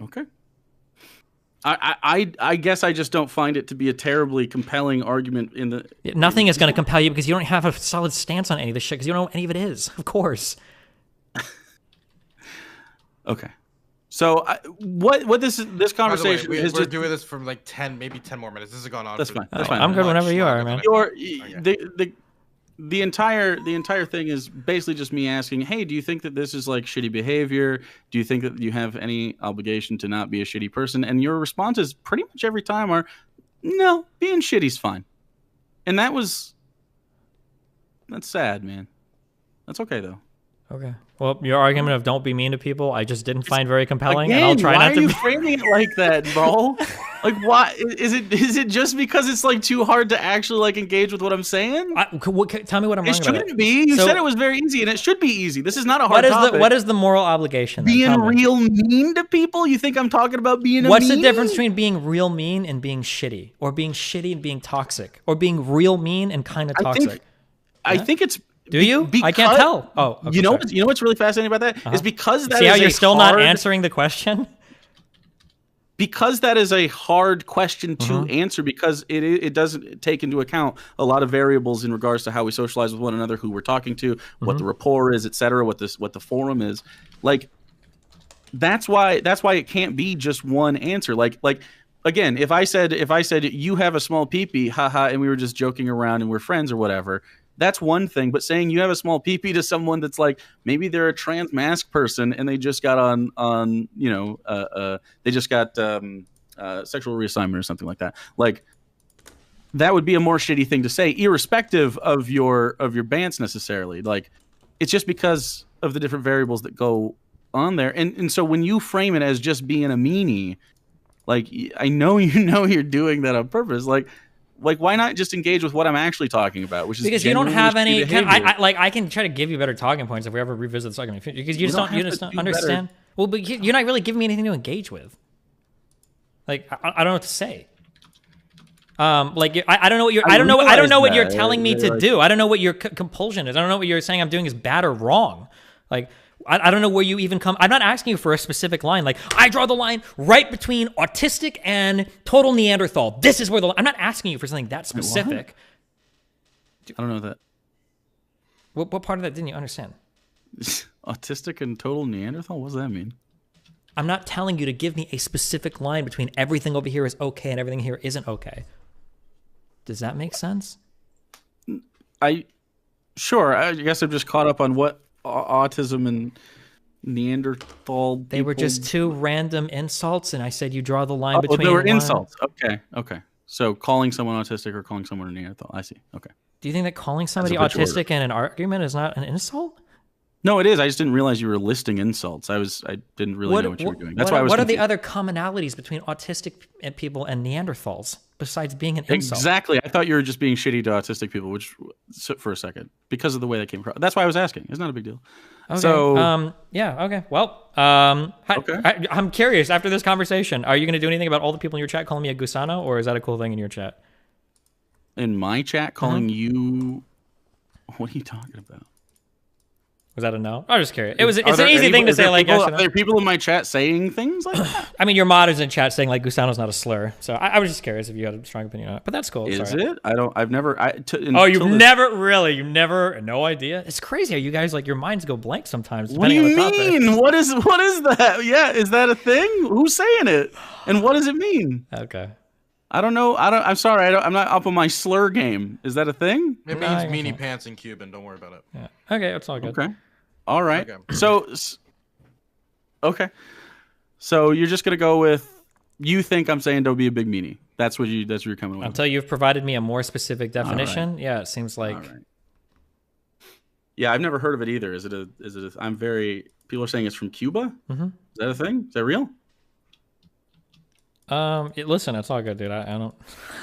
Okay. I guess I just don't find it to be a terribly compelling argument in the... Nothing is going to compel you because you don't have a solid stance on any of this shit because you don't know what any of it is, of course. Okay. So what this conversation By the way, is we're just doing this for 10, maybe 10 more minutes. This has gone on. That's fine. That's fine. I'm good whenever you are, man. The entire thing is basically just me asking, hey, do you think that this is shitty behavior? Do you think that you have any obligation to not be a shitty person? And your responses pretty much every time are, no, being shitty's fine. And that's sad, man. That's okay though. Okay. Well, your argument of don't be mean to people, I just didn't find very compelling, Again, and I'll try not to. Why are you framing it like that, bro? Why is it just because it's too hard to actually engage with what I'm saying? Tell me what I'm wrong about. It shouldn't be. You said it was very easy, and it should be easy. This is not a hard topic. What is the moral obligation? Being real mean to people? You think I'm talking about being What's the difference between being real mean and being shitty, or being shitty and being toxic, or being real mean and kind of toxic? I think it's. Do you? I can't tell. Oh, okay, you know what's really fascinating about that is because that See is how you're still not answering the question? Because that is a hard question to answer, because it doesn't take into account a lot of variables in regards to how we socialize with one another, who we're talking to, what the rapport is, etc., what the forum is. That's why it can't be just one answer. Again, if I said you have a small peepee, haha, and we were just joking around and we're friends or whatever, that's one thing. But saying you have a small peepee to someone that's maybe they're a trans mask person and they just got they just got sexual reassignment or something like that. That would be a more shitty thing to say, irrespective of your bants necessarily. It's just because of the different variables that go on there. And so when you frame it as just being a meanie, I know you're doing that on purpose. Why not just engage with what I'm actually talking about, which is because you don't have any. I can try to give you better talking points if we ever revisit this argument, because you just don't understand. Better. Well, but you're not really giving me anything to engage with. I don't know what to say. I don't know what you're. I don't know what you're telling me to do. I don't know what your compulsion is. I don't know what you're saying I'm doing is bad or wrong. I don't know where you even come. I'm not asking you for a specific line. I draw the line right between autistic and total Neanderthal. This is where the line. I'm not asking you for something that specific. I don't know that. What part of that didn't you understand? Autistic and total Neanderthal? What does that mean? I'm not telling you to give me a specific line between everything over here is okay and everything here isn't okay. Does that make sense? Sure. I guess I'm just caught up on what autism and Neanderthal people. They were just two random insults, and I said you draw the line between. They were insults. Okay. So calling someone autistic or calling someone a Neanderthal. I see. Okay. Do you think that calling somebody That's a autistic in an argument is not an insult? No, it is. I just didn't realize you were listing insults. I didn't really know what you were doing. That's why I was What are confused. the other commonalities between autistic people and Neanderthals besides being an insult? Exactly. I thought you were just being shitty to autistic people, which for a second because of the way that came across. That's why I was asking. It's not a big deal. Okay. So yeah. Okay. Well, I'm curious. After this conversation, are you going to do anything about all the people in your chat calling me a gusano, or is that a cool thing in your chat? In my chat, calling you, what are you talking about? Was that a no? I'm just curious. It's an easy thing to say. Like, are there people in my chat saying things like that? I mean, your mod is in chat saying like Gusano's not a slur. So I was just curious if you had a strong opinion on it. But that's cool. Is Sorry. it? I've never. You've never, no idea. It's crazy how you guys like your minds go blank sometimes. What do you depending on the topic. mean? What is that? Yeah, is that a thing? Who's saying it? And what does it mean? Okay. I don't know. I'm sorry. I'm not up on my slur game. Is that a thing? It means meanie pants in Cuban. Don't worry about it. Yeah. Okay, it's all good. Okay. All right. Okay. So you're just gonna go with you think I'm saying don't be a big meanie. That's what you're coming with. Until you've provided me a more specific definition. Right. Yeah, it seems like. Right. Yeah, I've never heard of it either. Is it a? I'm very. People are saying it's from Cuba. Mm-hmm. Is that a thing? Is that real? Listen, it's all good, dude. I don't.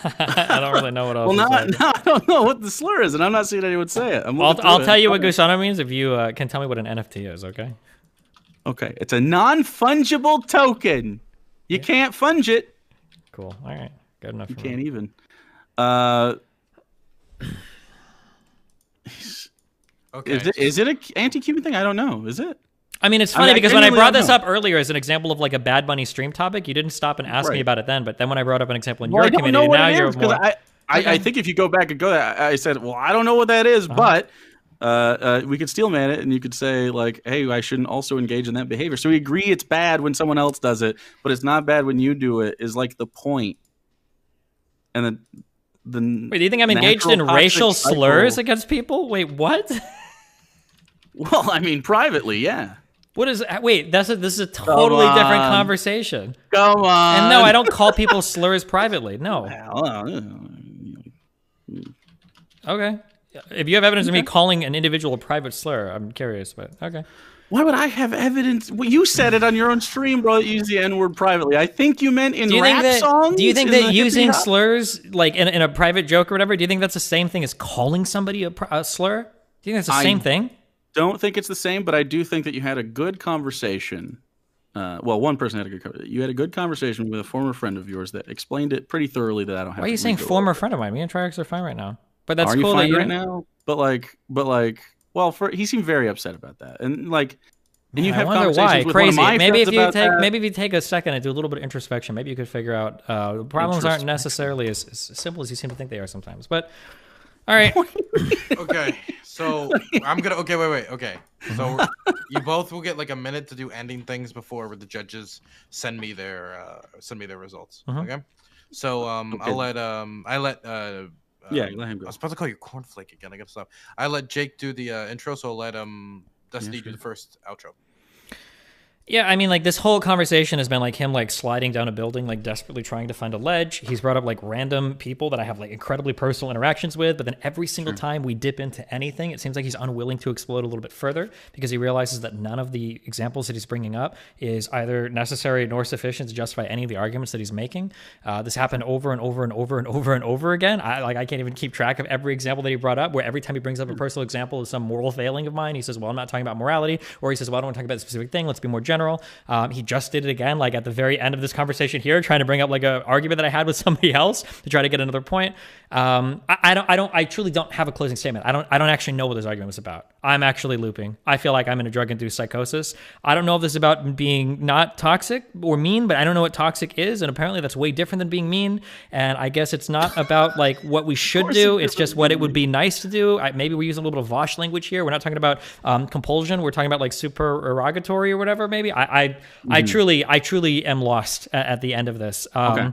I don't really know what else. Well, I don't know what the slur is, and I'm not seeing anyone say it. I'll tell you what Gusano means if you can tell me what an NFT is. Okay. Okay, it's a non-fungible token. You can't funge it. Cool. All right. Good enough. You can't even. Okay. Is it an anti-Cuban thing? I don't know. Is it? I mean, it's funny because when I brought this up earlier as an example of like a Bad Bunny stream topic, you didn't stop and ask me about it then. But then when I brought up an example in your community, now you're more. I think if you go back and go there, I said, well, I don't know what that is, but we could steelman it, and you could say like, hey, I shouldn't also engage in that behavior. So we agree it's bad when someone else does it, but it's not bad when you do it. Is like the point. And then wait, do you think I'm engaged in racial slurs against people? Wait, what? Well, I mean, privately, yeah. What is? Wait, this is a totally different conversation. Come on. And no, I don't call people slurs privately. No. Okay. If you have evidence of me calling an individual a private slur, I'm curious, but okay. Why would I have evidence? Well, you said it on your own stream, bro. That you use the N-word privately. I think you meant in rap songs. Do you think that using slurs, like in a private joke or whatever, do you think that's the same thing as calling somebody a slur? Do you think that's the same thing? Don't think it's the same, but I do think that you had a good conversation. Well, one person had a good conversation. You had a good conversation with a former friend of yours that explained it pretty thoroughly that I don't have. Why are you saying former friend of mine? Me and Triax are fine right now. But that's cool. Are you fine right now? But like, well, he seemed very upset about that, and like, and you have conversations with crazy. One of my maybe friends if you take a second and do a little bit of introspection, maybe you could figure out the problems aren't necessarily as simple as you seem to think they are sometimes. But all right. Okay, so I'm gonna. Okay, wait. Okay, so you both will get like a minute to do ending things before the judges send me their results. Okay, so Okay. let let him go. I was supposed to call you Cornflake again. I gotta stop. I let Jake do the intro, so let Dusty do the first outro. Yeah, I mean, like, this whole conversation has been, like, him, like, sliding down a building, like, desperately trying to find a ledge. He's brought up, like, random people that I have, like, incredibly personal interactions with, but then every single time we dip into anything, it seems like he's unwilling to explode a little bit further because he realizes that none of the examples that he's bringing up is either necessary nor sufficient to justify any of the arguments that he's making. This happened over and over and over and over and over again. I can't even keep track of every example that he brought up, where every time he brings up a personal example of some moral failing of mine, he says, well, I'm not talking about morality, or he says, well, I don't want to talk about a specific thing, let's be more general. He just did it again, like at the very end of this conversation here, trying to bring up like an argument that I had with somebody else to try to get another point. I truly don't have a closing statement. I don't actually know what this argument was about. I'm actually looping. I feel like I'm in a drug-induced psychosis. I don't know if this is about being not toxic or mean, but I don't know what toxic is, and apparently that's way different than being mean. And I guess it's not about like what we should do. It's just what it would be nice to do. Maybe we're using a little bit of Vosh language here. We're not talking about compulsion. We're talking about like supererogatory or whatever, maybe. maybe. I truly am lost at the end of this. I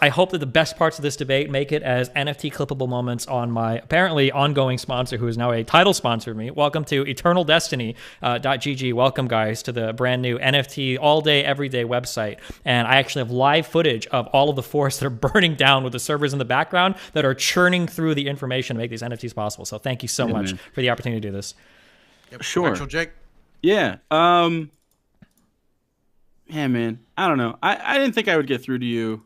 hope that the best parts of this debate make it as NFT clippable moments on my apparently ongoing sponsor, who is now a title sponsor of me. Welcome to EternalDestiny.gg. Welcome, guys, to the brand new NFT all day, every day website. And I actually have live footage of all of the forests that are burning down with the servers in the background that are churning through the information to make these NFTs possible. So thank you so much for the opportunity to do this. Yep. Sure. Jake. Yeah. Yeah, man. I don't know. I didn't think I would get through to you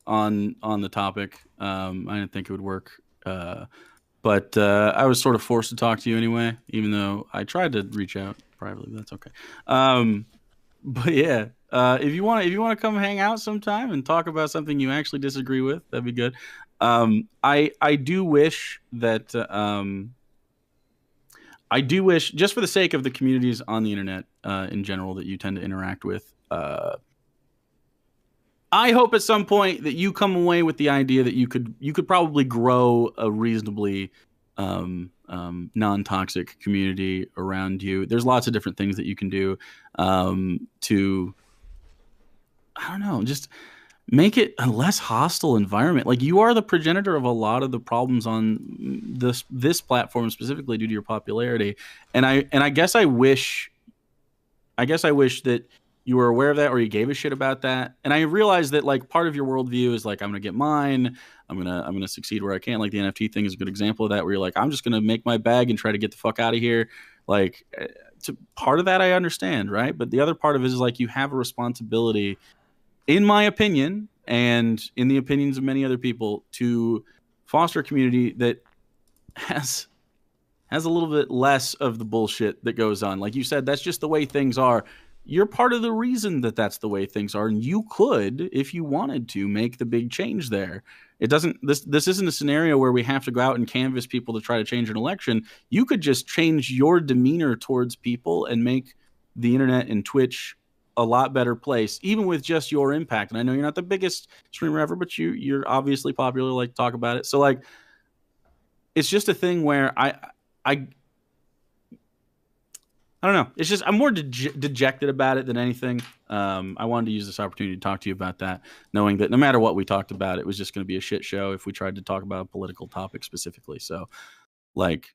on the topic. I didn't think it would work. But I was sort of forced to talk to you anyway, even though I tried to reach out privately. But that's okay. But yeah, if you want to come hang out sometime and talk about something you actually disagree with, that'd be good. I do wish that just for the sake of the communities on the internet in general that you tend to interact with, I hope at some point that you come away with the idea that you could probably grow a reasonably non-toxic community around you. There's lots of different things that you can do to, I don't know, just make it a less hostile environment. Like, you are the progenitor of a lot of the problems on this platform specifically due to your popularity. And I guess I wish that you were aware of that, or you gave a shit about that. And I realized that, like, part of your worldview is like, I'm gonna get mine, I'm gonna succeed where I can. Like, the NFT thing is a good example of that, where you're like, I'm just gonna make my bag and try to get the fuck out of here. Like, part of that I understand, right? But the other part of it is, like, you have a responsibility, in my opinion, and in the opinions of many other people, to foster a community that has a little bit less of the bullshit that goes on. Like you said, that's just the way things are. You're part of the reason that that's the way things are, and you could, if you wanted to, make the big change there. This isn't a scenario where we have to go out and canvass people to try to change an election. You could just change your demeanor towards people and make the internet and Twitch a lot better place, even with just your impact. And I know you're not the biggest streamer ever, but you're obviously popular, like, talk about it. So, like, it's just a thing where I don't know. It's just, I'm more dejected about it than anything. I wanted to use this opportunity to talk to you about that, knowing that no matter what we talked about, it was just going to be a shit show if we tried to talk about a political topic specifically. So, like,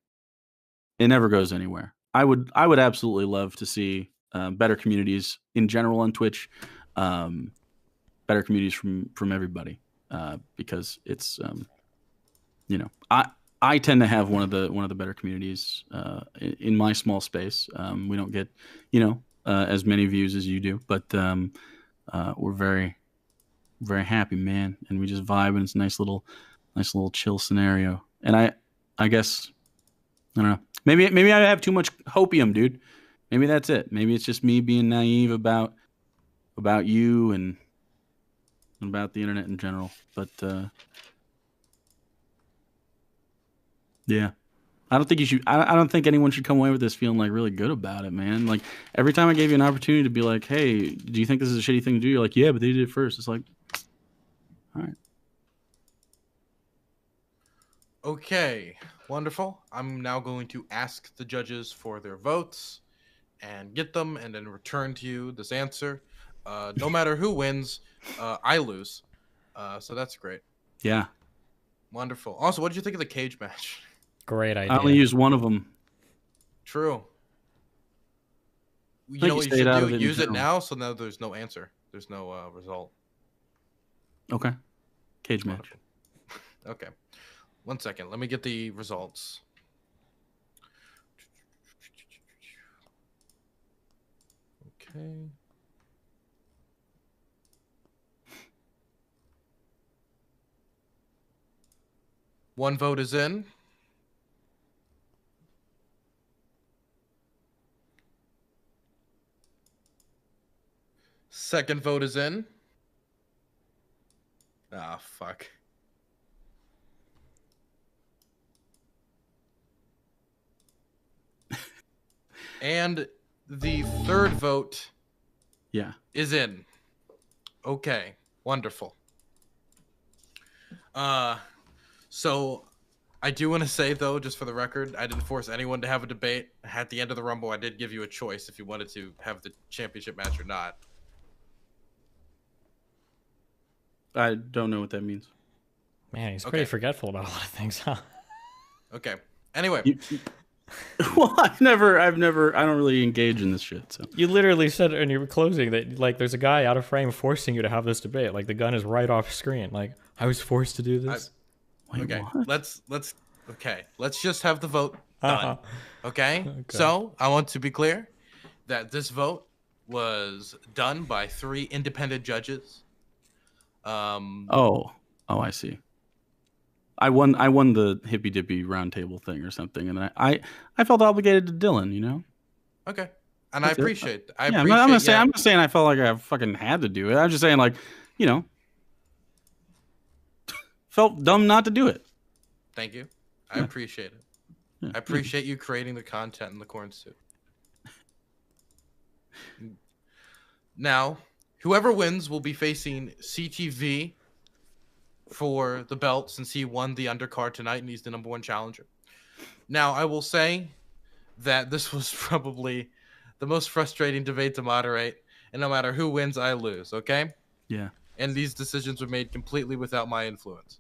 it never goes anywhere. I would absolutely love to see better communities in general on Twitch, better communities from everybody, because it's I tend to have one of the better communities in my small space. We don't get as many views as you do, but we're very, very happy, man, and we just vibe, and it's a nice little chill scenario. And I guess, I don't know, maybe I have too much hopium, dude. Maybe that's it. Maybe it's just me being naive about you and about the internet in general. But yeah, I don't think you should. I don't think anyone should come away with this feeling like really good about it, man. Like, every time I gave you an opportunity to be like, "Hey, do you think this is a shitty thing to do?" You're like, "Yeah, but they did it first." It's like, all right. Okay, wonderful. I'm now going to ask the judges for their votes and get them, and then return to you this answer. No matter who wins, I lose. So that's great. Yeah. Wonderful. Also, what did you think of the cage match? Great idea. I only used one of them. True. You know what you should do? Use it now, so now there's no answer. There's no result. Okay. Cage match. Okay. 1 second. Let me get the results. Okay. One vote is in. Second vote is in. Ah, fuck. And the third vote is in. Okay, wonderful. So I do want to say, though, just for the record, I didn't force anyone to have a debate. At the end of the Rumble, I did give you a choice if you wanted to have the championship match or not. I don't know what that means. Man, he's pretty forgetful about a lot of things, huh? Okay. Anyway. Well, I don't really engage in this shit. So you literally said in your closing that like there's a guy out of frame forcing you to have this debate. Like the gun is right off screen. Like I was forced to do this. Okay. Let's just have the vote done. Okay? So I want to be clear that this vote was done by 3 independent judges. Oh, I see. I won the Hippy Dippy roundtable thing or something, and I felt obligated to Dylan, you know. Okay, and I appreciate. I'm not saying I felt like I fucking had to do it. I'm just saying, like, you know, felt dumb not to do it. Thank you. I appreciate it. Yeah. I appreciate you creating the content in the corn suit. Now, whoever wins will be facing CTV for the belt since he won the undercard tonight and he's the #1 challenger. Now, I will say that this was probably the most frustrating debate to moderate, and no matter who wins, I lose, okay? Yeah. And these decisions were made completely without my influence.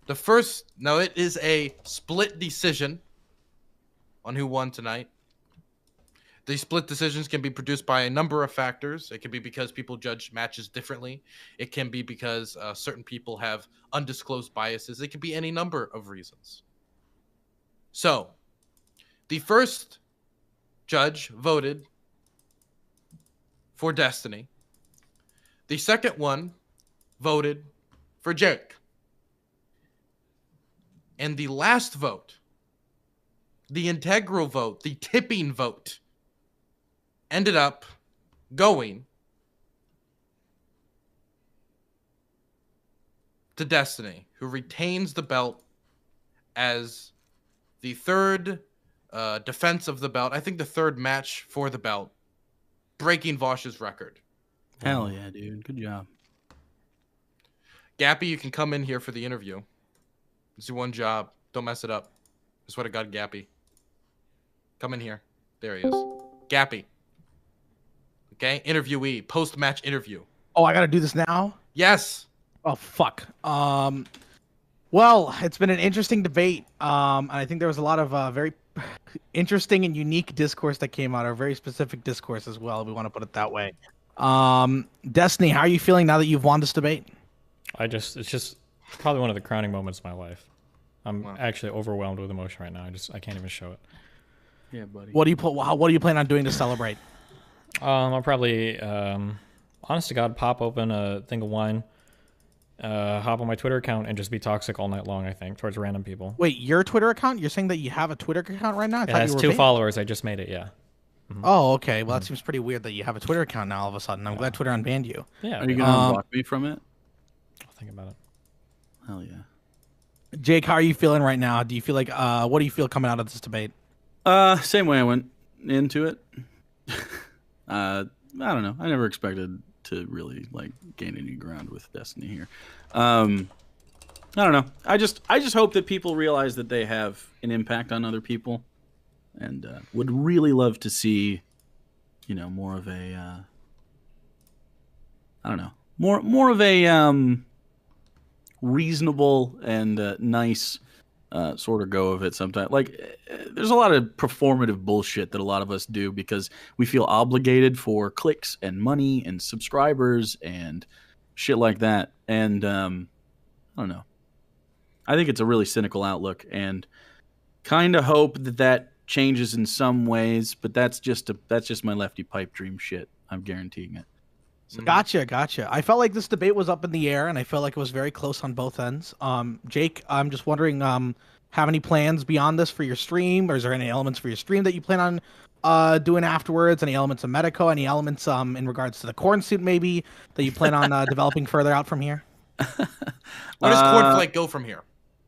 It is a split decision on who won tonight. The split decisions can be produced by a number of factors. It can be because people judge matches differently. It can be because certain people have undisclosed biases. It could be any number of reasons. So, the first judge voted for Destiny. The second one voted for Jake. And the last vote, the integral vote, the tipping vote, ended up going to Destiny, who retains the belt as the third defense of the belt. I think the third match for the belt, breaking Vosh's record. Hell yeah, dude. Good job. Gappy, you can come in here for the interview. It's your one job. Don't mess it up. I swear to God, Gappy. Come in here. There he is. Gappy. Okay, interviewee, post-match interview. Oh, I gotta do this now? Yes. Oh, fuck. Well, it's been an interesting debate. And I think there was a lot of very interesting and unique discourse that came out, or very specific discourse as well, if we want to put it that way. Destiny, how are you feeling now that you've won this debate? It's just probably one of the crowning moments of my life. I'm actually overwhelmed with emotion right now. I can't even show it. Yeah, buddy. What do you plan on doing to celebrate? I'll probably, honest to God, pop open a thing of wine, hop on my Twitter account, and just be toxic all night long, I think, towards random people. Wait, your Twitter account? You're saying that you have a Twitter account right now? It has 2 followers. I just made it, yeah. Mm-hmm. Oh, okay. Well, that seems pretty weird that you have a Twitter account now all of a sudden. I'm glad Twitter unbanned you. Yeah. Are you going to unblock me from it? I'll think about it. Hell yeah. Jake, how are you feeling right now? Do you feel like, what do you feel coming out of this debate? Same way I went into it. I don't know. I never expected to really like gain any ground with Destiny here. I don't know. I just hope that people realize that they have an impact on other people, and would really love to see, you know, more of a I don't know, more of a reasonable and nice sort of go of it sometimes. Like, there's a lot of performative bullshit that a lot of us do because we feel obligated for clicks and money and subscribers and shit like that. And I don't know. I think it's a really cynical outlook, and kind of hope that changes in some ways. But that's just my lefty pipe dream shit. I'm guaranteeing it. So. Gotcha. I felt like this debate was up in the air, and I felt like it was very close on both ends. Jake, I'm just wondering, have any plans beyond this for your stream, or is there any elements for your stream that you plan on doing afterwards? Any elements of Medico? Any elements in regards to the corn suit maybe that you plan on developing further out from here? Where does Cornflake go from here?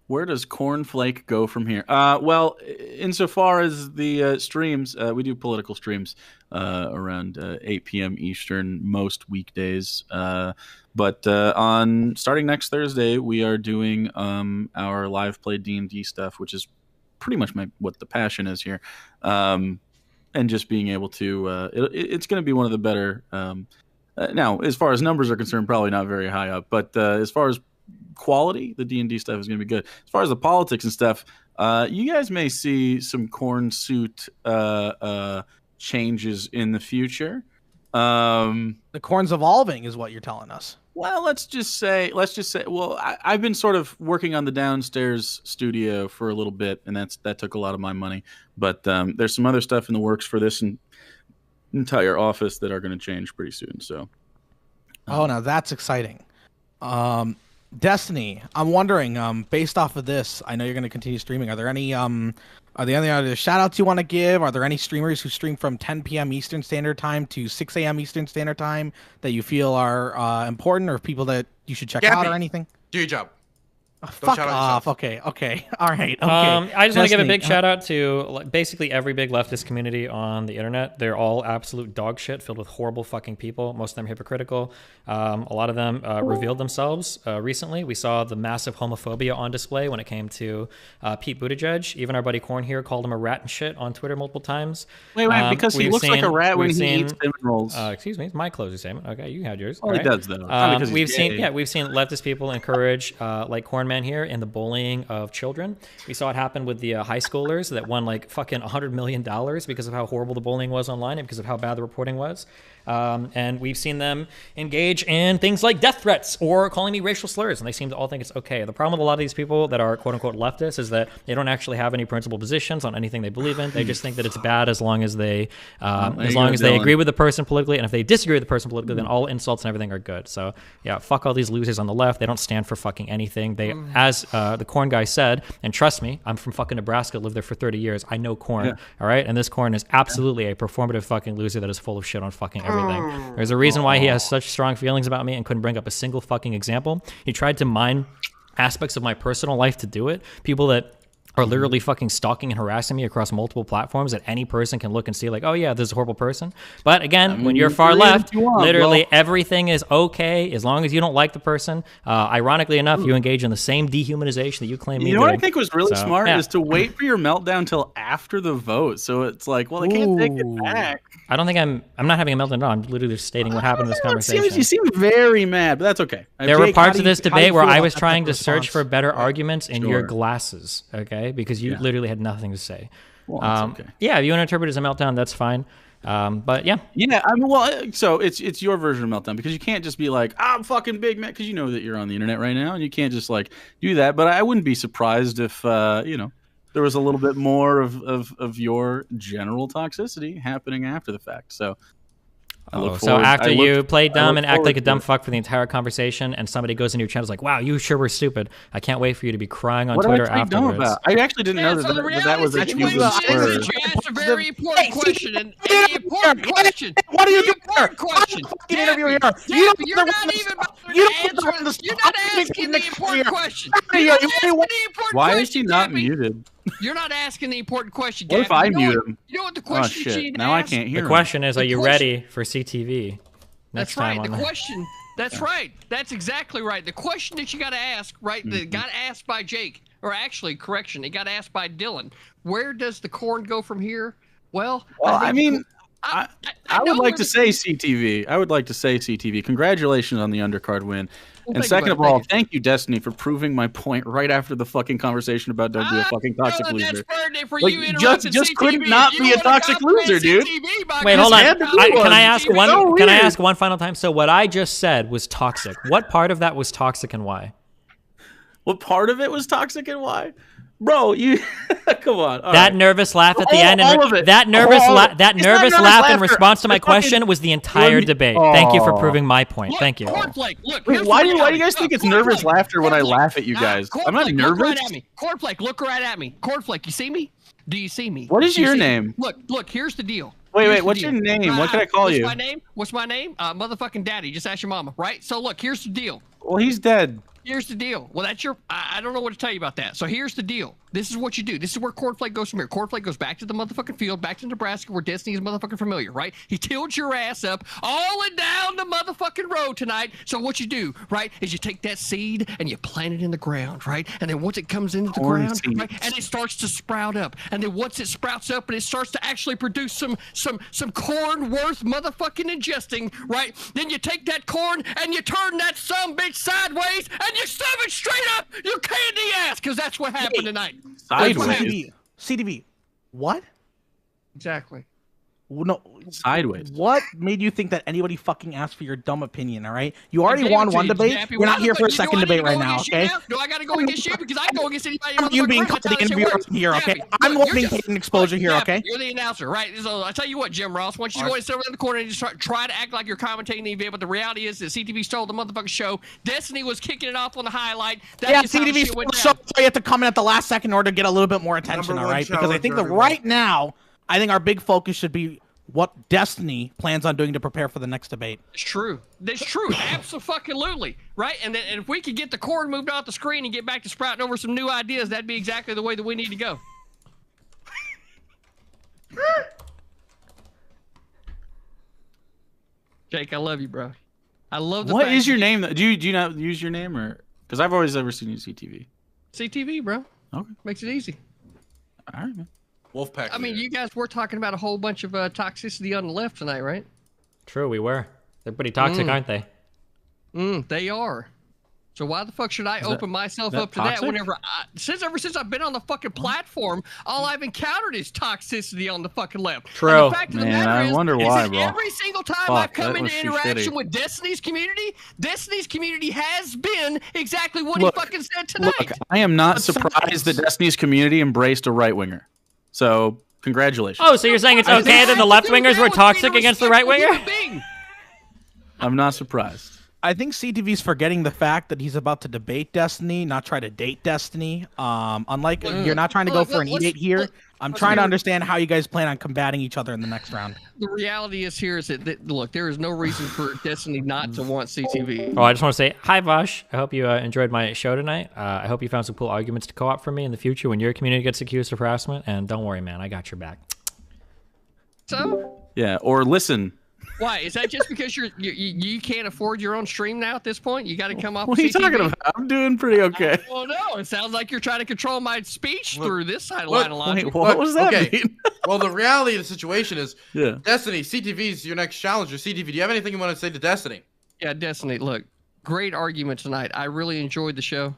Where does Cornflake go from here? Well, insofar as the streams, we do political streams around 8 p.m. Eastern most weekdays. But on starting next Thursday, we are doing our live play D&D stuff, which is pretty much what the passion is here. And just being able to, it's going to be one of the better. Now, as far as numbers are concerned, probably not very high up. But as far as quality, the D&D stuff is going to be good. As far as the politics and stuff, you guys may see some corn suit changes in the future. The corn's evolving is what you're telling us. Well, let's just say, well, I've been sort of working on the downstairs studio for a little bit, and that took a lot of my money. But there's some other stuff in the works for this entire office that are going to change pretty soon. So, now that's exciting. Destiny, I'm wondering, based off of this, I know you're going to continue streaming. Are there any other shout outs you want to give? Are there any streamers who stream from 10 p.m. Eastern Standard Time to 6 a.m. Eastern Standard Time that you feel are important, or people that you should check out or anything? Do your job. Fuck off. Okay. All right. Okay. I just want to give a big shout out to basically every big leftist community on the internet. They're all absolute dog shit, filled with horrible fucking people. Most of them hypocritical. A lot of them revealed themselves recently. We saw the massive homophobia on display when it came to Pete Buttigieg. Even our buddy Corn here called him a rat and shit on Twitter multiple times. Wait, because he looks like a rat when he eats cinnamon rolls. Excuse me, it's my closing statement. Okay, you had yours. Well, he does though. We've seen leftist people encourage like Corn Man here in the bullying of children. We saw it happen with the high schoolers that won like fucking $100 million because of how horrible the bullying was online and because of how bad the reporting was. And we've seen them engage in things like death threats or calling me racial slurs, and they seem to all think it's okay. The problem with a lot of these people that are quote unquote leftists is that they don't actually have any principled positions on anything they believe in. They just think that it's bad as long as they agree with the person politically, and if they disagree with the person politically, then all insults and everything are good. So yeah, fuck all these losers on the left. They don't stand for fucking anything. They, as the Corn guy said, and trust me, I'm from fucking Nebraska, lived there for 30 years. I know Corn, all right? And this Corn is absolutely a performative fucking loser that is full of shit on fucking everything. There's a reason why he has such strong feelings about me and couldn't bring up a single fucking example. He tried to mine aspects of my personal life to do it. People that are literally fucking stalking and harassing me across multiple platforms that any person can look and see like, oh yeah, this is a horrible person. But again, when you're far left, literally everything is okay as long as you don't like the person. Ironically enough, you engage in the same dehumanization that you claim me. You know what I think was really smart is to wait for your meltdown till after the vote. So it's like, well, I can't take it back. I don't think I'm not having a meltdown. I'm literally just stating what happened in this conversation. You seem very mad, but that's okay. There were parts of this debate where I was trying to search for better arguments in your glasses, okay? Because you literally had nothing to say. Well, okay. Yeah, if you want to interpret it as a meltdown, that's fine. But yeah. Yeah, I mean, well, so it's your version of meltdown because you can't just be like, I'm fucking big man, because you know that you're on the internet right now and you can't just like do that. But I wouldn't be surprised if, there was a little bit more of your general toxicity happening after the fact. So so after you play dumb and act like a dumb fuck for the entire conversation and somebody goes into your channel like, wow, you sure were stupid. I can't wait for you to be crying on Twitter afterwards. I actually didn't know that was actually you asked a very important question. And the important question. What are you doing? Question. Interview here. You're not even You're not asking the important question. Why is he not muted? You're not asking the important question. What if I mute him? You know what the question is? Shit. Now I can't hear. The question is, are you ready for CTV? That's right. The question. That's right. That's exactly right. The question that you got to ask, right? That got asked by Jake, or actually, correction, it got asked by Dylan. Where does the Corn go from here? Well, I mean, I would like to say CTV. I would like to say CTV. Congratulations on the undercard win. And second of all, thank you, Destiny, for proving my point right after the fucking conversation about don't be a fucking toxic loser. Just couldn't not be a toxic loser, dude. Wait, hold on. Can I ask one final time? So what I just said was toxic. What part of that was toxic and why? What part of it was toxic and why? Bro, you come on. That nervous laugh at the end, and that nervous laugh in response to my question was the entire debate. Thank you for proving my point. Thank you. Cornflake, look. Wait, why do you guys think it's nervous laughter when I laugh at you guys? I'm not nervous. Look right at me. Cornflake, look right at me. Cornflake, you see me? Do you see me? What is your name? Look. Here's the deal. Wait. What's your name? What can I call you? What's my name? Motherfucking daddy. Just ask your mama, right? So look, here's the deal. Well, he's dead. Here's the deal. Well, that's your. I don't know what to tell you about that. So here's the deal. This is what you do. This is where Cornflake goes from here. Cornflake goes back to the motherfucking field, back to Nebraska, where Destiny is motherfucking familiar, right? He tilts your ass up all and down the motherfucking road tonight. So what you do, right, is you take that seed and you plant it in the ground, right? And then once it comes into the ground, right, and it starts to sprout up. And then once it sprouts up and it starts to actually produce some corn worth motherfucking ingesting, right? Then you take that corn and you turn that sumbitch sideways and you stuff it straight up your candy ass, because that's what happened tonight. Sideways. CDV. What? Exactly. No. Sideways. What made you think that anybody fucking asked for your dumb opinion, all right? You already won one debate. We're not here for a second debate right now, okay? No, I gotta go against you because I can go against anybody. You being called the interviewer here, okay? I'm the one being paid an exposure here, okay? You're the announcer, right? So I tell you what, Jim Ross, once you go and sit over in the corner and just try to act like you're commentating the event, but the reality is that CTV stole the motherfucking show. Destiny was kicking it off on the highlight. That's CTV stole the show, so you have to come in at the last second in order to get a little bit more attention, all right? Because I think that right now, I think our big focus should be what Destiny plans on doing to prepare for the next debate. It's true. That's true. Absolutely. Right? And if we could get the corn moved off the screen and get back to sprouting over some new ideas, that'd be exactly the way that we need to go. Jake, I love you, bro. I love the What is your name? Do you not use your name, or because I've always ever seen you CTV? CTV, bro. Okay. Makes it easy. All right, man. Wolfpack. I mean, you guys were talking about a whole bunch of toxicity on the left tonight, right? True, we were. They're pretty toxic, aren't they? They are. So why the fuck should I open myself up to that whenever ever since I've been on the fucking platform, all I've encountered is toxicity on the fucking left. True. And the fact of the matter I wonder why, bro. Every single time I've come into interaction with Destiny's community has been exactly what he fucking said tonight. Look, I am not surprised that Destiny's community embraced a right winger. So congratulations. Oh, so you're saying it's okay that the left wingers were toxic against the right winger? I'm not surprised. I think CTV's forgetting the fact that he's about to debate Destiny, not try to date Destiny. Unlike you're not trying to go for an E-date here. I'm trying to understand how you guys plan on combating each other in the next round. The reality is here is that look, there is no reason for Destiny not to want CTV. Oh, I just want to say hi, Vosh. I hope you enjoyed my show tonight. I hope you found some cool arguments to co-op for me in the future when your community gets accused of harassment. And don't worry, man, I got your back. So? Yeah, or listen. Why? Is that just because you can't afford your own stream now at this point? You got to come off. What are you talking about? I'm doing pretty okay. Well, no, it sounds like you're trying to control my speech through this side of line of logic. Wait, what was that mean? Well, the reality of the situation is, Destiny, CTV's your next challenger. CTV, do you have anything you want to say to Destiny? Yeah, Destiny, look, great argument tonight. I really enjoyed the show.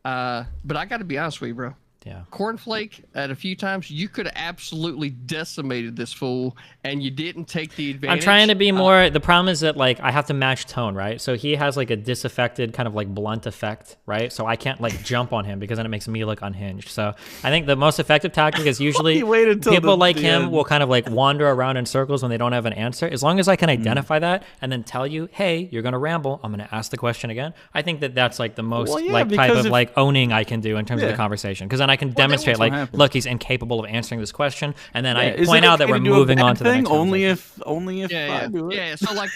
But I got to be honest with you, bro. Yeah. Cornflake, at a few times, you could have absolutely decimated this fool, and you didn't take the advantage. I'm trying to be more. The problem is that like I have to match tone, right? So he has like a disaffected kind of like blunt effect, right? So I can't like jump on him because then it makes me look unhinged. So I think the most effective tactic is usually people like him will kind of like wander around in circles when they don't have an answer. As long as I can identify that and then tell you, hey, you're gonna ramble, I'm gonna ask the question again. I think that that's like the most like type of like owning I can do in terms of the conversation, because then I can demonstrate like, look, he's incapable of answering this question, and then I point out that we're moving on to the next only if I do it. Yeah. So like,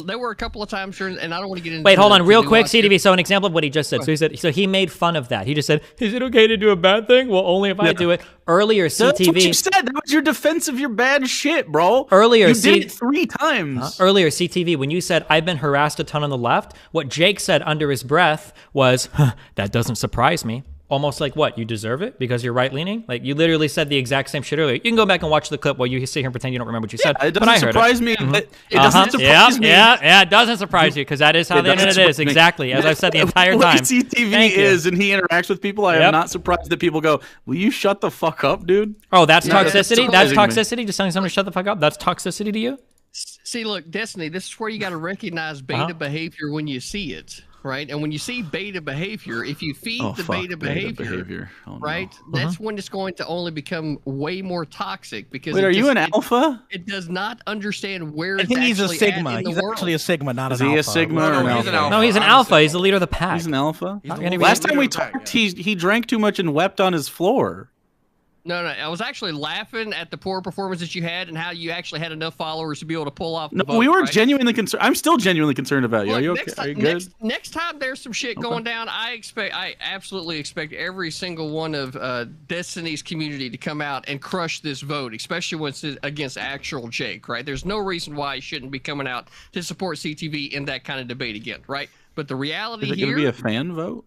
there were a couple of times during, and I don't want to get into. Wait, hold on, real quick, CDV. So an example of what he just said. So he said, so he made fun of that. He just said, "Is it okay to do a bad thing? Well, only if I do it." Earlier, CTV. That's what you said. That was your defense of your bad shit, bro. Earlier, you did it 3 times. Earlier, CTV, when you said I've been harassed a ton on the left, what Jake said under his breath was, "That doesn't surprise me." Almost like what? You deserve it because you're right-leaning? Like, you literally said the exact same shit earlier. You can go back and watch the clip while you sit here and pretend you don't remember what you said. It doesn't surprise me. It doesn't surprise me. Yeah, it doesn't surprise you because that is how the internet is. Exactly. As I've said the entire time. CTV is, and he interacts with people. I am not surprised that people go, will you shut the fuck up, dude? Oh, that's toxicity? That's toxicity? Just telling someone to shut the fuck up? That's toxicity to you? See, look, Destiny, this is where you got to recognize beta behavior when you see it. Right, and when you see beta behavior, if you feed the beta behavior, right, that's when it's going to only become way more toxic because. Wait, are you an alpha? It does not understand where. I think he's a sigma. He's actually a sigma, not an alpha. Is he a sigma or an alpha? No, he's an alpha. He's the leader of the pack. He's an alpha. Last time we talked, he drank too much and wept on his floor. No, I was actually laughing at the poor performance that you had and how you actually had enough followers to be able to pull off. No, we were genuinely concerned. I'm still genuinely concerned about you. Look, Are you okay? Are you good? Next time there's some shit going down, I absolutely expect every single one of Destiny's community to come out and crush this vote, especially when it's against actual Jake, right? There's no reason why he shouldn't be coming out to support CTV in that kind of debate again, right? But the reality Is it here, going to be a fan vote?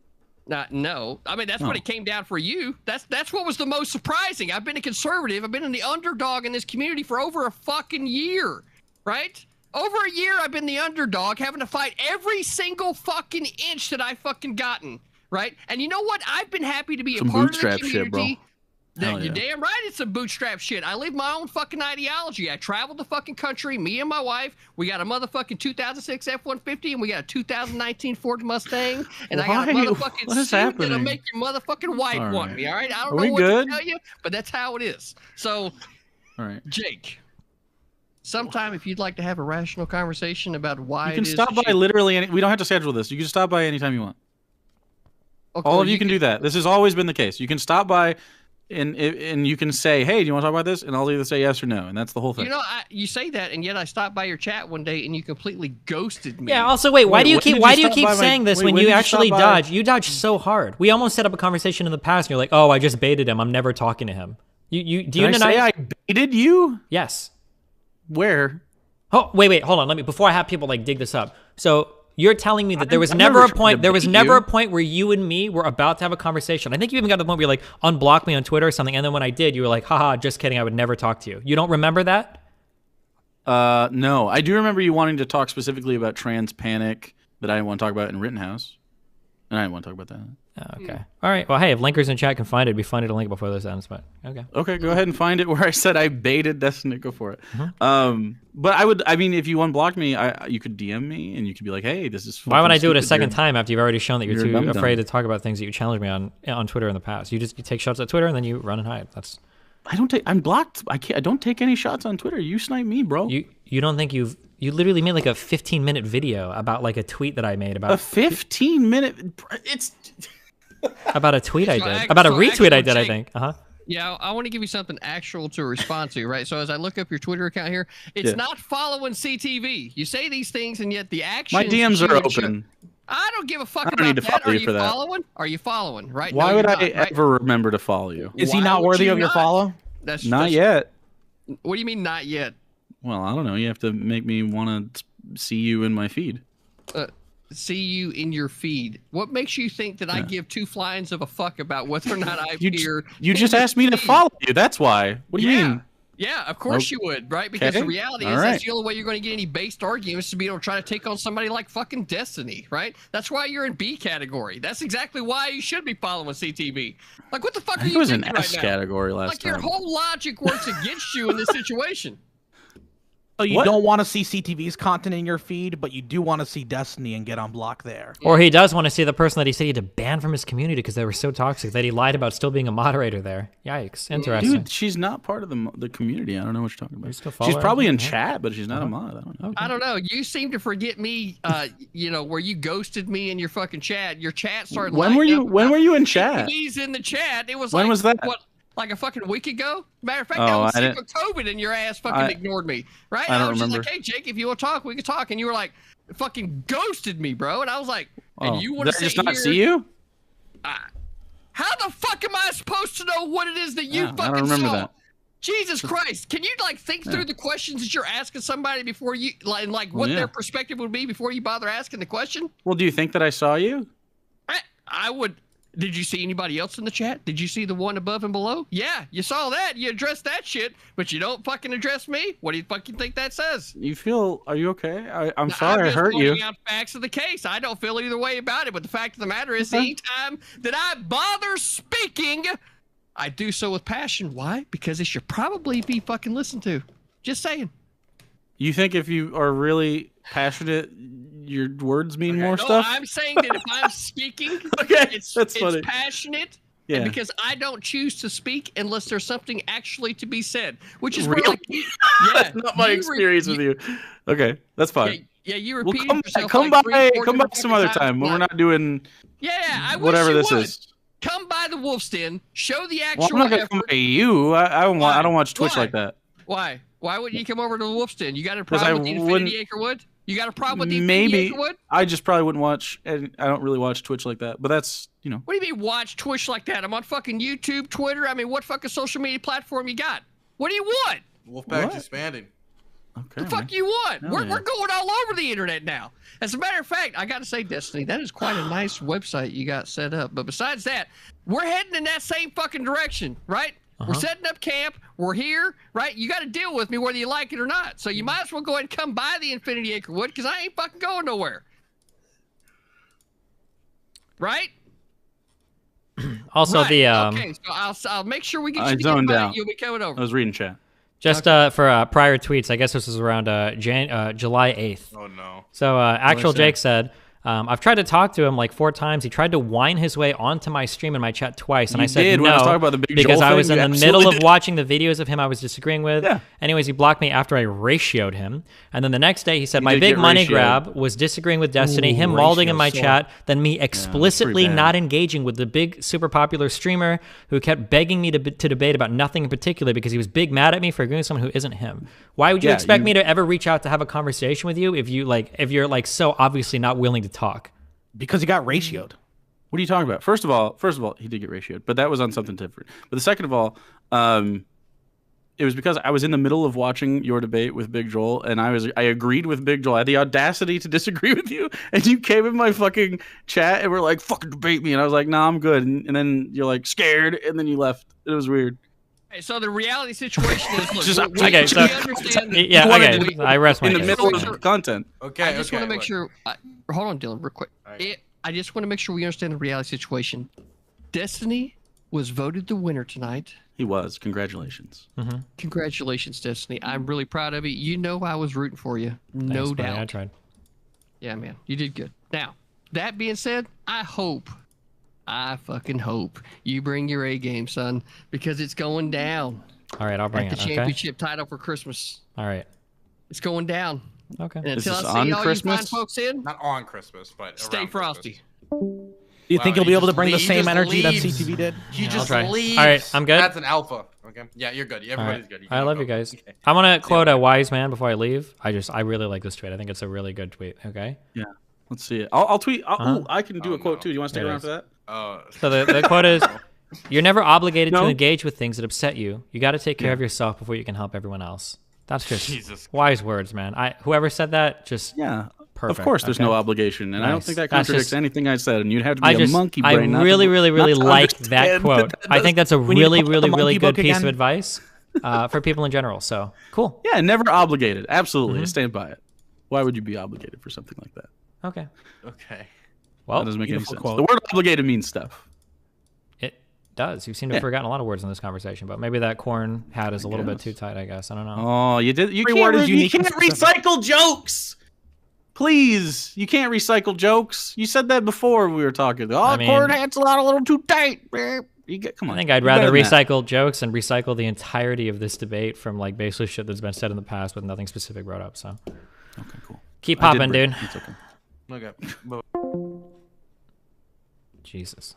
no. I mean, that's what it came down for you. That's what was the most surprising. I've been a conservative. I've been in the underdog in this community for over a fucking year, right? Over a year, I've been the underdog, having to fight every single fucking inch that I've fucking gotten, right? And you know what? I've been happy to be Some a part of the bootstrap community. shit, bro. You're damn right it's some bootstrap shit. I live my own fucking ideology. I traveled the fucking country, me and my wife. We got a motherfucking 2006 F-150 and we got a 2019 Ford Mustang. And I got a motherfucking suit that'll make your motherfucking wife want me, all right? I don't know what to tell you, but that's how it is. So, all right, Jake, sometime if you'd like to have a rational conversation about why you can stop by literally we don't have to schedule this. You can stop by anytime you want. Okay, all of you can do that. This has always been the case. You can stop by and you can say, hey, do you want to talk about this? And I'll either say yes or no, and that's the whole thing. You know, you say that, and yet I stopped by your chat one day, and you completely ghosted me. Yeah. Also, why do you keep saying this when you actually dodge? You dodge so hard. We almost set up a conversation in the past, and you're like, "Oh, I just baited him. I'm never talking to him." Do you say I baited you? Yes. Where? Oh, wait, hold on. Before I have people like dig this up. So you're telling me that there was never a point. There was never a point where you and me were about to have a conversation. I think you even got to the point where you like unblocked me on Twitter or something, and then when I did, you were like, "Haha, just kidding. I would never talk to you." You don't remember that? No, I do remember you wanting to talk specifically about trans panic that I didn't want to talk about in Rittenhouse, and I didn't want to talk about that. Oh, okay. All right. Well, hey, if linkers in chat can find it, it'd be funny to link it before this ends. But okay. Okay, go ahead and find it where I said I baited Destiny. Go for it. But I mean, if you unblocked me, you could DM me and you could be like, "Hey, this is." Why would I do it a second time after you've already shown that you're too dumb. afraid to talk about things that you challenged me on Twitter in the past? You take shots at Twitter and then you run and hide. I'm blocked. I don't take any shots on Twitter. You snipe me, bro. You don't think you literally made like a 15-minute video about like a tweet that I made about a 15-minute. It's. About a tweet I did. About a retweet I did, I think. Yeah, I want to give you something actual to respond to, right? So as I look up your Twitter account here, it's not following CTV. You say these things, and yet the action. My DMs are open. I don't give a fuck about that. Are you following? Are you following? Right? Why would I ever remember to follow you? Is he not worthy of your follow? That's not yet. What do you mean not yet? Well, I don't know. You have to make me want to see you in my feed. See you in your feed. What makes you think that I give two flies of a fuck about whether or not I appear? You just asked me to follow you. That's why. What do you mean? Yeah, of course you would, right? Because the reality is that's the only way you're going to get any based arguments to be able to try to take on somebody like fucking Destiny, right? That's why you're in B category. That's exactly why you should be following CTV. Like, what the fuck are you thinking right now? It was an S category last time. Like, your whole logic works against you in this situation. So you don't want to see CTV's content in your feed, but you do want to see Destiny and get unblocked there. Or he does want to see the person that he said he had to ban from his community because they were so toxic that he lied about still being a moderator there. Yikes. Interesting. Dude, she's not part of the community. I don't know what you're talking about. She's probably in chat, but she's not a mod. I don't know. I don't know. You seem to forget me, where you ghosted me in your fucking chat. Your chat started When were you in chat? He's in the chat. It was when was that? What? Like a fucking week ago? Matter of fact, I was sick with COVID and your ass fucking ignored me, right? I don't was remember. Just like, hey, Jake, if you want to talk, we can talk. And you were like, fucking ghosted me, bro. And I was like, and you want to just not see you? How the fuck am I supposed to know what it is that you fucking I don't remember saw? that. Jesus Christ. Can you think through the questions that you're asking somebody before you, what their perspective would be before you bother asking the question? Well, do you think that I saw you? I would. Did you see anybody else in the chat? Did you see the one above and below? Yeah, you saw that. You addressed that shit, but you don't fucking address me? What do you fucking think that says? Are you okay? I'm sorry I hurt you. I'm just pointing out facts of the case. I don't feel either way about it, but the fact of the matter is, anytime that I bother speaking, I do so with passion. Why? Because it should probably be fucking listened to. Just saying. You think if you are really passionate, your words mean more stuff? I'm saying that if I'm speaking, it's passionate. Yeah. And because I don't choose to speak unless there's something actually to be said, which is really? That's not my experience with you. Okay, that's fine. Yeah, you repeated yourself. Come by some other time when we're not doing I whatever wish this you is. Come by the Wolf's Den. Show the Well, actual I'm not gonna effort. come by you. I don't watch Twitch Why? like that. Why? Why wouldn't you come over to the Wolf's Den? You got a problem with the wouldn't- Infinity Acre Wood? You got a problem with the Maybe. Infinity Acre Wood? I just probably wouldn't watch. And I don't really watch Twitch like that. But that's What do you mean watch Twitch like that? I'm on fucking YouTube, Twitter. I mean, what fucking social media platform you got? What do you want? Wolfpack's expanding. Okay. The fuck you want? Oh, we're yeah. going all over the internet now. As a matter of fact, I got to say, Destiny, that is quite a nice website you got set up. But besides that, we're heading in that same fucking direction, right? We're setting up camp. We're here, right? You got to deal with me whether you like it or not. So you might as well go ahead and come by the Infinity Acre Wood because I ain't fucking going nowhere. Right? Also, the okay, so I'll make sure we get I you to zoned get by. out. You'll be coming over. I was reading chat. Just for prior tweets, I guess this was around July 8th. Oh no. So actual say? Jake said, I've tried to talk to him like 4 times. He tried to whine his way onto my stream in my chat twice, and You I said did no when I was talking about the Big because Joel I thing, was in you the middle absolutely of did. watching the videos of him I was disagreeing with. Yeah. Anyways, he blocked me after I ratioed him, and then the next day he said my did big get money ratioed. grab was disagreeing with Destiny, him malding in my chat, then me explicitly bad. not engaging with the big super popular streamer who kept begging me to debate about nothing in particular because he was big mad at me for agreeing with someone who isn't him. Why would you Yeah, expect me to ever reach out to have a conversation with you if you're like so obviously not willing to talk? Because he got ratioed. What are you talking about? First of all, he did get ratioed, but that was on something different. But the second of all, it was because I was in the middle of watching your debate with Big Joel, and I agreed with Big Joel. I had the audacity to disagree with you, and you came in my fucking chat and were like, "Fucking debate me," and I was like, "Nah, I'm good." And then you're like scared, and then you left. It was weird. Okay, so the reality situation is, look, Just- we okay, so- understand that Yeah, You wanted okay, to be I rest my in the case. middle of the content. Okay. I just want to make look. sure. Hold on, Dylan, real quick. I just want to make sure we understand the reality situation. Destiny was voted the winner tonight. He was. Congratulations. Congratulations, Destiny. I'm really proud of you. You know I was rooting for you. No Thanks, buddy. doubt. I tried. Yeah, man. You did good. Now, that being said, I fucking hope you bring your A game, son, because it's going down. All right, I'll bring at it. the Okay. championship title for Christmas. All right. It's going down. Okay. And Is until this I see on all Christmas? you fine folks in, Not on Christmas, but stay around frosty. Do you Wow, think you'll he be able to just bring the leaves- same just energy that leaves. CTV did? He I'll just try. leaves. All right, I'm good. That's an alpha. Okay. Yeah, you're good. Everybody's good. I love you guys. I'm gonna quote a wise man before I leave. I really like this tweet. I think it's a really good tweet. Okay. Yeah. Let's see it. I'll tweet. Ooh, I can do a quote too. Do you want to stick There it around is. for that? So the quote is, "You're never obligated No. to engage with things that upset you. You got to take care of yourself before you can help everyone else." That's just Jesus. wise words, man. Whoever said that, just perfect. Of course, there's okay? no obligation, and I don't Nice. think that That's contradicts just- anything I said. And you'd have to be a monkey brain. I really, really, really not to like that understand quote. I think that's a We need to really, put really, the really monkey good book piece of again. advice for people in general. So cool. Yeah, never obligated. Absolutely, I Mhm. stand by it. Why would you be obligated for something like that? Okay. Okay. Well, that doesn't make any beautiful sense. quote. The word obligated means stuff. It does. You seem to have Yeah. forgotten a lot of words in this conversation, but maybe that corn hat is a little bit too tight. I guess I don't know. Oh, you did. You Every can't, word is you unique and can't specific. recycle jokes. Please, you can't recycle jokes. You said that before we were talking. Oh, I mean- corn hat's a little too tight. Come on. I think I'd You rather better than that. recycle jokes and recycle the entirety of this debate from like basically shit that's been said in the past with nothing specific brought up. So, okay, cool. Keep I did popping, bring- dude. It's okay. Okay. Jesus.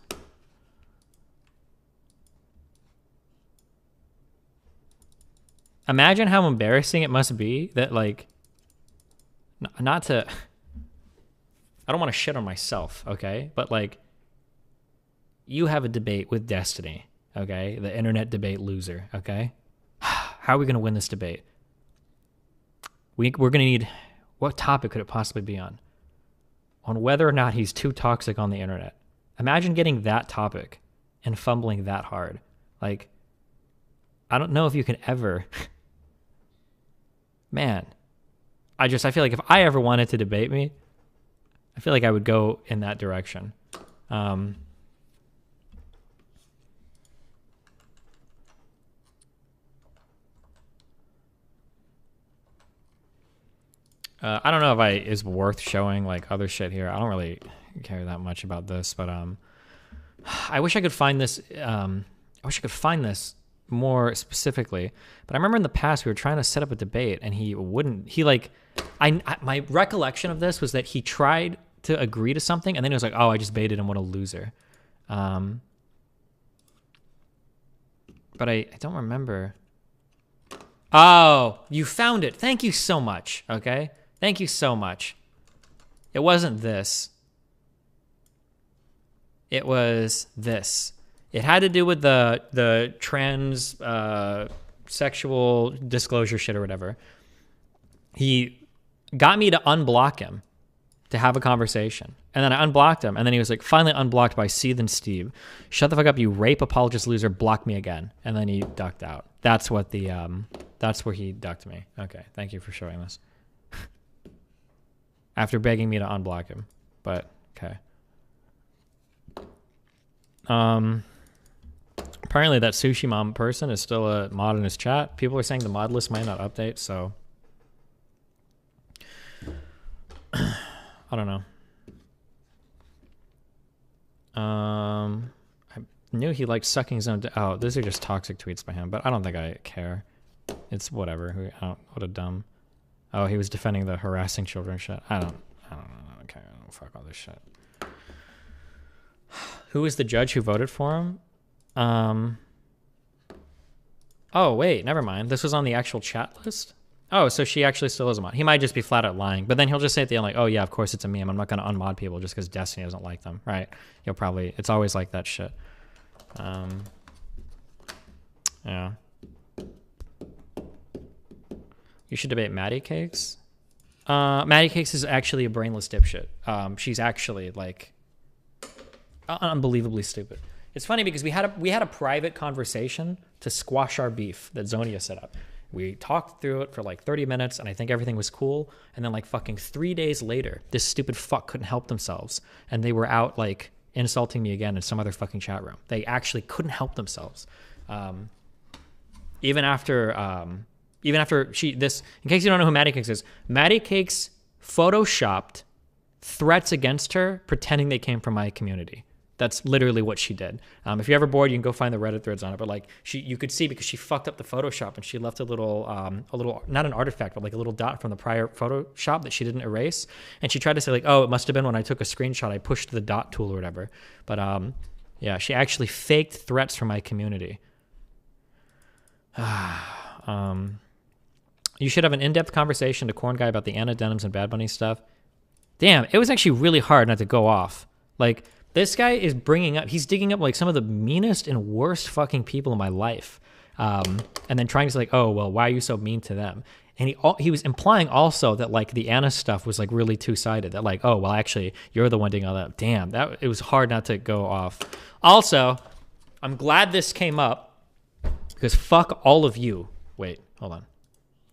Imagine how embarrassing it must be that like not to I don't want to shit on myself, okay? But like you have a debate with Destiny, okay? The internet debate loser, okay? How are we going to win this debate? We're going to need what topic could it possibly be on? On whether or not he's too toxic on the internet. Imagine getting that topic and fumbling that hard. Like, I don't know if you can ever. Man, I feel like if I ever wanted to debate me, I feel like I would go in that direction. I don't know if it's worth showing like other shit here. I don't really care that much about this, but I wish I could find this. I wish I could find this more specifically. But I remember in the past we were trying to set up a debate, and he wouldn't. He like, my recollection of this was that he tried to agree to something, and then he was like, "Oh, I just baited him. What a loser." But I don't remember. Oh, you found it. Thank you so much, okay? Thank you so much. It wasn't this. It was this. It had to do with the trans sexual disclosure shit or whatever. He got me to unblock him to have a conversation. And then I unblocked him. And then he was like, finally unblocked by Seethan Steve. Shut the fuck up, you rape apologist loser. Block me again. And then he ducked out. That's what the, that's where he ducked me. Okay, thank you for showing this. After begging me to unblock him. But, okay. Apparently that Sushi Mom person is still a mod in his chat. People are saying the mod list might not update, so... I don't know. I knew he liked sucking his own... Oh, these are just toxic tweets by him, but I don't think I care. It's whatever. What a dumb... Oh, he was defending the harassing children shit. I don't know. Okay, I don't fuck all this shit. Who was the judge who voted for him? Oh, wait, never mind. This was on the actual chat list? Oh, so she actually still is a mod. He might just be flat out lying, but then he'll just say at the end, like, oh yeah, of course it's a meme. I'm not going to unmod people just because Destiny doesn't like them, right? He'll probably, it's always like that shit. Yeah. You should debate Maddie Cakes. Maddie Cakes is actually a brainless dipshit. She's actually, like, unbelievably stupid. It's funny because we had a private conversation to squash our beef that Zonia set up. We talked through it for like 30 minutes and I think everything was cool. And then like fucking 3 days later, this stupid fuck couldn't help themselves. And they were out like insulting me again in some other fucking chat room. They actually couldn't help themselves. Even after in case you don't know who Maddie Cakes is, Maddie Cakes photoshopped threats against her pretending they came from my community. That's literally what she did. If you're ever bored, you can go find the Reddit threads on it. But like, you could see because she fucked up the Photoshop and she left a little, not an artifact, but like a little dot from the prior Photoshop that she didn't erase. And she tried to say like, oh, it must have been when I took a screenshot, I pushed the dot tool or whatever. But yeah, she actually faked threats from my community. You should have an in-depth conversation to Corn Guy about the Anna Denims and Bad Bunny stuff. Damn, it was actually really hard not to go off. Like, this guy is he's digging up like some of the meanest and worst fucking people in my life. And then trying to say like, oh, well, why are you so mean to them? And he was implying also that like the Anna stuff was like really two-sided. That like, oh, well, actually, you're the one doing all that. Damn, it was hard not to go off. Also, I'm glad this came up because fuck all of you. Wait, hold on.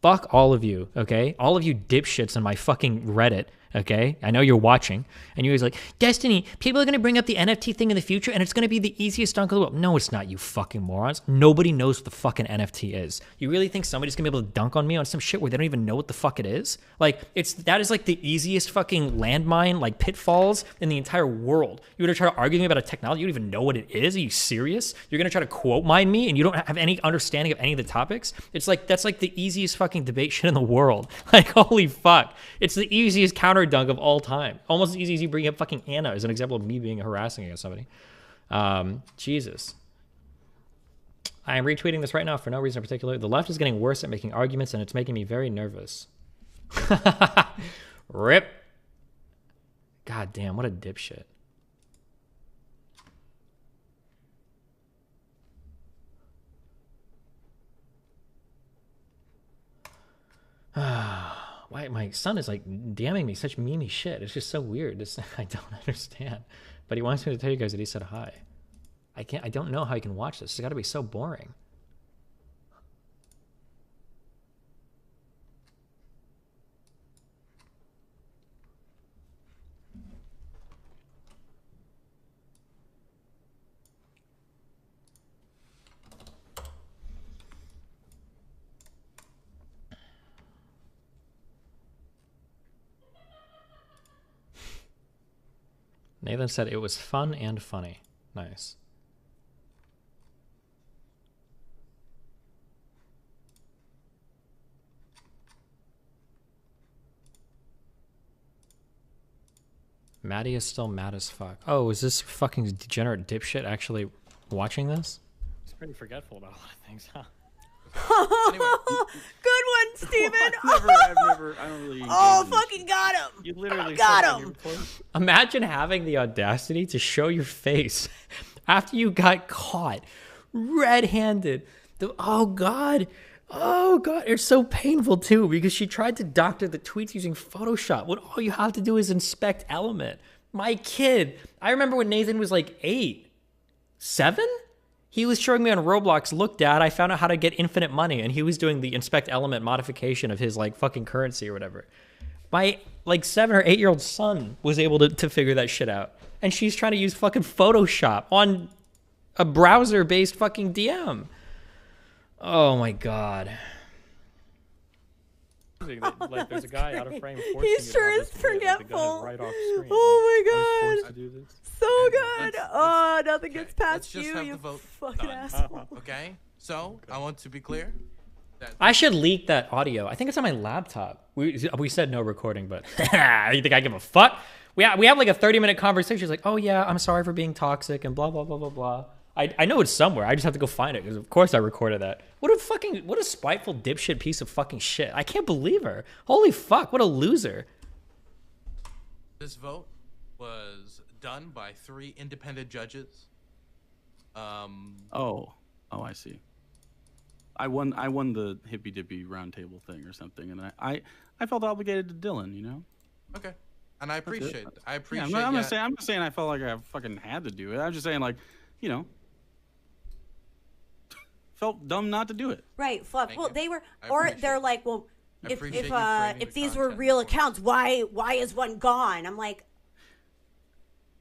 Fuck all of you, okay? All of you dipshits on my fucking Reddit. Okay, I know you're watching, and you're always like, Destiny, people are going to bring up the NFT thing in the future, and it's going to be the easiest dunk of the world. No, it's not, you fucking morons. Nobody knows what the fucking NFT is. You really think somebody's going to be able to dunk on me on some shit where they don't even know what the fuck it is? Like, that is like the easiest fucking landmine, like pitfalls in the entire world. You're going to try to argue with me about a technology, you don't even know what it is? Are you serious? You're going to try to quote mine me, and you don't have any understanding of any of the topics? It's like, that's like the easiest fucking debate shit in the world. Like, holy fuck. It's the easiest counter dunk of all time. Almost as easy as you bring up fucking Anna as an example of me being harassing against somebody. Jesus. I am retweeting this right now for no reason in particular. The left is getting worse at making arguments and it's making me very nervous. Rip. God damn, what a dipshit. Why my son is like DMing me such memey shit. It's just so weird. I don't understand. But he wants me to tell you guys that he said hi. I don't know how you can watch this. It's got to be so boring. Nathan said it was fun and funny. Nice. Maddie is still mad as fuck. Oh, is this fucking degenerate dipshit actually watching this? Pretty forgetful about a lot of things, huh? Good one, Steven. I don't really. Oh, fucking got him. You literally got him. Imagine having the audacity to show your face after you got caught red-handed. Oh God, it's so painful too because she tried to doctor the tweets using Photoshop when all you have to do is inspect element. My kid, I remember when Nathan was like 8, 7. He was showing me on Roblox, look, Dad, I found out how to get infinite money. And he was doing the inspect element modification of his like fucking currency or whatever. My like 7 or 8-year-old son was able to figure that shit out. And she's trying to use fucking Photoshop on a browser-based fucking DM. Oh my God. Like there's a guy out of frame. He sure is forgetful. Right off screen. Oh my God. To do this. So good. Oh, nothing gets past let's just you, have you the vote fucking done. asshole. Okay, so I want to be clear. I should leak that audio. I think it's on my laptop. We said no recording, but you think I give a fuck? We have like a 30-minute conversation. It's like, oh yeah, I'm sorry for being toxic and blah blah blah blah blah. I know it's somewhere. I just have to go find it because of course I recorded that. What a spiteful dipshit piece of fucking shit. I can't believe her. Holy fuck, what a loser. This vote was done by 3 independent judges. Oh, I see. I won the Hippy Dippy roundtable thing or something, and I felt obligated to Dylan, you know. Okay, and I appreciate it. I appreciate. Yeah, I'm not saying I felt like I fucking had to do it. I'm just saying like, you know, felt dumb not to do it. Right, Fluff. Well, they were, or they're like, well, if these were content real accounts, why is one gone? I'm like,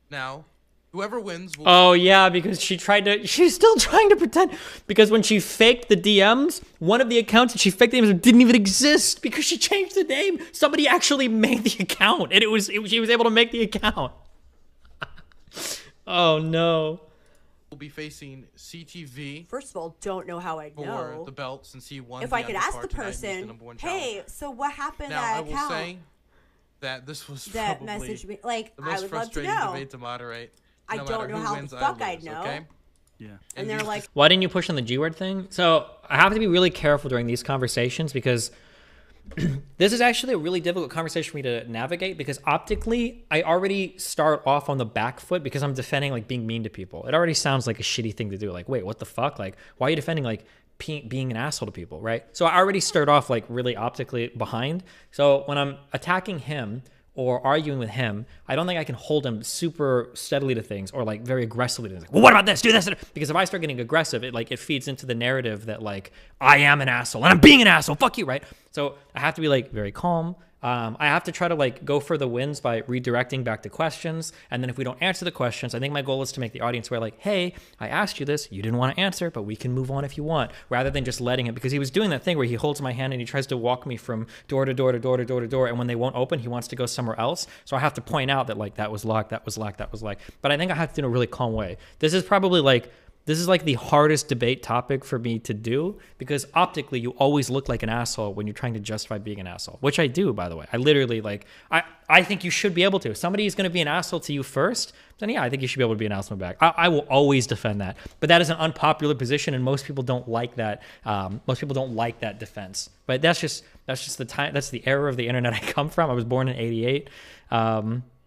now, whoever wins will... Oh yeah, because she's still trying to pretend. Because when she faked the DMs, one of the accounts that she faked the DMs didn't even exist because she changed the name. Somebody actually made the account, and she was able to make the account. Oh no. Will be facing CTV. First of all, don't know how I know for the belt since he won. If I could ask the person, hey, so what happened now, at I will account? say that this was that probably message me like the I most would love to frustrating know. debate to moderate. I don't know how the fuck I'd know. Okay? Yeah. And they're like, why didn't you push on the G word thing? So I have to be really careful during these conversations because this is actually a really difficult conversation for me to navigate because optically I already start off on the back foot because I'm defending like being mean to people. It already sounds like a shitty thing to do. Like, wait, what the fuck? Like, why are you defending like being an asshole to people, right? So I already start off like really optically behind. So when I'm attacking him or arguing with him, I don't think I can hold him super steadily to things or like very aggressively to things. Like, well, what about this? Do this. Because if I start getting aggressive, it feeds into the narrative that like I am an asshole and I'm being an asshole. Fuck you, right? So I have to be like very calm. I have to try to like go for the wins by redirecting back to questions. And then if we don't answer the questions, I think my goal is to make the audience aware like, hey, I asked you this, you didn't want to answer, but we can move on if you want, rather than just letting it, because he was doing that thing where he holds my hand and he tries to walk me from door to door to door to door to door. And when they won't open, he wants to go somewhere else. So I have to point out that like, that was locked, that was locked, that was locked. But I think I have to do it in a really calm way. This is like the hardest debate topic for me to do because optically you always look like an asshole when you're trying to justify being an asshole, which I do, by the way. I literally I think you should be able to. If somebody is going to be an asshole to you first, then yeah, I think you should be able to be an asshole back. I will always defend that. But that is an unpopular position and most people don't like that. Most people don't like that defense. But that's just the time. That's the era of the internet I come from. I was born in '88.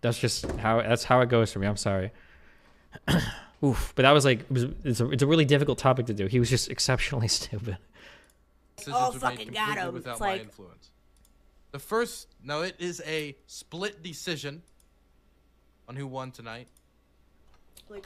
That's how it goes for me. I'm sorry. Oof, but that was like it's a really difficult topic to do. He was just exceptionally stupid. Oh, fucking got him. Without it's my like influence. The first, now it is a split decision on who won tonight.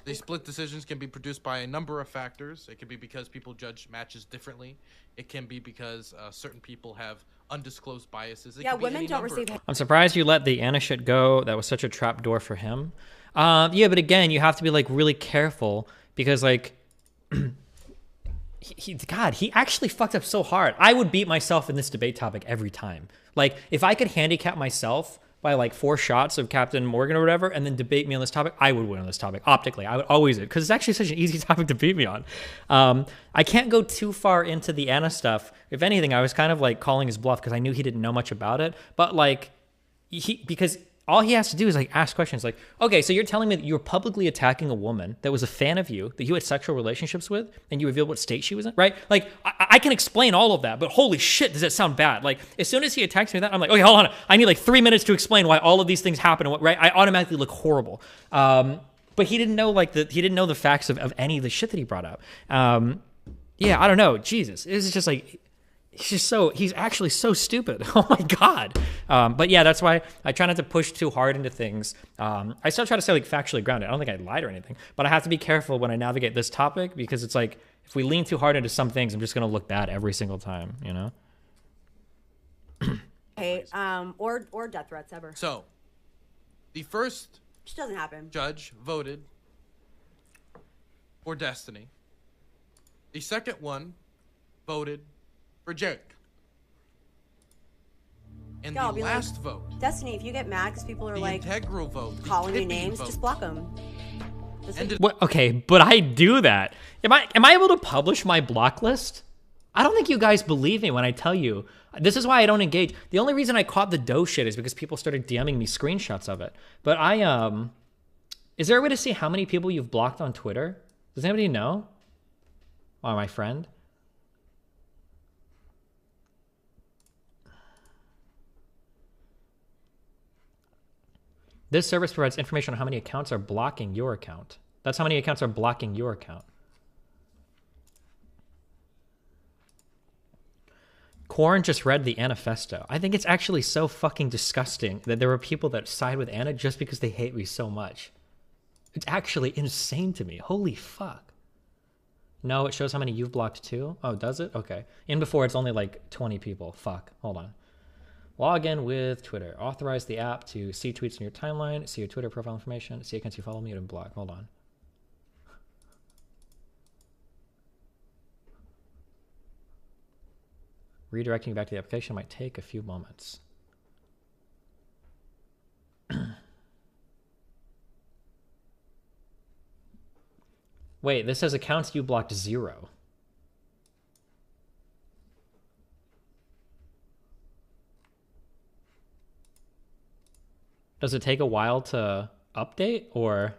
These split decisions can be produced by a number of factors. It can be because people judge matches differently. It can be because certain people have undisclosed biases. Yeah, women don't receive. I'm surprised you let the Anna shit go. That was such a trap door for him. Yeah, but again, you have to be like really careful because like, he actually fucked up so hard. I would beat myself in this debate topic every time. Like if I could handicap myself by like 4 shots of Captain Morgan or whatever, and then debate me on this topic, I would win on this topic. Optically, I would always because it's actually such an easy topic to beat me on. I can't go too far into the Anna stuff. If anything, I was kind of like calling his bluff because I knew he didn't know much about it. But like, because all he has to do is like ask questions like, okay, so you're telling me that you were publicly attacking a woman that was a fan of you, that you had sexual relationships with, and you revealed what state she was in, right? Like, I can explain all of that, but holy shit, does it sound bad? Like, as soon as he attacks me with that, I'm like, okay, hold on. I need like 3 minutes to explain why all of these things happen, right? I automatically look horrible. But he didn't know the facts of any of the shit that he brought up. Yeah, I don't know. Jesus. This is just like, he's actually so stupid. Oh my God. But yeah, that's why I try not to push too hard into things. I still try to stay like factually grounded. I don't think I lied or anything, but I have to be careful when I navigate this topic because it's like, if we lean too hard into some things, I'm just going to look bad every single time, you know? Okay, or death threats ever. So, the first which doesn't happen. Judge voted for Destiny. The second one voted for Jake. And the last vote. Destiny, if you get mad because people are like integral vote, calling you names, just block them. What? Okay, but I do that. Am I able to publish my block list? I don't think you guys believe me when I tell you. This is why I don't engage. The only reason I caught the Doe shit is because people started DMing me screenshots of it. But is there a way to see how many people you've blocked on Twitter? Does anybody know? Or my friend? This service provides information on how many accounts are blocking your account. That's how many accounts are blocking your account. Corn just read the Anifesto. I think it's actually so fucking disgusting that there were people that side with Anna just because they hate me so much. It's actually insane to me. Holy fuck. No, it shows how many you've blocked too. Oh, does it? Okay. In before, it's only like 20 people. Fuck. Hold on. Log in with Twitter. Authorize the app to see tweets in your timeline, see your Twitter profile information, see accounts you follow, mute, and block. Hold on. Redirecting you back to the application might take a few moments. Wait, this says accounts you blocked 0. Does it take a while to update or?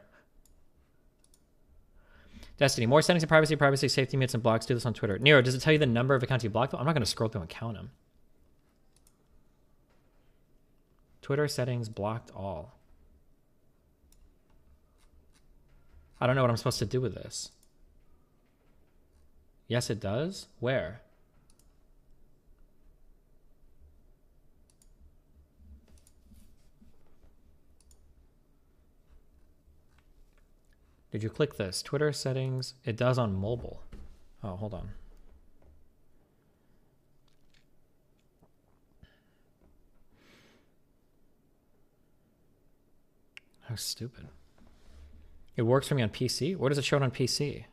Destiny, more settings of privacy, safety mutes, and blocks. Do this on Twitter. Nero, does it tell you the number of accounts you blocked? I'm not going to scroll through and count them. Twitter settings blocked all. I don't know what I'm supposed to do with this. Yes, it does? Where? Did you click this? Twitter settings. It does on mobile. Oh, hold on. How stupid. It works for me on PC? Where does it show it on PC?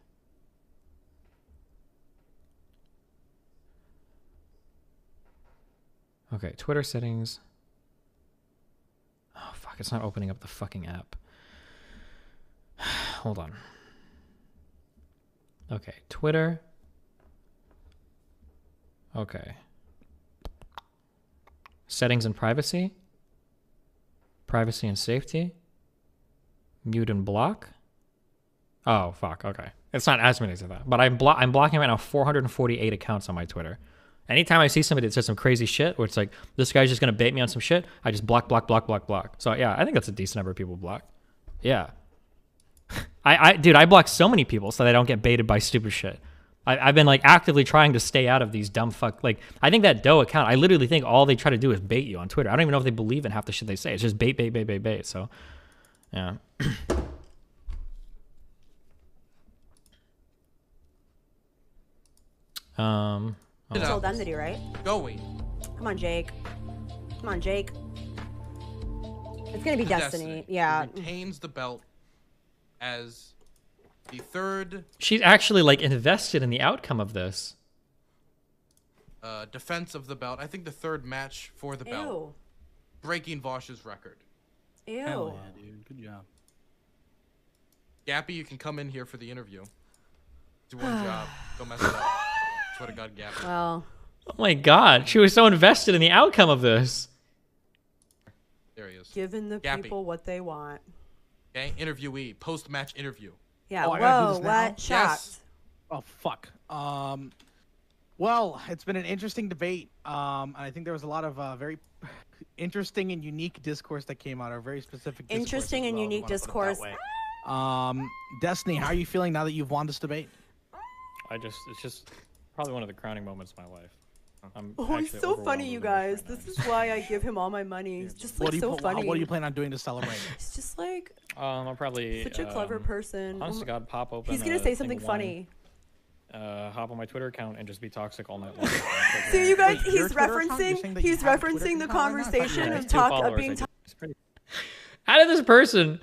Okay, Twitter settings. Oh, fuck. It's not opening up the fucking app. Hold on. Okay, Twitter. Okay. Settings and privacy. Privacy and safety. Mute and block. Oh, fuck. Okay. It's not as many as that. But I'm blocking right now 448 accounts on my Twitter. Anytime I see somebody that says some crazy shit, where it's like, this guy's just going to bait me on some shit, I just block. So, yeah, I think that's a decent number of people block. Yeah. Dude, I block so many people so they don't get baited by stupid shit. I've been like actively trying to stay out of these dumb fuck. Like, I think that Doe account, I literally think all they try to do is bait you on Twitter. I don't even know if they believe in half the shit they say. It's just bait. So, yeah. It's all identity, right? Going. Come on, Jake. It's gonna be Destiny. Yeah. Who retains the belt as the third. She's actually like invested in the outcome of this. Defense of the belt. I think the third match for the belt. Breaking Vosh's record. Ew. Hell yeah, dude. Good job. Gappy, you can come in here for the interview. Do one job. Go mess it up. Swear to God, Gappy. Well. Oh my God, she was so invested in the outcome of this. There he is. Giving the Gappy. people what they want. Okay, interviewee, post-match interview. Yeah, I gotta do whoa, this now? what? Shocked. Yes. Oh fuck. Well, it's been an interesting debate. And I think there was a lot of very interesting and unique discourse that came out, or very specific. Interesting and unique discourse. Destiny, how are you feeling now that you've won this debate? It's just probably one of the crowning moments of my life. Oh, he's so funny, you guys. This is why I give him all my money. He's just like so funny. What do you plan on doing to celebrate? He's just like I'll probably such a clever person. Honest to God, pop open. He's gonna say something funny. Hop on my Twitter account and just be toxic all night long. See, you guys, he's referencing the conversation of being toxic. How did this person?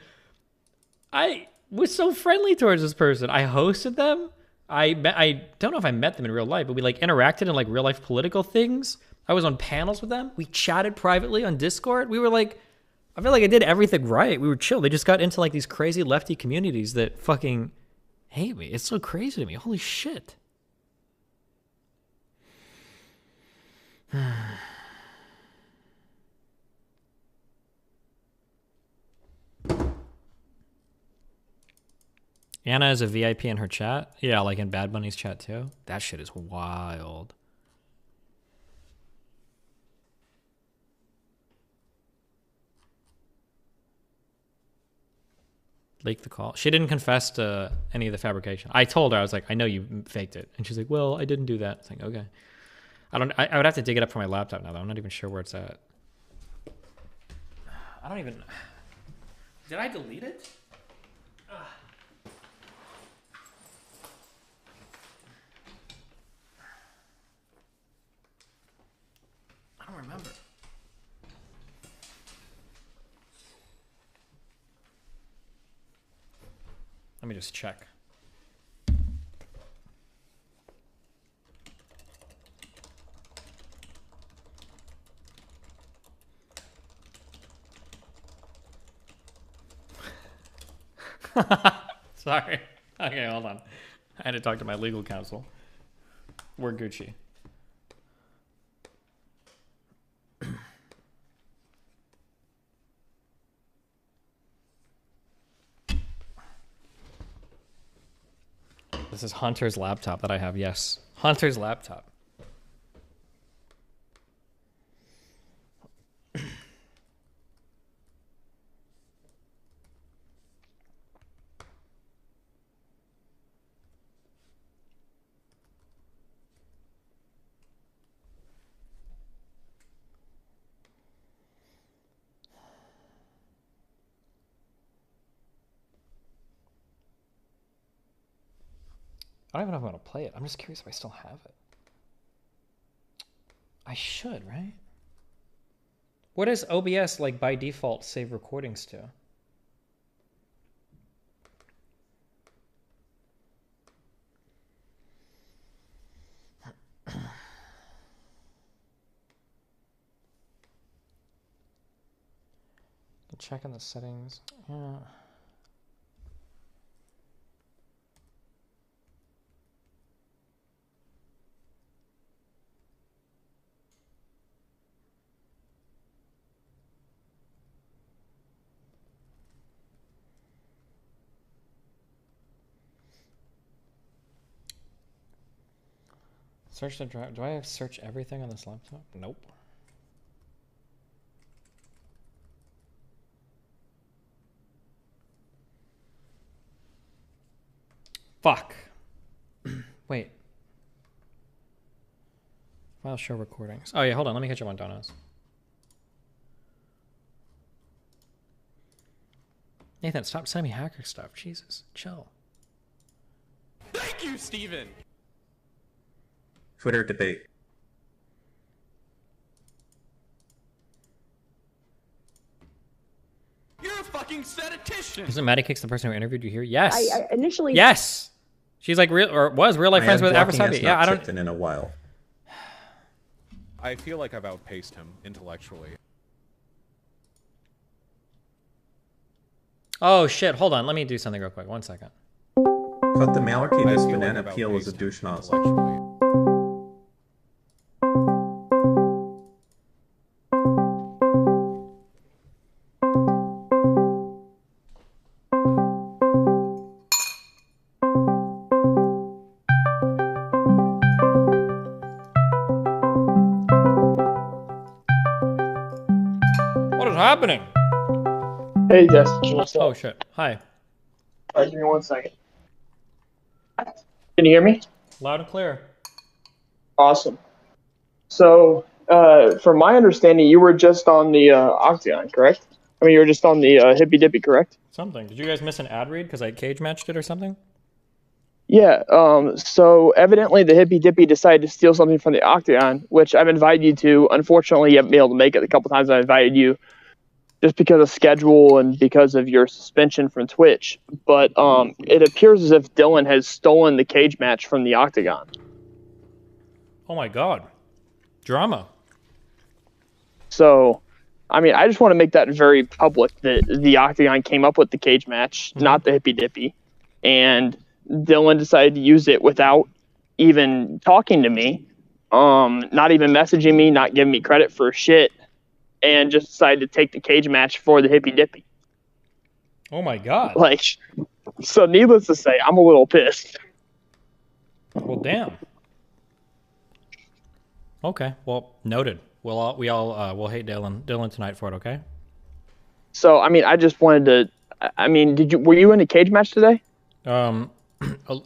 I was so friendly towards this person. I hosted them. I don't know if I met them in real life, but we like interacted in like real life political things. I was on panels with them. We chatted privately on Discord. We were like, I feel like I did everything right. We were chill. They just got into like these crazy lefty communities that fucking hate me. It's so crazy to me. Holy shit. Anna is a VIP in her chat. Yeah, like in Bad Bunny's chat too. That shit is wild. Leaked the call. She didn't confess to any of the fabrication. I told her, I was like, I know you faked it. And she's like, well, I didn't do that. It's like, okay. I would have to dig it up from my laptop now though. I'm not even sure where it's at. I don't even. Did I delete it? I don't remember. Let me just check. Sorry. Okay, hold on. I had to talk to my legal counsel. We're Gucci. This is Hunter's laptop that I have. Yes. Hunter's laptop. I don't even know if I'm going to play it. I'm just curious if I still have it. I should, right? What does OBS, like, by default save recordings to? Check in the settings. Yeah. Search the drive. Do I have search everything on this laptop? Nope. Fuck. Wait. File show recordings. Oh yeah, hold on. Let me catch up on donos. Nathan, stop sending me hacker stuff. Jesus, chill. Thank you, Steven. Twitter debate. You're a fucking statistician. Isn't Maddie Kicks the person who interviewed you here? Yes. I initially. Yes. She's like real, or was real life friends with Abrasabi. Yeah, I don't. In a while. I feel like I've outpaced him intellectually. Oh shit! Hold on. Let me do something real quick. 1 second. But the Malarkey this banana peel was a douche nozzle. happening? Hey, Justin. What's up? Oh shit. Hi. All right, give me 1 second. Can you hear me? Loud and clear. Awesome. So, from my understanding, you were just on the Octagon, correct? I mean, you were just on the Hippy Dippy, correct? Something. Did you guys miss an ad read because I cage matched it or something? Yeah. So evidently, the Hippy Dippy decided to steal something from the Octagon, which I've invited you to. Unfortunately, you haven't been able to make it the couple times I invited you, just because of schedule and because of your suspension from Twitch. But it appears as if Dylan has stolen the cage match from the Octagon. Oh my god. Drama. So, I mean, I just want to make that very public that the Octagon came up with the cage match, not the Hippy Dippy. And Dylan decided to use it without even talking to me, not even messaging me, not giving me credit for shit, and just decided to take the cage match for the Hippy Dippy. Oh my god. Like, so needless to say, I'm a little pissed. Well, damn. Okay, well, noted. We'll hate Dylan tonight for it, okay? So, I mean, I just wanted to, I mean, were you in a cage match today? A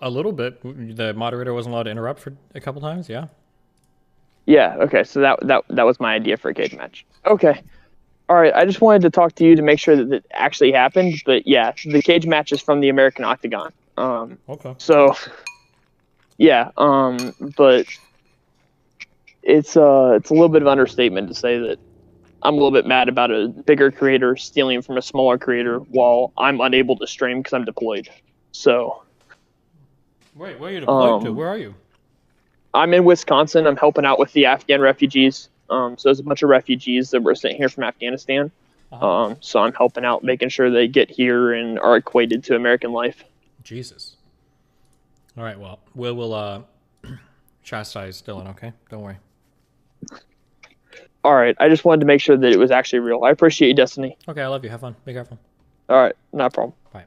little bit. The moderator wasn't allowed to interrupt for a couple times, yeah. Yeah, okay, so that was my idea for a cage match. Okay. All right, I just wanted to talk to you to make sure that it actually happened, but yeah, the cage match is from the American Octagon. Okay. So, yeah, but it's a little bit of understatement to say that I'm a little bit mad about a bigger creator stealing from a smaller creator while I'm unable to stream because I'm deployed. So. Wait, where are you deployed to? Where are you? I'm in Wisconsin. I'm helping out with the Afghan refugees. So there's a bunch of refugees that were sent here from Afghanistan. So I'm helping out, making sure they get here and are equated to American life. Jesus. All right, well, we'll chastise Dylan, okay? Don't worry. All right, I just wanted to make sure that it was actually real. I appreciate you, Destiny. Okay, I love you. Have fun. Be careful. All right, no problem. Bye.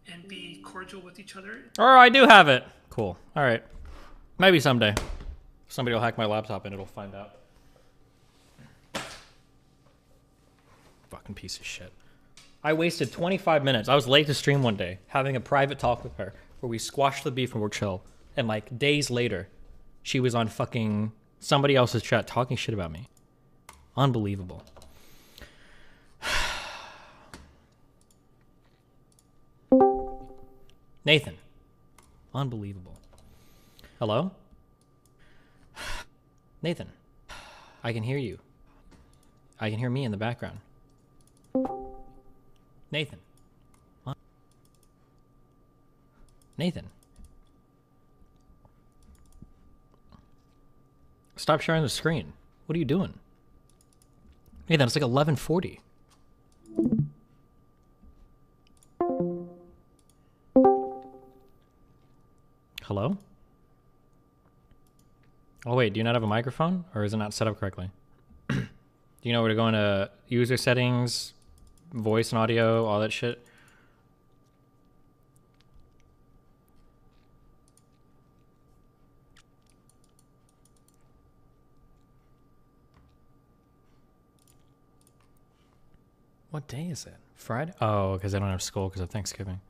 And be cordial with each other. Oh, I do have it. Cool. All right. Maybe someday. Somebody will hack my laptop and it'll find out. Fucking piece of shit. I wasted 25 minutes. I was late to stream one day, having a private talk with her where we squashed the beef and we're chill. And like days later, she was on fucking somebody else's chat talking shit about me. Unbelievable. Nathan. Unbelievable. Hello? Nathan. I can hear you. I can hear me in the background. Nathan. What? Nathan. Stop sharing the screen. What are you doing? Nathan, it's like 11:40. Hello? Oh wait, do you not have a microphone? Or is it not set up correctly? Do you know where to go into user settings, voice and audio, all that shit? What day is it? Friday? Oh, because I don't have school because of Thanksgiving.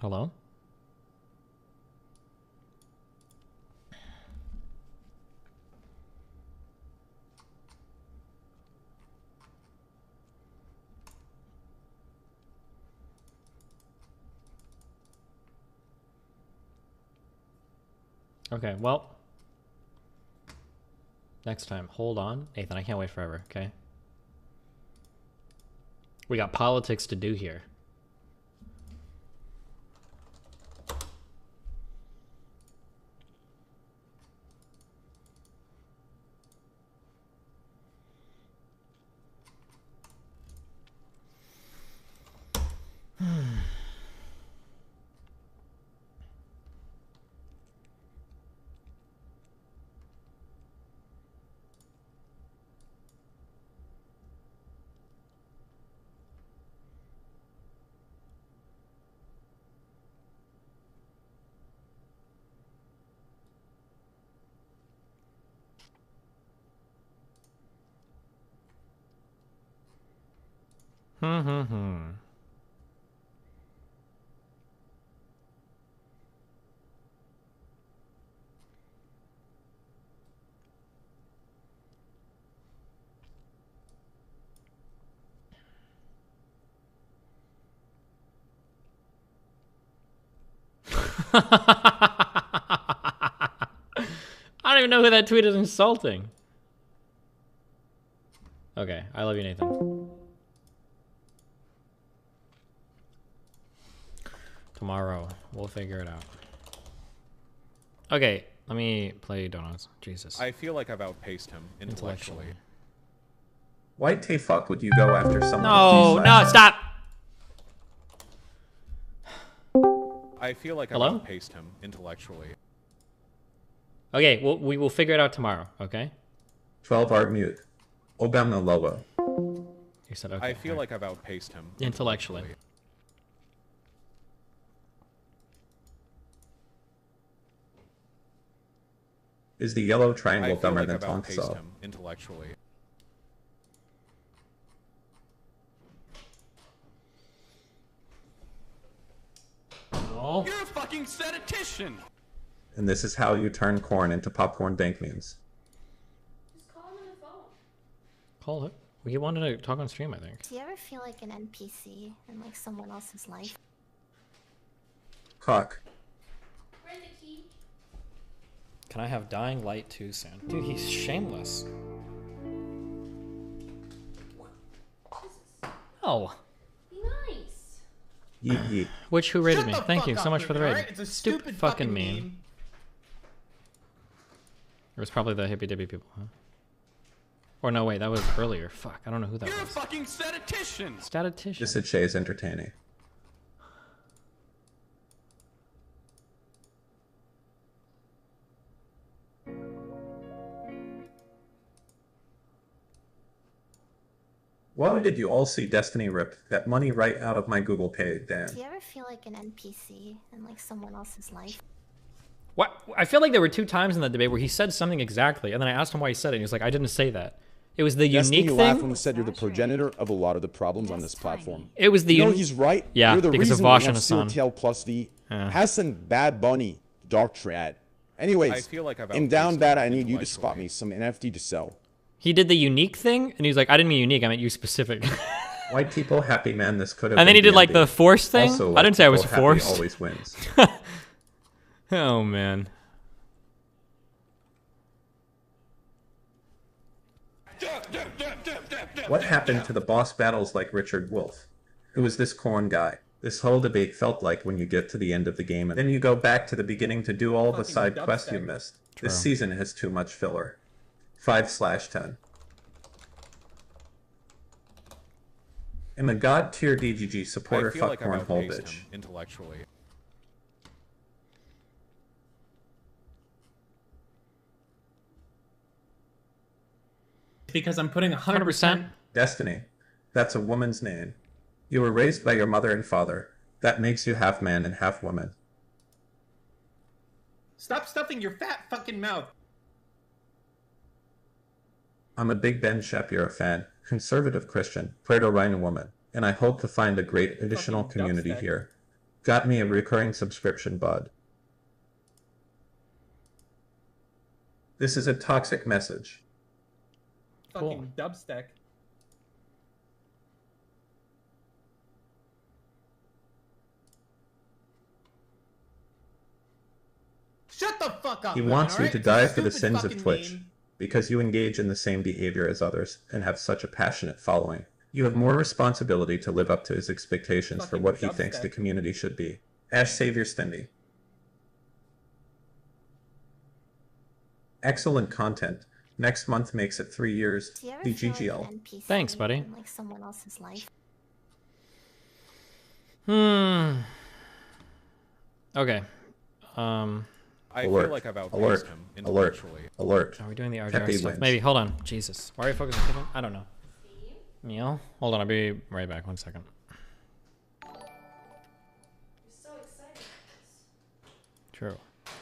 Hello? Okay, well. Next time. Hold on. Nathan, I can't wait forever, okay? We got politics to do here. I don't even know who that tweet is insulting. Okay, I love you, Nathan. Tomorrow, we'll figure it out. Okay, let me play Donuts. Jesus. I feel like I've outpaced him intellectually. Why the fuck would you go after someone? No, stop! I feel like I've Hello? outpaced him intellectually. Okay, we will figure it out tomorrow, okay? 12 art mute. Obama logo. You said okay. I feel like I've outpaced him intellectually. Is the yellow triangle I feel dumber like than I've Tonk outpaced Saw? him intellectually. Oh. You're a fucking statistician. And this is how you turn corn into popcorn dank memes. Call it. We wanted to talk on stream, I think. Do you ever feel like an NPC in like someone else's life? Cock. Can I have Dying Light too soon? Dude, he's shameless. Oh. Be nice. Yeet yeet. Which who rated Shut me? the Thank fuck you so up, much for the raid. alright? It's a stupid fucking meme. It was probably the Hippy Dippy people, huh? Or no, wait, that was earlier. Fuck, I don't know who that You're was. a fucking statistician. Statistician. This at Shay's entertaining. Why did you all see Destiny rip that money right out of my Google Pay, Dan? Do you ever feel like an NPC in like someone else's life? What? I feel like there were 2 times in that debate where he said something exactly, and then I asked him why he said it, and he was like, I didn't say that. It was the Destiny, unique you laugh thing. when he said you're the progenitor of a lot of the problems on this platform. It was the You know, he's right. Yeah, you're the because of reason Vosh we and have Hassan. CRTL plus V, Yeah. Hassan, Bad Bunny, Dark Trad. Anyways, I feel like I've in down outpaced bad, him I need you to intellectually. spot me some NFT to sell. He did the unique thing, and he was like, I didn't mean unique, I meant you specific. White people happy, man. This could have. And then he been did like DMD. the force thing. Also, I white didn't say I was people happy forced. Always wins. Oh man. What happened to the boss battles like Richard Wolf? Who is this corn guy? This whole debate felt like when you get to the end of the game and then you go back to the beginning to do all the side quests you missed. True. This season has too much filler. 5/10. I'm a god tier DGG supporter. I feel Fuck like I've cornhole outpaced bitch. him intellectually. Because I'm putting 100%. Destiny. That's a woman's name. You were raised by your mother and father. That makes you half man and half woman. Stop stuffing your fat fucking mouth. I'm a Big Ben Shapiro fan, conservative Christian, Puerto Rican woman, and I hope to find a great additional Fucking community dubstep. here. Got me a recurring subscription, bud. This is a toxic message. Fucking dubstep. Shut the fuck up. He man, wants you alright? to It's a die for the stupid sins of fucking Twitch, meme. because you engage in the same behavior as others and have such a passionate following. You have more responsibility to live up to his expectations for Fucking what he thinks dubstep. the community should be. Ash Savior Stindy. Excellent content. Next month makes it 3 years. Do you ever feel like DGGL. an NPC Thanks, buddy. in like someone else's life? Okay. I Alert. feel like I've outpaced Alert. him Alert. intellectually. Alert. Are we doing the RGR Pepe stuff? wins. Maybe. Hold on. Jesus. Why are you focusing on Pippin? I don't know. Meow. Hold on. I'll be right back. 1 second. True.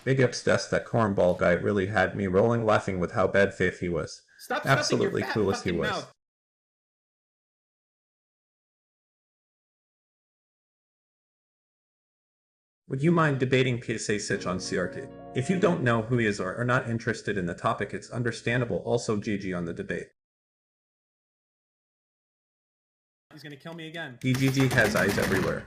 Big ups Des, that cornball guy really had me rolling laughing with how bad faith he was. Stop stuffing your Absolutely fat clueless he fucking was. mouth. Would you mind debating PSA Sitch on CRT? If you don't know who he is or are not interested in the topic, it's understandable. Also, GG on the debate. He's gonna kill me again. DGG has eyes everywhere.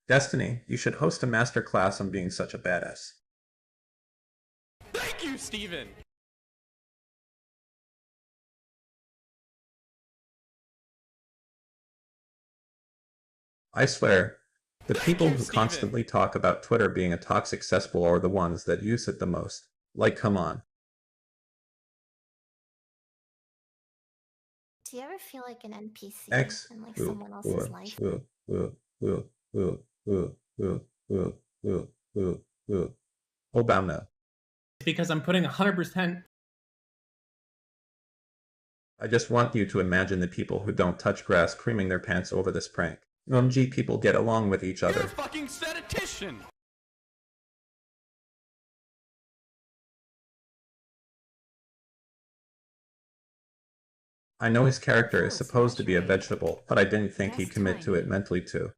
Destiny, you should host a master class on being such a badass. Thank you, Steven! I swear, the people who constantly talk about Twitter being a toxic cesspool are the ones that use it the most. Like, come on. Do you ever feel like an NPC X. in like someone else's life? Obama. Because I'm putting 100%. I just want you to imagine the people who don't touch grass creaming their pants over this prank. OMG, people get along with each other. You're a fucking statistician! I know his character is supposed to be a vegetable, but I didn't think he'd commit to it mentally too.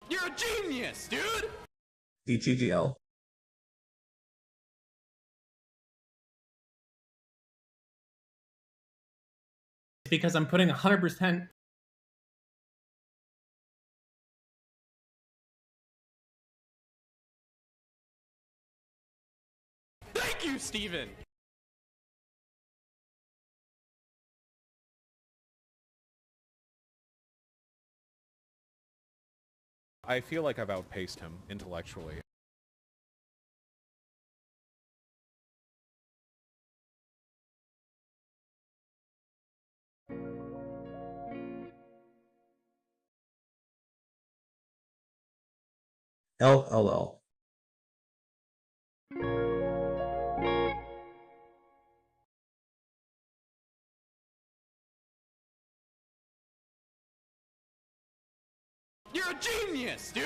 You're a genius, dude! DGGL. Because I'm putting 100%. Thank you, Steven! I feel like I've outpaced him intellectually. LLL. You're a genius, dude!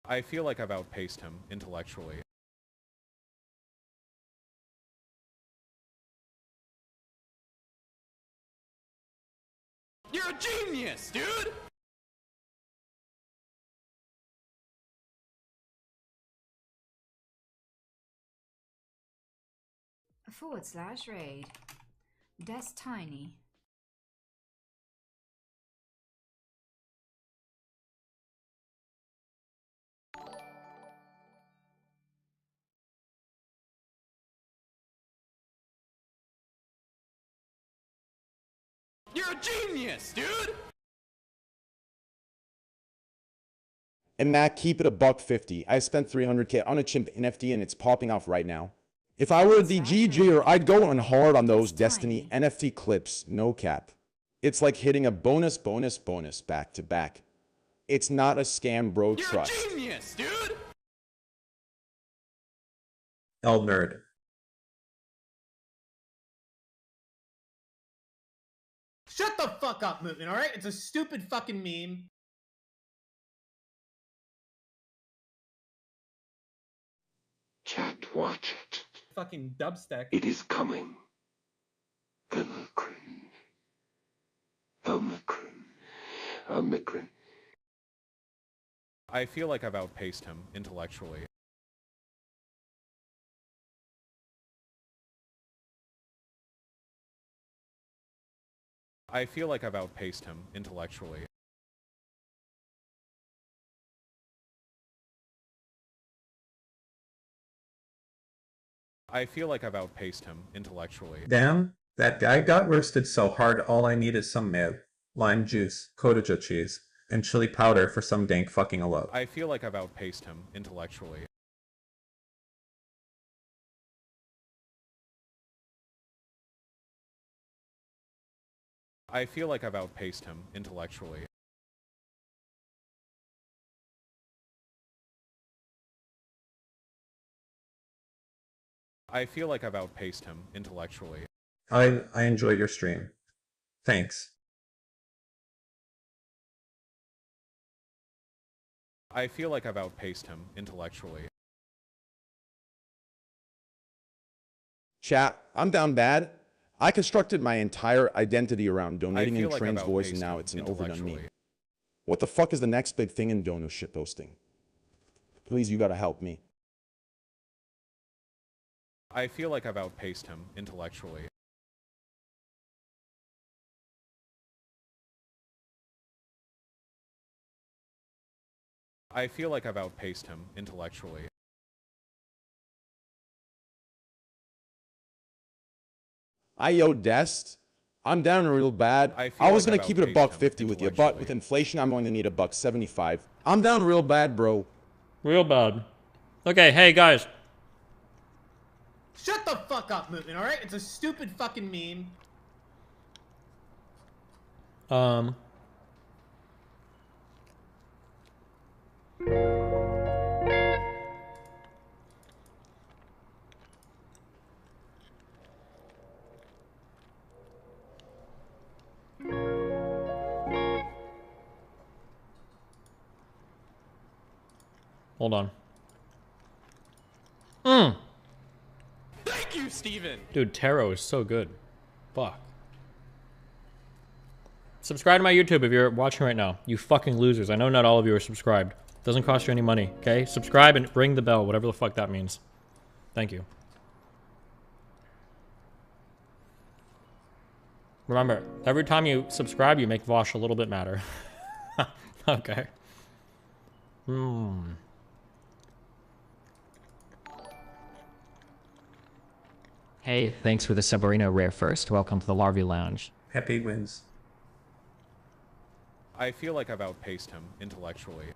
I feel like I've outpaced him intellectually. You're a genius, dude! /raid. That's tiny. You're a genius, dude! And Mac, keep it a $150. I spent $300K on a chimp NFT and it's popping off right now. If I were the GG'er, I'd go on hard on those Destiny NFT clips, no cap. It's like hitting a bonus back to back. It's not a scam, bro, trust. You're a genius, dude! L nerd. Shut the fuck up, movement, alright? It's a stupid fucking meme. Chat, watch it. Fucking dubstep. It is coming. Omicron. I feel like I've outpaced him intellectually. I feel like I've outpaced him intellectually. I feel like I've outpaced him intellectually. Damn, that guy got roasted so hard all I need is some mayo, lime juice, cottage cheese, and chili powder for some dank fucking alone. I feel like I've outpaced him intellectually. I feel like I've outpaced him intellectually. I feel like I've outpaced him intellectually. I enjoy your stream. Thanks. I feel like I've outpaced him intellectually. Chat, I'm down bad. I constructed my entire identity around donating in like trans I've voice, and outpaced now him it's an overdone meme. intellectually. What the fuck is the next big thing in dono shitposting? Please, you gotta help me. I feel like I've outpaced him intellectually. I feel like I've outpaced him intellectually. Yo, Dest, I'm down real bad. I was gonna keep it $1.50 with you, but with inflation, I'm going to need $1.75. I'm down real bad, bro. Real bad. Okay, hey guys. Shut the fuck up, movement, alright? It's a stupid fucking meme. Hold on. Thank you, Steven. Dude, tarot is so good. Fuck. Subscribe to my YouTube if you're watching right now. You fucking losers. I know not all of you are subscribed. Doesn't cost you any money, okay? Subscribe and ring the bell, whatever the fuck that means. Thank you. Remember, every time you subscribe, you make Vosh a little bit madder. Okay. Hey, thanks for the Submarino rare first. Welcome to the Larvae Lounge. Happy wins. I feel like I've outpaced him intellectually.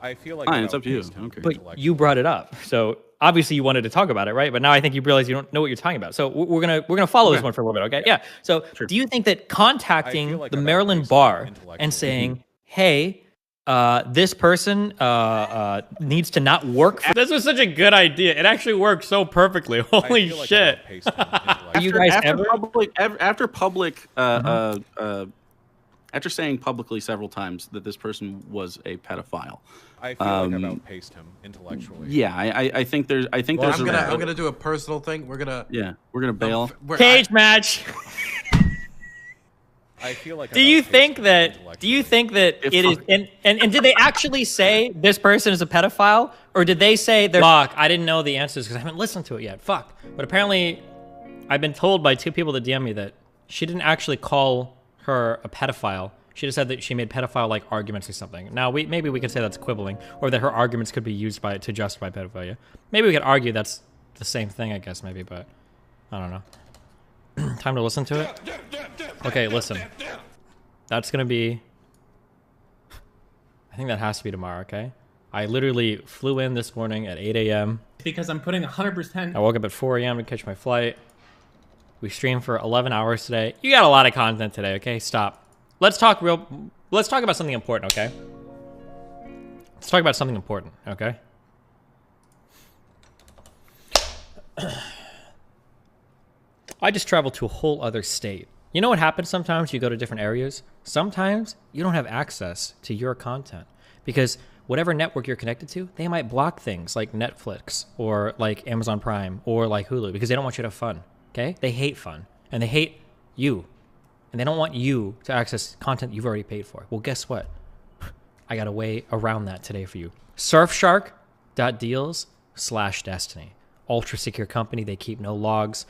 I feel like Fine, it's up to you. Okay. But you brought it up, so obviously you wanted to talk about it, right? But now I think you realize you don't know what you're talking about. So we're gonna follow this one for a little bit, okay? Yeah. So do you think that contacting the Maryland bar and saying, "Hey, this person needs to not work," this was such a good idea. It actually worked so perfectly. Holy shit! Are you guys after saying publicly several times that this person was a pedophile? I feel like I've outpaced him intellectually. Yeah, I think there's. I think Well, there's. I'm gonna do a personal thing. We're gonna bail. Cage match. I feel like. Do you think that it is? And did they actually say this person is a pedophile, or did they say they're? Fuck, I didn't know the answers because I haven't listened to it yet. Fuck. But apparently, I've been told by 2 people that DM me that she didn't actually call her a pedophile. She just said that she made pedophile-like arguments or something. Now, maybe we could say that's quibbling, or that her arguments could be used to justify pedophilia. Maybe we could argue that's the same thing, I guess, maybe, but I don't know. Time to listen to it? Okay, listen. That's gonna be... I think that has to be tomorrow, okay? I literally flew in this morning at 8 a.m. Because I'm putting 100%. I woke up at 4 a.m. to catch my flight. We streamed for 11 hours today. You got a lot of content today, okay? Stop. Let's talk about something important, okay? Let's talk about something important, okay? I just traveled to a whole other state. You know what happens sometimes? You go to different areas. Sometimes you don't have access to your content because whatever network you're connected to, they might block things like Netflix or like Amazon Prime or like Hulu because they don't want you to have fun, okay? They hate fun and they hate you. And they don't want you to access content you've already paid for. Well, guess what? I got a way around that today for you. Surfshark.deals/destiny. Ultra secure company. They keep no logs.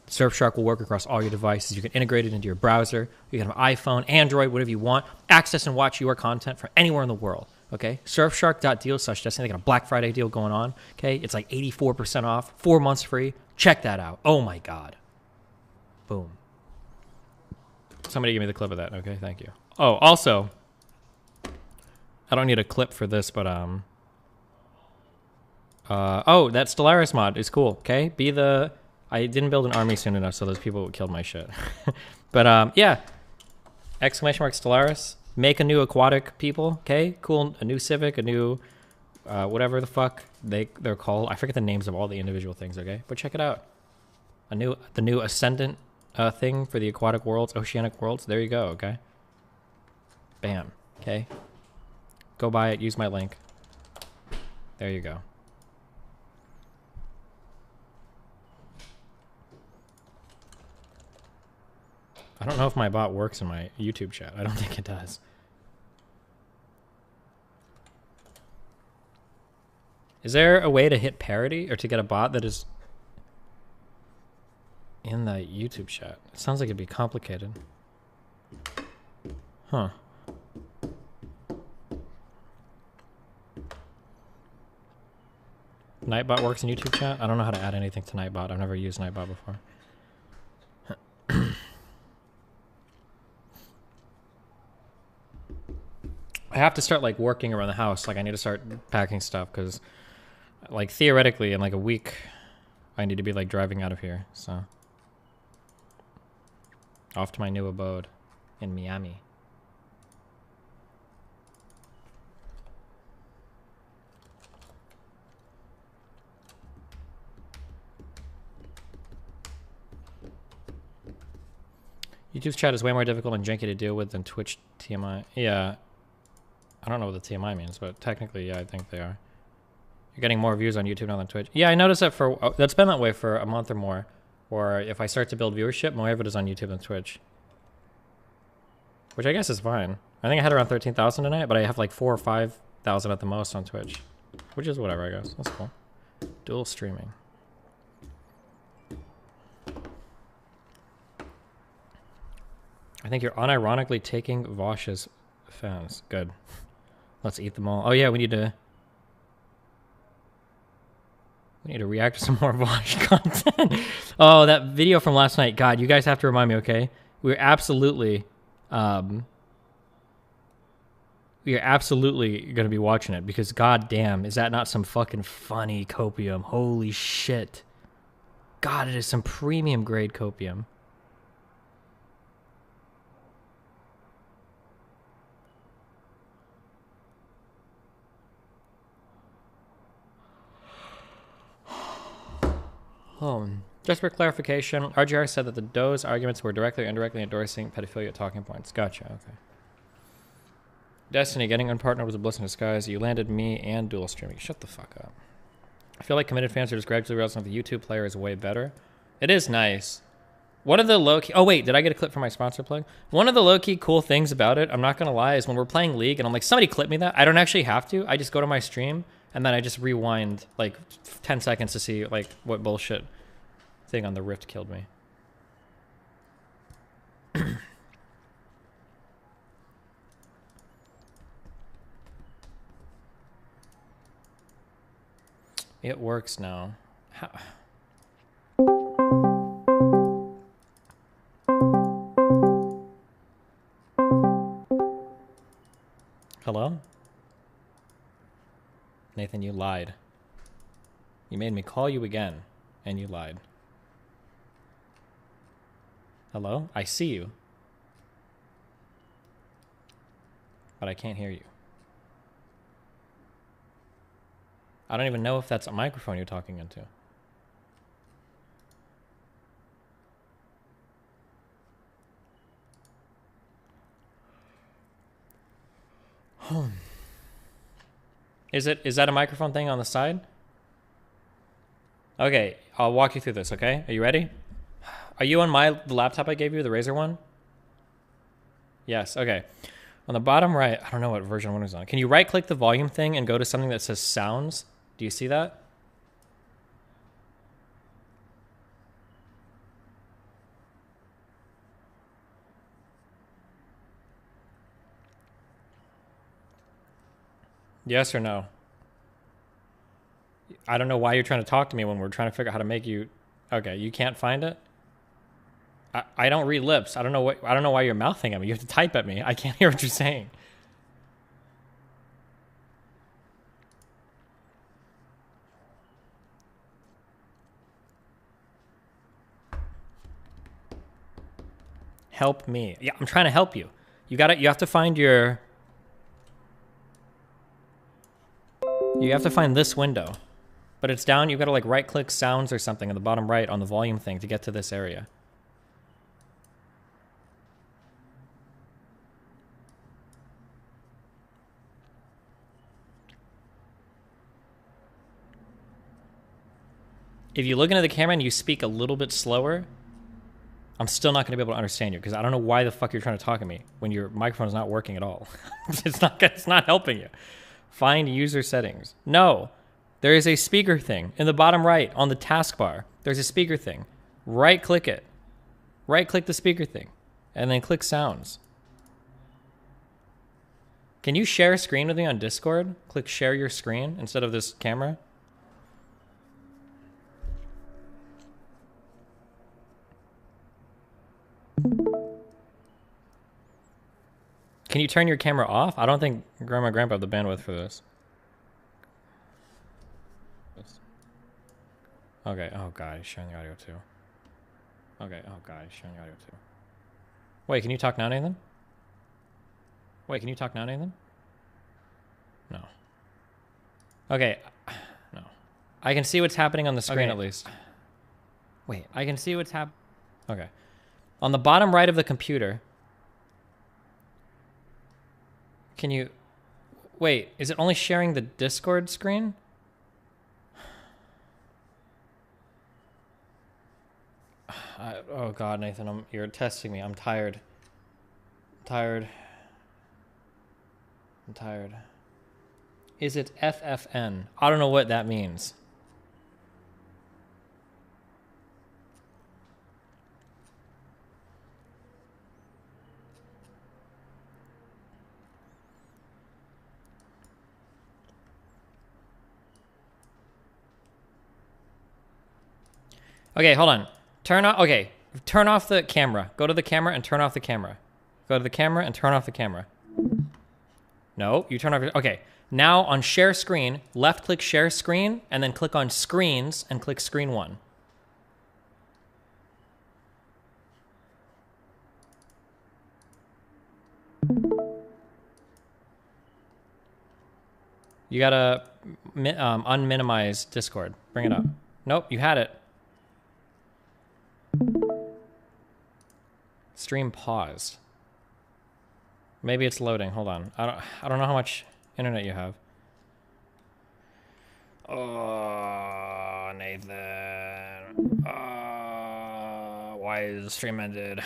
Surfshark will work across all your devices. You can integrate it into your browser. You can have an iPhone, Android, whatever you want. Access and watch your content from anywhere in the world. Okay? Surfshark.deals/destiny. They got a Black Friday deal going on. Okay? It's like 84% off. 4 months free. Check that out. Oh my God. Boom. Somebody give me the clip of that. Okay, thank you. Oh, also, I don't need a clip for this, but oh, that Stellaris mod is cool. Okay, I didn't build an army soon enough, so those people killed my shit. But yeah, exclamation mark Stellaris. Make a new aquatic people. Okay, cool. A new civic, a new whatever the fuck they're called. I forget the names of all the individual things, okay? But check it out. The new Ascendant thing for the aquatic worlds, oceanic worlds. There you go, okay? Bam. Okay. Go buy it, use my link. There you go. I don't know if my bot works in my YouTube chat. I don't think it does. Is there a way to hit parity or to get a bot that is in the YouTube chat? It sounds like it'd be complicated. Huh. Nightbot works in YouTube chat? I don't know how to add anything to Nightbot. I've never used Nightbot before. I have to start like working around the house. Like I need to start packing stuff because like theoretically in like a week I need to be like driving out of here. So off to my new abode in Miami. YouTube's chat is way more difficult and janky to deal with than Twitch TMI. Yeah. I don't know what the TMI means, but technically, yeah, I think they are. You're getting more views on YouTube now than Twitch. Yeah, I noticed that that's been that way for a month or more. Or if I start to build viewership, more of it is on YouTube than Twitch. Which I guess is fine. I think I had around 13,000 tonight, but I have like 4,000 or 5,000 at the most on Twitch. Which is whatever, I guess. That's cool. Dual streaming. I think you're unironically taking Vosh's fans. Good. Let's eat them all. Oh yeah, we need to react to some more Vosh content. Oh, that video from last night. God, you guys have to remind me, okay? We're absolutely going to be watching it because god damn, is that not some fucking funny copium? Holy shit. God, it is some premium grade copium. Just for clarification, RGR said that the Doe's arguments were directly or indirectly endorsing pedophilia talking points. Gotcha, okay. Destiny, getting unpartnered was a blessing in disguise. You landed me and dual streaming. Shut the fuck up. I feel like committed fans are just gradually realizing that the YouTube player is way better. It is nice. One of the low-key... Oh, wait, did I get a clip from my sponsor plug? One of the low-key cool things about it, I'm not going to lie, is when we're playing League and I'm like, somebody clip me that. I don't actually have to. I just go to my stream and then I just rewind like 10 seconds to see like what bullshit thing on the Rift killed me. It works now. How? Hello? Nathan, you lied. You made me call you again, and you lied. Hello? I see you. But I can't hear you. I don't even know if that's a microphone you're talking into. Is that a microphone thing on the side? Okay, I'll walk you through this, okay? Are you ready? Are you on the laptop I gave you, the Razer one? Yes, okay. On the bottom right, I don't know what version one is on. Can you right click the volume thing and go to something that says sounds? Do you see that? Yes or no? I don't know why you're trying to talk to me when we're trying to figure out how to make you... Okay, you can't find it? I don't read lips. I don't know why you're mouthing at me. You have to type at me. I can't hear what you're saying. Help me. Yeah, I'm trying to help you. You have to find your... You have to find this window. But it's down, you gotta like right click sounds or something in the bottom right on the volume thing to get to this area. If you look into the camera and you speak a little bit slower, I'm still not going to be able to understand you because I don't know why the fuck you're trying to talk to me when your microphone is not working at all. It's not helping you. Find user settings. No, there is a speaker thing in the bottom right on the taskbar. There's a speaker thing. Right click it. Right click the speaker thing and then click sounds. Can you share a screen with me on Discord? Click share your screen instead of this camera. Can you turn your camera off? I don't think Grandma and Grandpa have the bandwidth for this. Okay, oh god, he's showing the audio too. Okay, oh god, he's showing the audio too. Wait, can you talk now, Nathan? Wait, can you talk now, Nathan? No. Okay, no. I can see what's happening on the screen at least. Wait, I can see what's happening. Okay. On the bottom right of the computer, can you... Wait, is it only sharing the Discord screen? Oh god, Nathan, you're testing me. I'm tired. I'm tired. Is it FFN? I don't know what that means. Okay, hold on. Turn off the camera. Go to the camera and turn off the camera. Go to the camera and turn off the camera. No, you turn off your... Okay, now on share screen, left click share screen, and then click on screens and click screen 1. You gotta unminimize Discord. Bring it up. Nope, you had it. Stream paused. Maybe it's loading. Hold on. I don't know how much internet you have. Oh, Nathan. Why is the stream ended?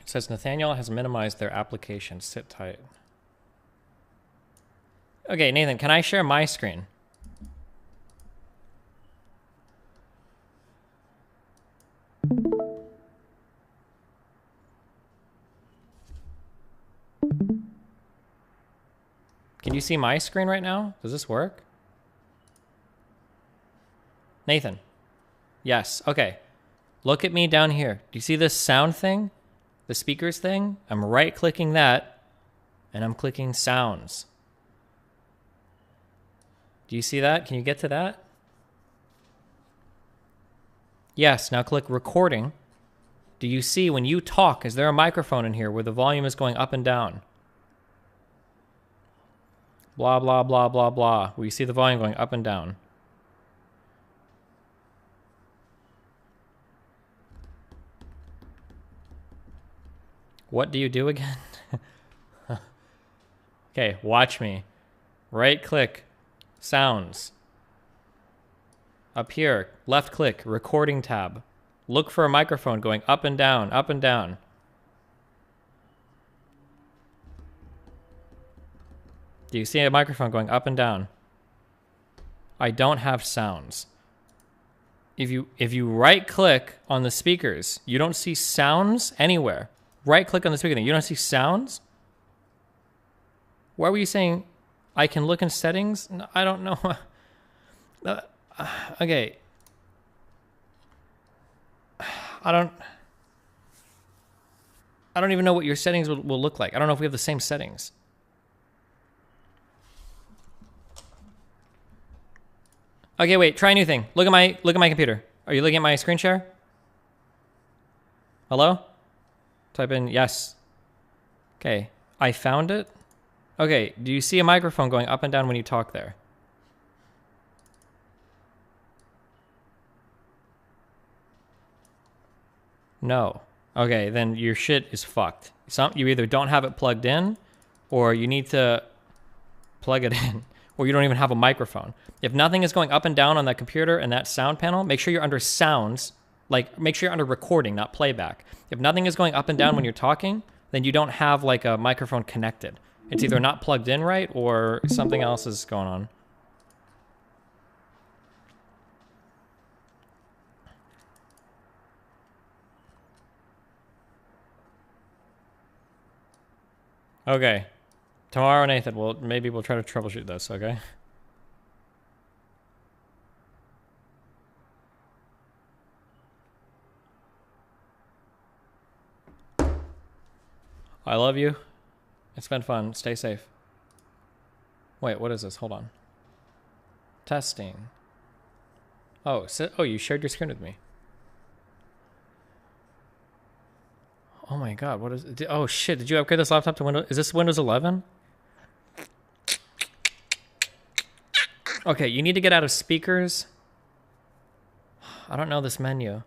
It says Nathaniel has minimized their application. Sit tight. Okay, Nathan, can I share my screen? Can you see my screen right now? Does this work? Nathan. Yes, okay. Look at me down here. Do you see this sound thing? The speakers thing? I'm right-clicking that, and I'm clicking sounds. Do you see that? Can you get to that? Yes, now click recording. Do you see when you talk, is there a microphone in here where the volume is going up and down? Blah, blah, blah, blah, blah. Where you see the volume going up and down. What do you do again? Okay, watch me. Right click, sounds. Up here, left click, recording tab. Look for a microphone going up and down, up and down. Do you see a microphone going up and down? I don't have sounds. If you right click on the speakers, you don't see sounds anywhere. Right click on the speaker thing. You don't see sounds? Why were you saying I can look in settings? No, I don't know. Okay. I don't even know what your settings will look like. I don't know if we have the same settings. Okay, wait. Try a new thing. Look at my computer. Are you looking at my screen share? Hello? Type in yes. Okay, I found it. Okay, do you see a microphone going up and down when you talk there? No. Okay, then your shit is fucked. You either don't have it plugged in, or you need to plug it in, or you don't even have a microphone. If nothing is going up and down on that computer and that sound panel, make sure you're under sounds, like make sure you're under recording, not playback. If nothing is going up and down when you're talking, then you don't have like a microphone connected. It's either not plugged in right or something else is going on. Okay. Tomorrow, Nathan, maybe we'll try to troubleshoot this, okay? I love you. It's been fun. Stay safe. Wait, what is this? Hold on. Testing. Oh, you shared your screen with me. Oh my god, what is it? Oh shit, did you upgrade this laptop to Windows? Is this Windows 11? Okay, you need to get out of speakers. I don't know this menu.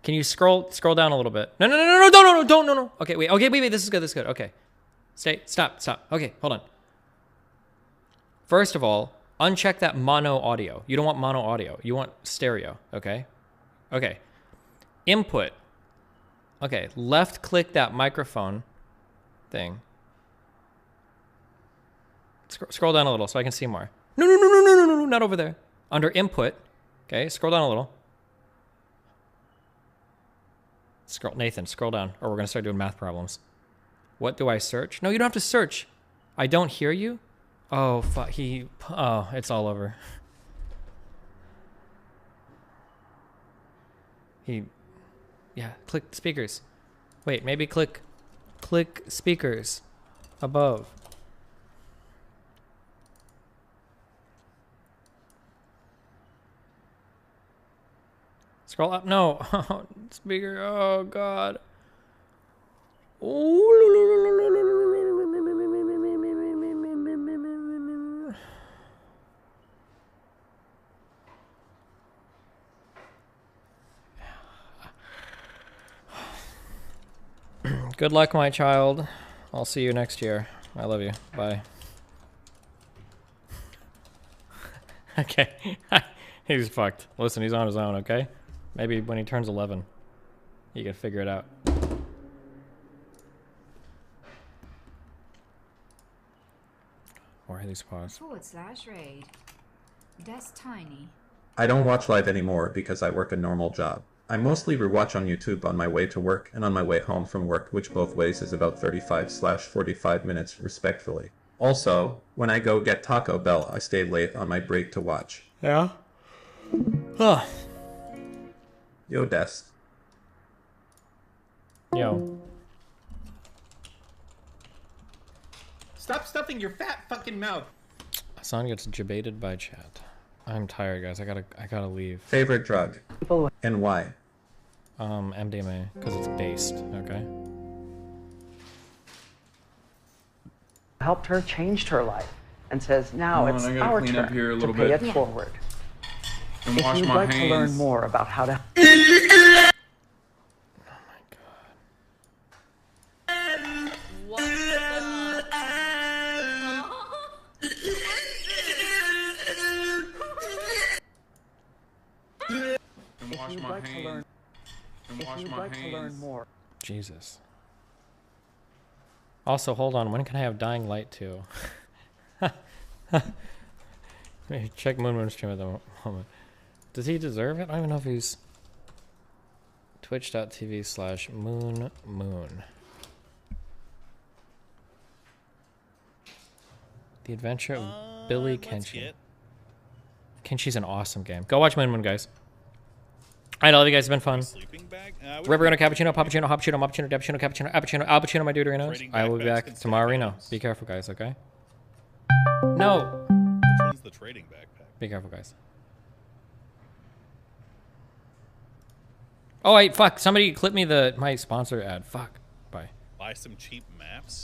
Can you scroll down a little bit? No. Okay, wait, this is good. Okay. Stop. Okay, hold on. First of all, uncheck that mono audio. You don't want mono audio. You want stereo, okay? Okay. Input. Okay, left click that microphone thing. Scroll down a little so I can see more. No, not over there. Under input. Okay, scroll down a little. Nathan, scroll down, or we're gonna start doing math problems. What do I search? No, you don't have to search. I don't hear you? Oh, fuck, oh, it's all over. Yeah, click speakers. Wait, maybe click speakers above. Scroll up. No. Speaker. Oh, God. Good luck, my child. I'll see you next year. I love you. Bye. Okay. He's fucked. Listen, he's on his own, okay? Maybe when he turns 11, he can figure it out. Where are these paused? /raid. That's tiny. I don't watch live anymore because I work a normal job. I mostly rewatch on YouTube on my way to work and on my way home from work, which both ways is about 35/45 minutes respectively. Also, when I go get Taco Bell, I stay late on my break to watch. Yeah? Huh. Yo, Des. Yo. Stop stuffing your fat fucking mouth. Hassan gets debated by chat. I'm tired, guys. I gotta leave. Favorite drug? And why? MDMA, because it's based, okay? Helped her, changed her life, and says now it's our turn to pay it forward. And if you'd like to learn more about how to... Jesus. Also, hold on. When can I have Dying Light too? Check Moon's stream at the moment. Does he deserve it? I don't even know if he's... Twitch.tv/moon. The Adventure of Billy Kenshi. Kenshi's an awesome game. Go watch Moon, guys. Alright, I love you guys. It's been fun. Ripperino, cappuccino, pappuccino, hoppuccino, moppuccino, cappuccino, cappuccino, appuccino, alpuccino, my Deuterinos. I will be back tomorrow, Reno. Be careful, guys, okay? No! Which one's the trading backpack? Be careful, guys. Oh wait, fuck! Somebody clip me my sponsor ad. Fuck. Bye. Buy some cheap maps.